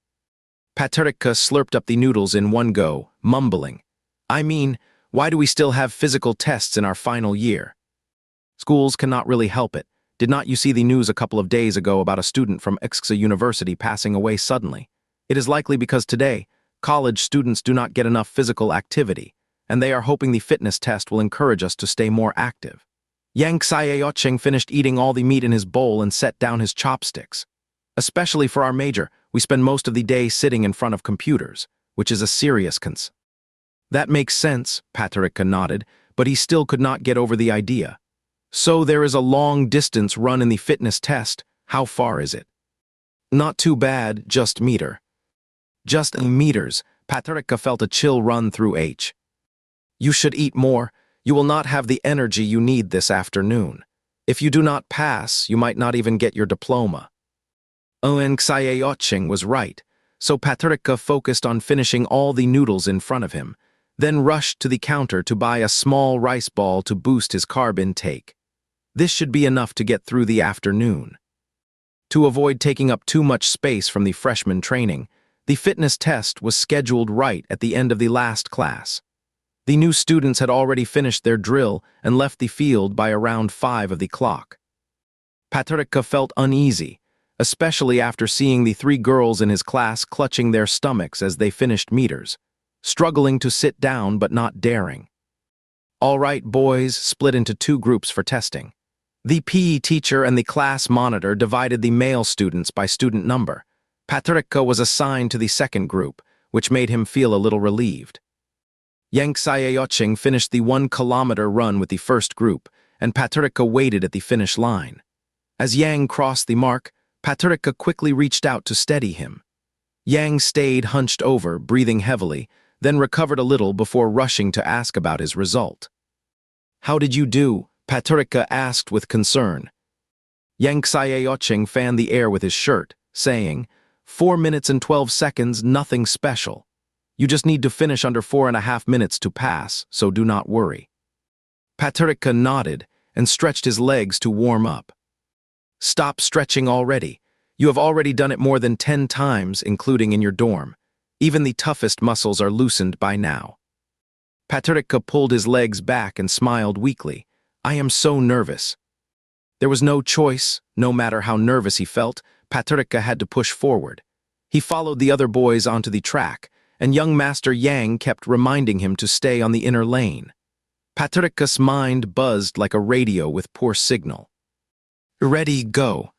Paterka slurped up the noodles in one go, mumbling, "I mean, why do we still have physical tests in our final year? Schools cannot really help it. Did not you see the news a couple of days ago about a student from Ixxa University passing away suddenly? It is likely because today, college students do not get enough physical activity, and they are hoping the fitness test will encourage us to stay more active." Yang Xiaoqing finished eating all the meat in his bowl and set down his chopsticks. "Especially for our major, we spend most of the day sitting in front of computers, which is a serious concern." "That makes sense," Paterka nodded, but he still could not get over the idea. "So there is a long-distance run in the fitness test. How far is it?" "Not too bad, just meter." Just in meters, Paterka felt a chill run through H. "You should eat more. You will not have the energy you need this afternoon. If you do not pass, you might not even get your diploma." Owen Xiaoqing was right, so Paterka focused on finishing all the noodles in front of him, then rushed to the counter to buy a small rice ball to boost his carb intake. This should be enough to get through the afternoon. To avoid taking up too much space from the freshman training, the fitness test was scheduled right at the end of the last class. The new students had already finished their drill and left the field by around 5 of the clock. Paterka felt uneasy, especially after seeing the 3 girls in his class clutching their stomachs as they finished meters, struggling to sit down but not daring. All right, boys split into 2 groups for testing. The PE teacher and the class monitor divided the male students by student number. Paterka was assigned to the second group, which made him feel a little relieved. Yang Xiaoqing finished the 1-kilometer run with the first group, and Paterka waited at the finish line. As Yang crossed the mark, Paterka quickly reached out to steady him. Yang stayed hunched over, breathing heavily, then recovered a little before rushing to ask about his result. "How did you do?" Paterka asked with concern. Yang Xiaoqing fanned the air with his shirt, saying, 4 minutes and 12 seconds, nothing special. You just need to finish under 4.5 minutes to pass, so do not worry." Paterka nodded and stretched his legs to warm up. "Stop stretching already. You have already done it more than 10 times, including in your dorm. Even the toughest muscles are loosened by now." Paterka pulled his legs back and smiled weakly. "I am so nervous." There was no choice. No matter how nervous he felt, Paterka had to push forward. He followed the other boys onto the track, and young Master Yang kept reminding him to stay on the inner lane. Paterka's mind buzzed like a radio with poor signal. "Ready, go."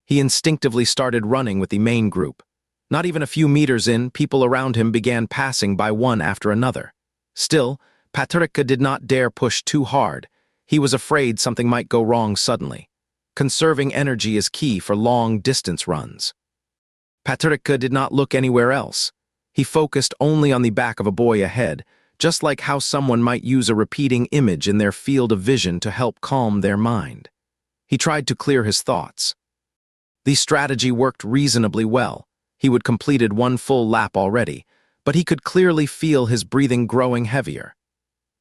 He instinctively started running with the main group. Not even a few meters in, people around him began passing by one after another. Still, Paterka did not dare push too hard. He was afraid something might go wrong suddenly. Conserving energy is key for long-distance runs. Paterka did not look anywhere else. He focused only on the back of a boy ahead, just like how someone might use a repeating image in their field of vision to help calm their mind. He tried to clear his thoughts. The strategy worked reasonably well. He would completed 1 full lap already, but he could clearly feel his breathing growing heavier.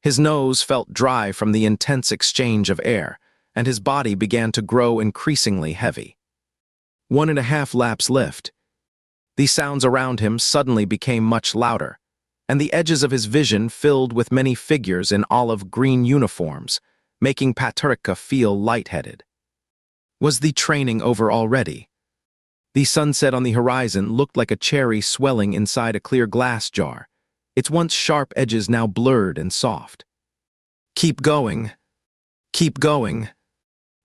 His nose felt dry from the intense exchange of air, and his body began to grow increasingly heavy. 1.5 laps left. The sounds around him suddenly became much louder, and the edges of his vision filled with many figures in olive-green uniforms, making Paterka feel lightheaded. Was the training over already? The sunset on the horizon looked like a cherry swelling inside a clear glass jar, its once sharp edges now blurred and soft. Keep going. Keep going.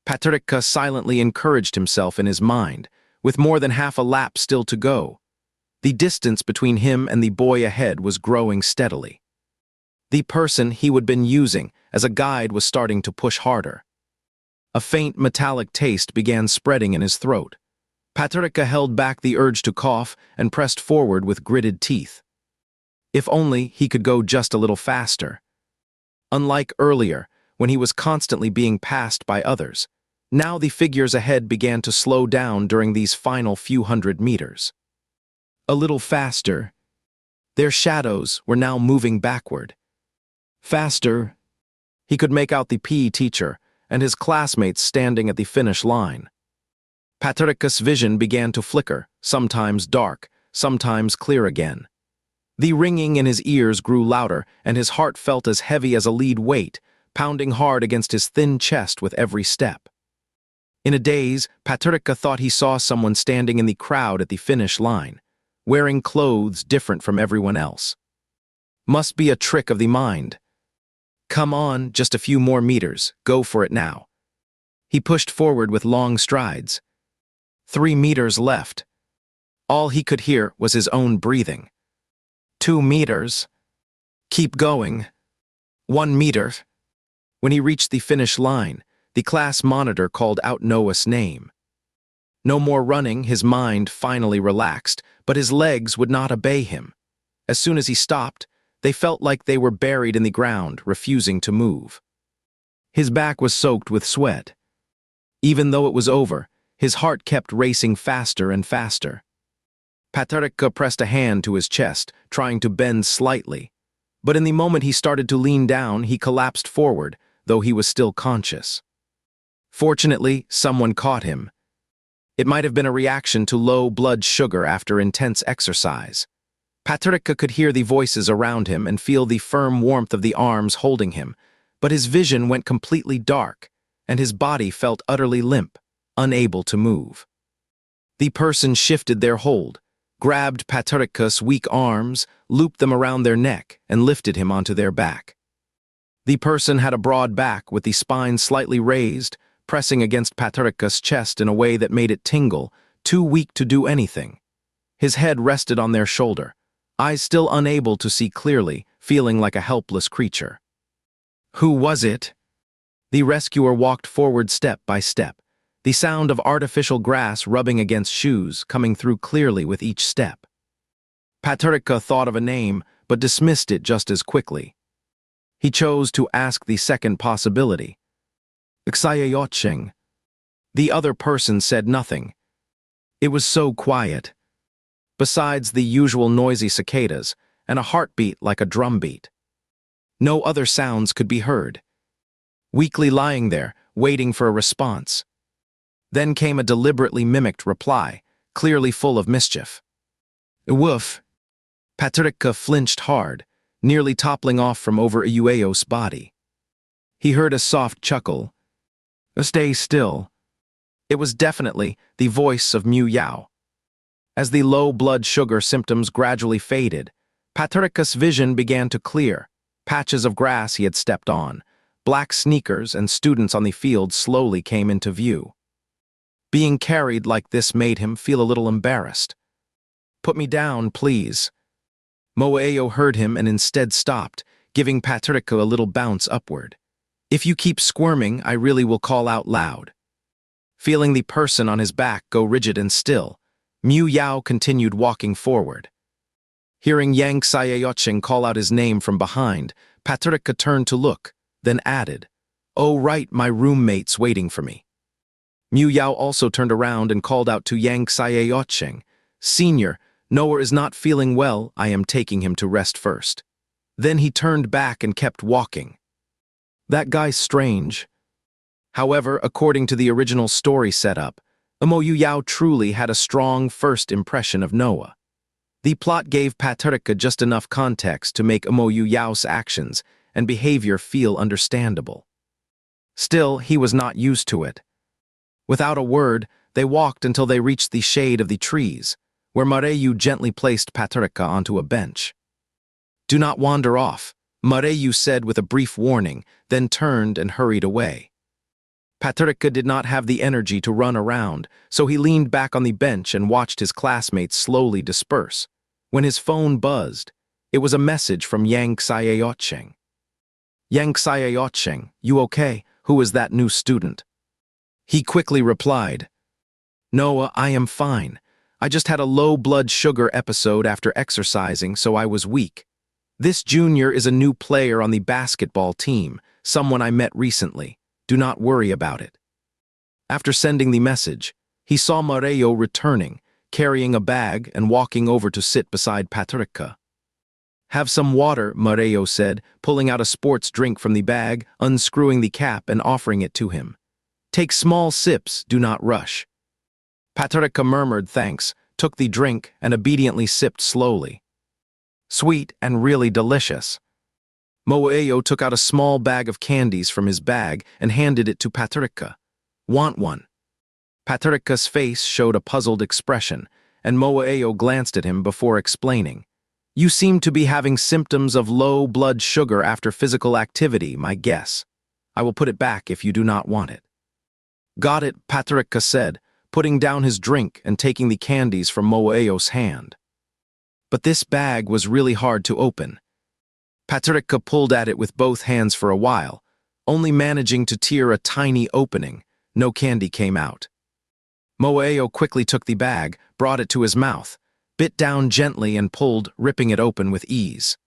Patrica silently encouraged himself in his mind, with more than half a lap still to go. The distance between him and the boy ahead was growing steadily. The person he had been using as a guide was starting to push harder. A faint metallic taste began spreading in his throat. Patrica held back the urge to cough and pressed forward with gritted teeth. If only he could go just a little faster. Unlike earlier, when he was constantly being passed by others, now the figures ahead began to slow down during these final few hundred meters. A little faster. Their shadows were now moving backward. Faster. He could make out the PE teacher and his classmates standing at the finish line. Patrica's vision began to flicker, sometimes dark, sometimes clear again. The ringing in his ears grew louder, and his heart felt as heavy as a lead weight, pounding hard against his thin chest with every step. In a daze, Patrica thought he saw someone standing in the crowd at the finish line, wearing clothes different from everyone else. Must be a trick of the mind. Come on, just a few more meters, go for it now. He pushed forward with long strides. 3 meters left. All he could hear was his own breathing. 2 meters. Keep going. 1 meter. When he reached the finish line, the class monitor called out Noah's name. No more running, his mind finally relaxed, but his legs would not obey him. As soon as he stopped, they felt like they were buried in the ground, refusing to move. His back was soaked with sweat. Even though it was over, his heart kept racing faster and faster. Patrica pressed a hand to his chest, trying to bend slightly. But in the moment he started to lean down, he collapsed forward, though he was still conscious. Fortunately, someone caught him. It might have been a reaction to low blood sugar after intense exercise. Patrica could hear the voices around him and feel the firm warmth of the arms holding him, but his vision went completely dark, and his body felt utterly limp, unable to move. The person shifted their hold, grabbed Patrica's weak arms, looped them around their neck, and lifted him onto their back. The person had a broad back with the spine slightly raised, pressing against Patrica's chest in a way that made it tingle, too weak to do anything. His head rested on their shoulder, eyes still unable to see clearly, feeling like a helpless creature. Who was it? The rescuer walked forward step by step, the sound of artificial grass rubbing against shoes coming through clearly with each step. Patrica thought of a name, but dismissed it just as quickly. He chose to ask the second possibility. Xayayocheng. The other person said nothing. It was so quiet. Besides the usual noisy cicadas and a heartbeat like a drumbeat. No other sounds could be heard. Weakly lying there, waiting for a response. Then came a deliberately mimicked reply, clearly full of mischief. Woof. Patrica flinched hard, nearly toppling off from over Ueo's body. He heard a soft chuckle. Stay still. It was definitely the voice of Mu Yao. As the low blood sugar symptoms gradually faded, Patrica's vision began to clear. Patches of grass he had stepped on, black sneakers and students on the field slowly came into view. Being carried like this made him feel a little embarrassed. Put me down, please. Moeo heard him and instead stopped, giving Patrica a little bounce upward. If you keep squirming, I really will call out loud. Feeling the person on his back go rigid and still, Mu Yao continued walking forward. Hearing Yang Xayayocheng call out his name from behind, Patrica turned to look, then added, "Oh right, my roommate's waiting for me." Mu Yao also turned around and called out to Yang Xayayocheng, "Senior, Noah is not feeling well, I am taking him to rest first." Then he turned back and kept walking. That guy's strange. However, according to the original story setup, Mo Yao truly had a strong first impression of Noah. The plot gave Patrica just enough context to make Mo Yao's actions and behavior feel understandable. Still, he was not used to it. Without a word, they walked until they reached the shade of the trees, where Mareyu gently placed Patrica onto a bench. "Do not wander off. Mareyu said with a brief warning, then turned and hurried away. Patricia did not have the energy to run around, so he leaned back on the bench and watched his classmates slowly disperse. When his phone buzzed, it was a message from Yang Xiaocheng. Yang Xiaocheng, you okay? Who is that new student? He quickly replied, Noah, I am fine. I just had a low blood sugar episode after exercising, so I was weak. This junior is a new player on the basketball team, someone I met recently. Do not worry about it. After sending the message, he saw Mareyo returning, carrying a bag and walking over to sit beside Patricia. Have some water, Mareyo said, pulling out a sports drink from the bag, unscrewing the cap and offering it to him. Take small sips, do not rush. Patricia murmured thanks, took the drink, and obediently sipped slowly. Sweet and really delicious. Moeo took out a small bag of candies from his bag and handed it to Patricia. Want one? Patricia's face showed a puzzled expression, and Moeo glanced at him before explaining. You seem to be having symptoms of low blood sugar after physical activity, my guess. I will put it back if you do not want it. Got it, Patricia said, putting down his drink and taking the candies from Moeo's hand. But this bag was really hard to open. Patricia pulled at it with both hands for a while, only managing to tear a tiny opening. No candy came out. Moeo quickly took the bag, brought it to his mouth, bit down gently and pulled, ripping it open with ease.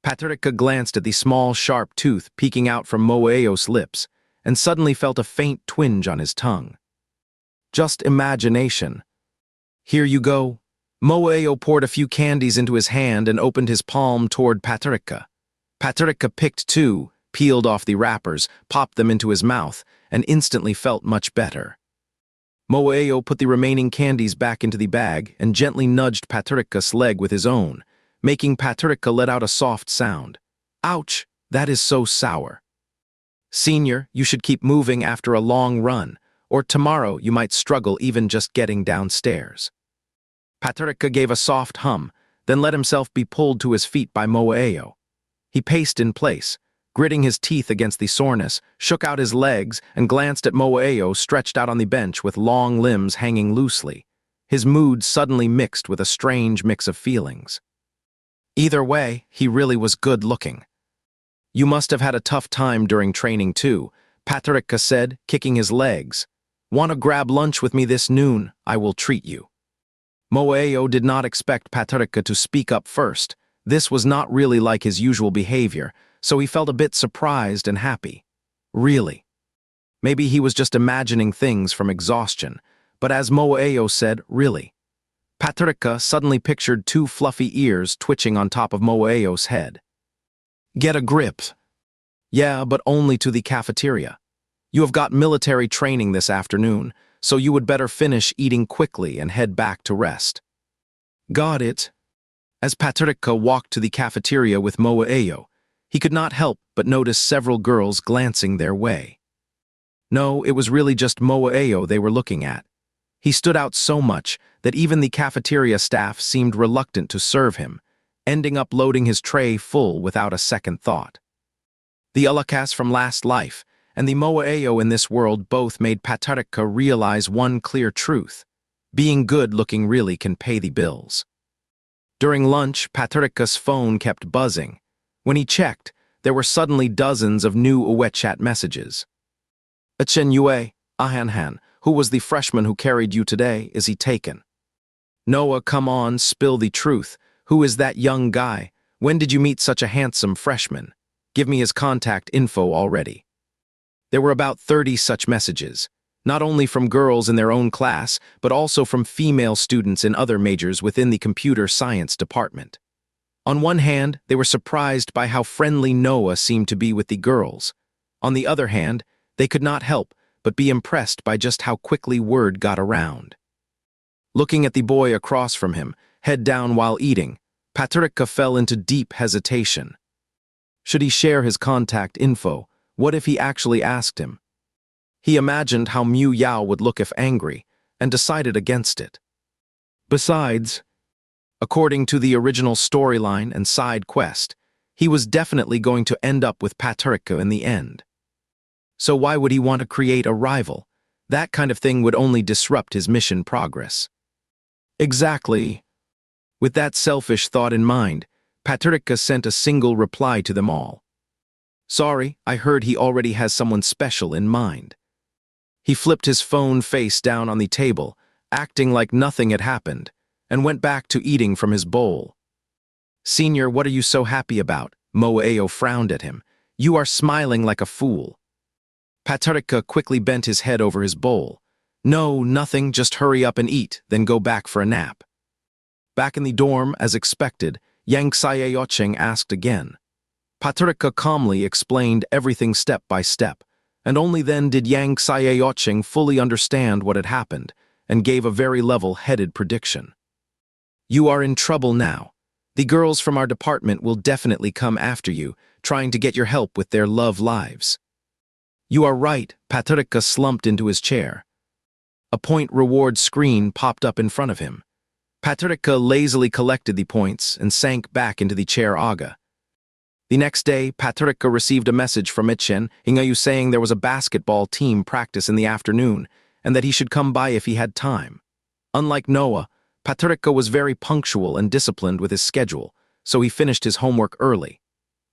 Patricia glanced at the small, sharp tooth peeking out from Moeo's lips and suddenly felt a faint twinge on his tongue. Just imagination. Here you go. Moeo poured a few candies into his hand and opened his palm toward Patricia. Patricia picked two, peeled off the wrappers, popped them into his mouth, and instantly felt much better. Moeo put the remaining candies back into the bag and gently nudged Patricia's leg with his own, making Patricia let out a soft sound. Ouch, that is so sour. Senior, you should keep moving after a long run, or tomorrow you might struggle even just getting downstairs. Patricia gave a soft hum, then let himself be pulled to his feet by Moeo. He paced in place, gritting his teeth against the soreness, shook out his legs, and glanced at Moeo stretched out on the bench with long limbs hanging loosely. His mood suddenly mixed with a strange mix of feelings. Either way, he really was good-looking. You must have had a tough time during training too, Patricia said, kicking his legs. Want to grab lunch with me this noon? I will treat you. Moeo did not expect Patricia to speak up first. This was not really like his usual behavior, so he felt a bit surprised and happy. Really. Maybe he was just imagining things from exhaustion, but as Moeo said, really. Patricia suddenly pictured two fluffy ears twitching on top of Moeo's head. Get a grip. Yeah, but only to the cafeteria. You have got military training this afternoon, so you would better finish eating quickly and head back to rest. Got it. As Patricia walked to the cafeteria with Moeo, he could not help but notice several girls glancing their way. No, it was really just Moeo they were looking at. He stood out so much that even the cafeteria staff seemed reluctant to serve him, ending up loading his tray full without a second thought. The Ulakas from last life and the Moeo in this world both made Patricia realize one clear truth. Being good-looking really can pay the bills. During lunch, Patricia's phone kept buzzing. When he checked, there were suddenly dozens of new WeChat messages. Chen Yue, Ahanhan, who was the freshman who carried you today, is he taken? Noah, come on, spill the truth. Who is that young guy? When did you meet such a handsome freshman? Give me his contact info already. There were about 30 such messages, not only from girls in their own class, but also from female students in other majors within the computer science department. On one hand, they were surprised by how friendly Noah seemed to be with the girls. On the other hand, they could not help but be impressed by just how quickly word got around. Looking at the boy across from him, head down while eating, Patricia fell into deep hesitation. Should he share his contact info? What if he actually asked him? He imagined how Mu Yao would look if angry, and decided against it. Besides, according to the original storyline and side quest, He was definitely going to end up with Paterka in the end. So why would he want to create a rival? That kind of thing would only disrupt his mission progress. Exactly. With that selfish thought in mind, Paterka sent a single reply to them all. Sorry, I heard he already has someone special in mind. He flipped his phone face down on the table, acting like nothing had happened, and went back to eating from his bowl. Senior, what are you so happy about? Moeo frowned at him. You are smiling like a fool. Paterka quickly bent his head over his bowl. No, nothing, just hurry up and eat, then go back for a nap. Back in the dorm, as expected, Yang Sayeocheng asked again. Paterka calmly explained everything step by step, and only then did Yang Sayeocheng fully understand what had happened, and gave a very level-headed prediction. You are in trouble now. The girls from our department will definitely come after you, trying to get your help with their love lives. You are right, Paterka slumped into his chair. A point reward screen popped up in front of him. Paterka lazily collected the points and sank back into the chair aga. The next day, Paterka received a message from Ichen Hingayu saying there was a basketball team practice in the afternoon and that he should come by if he had time. Unlike Noah, Paterka was very punctual and disciplined with his schedule, so he finished his homework early.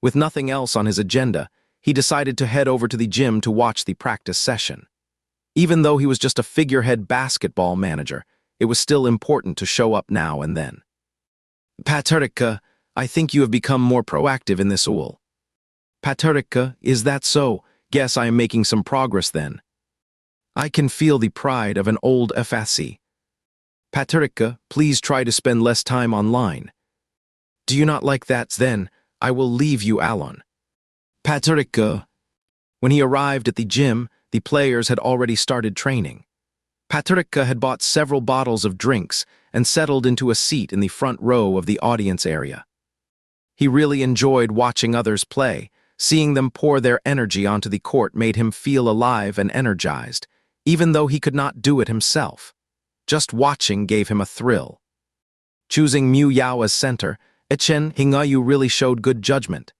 With nothing else on his agenda, he decided to head over to the gym to watch the practice session. Even though he was just a figurehead basketball manager, it was still important to show up now and then. Paterka, I think you have become more proactive in this ul. Paterka, is that so? Guess I am making some progress then. I can feel the pride of an old FSC. Paterka, please try to spend less time online. Do you not like that? Then I will leave you alone. Paterka. When he arrived at the gym, the players had already started training. Paterka had bought several bottles of drinks and settled into a seat in the front row of the audience area. He really enjoyed watching others play. Seeing them pour their energy onto the court made him feel alive and energized, even though he could not do it himself. Just watching gave him a thrill. Choosing Mu Yao as center, Ichen Hingayu really showed good judgment.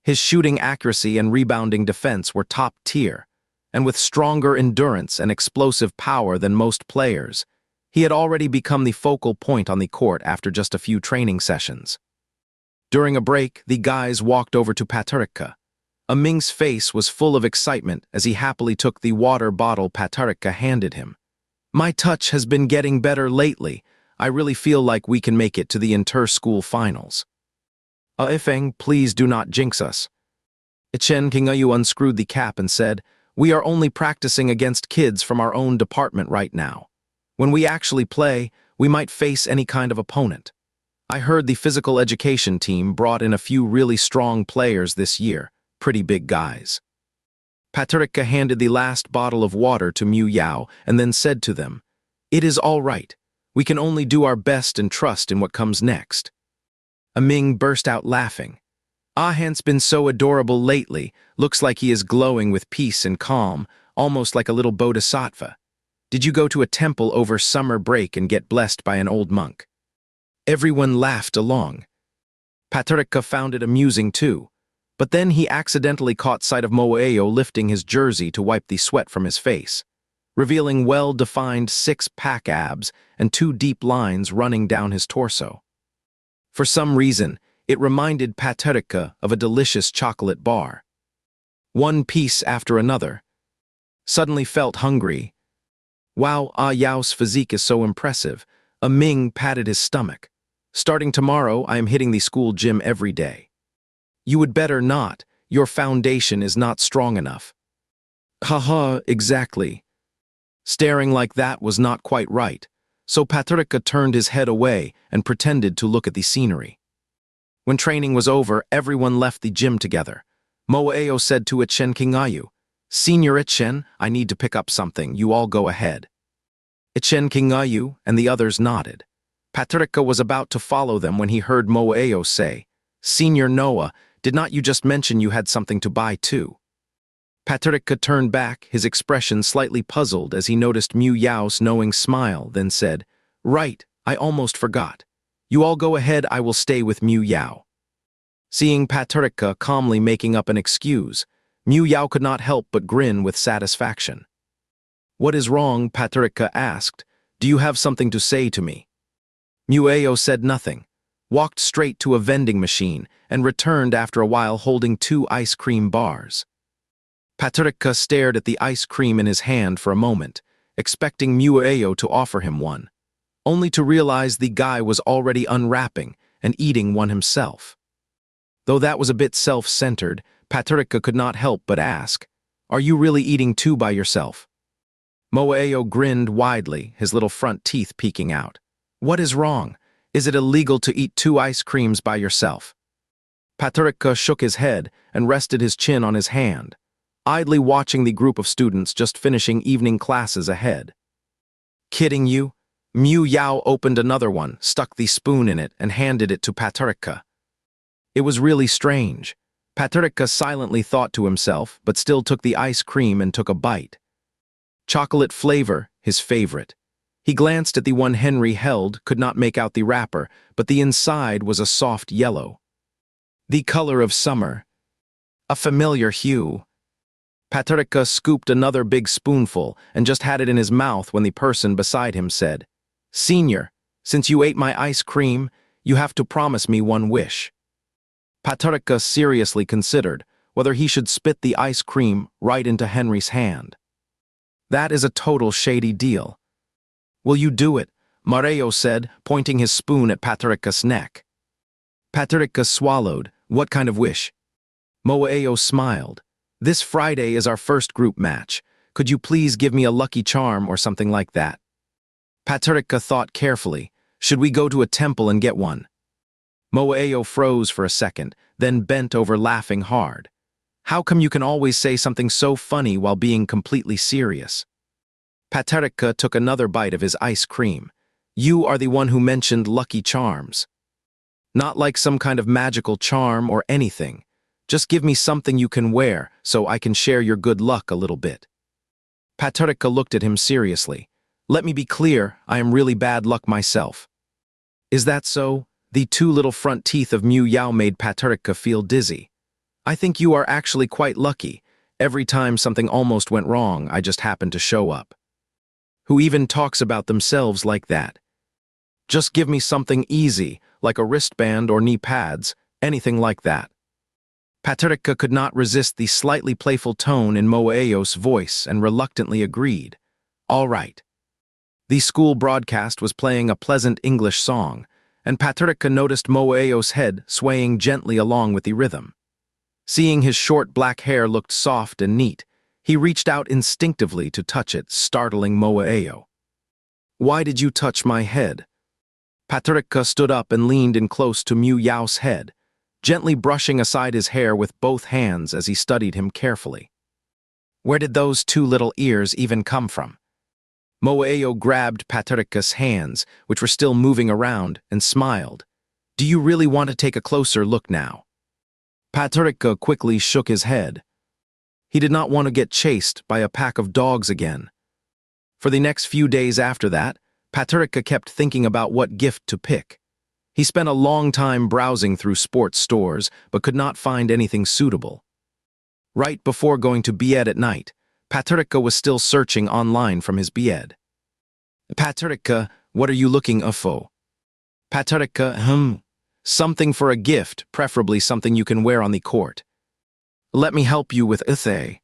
His shooting accuracy and rebounding defense were top tier, and with stronger endurance and explosive power than most players, he had already become the focal point on the court after just a few training sessions. During a break, the guys walked over to Paterka. Ming's face was full of excitement as he happily took the water bottle Paterka handed him. My touch has been getting better lately. I really feel like we can make it to the inter-school finals. Ifeng, please do not jinx us. Ichen Kingayu unscrewed the cap and said, We are only practicing against kids from our own department right now. When we actually play, we might face any kind of opponent. I heard the physical education team brought in a few really strong players this year, pretty big guys. Paterka handed the last bottle of water to Mu Yao and then said to them, It is all right. We can only do our best and trust in what comes next. Ming burst out laughing. Han's been so adorable lately, looks like he is glowing with peace and calm, almost like a little bodhisattva. Did you go to a temple over summer break and get blessed by an old monk? Everyone laughed along. Paterka found it amusing too, but then he accidentally caught sight of Moeo lifting his jersey to wipe the sweat from his face, revealing well-defined six-pack abs and two deep lines running down his torso. For some reason, it reminded Paterka of a delicious chocolate bar. One piece after another. Suddenly felt hungry. Wow, Yao's physique is so impressive. Ming patted his stomach. Starting tomorrow, I am hitting the school gym every day. You would better not. Your foundation is not strong enough. Haha, exactly. Staring like that was not quite right, so Paterka turned his head away and pretended to look at the scenery. When training was over, everyone left the gym together. Moeo said to Ichen Kingayu, Senior Ichen, I need to pick up something. You all go ahead. Ichen Kingayu and the others nodded. Paterka was about to follow them when he heard Moeo say, Senior Noah, did not you just mention you had something to buy too? Paterka turned back, his expression slightly puzzled as he noticed Mu Yao's knowing smile, then said, Right, I almost forgot. You all go ahead, I will stay with Mu Yao. Seeing Paterika calmly making up an excuse, Mu Yao could not help but grin with satisfaction. "What is wrong?" Paterika asked. "Do you have something to say to me?" Mueo said nothing, walked straight to a vending machine, and returned after a while holding 2 ice cream bars. Paterika stared at the ice cream in his hand for a moment, expecting Mueo to offer him one, only to realize the guy was already unwrapping and eating one himself. Though that was a bit self-centered, Paterika could not help but ask, "Are you really eating 2 by yourself?" Moeo grinned widely, his little front teeth peeking out. "What is wrong? Is it illegal to eat 2 ice creams by yourself?" Paterika shook his head and rested his chin on his hand, idly watching the group of students just finishing evening classes ahead. "Kidding you?" Mu Yao opened another one, stuck the spoon in it, and handed it to Paterika. It was really strange. Paterika silently thought to himself, but still took the ice cream and took a bite. Chocolate flavor, his favorite. He glanced at the one Henry held, could not make out the wrapper, but the inside was a soft yellow. The color of summer. A familiar hue. Paterika scooped another big spoonful and just had it in his mouth when the person beside him said, "Senior, since you ate my ice cream, you have to promise me one wish." Paterika seriously considered whether he should spit the ice cream right into Henry's hand. That is a total shady deal. "Will you do it?" Mareo said, pointing his spoon at Paterika's neck. Paterika swallowed. "What kind of wish?" Moeo smiled. "This Friday is our first group match. Could you please give me a lucky charm or something like that?" Paterika thought carefully. "Should we go to a temple and get one?" Moeo froze for a second, then bent over laughing hard. "How come you can always say something so funny while being completely serious?" Paterika took another bite of his ice cream. "You are the one who mentioned lucky charms. Not like some kind of magical charm or anything. Just give me something you can wear so I can share your good luck a little bit." Paterika looked at him seriously. "Let me be clear, I am really bad luck myself." "Is that so?" The 2 little front teeth of Mu Yao made Paterika feel dizzy. "I think you are actually quite lucky. Every time something almost went wrong, I just happened to show up." Who even talks about themselves like that? Just give me something easy, like a wristband or knee pads, anything like that. Paterika could not resist the slightly playful tone in Moeo's voice and reluctantly agreed. "All right." The school broadcast was playing a pleasant English song, and Paterika noticed Moeo's head swaying gently along with the rhythm. Seeing his short black hair looked soft and neat, he reached out instinctively to touch it, startling Moeo. "Why did you touch my head?" Paterika stood up and leaned in close to Mu Yao's head, gently brushing aside his hair with both hands as he studied him carefully. "Where did those 2 little ears even come from?" Moeo grabbed Paterika's hands, which were still moving around, and smiled. "Do you really want to take a closer look now?" Paterika quickly shook his head. He did not want to get chased by a pack of dogs again. For the next few days after that, Paterika kept thinking about what gift to pick. He spent a long time browsing through sports stores, but could not find anything suitable. Right before going to bed at night, Paterika was still searching online from his bed. "Paterika, what are you looking for?" Paterika, something for a gift, preferably something you can wear on the court." "Let me help you with it."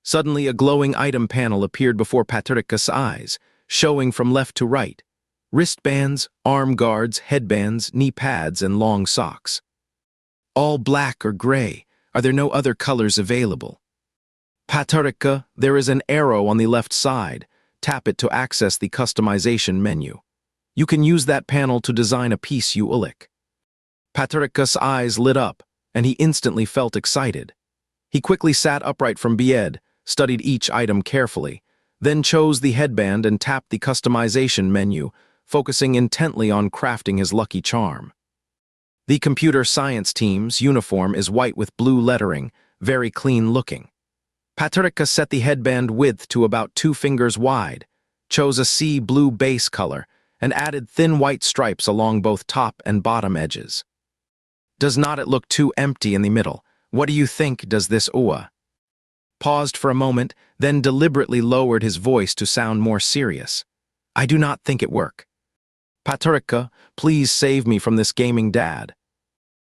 Suddenly a glowing item panel appeared before Paterika's eyes, showing from left to right. Wristbands, arm guards, headbands, knee pads, and long socks. "All black or gray. Are there no other colors available?" "Paterika, there is an arrow on the left side. Tap it to access the customization menu. You can use that panel to design a piece you like." Paterika's eyes lit up, and he instantly felt excited. He quickly sat upright from bed, studied each item carefully, then chose the headband and tapped the customization menu, focusing intently on crafting his lucky charm. The computer science team's uniform is white with blue lettering, very clean looking. Paterika set the headband width to about 2 fingers wide, chose a sea blue base color, and added thin white stripes along both top and bottom edges. Does not it look too empty in the middle? What do you think does this Ua? Paused for a moment, then deliberately lowered his voice to sound more serious. I do not think it work. Paturika, please save me from this gaming dad.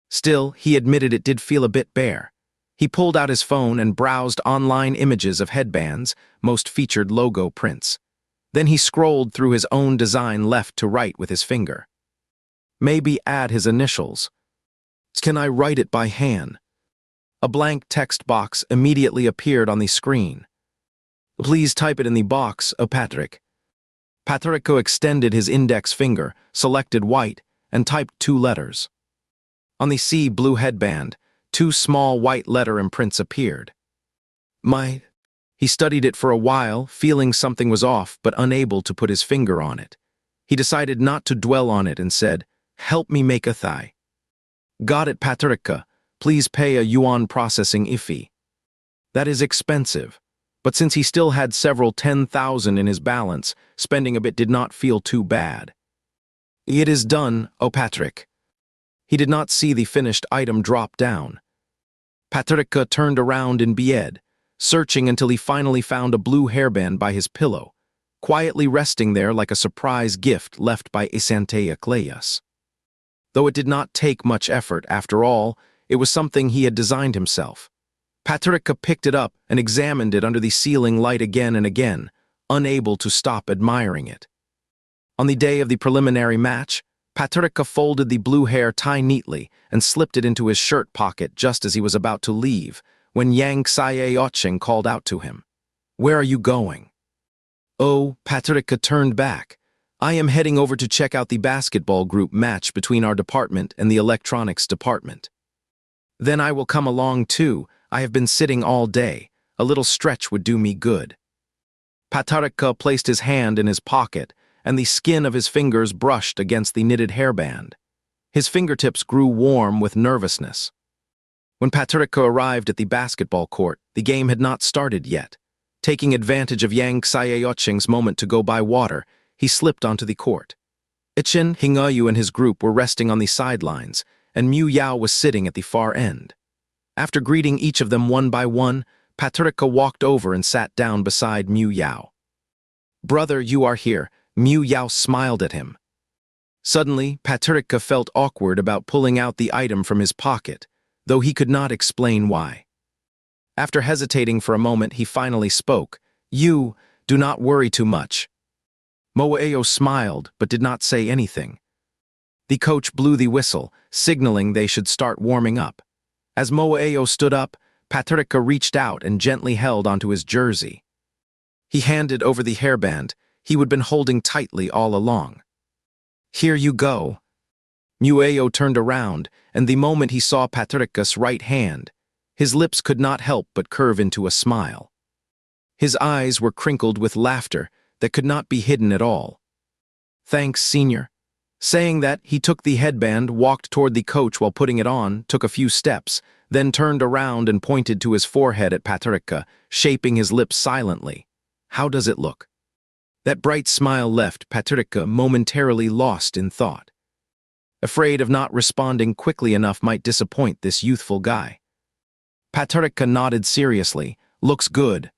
Still, he admitted it did feel a bit bare. He pulled out his phone and browsed online images of headbands, most featured logo prints. Then he scrolled through his own design left to right with his finger. Maybe add his initials. Can I write it by hand? A blank text box immediately appeared on the screen. Please type it in the box, Patrick. Patrico extended his index finger, selected white, and typed 2 letters. On the sea blue headband, 2 small white letter imprints appeared. He studied it for a while, feeling something was off but unable to put his finger on it. He decided not to dwell on it and said, help me make a thigh. Got it, Patrica. Please pay a yuan processing fee. That is expensive, but since he still had several 10,000 in his balance, spending a bit did not feel too bad. It is done, Patrick. He did not see the finished item drop down. Patrica turned around in bed, searching until he finally found a blue hairband by his pillow, quietly resting there like a surprise gift left by Isantea Clayas. Though it did not take much effort, after all, it was something he had designed himself. Patrica picked it up and examined it under the ceiling light again and again, unable to stop admiring it. On the day of the preliminary match, Patrica folded the blue hair tie neatly and slipped it into his shirt pocket just as he was about to leave, when Yang Xie called out to him. Where are you going? Oh, Patrica turned back. I am heading over to check out the basketball group match between our department and the electronics department. Then I will come along too. I have been sitting all day. A little stretch would do me good. Patrica placed his hand in his pocket, and the skin of his fingers brushed against the knitted hairband. His fingertips grew warm with nervousness. When Patrica arrived at the basketball court, the game had not started yet. Taking advantage of Yang Xieoqing's moment to go buy water, he slipped onto the court. Chen Hingayu and his group were resting on the sidelines, and Mu Yao was sitting at the far end. After greeting each of them one by one, Patrica walked over and sat down beside Mu Yao. Brother, you are here. Mu Yao smiled at him. Suddenly, Patrica felt awkward about pulling out the item from his pocket, though he could not explain why. After hesitating for a moment, he finally spoke. You, do not worry too much. Moeo smiled, but did not say anything. The coach blew the whistle, signaling they should start warming up. As Moeo stood up, Patrica reached out and gently held onto his jersey. He handed over the hairband he had been holding tightly all along. Here you go. Moeo turned around, and the moment he saw Patrica's right hand, his lips could not help but curve into a smile. His eyes were crinkled with laughter that could not be hidden at all. Thanks, senior. Saying that, he took the headband, walked toward the coach while putting it on, took a few steps, then turned around and pointed to his forehead at Patrica, shaping his lips silently. How does it look? That bright smile left Patrica momentarily lost in thought. Afraid of not responding quickly enough might disappoint this youthful guy. Patrica nodded seriously. Looks good.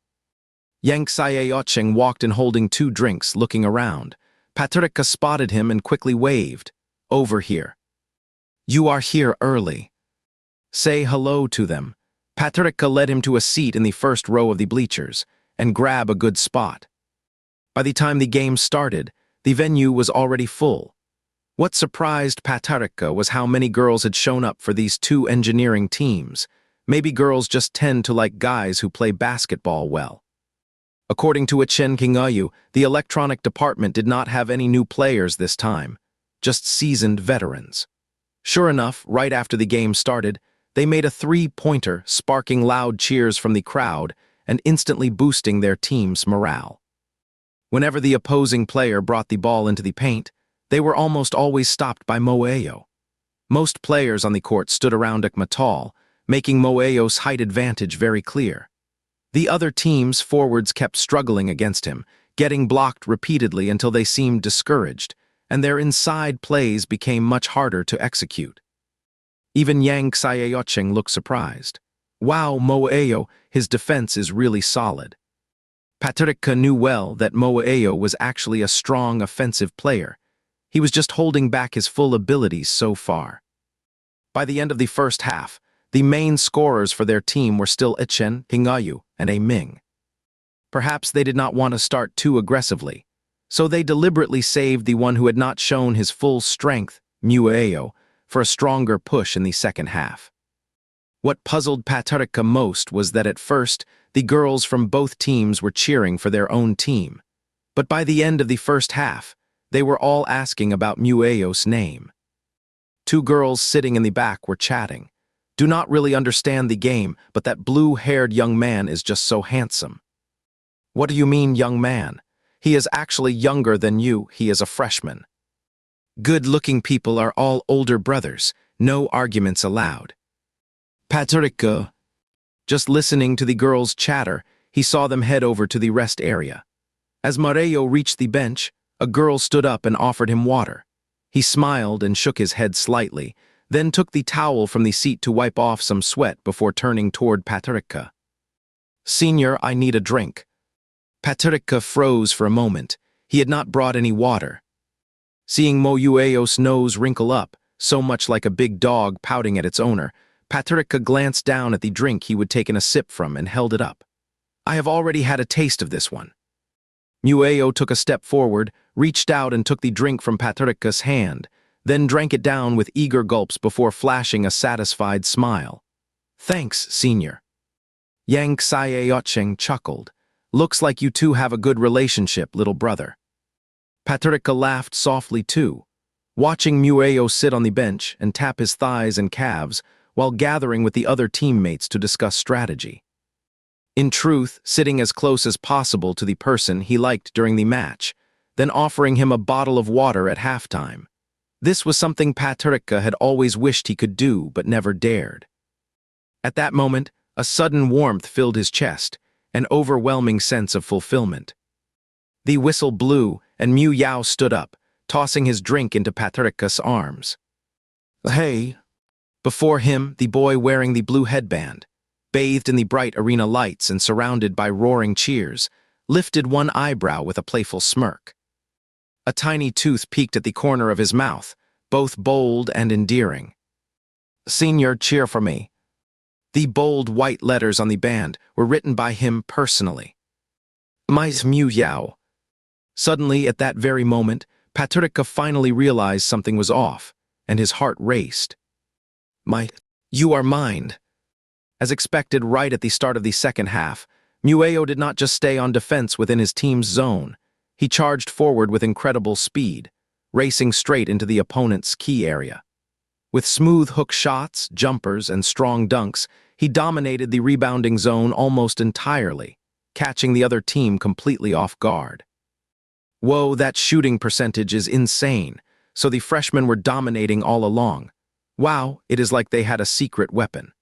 Yang Xieoqing walked in holding 2 drinks, looking around. Patrica spotted him and quickly waved. Over here. You are here early. Say hello to them. Patrica led him to a seat in the first row of the bleachers, and grab a good spot. By the time the game started, the venue was already full. What surprised Patrica was how many girls had shown up for these 2 engineering teams. Maybe girls just tend to like guys who play basketball well. According to Chen Kingayu, the electronic department did not have any new players this time, just seasoned veterans. Sure enough, right after the game started, they made a 3-pointer, sparking loud cheers from the crowd and instantly boosting their team's morale. Whenever the opposing player brought the ball into the paint, they were almost always stopped by Moeo. Most players on the court stood around Akmatal, making Moeo's height advantage very clear. The other team's forwards kept struggling against him, getting blocked repeatedly until they seemed discouraged, and their inside plays became much harder to execute. Even Yang Xiaoqing looked surprised. Wow, Moeo, his defense is really solid. Patricia knew well that Moeo was actually a strong offensive player. He was just holding back his full abilities so far. By the end of the first half, the main scorers for their team were still Ichen, Hingayu, and A Ming. Perhaps they did not want to start too aggressively, so they deliberately saved the one who had not shown his full strength, Mueo, for a stronger push in the second half. What puzzled Patricia most was that at first, the girls from both teams were cheering for their own team. But by the end of the first half, they were all asking about Mueo's name. Two girls sitting in the back were chatting. Do not really understand the game, but that blue-haired young man is just so handsome. What do you mean, young man? He is actually younger than you, he is a freshman. Good-looking people are all older brothers, no arguments allowed. Patricia. Just listening to the girls' chatter, he saw them head over to the rest area. As Mareo reached the bench, a girl stood up and offered him water. He smiled and shook his head slightly, then took the towel from the seat to wipe off some sweat before turning toward Patricia. Senior, I need a drink. Patricia froze for a moment. He had not brought any water. Seeing Moyueo's nose wrinkle up, so much like a big dog pouting at its owner, Patricia glanced down at the drink he would taken a sip from and held it up. I have already had a taste of this one. Mueo took a step forward, reached out and took the drink from Patricia's hand, then drank it down with eager gulps before flashing a satisfied smile. Thanks, senior. Yang Xiaoqing chuckled. Looks like you two have a good relationship, little brother. Patricia laughed softly too, watching Mueo sit on the bench and tap his thighs and calves while gathering with the other teammates to discuss strategy. In truth, sitting as close as possible to the person he liked during the match, then offering him a bottle of water at halftime. This was something Patricia had always wished he could do but never dared. At that moment, a sudden warmth filled his chest, an overwhelming sense of fulfillment. The whistle blew, and Mu Yao stood up, tossing his drink into Patricia's arms. Hey! Before him, the boy wearing the blue headband, bathed in the bright arena lights and surrounded by roaring cheers, lifted one eyebrow with a playful smirk. A tiny tooth peeked at the corner of his mouth, both bold and endearing. Senior, cheer for me. The bold white letters on the band were written by him personally. Mais Mu Yao. Suddenly, at that very moment, Patricia finally realized something was off, and his heart raced. You are mine. As expected right at the start of the second half, Mueo did not just stay on defense within his team's zone. He charged forward with incredible speed, racing straight into the opponent's key area. With smooth hook shots, jumpers, and strong dunks, he dominated the rebounding zone almost entirely, catching the other team completely off guard. Whoa, that shooting percentage is insane, so the freshmen were dominating all along. Wow, it is like they had a secret weapon.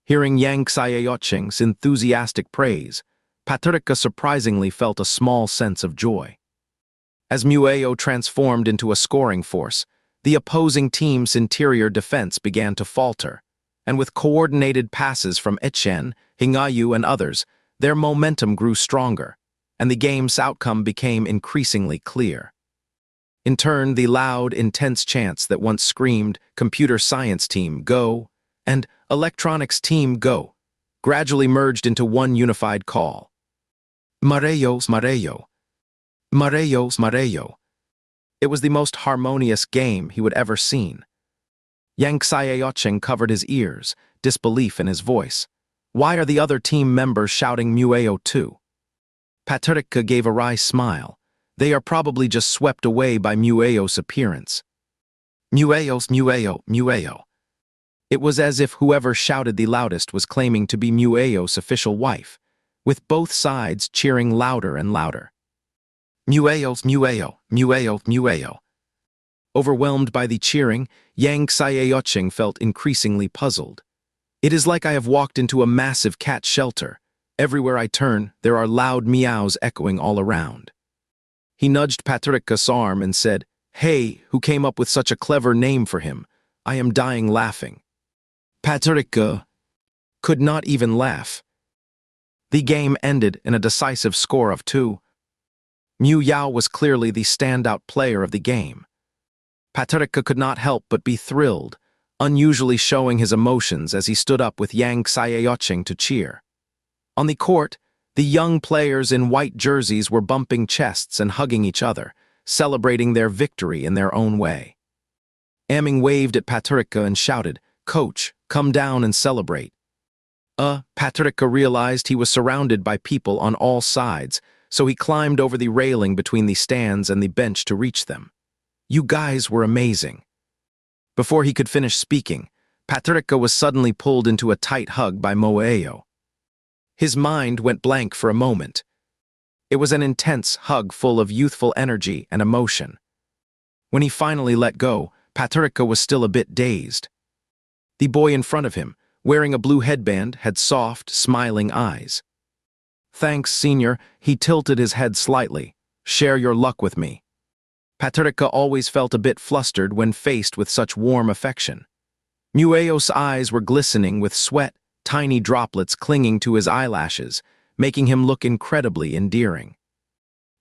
Hearing Yang Xiaoqing's enthusiastic praise, Patricia surprisingly felt a small sense of joy. As Mueo transformed into a scoring force, the opposing team's interior defense began to falter, and with coordinated passes from Ichen, Hingayu, and others, their momentum grew stronger, and the game's outcome became increasingly clear. In turn, the loud, intense chants that once screamed, "Computer Science Team, go!" and "Electronics Team, go!" gradually merged into one unified call. Mareo, Mareo. Mareo, Mareo. It was the most harmonious game he would ever seen. Yang Xiaoqing covered his ears, disbelief in his voice. Why are the other team members shouting Mueo too? Patricia gave a wry smile. They are probably just swept away by Mueo's appearance. Mueo's Mueo, Mueo. It was as if whoever shouted the loudest was claiming to be Mueo's official wife, with both sides cheering louder and louder. Mueo's Mueo, Mueo, Mueo. Overwhelmed by the cheering, Yang Xiaoqing felt increasingly puzzled. It is like I have walked into a massive cat shelter. Everywhere I turn, there are loud meows echoing all around. He nudged Patricia's arm and said, "Hey, who came up with such a clever name for him? I am dying laughing." Patrick could not even laugh. The game ended in a decisive score of 2. Mu Yao was clearly the standout player of the game. Patrick could not help but be thrilled, unusually showing his emotions as he stood up with Yang Xiaoqing to cheer. On the court, the young players in white jerseys were bumping chests and hugging each other, celebrating their victory in their own way. Aming waved at Patrick and shouted, "Coach, come down and celebrate." Patrick realized he was surrounded by people on all sides, so he climbed over the railing between the stands and the bench to reach them. "You guys were amazing." Before he could finish speaking, Patrick was suddenly pulled into a tight hug by Moeo. His mind went blank for a moment. It was an intense hug full of youthful energy and emotion. When he finally let go, Patrick was still a bit dazed. The boy in front of him, wearing a blue headband, had soft, smiling eyes. "Thanks, senior," he tilted his head slightly. "Share your luck with me." Patrick always felt a bit flustered when faced with such warm affection. Mueo's eyes were glistening with sweat, tiny droplets clinging to his eyelashes, making him look incredibly endearing.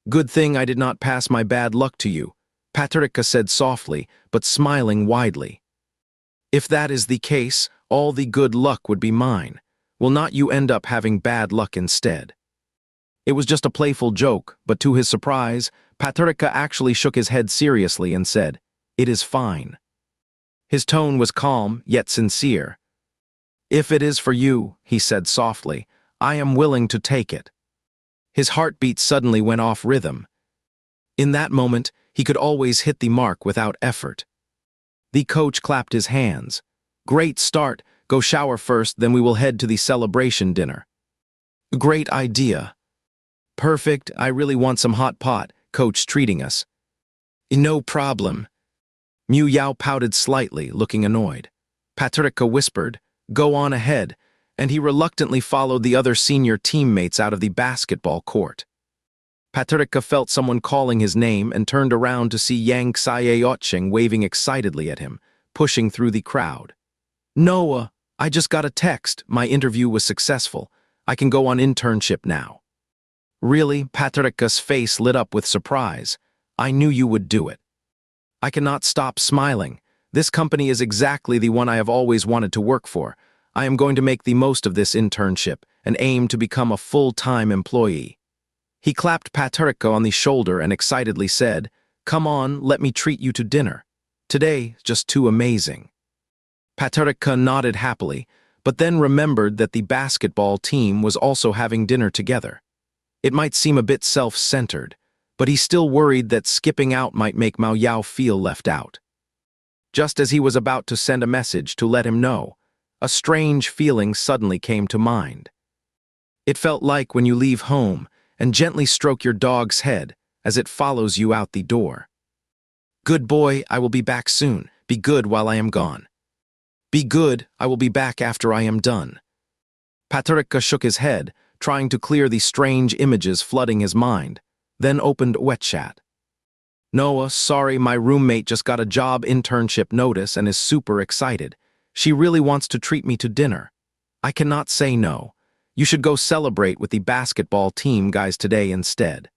"Good thing I did not pass my bad luck to you," Patrick said softly, but smiling widely. "If that is the case, all the good luck would be mine. Will not you end up having bad luck instead?" It was just a playful joke, but to his surprise, Patrick actually shook his head seriously and said, "It is fine." His tone was calm, yet sincere. "If it is for you," he said softly, "I am willing to take it." His heartbeat suddenly went off rhythm. In that moment, he could always hit the mark without effort. The coach clapped his hands. "Great start. Go shower first, then we will head to the celebration dinner." "Great idea." "Perfect. I really want some hot pot. Coach treating us." "No problem." Mu Yao pouted slightly, looking annoyed. Patrick whispered, "Go on ahead," and he reluctantly followed the other senior teammates out of the basketball court. Patrick felt someone calling his name and turned around to see Yang Xiaoqing waving excitedly at him, pushing through the crowd. "Noah, I just got a text. My interview was successful. I can go on internship now." "Really?" Patrick's face lit up with surprise. "I knew you would do it." "I cannot stop smiling. This company is exactly the one I have always wanted to work for. I am going to make the most of this internship and aim to become a full-time employee." He clapped Patrick on the shoulder and excitedly said, "Come on, let me treat you to dinner. Today, just too amazing." Patrick nodded happily, but then remembered that the basketball team was also having dinner together. It might seem a bit self-centered, but he still worried that skipping out might make Mao Yao feel left out. Just as he was about to send a message to let him know, a strange feeling suddenly came to mind. It felt like when you leave home and gently stroke your dog's head as it follows you out the door. "Good boy, I will be back soon. Be good while I am gone." "Be good, I will be back after I am done." Patrick shook his head, trying to clear the strange images flooding his mind, then opened WeChat. "Noah, sorry, my roommate just got a job internship notice and is super excited. She really wants to treat me to dinner. I cannot say no. You should go celebrate with the basketball team guys today instead."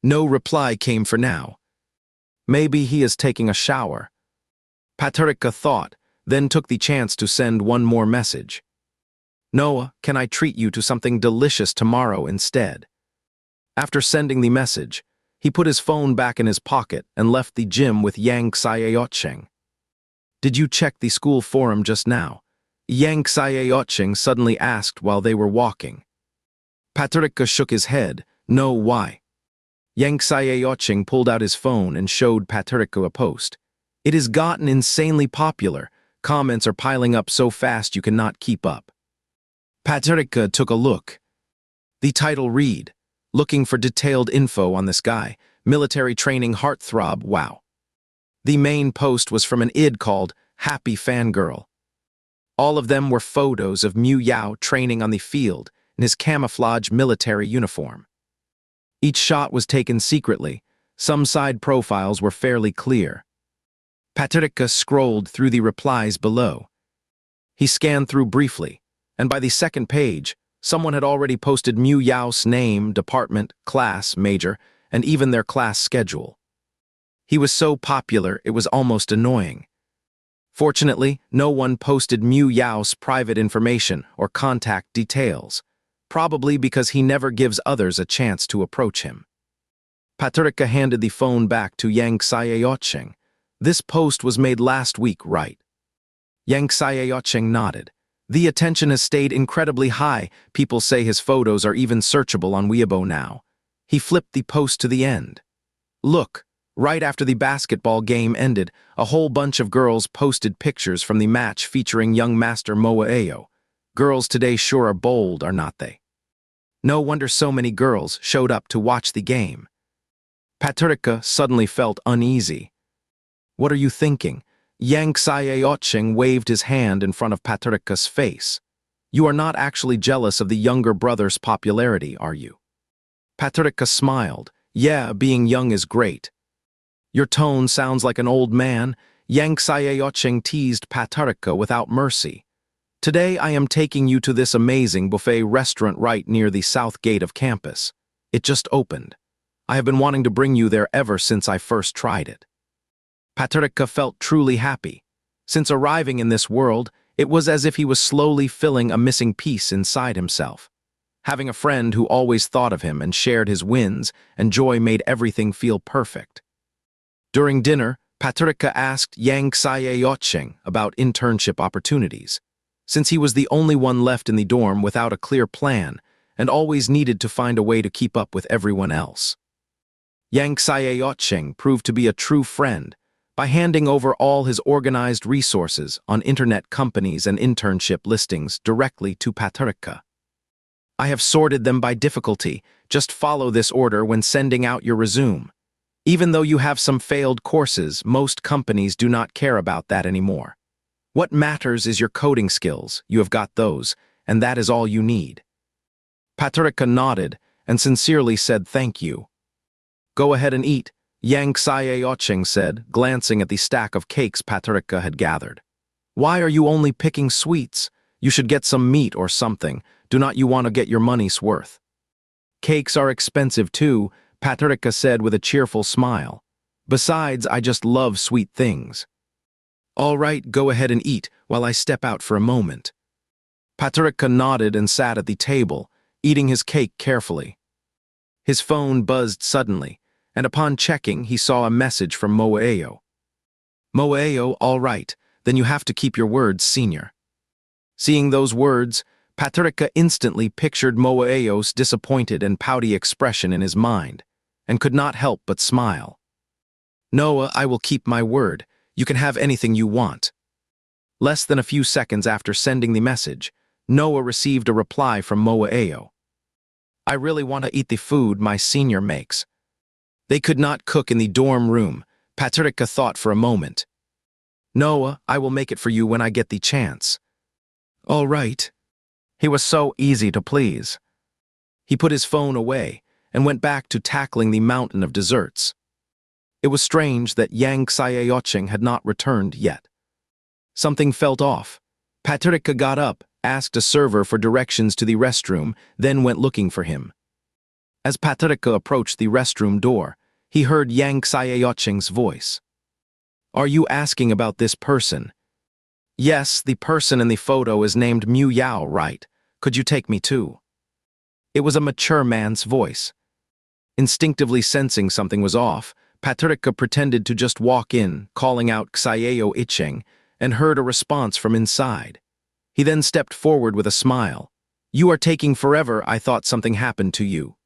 No reply came for now. Maybe he is taking a shower. Patrick thought, then took the chance to send one more message. "Noah, can I treat you to something delicious tomorrow instead?" After sending the message, he put his phone back in his pocket and left the gym with Yang Xiaoqing. "Did you check the school forum just now?" Yang Xiaoqing suddenly asked while they were walking. Patrick shook his head. "No, why?" Yang Xiaoqing pulled out his phone and showed Patrick a post. "It has gotten insanely popular. Comments are piling up so fast you cannot keep up." Patrick took a look. The title read, "Looking for detailed info on this guy. Military training heartthrob, wow." The main post was from an id called Happy Fangirl. All of them were photos of Mu Yao training on the field in his camouflage military uniform. Each shot was taken secretly. Some side profiles were fairly clear. Patrick scrolled through the replies below. He scanned through briefly, and by the second page, someone had already posted Mu Yao's name, department, class, major, and even their class schedule. He was so popular, it was almost annoying. Fortunately, no one posted Mu Yao's private information or contact details, probably because he never gives others a chance to approach him. Patricia handed the phone back to Yang Xiaoqing. This post was made last week, right? Yang Xiaoqing nodded. The attention has stayed incredibly high. People say his photos are even searchable on Weibo now. He flipped the post to the end. Look, right after the basketball game ended, a whole bunch of girls posted pictures from the match featuring young master Moaeo. Girls today sure are bold, are not they? No wonder so many girls showed up to watch the game. Patricia suddenly felt uneasy. What are you thinking? Yang Xiaoqing waved his hand in front of Patricia's face. You are not actually jealous of the younger brother's popularity, are you? Patricia smiled. Yeah, being young is great. Your tone sounds like an old man. Yang Xiaoqing teased Patricia without mercy. Today I am taking you to this amazing buffet restaurant right near the south gate of campus. It just opened. I have been wanting to bring you there ever since I first tried it. Patricia felt truly happy. Since arriving in this world, it was as if he was slowly filling a missing piece inside himself. Having a friend who always thought of him and shared his wins and joy made everything feel perfect. During dinner, Patricia asked Yang Xiaoqing about internship opportunities, since he was the only one left in the dorm without a clear plan and always needed to find a way to keep up with everyone else. Yang Xiaoqing proved to be a true friend by handing over all his organized resources on internet companies and internship listings directly to Patricia. I have sorted them by difficulty. Just follow this order when sending out your resume. Even though you have some failed courses, most companies do not care about that anymore. What matters is your coding skills. You have got those, and that is all you need. Patricia nodded and sincerely said thank you. Go ahead and eat, Yang Xiaoqing said, glancing at the stack of cakes Patricia had gathered. Why are you only picking sweets? You should get some meat or something. Do not you want to get your money's worth? Cakes are expensive too, Patricia said with a cheerful smile. Besides, I just love sweet things. All right, go ahead and eat while I step out for a moment. Patricia nodded and sat at the table, eating his cake carefully. His phone buzzed suddenly, and upon checking, he saw a message from Moaeo. Moaeo, all right, then you have to keep your words, senior. Seeing those words, Patricia instantly pictured Moaeo's disappointed and pouty expression in his mind, and could not help but smile. Noah, I will keep my word. You can have anything you want. Less than a few seconds after sending the message, Noah received a reply from Moaeo. I really want to eat the food my senior makes. They could not cook in the dorm room. Patricia thought for a moment. Noah, I will make it for you when I get the chance. All right. He was so easy to please. He put his phone away and went back to tackling the mountain of desserts. It was strange that Yang Xiaoqing had not returned yet. Something felt off. Patricia got up, asked a server for directions to the restroom, then went looking for him. As Patricia approached the restroom door, he heard Yang Xiaoqing's voice. Are you asking about this person? Yes, the person in the photo is named Mu Yao, right? Could you take me too? It was a mature man's voice. Instinctively sensing something was off, Patricia pretended to just walk in, calling out Xiaoqing, and heard a response from inside. He then stepped forward with a smile. You are taking forever, I thought something happened to you.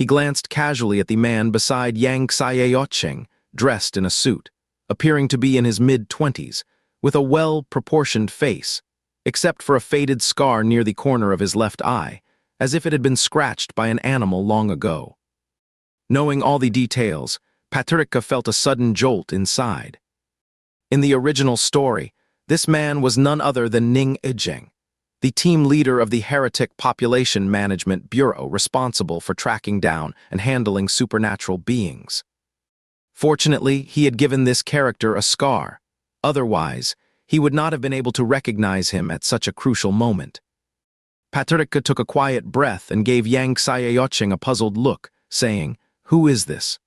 He glanced casually at the man beside Yang Xiaoqing, dressed in a suit, appearing to be in his mid-20s, with a well-proportioned face, except for a faded scar near the corner of his left eye, as if it had been scratched by an animal long ago. Knowing all the details, Patricia felt a sudden jolt inside. In the original story, this man was none other than Ning Ijing, the team leader of the Heretic Population Management Bureau responsible for tracking down and handling supernatural beings. Fortunately, he had given this character a scar. Otherwise, He would not have been able to recognize him at such a crucial moment. Patricia took a quiet breath and gave Yang Xiaoqing a puzzled look, saying, "Who is this?"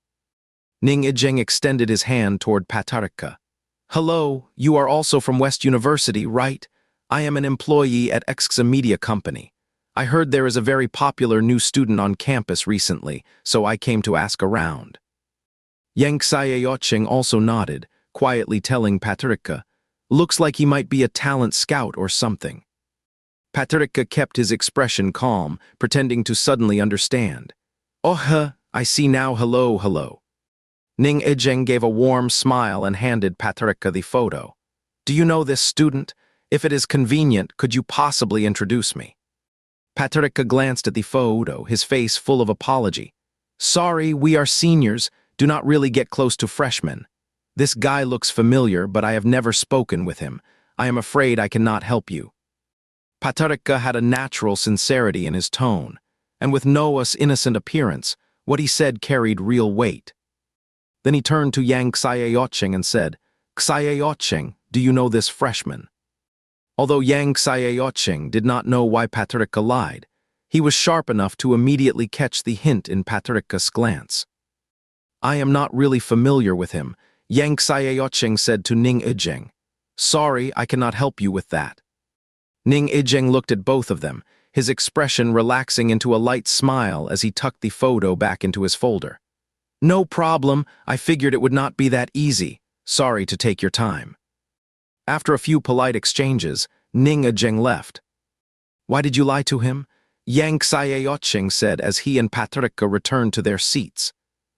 Ning Ijing extended his hand toward Patricia. "Hello, you are also from West University, right? I am an employee at Exxa Media Company. I heard there is a very popular new student on campus recently, so I came to ask around." Yang Xiaoqing also nodded, quietly telling Patricia, "Looks like he might be a talent scout or something." Patricia kept his expression calm, pretending to suddenly understand. "Oh, I see now, hello." Ning Ijing gave a warm smile and handed Patricia the photo. "Do you know this student? If it is convenient, could you possibly introduce me?" Patricia glanced at the photo, his face full of apology. "Sorry, we are seniors, do not really get close to freshmen. This guy looks familiar, but I have never spoken with him. I am afraid I cannot help you." Patricia had a natural sincerity in his tone, and with Noah's innocent appearance, what he said carried real weight. Then he turned to Yang Xiaoqing and said, "Xiaoqing, do you know this freshman?" Although Yang Xiaoqing did not know why Patricia lied, he was sharp enough to immediately catch the hint in Patricia's glance. "I am not really familiar with him," Yang Xiaoqing said to Ning Ijing. "Sorry, I cannot help you with that." Ning Ijing looked at both of them, his expression relaxing into a light smile as he tucked the photo back into his folder. "No problem, I figured it would not be that easy. Sorry to take your time." After a few polite exchanges, Ning Ijing left. "Why did you lie to him?" Yang Xiaoqing said as he and Patricia returned to their seats.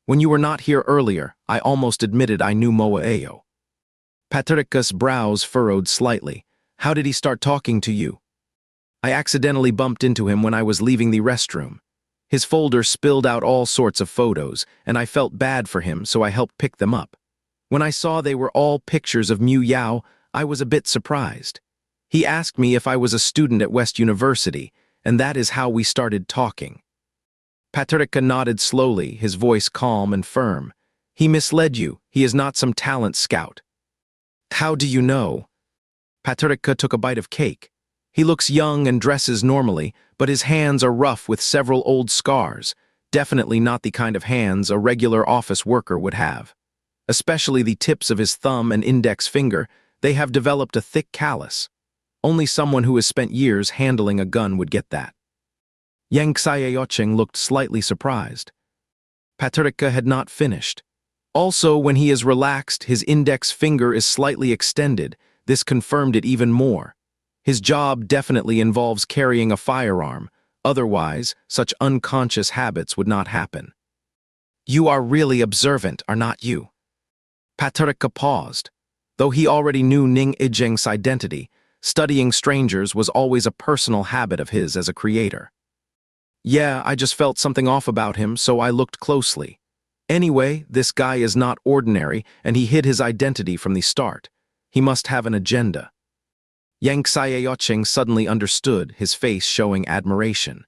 "When you were not here earlier, I almost admitted I knew Moaeo." Patricia's brows furrowed slightly. "How did he start talking to you?" "I accidentally bumped into him when I was leaving the restroom. His folder spilled out all sorts of photos, and I felt bad for him, so I helped pick them up. When I saw they were all pictures of Mu Yao, I was a bit surprised. He asked me if I was a student at West University, and that is how we started talking." Patricia nodded slowly, his voice calm and firm. "He misled you. He is not some talent scout." "How do you know?" Patricia took a bite of cake. "He looks young and dresses normally, but his hands are rough with several old scars, definitely not the kind of hands a regular office worker would have. Especially the tips of his thumb and index finger, they have developed a thick callus. Only someone who has spent years handling a gun would get that." Yang Xiaoqing looked slightly surprised. Patricia had not finished. "Also, when he is relaxed, his index finger is slightly extended. This confirmed it even more. His job definitely involves carrying a firearm. Otherwise, such unconscious habits would not happen." "You are really observant, are not you?" Patricia paused. Though he already knew Ning Ijing's identity, studying strangers was always a personal habit of his as a creator. "Yeah, I just felt something off about him, so I looked closely. Anyway, this guy is not ordinary, and he hid his identity from the start. He must have an agenda." Yang Xiaoqing suddenly understood, his face showing admiration.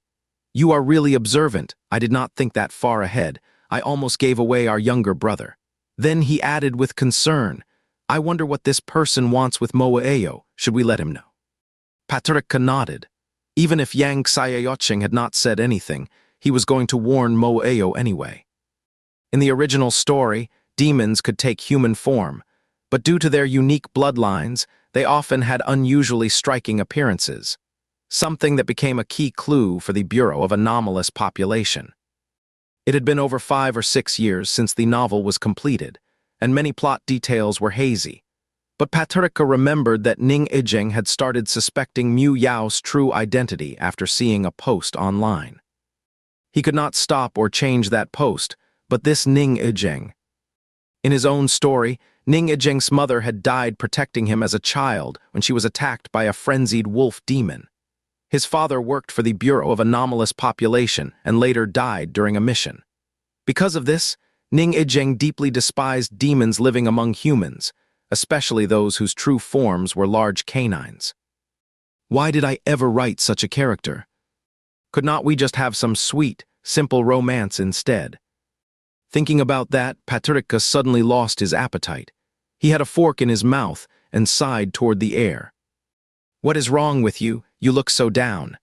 "You are really observant. I did not think that far ahead. I almost gave away our younger brother." Then he added with concern, "I wonder what this person wants with Moaeo. Should we let him know?" Patricia nodded. Even if Yang Xiaoqing had not said anything, he was going to warn Moaeo anyway. In the original story, demons could take human form, but due to their unique bloodlines, they often had unusually striking appearances, something that became a key clue for the Bureau of Anomalous Population. It had been over 5 or 6 years since the novel was completed, and many plot details were hazy. But Patricia remembered that Ning Ijing had started suspecting Mu Yao's true identity after seeing a post online. He could not stop or change that post, but this Ning Ijing. In his own story, Ning Ijing's mother had died protecting him as a child when she was attacked by a frenzied wolf demon. His father worked for the Bureau of Anomalous Population and later died during a mission. Because of this, Ning Ijing deeply despised demons living among humans, especially those whose true forms were large canines. Why did I ever write such a character? Could not we just have some sweet, simple romance instead? Thinking about that, Patricia suddenly lost his appetite. He had a fork in his mouth, and sighed toward the air. "What is wrong with you? You look so down."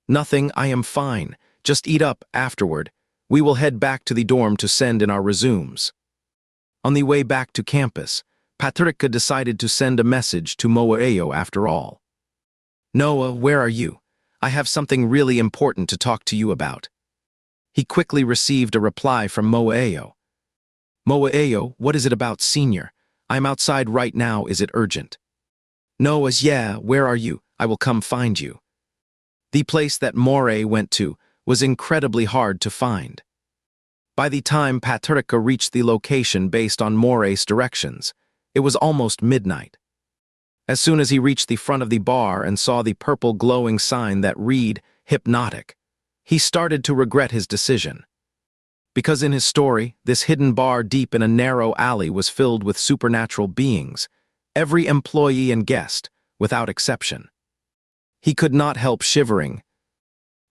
"Nothing, I am fine. Just eat up afterward. We will head back to the dorm to send in our resumes." On the way back to campus, Patricia decided to send a message to Moaeo after all. "Noah, where are you? I have something really important to talk to you about." He quickly received a reply from Moaeo. "Moaeo, what is it about, senior? I'm outside right now, is it urgent?" "Noah's, yeah, where are you? I will come find you." The place that Moray went to was incredibly hard to find. By the time Patricia reached the location based on Moray's directions, it was almost midnight. As soon as he reached the front of the bar and saw the purple glowing sign that read, "Hypnotic," he started to regret his decision. Because in his story, this hidden bar deep in a narrow alley was filled with supernatural beings, every employee and guest, without exception. He could not help shivering.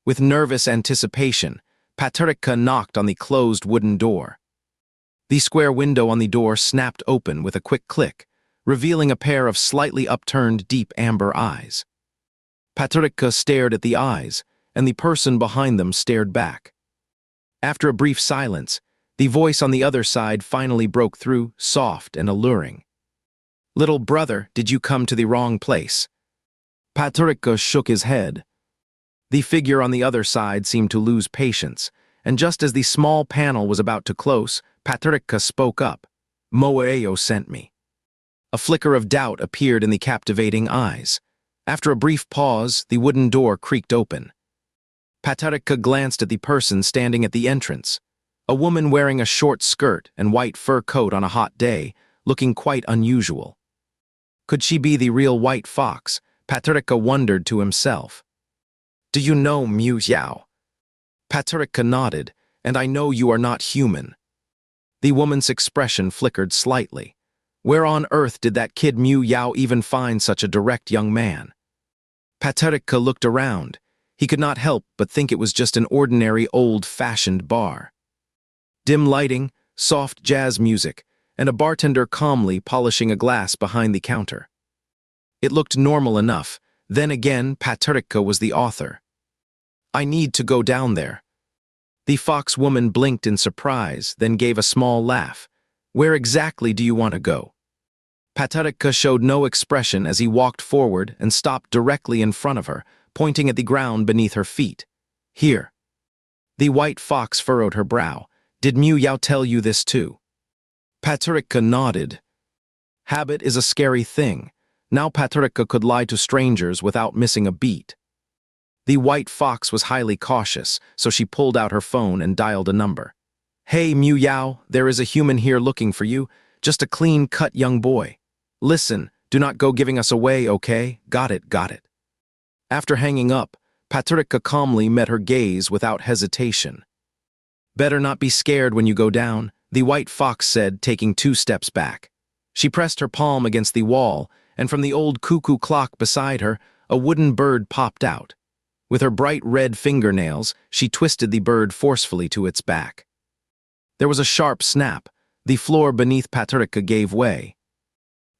With nervous anticipation, Patricia knocked on the closed wooden door. The square window on the door snapped open with a quick click, revealing a pair of slightly upturned deep amber eyes. Patricia stared at the eyes, and the person behind them stared back. After a brief silence, the voice on the other side finally broke through, soft and alluring. "Little brother, did you come to the wrong place?" Patricia shook his head. The figure on the other side seemed to lose patience, and just as the small panel was about to close, Patricia spoke up. "Moaeo sent me." A flicker of doubt appeared in the captivating eyes. After a brief pause, the wooden door creaked open. Patricia glanced at the person standing at the entrance, a woman wearing a short skirt and white fur coat on a hot day, looking quite unusual. Could she be the real white fox? Patricia wondered to himself. "Do you know Mu Yao?" Patricia nodded, "And I know you are not human." The woman's expression flickered slightly. Where on earth did that kid Mu Yao even find such a direct young man? Patricia looked around. He could not help but think it was just an ordinary old-fashioned bar. Dim lighting, soft jazz music, and a bartender calmly polishing a glass behind the counter. It looked normal enough. Then again, Patricia was the author. "I need to go down there." The fox woman blinked in surprise, then gave a small laugh. "Where exactly do you want to go?" Patricia showed no expression as he walked forward and stopped directly in front of her, pointing at the ground beneath her feet. "Here." The white fox furrowed her brow. "Did Mu Yao tell you this too?" Patricia nodded. Habit is a scary thing. Now Patricia could lie to strangers without missing a beat. The white fox was highly cautious, so she pulled out her phone and dialed a number. "Hey, Mu Yao, there is a human here looking for you, just a clean-cut young boy. Listen, do not go giving us away, okay? Got it, got it." After hanging up, Patricia calmly met her gaze without hesitation. "Better not be scared when you go down," the white fox said, taking 2 steps back. She pressed her palm against the wall, and from the old cuckoo clock beside her, a wooden bird popped out. With her bright red fingernails, she twisted the bird forcefully to its back. There was a sharp snap. The floor beneath Patricia gave way.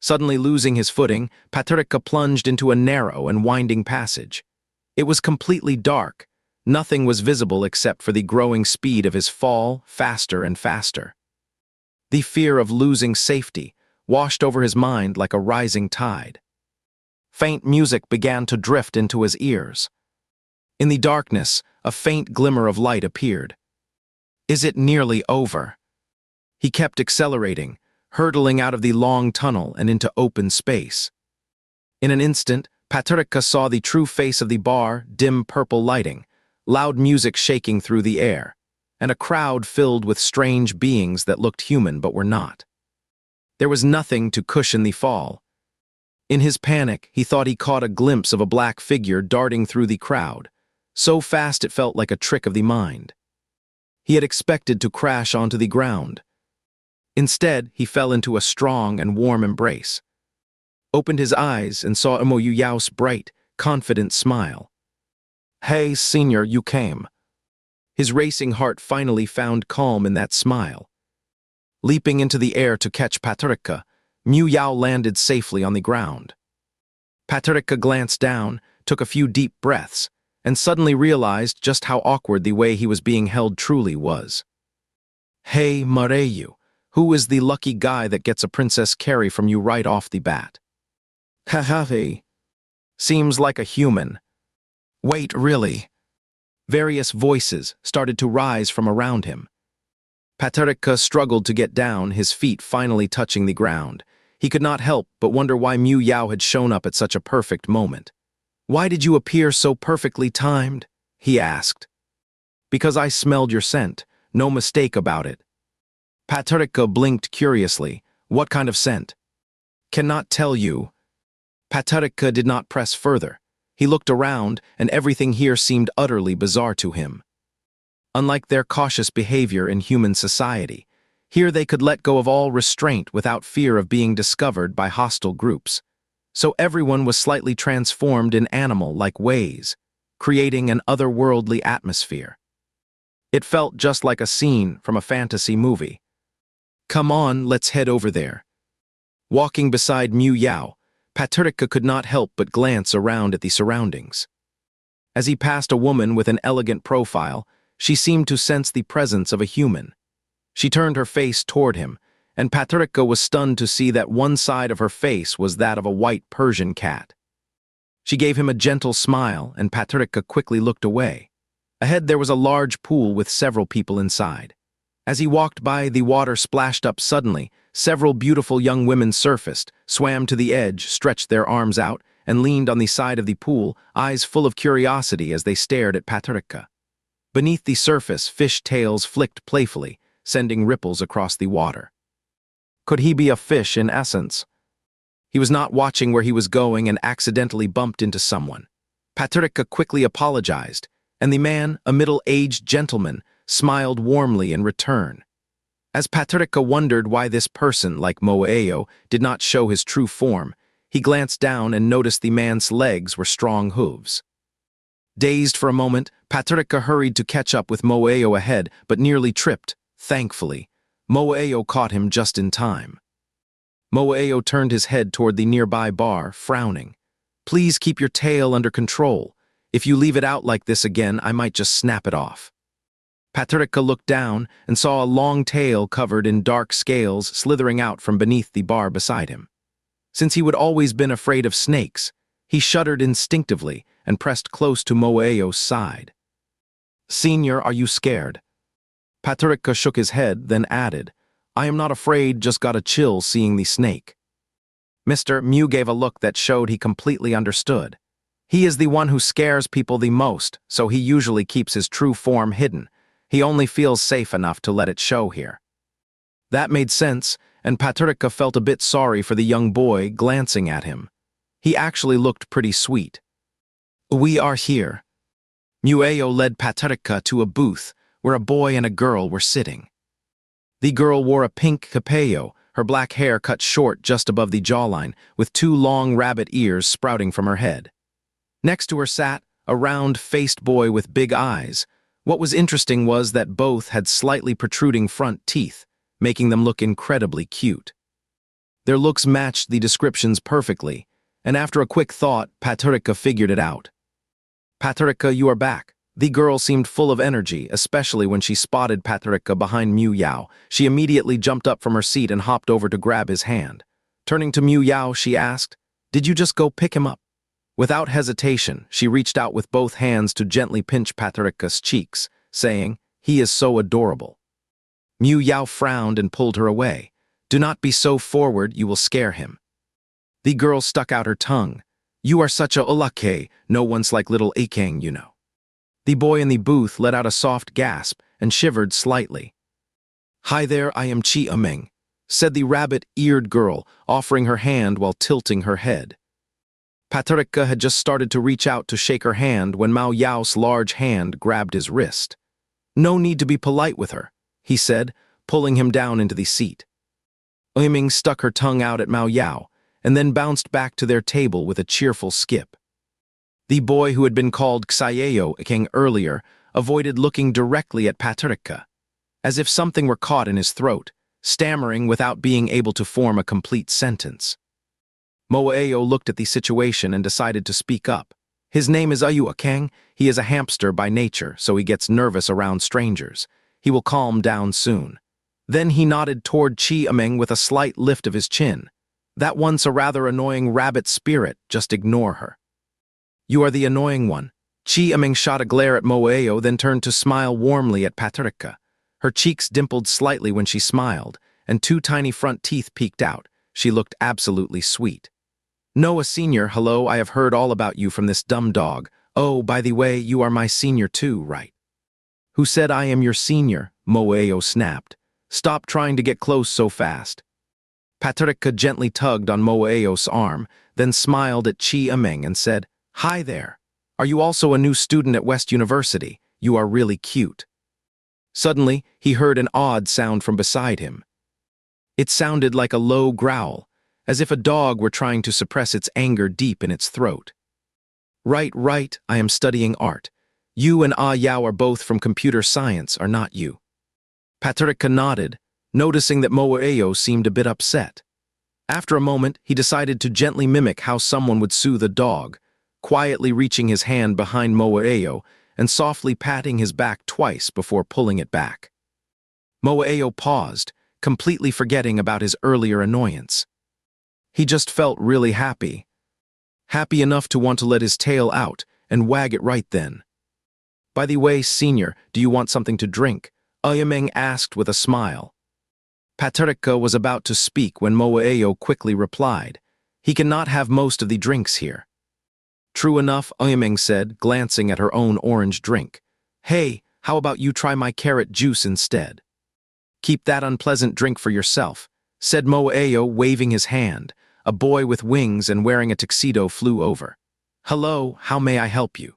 Suddenly losing his footing, Patricia plunged into a narrow and winding passage. It was completely dark. Nothing was visible except for the growing speed of his fall, faster and faster. The fear of losing safety washed over his mind like a rising tide. Faint music began to drift into his ears. In the darkness, a faint glimmer of light appeared. Is it nearly over? He kept accelerating, hurtling out of the long tunnel and into open space. In an instant, Patricia saw the true face of the bar, dim purple lighting, loud music shaking through the air, and a crowd filled with strange beings that looked human but were not. There was nothing to cushion the fall. In his panic, he thought he caught a glimpse of a black figure darting through the crowd, so fast it felt like a trick of the mind. He had expected to crash onto the ground. Instead, he fell into a strong and warm embrace, opened his eyes and saw Mo Yao's bright, confident smile. "Hey, senior, you came." His racing heart finally found calm in that smile. Leaping into the air to catch Patricia, Miu Yao landed safely on the ground. Paterika glanced down, took a few deep breaths, and suddenly realized just how awkward the way he was being held truly was. Hey, Mareyu, who is the lucky guy that gets a Princess Carrie from you right off the bat? Hahaha. Seems like a human. Wait, really? Various voices started to rise from around him. Paterika struggled to get down, his feet finally touching the ground. He could not help but wonder why Miu Yao had shown up at such a perfect moment. Why did you appear so perfectly timed? He asked. Because I smelled your scent, no mistake about it. Paterika blinked curiously. What kind of scent? Cannot tell you. Paterika did not press further. He looked around, and everything here seemed utterly bizarre to him. Unlike their cautious behavior in human society, here they could let go of all restraint without fear of being discovered by hostile groups. So everyone was slightly transformed in animal-like ways, creating an otherworldly atmosphere. It felt just like a scene from a fantasy movie. Come on, let's head over there. Walking beside Miu Yao, Paterika could not help but glance around at the surroundings. As he passed a woman with an elegant profile, she seemed to sense the presence of a human. She turned her face toward him, and Paterika was stunned to see that one side of her face was that of a white Persian cat. She gave him a gentle smile, and Paterika quickly looked away. Ahead there was a large pool with several people inside. As he walked by, the water splashed up suddenly. Several beautiful young women surfaced, swam to the edge, stretched their arms out, and leaned on the side of the pool, eyes full of curiosity as they stared at Paterika. Beneath the surface, fish tails flicked playfully, sending ripples across the water. Could he be a fish in essence? He was not watching where he was going and accidentally bumped into someone. Paterika quickly apologized, and the man, a middle-aged gentleman, smiled warmly in return. As Paterika wondered why this person, like Moeo, did not show his true form, he glanced down and noticed the man's legs were strong hooves. Dazed for a moment, Paterika hurried to catch up with Moeo ahead, but nearly tripped. Thankfully, Moeo caught him just in time. Moeo turned his head toward the nearby bar, frowning. Please keep your tail under control. If you leave it out like this again, I might just snap it off. Paterika looked down and saw a long tail covered in dark scales slithering out from beneath the bar beside him. Since he had always been afraid of snakes, he shuddered instinctively and pressed close to Moeo's side. Senior, are you scared? Paterika shook his head, then added, I am not afraid, just got a chill seeing the snake. Mr. Mew gave a look that showed he completely understood. He is the one who scares people the most, so he usually keeps his true form hidden. He only feels safe enough to let it show here. That made sense, and Paterika felt a bit sorry for the young boy glancing at him. He actually looked pretty sweet. We are here. Mueo led Paterika to a booth where a boy and a girl were sitting. The girl wore a pink capello, her black hair cut short just above the jawline, with two long rabbit ears sprouting from her head. Next to her sat a round-faced boy with big eyes. What was interesting was that both had slightly protruding front teeth, making them look incredibly cute. Their looks matched the descriptions perfectly, and after a quick thought, Paterika figured it out. Paterika, you are back. The girl seemed full of energy, especially when she spotted Paterika behind Miu Yao. She immediately jumped up from her seat and hopped over to grab his hand. Turning to Miu Yao, she asked, Did you just go pick him up? Without hesitation, she reached out with both hands to gently pinch Paterika's cheeks, saying, He is so adorable. Miu Yao frowned and pulled her away. Do not be so forward, you will scare him. The girl stuck out her tongue. You are such a ulake, no one's like little Ikang, you know. The boy in the booth let out a soft gasp and shivered slightly. Hi there, I am Chi Ameng, said the rabbit-eared girl, offering her hand while tilting her head. Paterika had just started to reach out to shake her hand when Mao Yao's large hand grabbed his wrist. No need to be polite with her, he said, pulling him down into the seat. Oiming stuck her tongue out at Mao Yao and then bounced back to their table with a cheerful skip. The boy who had been called Xiao King earlier avoided looking directly at Paterika. As if something were caught in his throat, stammering without being able to form a complete sentence. Moaeo looked at the situation and decided to speak up. His name is Ayuakang. He is a hamster by nature, so he gets nervous around strangers. He will calm down soon. Then he nodded toward Chi Ameng with a slight lift of his chin. That once a rather annoying rabbit spirit, just ignore her. You are the annoying one. Chi Ameng shot a glare at Moaeo, then turned to smile warmly at Patricia. Her cheeks dimpled slightly when she smiled, and two tiny front teeth peeked out. She looked absolutely sweet. Noah Senior, hello, I have heard all about you from this dumb dog. Oh, by the way, you are my senior too, right? Who said I am your senior? Moaeo snapped. Stop trying to get close so fast. Patricia gently tugged on Moaeo's arm, then smiled at Chi Ameng and said, Hi there. Are you also a new student at West University? You are really cute. Suddenly, he heard an odd sound from beside him. It sounded like a low growl, as if a dog were trying to suppress its anger deep in its throat. Right, I am studying art. You and Ah Yao are both from computer science, are not you? Patricia nodded, noticing that Moaeo seemed a bit upset. After a moment, he decided to gently mimic how someone would soothe a dog, quietly reaching his hand behind Moaeo and softly patting his back twice before pulling it back. Moaeo paused, completely forgetting about his earlier annoyance. He just felt really happy. Happy enough to want to let his tail out and wag it right then. By the way, Senior, do you want something to drink? Ayameng asked with a smile. Patricia was about to speak when Moaeo quickly replied, He cannot have most of the drinks here. True enough, Ayameng said, glancing at her own orange drink. Hey, how about you try my carrot juice instead? Keep that unpleasant drink for yourself, said Moaeo, waving his hand. A boy with wings and wearing a tuxedo flew over. Hello, how may I help you?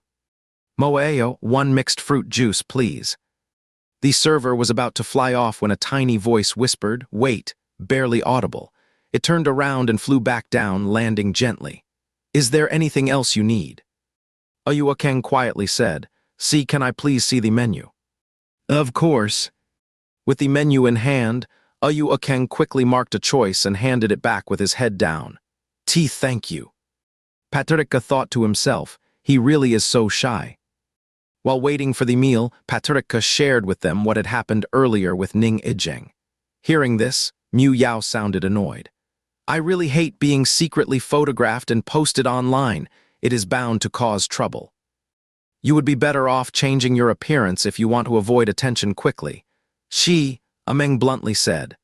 Moaeo, one mixed fruit juice, please. The server was about to fly off when a tiny voice whispered, Wait, barely audible. It turned around and flew back down, landing gently. Is there anything else you need? Ayuakang quietly said, See, can I please see the menu? Of course. With the menu in hand, Ayuakang quickly marked a choice and handed it back with his head down. Thank you. Patricia thought to himself, he really is so shy. While waiting for the meal, Patricia shared with them what had happened earlier with Ning Ijeng. Hearing this, Mu Yao sounded annoyed. I really hate being secretly photographed and posted online. It is bound to cause trouble. You would be better off changing your appearance if you want to avoid attention quickly. Ameng bluntly said.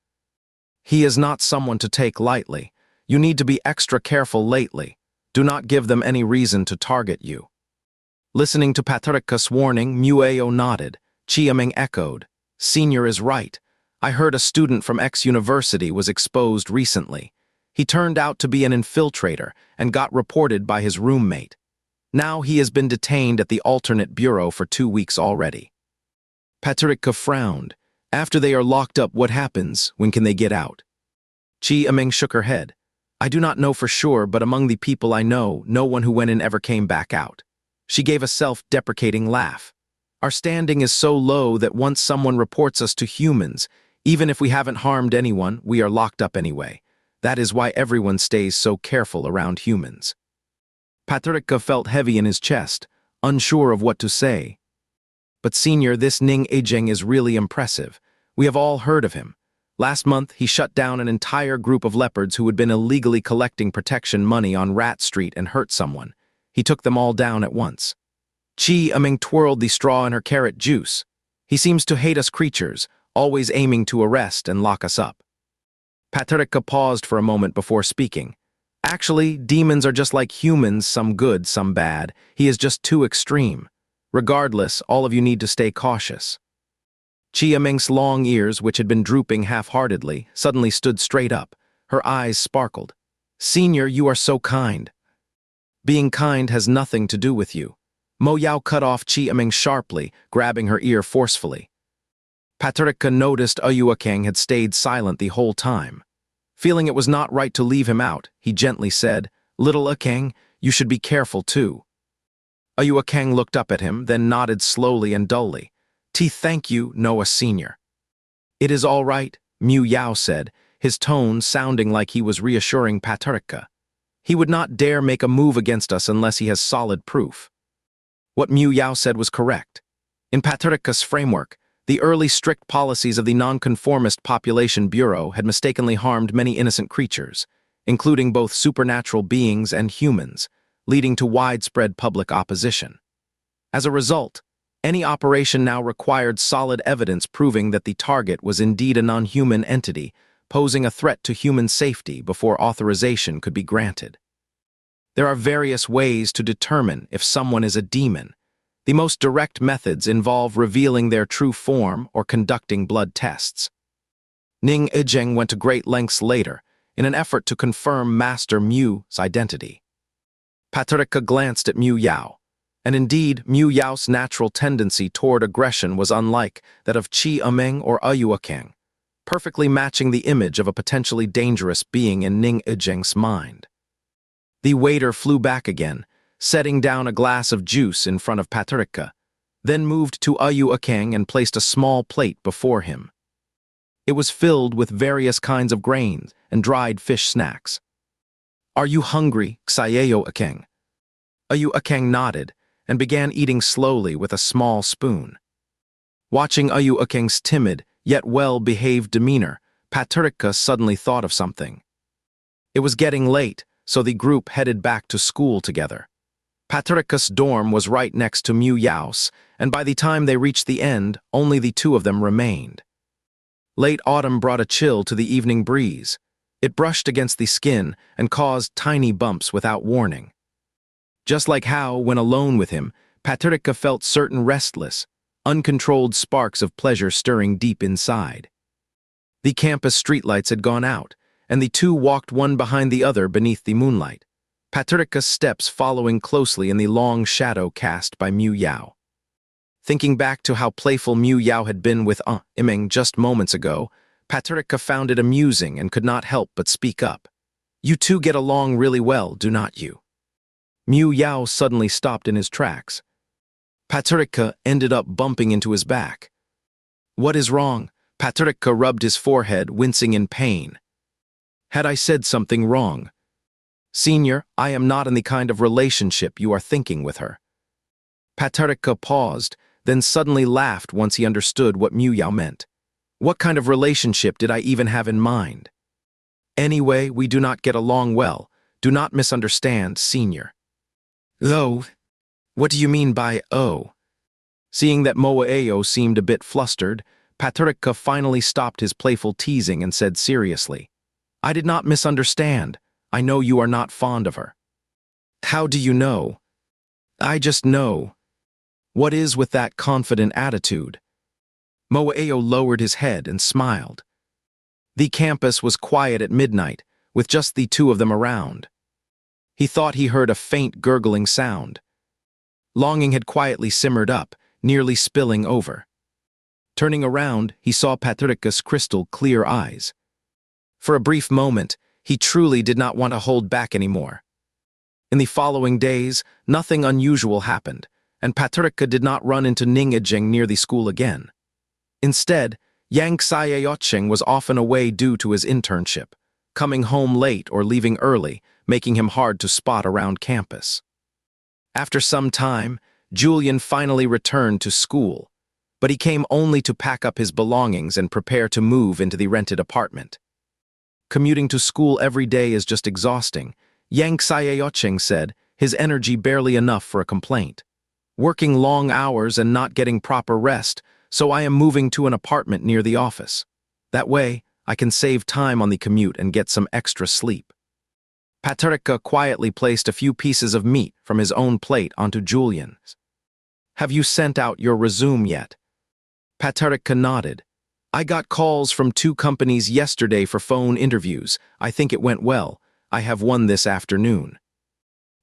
He is not someone to take lightly. You need to be extra careful lately. Do not give them any reason to target you. Listening to Patricia's warning, Moaeo nodded. Chi Ameng echoed. Senior is right. I heard a student from X University was exposed recently. He turned out to be an infiltrator and got reported by his roommate. Now he has been detained at the alternate bureau for 2 weeks already. Patricia frowned. After they are locked up, what happens? When can they get out? Chi Ameng shook her head. I do not know for sure, but among the people I know, no one who went in ever came back out. She gave a self-deprecating laugh. Our standing is so low that once someone reports us to humans, even if we haven't harmed anyone, we are locked up anyway. That is why everyone stays so careful around humans. Patricia felt heavy in his chest, unsure of what to say. But Senior, this Ning Ijeng is really impressive. We have all heard of him. Last month, he shut down an entire group of leopards who had been illegally collecting money on Rat Street and hurt someone. He took them all down at once. Chi Ameng twirled the straw in her carrot juice. He seems to hate us creatures, always aiming to arrest and lock us up. Patricia paused for a moment before speaking. Actually, demons are just like humans, some good, some bad. He is just too extreme. Regardless, all of you need to stay cautious. Chi Ameng's long ears, which had been drooping half-heartedly, suddenly stood straight up. Her eyes sparkled. Senior, you are so kind. Being kind has nothing to do with you. Mo Yao cut off Chi Ameng sharply, grabbing her ear forcefully. Patricia noticed Ayuakang had stayed silent the whole time. Feeling it was not right to leave him out, he gently said, Little Akang, you should be careful too. Ayuakang looked up at him, then nodded slowly and dully. Thank you, Noah Senior. It is all right, Mu Yao said, his tone sounding like he was reassuring Paterka. He would not dare make a move against us unless he has solid proof. What Mu Yao said was correct. In Paterka's framework, the early strict policies of the Nonconformist Population Bureau had mistakenly harmed many innocent creatures, including both supernatural beings and humans, leading to widespread public opposition. As a result, any operation now required solid evidence proving that the target was indeed a non-human entity, posing a threat to human safety before authorization could be granted. There are various ways to determine if someone is a demon. The most direct methods involve revealing their true form or conducting blood tests. Ning Ijing went to great lengths later in an effort to confirm Master Mu's identity. Paterka glanced at Mu Yao, and indeed Mu Yao's natural tendency toward aggression was unlike that of Qi Ameng or Ayuakeng, perfectly matching the image of a potentially dangerous being in Ning Ijing's mind. The waiter flew back again, setting down a glass of juice in front of Paterka, then moved to Ayuakeng and placed a small plate before him. It was filled with various kinds of grains and dried fish snacks. "Are you hungry, Ayuakeng?" Ayuakeng nodded and began eating slowly with a small spoon. Watching Ayuakeng's timid, yet well-behaved demeanor, Paterka suddenly thought of something. It was getting late, so the group headed back to school together. Paterka's dorm was right next to Mu Yao's, and by the time they reached the end, only the two of them remained. Late autumn brought a chill to the evening breeze. It brushed against the skin and caused tiny bumps without warning. Just like how, when alone with him, Paterka felt certain restless, uncontrolled sparks of pleasure stirring deep inside. The campus streetlights had gone out, and the two walked one behind the other beneath the moonlight, Paterka's steps following closely in the long shadow cast by Mu Yao. Thinking back to how playful Mu Yao had been with Imeng just moments ago, Paterka found it amusing and could not help but speak up. "You two get along really well, do not you?" Mu Yao suddenly stopped in his tracks. Paterka ended up bumping into his back. "What is wrong?" Paterka rubbed his forehead, wincing in pain. "Had I said something wrong?" "Senior, I am not in the kind of relationship you are thinking with her." Paterka paused, then suddenly laughed once he understood what Mu Yao meant. "What kind of relationship did I even have in mind?" "Anyway, we do not get along well. Do not misunderstand, Senior." "Oh? What do you mean by oh?" Seeing that Moaeo seemed a bit flustered, Paterka finally stopped his playful teasing and said seriously, "I did not misunderstand. I know you are not fond of her." "How do you know?" "I just know." "What is with that confident attitude?" Moaeo lowered his head and smiled. The campus was quiet at midnight, with just the two of them around. He thought he heard a faint gurgling sound. Longing had quietly simmered up, nearly spilling over. Turning around, he saw Paterka's crystal-clear eyes. For a brief moment, he truly did not want to hold back anymore. In the following days, nothing unusual happened, and Paterka did not run into Ning Ijing near the school again. Instead, Yang Xieyocheng was often away due to his internship, coming home late or leaving early, making him hard to spot around campus. After some time, Julian finally returned to school, but he came only to pack up his belongings and prepare to move into the rented apartment. "Commuting to school every day is just exhausting," Yang Xieyocheng said, his energy barely enough for a complaint. "Working long hours and not getting proper rest, so I am moving to an apartment near the office. That way, I can save time on the commute and get some extra sleep." Paterka quietly placed a few pieces of meat from his own plate onto Julian's. "Have you sent out your resume yet?" Paterka nodded. "I got calls from 2 companies yesterday for phone interviews. I think it went well. I have one this afternoon."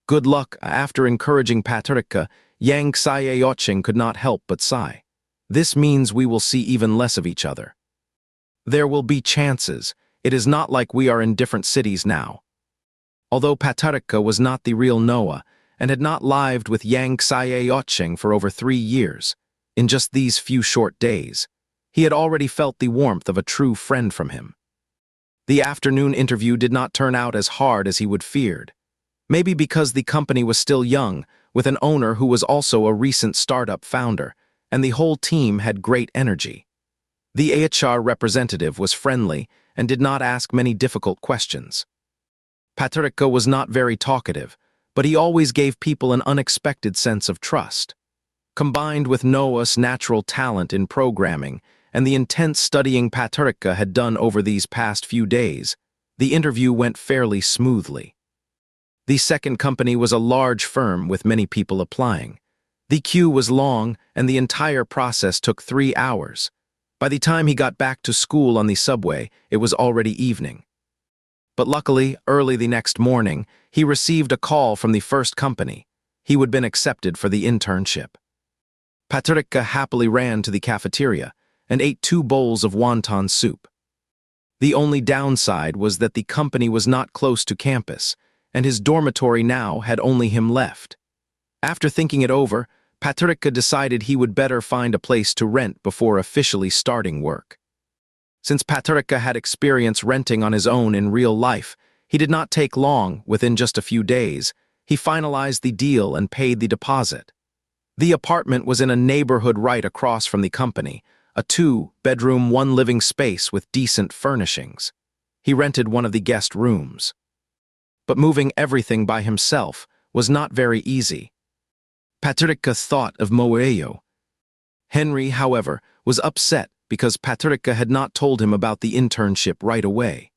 "Good luck." After encouraging Paterka, Yang Xieyocheng could not help but sigh. "This means we will see even less of each other." "There will be chances. It is not like we are in different cities now." Although Paterka was not the real Noah and had not lived with Yang Xieyocheng for over 3 years, in just these few short days, He had already felt the warmth of a true friend from him. The afternoon interview did not turn out as hard as he would feared. Maybe because the company was still young, with an owner who was also a recent startup founder, and the whole team had great energy. The HR representative was friendly and did not ask many difficult questions. Patrick was not very talkative, but he always gave people an unexpected sense of trust. Combined with Noah's natural talent in programming and the intense studying Patrick had done over these past few days, the interview went fairly smoothly. The second company was a large firm with many people applying. The queue was long, and the entire process took 3 hours. By the time he got back to school on the subway, it was already evening. But luckily, early the next morning, he received a call from the first company. He had been accepted for the internship. Patrick happily ran to the cafeteria and ate 2 bowls of wonton soup. The only downside was that the company was not close to campus, and his dormitory now had only him left. After thinking it over, Patrick decided he would better find a place to rent before officially starting work. Since Patrick had experience renting on his own in real life, he did not take long. Within just a few days, he finalized the deal and paid the deposit. The apartment was in a neighborhood right across from the company, a 2-bedroom, 1-living space with decent furnishings. He rented one of the guest rooms. But moving everything by himself was not very easy. Patrick thought of Moeo. Henry, however, was upset because Patrick had not told him about the internship right away.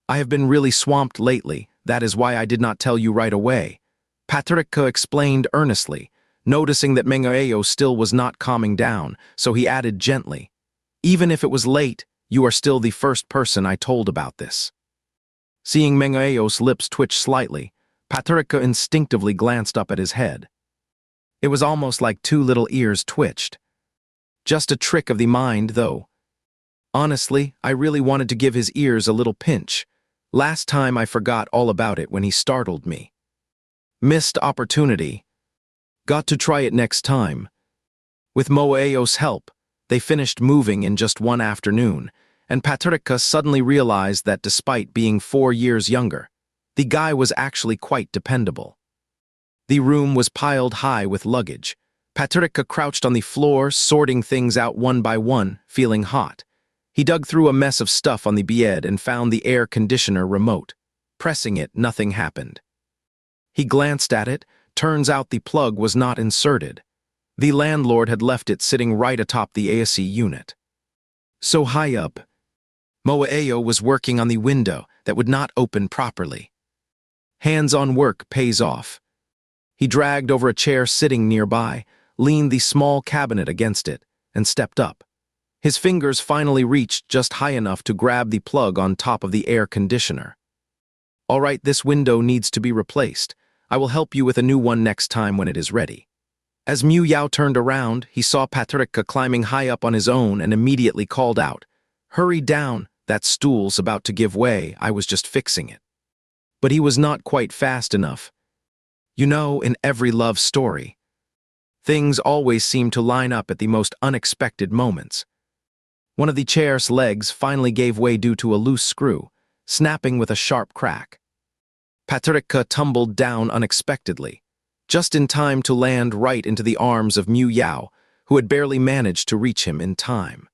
"I have been really swamped lately, that is why I did not tell you right away," Patrick explained earnestly, noticing that Moeo still was not calming down, so he added gently, "Even if it was late, you are still the first person I told about this." Seeing Moeo's lips twitch slightly, Patrick instinctively glanced up at his head. It was almost like 2 little ears twitched. Just a trick of the mind, though. Honestly, I really wanted to give his ears a little pinch. Last time I forgot all about it when he startled me. Missed opportunity. Got to try it next time. With Moeo's help, they finished moving in just one afternoon, and Patrick suddenly realized that despite being 4 years younger, the guy was actually quite dependable. The room was piled high with luggage. Patrick crouched on the floor, sorting things out one by one, feeling hot. He dug through a mess of stuff on the bed and found the air conditioner remote. Pressing it, nothing happened. He glanced at it. Turns out the plug was not inserted. The landlord had left it sitting right atop the AC unit. So high up, Moeo was working on the window that would not open properly. Hands-on work pays off. He dragged over a chair sitting nearby, leaned the small cabinet against it, and stepped up. His fingers finally reached just high enough to grab the plug on top of the air conditioner. "All right, this window needs to be replaced. I will help you with a new one next time when it is ready." As Mu Yao turned around, he saw Patrick climbing high up on his own and immediately called out, "Hurry down, that stool's about to give way, I was just fixing it." But he was not quite fast enough. You know, in every love story, things always seem to line up at the most unexpected moments. One of the chair's legs finally gave way due to a loose screw, snapping with a sharp crack. Patrick tumbled down unexpectedly, just in time to land right into the arms of Mu Yao, who had barely managed to reach him in time.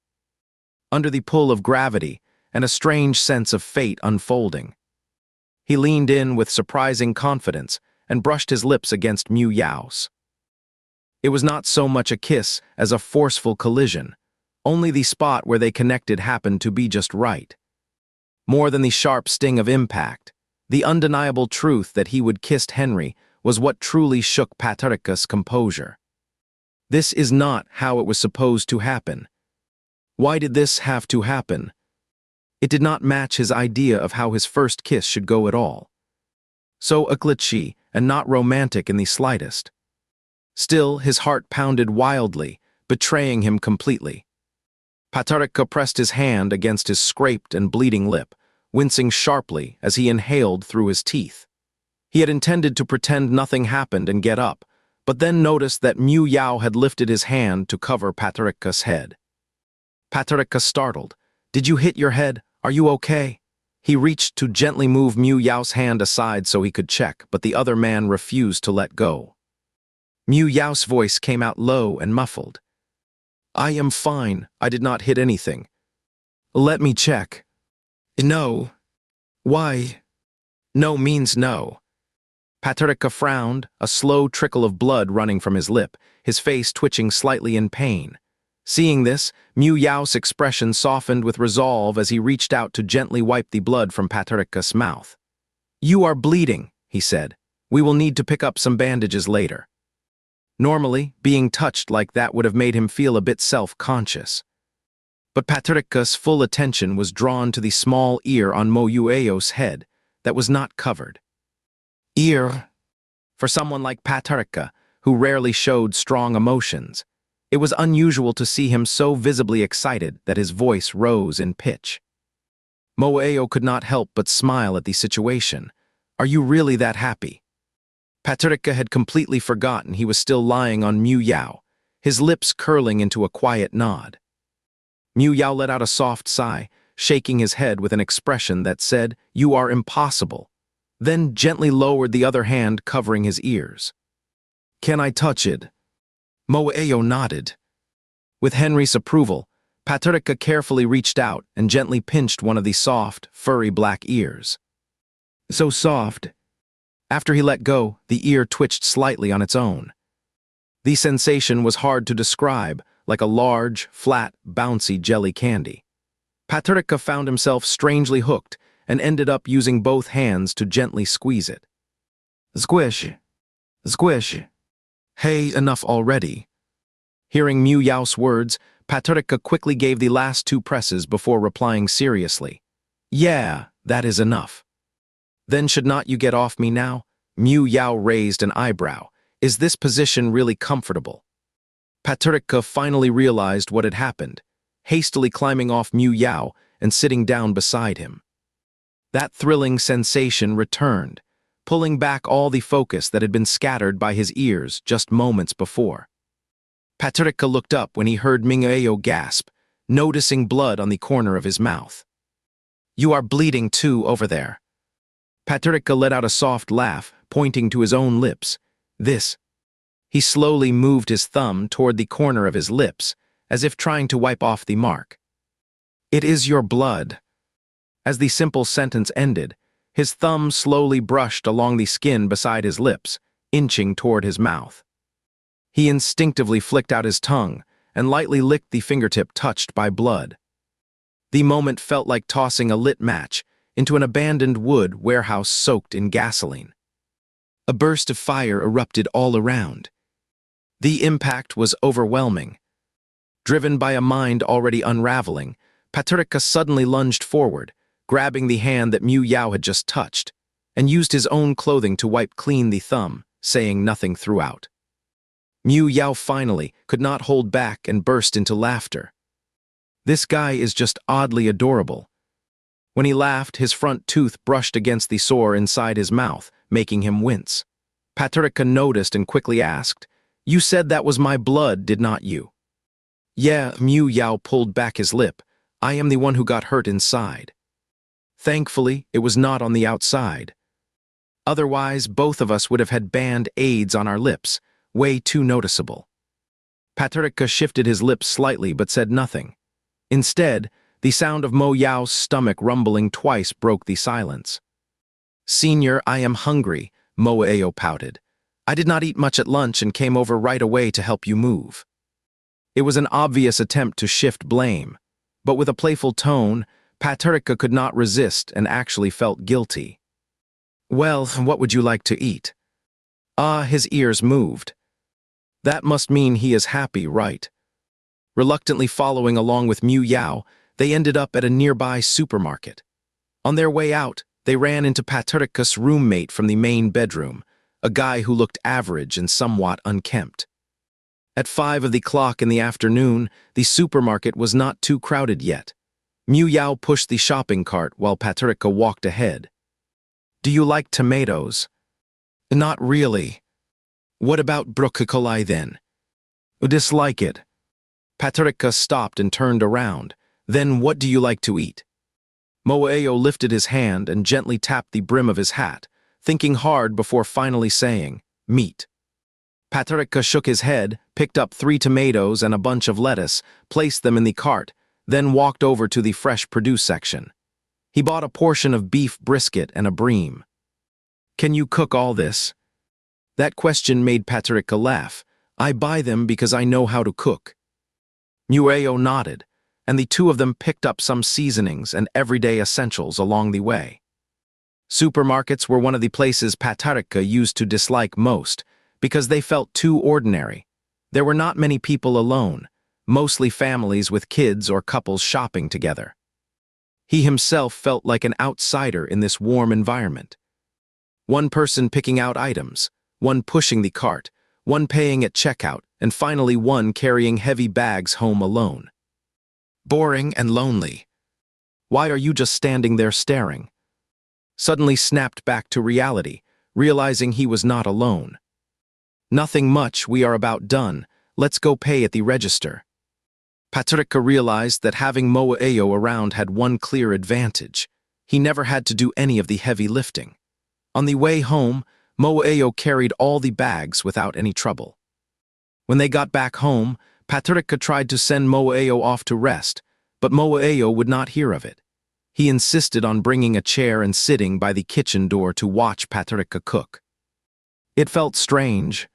Under the pull of gravity and a strange sense of fate unfolding, he leaned in with surprising confidence and brushed his lips against Mu Yao's. It was not so much a kiss as a forceful collision. Only the spot where they connected happened to be just right. More than the sharp sting of impact, the undeniable truth that he would kissed Henry was what truly shook Patrick's composure. This is not how it was supposed to happen. Why did this have to happen? It did not match his idea of how his first kiss should go at all. So glitchy and not romantic in the slightest. Still, his heart pounded wildly, betraying him completely. Patrick pressed his hand against his scraped and bleeding lip, wincing sharply as he inhaled through his teeth. He had intended to pretend nothing happened and get up, but then noticed that Mu Yao had lifted his hand to cover Patrick's head. Patrica startled. Did you hit your head? Are you okay? He reached to gently move Mu Yao's hand aside so he could check, but the other man refused to let go. Mu Yao's voice came out low and muffled. I am fine. I did not hit anything. Let me check. No. Why? No means no. Patrica frowned, a slow trickle of blood running from his lip, his face twitching slightly in pain. Seeing this, Mu Yao's expression softened with resolve as he reached out to gently wipe the blood from Patrica's mouth. You are bleeding, he said. We will need to pick up some bandages later. Normally, being touched like that would have made him feel a bit self-conscious. But Patrica's full attention was drawn to the small ear on Mo Yueo's head that was not covered. Ear. For someone like Patrica, who rarely showed strong emotions, it was unusual to see him so visibly excited that his voice rose in pitch. Moeo could not help but smile at the situation. Are you really that happy? Patrica had completely forgotten he was still lying on Mu Yao, his lips curling into a quiet nod. Mu Yao let out a soft sigh, shaking his head with an expression that said, You are impossible, then gently lowered the other hand covering his ears. Can I touch it? Moeo nodded. With Henry's approval, Patrica carefully reached out and gently pinched one of the soft, furry black ears. So soft. After he let go, the ear twitched slightly on its own. The sensation was hard to describe, like a large, flat, bouncy jelly candy. Patrica found himself strangely hooked and ended up using both hands to gently squeeze it. Squish. Squish. Hey, enough already. Hearing Mu Yao's words, Patrica quickly gave the last two presses before replying seriously. Yeah, that is enough. Then should not you get off me now? Mu Yao raised an eyebrow. Is this position really comfortable? Patrica finally realized what had happened, hastily climbing off Mu Yao and sitting down beside him. That thrilling sensation returned, pulling back all the focus that had been scattered by his ears just moments before. Patrica looked up when he heard Mingeo gasp, noticing blood on the corner of his mouth. You are bleeding too over there. Patrica let out a soft laugh, pointing to his own lips. This. He slowly moved his thumb toward the corner of his lips, as if trying to wipe off the mark. It is your blood. As the simple sentence ended, his thumb slowly brushed along the skin beside his lips, inching toward his mouth. He instinctively flicked out his tongue and lightly licked the fingertip touched by blood. The moment felt like tossing a lit match into an abandoned wood warehouse soaked in gasoline. A burst of fire erupted all around. The impact was overwhelming. Driven by a mind already unraveling, Patrica suddenly lunged forward, grabbing the hand that Mu Yao had just touched, and used his own clothing to wipe clean the thumb, saying nothing throughout. Mu Yao finally could not hold back and burst into laughter. This guy is just oddly adorable. When he laughed, his front tooth brushed against the sore inside his mouth, making him wince. Patrica noticed and quickly asked, You said that was my blood, did not you? Yeah, Mu Yao pulled back his lip. I am the one who got hurt inside. Thankfully, it was not on the outside. Otherwise, both of us would have had band-aids on our lips, way too noticeable. Patrica shifted his lips slightly but said nothing. Instead, the sound of Mo Yao's stomach rumbling twice broke the silence. Senior, I am hungry, Moeo pouted. I did not eat much at lunch and came over right away to help you move. It was an obvious attempt to shift blame, but with a playful tone, Patrica could not resist and actually felt guilty. Well, what would you like to eat? His ears moved. That must mean he is happy, right? Reluctantly following along with Mu Yao, they ended up at a nearby supermarket. On their way out, they ran into Patrica's roommate from the main bedroom, a guy who looked average and somewhat unkempt. At 5 o'clock in the afternoon, the supermarket was not too crowded yet. Mu Yao pushed the shopping cart while Patrica walked ahead. Do you like tomatoes? Not really. What about broccoli then? Dislike it. Patricia stopped and turned around. Then what do you like to eat? Moeo lifted his hand and gently tapped the brim of his hat, thinking hard before finally saying, meat. Patricia shook his head, picked up 3 tomatoes and a bunch of lettuce, placed them in the cart, then walked over to the fresh produce section. He bought a portion of beef brisket and a bream. Can you cook all this? That question made Patricia laugh. I buy them because I know how to cook. Nueo nodded, and the two of them picked up some seasonings and everyday essentials along the way. Supermarkets were one of the places Patricia used to dislike most, because they felt too ordinary. There were not many people alone, mostly families with kids or couples shopping together. He himself felt like an outsider in this warm environment. One person picking out items, one pushing the cart, one paying at checkout, and finally one carrying heavy bags home alone. Boring and lonely. Why are you just standing there staring? Suddenly snapped back to reality, realizing he was not alone. Nothing much, we are about done. Let's go pay at the register. Patricia realized that having Moeo around had one clear advantage. He never had to do any of the heavy lifting. On the way home, Moeo carried all the bags without any trouble. When they got back home, Patricia tried to send Moeo off to rest, but Moeo would not hear of it. He insisted on bringing a chair and sitting by the kitchen door to watch Patricia cook. It felt strange.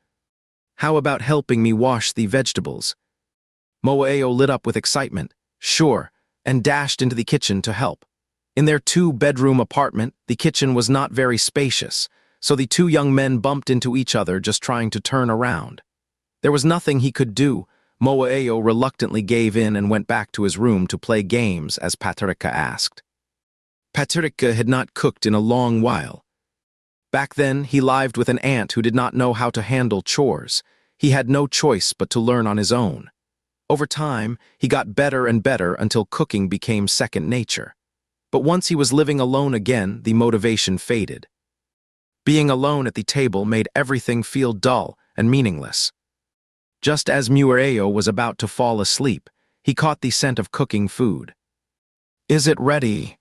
How about helping me wash the vegetables? Moeo lit up with excitement, sure, and dashed into the kitchen to help. In their 2-bedroom apartment, the kitchen was not very spacious, so the 2 young men bumped into each other just trying to turn around. There was nothing he could do. Moeo reluctantly gave in and went back to his room to play games as Patricia asked. Patricia had not cooked in a long while. Back then, he lived with an aunt who did not know how to handle chores. He had no choice but to learn on his own. Over time, he got better and better until cooking became second nature. But once he was living alone again, the motivation faded. Being alone at the table made everything feel dull and meaningless. Just as Muereo was about to fall asleep, he caught the scent of cooking food. Is it ready?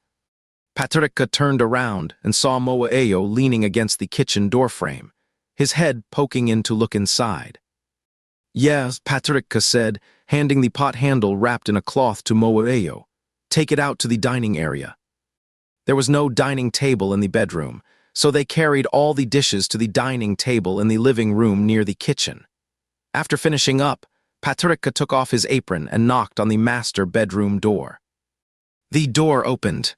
Patricia turned around and saw Moeo leaning against the kitchen doorframe, his head poking in to look inside. Yes, Patricia said, handing the pot handle wrapped in a cloth to Moeo. Take it out to the dining area. There was no dining table in the bedroom, so they carried all the dishes to the dining table in the living room near the kitchen. After finishing up, Patricia took off his apron and knocked on the master bedroom door. The door opened.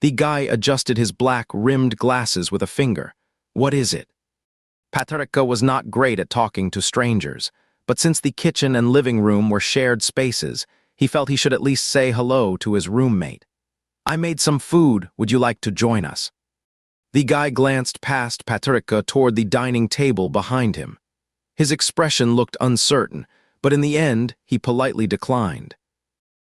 The guy adjusted his black-rimmed glasses with a finger. What is it? Patricia was not great at talking to strangers, but since the kitchen and living room were shared spaces, he felt he should at least say hello to his roommate. I made some food, would you like to join us? The guy glanced past Patricia toward the dining table behind him. His expression looked uncertain, but in the end, he politely declined.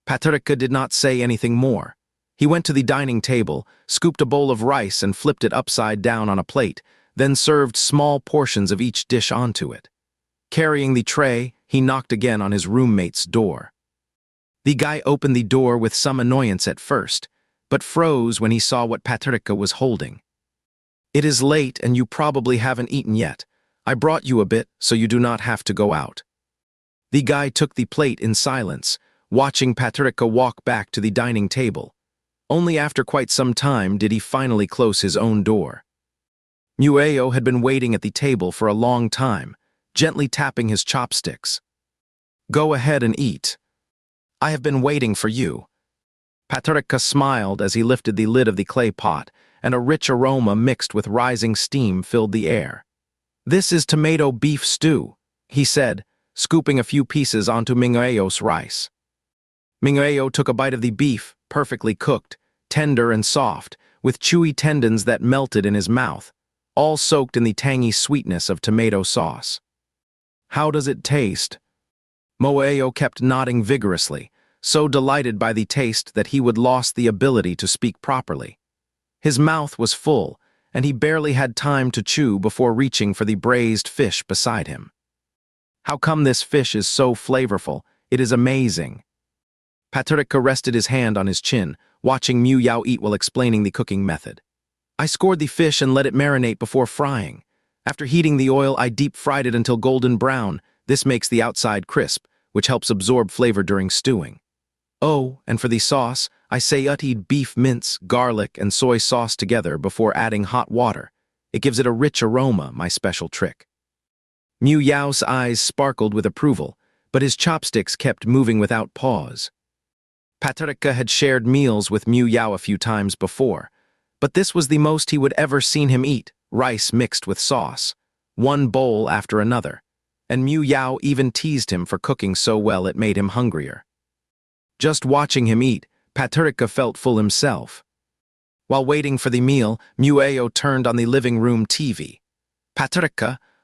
Patricia did not say anything more. He went to the dining table, scooped a bowl of rice and flipped it upside down on a plate, then served small portions of each dish onto it. Carrying the tray, he knocked again on his roommate's door. The guy opened the door with some annoyance at first, but froze when he saw what Patricia was holding. It is late and you probably haven't eaten yet. I brought you a bit so you do not have to go out. The guy took the plate in silence, watching Patricia walk back to the dining table. Only after quite some time did he finally close his own door. Mueo had been waiting at the table for a long time, gently tapping his chopsticks. Go ahead and eat. I have been waiting for you. Patricia smiled as he lifted the lid of the clay pot, and a rich aroma mixed with rising steam filled the air. This is tomato beef stew, he said, scooping a few pieces onto Mingueo's rice. Mingueo took a bite of the beef, perfectly cooked, tender and soft, with chewy tendons that melted in his mouth, all soaked in the tangy sweetness of tomato sauce. How does it taste? Moeo kept nodding vigorously, so delighted by the taste that he would lost the ability to speak properly. His mouth was full, and he barely had time to chew before reaching for the braised fish beside him. How come this fish is so flavorful? It is amazing. Patrick rested his hand on his chin, watching Mu Yao eat while explaining the cooking method. I scored the fish and let it marinate before frying. After heating the oil, I deep-fried it until golden brown. This makes the outside crisp, which helps absorb flavor during stewing. Oh, and for the sauce, I sautéed beef mince, garlic, and soy sauce together before adding hot water. It gives it a rich aroma, my special trick. Mu Yao's eyes sparkled with approval, but his chopsticks kept moving without pause. Patrick had shared meals with Mu Yao a few times before, but this was the most he would ever seen him eat, rice mixed with sauce, one bowl after another, and Mu Yao even teased him for cooking so well it made him hungrier. Just watching him eat, Patrick felt full himself. While waiting for the meal, Mu Yao turned on the living room TV. Patrick,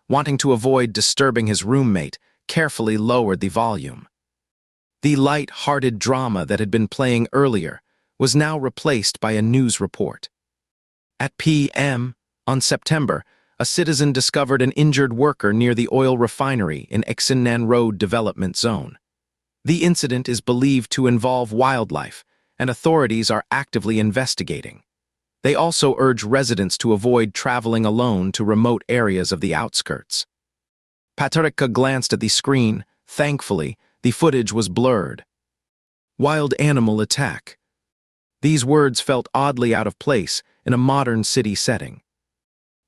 wanting to avoid disturbing his roommate, carefully lowered the volume. The light-hearted drama that had been playing earlier was now replaced by a news report. At p.m. on September, a citizen discovered an injured worker near the oil refinery in Exinnan Road Development Zone. The incident is believed to involve wildlife, and authorities are actively investigating. They also urge residents to avoid traveling alone to remote areas of the outskirts. Patrick glanced at the screen. Thankfully, the footage was blurred. Wild animal attack. These words felt oddly out of place in a modern city setting.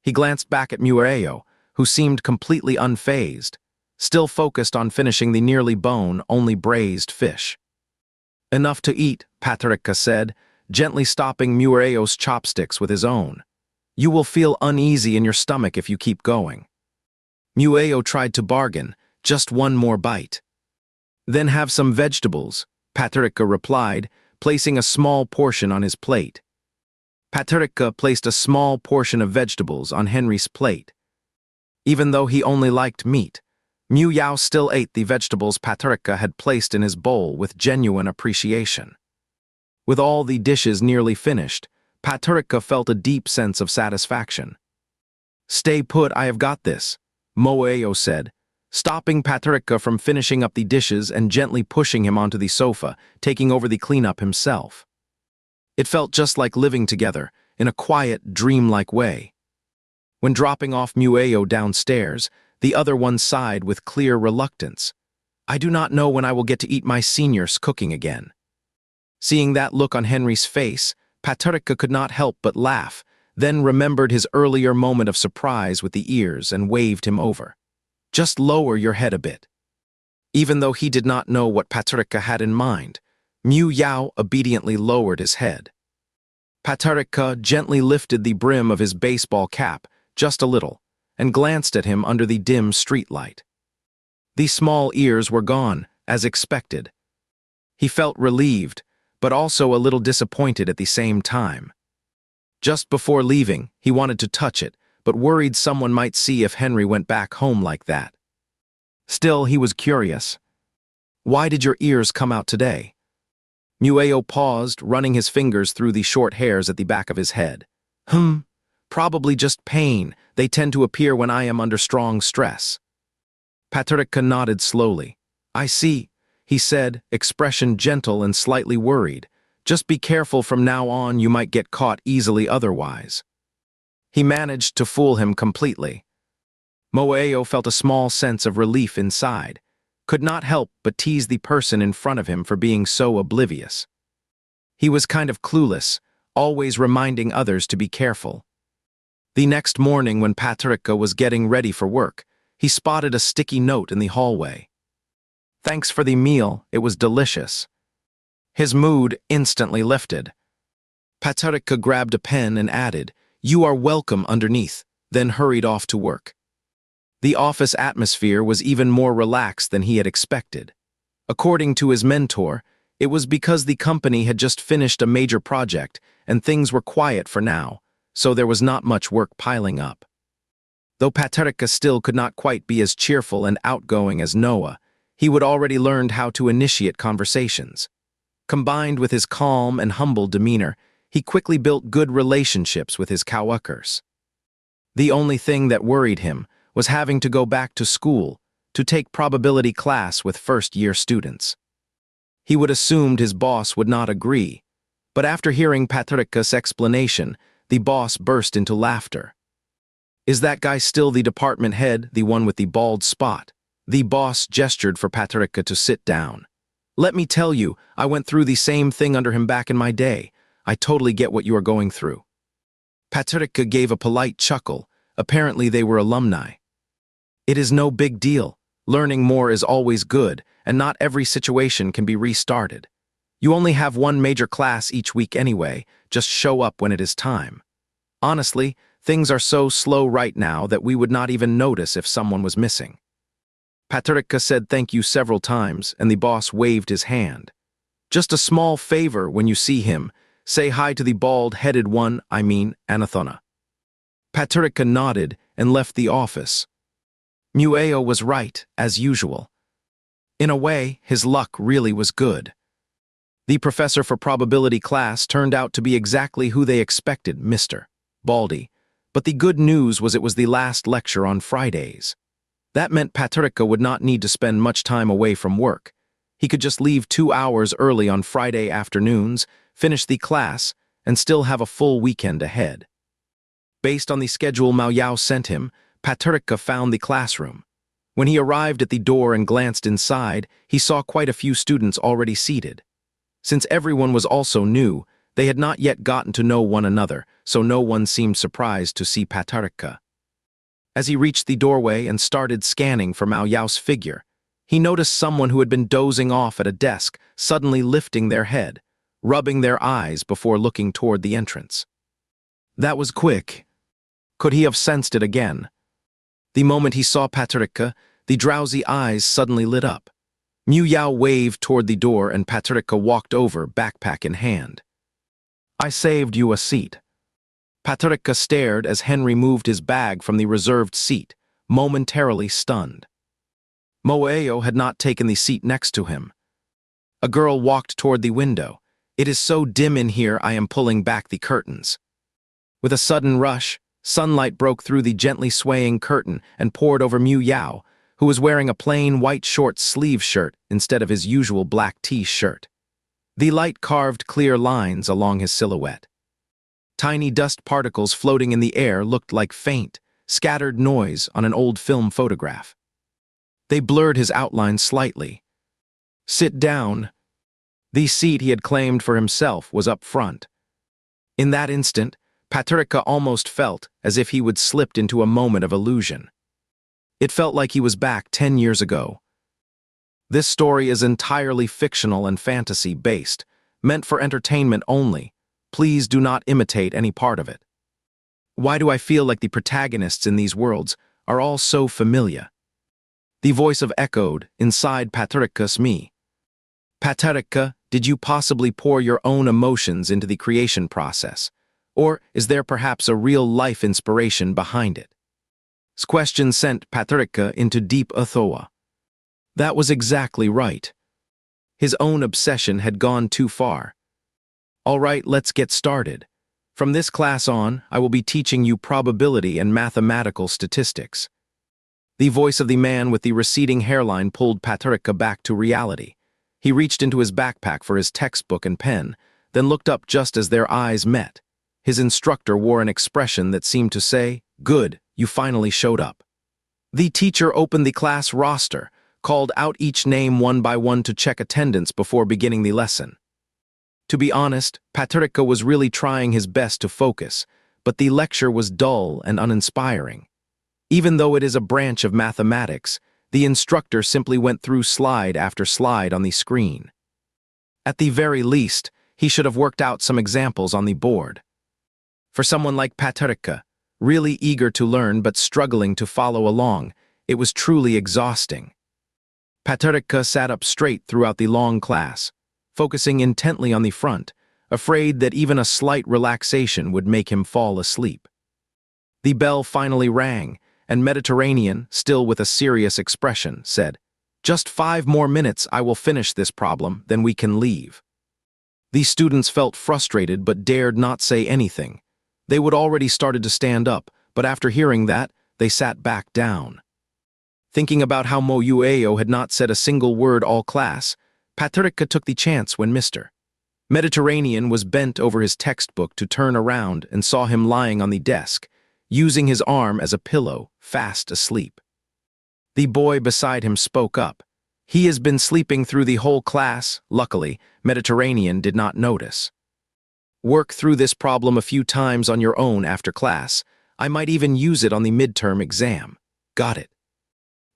He glanced back at Mu Yao, who seemed completely unfazed, still focused on finishing the nearly bone-only braised fish. Enough to eat, Patrick said, gently stopping Mu Yao's chopsticks with his own. You will feel uneasy in your stomach if you keep going. Mu Yao tried to bargain, just one more bite. Then have some vegetables, Patrick replied, placing a small portion on his plate. Patrick placed a small portion of vegetables on Henry's plate. Even though he only liked meat, Mu Yao still ate the vegetables Patrick had placed in his bowl with genuine appreciation. With all the dishes nearly finished, Patrick felt a deep sense of satisfaction. Stay put, I have got this, Mu Yao said, stopping Patrick from finishing up the dishes and gently pushing him onto the sofa, taking over the cleanup himself. It felt just like living together, in a quiet, dreamlike way. When dropping off Mu Yao downstairs, the other one sighed with clear reluctance. I do not know when I will get to eat my seniors cooking again. Seeing that look on Henry's face, Patrick could not help but laugh, then remembered his earlier moment of surprise with the ears and waved him over. Just lower your head a bit. Even though he did not know what Patrick had in mind, Mu Yao obediently lowered his head. Patrick gently lifted the brim of his baseball cap, just a little, and glanced at him under the dim streetlight. The small ears were gone, as expected. He felt relieved, but also a little disappointed at the same time. Just before leaving, he wanted to touch it, but worried someone might see if Henry went back home like that. Still, he was curious. Why did your ears come out today? Mu Yao paused, running his fingers through the short hairs at the back of his head. Probably just pain. They tend to appear when I am under strong stress. Patrick nodded slowly. I see, he said, expression gentle and slightly worried. Just be careful from now on, you might get caught easily otherwise. He managed to fool him completely. Mu Yao felt a small sense of relief inside, could not help but tease the person in front of him for being so oblivious. He was kind of clueless, always reminding others to be careful. The next morning when Patrick was getting ready for work, he spotted a sticky note in the hallway. Thanks for the meal, it was delicious. His mood instantly lifted. Patrick grabbed a pen and added, You are welcome underneath, then hurried off to work. The office atmosphere was even more relaxed than he had expected. According to his mentor, it was because the company had just finished a major project and things were quiet for now, so there was not much work piling up. Though Patrick still could not quite be as cheerful and outgoing as Noah, he would already learned how to initiate conversations. Combined with his calm and humble demeanor, he quickly built good relationships with his coworkers. The only thing that worried him was having to go back to school, to take probability class with first-year students. He would assumed his boss would not agree, but after hearing Patrika's explanation, the boss burst into laughter. "Is that guy still the department head, the one with the bald spot?" The boss gestured for Patrika to sit down. "Let me tell you, I went through the same thing under him back in my day. I totally get what you are going through." Patrika gave a polite chuckle. Apparently they were alumni. "It is no big deal. Learning more is always good, and not every situation can be restarted. You only have one major class each week anyway, just show up when it is time. Honestly, things are so slow right now that we would not even notice if someone was missing." Patrika said thank you several times, and the boss waved his hand. "Just a small favor when you see him. Say hi to the bald-headed one, Anathona." Patrika nodded and left the office. Mueo was right, as usual. In a way, his luck really was good. The professor for probability class turned out to be exactly who they expected, Mr. Baldy. But the good news was it was the last lecture on Fridays. That meant Patrika would not need to spend much time away from work. He could just leave 2 hours early on Friday afternoons, finish the class, and still have a full weekend ahead. Based on the schedule Mao Yao sent him, Patrika found the classroom. When he arrived at the door and glanced inside, he saw quite a few students already seated. Since everyone was also new, they had not yet gotten to know one another, so no one seemed surprised to see Patrika. As he reached the doorway and started scanning for Mao Yao's figure, he noticed someone who had been dozing off at a desk suddenly lifting their head, rubbing their eyes before looking toward the entrance. That was quick. Could he have sensed it again? The moment he saw Patrika, the drowsy eyes suddenly lit up. Mu Yao waved toward the door and Patrika walked over, backpack in hand. "I saved you a seat." Patrika stared as Henry moved his bag from the reserved seat, momentarily stunned. Moeo had not taken the seat next to him. A girl walked toward the window. "It is so dim in here, I am pulling back the curtains." With a sudden rush, sunlight broke through the gently swaying curtain and poured over Mu Yao, who was wearing a plain white short-sleeve shirt instead of his usual black T-shirt. The light carved clear lines along his silhouette. Tiny dust particles floating in the air looked like faint, scattered noise on an old film photograph. They blurred his outline slightly. "Sit down." The seat he had claimed for himself was up front. In that instant, Patrika almost felt as if he would slipped into a moment of illusion. It felt like he was back 10 years ago. This story is entirely fictional and fantasy-based, meant for entertainment only. Please do not imitate any part of it. Why do I feel like the protagonists in these worlds are all so familiar? The voice of echoed inside Patrika's me. "Patrika, did you possibly pour your own emotions into the creation process? Or is there perhaps a real-life inspiration behind it?" This question sent Patrika into deep athoa. That was exactly right. His own obsession had gone too far. "All right, let's get started. From this class on, I will be teaching you probability and mathematical statistics." The voice of the man with the receding hairline pulled Patrika back to reality. He reached into his backpack for his textbook and pen, then looked up just as their eyes met. His instructor wore an expression that seemed to say, "Good, you finally showed up." The teacher opened the class roster, called out each name one by one to check attendance before beginning the lesson. To be honest, Patrika was really trying his best to focus, but the lecture was dull and uninspiring. Even though it is a branch of mathematics, the instructor simply went through slide after slide on the screen. At the very least, he should have worked out some examples on the board. For someone like Patrika, really eager to learn but struggling to follow along, it was truly exhausting. Patrika sat up straight throughout the long class, focusing intently on the front, afraid that even a slight relaxation would make him fall asleep. The bell finally rang, and Mediterranean, still with a serious expression, said, "Just 5 more minutes, I will finish this problem, then we can leave." The students felt frustrated but dared not say anything. They would already started to stand up, but after hearing that, they sat back down. Thinking about how Mo Ueo had not said a single word all class, Patricia took the chance when Mr. Mediterranean was bent over his textbook to turn around and saw him lying on the desk, using his arm as a pillow, fast asleep. The boy beside him spoke up. He has been sleeping through the whole class. Luckily, Mediterranean did not notice. Work through this problem a few times on your own after class. I might even use it on the midterm exam. Got it.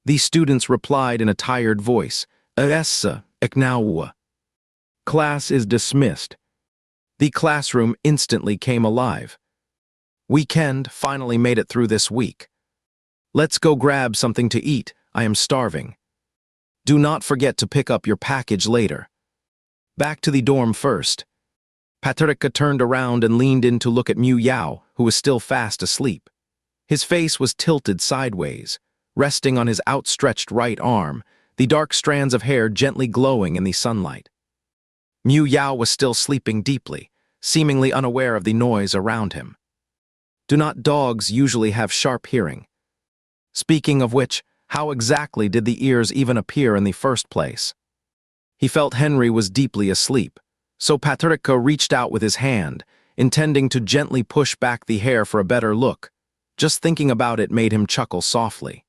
The students replied in a tired voice. Essa, eknaua. Class is dismissed. The classroom instantly came alive. Weekend finally made it through this week. Let's go grab something to eat. I am starving. Do not forget to pick up your package later. Back to the dorm first. Patricia turned around and leaned in to look at Mu Yao, who was still fast asleep. His face was tilted sideways, resting on his outstretched right arm, the dark strands of hair gently glowing in the sunlight. Mu Yao was still sleeping deeply, seemingly unaware of the noise around him. Do not dogs usually have sharp hearing? Speaking of which, how exactly did the ears even appear in the first place? He felt Henry was deeply asleep, so Patricia reached out with his hand, intending to gently push back the hair for a better look. Just thinking about it made him chuckle softly.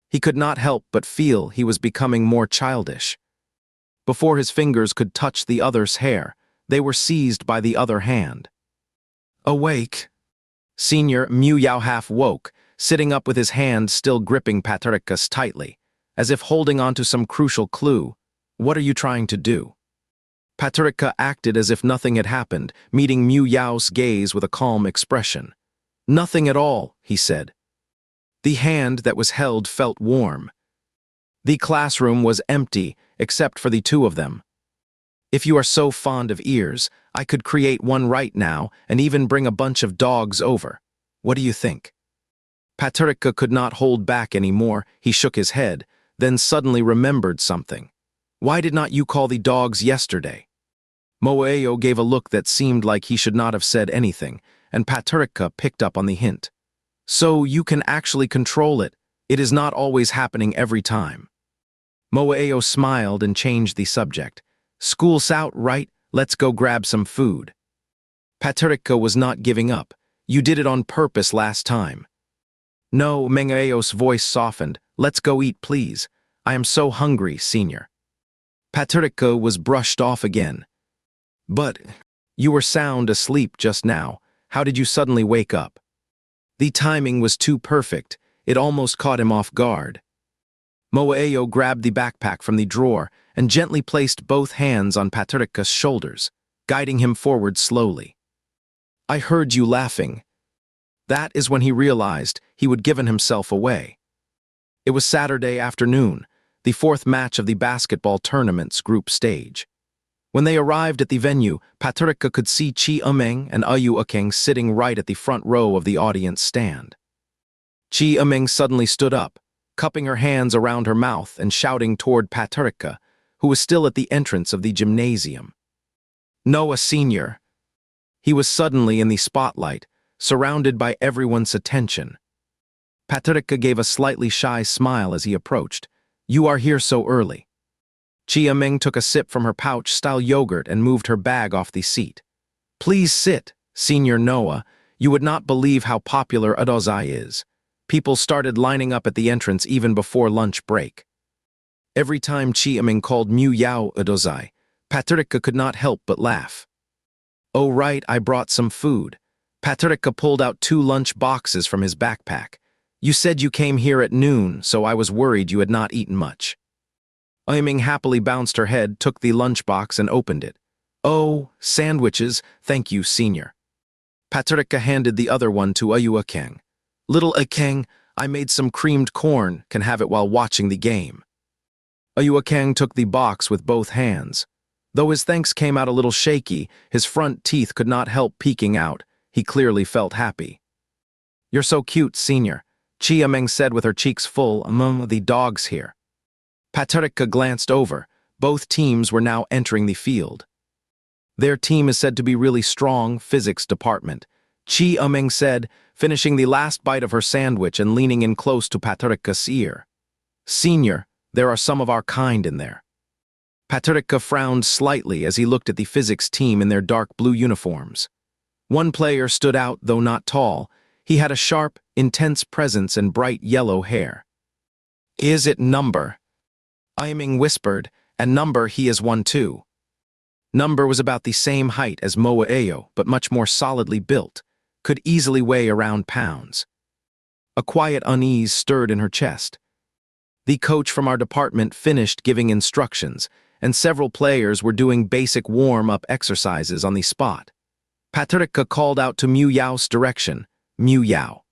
He could not help but feel he was becoming more childish. Before his fingers could touch the other's hair, they were seized by the other hand. Awake. Senior Mu Yao half woke, sitting up with his hand still gripping Patricia's tightly, as if holding on to some crucial clue. What are you trying to do? Patricia acted as if nothing had happened, meeting Mu Yao's gaze with a calm expression. Nothing at all, he said. The hand that was held felt warm. The classroom was empty, except for the two of them. If you are so fond of ears, I could create one right now and even bring a bunch of dogs over. What do you think? Patricia could not hold back anymore. He shook his head, then suddenly remembered something. Why did not you call the dogs yesterday? Moeo gave a look that seemed like he should not have said anything, and Patricia picked up on the hint. So you can actually control it. It is not always happening every time. Moeo smiled and changed the subject. School's out, right? Let's go grab some food. Patricia was not giving up. You did it on purpose last time. No, Moeo's voice softened. Let's go eat, please. I am so hungry, senior. Patricia was brushed off again. But you were sound asleep just now. How did you suddenly wake up? The timing was too perfect. It almost caught him off guard. Moeo grabbed the backpack from the drawer and gently placed both hands on Patricia's shoulders, guiding him forward slowly. I heard you laughing. That is when he realized he would given himself away. It was Saturday afternoon, the fourth match of the basketball tournament's group stage. When they arrived at the venue, Patricia could see Chi Ameng and Ayu Akeng sitting right at the front row of the audience stand. Chi Ameng suddenly stood up, cupping her hands around her mouth and shouting toward Patricia, who was still at the entrance of the gymnasium. Noah Sr. He was suddenly in the spotlight, surrounded by everyone's attention. Patricia gave a slightly shy smile as he approached. You are here so early. Chia Ming took a sip from her pouch-style yogurt and moved her bag off the seat. Please sit, Senior Noah. You would not believe how popular Adozai is. People started lining up at the entrance even before lunch break. Every time Chia Ming called Mu Yao Adozai, Patricia could not help but laugh. Oh right, I brought some food. Patricia pulled out 2 lunch boxes from his backpack. You said you came here at noon, so I was worried you had not eaten much. Aiming happily bounced her head, took the lunchbox and opened it. Oh, sandwiches, thank you, Senior. Patricia handed the other one to Ayu Akeng. Little Akeng, I made some creamed corn, can have it while watching the game. Ayu Akeng took the box with both hands. Though his thanks came out a little shaky, his front teeth could not help peeking out. He clearly felt happy. You're so cute, Senior, Chia Meng said with her cheeks full among the dogs here. Patricia glanced over. Both teams were now entering the field. Their team is said to be really strong, physics department, Chi Meng said, finishing the last bite of her sandwich and leaning in close to Patricia's ear. Senior, there are some of our kind in there. Patrica frowned slightly as he looked at the physics team in their dark blue uniforms. One player stood out, though not tall. He had a sharp, intense presence and bright yellow hair. Is it Number? Iming whispered, and Number he is one too. Number was about the same height as Moaeo, but much more solidly built, could easily weigh around pounds. A quiet unease stirred in her chest. The coach from our department finished giving instructions, and several players were doing basic warm-up exercises on the spot. Patrica called out to Mu Yao's direction, Mu Yao.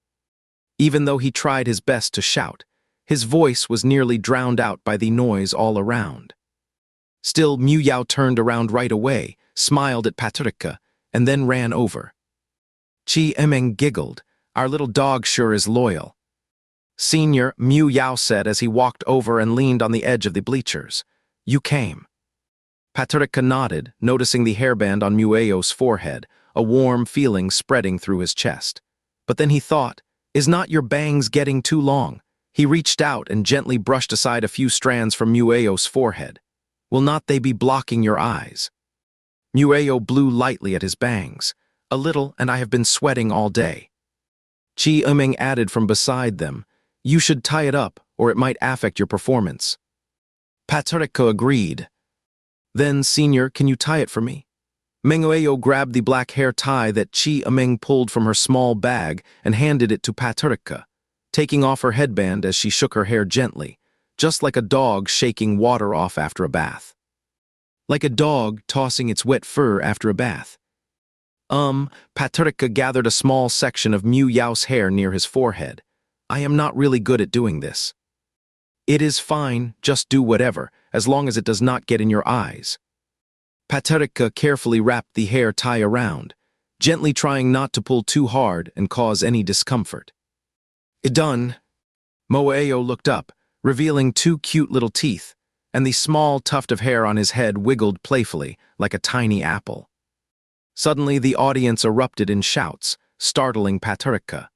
Even though he tried his best to shout, his voice was nearly drowned out by the noise all around. Still, Mu Yao turned around right away, smiled at Patrica, and then ran over. Chi Emeng giggled. Our little dog sure is loyal. Senior, Mu Yao said as he walked over and leaned on the edge of the bleachers. You came. Patrica nodded, noticing the hairband on Mueo's forehead, a warm feeling spreading through his chest. But then he thought, is not your bangs getting too long? He reached out and gently brushed aside a few strands from Mueo's forehead. Will not they be blocking your eyes? Mueo blew lightly at his bangs. A little, and I have been sweating all day. Chi Emeng added from beside them, you should tie it up, or it might affect your performance. Patrica agreed. Then, Senior, can you tie it for me? Mengueo grabbed the black hair tie that Chi Emeng pulled from her small bag and handed it to Patrica, taking off her headband as she shook her hair gently, just like a dog shaking water off after a bath. Like a dog tossing its wet fur after a bath. Patrica gathered a small section of Mu Yao's hair near his forehead. I am not really good at doing this. It is fine, just do whatever, as long as it does not get in your eyes. Patrica carefully wrapped the hair tie around, gently trying not to pull too hard and cause any discomfort. Done. Moaeo looked up, revealing two cute little teeth, and the small tuft of hair on his head wiggled playfully, like a tiny apple. Suddenly, the audience erupted in shouts, startling Patrica.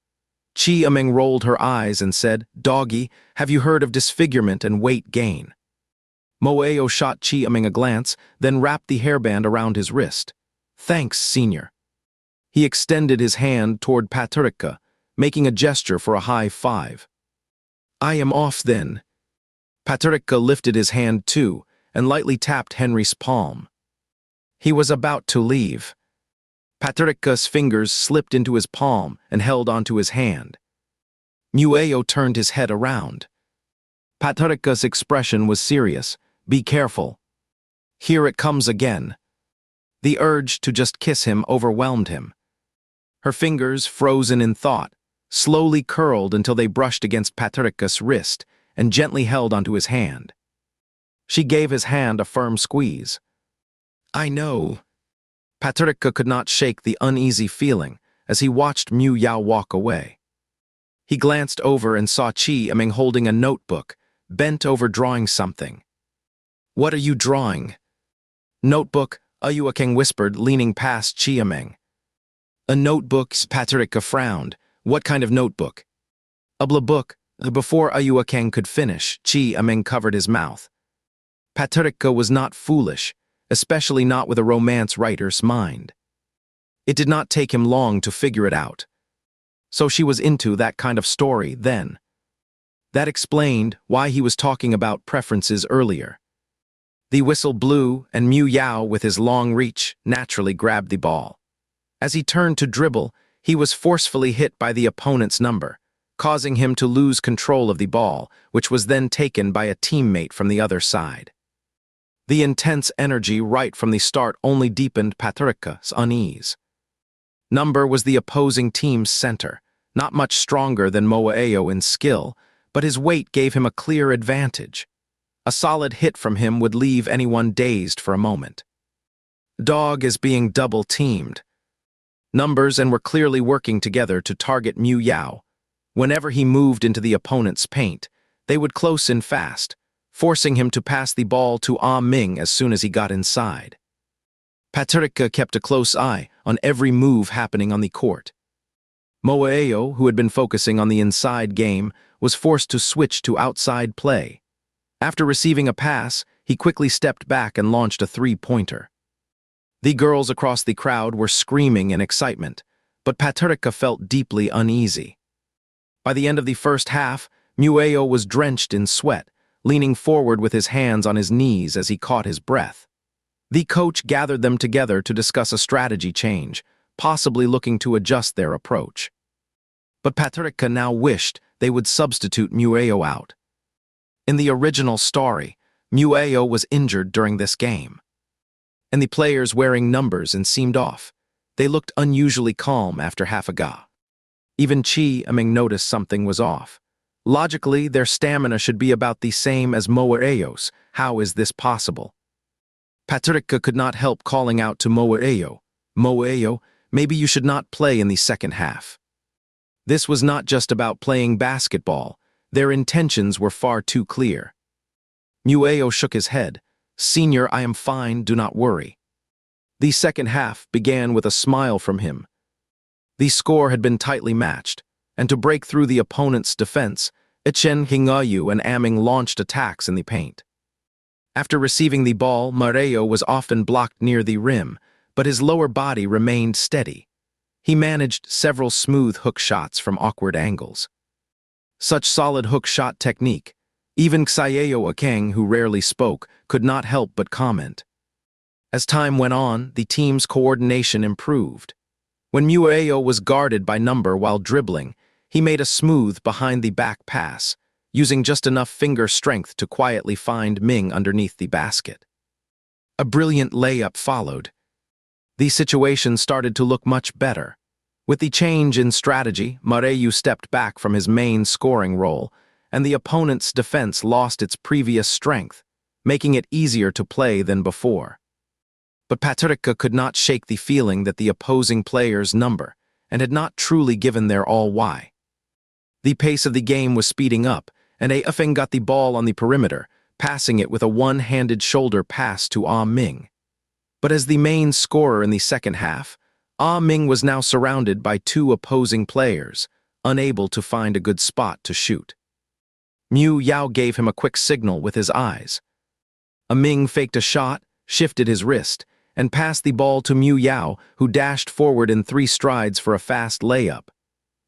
Chi Emeng rolled her eyes and said, Doggy, have you heard of disfigurement and weight gain? Moaeo shot Chi Emeng a glance, then wrapped the hairband around his wrist. Thanks, Senior. He extended his hand toward Patrica, making a gesture for a high five. I am off then. Patrica lifted his hand too, and lightly tapped Henry's palm. He was about to leave. Patrica's fingers slipped into his palm and held onto his hand. Mueo turned his head around. Patrica's expression was serious. Be careful. Here it comes again. The urge to just kiss him overwhelmed him. Her fingers, frozen in thought, slowly curled until they brushed against Patrica's wrist and gently held onto his hand. She gave his hand a firm squeeze. I know. Patrica could not shake the uneasy feeling as he watched Mu Yao walk away. He glanced over and saw Chi Emeng holding a notebook, bent over drawing something. What are you drawing? Notebook, Ayuakeng whispered, leaning past Chi Emeng. A notebook, Patrica frowned. What kind of notebook? A book. Before Ayuakeng could finish, Chi Emeng covered his mouth. Patrica was not foolish, especially not with a romance writer's mind. It did not take him long to figure it out. So she was into that kind of story then. That explained why he was talking about preferences earlier. The whistle blew, and Mu Yao, with his long reach, naturally grabbed the ball. As he turned to dribble, he was forcefully hit by the opponent's number, causing him to lose control of the ball, which was then taken by a teammate from the other side. The intense energy right from the start only deepened Patrica's unease. Number was the opposing team's center, not much stronger than Moaeo in skill, but his weight gave him a clear advantage. A solid hit from him would leave anyone dazed for a moment. Dog is being double-teamed. Numbers and were clearly working together to target Mu Yao. Whenever he moved into the opponent's paint, they would close in fast, forcing him to pass the ball to Ah Ming as soon as he got inside. Patrica kept a close eye on every move happening on the court. Moaeo, who had been focusing on the inside game, was forced to switch to outside play. After receiving a pass, he quickly stepped back and launched a three-pointer. The girls across the crowd were screaming in excitement, but Patricia felt deeply uneasy. By the end of the first half, Mueo was drenched in sweat, leaning forward with his hands on his knees as he caught his breath. The coach gathered them together to discuss a strategy change, possibly looking to adjust their approach. But Patricia now wished they would substitute Mueo out. In the original story, Mueo was injured during this game, and the players wearing numbers and seemed off. They looked unusually calm after half a ga. Even Chi Aming noticed something was off. Logically, their stamina should be about the same as Moeo's. How is this possible? Patricia could not help calling out to Moeo. Moeo, maybe you should not play in the second half. This was not just about playing basketball. Their intentions were far too clear. Mueo shook his head. Senior, I am fine, do not worry. The second half began with a smile from him. The score had been tightly matched, and to break through the opponent's defense, Chen Hingayu and Aming launched attacks in the paint. After receiving the ball, Mareo was often blocked near the rim, but his lower body remained steady. He managed several smooth hook shots from awkward angles. Such solid hook shot technique, even Xiao Akeng, who rarely spoke, could not help but comment. As time went on, the team's coordination improved. When Mueo was guarded by number while dribbling, he made a smooth behind-the-back pass, using just enough finger strength to quietly find Ming underneath the basket. A brilliant layup followed. The situation started to look much better. With the change in strategy, Mareu stepped back from his main scoring role, and the opponent's defense lost its previous strength, making it easier to play than before. But Patricia could not shake the feeling that the opposing players' number, and had not truly given their all why. The pace of the game was speeding up, and Afeng got the ball on the perimeter, passing it with a one-handed shoulder pass to Ah Ming. But as the main scorer in the second half, Ah Ming was now surrounded by two opposing players, unable to find a good spot to shoot. Mu Yao gave him a quick signal with his eyes. Ah Ming faked a shot, shifted his wrist, and passed the ball to Mu Yao, who dashed forward in 3 strides for a fast layup.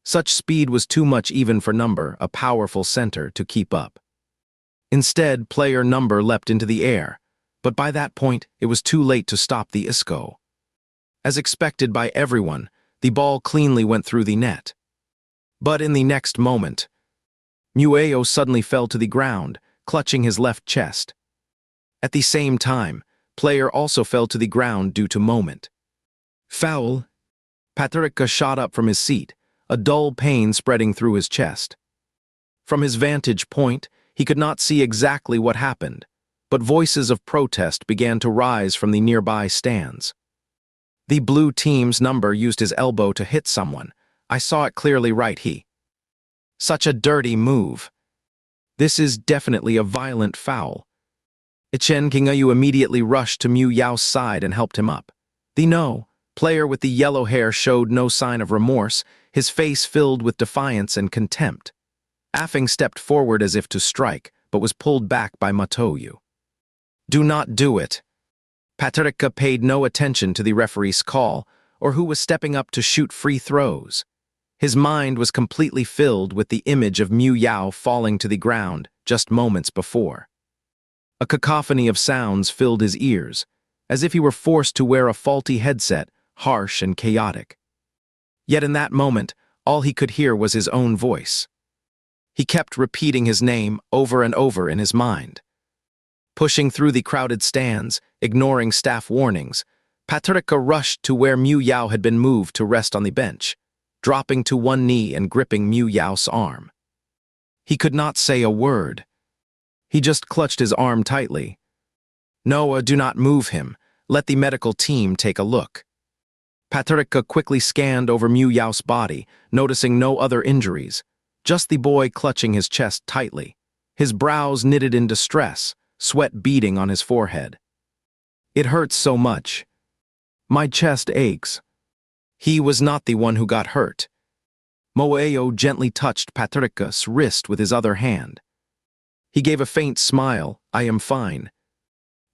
Such speed was too much even for Number, a powerful center, to keep up. Instead, player Number leapt into the air, but by that point, it was too late to stop the ISCO. As expected by everyone, the ball cleanly went through the net. But in the next moment, Mueo suddenly fell to the ground, clutching his left chest. At the same time, player also fell to the ground due to moment. Foul! Patricia shot up from his seat, a dull pain spreading through his chest. From his vantage point, he could not see exactly what happened, but voices of protest began to rise from the nearby stands. The blue team's Number used his elbow to hit someone. I saw it clearly right he. Such a dirty move. This is definitely a violent foul. Chen Kingayu immediately rushed to Mu Yao's side and helped him up. The player with the yellow hair showed no sign of remorse, his face filled with defiance and contempt. Afeng stepped forward as if to strike, but was pulled back by Matoyu. Do not do it. Patricia paid no attention to the referee's call, or who was stepping up to shoot free throws. His mind was completely filled with the image of Mu Yao falling to the ground just moments before. A cacophony of sounds filled his ears, as if he were forced to wear a faulty headset, harsh and chaotic. Yet in that moment, all he could hear was his own voice. He kept repeating his name over and over in his mind. Pushing through the crowded stands, ignoring staff warnings, Patricia rushed to where Mu Yao had been moved to rest on the bench, dropping to one knee and gripping Mu Yao's arm. He could not say a word. He just clutched his arm tightly. Noah, do not move him. Let the medical team take a look. Patricia quickly scanned over Mu Yao's body, noticing no other injuries, just the boy clutching his chest tightly, his brows knitted in distress, sweat beading on his forehead. It hurts so much. My chest aches. He was not the one who got hurt. Moeo gently touched Patricia's wrist with his other hand. He gave a faint smile. "I am fine."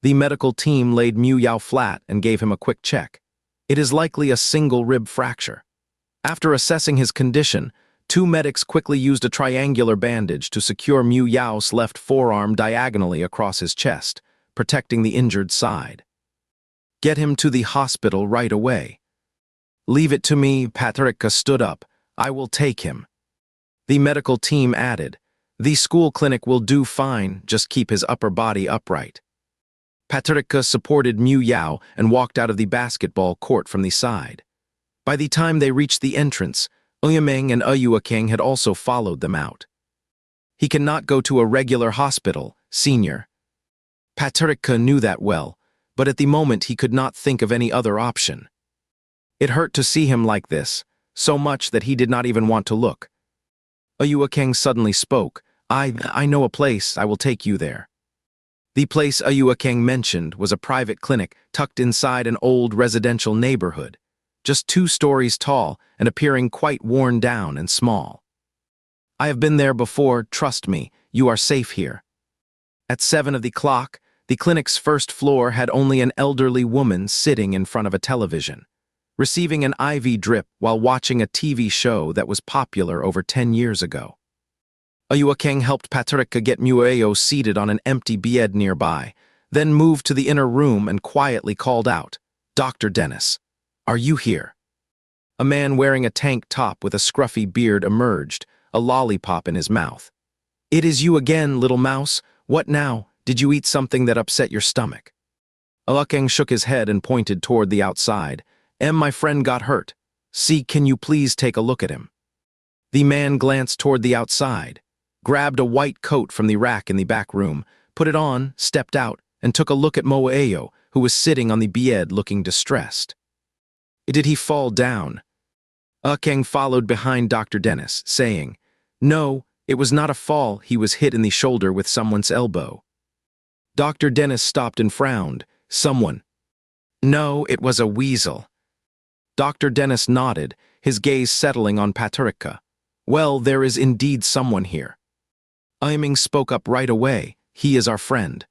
The medical team laid Mu Yao flat and gave him a quick check. It is likely a single rib fracture. After assessing his condition, two medics quickly used a triangular bandage to secure Mu Yao's left forearm diagonally across his chest, protecting the injured side. "Get him to the hospital right away." "Leave it to me," Patricia stood up. "I will take him." The medical team added, "The school clinic will do fine, just keep his upper body upright." Patricia supported Mu Yao and walked out of the basketball court from the side. By the time they reached the entrance, Uyameng and Uyuakeng had also followed them out. "He cannot go to a regular hospital, Senior." Patricia knew that well, but at the moment he could not think of any other option. It hurt to see him like this, so much that he did not even want to look. Uyuakeng suddenly spoke. I know a place, I will take you there." The place Uyuakeng mentioned was a private clinic tucked inside an old residential neighborhood, just 2 stories tall and appearing quite worn down and small. "I have been there before, trust me, you are safe here." At 7 of the clock, the clinic's first floor had only an elderly woman sitting in front of a television, receiving an IV drip while watching a TV show that was popular over 10 years ago. Uyuakeng helped Patricia get Mueo seated on an empty bed nearby, then moved to the inner room and quietly called out, "Dr. Dennis, are you here?" A man wearing a tank top with a scruffy beard emerged, a lollipop in his mouth. "It is you again, little mouse. What now? Did you eat something that upset your stomach?" Uyuakeng shook his head and pointed toward the outside. My friend got hurt. See, can you please take a look at him?" The man glanced toward the outside, grabbed a white coat from the rack in the back room, put it on, stepped out, and took a look at Moeo, who was sitting on the bed looking distressed. "Did he fall down?" Uyuakeng followed behind Dr. Dennis, saying, "No, it was not a fall, he was hit in the shoulder with someone's elbow." Dr. Dennis stopped and frowned. "Someone?" "No, it was a weasel." Dr. Dennis nodded, his gaze settling on Patricia. "Well, there is indeed someone here." Uyameng spoke up right away. "He is our friend."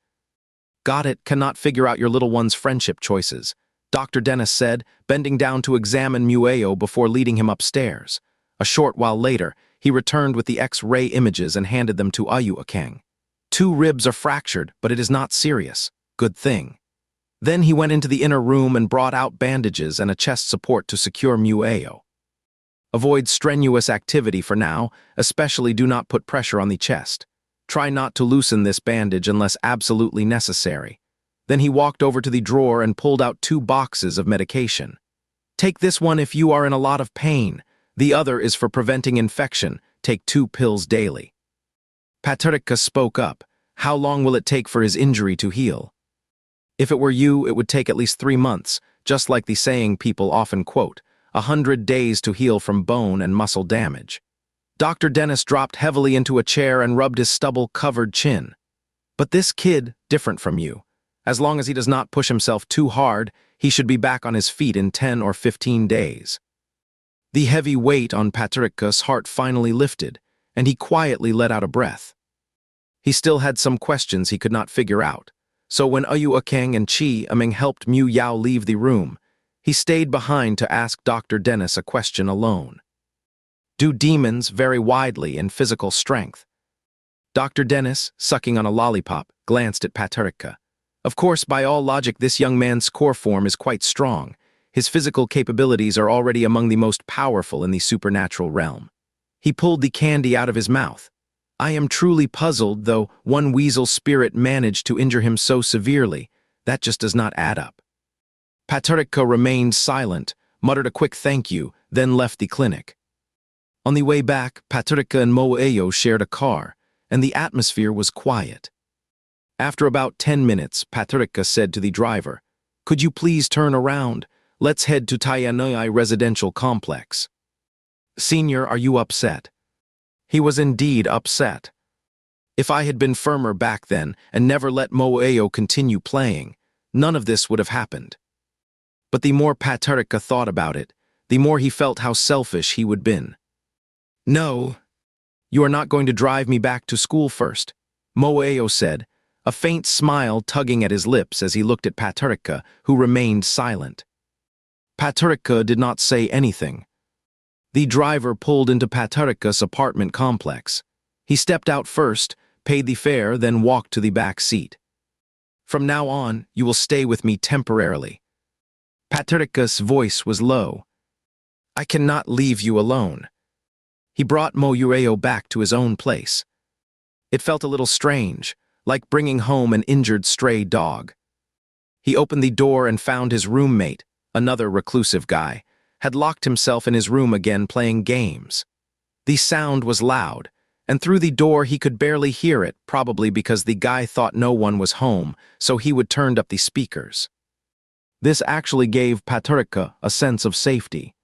"Got it, cannot figure out your little one's friendship choices," Dr. Dennis said, bending down to examine Mueo before leading him upstairs. A short while later, he returned with the X-ray images and handed them to Uyuakeng. "2 ribs are fractured, but it is not serious. Good thing." Then he went into the inner room and brought out bandages and a chest support to secure Mueo. "Avoid strenuous activity for now, especially do not put pressure on the chest. Try not to loosen this bandage unless absolutely necessary." Then he walked over to the drawer and pulled out 2 boxes of medication. "Take this one if you are in a lot of pain. The other is for preventing infection. Take 2 pills daily." Patricia spoke up. "How long will it take for his injury to heal?" "If it were you, it would take at least 3 months, just like the saying people often quote, 100 days to heal from bone and muscle damage." Dr. Dennis dropped heavily into a chair and rubbed his stubble-covered chin. "But this kid, different from you. As long as he does not push himself too hard, he should be back on his feet in 10 or 15 days. The heavy weight on Patricia's heart finally lifted, and he quietly let out a breath. He still had some questions he could not figure out, so when Uyuakeng and Ameng helped Mu Yao leave the room, he stayed behind to ask Dr. Dennis a question alone. "Do demons vary widely in physical strength?" Dr. Dennis, sucking on a lollipop, glanced at Patricia. Of course, by all logic, this young man's core form is quite strong. His physical capabilities are already among the most powerful in the supernatural realm. He pulled the candy out of his mouth. "I am truly puzzled, though one weasel spirit managed to injure him so severely. That just does not add up." Patricia remained silent, muttered a quick thank you, then left the clinic. On the way back, Patricia and Moeo shared a car, and the atmosphere was quiet. After about 10 minutes, Patricia said to the driver, "Could you please turn around? Let's head to Tayanoi Residential Complex." "Senior, are you upset?" He was indeed upset. If I had been firmer back then and never let Moeo continue playing, none of this would have happened. But the more Patricia thought about it, the more he felt how selfish he would been. No, you are not going to drive me back to school first, Moeo said, a faint smile tugging at his lips as he looked at Paterika, who remained silent. Paterika did not say anything. The driver pulled into Paterika's apartment complex. He stepped out first, paid the fare, then walked to the back seat. From now on, you will stay with me temporarily. Paterika's voice was low. I cannot leave you alone. He brought Moyureo back to his own place. It felt a little strange, like bringing home an injured stray dog. He opened the door and found his roommate, another reclusive guy, had locked himself in his room again playing games. The sound was loud, and through the door he could barely hear it, probably because the guy thought no one was home, so he would turn up the speakers. This actually gave Paterika a sense of safety.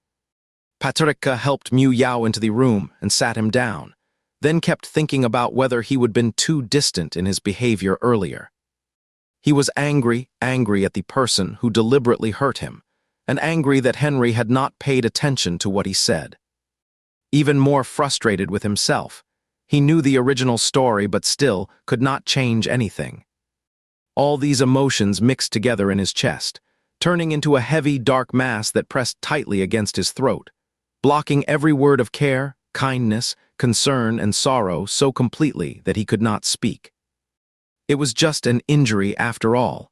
Paterika helped Mu Yao into the room and sat him down, then kept thinking about whether he would been too distant in his behavior earlier. He was angry at the person who deliberately hurt him, and angry that Henry had not paid attention to what he said. Even more frustrated with himself, he knew the original story but still could not change anything. All these emotions mixed together in his chest, turning into a heavy, dark mass that pressed tightly against his throat, blocking every word of care, kindness, concern, and sorrow so completely that he could not speak. It was just an injury after all.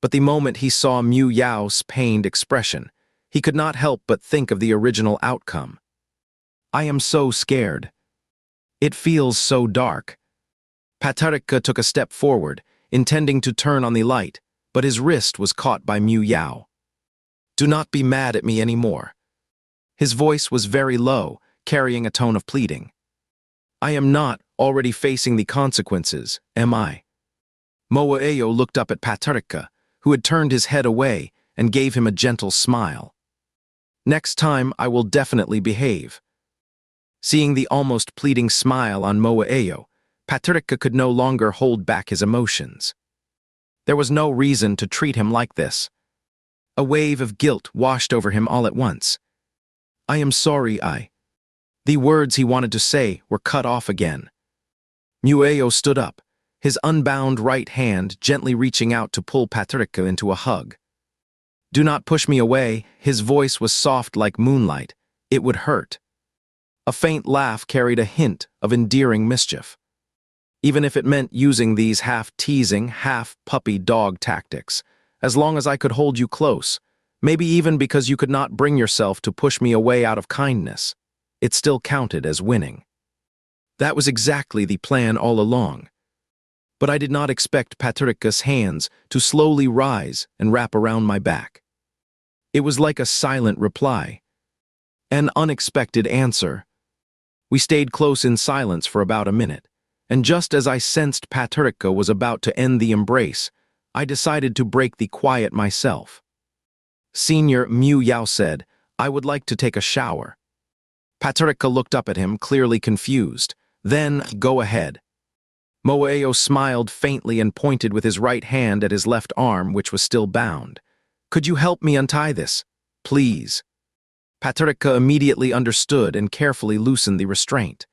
But the moment he saw Mu Yao's pained expression, he could not help but think of the original outcome. I am so scared. It feels so dark. Paterika took a step forward, intending to turn on the light, but his wrist was caught by Mu Yao. Do not be mad at me anymore. His voice was very low, carrying a tone of pleading. I am not already facing the consequences, am I? Moeo looked up at Paterika, who had turned his head away, and gave him a gentle smile. Next time I will definitely behave. Seeing the almost pleading smile on Moeo, Paterika could no longer hold back his emotions. There was no reason to treat him like this. A wave of guilt washed over him all at once. I am sorry, The words he wanted to say were cut off again. Moeo stood up, his unbound right hand gently reaching out to pull Paterika into a hug. Do not push me away, his voice was soft like moonlight. It would hurt. A faint laugh carried a hint of endearing mischief. Even if it meant using these half-teasing, half-puppy dog tactics, as long as I could hold you close, maybe even because you could not bring yourself to push me away out of kindness, it still counted as winning. That was exactly the plan all along. But I did not expect Paterika's hands to slowly rise and wrap around my back. It was like a silent reply. An unexpected answer. We stayed close in silence for about a minute, and just as I sensed Paterika was about to end the embrace, I decided to break the quiet myself. Senior Mu Yao said, I would like to take a shower. Paterika looked up at him, clearly confused. Then, go ahead. Moeo smiled faintly and pointed with his right hand at his left arm, which was still bound. Could you help me untie this? Please. Paterika immediately understood and carefully loosened the restraint.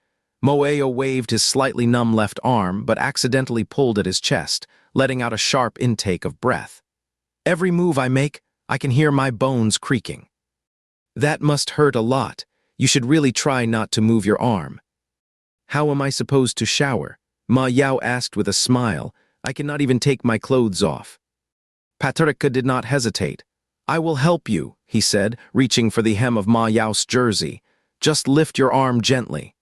Moeo waved his slightly numb left arm, but accidentally pulled at his chest, letting out a sharp intake of breath. Every move I make, I can hear my bones creaking. That must hurt a lot. You should really try not to move your arm. How am I supposed to shower? Ma Yao asked with a smile. I cannot even take my clothes off. Paterika did not hesitate. I will help you, he said, reaching for the hem of Ma Yao's jersey. Just lift your arm gently.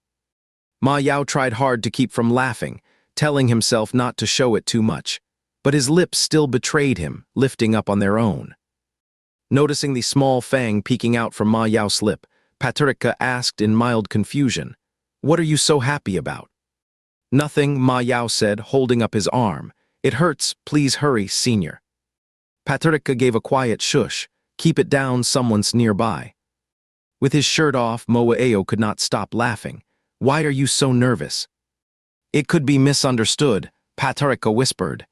Ma Yao tried hard to keep from laughing, telling himself not to show it too much, but his lips still betrayed him, lifting up on their own. Noticing the small fang peeking out from Ma Yao's lip, Paterika asked in mild confusion, What are you so happy about? Nothing, Ma Yao said, holding up his arm. It hurts, please hurry, senior. Paterika gave a quiet shush. Keep it down, someone's nearby. With his shirt off, Moeo could not stop laughing. Why are you so nervous? It could be misunderstood, Paterika whispered.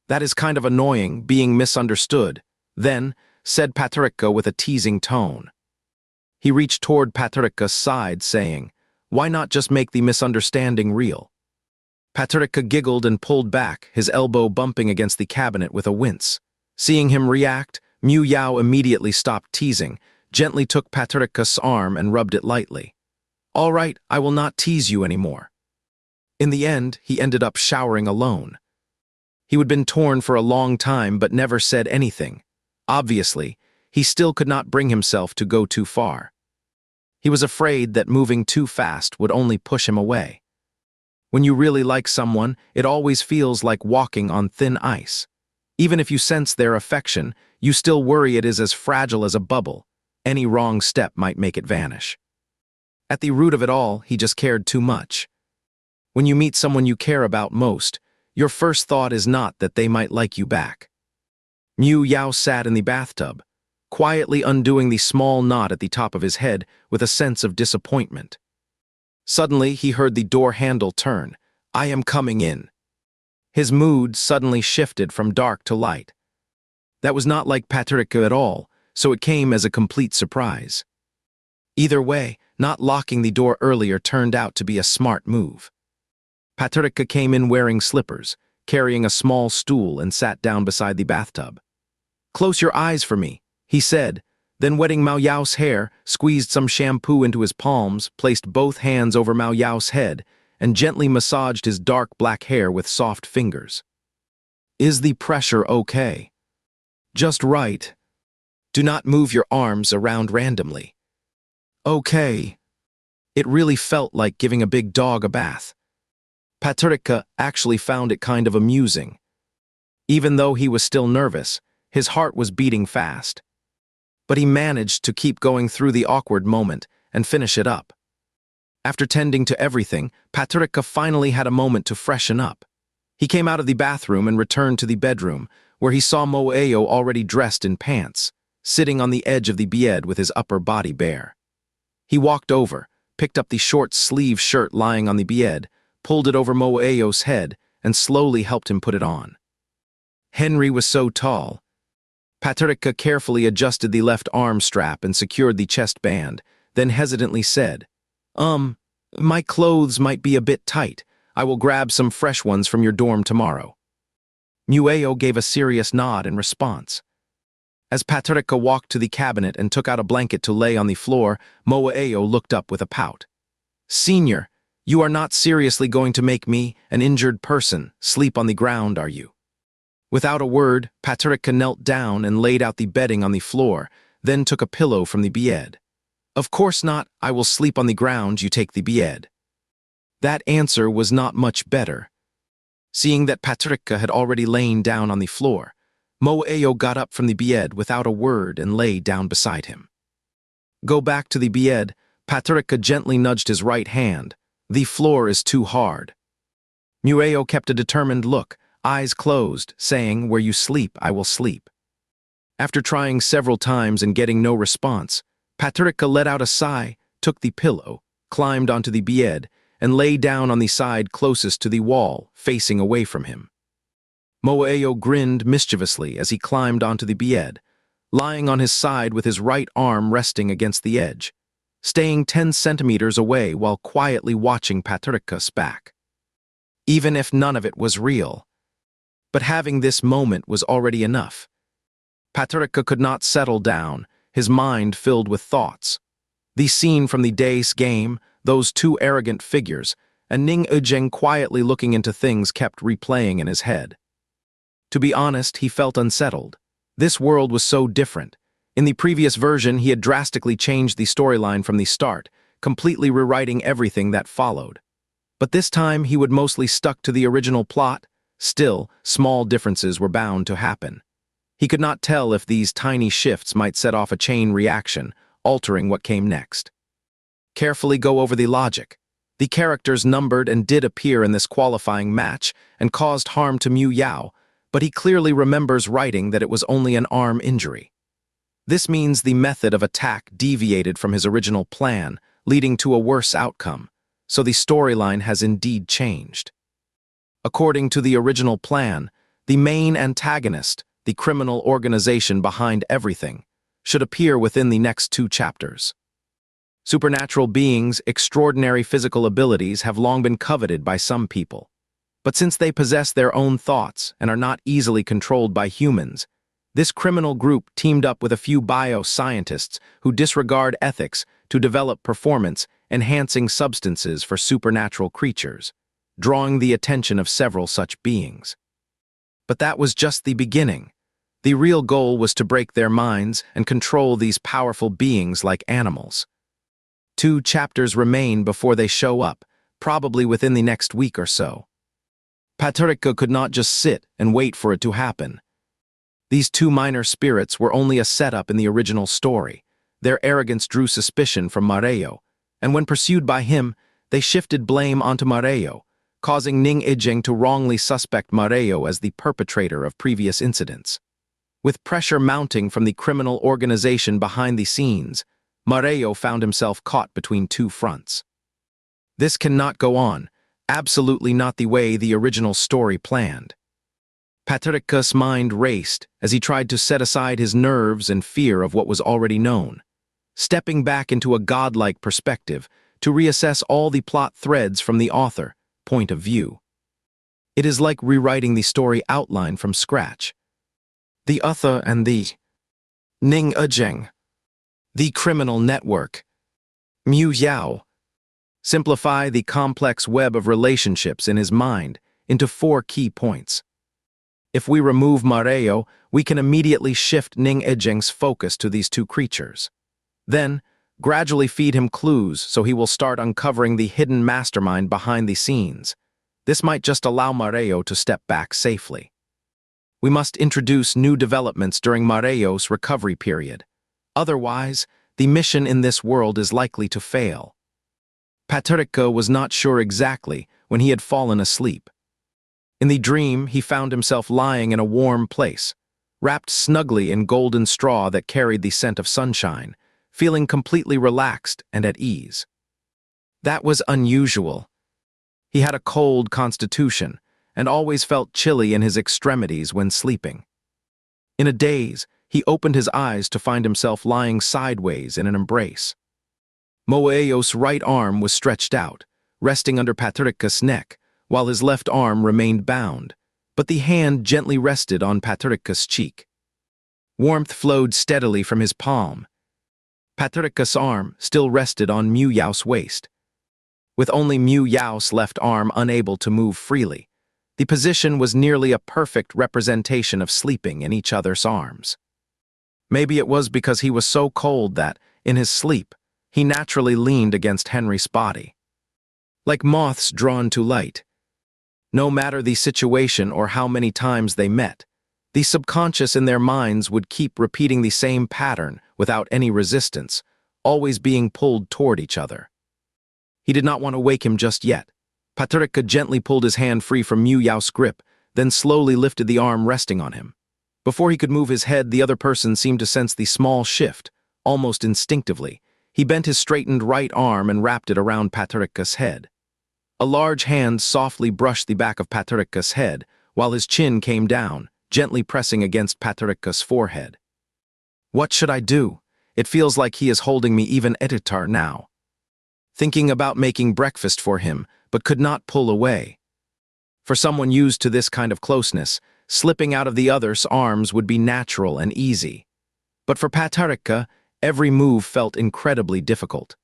That is kind of annoying, being misunderstood. Then, said Paterika with a teasing tone. He reached toward Patrika's side, saying, "Why not just make the misunderstanding real?" Patrika giggled and pulled back, his elbow bumping against the cabinet with a wince. Seeing him react, Mu Yao immediately stopped teasing, gently took Patrika's arm and rubbed it lightly. "All right, I will not tease you anymore." In the end, he ended up showering alone. He had been torn for a long time but never said anything. Obviously, he still could not bring himself to go too far. He was afraid that moving too fast would only push him away. When you really like someone, it always feels like walking on thin ice. Even if you sense their affection, you still worry it is as fragile as a bubble. Any wrong step might make it vanish. At the root of it all, he just cared too much. When you meet someone you care about most, your first thought is not that they might like you back. Mu Yao sat in the bathtub, quietly undoing the small knot at the top of his head with a sense of disappointment. Suddenly, he heard the door handle turn. "I am coming in." His mood suddenly shifted from dark to light. That was not like Patrika at all, so it came as a complete surprise. Either way, not locking the door earlier turned out to be a smart move. Patrika came in wearing slippers, carrying a small stool, and sat down beside the bathtub. "Close your eyes for me," he said, then wetting Mao Yao's hair, squeezed some shampoo into his palms, placed both hands over Mao Yao's head, and gently massaged his dark black hair with soft fingers. "Is the pressure okay?" "Just right. Do not move your arms around randomly." "Okay." It really felt like giving a big dog a bath. Patrika actually found it kind of amusing. Even though he was still nervous, his heart was beating fast. But he managed to keep going through the awkward moment and finish it up. After tending to everything, Patrika finally had a moment to freshen up. He came out of the bathroom and returned to the bedroom, where he saw Moeo already dressed in pants, sitting on the edge of the bed with his upper body bare. He walked over, picked up the short-sleeved shirt lying on the bed, pulled it over Moeo's head, and slowly helped him put it on. Henry was so tall. Patrika carefully adjusted the left arm strap and secured the chest band, then hesitantly said, My clothes might be a bit tight. I will grab some fresh ones from your dorm tomorrow." Mueo gave a serious nod in response. As Patrika walked to the cabinet and took out a blanket to lay on the floor, Moeo looked up with a pout. "Senior, you are not seriously going to make me, an injured person, sleep on the ground, are you?" Without a word, Patrika knelt down and laid out the bedding on the floor, then took a pillow from the bed. "Of course not, I will sleep on the ground, you take the bed." That answer was not much better. Seeing that Patrika had already lain down on the floor, Moeo got up from the bed without a word and lay down beside him. "Go back to the bed," Patrika gently nudged his right hand. "The floor is too hard." Mueo kept a determined look, eyes closed, saying, "Where you sleep, I will sleep." After trying several times and getting no response, Patrika let out a sigh, took the pillow, climbed onto the bed, and lay down on the side closest to the wall, facing away from him. Moeo grinned mischievously as he climbed onto the bed, lying on his side with his right arm resting against the edge, staying 10 centimeters away while quietly watching Patrika's back. Even if none of it was real. But having this moment was already enough. Patrika could not settle down, his mind filled with thoughts. The scene from the day's game, those two arrogant figures, and Ning Ejeng quietly looking into things kept replaying in his head. To be honest, he felt unsettled. This world was so different. In the previous version, he had drastically changed the storyline from the start, completely rewriting everything that followed. But this time, he would mostly stuck to the original plot. Still, small differences were bound to happen. He could not tell if these tiny shifts might set off a chain reaction, altering what came next. Carefully go over the logic. The characters numbered and did appear in this qualifying match and caused harm to Mu Yao, but he clearly remembers writing that it was only an arm injury. This means the method of attack deviated from his original plan, leading to a worse outcome, so the storyline has indeed changed. According to the original plan, the main antagonist, the criminal organization behind everything, should appear within the next 2 chapters. Supernatural beings' extraordinary physical abilities have long been coveted by some people. But since they possess their own thoughts and are not easily controlled by humans, this criminal group teamed up with a few bioscientists who disregard ethics to develop performance-enhancing substances for supernatural creatures, drawing the attention of several such beings. But that was just the beginning. The real goal was to break their minds and control these powerful beings like animals. 2 chapters remain before they show up, probably within the next week or so. Paterika could not just sit and wait for it to happen. These 2 minor spirits were only a setup in the original story. Their arrogance drew suspicion from Mareo, and when pursued by him, they shifted blame onto Mareo, causing Ning Ijing to wrongly suspect Mareo as the perpetrator of previous incidents. With pressure mounting from the criminal organization behind the scenes, Mareo found himself caught between 2 fronts. This cannot go on, absolutely not the way the original story planned. Paterika's mind raced as he tried to set aside his nerves and fear of what was already known, stepping back into a godlike perspective to reassess all the plot threads from the author's point of view. It is like rewriting the story outline from scratch. The author and the Ning Ijing, the criminal network, Mu Yao, simplify the complex web of relationships in his mind into 4 key points. If we remove Mareo, we can immediately shift Ning Ijing's focus to these 2 creatures. Then, gradually feed him clues so he will start uncovering the hidden mastermind behind the scenes. This might just allow Mareo to step back safely. We must introduce new developments during Mareo's recovery period. Otherwise, the mission in this world is likely to fail. Paterika was not sure exactly when he had fallen asleep. In the dream, he found himself lying in a warm place, wrapped snugly in golden straw that carried the scent of sunshine, feeling completely relaxed and at ease. That was unusual. He had a cold constitution and always felt chilly in his extremities when sleeping. In a daze, he opened his eyes to find himself lying sideways in an embrace. Moeo's right arm was stretched out, resting under Paterika's neck, while his left arm remained bound, but the hand gently rested on Paterika's cheek. Warmth flowed steadily from his palm. Paterika's arm still rested on Mu Yao's waist. With only Mu Yao's left arm unable to move freely, the position was nearly a perfect representation of sleeping in each other's arms. Maybe it was because he was so cold that, in his sleep, he naturally leaned against Henry's body. Like moths drawn to light. No matter the situation or how many times they met, the subconscious in their minds would keep repeating the same pattern without any resistance, always being pulled toward each other. He did not want to wake him just yet. Paterika gently pulled his hand free from Mu Yao's grip, then slowly lifted the arm resting on him. Before he could move his head, the other person seemed to sense the small shift, almost instinctively. He bent his straightened right arm and wrapped it around Paterika's head. A large hand softly brushed the back of Paterika's head, while his chin came down, gently pressing against Paterika's forehead. What should I do? It feels like he is holding me even editar now. Thinking about making breakfast for him, but could not pull away. For someone used to this kind of closeness, slipping out of the other's arms would be natural and easy. But for Paterika, every move felt incredibly difficult.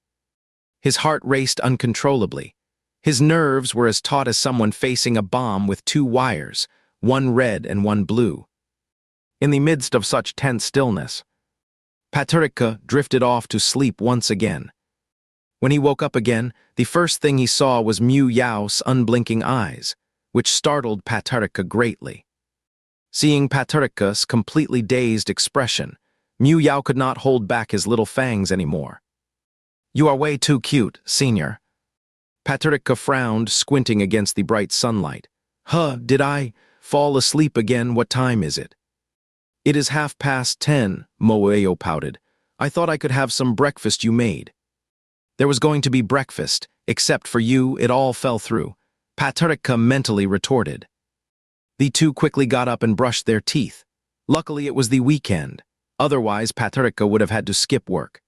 His heart raced uncontrollably. His nerves were as taut as someone facing a bomb with 2 wires, one red and one blue. In the midst of such tense stillness, Paterika drifted off to sleep once again. When he woke up again, the first thing he saw was Mu Yao's unblinking eyes, which startled Paterika greatly. Seeing Paterika's completely dazed expression, Mu Yao could not hold back his little fangs anymore. "You are way too cute, senior." Paterika frowned, squinting against the bright sunlight. Did I fall asleep again? What time is it?" "It is 10:30, Moeo pouted. "I thought I could have some breakfast you made." "There was going to be breakfast, except for you, it all fell through," Paterika mentally retorted. The 2 quickly got up and brushed their teeth. Luckily, it was the weekend. Otherwise, Paterika would have had to skip work.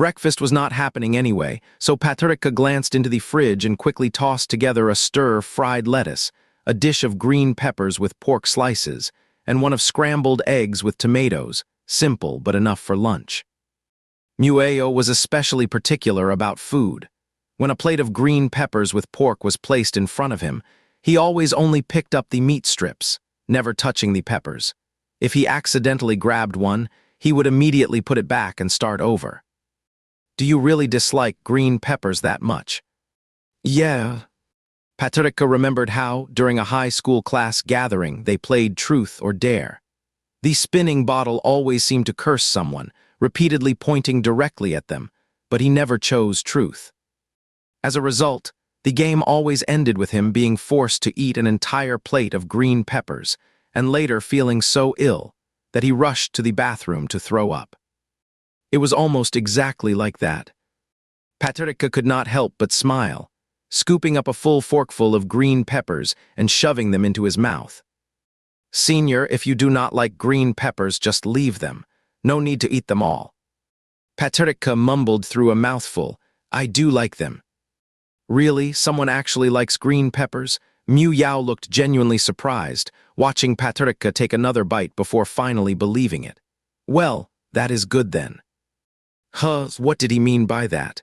Breakfast was not happening anyway, so Patricia glanced into the fridge and quickly tossed together a stir of fried lettuce, a dish of green peppers with pork slices, and one of scrambled eggs with tomatoes, simple but enough for lunch. Mueo was especially particular about food. When a plate of green peppers with pork was placed in front of him, he always only picked up the meat strips, never touching the peppers. If he accidentally grabbed one, he would immediately put it back and start over. "Do you really dislike green peppers that much?" "Yeah." Patricia remembered how, during a high school class gathering, they played Truth or Dare. The spinning bottle always seemed to curse someone, repeatedly pointing directly at them, but he never chose truth. As a result, the game always ended with him being forced to eat an entire plate of green peppers, and later feeling so ill that he rushed to the bathroom to throw up. It was almost exactly like that. Patricia could not help but smile, scooping up a full forkful of green peppers and shoving them into his mouth. "Senior, if you do not like green peppers, just leave them. No need to eat them all." Patricia mumbled through a mouthful, "I do like them." "Really? Someone actually likes green peppers?" Mu Yao looked genuinely surprised, watching Patricia take another bite before finally believing it. "Well, that is good then." What did he mean by that?"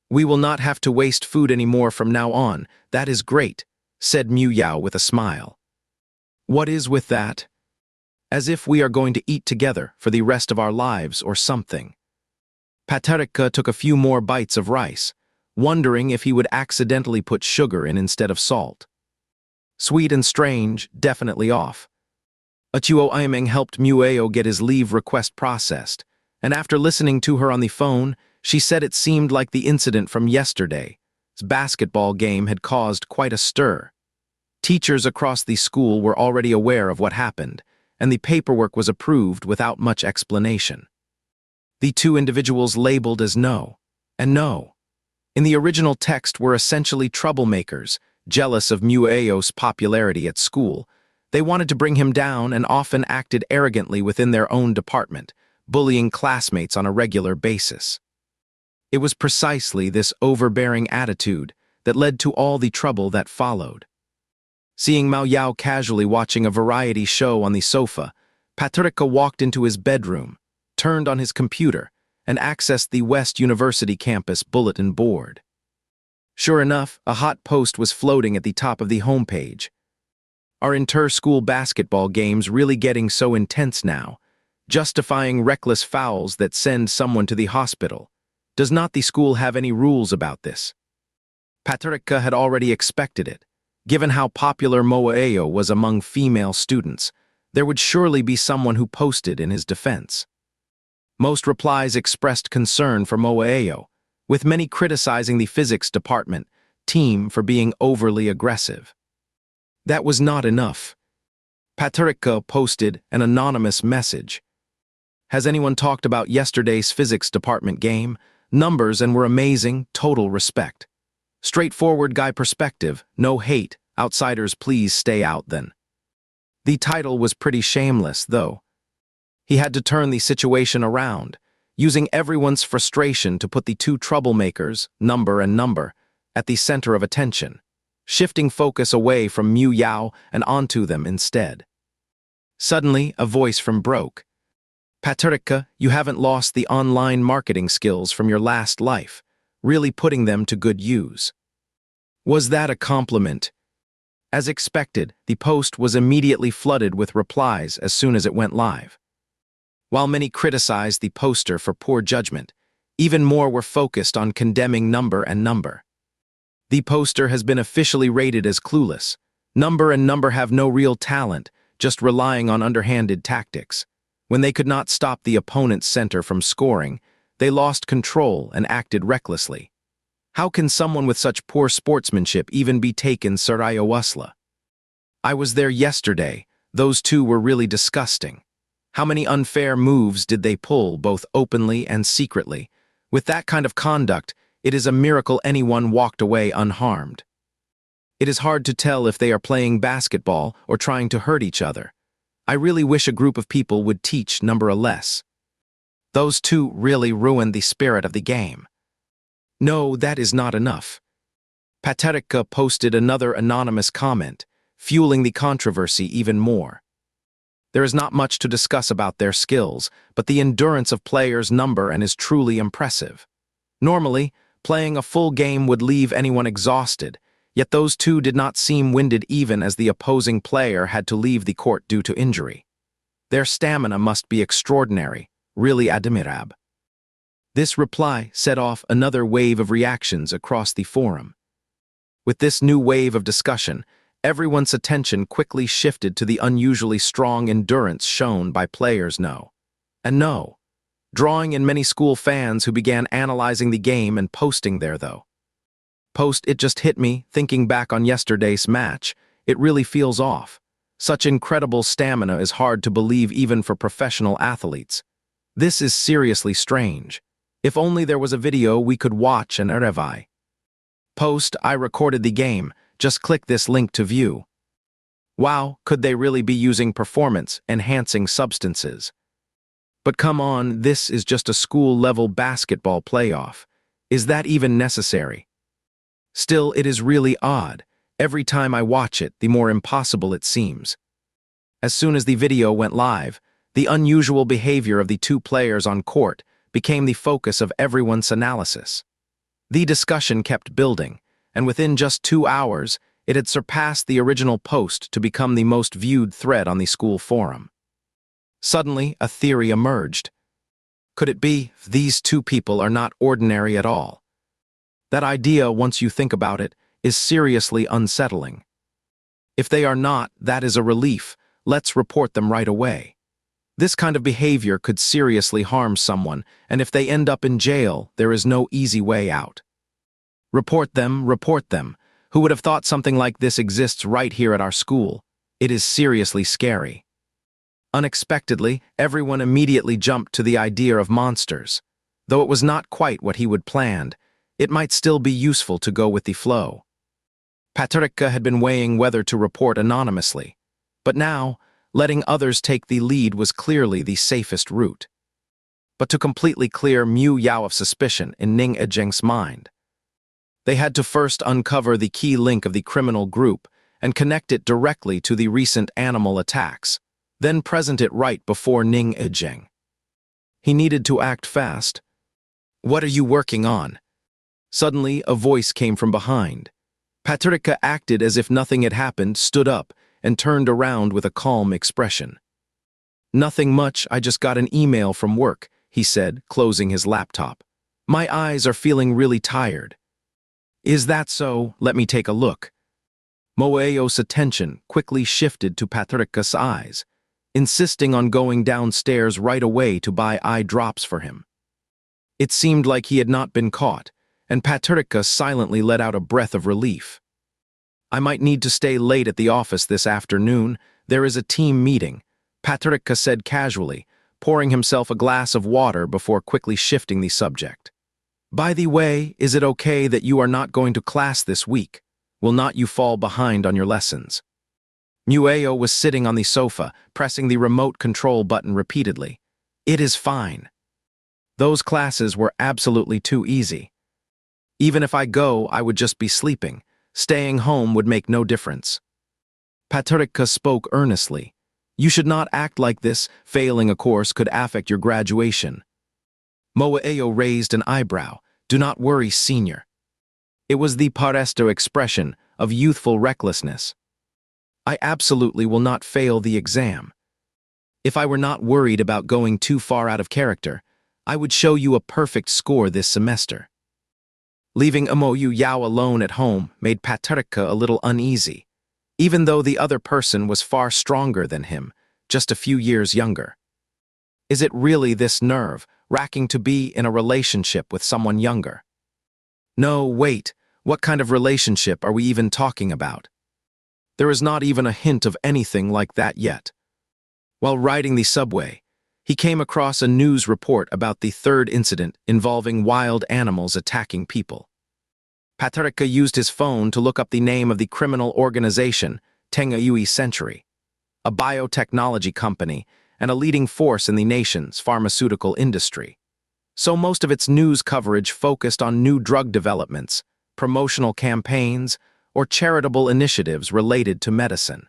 "We will not have to waste food anymore from now on. That is great," said Mu Yao with a smile. "What is with that?" "As if we are going to eat together for the rest of our lives or something." Patricia took a few more bites of rice, wondering if he would accidentally put sugar in instead of salt. Sweet and strange, definitely off. Achuo Aiming helped Mueo get his leave request processed, and after listening to her on the phone, she said it seemed like the incident from yesterday's basketball game had caused quite a stir. Teachers across the school were already aware of what happened, and the paperwork was approved without much explanation. The two individuals labeled as No and No in the original text were essentially troublemakers, jealous of Mueo's popularity at school. They wanted to bring him down and often acted arrogantly within their own department, bullying classmates on a regular basis. It was precisely this overbearing attitude that led to all the trouble that followed. Seeing Mao Yao casually watching a variety show on the sofa, Patricia walked into his bedroom, turned on his computer, and accessed the West University campus bulletin board. Sure enough, a hot post was floating at the top of the homepage. "Are inter-school basketball games really getting so intense now? Justifying reckless fouls that send someone to the hospital. Does not the school have any rules about this?" Patricia had already expected it. Given how popular Moaeo was among female students, there would surely be someone who posted in his defense. Most replies expressed concern for Moaeo, with many criticizing the physics department team for being overly aggressive. That was not enough. Patricia posted an anonymous message. "Has anyone talked about yesterday's physics department game? Numbers and were amazing, total respect. Straightforward guy perspective, no hate, outsiders please stay out then." The title was pretty shameless, though. He had to turn the situation around, using everyone's frustration to put the two troublemakers, Number and Number, at the center of attention, shifting focus away from Mu Yao and onto them instead. Suddenly, a voice from Broke. "Patricia, you haven't lost the online marketing skills from your last life, really putting them to good use." Was that a compliment? As expected, the post was immediately flooded with replies as soon as it went live. While many criticized the poster for poor judgment, even more were focused on condemning Number and Number. The poster has been officially rated as clueless. Number and Number have no real talent, just relying on underhanded tactics. When they could not stop the opponent's center from scoring, they lost control and acted recklessly. How can someone with such poor sportsmanship even be taken seriously? "I was there yesterday. Those two were really disgusting. How many unfair moves did they pull, both openly and secretly? With that kind of conduct, it is a miracle anyone walked away unharmed. It is hard to tell if they are playing basketball or trying to hurt each other. I really wish a group of people would teach Number a less." Those two really ruined the spirit of the game. No, that is not enough. Paterica posted another anonymous comment, fueling the controversy even more. There is not much to discuss about their skills, but the endurance of players' number and is truly impressive. Normally, playing a full game would leave anyone exhausted, yet those two did not seem winded even as the opposing player had to leave the court due to injury. Their stamina must be extraordinary, really admirable. This reply set off another wave of reactions across the forum. With this new wave of discussion, everyone's attention quickly shifted to the unusually strong endurance shown by players No, drawing in many school fans who began analyzing the game and posting there though. It just hit me, thinking back on yesterday's match, it really feels off. Such incredible stamina is hard to believe even for professional athletes. This is seriously strange. If only there was a video we could watch and review. I recorded the game, just click this link to view. Wow, could they really be using performance-enhancing substances? But come on, this is just a school-level basketball playoff. Is that even necessary? Still, it is really odd. Every time I watch it, the more impossible it seems. As soon as the video went live, the unusual behavior of the two players on court became the focus of everyone's analysis. The discussion kept building, and within just 2 hours, it had surpassed the original post to become the most viewed thread on the school forum. Suddenly, a theory emerged. Could it be these two people are not ordinary at all? That idea, once you think about it, is seriously unsettling. If they are not, that is a relief. Let's report them right away. This kind of behavior could seriously harm someone, and if they end up in jail, there is no easy way out. Report them, report them. Who would have thought something like this exists right here at our school? It is seriously scary. Unexpectedly, everyone immediately jumped to the idea of monsters. Though it was not quite what he would planned, it might still be useful to go with the flow. Paterica had been weighing whether to report anonymously, but now, letting others take the lead was clearly the safest route. But to completely clear Mu Yao of suspicion in Ning Ejeng's mind, they had to first uncover the key link of the criminal group and connect it directly to the recent animal attacks, then present it right before Ning Ejeng. He needed to act fast. "What are you working on?" Suddenly, a voice came from behind. Paterica acted as if nothing had happened, stood up, and turned around with a calm expression. "Nothing much, I just got an email from work," he said, closing his laptop. "My eyes are feeling really tired." "Is that so? Let me take a look." Moeo's attention quickly shifted to Paterica's eyes, insisting on going downstairs right away to buy eye drops for him. It seemed like he had not been caught, and Paterica silently let out a breath of relief. "I might need to stay late at the office this afternoon. There is a team meeting," Paterica said casually, pouring himself a glass of water before quickly shifting the subject. "By the way, is it okay that you are not going to class this week? Will not you fall behind on your lessons?" Mueo was sitting on the sofa, pressing the remote control button repeatedly. "It is fine. Those classes were absolutely too easy. Even if I go, I would just be sleeping. Staying home would make no difference." Paterica spoke earnestly. "You should not act like this. Failing a course could affect your graduation." Moeo raised an eyebrow. "Do not worry, senior." It was the paresto expression of youthful recklessness. "I absolutely will not fail the exam. If I were not worried about going too far out of character, I would show you a perfect score this semester." Leaving Moyu Yao alone at home made Paterica a little uneasy, even though the other person was far stronger than him, just a few years younger. Is it really this nerve-wracking to be in a relationship with someone younger? No, wait, what kind of relationship are we even talking about? There is not even a hint of anything like that yet. While riding the subway, he came across a news report about the third incident involving wild animals attacking people. Paterica used his phone to look up the name of the criminal organization, Tengayui Century, a biotechnology company, and a leading force in the nation's pharmaceutical industry. So most of its news coverage focused on new drug developments, promotional campaigns, or charitable initiatives related to medicine.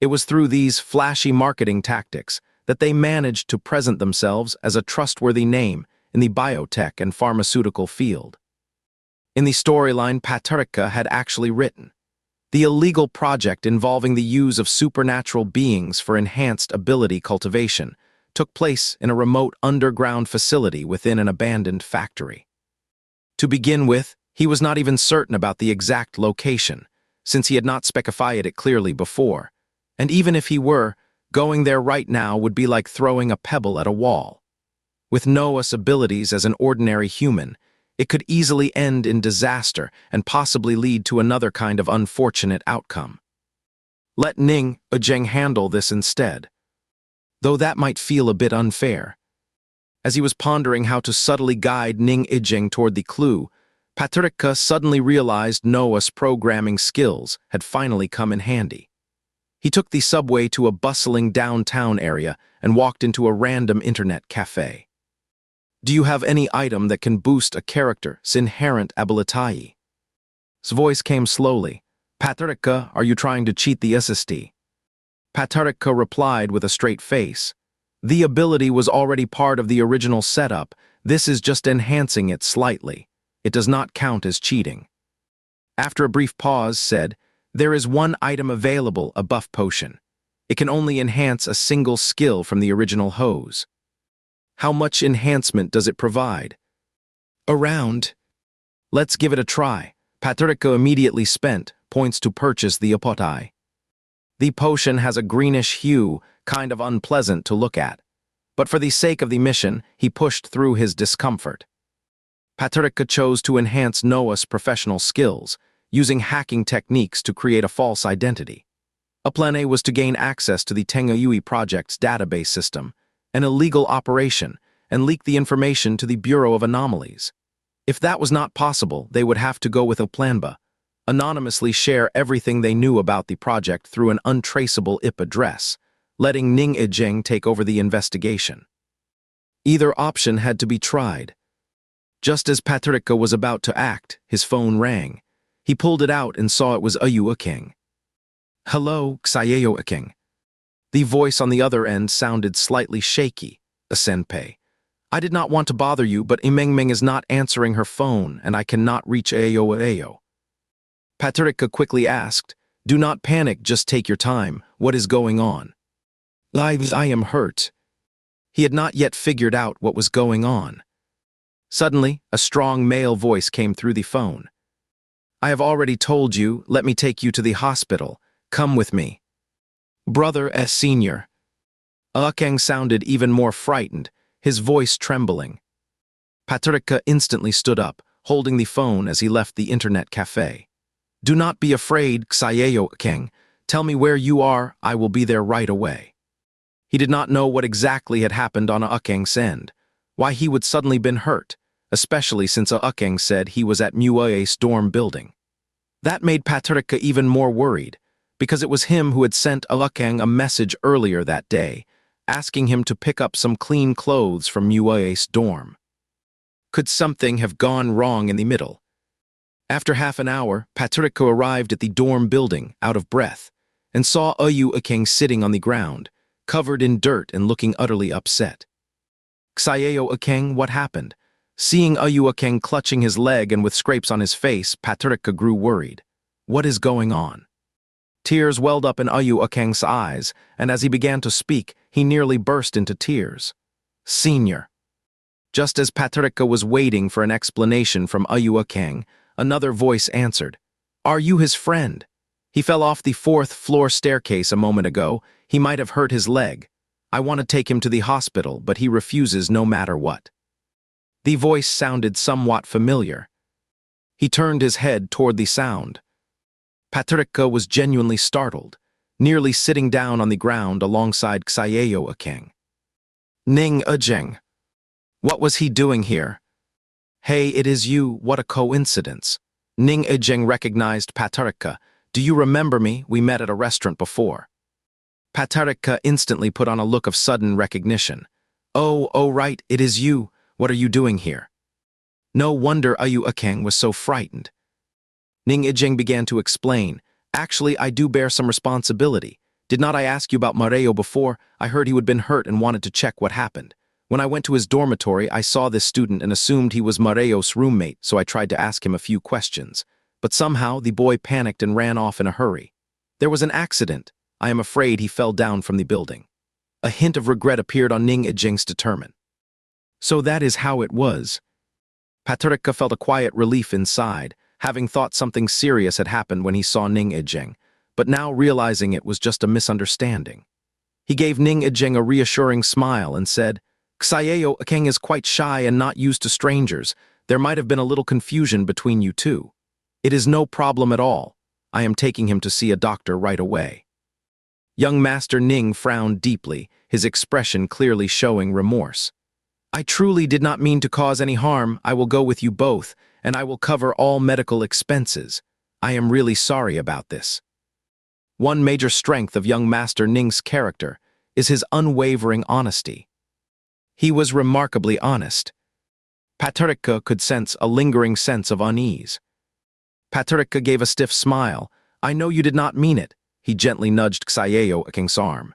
It was through these flashy marketing tactics that they managed to present themselves as a trustworthy name in the biotech and pharmaceutical field. In the storyline Paterka had actually written, the illegal project involving the use of supernatural beings for enhanced ability cultivation took place in a remote underground facility within an abandoned factory. To begin with, he was not even certain about the exact location, since he had not specified it clearly before, and even if he were, going there right now would be like throwing a pebble at a wall. With Noah's abilities as an ordinary human, it could easily end in disaster and possibly lead to another kind of unfortunate outcome. Let Ning Ejeng handle this instead, though that might feel a bit unfair. As he was pondering how to subtly guide Ning Ejeng toward the clue, Paterka suddenly realized Noah's programming skills had finally come in handy. He took the subway to a bustling downtown area and walked into a random internet cafe. Do you have any item that can boost a character's inherent ability? His voice came slowly. Paterka, are you trying to cheat the SSD? Paterka replied with a straight face. The ability was already part of the original setup. This is just enhancing it slightly. It does not count as cheating. After a brief pause, said, there is one item available, a buff potion. It can only enhance a single skill from the original hose. How much enhancement does it provide? Around. Let's give it a try. Paterka immediately spent points to purchase the apotai. The potion has a greenish hue, kind of unpleasant to look at. But for the sake of the mission, he pushed through his discomfort. Paterka chose to enhance Noah's professional skills, using hacking techniques to create a false identity. A plan A was to gain access to the Tengayui project's database system, an illegal operation, and leak the information to the Bureau of Anomalies. If that was not possible, they would have to go with a plan B, anonymously share everything they knew about the project through an untraceable IP address, letting Ning Ejeng take over the investigation. Either option had to be tried. Just as Paterka was about to act, his phone rang. He pulled it out and saw it was Ayu Akeng. Hello, Xayeo Akeng. The voice on the other end sounded slightly shaky. Senpai. I did not want to bother you, but Imengmeng is not answering her phone, and I cannot reach Ayo. Paterka quickly asked, do not panic, just take your time. What is going on? Lives, I am hurt. He had not yet figured out what was going on. Suddenly, a strong male voice came through the phone. I have already told you, let me take you to the hospital. Come with me. Brother S. Senior. Akeng sounded even more frightened, his voice trembling. Paterka instantly stood up, holding the phone as he left the internet cafe. Do not be afraid, Xayeo Akeng. Tell me where you are, I will be there right away. He did not know what exactly had happened on Akeng's end, why he would suddenly been hurt, especially since Akeng said he was at Muae's dorm building. That made Paterka even more worried, because it was him who had sent Akeng a message earlier that day, asking him to pick up some clean clothes from Muae's dorm. Could something have gone wrong in the middle? After half an hour, Paterka arrived at the dorm building, out of breath, and saw Ayu Akeng sitting on the ground, covered in dirt and looking utterly upset. Xayeo Akeng, what happened? Seeing Ayu Akeng clutching his leg and with scrapes on his face, Paterka grew worried. What is going on? Tears welled up in Ayu Akeng's eyes, and as he began to speak, he nearly burst into tears. Senior. Just as Paterka was waiting for an explanation from Ayu Akeng, another voice answered. Are you his friend? He fell off the 4th floor staircase a moment ago. He might have hurt his leg. I want to take him to the hospital, but he refuses no matter what. The voice sounded somewhat familiar. He turned his head toward the sound. Paterka was genuinely startled, nearly sitting down on the ground alongside Xayeo Akeng. Ning Ejeng. What was he doing here? Hey, it is you, what a coincidence. Ning Ejeng recognized Paterka. Do you remember me? We met at a restaurant before. Patarika instantly put on a look of sudden recognition. Oh, right, it is you. What are you doing here? No wonder Ayu Akeng was so frightened. Ning Ijing began to explain. Actually, I do bear some responsibility. Did not I ask you about Mareo before? I heard he had been hurt and wanted to check what happened. When I went to his dormitory, I saw this student and assumed he was Mareo's roommate, so I tried to ask him a few questions. But somehow, the boy panicked and ran off in a hurry. There was an accident. I am afraid he fell down from the building. A hint of regret appeared on Ning Ijing's determined. So that is how it was. Patarika felt a quiet relief inside, having thought something serious had happened when he saw Ning Ijing, but now realizing it was just a misunderstanding. He gave Ning Ijing a reassuring smile and said, Xiao Akeng is quite shy and not used to strangers. There might have been a little confusion between you two. It is no problem at all. I am taking him to see a doctor right away. Young Master Ning frowned deeply, his expression clearly showing remorse. I truly did not mean to cause any harm. I will go with you both, and I will cover all medical expenses. I am really sorry about this. One major strength of young Master Ning's character is his unwavering honesty. He was remarkably honest. Patarika could sense a lingering sense of unease. Patarika gave a stiff smile. I know you did not mean it. He gently nudged Xiao Akeng's arm.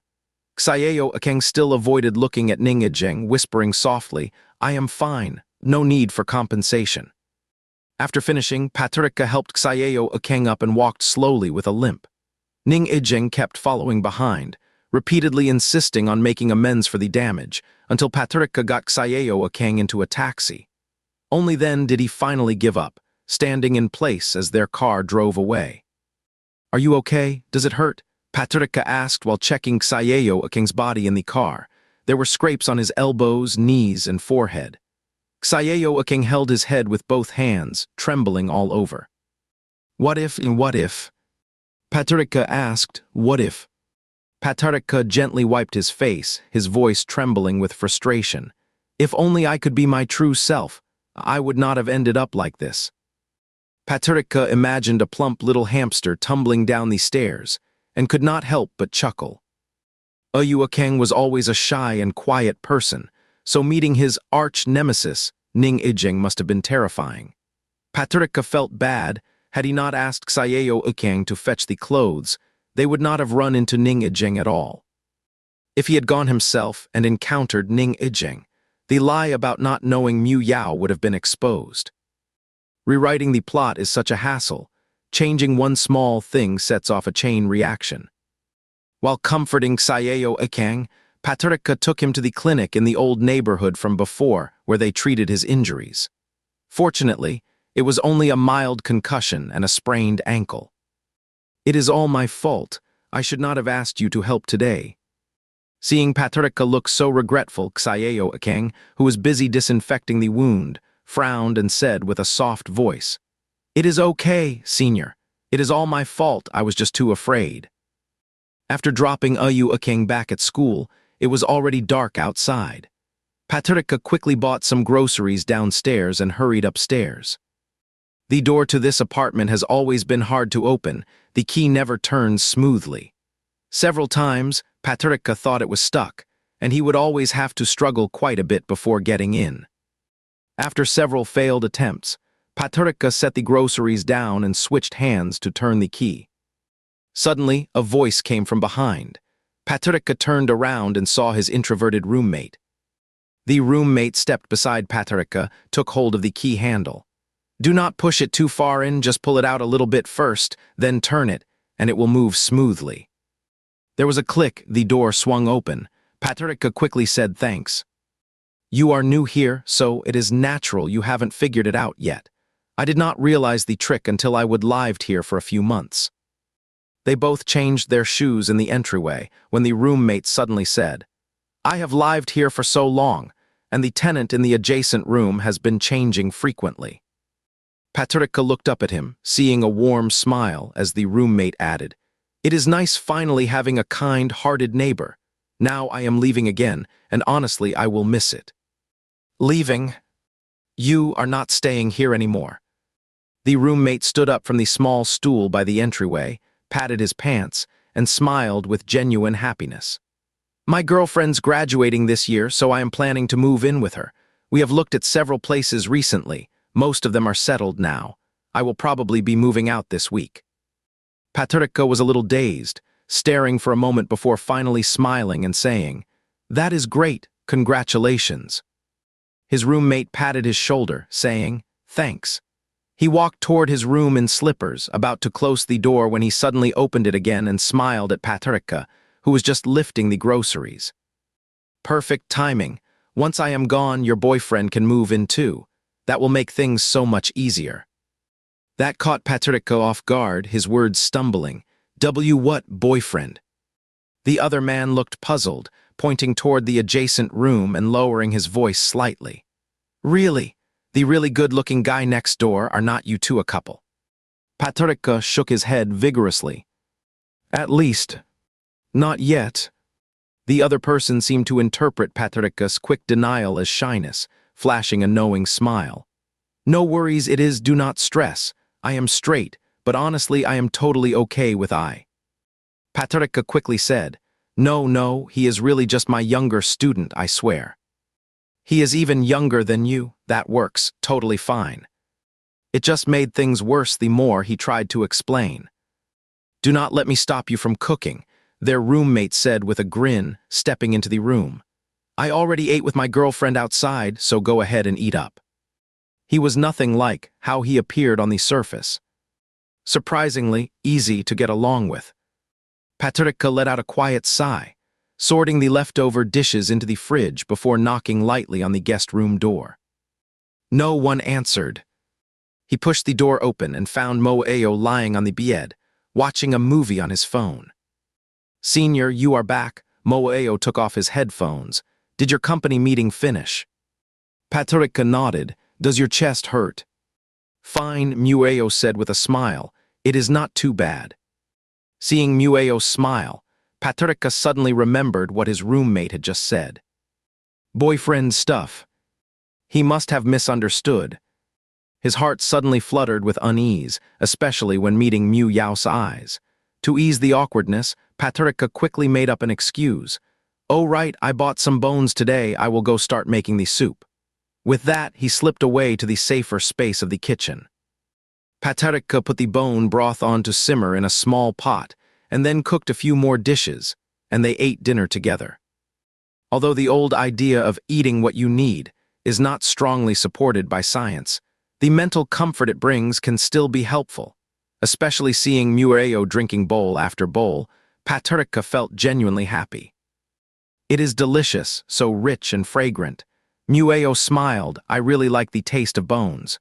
Xiao Akeng still avoided looking at Ning Ijing, whispering softly, I am fine, no need for compensation. After finishing, Patarika helped Xiao Akeng up and walked slowly with a limp. Ning Ijing kept following behind, repeatedly insisting on making amends for the damage, until Patarika got Xiao Akeng into a taxi. Only then did he finally give up, standing in place as their car drove away. Are you okay? Does it hurt? Patarika asked while checking Xiao Akeng's body in the car. There were scrapes on his elbows, knees, and forehead. Xiao Akeng held his head with both hands, trembling all over. What if? Patarika asked, what if? Patarika gently wiped his face, his voice trembling with frustration. If only I could be my true self, I would not have ended up like this. Patarika imagined a plump little hamster tumbling down the stairs, and could not help but chuckle. Ayu Akeng was always a shy and quiet person, so meeting his arch-nemesis, Ning Ijing, must have been terrifying. Patarika felt bad. Had he not asked Xiao Akeng to fetch the clothes, they would not have run into Ning Ijing at all. If he had gone himself and encountered Ning Ijing, the lie about not knowing Mu Yao would have been exposed. Rewriting the plot is such a hassle. Changing one small thing sets off a chain reaction. While comforting Xiao Akeng, Patarika took him to the clinic in the old neighborhood from before, where they treated his injuries. Fortunately, it was only a mild concussion and a sprained ankle. It is all my fault. I should not have asked you to help today. Seeing Patarika look so regretful, Xiao Akeng, who was busy disinfecting the wound, frowned and said with a soft voice, It is okay, Senior. It is all my fault. I was just too afraid. After dropping Ayu Akeng back at school, it was already dark outside. Patarika quickly bought some groceries downstairs and hurried upstairs. The door to this apartment has always been hard to open. The key never turns smoothly. Several times, Patarika thought it was stuck, and he would always have to struggle quite a bit before getting in. After several failed attempts, Patarika set the groceries down and switched hands to turn the key. Suddenly, a voice came from behind. Patarika turned around and saw his introverted roommate. The roommate stepped beside Patarika, took hold of the key handle. Do not push it too far in, just pull it out a little bit first, then turn it, and it will move smoothly. There was a click, the door swung open. Patarika quickly said thanks. You are new here, so it is natural you haven't figured it out yet. I did not realize the trick until I would lived here for a few months. They both changed their shoes in the entryway when the roommate suddenly said, I have lived here for so long, and the tenant in the adjacent room has been changing frequently. Patarika looked up at him, seeing a warm smile as the roommate added, It is nice finally having a kind-hearted neighbor. Now I am leaving again, and honestly I will miss it. Leaving? You are not staying here anymore. The roommate stood up from the small stool by the entryway, patted his pants, and smiled with genuine happiness. My girlfriend's graduating this year, so I am planning to move in with her. We have looked at several places recently. Most of them are settled now. I will probably be moving out this week. Patricia was a little dazed, staring for a moment before finally smiling and saying, "That is great, congratulations." His roommate patted his shoulder, saying, "Thanks." He walked toward his room in slippers, about to close the door when he suddenly opened it again and smiled at Patricia, who was just lifting the groceries. "Perfect timing. Once I am gone, your boyfriend can move in too. That will make things so much easier." That caught Patricia off guard, his words stumbling. What boyfriend?" The other man looked puzzled, pointing toward the adjacent room and lowering his voice slightly. "Really? The really good-looking guy next door are not you two a couple?" Patricia shook his head vigorously. "At least, not yet." The other person seemed to interpret Patricia's quick denial as shyness, flashing a knowing smile. "No worries, do not stress. I am straight, but honestly I am totally okay with I." Patricia quickly said, No, he is really just my younger student, I swear." "He is even younger than you. That works, totally fine." It just made things worse the more he tried to explain. "Do not let me stop you from cooking," their roommate said with a grin, stepping into the room. "I already ate with my girlfriend outside, so go ahead and eat up." He was nothing like how he appeared on the surface. Surprisingly easy to get along with. Patricia let out a quiet sigh, sorting the leftover dishes into the fridge before knocking lightly on the guest room door. No one answered. He pushed the door open and found Moeo lying on the bed, watching a movie on his phone. "Senior, you are back." Moeo took off his headphones. "Did your company meeting finish?" Patricia nodded. "Does your chest hurt?" "Fine," Moeo said with a smile. "It is not too bad." Seeing Moeo smile, Patricia suddenly remembered what his roommate had just said. Boyfriend stuff. He must have misunderstood. His heart suddenly fluttered with unease, especially when meeting Mu Yao's eyes. To ease the awkwardness, Patricia quickly made up an excuse. "Oh right, I bought some bones today, I will go start making the soup." With that, he slipped away to the safer space of the kitchen. Patricia put the bone broth on to simmer in a small pot, and then cooked a few more dishes, and they ate dinner together. Although the old idea of eating what you need is not strongly supported by science, the mental comfort it brings can still be helpful. Especially seeing Moeo drinking bowl after bowl, Patricia felt genuinely happy. "It is delicious, so rich and fragrant." Moeo smiled. "I really like the taste of bones."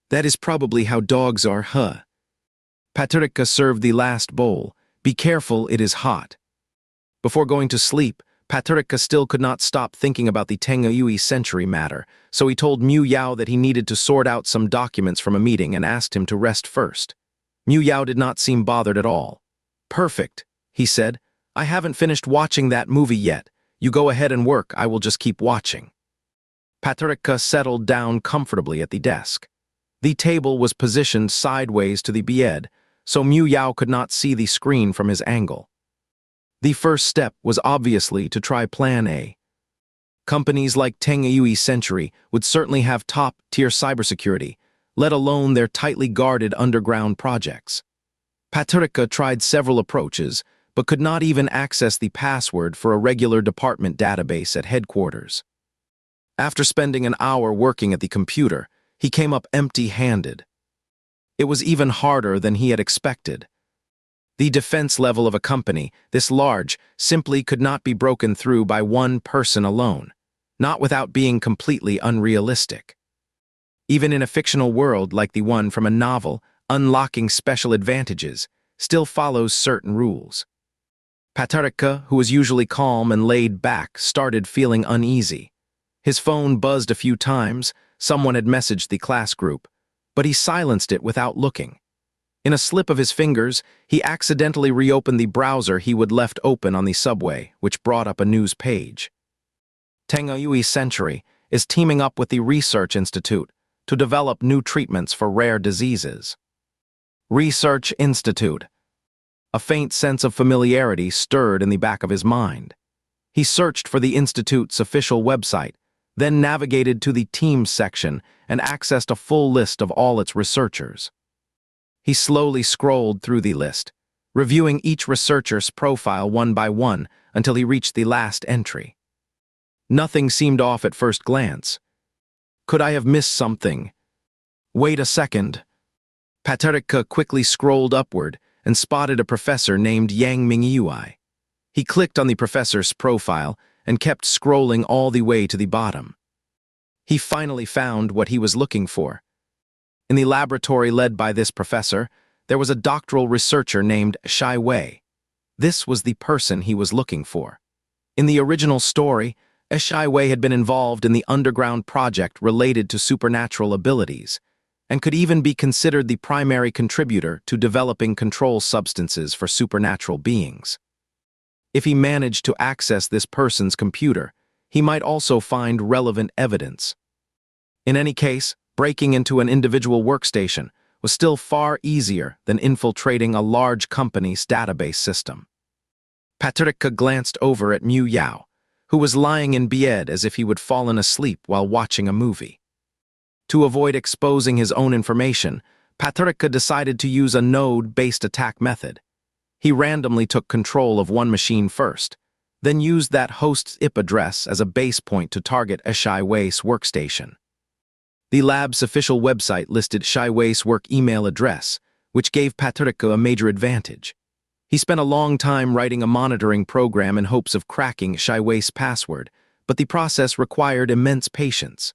"That is probably how dogs are, huh?" Patricia served the last bowl. "Be careful, it is hot." Before going to sleep, Patricia still could not stop thinking about the Tengyue Century matter, so he told Mu Yao that he needed to sort out some documents from a meeting and asked him to rest first. Mu Yao did not seem bothered at all. "Perfect," he said. "I haven't finished watching that movie yet. You go ahead and work, I will just keep watching." Patricia settled down comfortably at the desk. The table was positioned sideways to the bed, so Mu Yao could not see the screen from his angle. The first step was obviously to try Plan A. Companies like Tengyue Century would certainly have top-tier cybersecurity, let alone their tightly guarded underground projects. Patricia tried several approaches, but could not even access the password for a regular department database at headquarters. After spending an hour working at the computer, he came up empty-handed. It was even harder than he had expected. The defense level of a company, this large, simply could not be broken through by one person alone, not without being completely unrealistic. Even in a fictional world like the one from a novel, unlocking special advantages still follows certain rules. Patricia, who was usually calm and laid back, started feeling uneasy. His phone buzzed a few times. Someone had messaged the class group, but he silenced it without looking. In a slip of his fingers, he accidentally reopened the browser he would left open on the subway, which brought up a news page. Tengyue Century is teaming up with the Research Institute to develop new treatments for rare diseases. Research Institute. A faint sense of familiarity stirred in the back of his mind. He searched for the Institute's official website, then navigated to the Teams section and accessed a full list of all its researchers. He slowly scrolled through the list, reviewing each researcher's profile one by one until he reached the last entry. Nothing seemed off at first glance. Could I have missed something? Wait a second. Paterika quickly scrolled upward and spotted a professor named Yang Mingyuai. He clicked on the professor's profile and kept scrolling all the way to the bottom. He finally found what he was looking for. In the laboratory led by this professor, there was a doctoral researcher named Shai Wei. This was the person he was looking for. In the original story, Shai Wei had been involved in the underground project related to supernatural abilities, and could even be considered the primary contributor to developing control substances for supernatural beings. If he managed to access this person's computer, he might also find relevant evidence. In any case, breaking into an individual workstation was still far easier than infiltrating a large company's database system. Paterika glanced over at Mu Yao, who was lying in bed as if he would fallen asleep while watching a movie. To avoid exposing his own information, Paterika decided to use a node-based attack method. He randomly took control of one machine first, then used that host's IP address as a base point to target Shai Wei's workstation. The lab's official website listed Shai Wei's work email address, which gave Paterika a major advantage. He spent a long time writing a monitoring program in hopes of cracking Shai Wei's password, but the process required immense patience.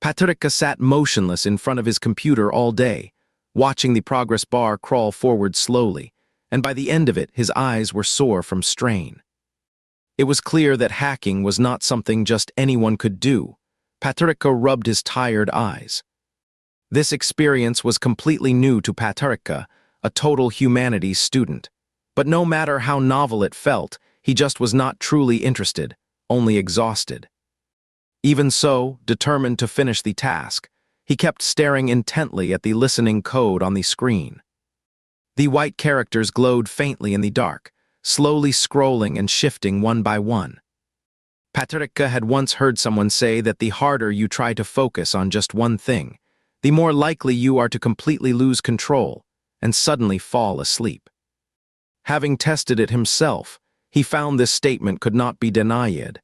Paterika sat motionless in front of his computer all day, watching the progress bar crawl forward slowly, and by the end of it, his eyes were sore from strain. It was clear that hacking was not something just anyone could do. Paterika rubbed his tired eyes. This experience was completely new to Paterika, a total humanities student. But no matter how novel it felt, he just was not truly interested, only exhausted. Even so, determined to finish the task, he kept staring intently at the listening code on the screen. The white characters glowed faintly in the dark, slowly scrolling and shifting one by one. Paterika had once heard someone say that the harder you try to focus on just one thing, the more likely you are to completely lose control and suddenly fall asleep. Having tested it himself, he found this statement could not be denied.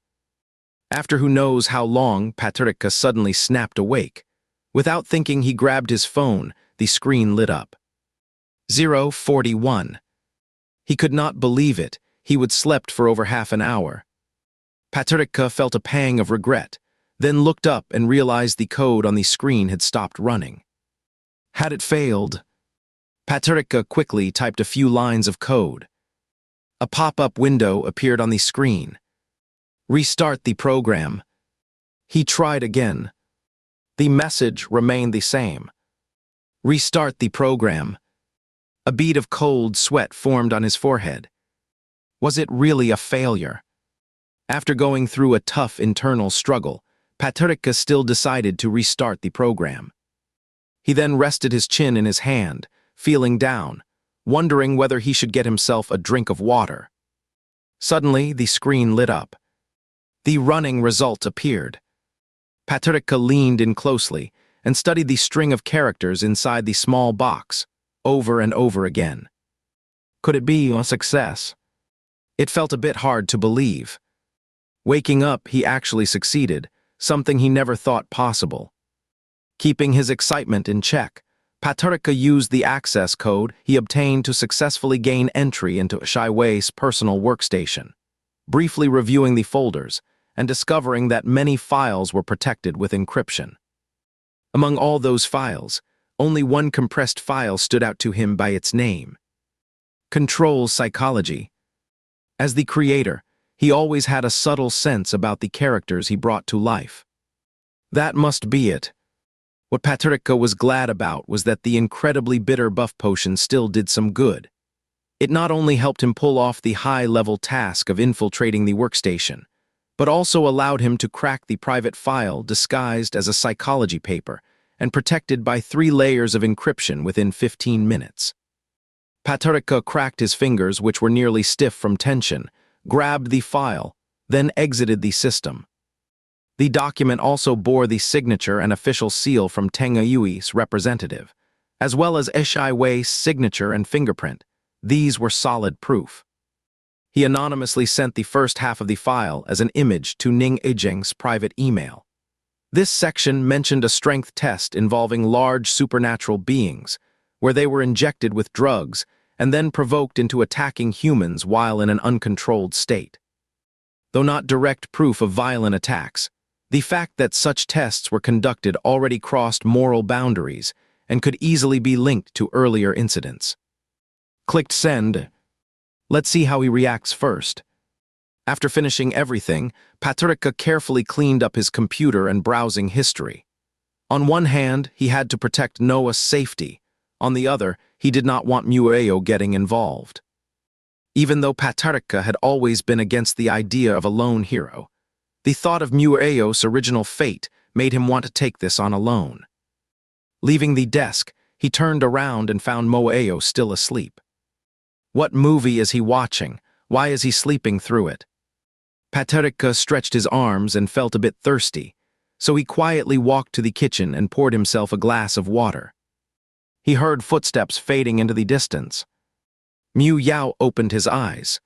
After who knows how long, Paterika suddenly snapped awake. Without thinking, he grabbed his phone. The screen lit up. 041. He could not believe it. He would slept for over half an hour. Paterika felt a pang of regret, then looked up and realized the code on the screen had stopped running. Had it failed? Paterika quickly typed a few lines of code. A pop-up window appeared on the screen. Restart the program. He tried again. The message remained the same. Restart the program. A bead of cold sweat formed on his forehead. Was it really a failure? After going through a tough internal struggle, Paterika still decided to restart the program. He then rested his chin in his hand, feeling down, wondering whether he should get himself a drink of water. Suddenly, the screen lit up. The running result appeared. Paterika leaned in closely and studied the string of characters inside the small box, over and over again. Could it be a success? It felt a bit hard to believe. Waking up, he actually succeeded, something he never thought possible. Keeping his excitement in check, Paterika used the access code he obtained to successfully gain entry into Shai Wei's personal workstation, briefly reviewing the folders and discovering that many files were protected with encryption. Among all those files, only one compressed file stood out to him by its name. Control Psychology. As the creator, he always had a subtle sense about the characters he brought to life. That must be it. What Paterika was glad about was that the incredibly bitter buff potion still did some good. It not only helped him pull off the high-level task of infiltrating the workstation, but also allowed him to crack the private file disguised as a psychology paper and protected by 3 layers of encryption within 15 minutes. Paterika cracked his fingers, which were nearly stiff from tension, grabbed the file, then exited the system. The document also bore the signature and official seal from Tengayui's representative, as well as Eshai Wei's signature and fingerprint. These were solid proof. He anonymously sent the first half of the file as an image to Ning Ijeng's private email. This section mentioned a strength test involving large supernatural beings, where they were injected with drugs and then provoked into attacking humans while in an uncontrolled state. Though not direct proof of violent attacks, the fact that such tests were conducted already crossed moral boundaries and could easily be linked to earlier incidents. Clicked send. Let's see how he reacts first. After finishing everything, Paterika carefully cleaned up his computer and browsing history. On one hand, he had to protect Noah's safety. On the other, he did not want Mueo getting involved. Even though Paterika had always been against the idea of a lone hero, the thought of Mueo's original fate made him want to take this on alone. Leaving the desk, he turned around and found Mueo still asleep. What movie is he watching? Why is he sleeping through it? Paterika stretched his arms and felt a bit thirsty, so he quietly walked to the kitchen and poured himself a glass of water. He heard footsteps fading into the distance. Mu Yao opened his eyes.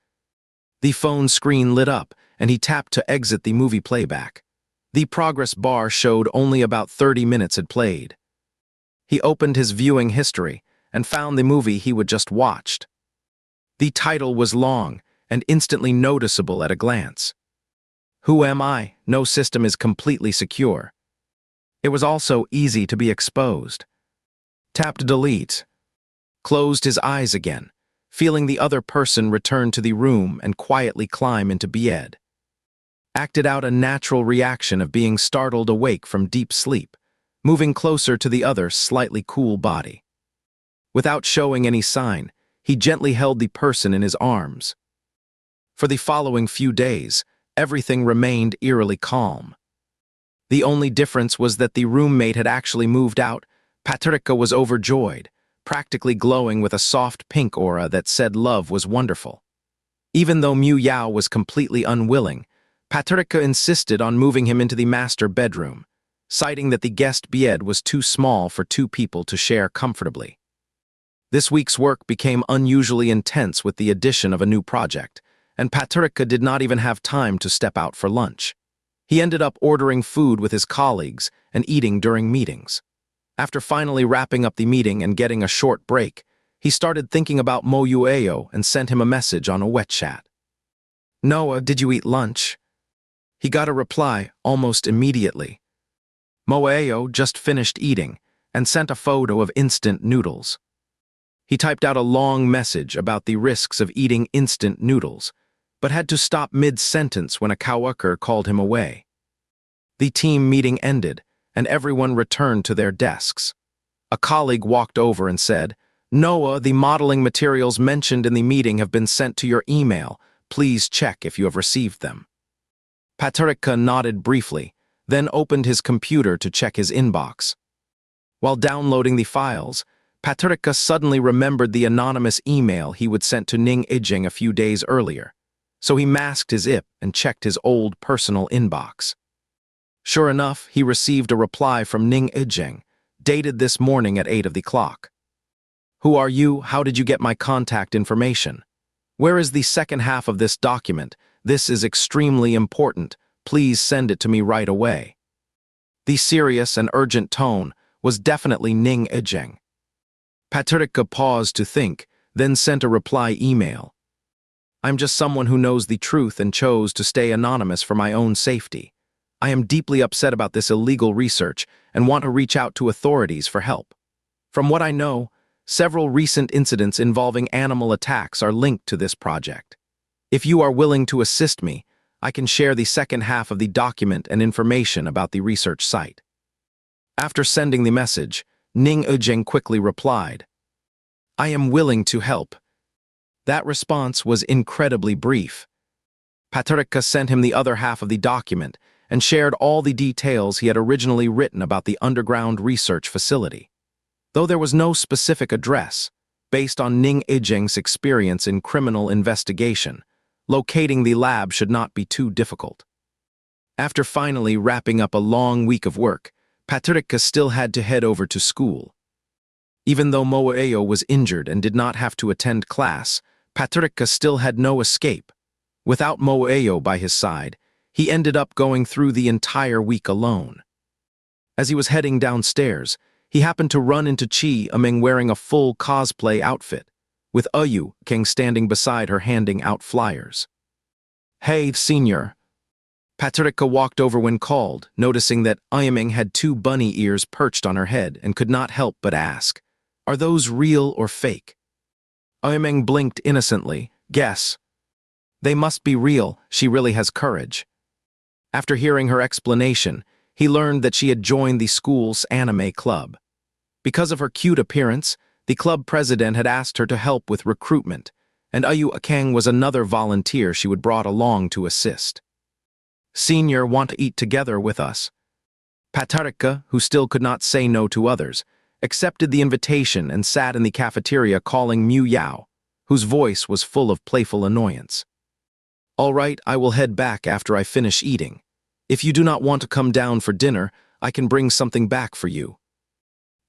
The phone screen lit up, and he tapped to exit the movie playback. The progress bar showed only about 30 minutes had played. He opened his viewing history and found the movie he had just watched. The title was long and instantly noticeable at a glance. Who am I? No system is completely secure. It was also easy to be exposed. Tapped delete. Closed his eyes again, feeling the other person return to the room and quietly climb into bed. Acted out a natural reaction of being startled awake from deep sleep, moving closer to the other slightly cool body. Without showing any sign, he gently held the person in his arms. For the following few days, everything remained eerily calm. The only difference was that the roommate had actually moved out. Paterika was overjoyed, practically glowing with a soft pink aura that said love was wonderful. Even though Mu Yao was completely unwilling, Paterika insisted on moving him into the master bedroom, citing that the guest bed was too small for two people to share comfortably. This week's work became unusually intense with the addition of a new project, and Paterika did not even have time to step out for lunch. He ended up ordering food with his colleagues and eating during meetings. After finally wrapping up the meeting and getting a short break, he started thinking about Mueo and sent him a message on a WeChat. Noah, did you eat lunch? He got a reply almost immediately. Mueo just finished eating and sent a photo of instant noodles. He typed out a long message about the risks of eating instant noodles, but had to stop mid-sentence when a coworker called him away. The team meeting ended, and everyone returned to their desks. A colleague walked over and said, Noah, the modeling materials mentioned in the meeting have been sent to your email. Please check if you have received them. Paterika nodded briefly, then opened his computer to check his inbox. While downloading the files, Paterika suddenly remembered the anonymous email he would sent to Ning Ijeng a few days earlier, so he masked his IP and checked his old personal inbox. Sure enough, he received a reply from Ning Ijeng, dated this morning at 8 o'clock. Who are you? How did you get my contact information? Where is the second half of this document? This is extremely important. Please send it to me right away. The serious and urgent tone was definitely Ning Ijeng. Paterika paused to think, then sent a reply email. I'm just someone who knows the truth and chose to stay anonymous for my own safety. I am deeply upset about this illegal research and want to reach out to authorities for help. From what I know, several recent incidents involving animal attacks are linked to this project. If you are willing to assist me, I can share the second half of the document and information about the research site. After sending the message, Ning Ijeng quickly replied, I am willing to help. That response was incredibly brief. Paterika sent him the other half of the document and shared all the details he had originally written about the underground research facility. Though there was no specific address, based on Ning Ijeng's experience in criminal investigation. Locating the lab should not be too difficult. After finally wrapping up a long week of work, Patricia still had to head over to school. Even though Moeo was injured and did not have to attend class, Patricia still had no escape. Without Moeo by his side, he ended up going through the entire week alone. As he was heading downstairs, he happened to run into Chi Aming wearing a full cosplay outfit, with Ayu King standing beside her handing out flyers. "Hey, senior." Patricia walked over when called, noticing that Ayaming had 2 bunny ears perched on her head and could not help but ask, "Are those real or fake?" Ayaming blinked innocently. "Guess." "They must be real. She really has courage." After hearing her explanation, he learned that she had joined the school's anime club. Because of her cute appearance, the club president had asked her to help with recruitment, and Ayu Akang was another volunteer she would brought along to assist. "Senior, want to eat together with us?" Patricia, who still could not say no to others, accepted the invitation and sat in the cafeteria calling Mu Yao, whose voice was full of playful annoyance. "All right, I will head back after I finish eating. If you do not want to come down for dinner, I can bring something back for you."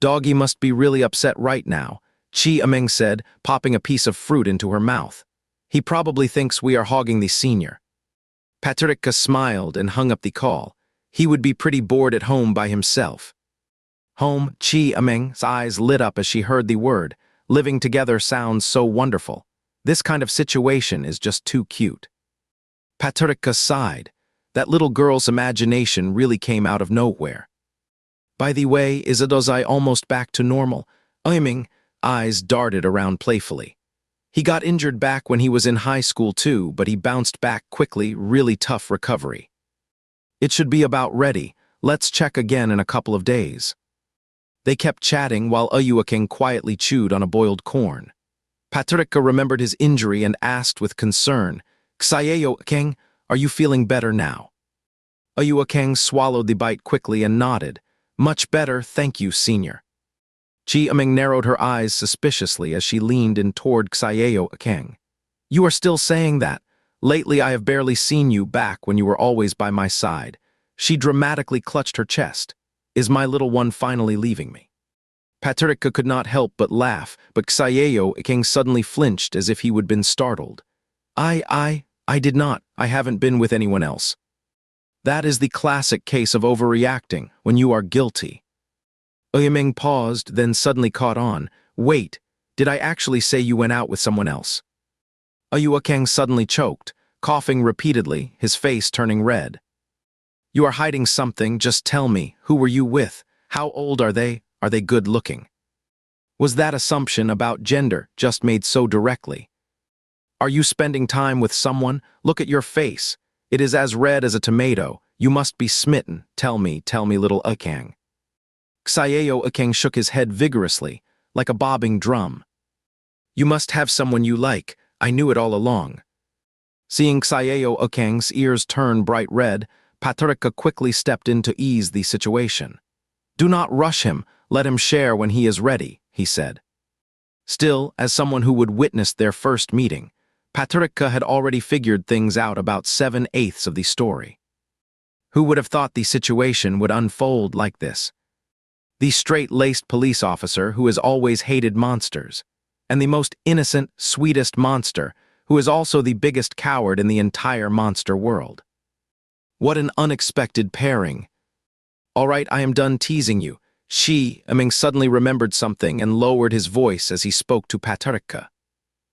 "Doggy must be really upset right now," Chi Aming said, popping a piece of fruit into her mouth. "He probably thinks we are hogging the senior." Patricia smiled and hung up the call. He would be pretty bored at home by himself. Home, Chi Aming's eyes lit up as she heard the word. Living together sounds so wonderful. This kind of situation is just too cute. Patricia sighed. That little girl's imagination really came out of nowhere. "By the way, is Adozai almost back to normal?" Ayaming eyes darted around playfully. He got injured back when he was in high school too, but he bounced back quickly, really tough recovery. "It should be about ready. Let's check again in a couple of days." They kept chatting while Ayuaking quietly chewed on a boiled corn. Patricia remembered his injury and asked with concern, "Ksayeo-Akeng, are you feeling better now?" Ayuaking swallowed the bite quickly and nodded. "Much better, thank you, senior." Chi Aming narrowed her eyes suspiciously as she leaned in toward Ksayeo-Akeng. "You are still saying that? Lately I have barely seen you back when you were always by my side." She dramatically clutched her chest. "Is my little one finally leaving me?" Patricia could not help but laugh, but Ksayeo-Akeng suddenly flinched as if he would been startled. I did not. I haven't been with anyone else." "That is the classic case of overreacting when you are guilty." Uyaming paused, then suddenly caught on. "Wait, did I actually say you went out with someone else?" Ayuakang suddenly choked, coughing repeatedly, his face turning red. "You are hiding something, just tell me. Who were you with? How old are they? Are they good-looking?" Was that assumption about gender just made so directly? "Are you spending time with someone? Look at your face. It is as red as a tomato. You must be smitten. Tell me, little Akang." Ksayeo Akang shook his head vigorously, like a bobbing drum. "You must have someone you like. I knew it all along." Seeing Ksayeo Akang's ears turn bright red, Patricia quickly stepped in to ease the situation. "Do not rush him. Let him share when he is ready," he said. Still, as someone who would witness their first meeting, Patricia had already figured things out about 7/8 of the story. Who would have thought the situation would unfold like this? The straight-laced police officer who has always hated monsters, and the most innocent, sweetest monster who is also the biggest coward in the entire monster world. What an unexpected pairing. "All right, I am done teasing you." Aming suddenly remembered something and lowered his voice as he spoke to Patricia.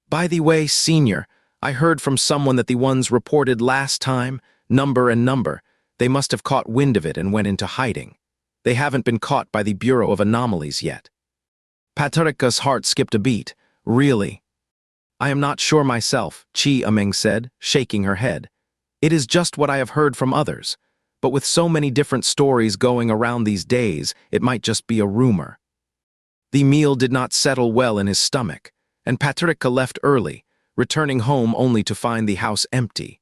"By the way, senior, I heard from someone that the ones reported last time, number, they must have caught wind of it and went into hiding. They haven't been caught by the Bureau of Anomalies yet." Patricia's heart skipped a beat. "Really?" "I am not sure myself," Chi Aming said, shaking her head. "It is just what I have heard from others. But with so many different stories going around these days, it might just be a rumor." The meal did not settle well in his stomach, and Patricia left early, returning home only to find the house empty.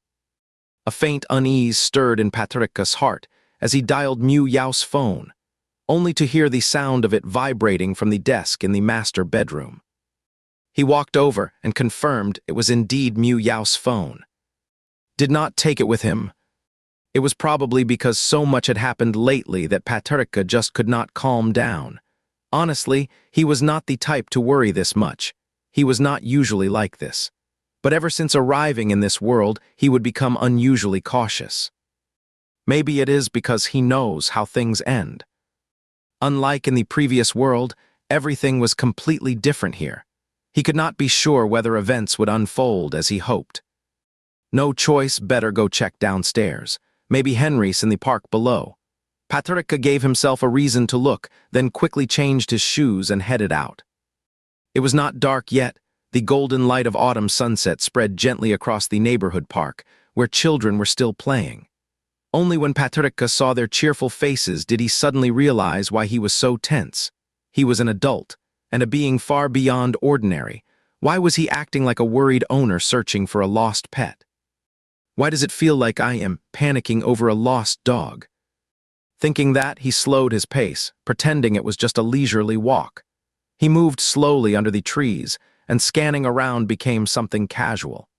A faint unease stirred in Patricia's heart as he dialed Mu Yao's phone, only to hear the sound of it vibrating from the desk in the master bedroom. He walked over and confirmed it was indeed Mu Yao's phone. Did not take it with him. It was probably because so much had happened lately that Paterka just could not calm down. Honestly, he was not the type to worry this much. He was not usually like this. But ever since arriving in this world, he would become unusually cautious. Maybe it is because he knows how things end. Unlike in the previous world, everything was completely different here. He could not be sure whether events would unfold as he hoped. No choice, better go check downstairs. Maybe Henry's in the park below. Paterka gave himself a reason to look, then quickly changed his shoes and headed out. It was not dark yet. The golden light of autumn sunset spread gently across the neighborhood park, where children were still playing. Only when Paterka saw their cheerful faces did he suddenly realize why he was so tense. He was an adult, and a being far beyond ordinary. Why was he acting like a worried owner searching for a lost pet? Why does it feel like I am panicking over a lost dog? Thinking that, he slowed his pace, pretending it was just a leisurely walk. He moved slowly under the trees, and scanning around became something casual.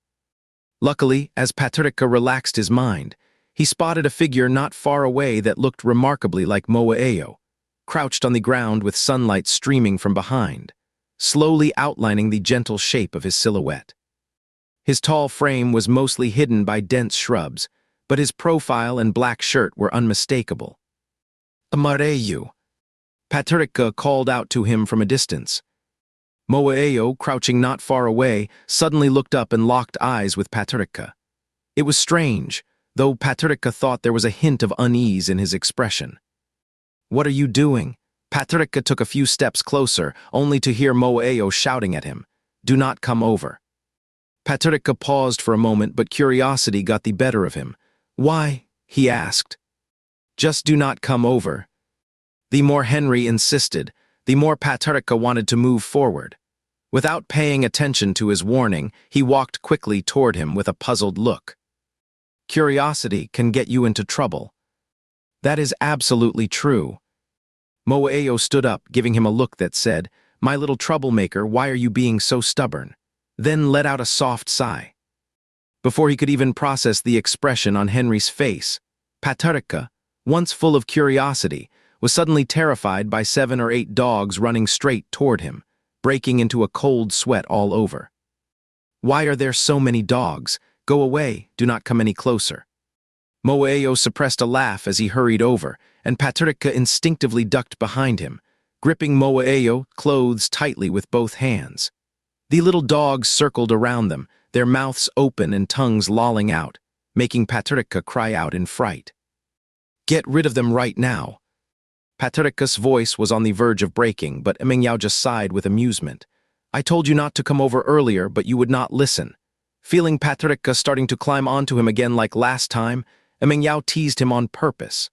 Luckily, as Paterka relaxed his mind, he spotted a figure not far away that looked remarkably like Moaeo, crouched on the ground with sunlight streaming from behind, slowly outlining the gentle shape of his silhouette. His tall frame was mostly hidden by dense shrubs, but his profile and black shirt were unmistakable. Amareyu. Paterka called out to him from a distance. Moaeo, crouching not far away, suddenly looked up and locked eyes with Paterka. It was strange, though Paterka thought there was a hint of unease in his expression. "What are you doing?" Paterka took a few steps closer, only to hear Moaeo shouting at him, "Do not come over." Paterka paused for a moment, but curiosity got the better of him. "Why?" he asked. "Just do not come over." The more Henry insisted, the more Paterka wanted to move forward. Without paying attention to his warning, he walked quickly toward him with a puzzled look. Curiosity can get you into trouble. That is absolutely true. Moaeo stood up, giving him a look that said, "My little troublemaker, why are you being so stubborn?" Then let out a soft sigh. Before he could even process the expression on Henry's face, Paterka, once full of curiosity, was suddenly terrified by 7 or 8 dogs running straight toward him, breaking into a cold sweat all over. "Why are there so many dogs? Go away, do not come any closer." Moaeo suppressed a laugh as he hurried over, and Paterka instinctively ducked behind him, gripping Moaeo clothes tightly with both hands. The little dogs circled around them, their mouths open and tongues lolling out, making Paterka cry out in fright. "Get rid of them right now." Paterka's voice was on the verge of breaking, but Mingyao just sighed with amusement. "I told you not to come over earlier, but you would not listen." Feeling Paterka starting to climb onto him again like last time, Mingyao teased him on purpose.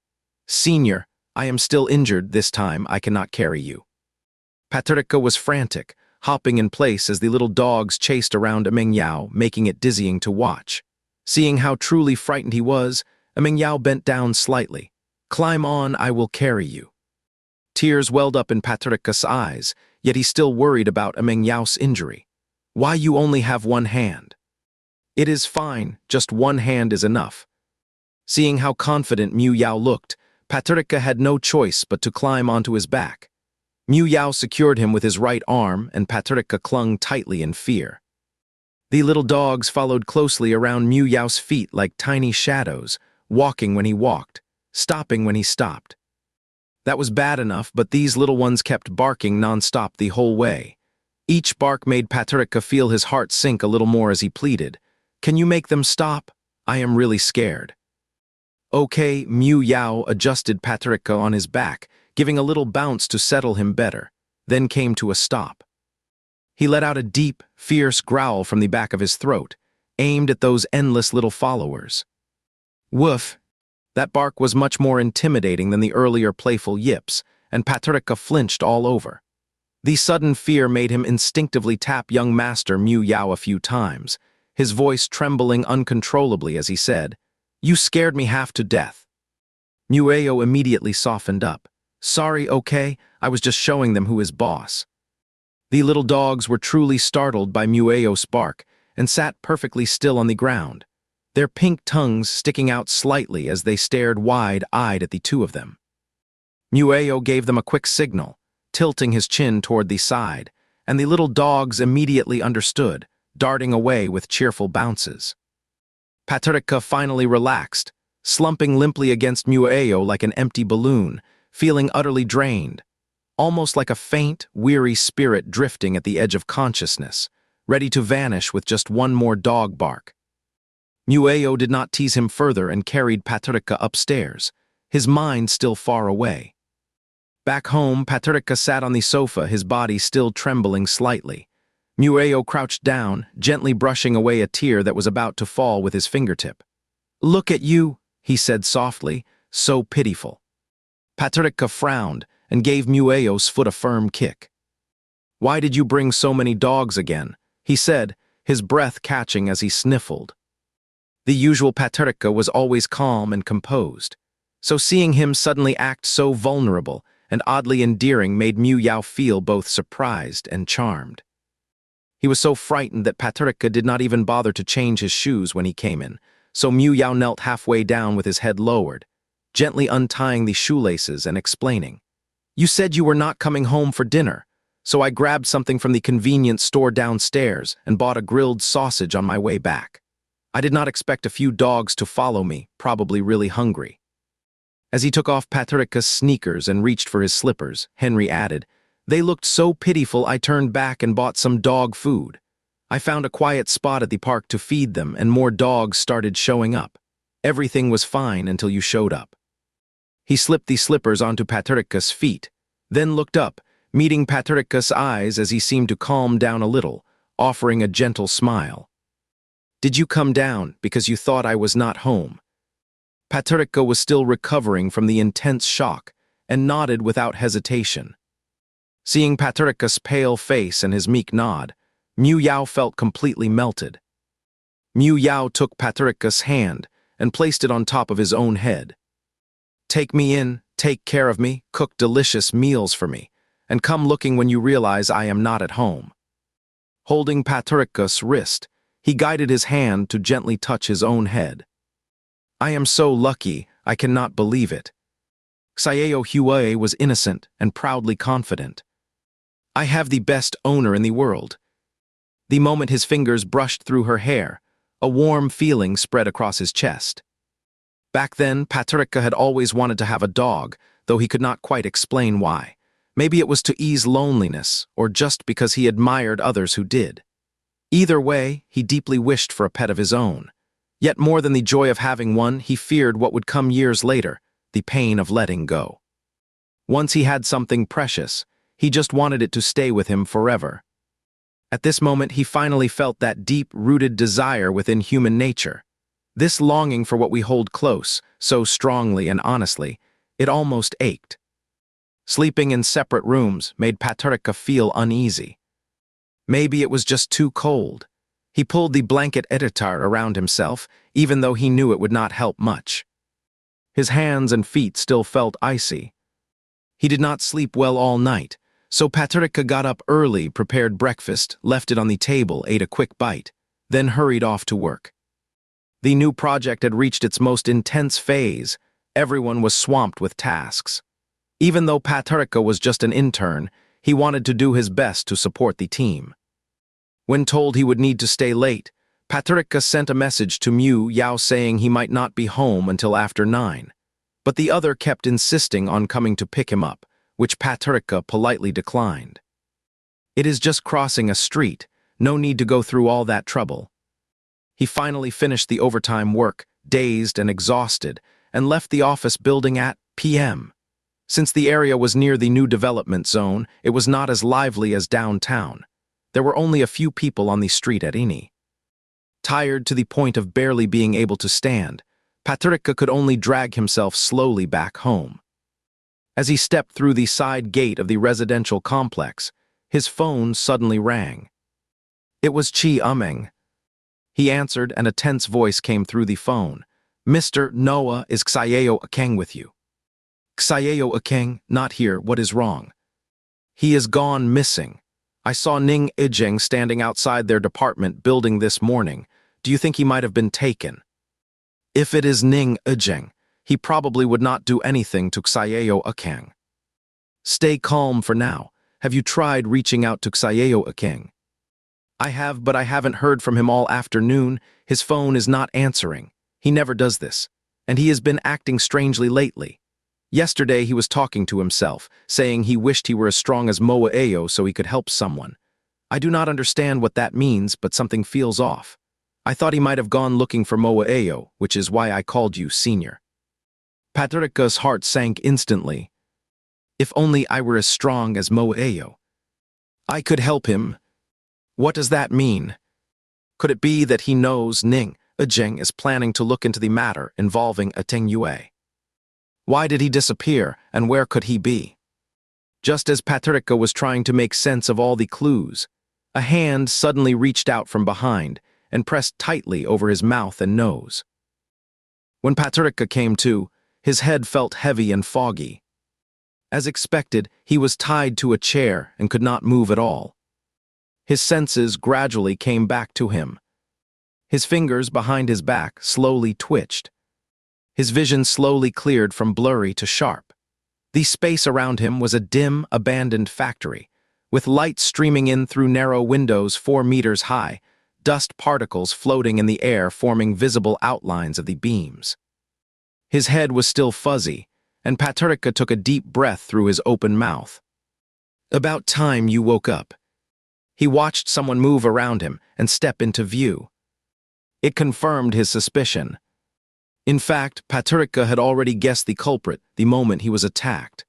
"Senior, I am still injured. This time I cannot carry you." Paterka was frantic, hopping in place as the little dogs chased around Mingyao, making it dizzying to watch. Seeing how truly frightened he was, Mingyao bent down slightly. "Climb on, I will carry you." Tears welled up in Paterka's eyes, yet he still worried about Mingyao's injury. "Why you only have one hand?" "It is fine, just one hand is enough." Seeing how confident Mu Yao looked, Paterka had no choice but to climb onto his back. Mu Yao secured him with his right arm, and Paterka clung tightly in fear. The little dogs followed closely around Mu Yao's feet like tiny shadows, walking when he walked, stopping when he stopped. That was bad enough, but these little ones kept barking nonstop the whole way. Each bark made Paterka feel his heart sink a little more as he pleaded, "Can you make them stop? I am really scared." Okay, Mu Yao adjusted Paterka on his back, giving a little bounce to settle him better, then came to a stop. He let out a deep, fierce growl from the back of his throat, aimed at those endless little followers. Woof! That bark was much more intimidating than the earlier playful yips, and Paterka flinched all over. The sudden fear made him instinctively tap young master Mu Yao a few times, his voice trembling uncontrollably as he said, "You scared me half to death." Mueo immediately softened up. "Sorry, okay? I was just showing them who is boss." The little dogs were truly startled by Mueo's bark and sat perfectly still on the ground, their pink tongues sticking out slightly as they stared wide-eyed at the two of them. Mueo gave them a quick signal, tilting his chin toward the side, and the little dogs immediately understood, darting away with cheerful bounces. Patricia finally relaxed, slumping limply against Mueo like an empty balloon, feeling utterly drained, almost like a faint, weary spirit drifting at the edge of consciousness, ready to vanish with just one more dog bark. Mueo did not tease him further and carried Patricia upstairs, his mind still far away. Back home, Patricia sat on the sofa, his body still trembling slightly. Mueo crouched down, gently brushing away a tear that was about to fall with his fingertip. "Look at you," he said softly, so pitiful. Patricia frowned and gave Mueo's foot a firm kick. "Why did you bring so many dogs again?" he said, his breath catching as he sniffled. The usual Patricia was always calm and composed, so seeing him suddenly act so vulnerable and oddly endearing made Mueo feel both surprised and charmed. He was so frightened that Patricia did not even bother to change his shoes when he came in, so Mueo knelt halfway down with his head lowered, gently untying the shoelaces and explaining. "You said you were not coming home for dinner, so I grabbed something from the convenience store downstairs and bought a grilled sausage on my way back. I did not expect a few dogs to follow me, probably really hungry." As he took off Patricia's sneakers and reached for his slippers, Henry added, "They looked so pitiful I turned back and bought some dog food. I found a quiet spot at the park to feed them and more dogs started showing up. Everything was fine until you showed up." He slipped the slippers onto Patricia's feet, then looked up, meeting Patricia's eyes as he seemed to calm down a little, offering a gentle smile. "Did you come down because you thought I was not home?" Patricia was still recovering from the intense shock and nodded without hesitation. Seeing Patricia's pale face and his meek nod, Mueo felt completely melted. Mueo took Patricia's hand and placed it on top of his own head. "Take me in, take care of me, cook delicious meals for me, and come looking when you realize I am not at home." Holding Patricia's wrist, he guided his hand to gently touch his own head. "I am so lucky, I cannot believe it." Xiao Hue was innocent and proudly confident. "I have the best owner in the world." The moment his fingers brushed through her hair, a warm feeling spread across his chest. Back then, Patricia had always wanted to have a dog, though he could not quite explain why. Maybe it was to ease loneliness, or just because he admired others who did. Either way, he deeply wished for a pet of his own. Yet more than the joy of having one, he feared what would come years later, the pain of letting go. Once he had something precious, he just wanted it to stay with him forever. At this moment, he finally felt that deep-rooted desire within human nature. This longing for what we hold close, so strongly and honestly, it almost ached. Sleeping in separate rooms made Patricia feel uneasy. Maybe it was just too cold. He pulled the blanket etetard around himself, even though he knew it would not help much. His hands and feet still felt icy. He did not sleep well all night, so Patricia got up early, prepared breakfast, left it on the table, ate a quick bite, then hurried off to work. The new project had reached its most intense phase. Everyone was swamped with tasks. Even though Patricia was just an intern, he wanted to do his best to support the team. When told he would need to stay late, Patricia sent a message to Mueo saying he might not be home until after 9, but the other kept insisting on coming to pick him up, which Patricia politely declined. "It is just crossing a street, no need to go through all that trouble." He finally finished the overtime work, dazed and exhausted, and left the office building at p.m. Since the area was near the new development zone, it was not as lively as downtown. There were only a few people on the street at any. Tired to the point of barely being able to stand, Patricia could only drag himself slowly back home. As he stepped through the side gate of the residential complex, his phone suddenly rang. It was Chi Umeng. He answered, and a tense voice came through the phone. "Mr. Noah, is Xiao Akeng with you?" "Xiao Akeng, not here, what is wrong?" "He is gone missing. I saw Ning Ijing standing outside their department building this morning. Do you think he might have been taken? If it is Ning Ijing, he probably would not do anything to Xiao Akang. Stay calm for now. Have you tried reaching out to Xiao Akang? I have, but I haven't heard from him all afternoon. His phone is not answering. He never does this. And he has been acting strangely lately. Yesterday he was talking to himself, saying he wished he were as strong as Moa Ao so he could help someone. I do not understand what that means, but something feels off. I thought he might have gone looking for Moa Ao, which is why I called you senior. Patrica's heart sank instantly. If only I were as strong as Moa Ao. I could help him. What does that mean? Could it be that he knows Ning Ijing is planning to look into the matter involving Ateng Yue? Why did he disappear, and where could he be? Just as Patrica was trying to make sense of all the clues, a hand suddenly reached out from behind and pressed tightly over his mouth and nose. When Patrica came to, his head felt heavy and foggy. As expected, he was tied to a chair and could not move at all. His senses gradually came back to him. His fingers behind his back slowly twitched. His vision slowly cleared from blurry to sharp. The space around him was a dim, abandoned factory, with light streaming in through narrow windows 4 meters high, dust particles floating in the air forming visible outlines of the beams. His head was still fuzzy, and Patrica took a deep breath through his open mouth. About time you woke up. He watched someone move around him and step into view. It confirmed his suspicion. In fact, Patrica had already guessed the culprit the moment he was attacked.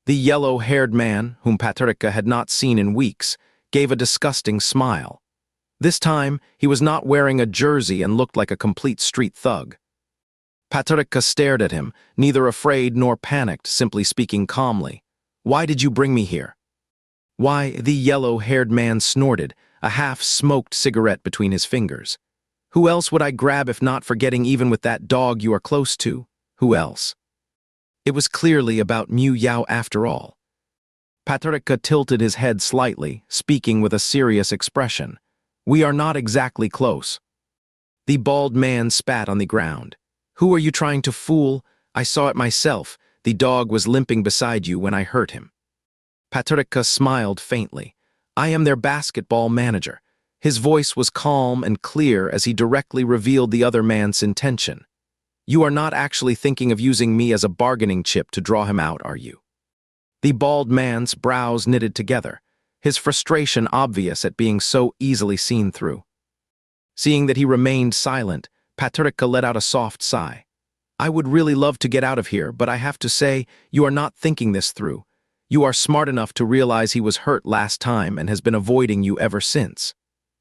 The yellow-haired man, whom Patrica had not seen in weeks, gave a disgusting smile. This time, he was not wearing a jersey and looked like a complete street thug. Patrica stared at him, neither afraid nor panicked, simply speaking calmly. "Why did you bring me here?" "Why," the yellow-haired man snorted, a half-smoked cigarette between his fingers. "Who else would I grab if not for getting even with that dog you are close to? Who else?" It was clearly about Mu Yao after all. Patrica tilted his head slightly, speaking with a serious expression. "We are not exactly close." The bald man spat on the ground. "Who are you trying to fool? I saw it myself. The dog was limping beside you when I hurt him." Patrica smiled faintly. "I am their basketball manager." His voice was calm and clear as he directly revealed the other man's intention. "You are not actually thinking of using me as a bargaining chip to draw him out, are you?" The bald man's brows knitted together, his frustration obvious at being so easily seen through. Seeing that he remained silent, Patrica let out a soft sigh. "I would really love to get out of here, but I have to say, you are not thinking this through. You are smart enough to realize he was hurt last time and has been avoiding you ever since.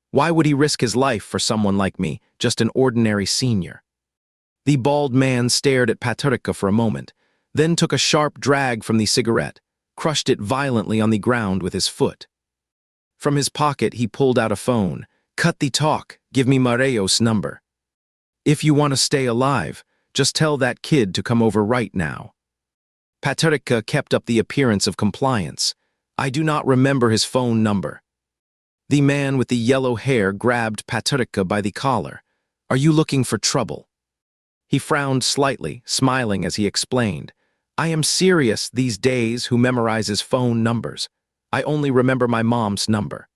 Why would he risk his life for someone like me, just an ordinary senior?" The bald man stared at Patrica for a moment, then took a sharp drag from the cigarette, crushed it violently on the ground with his foot. From his pocket he pulled out a phone. "Cut the talk, give me Mareo's number. If you want to stay alive, just tell that kid to come over right now." Patrica kept up the appearance of compliance. "I do not remember his phone number." The man with the yellow hair grabbed Patrica by the collar. "Are you looking for trouble?" He frowned slightly, smiling as he explained. "I am serious these days who memorizes phone numbers. I only remember my mom's number."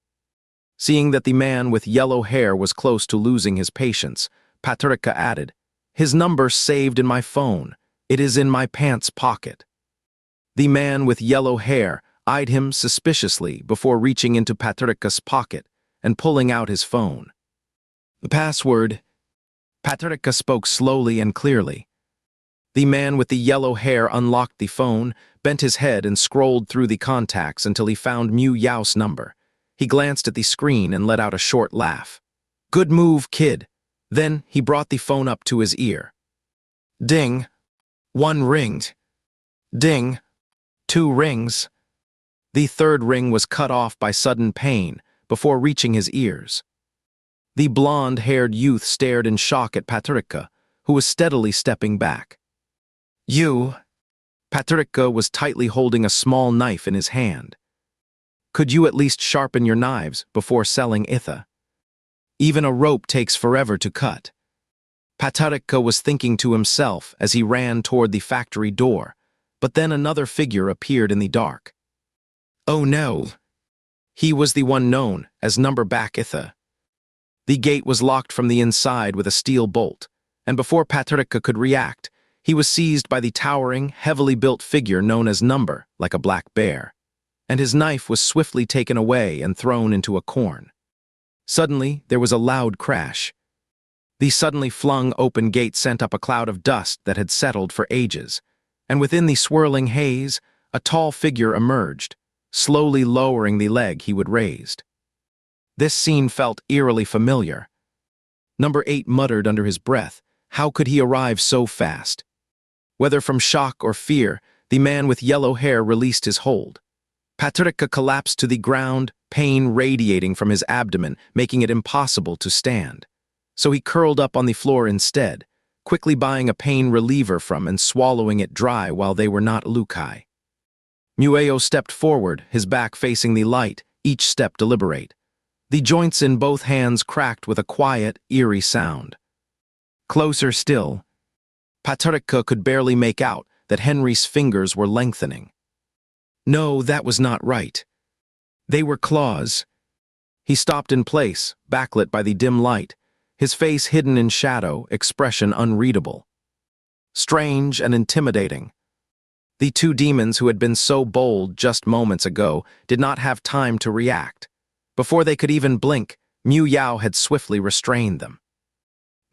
Seeing that the man with yellow hair was close to losing his patience, Patrica added, "His number's saved in my phone. It is in my pants pocket." The man with yellow hair eyed him suspiciously before reaching into Patrica's pocket and pulling out his phone. "The password." Patrica spoke slowly and clearly. The man with the yellow hair unlocked the phone, bent his head and scrolled through the contacts until he found Mu Yao's number. He glanced at the screen and let out a short laugh. "Good move, kid." Then he brought the phone up to his ear. Ding. 1 ringed. Ding. 2 rings. The 3rd ring was cut off by sudden pain before reaching his ears. The blonde-haired youth stared in shock at Patrica, who was steadily stepping back. "You." Patrica was tightly holding a small knife in his hand. Could you at least sharpen your knives before selling Itha? Even a rope takes forever to cut. Patarika was thinking to himself as he ran toward the factory door, but then another figure appeared in the dark. Oh no! He was the one known as Numberback Itha. The gate was locked from the inside with a steel bolt, and before Patarika could react, he was seized by the towering, heavily built figure known as Number, like a black bear, and his knife was swiftly taken away and thrown into a corn. Suddenly, there was a loud crash. The suddenly flung open gate sent up a cloud of dust that had settled for ages, and within the swirling haze, a tall figure emerged, slowly lowering the leg he would raised. This scene felt eerily familiar. Number 8 muttered under his breath, how could he arrive so fast? Whether from shock or fear, the man with yellow hair released his hold. Patarika collapsed to the ground, pain radiating from his abdomen, making it impossible to stand. So he curled up on the floor instead, quickly buying a pain reliever from and swallowing it dry while they were not Lukai. Mueo stepped forward, his back facing the light, each step deliberate. The joints in both hands cracked with a quiet, eerie sound. Closer still. Patarika could barely make out that Henry's fingers were lengthening. No, that was not right. They were claws. He stopped in place, backlit by the dim light, his face hidden in shadow, expression unreadable. Strange and intimidating. The two demons who had been so bold just moments ago did not have time to react. Before they could even blink, Mu Yao had swiftly restrained them.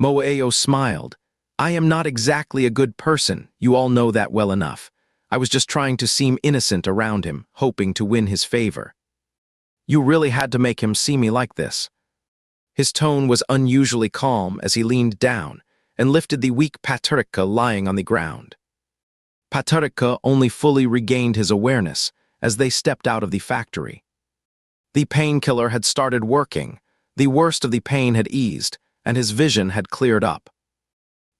Moeo smiled. I am not exactly a good person, you all know that well enough. I was just trying to seem innocent around him, hoping to win his favor. You really had to make him see me like this. His tone was unusually calm as he leaned down and lifted the weak Patarika lying on the ground. Patarika only fully regained his awareness as they stepped out of the factory. The painkiller had started working, the worst of the pain had eased, and his vision had cleared up.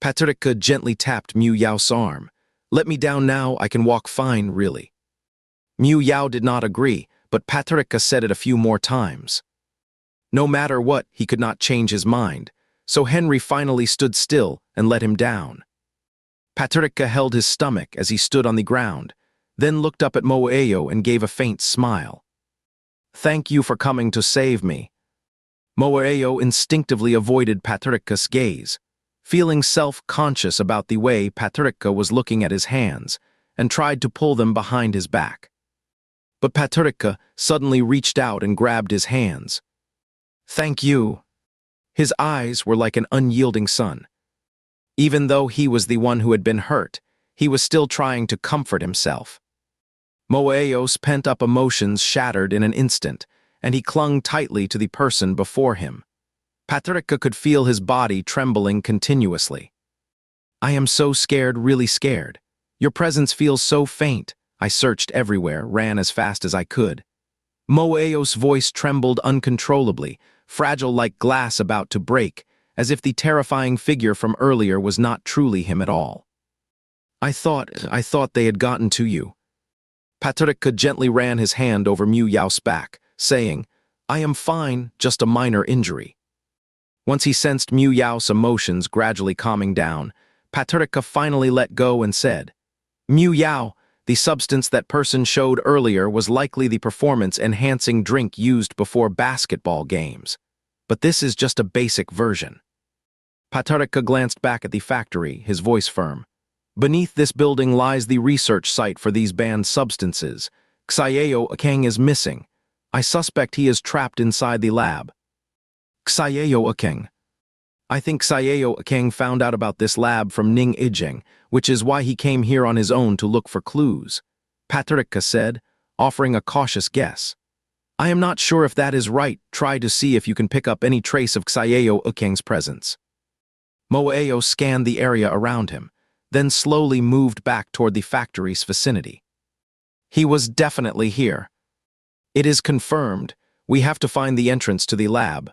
Patarika gently tapped Mu Yao's arm. Let me down now, I can walk fine, really. Mu Yao did not agree, but Patarika said it a few more times. No matter what, he could not change his mind, so Henry finally stood still and let him down. Patarika held his stomach as he stood on the ground, then looked up at Moeo and gave a faint smile. Thank you for coming to save me. Moeo instinctively avoided Patarika's gaze, feeling self-conscious about the way Patarika was looking at his hands, and tried to pull them behind his back. But Patarika suddenly reached out and grabbed his hands. Thank you. His eyes were like an unyielding sun. Even though he was the one who had been hurt, he was still trying to comfort himself. Moeo's pent-up emotions shattered in an instant, and he clung tightly to the person before him. Patarika could feel his body trembling continuously. I am so scared, really scared. Your presence feels so faint. I searched everywhere, ran as fast as I could. Moeo's voice trembled uncontrollably, fragile like glass about to break, as if the terrifying figure from earlier was not truly him at all. I thought they had gotten to you. Patarika gently ran his hand over Mu Yao's back, saying, I am fine, just a minor injury. Once he sensed Mu Yao's emotions gradually calming down, Patarika finally let go and said, Mu Yao, the substance that person showed earlier was likely the performance-enhancing drink used before basketball games. But this is just a basic version. Patarika glanced back at the factory, his voice firm. Beneath this building lies the research site for these banned substances. Xiao Akang is missing. I suspect he is trapped inside the lab. Xiao Akang. I think Xiao Akang found out about this lab from Ning Ijing, which is why he came here on his own to look for clues, Patarika said, offering a cautious guess. I am not sure if that is right. Try to see if you can pick up any trace of Xiao Akang's presence. Moeo scanned the area around him, then slowly moved back toward the factory's vicinity. He was definitely here. It is confirmed. We have to find the entrance to the lab.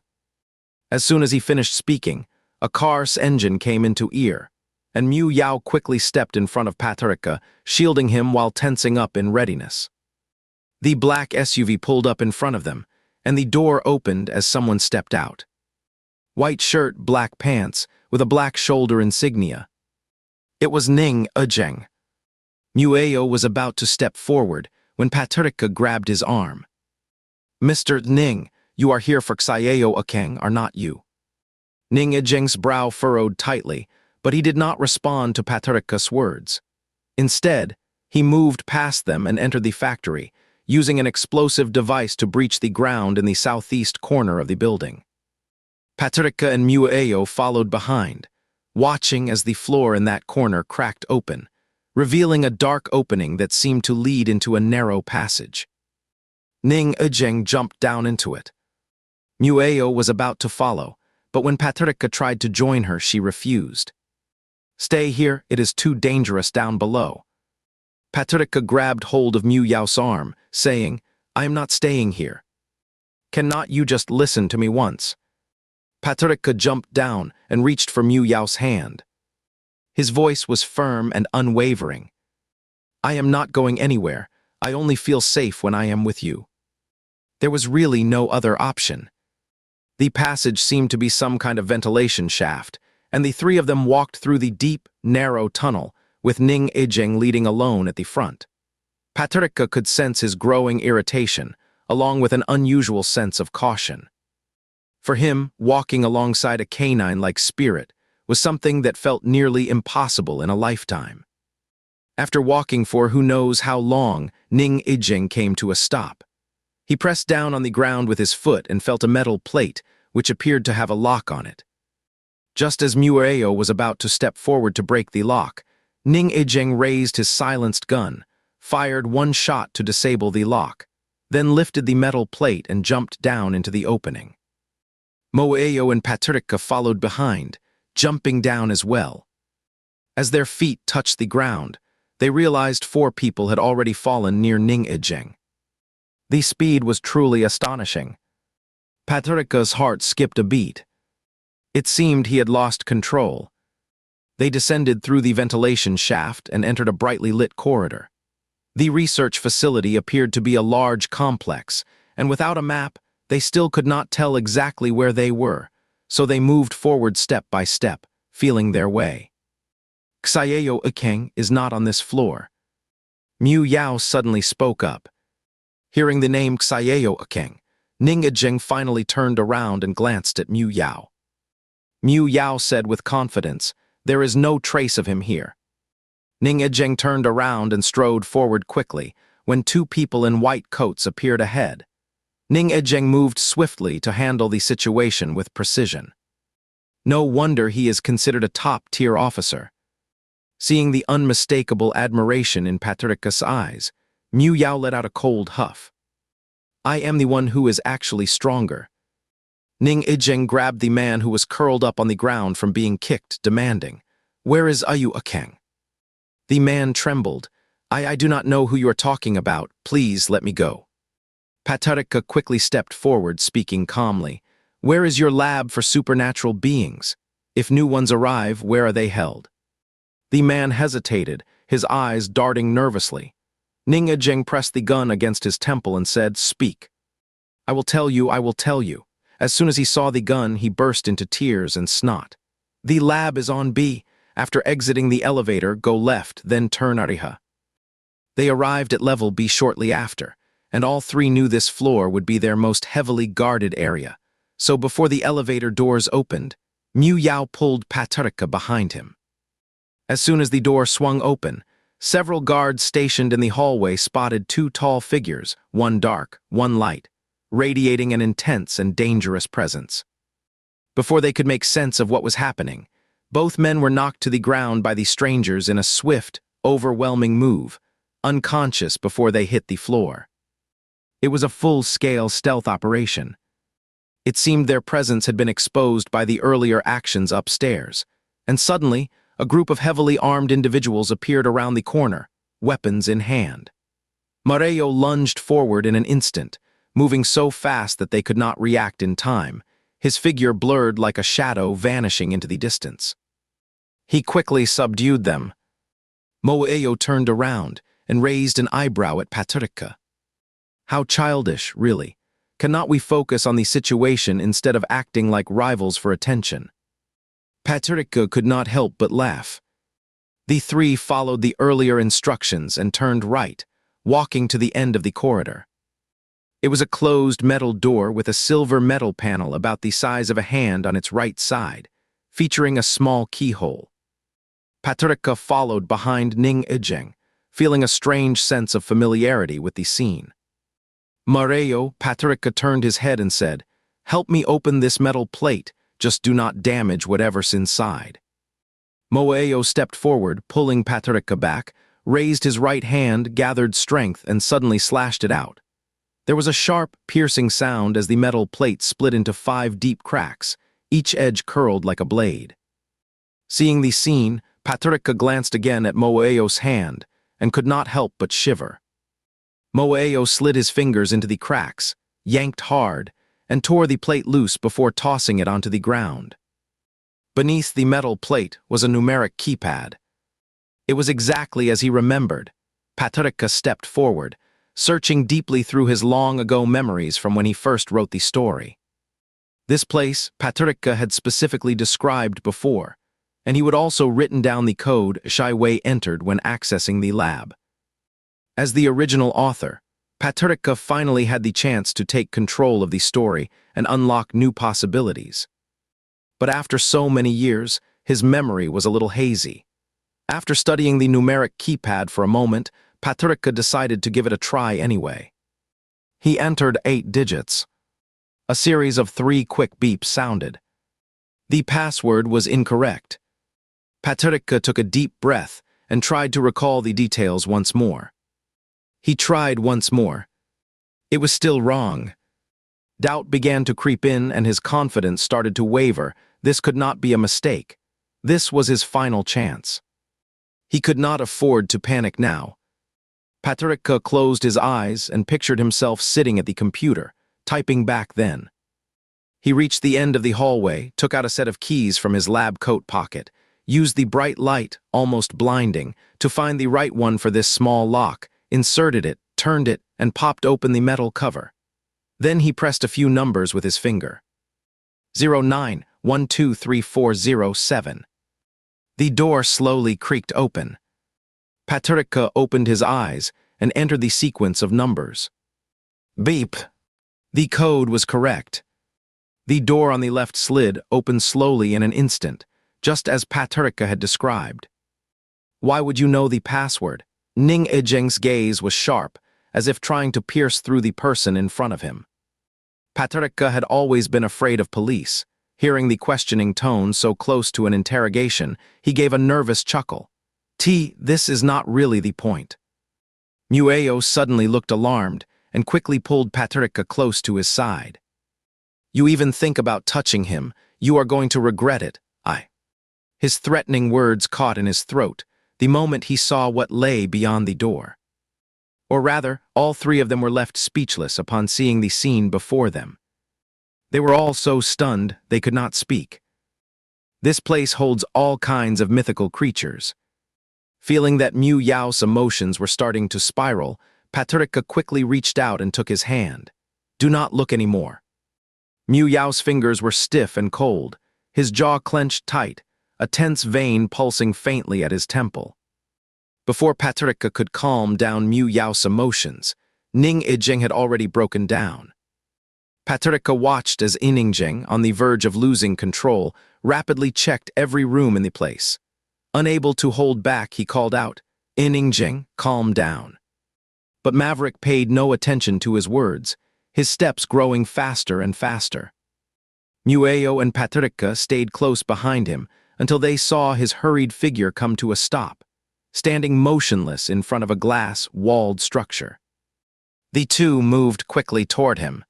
As soon as he finished speaking, a car's engine came into ear, and Mu Yao quickly stepped in front of Patarika, shielding him while tensing up in readiness. The black SUV pulled up in front of them, and the door opened as someone stepped out. White shirt, black pants, with a black shoulder insignia. It was Ning Ejeng. Mueo was about to step forward when Patricia grabbed his arm. "Mr. Ning, you are here for Xiao Akeng, are not you?" Ning Ejeng's brow furrowed tightly, but he did not respond to Patricia's words. Instead, he moved past them and entered the factory, using an explosive device to breach the ground in the southeast corner of the building. Patricia and Mueo followed behind, watching as the floor in that corner cracked open, revealing a dark opening that seemed to lead into a narrow passage. Ning Ejeng jumped down into it. Mueo was about to follow, but when Patricia tried to join her, she refused. "Stay here, it is too dangerous down below." Patricia grabbed hold of Mueo's arm, saying, "I am not staying here. Cannot you just listen to me once?" Patricia jumped down and reached for Mueo's hand. His voice was firm and unwavering. "I am not going anywhere. I only feel safe when I am with you." There was really no other option. The passage seemed to be some kind of ventilation shaft, and the three of them walked through the deep, narrow tunnel, with Ning Ejeng leading alone at the front. Patricia could sense his growing irritation, along with an unusual sense of caution. For him, walking alongside a canine-like spirit was something that felt nearly impossible in a lifetime. After walking for who knows how long, Ning Ejeng came to a stop. He pressed down on the ground with his foot and felt a metal plate, which appeared to have a lock on it. Just as Mueo was about to step forward to break the lock, Ning Ejeng raised his silenced gun, fired one shot to disable the lock, then lifted the metal plate and jumped down into the opening. Mueo and Patricia followed behind, jumping down as well. As their feet touched the ground, they realized 4 people had already fallen near Ning Ejeng. The speed was truly astonishing. Patricia's heart skipped a beat. It seemed he had lost control. They descended through the ventilation shaft and entered a brightly lit corridor. The research facility appeared to be a large complex, and without a map, they still could not tell exactly where they were, so they moved forward step by step, feeling their way. "Xiao Akeng is not on this floor." Mueo suddenly spoke up. Hearing the name Xiao Akeng, Ning Ejeng finally turned around and glanced at Mueo. Mueo said with confidence, "There is no trace of him here." Ning Ejeng turned around and strode forward quickly when 2 people in white coats appeared ahead. Ning Ejeng moved swiftly to handle the situation with precision. No wonder he is considered a top-tier officer. Seeing the unmistakable admiration in Patricia's eyes, Mueo let out a cold huff. "I am the one who is actually stronger." Ning Ejeng grabbed the man who was curled up on the ground from being kicked, demanding, "Where is Xiao Akeng?" The man trembled. I do not know who you are talking about. Please let me go." Patricia quickly stepped forward, speaking calmly. "Where is your lab for supernatural beings? If new ones arrive, where are they held?" The man hesitated, his eyes darting nervously. Ning Ejeng pressed the gun against his temple and said, "Speak." I will tell you, I will tell you." As soon as he saw the gun, he burst into tears and snot. "The lab is on B. After exiting the elevator, go left, then turn Ariha." They arrived at level B shortly after, and all 3 knew this floor would be their most heavily guarded area. So before the elevator doors opened, Mueo pulled Patricia behind him. As soon as the door swung open, several guards stationed in the hallway spotted 2 tall figures, one dark, one light, radiating an intense and dangerous presence. Before they could make sense of what was happening, both men were knocked to the ground by the strangers in a swift, overwhelming move, unconscious before they hit the floor. It was a full-scale stealth operation. It seemed their presence had been exposed by the earlier actions upstairs, and suddenly, a group of heavily armed individuals appeared around the corner, weapons in hand. Mueo lunged forward in an instant, moving so fast that they could not react in time, his figure blurred like a shadow vanishing into the distance. He quickly subdued them. Mueo turned around and raised an eyebrow at Patricia. How childish, really. Cannot we focus on the situation instead of acting like rivals for attention? Patricia could not help but laugh. The three followed the earlier instructions and turned right, walking to the end of the corridor. It was a closed metal door with a silver metal panel about the size of a hand on its right side, featuring a small keyhole. Patricia followed behind Ning Ijing, feeling a strange sense of familiarity with the scene. Mareo, Patricia turned his head and said, "Help me open this metal plate, just do not damage whatever's inside." Moeo stepped forward, pulling Patricia back, raised his right hand, gathered strength, and suddenly slashed it out. There was a sharp, piercing sound as the metal plate split into 5 deep cracks, each edge curled like a blade. Seeing the scene, Patricia glanced again at Moeo's hand and could not help but shiver. Moeo slid his fingers into the cracks, yanked hard, and tore the plate loose before tossing it onto the ground. Beneath the metal plate was a numeric keypad. It was exactly as he remembered. Patricia stepped forward, searching deeply through his long-ago memories from when he first wrote the story. This place Patricia had specifically described before, and he would also written down the code Shai Wei entered when accessing the lab. As the original author, Patricia finally had the chance to take control of the story and unlock new possibilities. But after so many years, his memory was a little hazy. After studying the numeric keypad for a moment, Patricia decided to give it a try anyway. He entered 8 digits. A series of 3 quick beeps sounded. The password was incorrect. Patricia took a deep breath and tried to recall the details once more. He tried once more. It was still wrong. Doubt began to creep in and his confidence started to waver. This could not be a mistake. This was his final chance. He could not afford to panic now. Patricia closed his eyes and pictured himself sitting at the computer, typing back then. He reached the end of the hallway, took out a set of keys from his lab coat pocket, used the bright light, almost blinding, to find the right one for this small lock, inserted it, turned it, and popped open the metal cover. Then he pressed a few numbers with his finger. 09123407. The door slowly creaked open. Patricia opened his eyes and entered the sequence of numbers. Beep. The code was correct. The door on the left slid open slowly in an instant, just as Patricia had described. Why would you know the password? Ning Ijing's gaze was sharp, as if trying to pierce through the person in front of him. Patricia had always been afraid of police. Hearing the questioning tone so close to an interrogation, he gave a nervous chuckle. This is not really the point. Mueo suddenly looked alarmed and quickly pulled Patricia close to his side. You even think about touching him, you are going to regret it, His threatening words caught in his throat the moment he saw what lay beyond the door. Or rather, all 3 of them were left speechless upon seeing the scene before them. They were all so stunned they could not speak. This place holds all kinds of mythical creatures. Feeling that Mu Yao's emotions were starting to spiral, Patricia quickly reached out and took his hand. Do not look anymore. Mu Yao's fingers were stiff and cold, his jaw clenched tight, a tense vein pulsing faintly at his temple. Before Patricia could calm down Mu Yao's emotions, Ning Ijing had already broken down. Patricia watched as Iningjing, on the verge of losing control, rapidly checked every room in the place. Unable to hold back, he called out, "Iningjing, calm down." But Maverick paid no attention to his words, his steps growing faster and faster. Mueo and Patricia stayed close behind him until they saw his hurried figure come to a stop, standing motionless in front of a glass, walled structure. The 2 moved quickly toward him.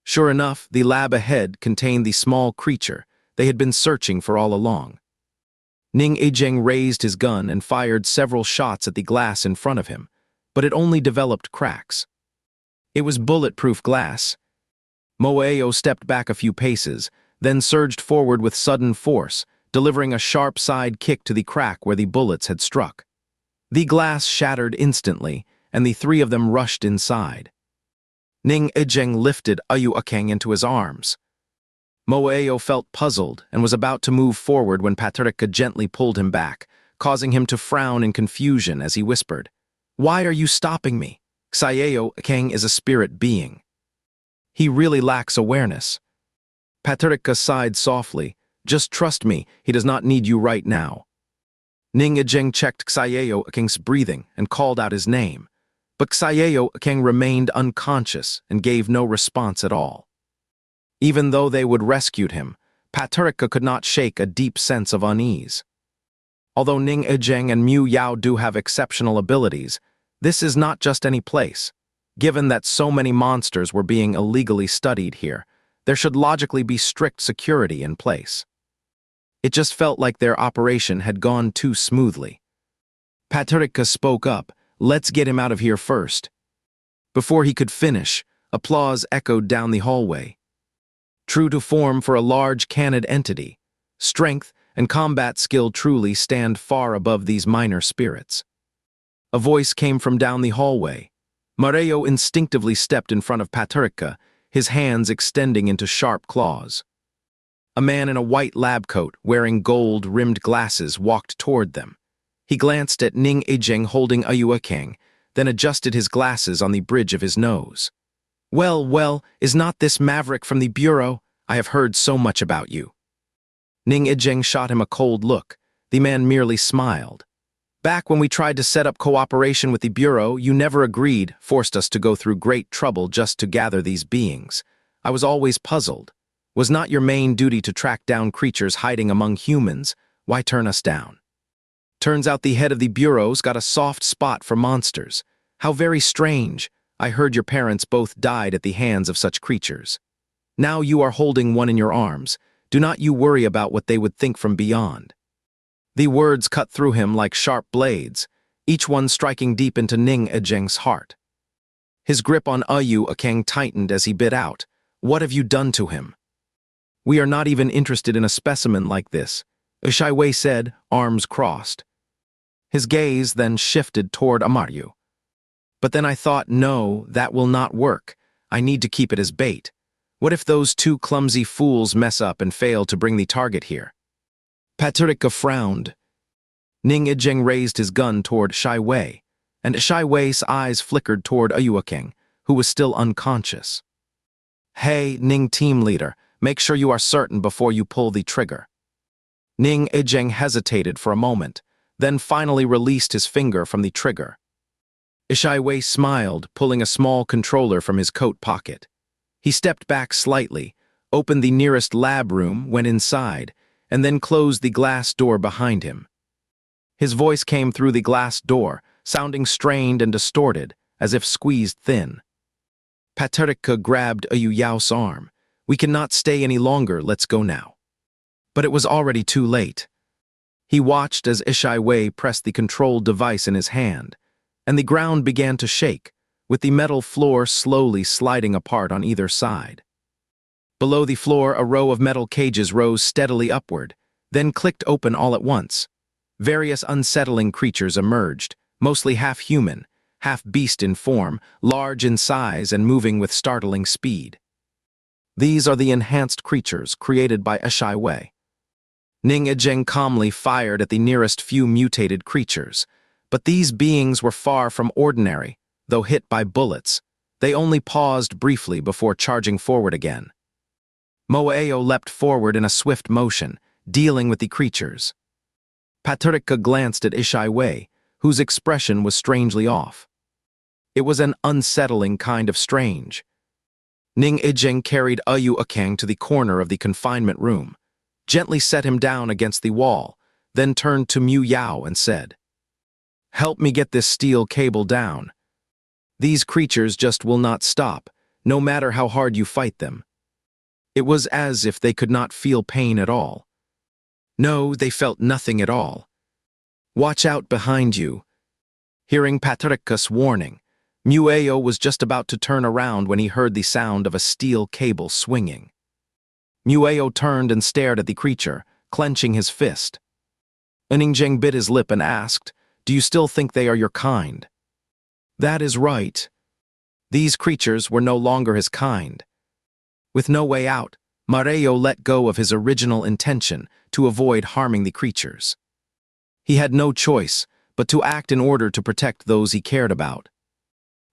Sure enough, the lab ahead contained the small creature they had been searching for all along. Ning Ijing raised his gun and fired several shots at the glass in front of him, but it only developed cracks. It was bulletproof glass. Moeo stepped back a few paces, then surged forward with sudden force, delivering a sharp side kick to the crack where the bullets had struck. The glass shattered instantly, and the 3 of them rushed inside. Ning Ijeng lifted Ayu Akeng into his arms. Moeo felt puzzled and was about to move forward when Patrika gently pulled him back, causing him to frown in confusion as he whispered, "Why are you stopping me? Xiao Akeng is a spirit being. He really lacks awareness." Patrika sighed softly. "Just trust me, he does not need you right now." Ning Ijeng checked Xiao Akeng's breathing and called out his name, but Xiao Akeng remained unconscious and gave no response at all. Even though they would rescued him, Patrika could not shake a deep sense of unease. Although Ning Ijeng and Mu Yao do have exceptional abilities, this is not just any place. Given that so many monsters were being illegally studied here, there should logically be strict security in place. It just felt like their operation had gone too smoothly. Patrika spoke up, "Let's get him out of here first." Before he could finish, applause echoed down the hallway. True to form for a large canid entity, strength and combat skill truly stand far above these minor spirits. A voice came from down the hallway. Mareo instinctively stepped in front of Patrika, his hands extending into sharp claws. A man in a white lab coat, wearing gold-rimmed glasses, walked toward them. He glanced at Ning Ijeng holding Ayu Akeng, then adjusted his glasses on the bridge of his nose. Well, is not this Maverick from the Bureau? I have heard so much about you." Ning Ijeng shot him a cold look. The man merely smiled. "Back when we tried to set up cooperation with the Bureau, you never agreed, forced us to go through great trouble just to gather these beings. I was always puzzled. Was not your main duty to track down creatures hiding among humans? Why turn us down? Turns out the head of the Bureau's got a soft spot for monsters. How very strange. I heard your parents both died at the hands of such creatures. Now you are holding one in your arms. Do not you worry about what they would think from beyond." The words cut through him like sharp blades, each one striking deep into Ning Ijeng's heart. His grip on Ayu Akeng tightened as he bit out, "What have you done to him?" "We are not even interested in a specimen like this," Shai Wei said, arms crossed. His gaze then shifted toward Amaryu. "But then I thought, no, that will not work. I need to keep it as bait. What if those two clumsy fools mess up and fail to bring the target here?" Patrika frowned. Ning Ijeng raised his gun toward Shai Wei, and Shai Wei's eyes flickered toward Ayu Akeng, who was still unconscious. "Hey, Ning team leader, make sure you are certain before you pull the trigger." Ning Ijeng hesitated for a moment, then finally released his finger from the trigger. Shai Wei smiled, pulling a small controller from his coat pocket. He stepped back slightly, opened the nearest lab room, went inside, and then closed the glass door behind him. His voice came through the glass door, sounding strained and distorted, as if squeezed thin. Patrika grabbed Ayu Yao's arm. "We cannot stay any longer, let's go now." But it was already too late. He watched as Shai Wei pressed the control device in his hand, and the ground began to shake, with the metal floor slowly sliding apart on either side. Below the floor, a row of metal cages rose steadily upward, then clicked open all at once. Various unsettling creatures emerged, mostly half-human, half-beast in form, large in size and moving with startling speed. These are the enhanced creatures created by Shai Wei. Ning Ijeng calmly fired at the nearest few mutated creatures, but these beings were far from ordinary. Though hit by bullets, they only paused briefly before charging forward again. Moeo leapt forward in a swift motion, dealing with the creatures. Patrika glanced at Shai Wei, whose expression was strangely off. It was an unsettling kind of strange. Ning Ijeng carried Ayu Akeng to the corner of the confinement room, gently set him down against the wall, then turned to Mu Yao and said, "Help me get this steel cable down. These creatures just will not stop, no matter how hard you fight them." It was as if they could not feel pain at all. No, they felt nothing at all. "Watch out behind you." Hearing Patrika's warning, Mueo was just about to turn around when he heard the sound of a steel cable swinging. Mueo turned and stared at the creature, clenching his fist. Ning Ijeng bit his lip and asked, "Do you still think they are your kind?" "That is right." These creatures were no longer his kind. With no way out, Mareo let go of his original intention to avoid harming the creatures. He had no choice but to act in order to protect those he cared about.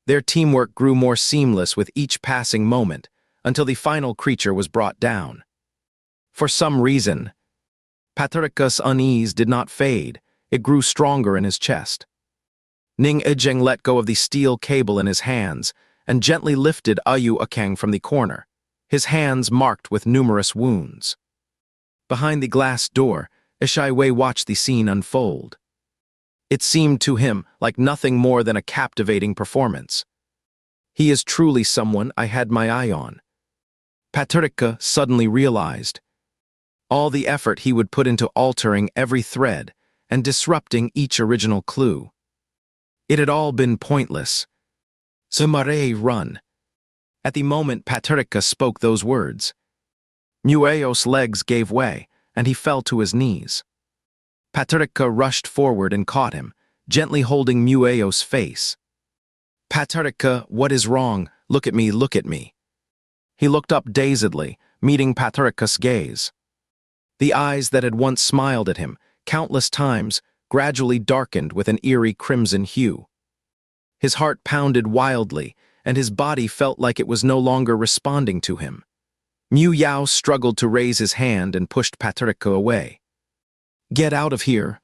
Their teamwork grew more seamless with each passing moment until the final creature was brought down. For some reason, Patrika's unease did not fade. It grew stronger in his chest. Ning Ijeng let go of the steel cable in his hands and gently lifted Ayu Akang from the corner, his hands marked with numerous wounds. Behind the glass door, Ishai Wei watched the scene unfold. It seemed to him like nothing more than a captivating performance. He is truly someone I had my eye on. Patrika suddenly realized all the effort he would put into altering every thread and disrupting each original clue. It had all been pointless. Sumare run. At the moment Patrika spoke those words, Mueo's legs gave way, and he fell to his knees. Patrika rushed forward and caught him, gently holding Mueo's face. Patrika, what is wrong? Look at me, look at me. He looked up dazedly, meeting Patrika's gaze. The eyes that had once smiled at him countless times gradually darkened with an eerie crimson hue. His heart pounded wildly, and his body felt like it was no longer responding to him. Mu Yao struggled to raise his hand and pushed Patrika away. Get out of here,